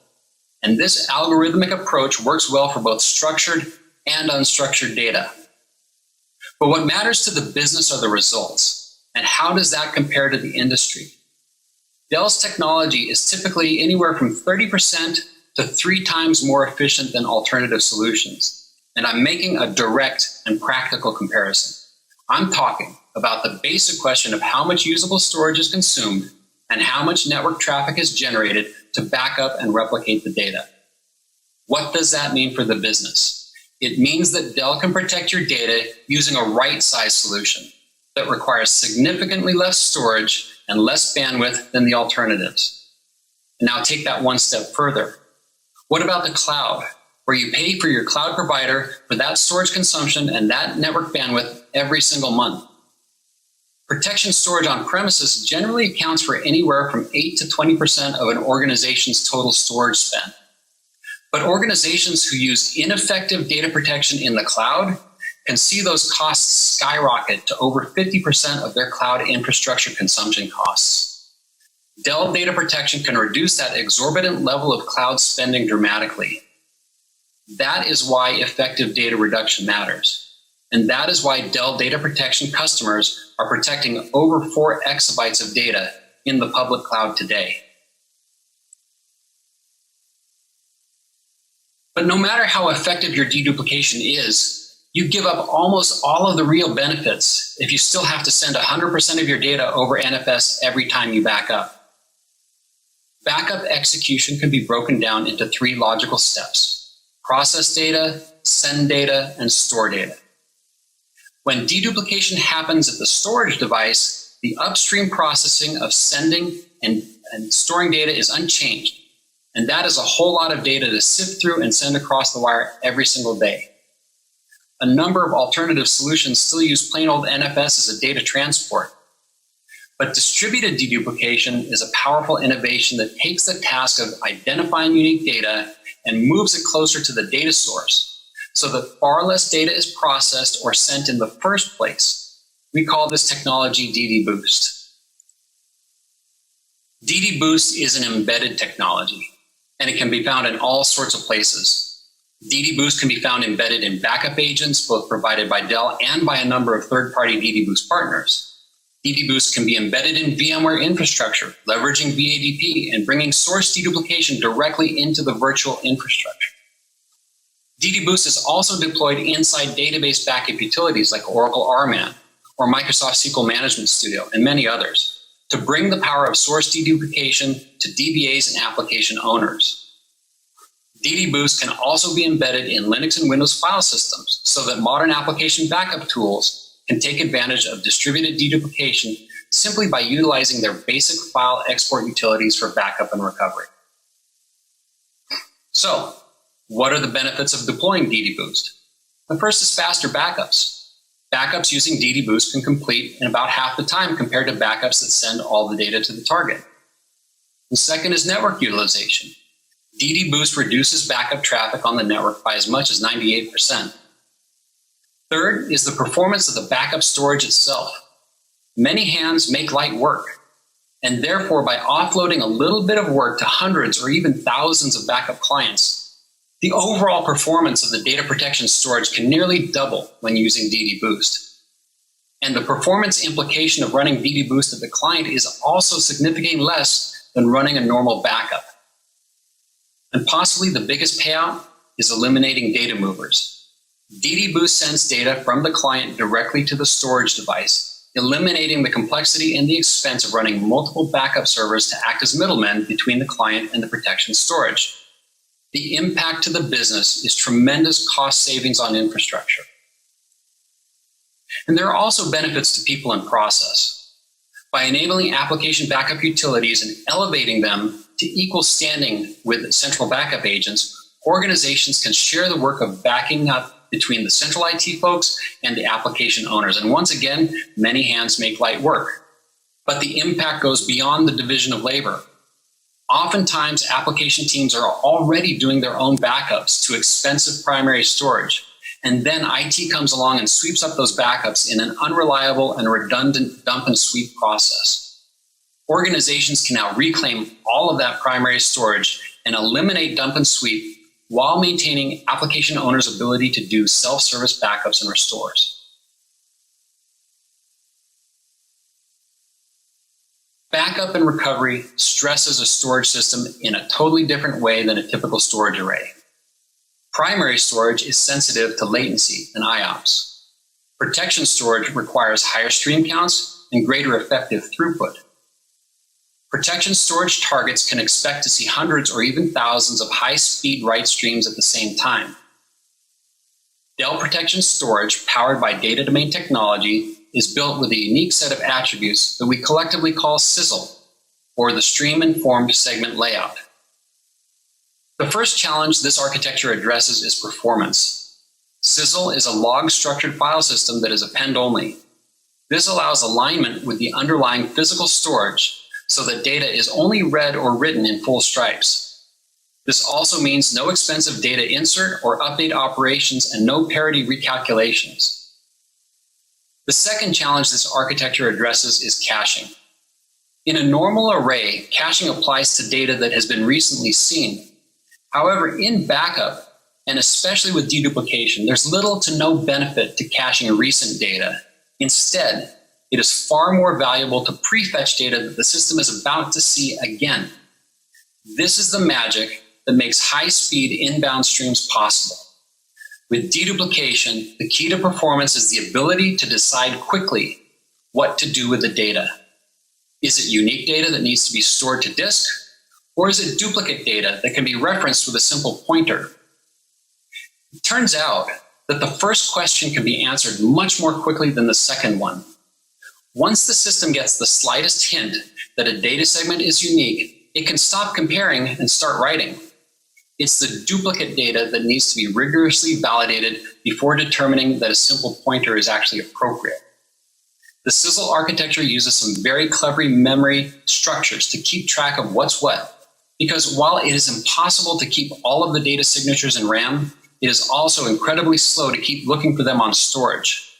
And this algorithmic approach works well for both structured and unstructured data. But what matters to the business are the results, and how does that compare to the industry? Dell's technology is typically anywhere from 30% to 3 times more efficient than alternative solutions. And I'm making a direct and practical comparison. I'm talking about the basic question of how much usable storage is consumed and how much network traffic is generated to back up and replicate the data. What does that mean for the business? It means that Dell can protect your data using a right-size solution that requires significantly less storage and less bandwidth than the alternatives. And now take that one step further. What about the cloud, where you pay for your cloud provider for that storage consumption and that network bandwidth every single month? Protection storage on premises generally accounts for anywhere from 8 to 20% of an organization's total storage spend. But organizations who use ineffective data protection in the cloud can see those costs skyrocket to over 50% of their cloud infrastructure consumption costs. Dell Data Protection can reduce that exorbitant level of cloud spending dramatically. That is why effective data reduction matters. And that is why Dell Data Protection customers are protecting over 4 exabytes of data in the public cloud today. But no matter how effective your deduplication is, you give up almost all of the real benefits if you still have to send 100% of your data over NFS every time you back up. Backup execution can be broken down into 3 logical steps: process data, send data, and store data. When deduplication happens at the storage device, the upstream processing of sending and storing data is unchanged. And that is a whole lot of data to sift through and send across the wire every single day. A number of alternative solutions still use plain old NFS as a data transport. But distributed deduplication is a powerful innovation that takes the task of identifying unique data and moves it closer to the data source, so that far less data is processed or sent in the first place. We call this technology DD-Boost. DD-Boost is an embedded technology, and it can be found in all sorts of places. DD-Boost can be found embedded in backup agents, both provided by Dell and by a number of third-party DD-Boost partners. DD-Boost can be embedded in VMware infrastructure, leveraging VADP and bringing source deduplication directly into the virtual infrastructure. DD-Boost is also deployed inside database backup utilities like Oracle RMAN or Microsoft SQL Management Studio and many others to bring the power of source deduplication to DBAs and application owners. DD-Boost can also be embedded in Linux and Windows file systems so that modern application backup tools can take advantage of distributed deduplication simply by utilizing their basic file export utilities for backup and recovery. So, what are the benefits of deploying DD-Boost? The first is faster backups. Backups using DD-Boost can complete in about half the time compared to backups that send all the data to the target. The second is network utilization. DD-Boost reduces backup traffic on the network by as much as 98%. Third is the performance of the backup storage itself. Many hands make light work, and therefore by offloading a little bit of work to hundreds or even thousands of backup clients, the overall performance of the data protection storage can nearly double when using DD-Boost. And the performance implication of running DD-Boost at the client is also significantly less than running a normal backup. And possibly the biggest payout is eliminating data movers. DD-Boost sends data from the client directly to the storage device, eliminating the complexity and the expense of running multiple backup servers to act as middlemen between the client and the protection storage. The impact to the business is tremendous cost savings on infrastructure. And there are also benefits to people and process. By enabling application backup utilities and elevating them to equal standing with central backup agents, organizations can share the work of backing up between the central IT folks and the application owners. And once again, many hands make light work. But the impact goes beyond the division of labor. Oftentimes, application teams are already doing their own backups to expensive primary storage. And then IT comes along and sweeps up those backups in an unreliable and redundant dump and sweep process. Organizations can now reclaim all of that primary storage and eliminate dump and sweep while maintaining application owners' ability to do self-service backups and restores. Backup and recovery stresses a storage system in a totally different way than a typical storage array. Primary storage is sensitive to latency and IOPS. Protection storage requires higher stream counts and greater effective throughput. Protection storage targets can expect to see hundreds or even thousands of high-speed write streams at the same time. Dell Protection Storage, powered by data domain technology, is built with a unique set of attributes that we collectively call SISL, or the Stream-Informed Segment Layout. The first challenge this architecture addresses is performance. SISL is a log-structured file system that is append-only. This allows alignment with the underlying physical storage so that data is only read or written in full stripes. This also means no expensive data insert or update operations and no parity recalculations. The second challenge this architecture addresses is caching. In a normal array, caching applies to data that has been recently seen. However, in backup, and especially with deduplication, there's little to no benefit to caching recent data. Instead, it is far more valuable to prefetch data that the system is about to see again. This is the magic that makes high-speed inbound streams possible. With deduplication, the key to performance is the ability to decide quickly what to do with the data. Is it unique data that needs to be stored to disk, or is it duplicate data that can be referenced with a simple pointer? It turns out that the first question can be answered much more quickly than the second one. Once the system gets the slightest hint that a data segment is unique, it can stop comparing and start writing. It's the duplicate data that needs to be rigorously validated before determining that a simple pointer is actually appropriate. The Sizzle architecture uses some very clever memory structures to keep track of what's what, because while it is impossible to keep all of the data signatures in RAM, it is also incredibly slow to keep looking for them on storage.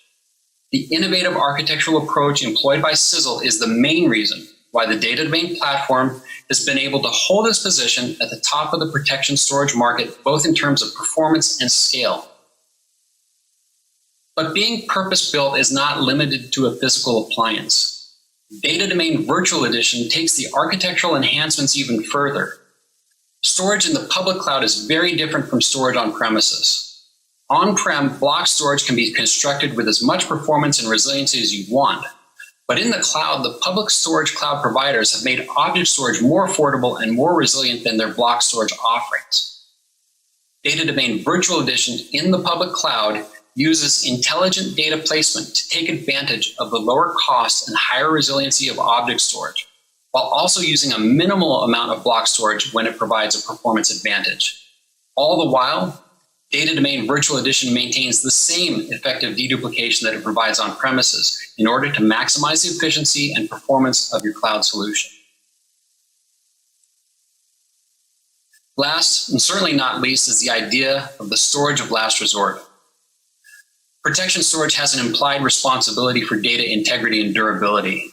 The innovative architectural approach employed by Sizzle is the main reason why the data domain platform has been able to hold its position at the top of the protection storage market, both in terms of performance and scale. But being purpose-built is not limited to a physical appliance. Data Domain Virtual Edition takes the architectural enhancements even further. Storage in the public cloud is very different from storage on premises. On-prem, block storage can be constructed with as much performance and resiliency as you want. But in the cloud, the public storage cloud providers have made object storage more affordable and more resilient than their block storage offerings. Data Domain Virtual Edition in the public cloud uses intelligent data placement to take advantage of the lower cost and higher resiliency of object storage, while also using a minimal amount of block storage when it provides a performance advantage. All the while, Data Domain Virtual Edition maintains the same effective deduplication that it provides on premises in order to maximize the efficiency and performance of your cloud solution. Last, and certainly not least, is the idea of the storage of last resort. Protection storage has an implied responsibility for data integrity and durability.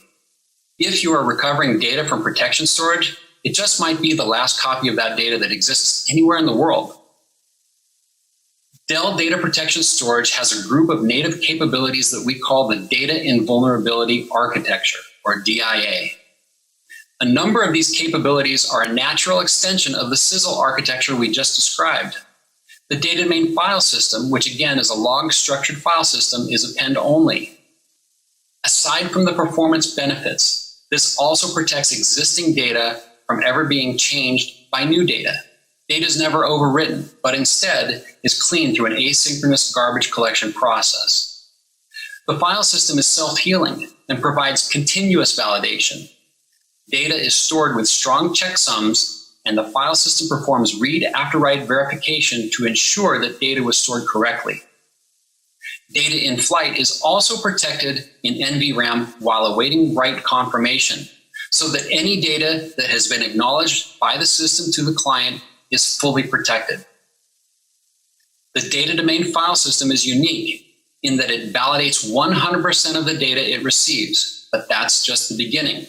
If you are recovering data from protection storage, it just might be the last copy of that data that exists anywhere in the world. Dell Data Protection Storage has a group of native capabilities that we call the Data Invulnerability Architecture, or DIA. A number of these capabilities are a natural extension of the Sizzle architecture we just described. The data domain file system, which again is a log-structured file system, is append-only. Aside from the performance benefits, this also protects existing data from ever being changed by new data. Data is never overwritten, but instead is cleaned through an asynchronous garbage collection process. The file system is self-healing and provides continuous validation. Data is stored with strong checksums, and the file system performs read-after-write verification to ensure that data was stored correctly. Data in flight is also protected in NVRAM while awaiting write confirmation, so that any data that has been acknowledged by the system to the client is fully protected. The data domain file system is unique in that it validates 100% of the data it receives, but that's just the beginning.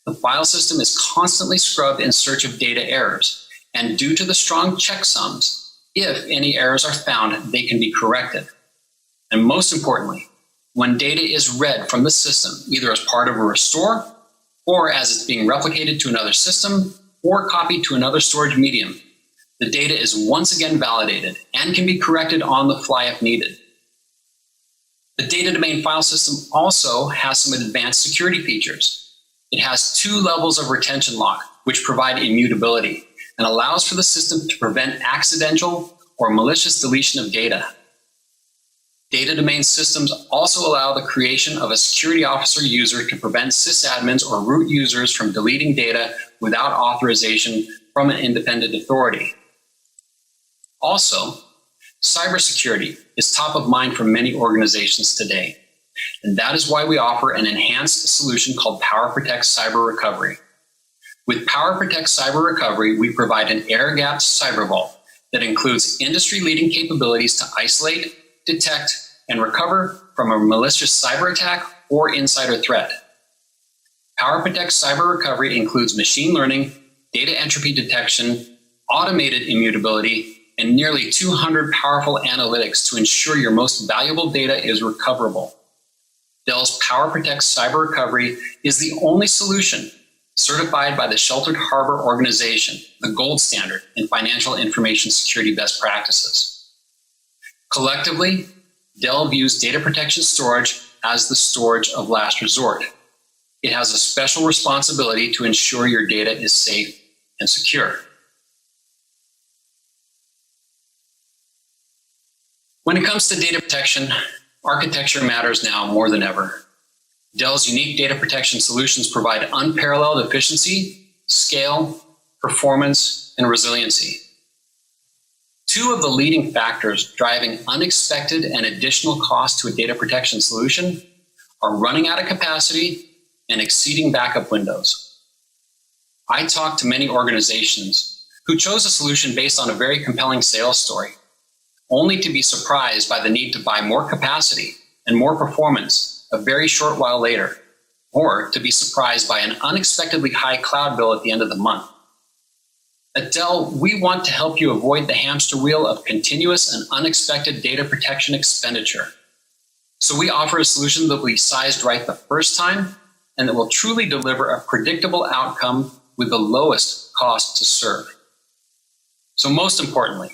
The file system is constantly scrubbed in search of data errors, and due to the strong checksums, if any errors are found, they can be corrected. And most importantly, when data is read from the system, either as part of a restore, or as it's being replicated to another system, or copied to another storage medium, the data is once again validated and can be corrected on the fly if needed. The data domain file system also has some advanced security features. It has 2 levels of retention lock, which provide immutability and allows for the system to prevent accidental or malicious deletion of data. Data domain systems also allow the creation of a security officer user to prevent sysadmins or root users from deleting data without authorization from an independent authority. Also, cybersecurity is top of mind for many organizations today. And that is why we offer an enhanced solution called PowerProtect Cyber Recovery. With PowerProtect Cyber Recovery, we provide an air-gapped cyber vault that includes industry-leading capabilities to isolate, detect, and recover from a malicious cyber attack or insider threat. PowerProtect Cyber Recovery includes machine learning, data entropy detection, automated immutability, and nearly 200 powerful analytics to ensure your most valuable data is recoverable. Dell's PowerProtect Cyber Recovery is the only solution certified by the Sheltered Harbor Organization, the gold standard in financial information security best practices. Collectively, Dell views data protection storage as the storage of last resort. It has a special responsibility to ensure your data is safe and secure. When it comes to data protection, architecture matters now more than ever. Dell's unique data protection solutions provide unparalleled efficiency, scale, performance, and resiliency. Two of the leading factors driving unexpected and additional cost to a data protection solution are running out of capacity and exceeding backup windows. I talked to many organizations who chose a solution based on a very compelling sales story, only to be surprised by the need to buy more capacity and more performance a very short while later, or to be surprised by an unexpectedly high cloud bill at the end of the month. At Dell, we want to help you avoid the hamster wheel of continuous and unexpected data protection expenditure. So we offer a solution that will be sized right the first time and that will truly deliver a predictable outcome with the lowest cost to serve. So most importantly,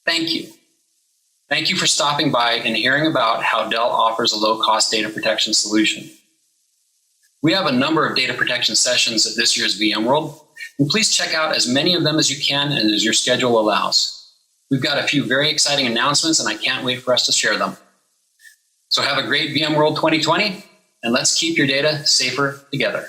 thank you. Thank you for stopping by and hearing about how Dell offers a low-cost data protection solution. We have a number of data protection sessions at this year's VMworld, and please check out as many of them as you can and as your schedule allows. We've got a few very exciting announcements, and I can't wait for us to share them. So have a great VMworld 2020, and let's keep your data safer together.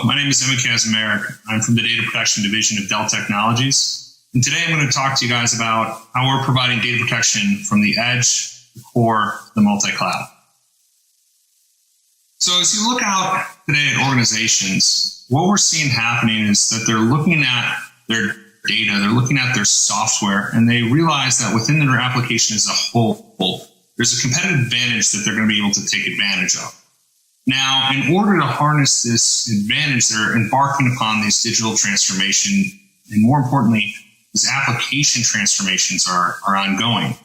my name is Emmett Kazimierz. I'm from the Data Protection Division of Dell Technologies. And today I'm going to talk to you guys about how we're providing data protection from the edge, the core, the multi-cloud. So as you look out today at organizations, what we're seeing happening is that they're looking at their data, they're looking at their software, and they realize that within their application as a whole, there's a competitive advantage that they're going to be able to take advantage of. Now, in order to harness this advantage, they're embarking upon this digital transformation, and more importantly, these application transformations are ongoing.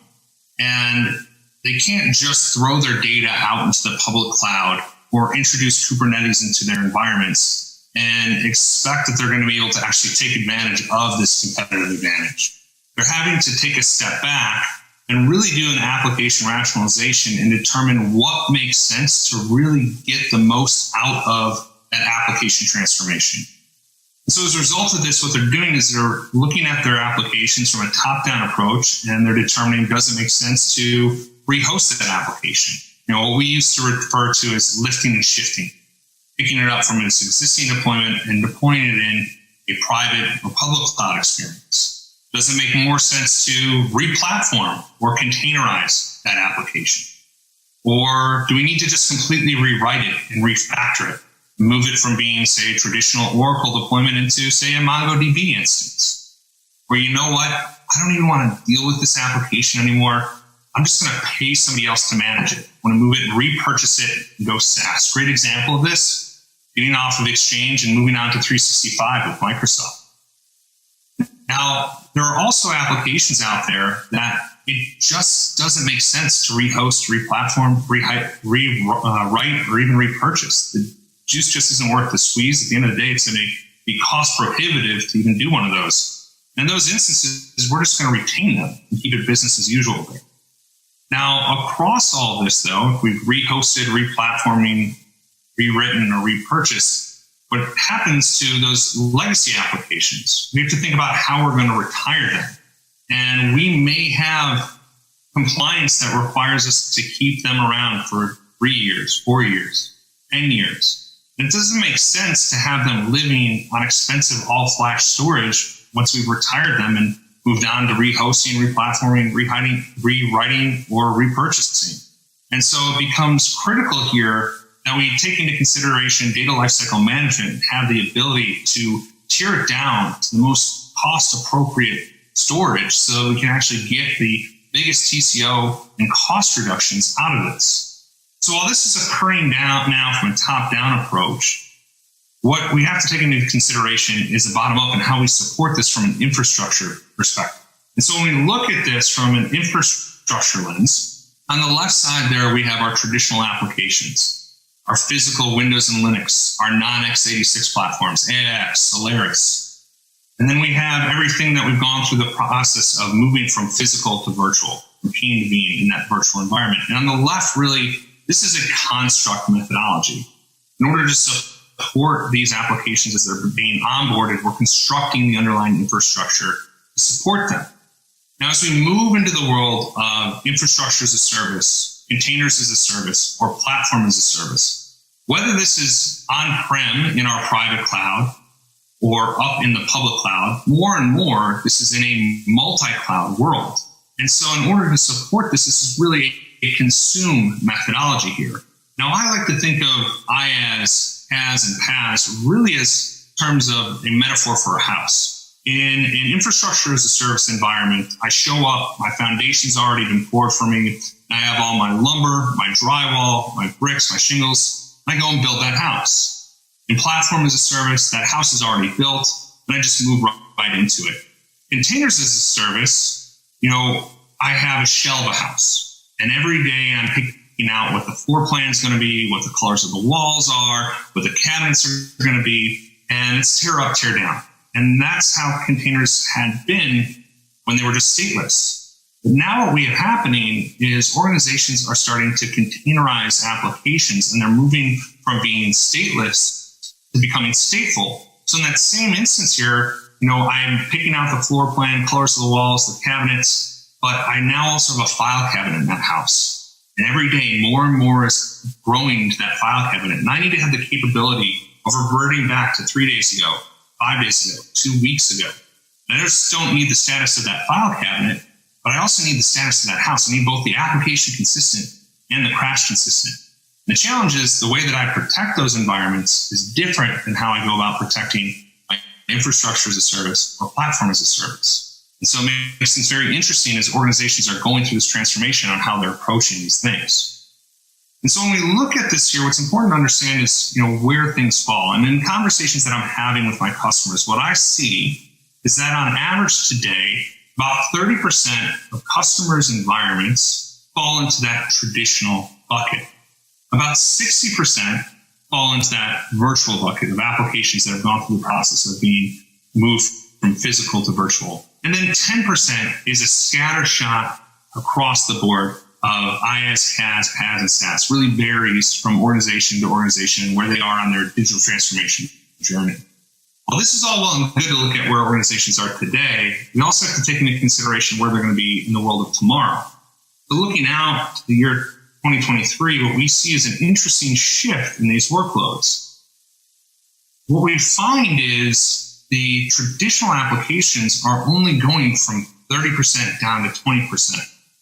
And they can't just throw their data out into the public cloud or introduce Kubernetes into their environments and expect that they're going to be able to actually take advantage of this competitive advantage. They're having to take a step back and really do an application rationalization and determine what makes sense to really get the most out of that application transformation. And so as a result of this, what they're doing is they're looking at their applications from a top-down approach, and they're determining, does it make sense to rehost that application? You know, what we used to refer to as lifting and shifting, picking it up from its existing deployment and deploying it in a private or public cloud experience. Does it make more sense to re-platform or containerize that application? Or do we need to just completely rewrite it and refactor it, move it from being, say, a traditional Oracle deployment into, say, a MongoDB instance? Where, you know what, I don't even want to deal with this application anymore. I'm just going to pay somebody else to manage it. I want to move it, repurchase it, and go SaaS. Great example of this, getting off of Exchange and moving on to 365 with Microsoft. Now, there are also applications out there that it just doesn't make sense to rehost, replatform, rewrite, or even repurchase. The juice just isn't worth the squeeze. At the end of the day, it's going to be cost prohibitive to even do one of those. And in those instances, we're just going to retain them and keep it business as usual. Now, across all this, though, if we've rehosted, replatforming, rewritten, or repurchased, what happens to those legacy applications? We have to think about how we're going to retire them. And we may have compliance that requires us to keep them around for 3 years, 4 years, 10 years. And it doesn't make sense to have them living on expensive all-flash storage once we've retired them and moved on to rehosting, replatforming, rewriting, or repurchasing. And so it becomes critical here that we take into consideration data lifecycle management and have the ability to tear it down to the most cost-appropriate storage so that we can actually get the biggest TCO and cost reductions out of this. So while this is occurring now from a top-down approach, what we have to take into consideration is the bottom-up and how we support this from an infrastructure perspective. And so when we look at this from an infrastructure lens, on the left side there we have our traditional applications, our physical Windows and Linux, our non-x86 platforms, AIX, Solaris. And then we have everything that we've gone through the process of moving from physical to virtual, from being to being in that virtual environment. And on the left, really, this is a construct methodology. In order to support these applications as they're being onboarded, we're constructing the underlying infrastructure to support them. Now, as we move into the world of infrastructure as a service, containers as a service, or platform as a service, whether this is on-prem in our private cloud or up in the public cloud, more and more, this is in a multi-cloud world. And so in order to support this, this is really a consume methodology here. Now, I like to think of IaaS, PaaS, and PaaS really as terms of a metaphor for a house. In an infrastructure as a service environment, I show up, my foundation's already been poured for me, I have all my lumber, my drywall, my bricks, my shingles. I go and build that house. In platform as a service, that house is already built, and I just move right into it. Containers as a service, you know, I have a shell of a house, and every day I'm picking out what the floor plan is going to be, what the colors of the walls are, what the cabinets are going to be, and it's tear up, tear down. And that's how containers had been when they were just stateless. But now what we have happening is organizations are starting to containerize applications, and they're moving from being stateless to becoming stateful. So in that same instance here, you know, I'm picking out the floor plan, colors of the walls, the cabinets, but I now also have a file cabinet in that house. And every day, more and more is growing into that file cabinet. And I need to have the capability of reverting back to 3 days ago, 5 days ago, 2 weeks ago. And I just don't need the status of that file cabinet, but I also need the status of that house. I need both the application consistent and the crash consistent. And the challenge is the way that I protect those environments is different than how I go about protecting my infrastructure as a service or platform as a service. And so it makes things very interesting as organizations are going through this transformation on how they're approaching these things. And so when we look at this here, what's important to understand is, where things fall. And in conversations that I'm having with my customers, what I see is that on average today, about 30% of customers' environments fall into that traditional bucket. About 60% fall into that virtual bucket of applications that have gone through the process of being moved from physical to virtual. And then 10% is a scatter shot across the board of IaaS, CaaS, PaaS, and SaaS. Really varies from organization to organization where they are on their digital transformation journey. While this is all well and good to look at where organizations are today, we also have to take into consideration where they're going to be in the world of tomorrow. So looking out to the year 2023, what we see is an interesting shift in these workloads. What we find is the traditional applications are only going from 30% down to 20%.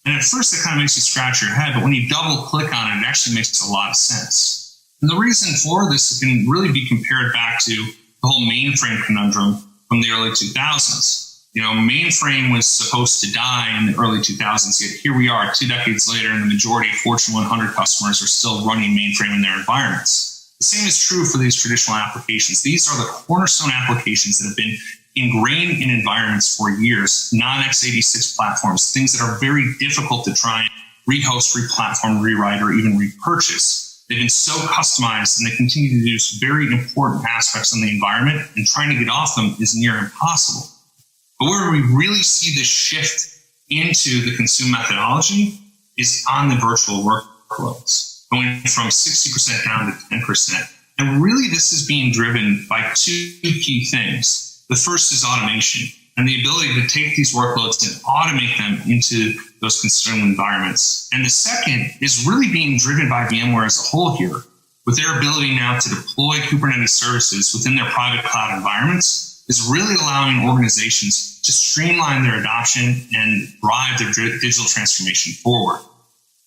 And at first, it kind of makes you scratch your head, but when you double click on it, it actually makes a lot of sense. And the reason for this can really be compared back to the whole mainframe conundrum from the early 2000s. Mainframe was supposed to die in the early 2000s, yet here we are 2 decades later, and the majority of Fortune 100 customers are still running mainframe in their environments. The same is true for these traditional applications. These are the cornerstone applications that have been ingrained in environments for years, non-x86 platforms, things that are very difficult to try and rehost, replatform, rewrite, or even repurchase. They've been so customized, and they continue to do very important aspects on the environment, and trying to get off them is near impossible. But where we really see this shift into the consume methodology is on the virtual workloads, going from 60% down to 10%. And really, this is being driven by two key things. The first is automation and the ability to take these workloads and automate them into those consumed environments. And the second is really being driven by VMware as a whole here, with their ability now to deploy Kubernetes services within their private cloud environments, is really allowing organizations to streamline their adoption and drive their digital transformation forward.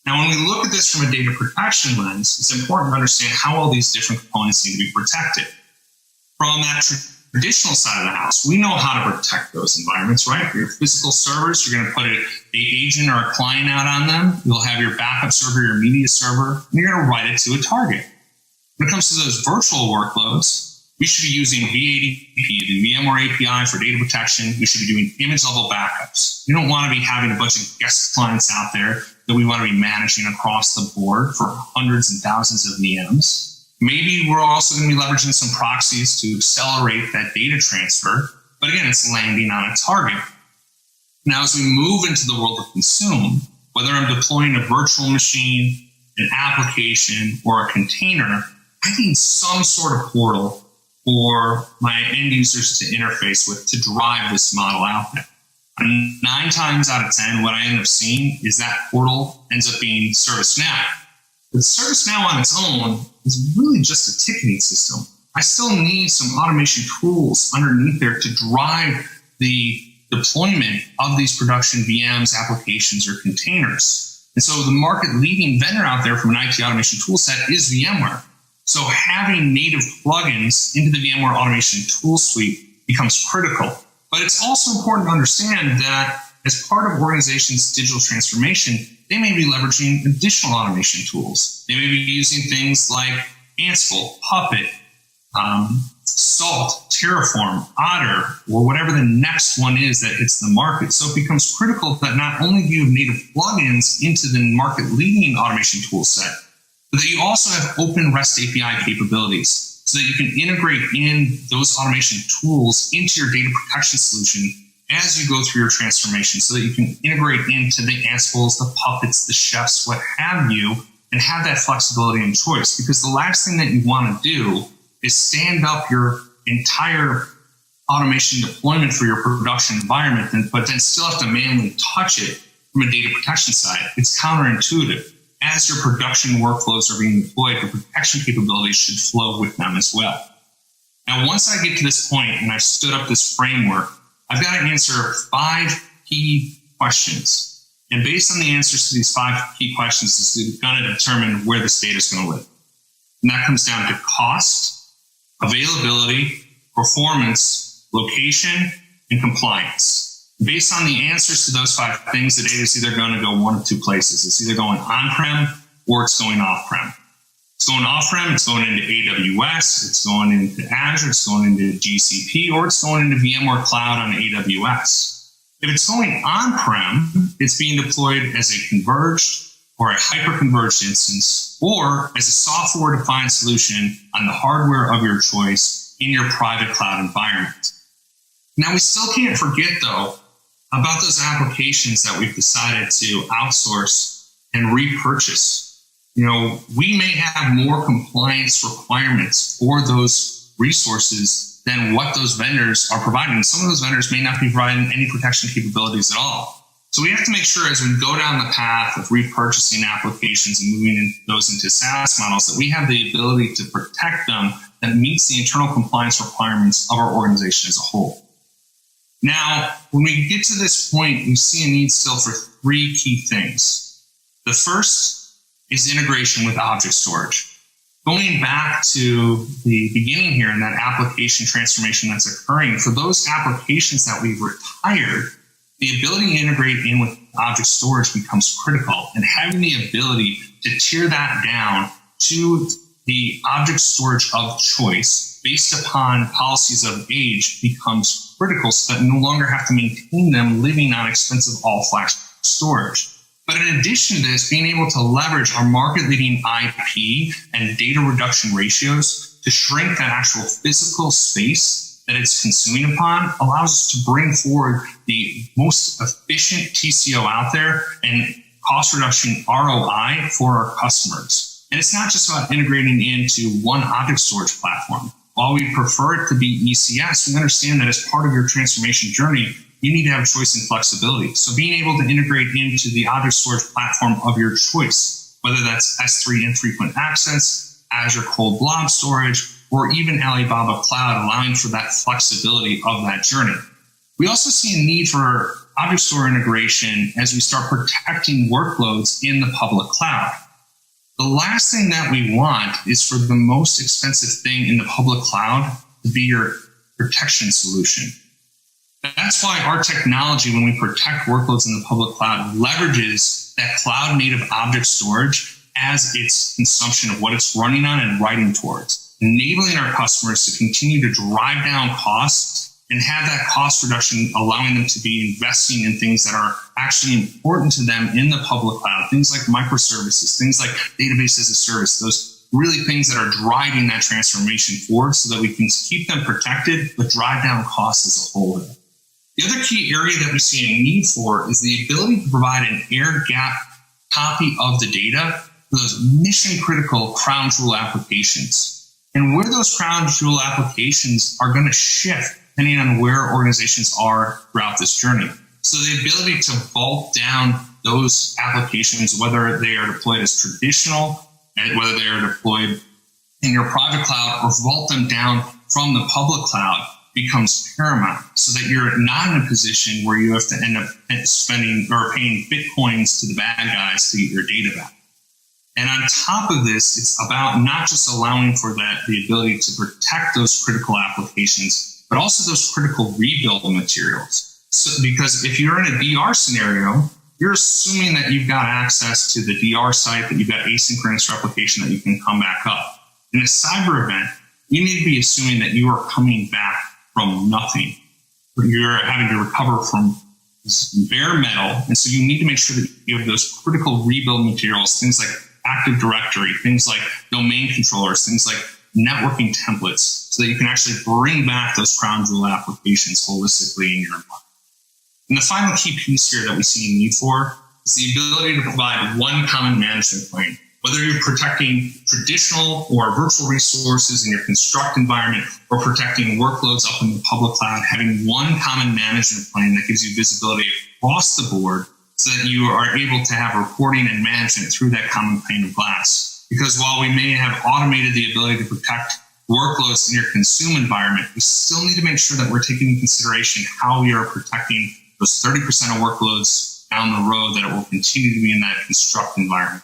Now, when we look at this from a data protection lens, it's important to understand how all these different components need to be protected. From that traditional side of the house, we know how to protect those environments, right? Your physical servers, you're going to put an agent or a client out on them. You'll have your backup server, your media server, and you're going to write it to a target. When it comes to those virtual workloads, we should be using VADP, the VMware API for data protection. We should be doing image level backups. We don't want to be having a bunch of guest clients out there that we want to be managing across the board for hundreds and thousands of VMs. Maybe we're also going to be leveraging some proxies to accelerate that data transfer. But again, it's landing on a target. Now, as we move into the world of consume, whether I'm deploying a virtual machine, an application, or a container, I need some sort of portal for my end users to interface with to drive this model out there. And 9 times out of 10, what I end up seeing is that portal ends up being ServiceNow. But ServiceNow on its own is really just a ticketing system. I still need some automation tools underneath there to drive the deployment of these production VMs, applications, or containers. And so the market leading vendor out there from an IT automation tool set is VMware. So having native plugins into the VMware automation tool suite becomes critical. But it's also important to understand that as part of organizations' digital transformation, they may be leveraging additional automation tools. They may be using things like Ansible, Puppet, Salt, Terraform, Otter, or whatever the next one is that hits the market. So it becomes critical that not only do you have native plugins into the market-leading automation tool set, but that you also have open REST API capabilities so that you can integrate in those automation tools into your data protection solution as you go through your transformation, so that you can integrate into the Ansibles, the Puppets, the Chefs, what have you, and have that flexibility and choice. Because the last thing that you want to do is stand up your entire automation deployment for your production environment, but then still have to manually touch it from a data protection side. It's counterintuitive. As your production workflows are being deployed, the protection capabilities should flow with them as well. Now, once I get to this point and I've stood up this framework, I've got to answer 5 key questions. And based on the answers to these 5 key questions, is going to determine where this data is going to live. And that comes down to cost, availability, performance, location, and compliance. Based on the answers to those 5 things, the data is either going to go one of 2 places. It's either going on-prem or it's going off-prem. It's going off-prem, it's going into AWS, it's going into Azure, it's going into GCP, or it's going into VMware Cloud on AWS. If it's going on-prem, it's being deployed as a converged or a hyper-converged instance, or as a software-defined solution on the hardware of your choice in your private cloud environment. Now, we still can't forget, though, about those applications that we've decided to outsource and repurchase. You know, we may have more compliance requirements for those resources than what those vendors are providing. Some of those vendors may not be providing any protection capabilities at all. So we have to make sure as we go down the path of repurchasing applications and moving those into SaaS models that we have the ability to protect them that meets the internal compliance requirements of our organization as a whole. Now, when we get to this point, we see a need still for 3 key things. The first is integration with object storage. Going back to the beginning here in that application transformation that's occurring, for those applications that we've retired, the ability to integrate in with object storage becomes critical, and having the ability to tear that down to the object storage of choice based upon policies of age becomes critical so that we no longer have to maintain them living on expensive all-flash storage. But in addition to this, being able to leverage our market-leading IP and data reduction ratios to shrink that actual physical space that it's consuming upon allows us to bring forward the most efficient TCO out there and cost reduction ROI for our customers. And it's not just about integrating into one object storage platform. While we prefer it to be ECS, we understand that as part of your transformation journey, you need to have choice and flexibility. So being able to integrate into the object storage platform of your choice, whether that's S3 infrequent access, Azure cold blob storage, or even Alibaba Cloud, allowing for that flexibility of that journey. We also see a need for object store integration as we start protecting workloads in the public cloud. The last thing that we want is for the most expensive thing in the public cloud to be your protection solution. That's why our technology, when we protect workloads in the public cloud, leverages that cloud-native object storage as its consumption of what it's running on and writing towards, enabling our customers to continue to drive down costs and have that cost reduction, allowing them to be investing in things that are actually important to them in the public cloud, things like microservices, things like database as a service, those really things that are driving that transformation forward so that we can keep them protected but drive down costs as a whole. The other key area that we see a need for is the ability to provide an air-gap copy of the data for those mission-critical crown jewel applications. And where those crown jewel applications are going to shift depending on where organizations are throughout this journey. So the ability to vault down those applications, whether they are deployed as traditional, and whether they are deployed in your private cloud, or vault them down from the public cloud, becomes paramount, so that you're not in a position where you have to end up spending or paying bitcoins to the bad guys to get your data back. And on top of this, it's about not just allowing for that, the ability to protect those critical applications, but also those critical rebuild materials. So, because if you're in a DR scenario, you're assuming that you've got access to the DR site, that you've got asynchronous replication that you can come back up. In a cyber event, you need to be assuming that you are coming back from nothing. You're having to recover from bare metal. And so you need to make sure that you have those critical rebuild materials, things like Active Directory, things like domain controllers, things like networking templates, so that you can actually bring back those crown jewel applications holistically in your environment. And the final key piece here that we see a need for is the ability to provide one common management plane. Whether you're protecting traditional or virtual resources in your construct environment or protecting workloads up in the public cloud, having one common management plane that gives you visibility across the board so that you are able to have reporting and management through that common pane of glass. Because while we may have automated the ability to protect workloads in your consume environment, we still need to make sure that we're taking into consideration how we are protecting those 30% of workloads down the road that it will continue to be in that construct environment.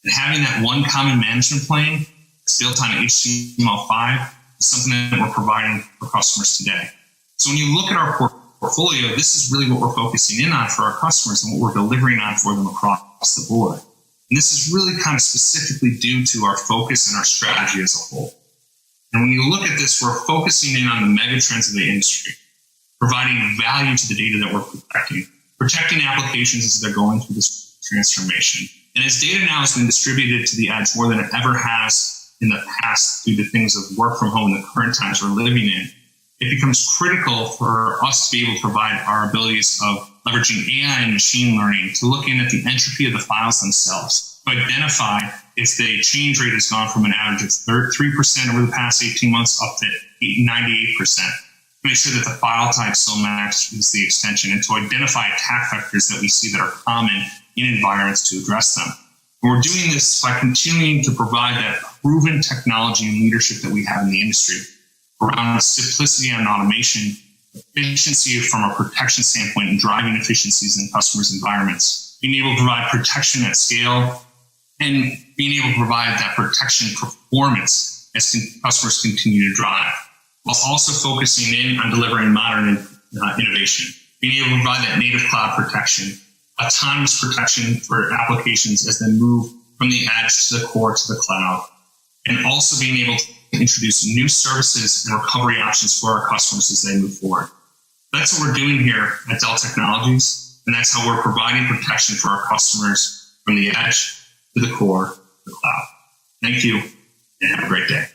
And having that one common management plane that's built on HTML5 is something that we're providing for customers today. So when you look at our portfolio, this is really what we're focusing in on for our customers and what we're delivering on for them across the board. And this is really kind of specifically due to our focus and our strategy as a whole. And when you look at this, we're focusing in on the mega trends of the industry, providing value to the data that we're protecting applications as they're going through this transformation. And as data now has been distributed to the edge more than it ever has in the past due to things of work from home in the current times we're living in, it becomes critical for us to be able to provide our abilities of leveraging AI and machine learning to look in at the entropy of the files themselves, to identify if the change rate has gone from an average of 3% over the past 18 months up to 98%. To make sure that the file type still matches the extension, and to identify attack vectors that we see that are common in environments to address them. And we're doing this by continuing to provide that proven technology and leadership that we have in the industry around simplicity and automation, efficiency from a protection standpoint, and driving efficiencies in customers' environments, being able to provide protection at scale, and being able to provide that protection performance as customers continue to drive, while also focusing in on delivering modern innovation, being able to provide that native cloud protection, autonomous protection for applications as they move from the edge to the core to the cloud, and also being able to introduce new services and recovery options for our customers as they move forward. That's what we're doing here at Dell Technologies, and that's how we're providing protection for our customers from the edge to the core to the cloud. Thank you, and have a great day.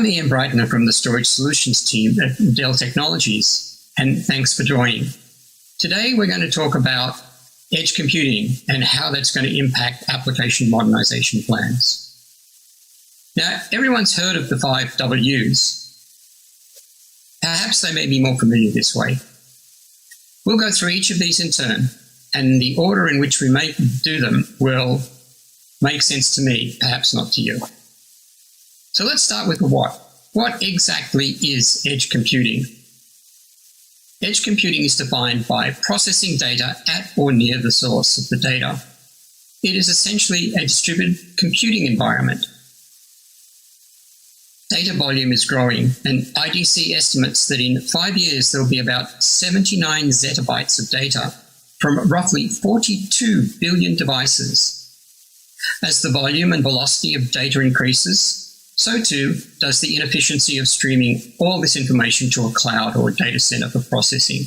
I'm Ian Breitner from the Storage Solutions team at Dell Technologies, and thanks for joining. Today we're going to talk about edge computing and how that's going to impact application modernization plans. Now, everyone's heard of the 5 Ws. Perhaps they may be more familiar this way. We'll go through each of these in turn, and the order in which we may do them will make sense to me, perhaps not to you. So let's start with the what. What exactly is edge computing? Edge computing is defined by processing data at or near the source of the data. It is essentially a distributed computing environment. Data volume is growing, and IDC estimates that in 5 years there will be about 79 zettabytes of data from roughly 42 billion devices. As the volume and velocity of data increases, so too does the inefficiency of streaming all this information to a cloud or a data center for processing.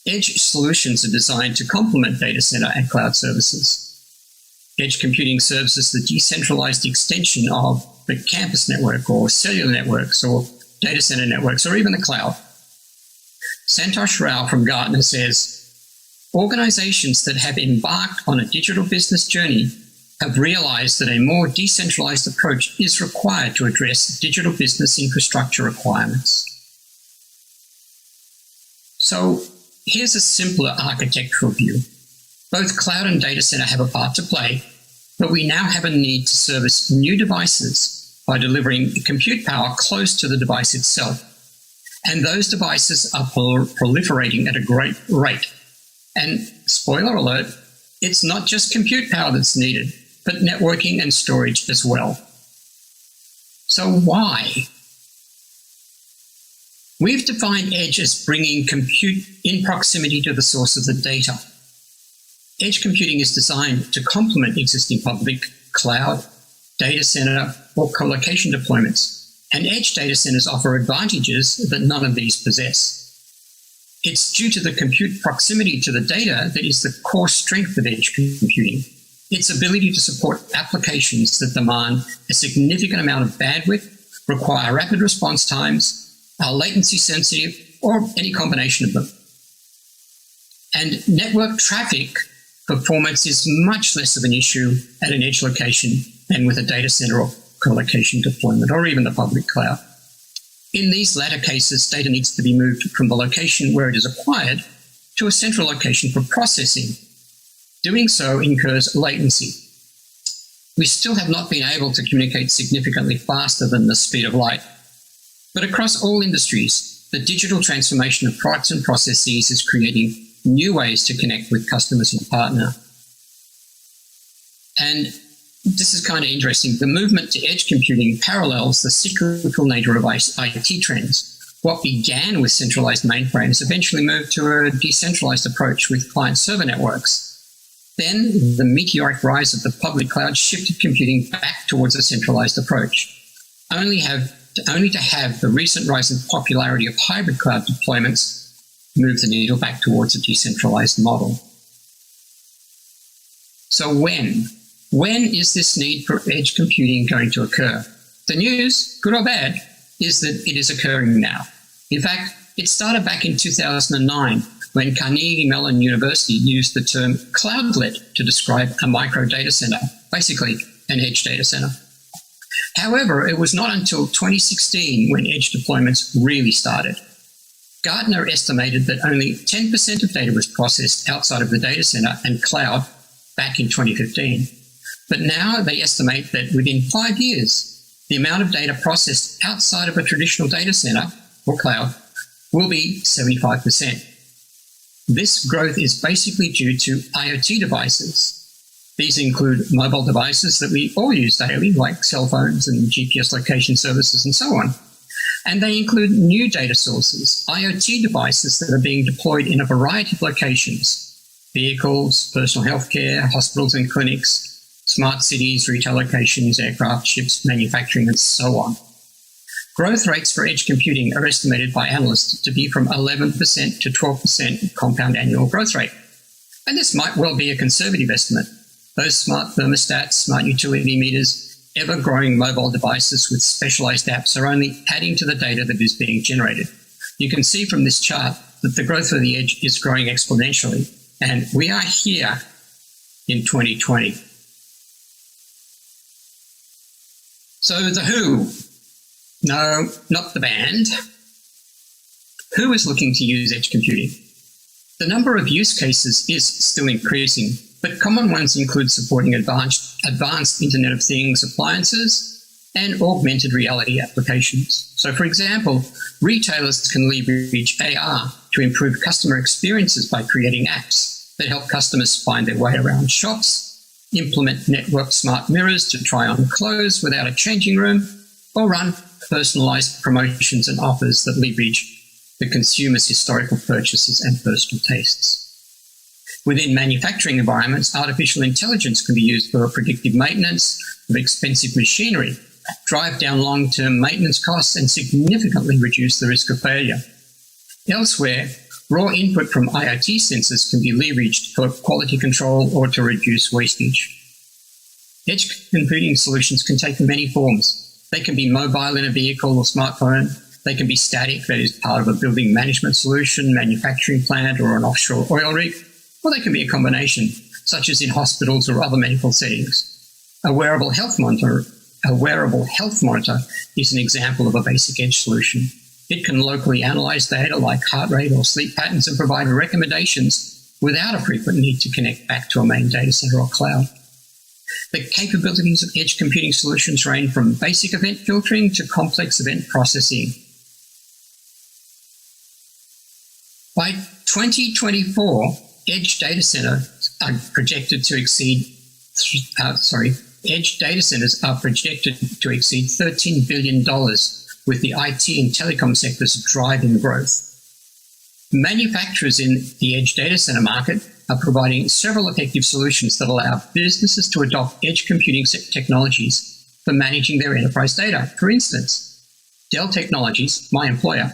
Edge solutions are designed to complement data center and cloud services. Edge computing serves as the decentralized extension of the campus network or cellular networks or data center networks or even the cloud. Santosh Rao from Gartner says, organizations that have embarked on a digital business journey have realized that a more decentralized approach is required to address digital business infrastructure requirements. So here's a simpler architectural view. Both cloud and data center have a part to play, but we now have a need to service new devices by delivering compute power close to the device itself. And those devices are proliferating at a great rate. And spoiler alert, it's not just compute power that's needed, but networking and storage as well. So why? We've defined edge as bringing compute in proximity to the source of the data. Edge computing is designed to complement existing public cloud, data center, or colocation deployments, and edge data centers offer advantages that none of these possess. It's due to the compute proximity to the data that is the core strength of edge computing. Its ability to support applications that demand a significant amount of bandwidth, require rapid response times, are latency sensitive, or any combination of them. And network traffic performance is much less of an issue at an edge location than with a data center or colocation deployment, or even the public cloud. In these latter cases, data needs to be moved from the location where it is acquired to a central location for processing. Doing so incurs latency. We still have not been able to communicate significantly faster than the speed of light. But across all industries, the digital transformation of products and processes is creating new ways to connect with customers and partner. And this is kind of interesting. The movement to edge computing parallels the cyclical nature of IT trends. What began with centralized mainframes eventually moved to a decentralized approach with client-server networks. Then the meteoric rise of the public cloud shifted computing back towards a centralized approach, only to have the recent rise in popularity of hybrid cloud deployments move the needle back towards a decentralized model. So when is this need for edge computing going to occur? The news, good or bad, is that it is occurring now. In fact, it started back in 2009 when Carnegie Mellon University used the term cloudlet to describe a micro data center, basically an edge data center. However, it was not until 2016 when edge deployments really started. Gartner estimated that only 10% of data was processed outside of the data center and cloud back in 2015. But now they estimate that within 5 years, the amount of data processed outside of a traditional data center or cloud will be 75%. This growth is basically due to IoT devices. These include mobile devices that we all use daily, like cell phones and GPS location services and so on. And they include new data sources, IoT devices that are being deployed in a variety of locations: vehicles, personal healthcare, hospitals and clinics, smart cities, retail locations, aircraft, ships, manufacturing, and so on. Growth rates for edge computing are estimated by analysts to be from 11% to 12% compound annual growth rate. And this might well be a conservative estimate. Those smart thermostats, smart utility meters, ever-growing mobile devices with specialized apps are only adding to the data that is being generated. You can see from this chart that the growth of the edge is growing exponentially, and we are here in 2020. So the Who, no, not the band. Who is looking to use edge computing? The number of use cases is still increasing, but common ones include supporting advanced Internet of Things appliances and augmented reality applications. So for example, retailers can leverage AR to improve customer experiences by creating apps that help customers find their way around shops, implement networked smart mirrors to try on clothes without a changing room, or run personalized promotions and offers that leverage the consumer's historical purchases and personal tastes. Within manufacturing environments, artificial intelligence can be used for predictive maintenance of expensive machinery, drive down long-term maintenance costs, and significantly reduce the risk of failure. Elsewhere, raw input from IoT sensors can be leveraged for quality control or to reduce wastage. Edge computing solutions can take many forms. They can be mobile in a vehicle or smartphone. They can be static, that is part of a building management solution, manufacturing plant, or an offshore oil rig. Or they can be a combination, such as in hospitals or other medical settings. A wearable health monitor is an example of a basic edge solution. It can locally analyze data like heart rate or sleep patterns and provide recommendations without a frequent need to connect back to a main data center or cloud. The capabilities of edge computing solutions range from basic event filtering to complex event processing. By 2024, edge data centers are projected to exceed $13 billion, with the IT and telecom sectors driving growth. Manufacturers in the edge data center market are providing several effective solutions that allow businesses to adopt edge computing technologies for managing their enterprise data. For instance, Dell Technologies, my employer,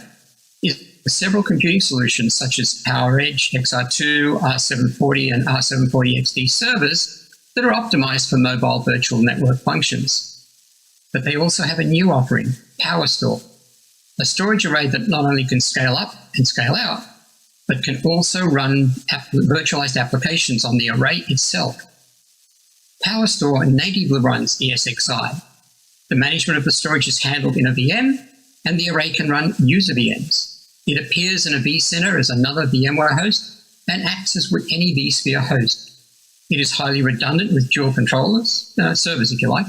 is several computing solutions such as PowerEdge, XR2, R740, and R740XD servers that are optimized for mobile virtual network functions. But they also have a new offering, PowerStore, a storage array that not only can scale up and scale out, but can also run virtualized applications on the array itself. PowerStore natively runs ESXi. The management of the storage is handled in a VM, and the array can run user VMs. It appears in a vCenter as another VMware host and acts as with any vSphere host. It is highly redundant with dual controllers, servers if you like,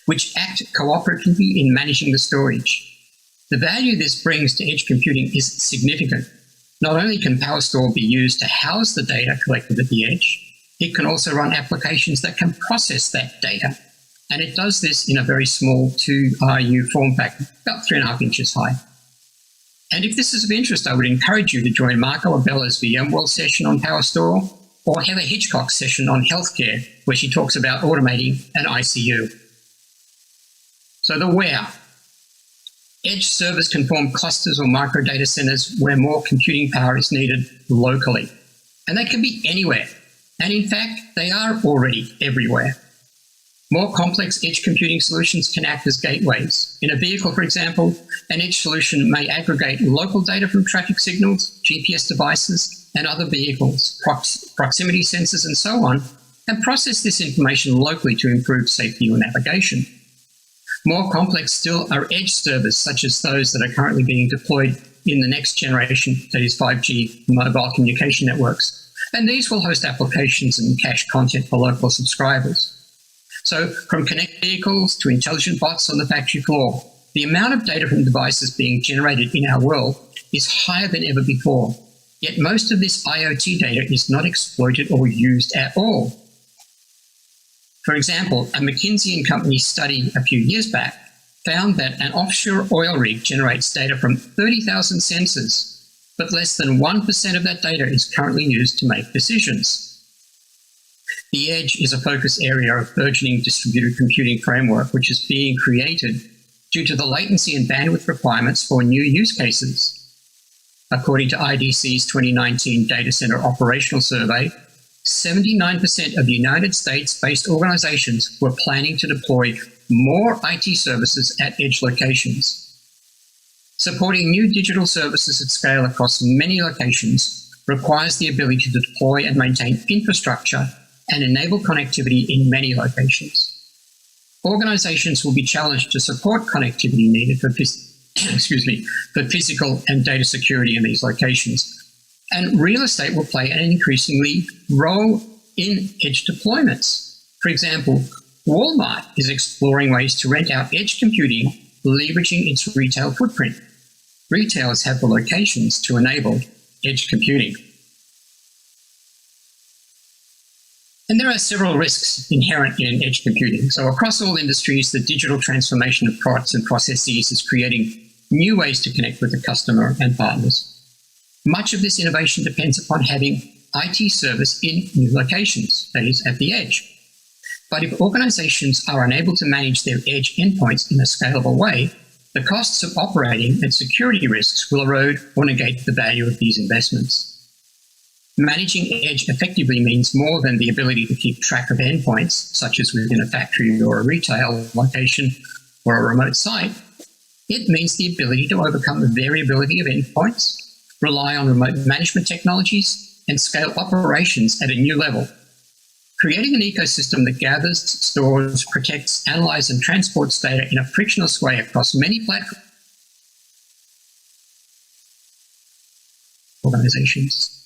which act cooperatively in managing the storage. The value this brings to edge computing is significant. Not only can PowerStore be used to house the data collected at the edge, it can also run applications that can process that data. And it does this in a very small 2RU form factor, about 3.5 inches high. And if this is of interest, I would encourage you to join Marco Abella's VMworld session on PowerStore or Heather Hitchcock's session on healthcare, where she talks about automating an ICU. So the where. Edge servers can form clusters or micro data centers where more computing power is needed locally. And they can be anywhere. And in fact, they are already everywhere. More complex edge computing solutions can act as gateways. In a vehicle, for example, an edge solution may aggregate local data from traffic signals, GPS devices, and other vehicles, proximity sensors, and so on, and process this information locally to improve safety or navigation. More complex still are edge servers, such as those that are currently being deployed in the next generation, that is 5G mobile communication networks. And these will host applications and cache content for local subscribers. So from connected vehicles to intelligent bots on the factory floor, the amount of data from devices being generated in our world is higher than ever before. Yet most of this IoT data is not exploited or used at all. For example, a McKinsey & Company study a few years back found that an offshore oil rig generates data from 30,000 sensors, but less than 1% of that data is currently used to make decisions. The edge is a focus area of burgeoning distributed computing framework, which is being created due to the latency and bandwidth requirements for new use cases. According to IDC's 2019 Data Center Operational Survey, 79% of United States-based organizations were planning to deploy more IT services at edge locations. Supporting new digital services at scale across many locations requires the ability to deploy and maintain infrastructure and enable connectivity in many locations. Organizations will be challenged to support connectivity needed for physical and data security in these locations. And real estate will play an increasingly role in edge deployments. For example, Walmart is exploring ways to rent out edge computing, leveraging its retail footprint. Retailers have the locations to enable edge computing. And there are several risks inherent in edge computing. So across all industries, the digital transformation of products and processes is creating new ways to connect with the customer and partners. Much of this innovation depends upon having IT service in new locations, that is, at the edge. But if organizations are unable to manage their edge endpoints in a scalable way, the costs of operating and security risks will erode or negate the value of these investments. Managing edge effectively means more than the ability to keep track of endpoints, such as within a factory or a retail location or a remote site. It means the ability to overcome the variability of endpoints, rely on remote management technologies, and scale operations at a new level. Creating an ecosystem that gathers, stores, protects, analyzes, and transports data in a frictionless way across many platforms organizations.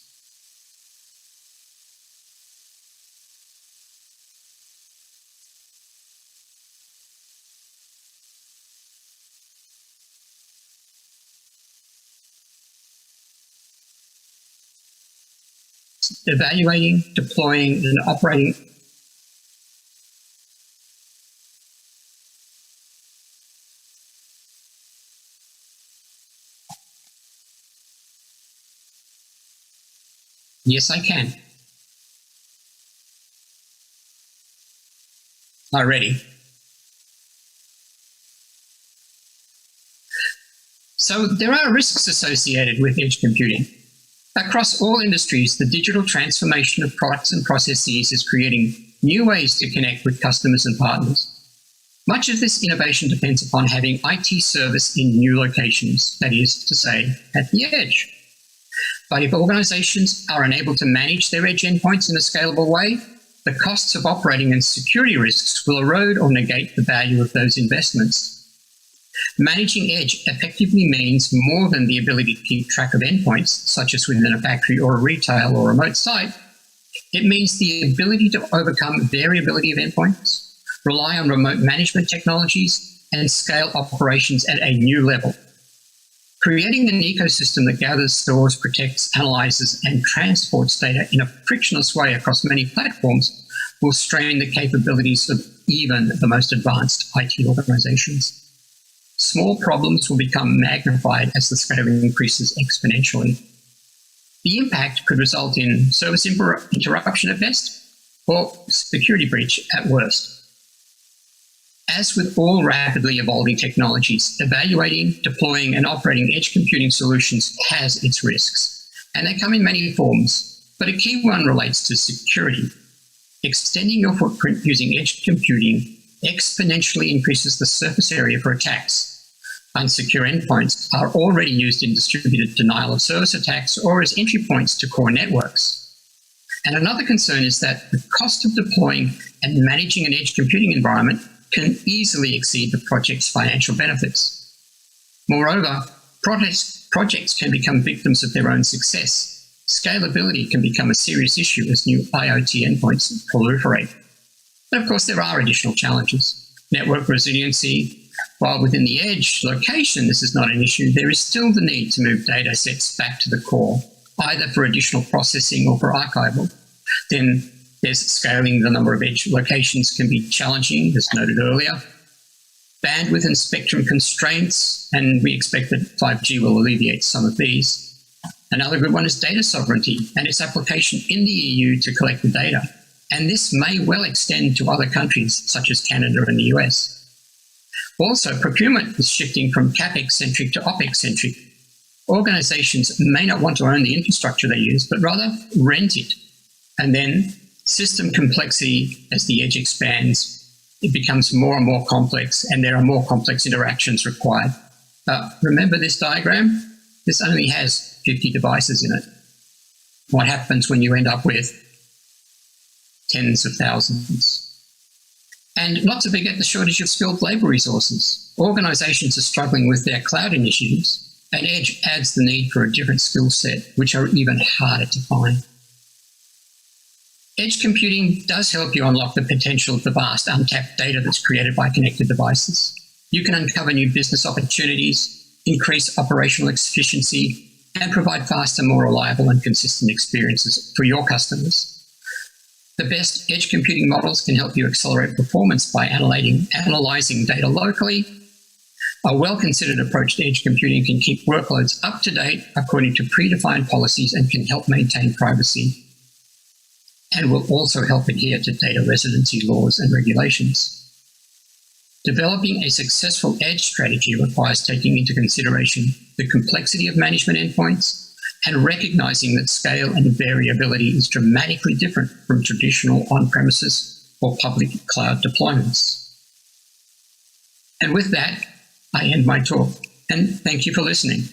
Evaluating, deploying, and operating Yes, I can. Already. So there are risks associated with edge computing. Across all industries, the digital transformation of products and processes is creating new ways to connect with customers and partners. Much of this innovation depends upon having IT service in new locations, that is to say, at the edge. But if organizations are unable to manage their edge endpoints in a scalable way, the costs of operating and security risks will erode or negate the value of those investments. Managing edge effectively means more than the ability to keep track of endpoints, such as within a factory or a retail or remote site. It means the ability to overcome variability of endpoints, rely on remote management technologies, and scale operations at a new level. Creating an ecosystem that gathers, stores, protects, analyzes, and transports data in a frictionless way across many platforms will strain the capabilities of even the most advanced IT organizations. Small problems will become magnified as the scaling increases exponentially. The impact could result in service interruption at best, or security breach at worst. As with all rapidly evolving technologies, evaluating, deploying, and operating edge computing solutions has its risks, and they come in many forms, but a key one relates to security. Extending your footprint using edge computing exponentially increases the surface area for attacks. Unsecure endpoints are already used in distributed denial of service attacks or as entry points to core networks. And another concern is that the cost of deploying and managing an edge computing environment can easily exceed the project's financial benefits. Moreover, projects can become victims of their own success. Scalability can become a serious issue as new IoT endpoints proliferate. And of course, there are additional challenges. Network resiliency. While within the edge location this is not an issue, there is still the need to move data sets back to the core, either for additional processing or for archival. Then there's scaling the number of edge locations can be challenging, as noted earlier. Bandwidth and spectrum constraints, and we expect that 5G will alleviate some of these. Another good one is data sovereignty and its application in the EU to collect the data. And this may well extend to other countries, such as Canada and the US. Also, procurement is shifting from CapEx-centric to OpEx-centric. Organizations may not want to own the infrastructure they use, but rather rent it. And then system complexity as the edge expands it becomes more and more complex, and there are more complex interactions required. Remember this diagram? This only has 50 devices in it. What happens when you end up with tens of thousands? And not to forget the shortage of skilled labor resources. Organizations are struggling with their cloud initiatives, and Edge adds the need for a different skill set, which are even harder to find. Edge computing does help you unlock the potential of the vast untapped data that's created by connected devices. You can uncover new business opportunities, increase operational efficiency, and provide faster, more reliable and consistent experiences for your customers. The best edge computing models can help you accelerate performance by analyzing data locally. A well-considered approach to edge computing can keep workloads up to date according to predefined policies and can help maintain privacy, and will also help adhere to data residency laws and regulations. Developing a successful edge strategy requires taking into consideration the complexity of management endpoints and recognizing that scale and variability is dramatically different from traditional on-premises or public cloud deployments. And with that, I end my talk, and thank you for listening.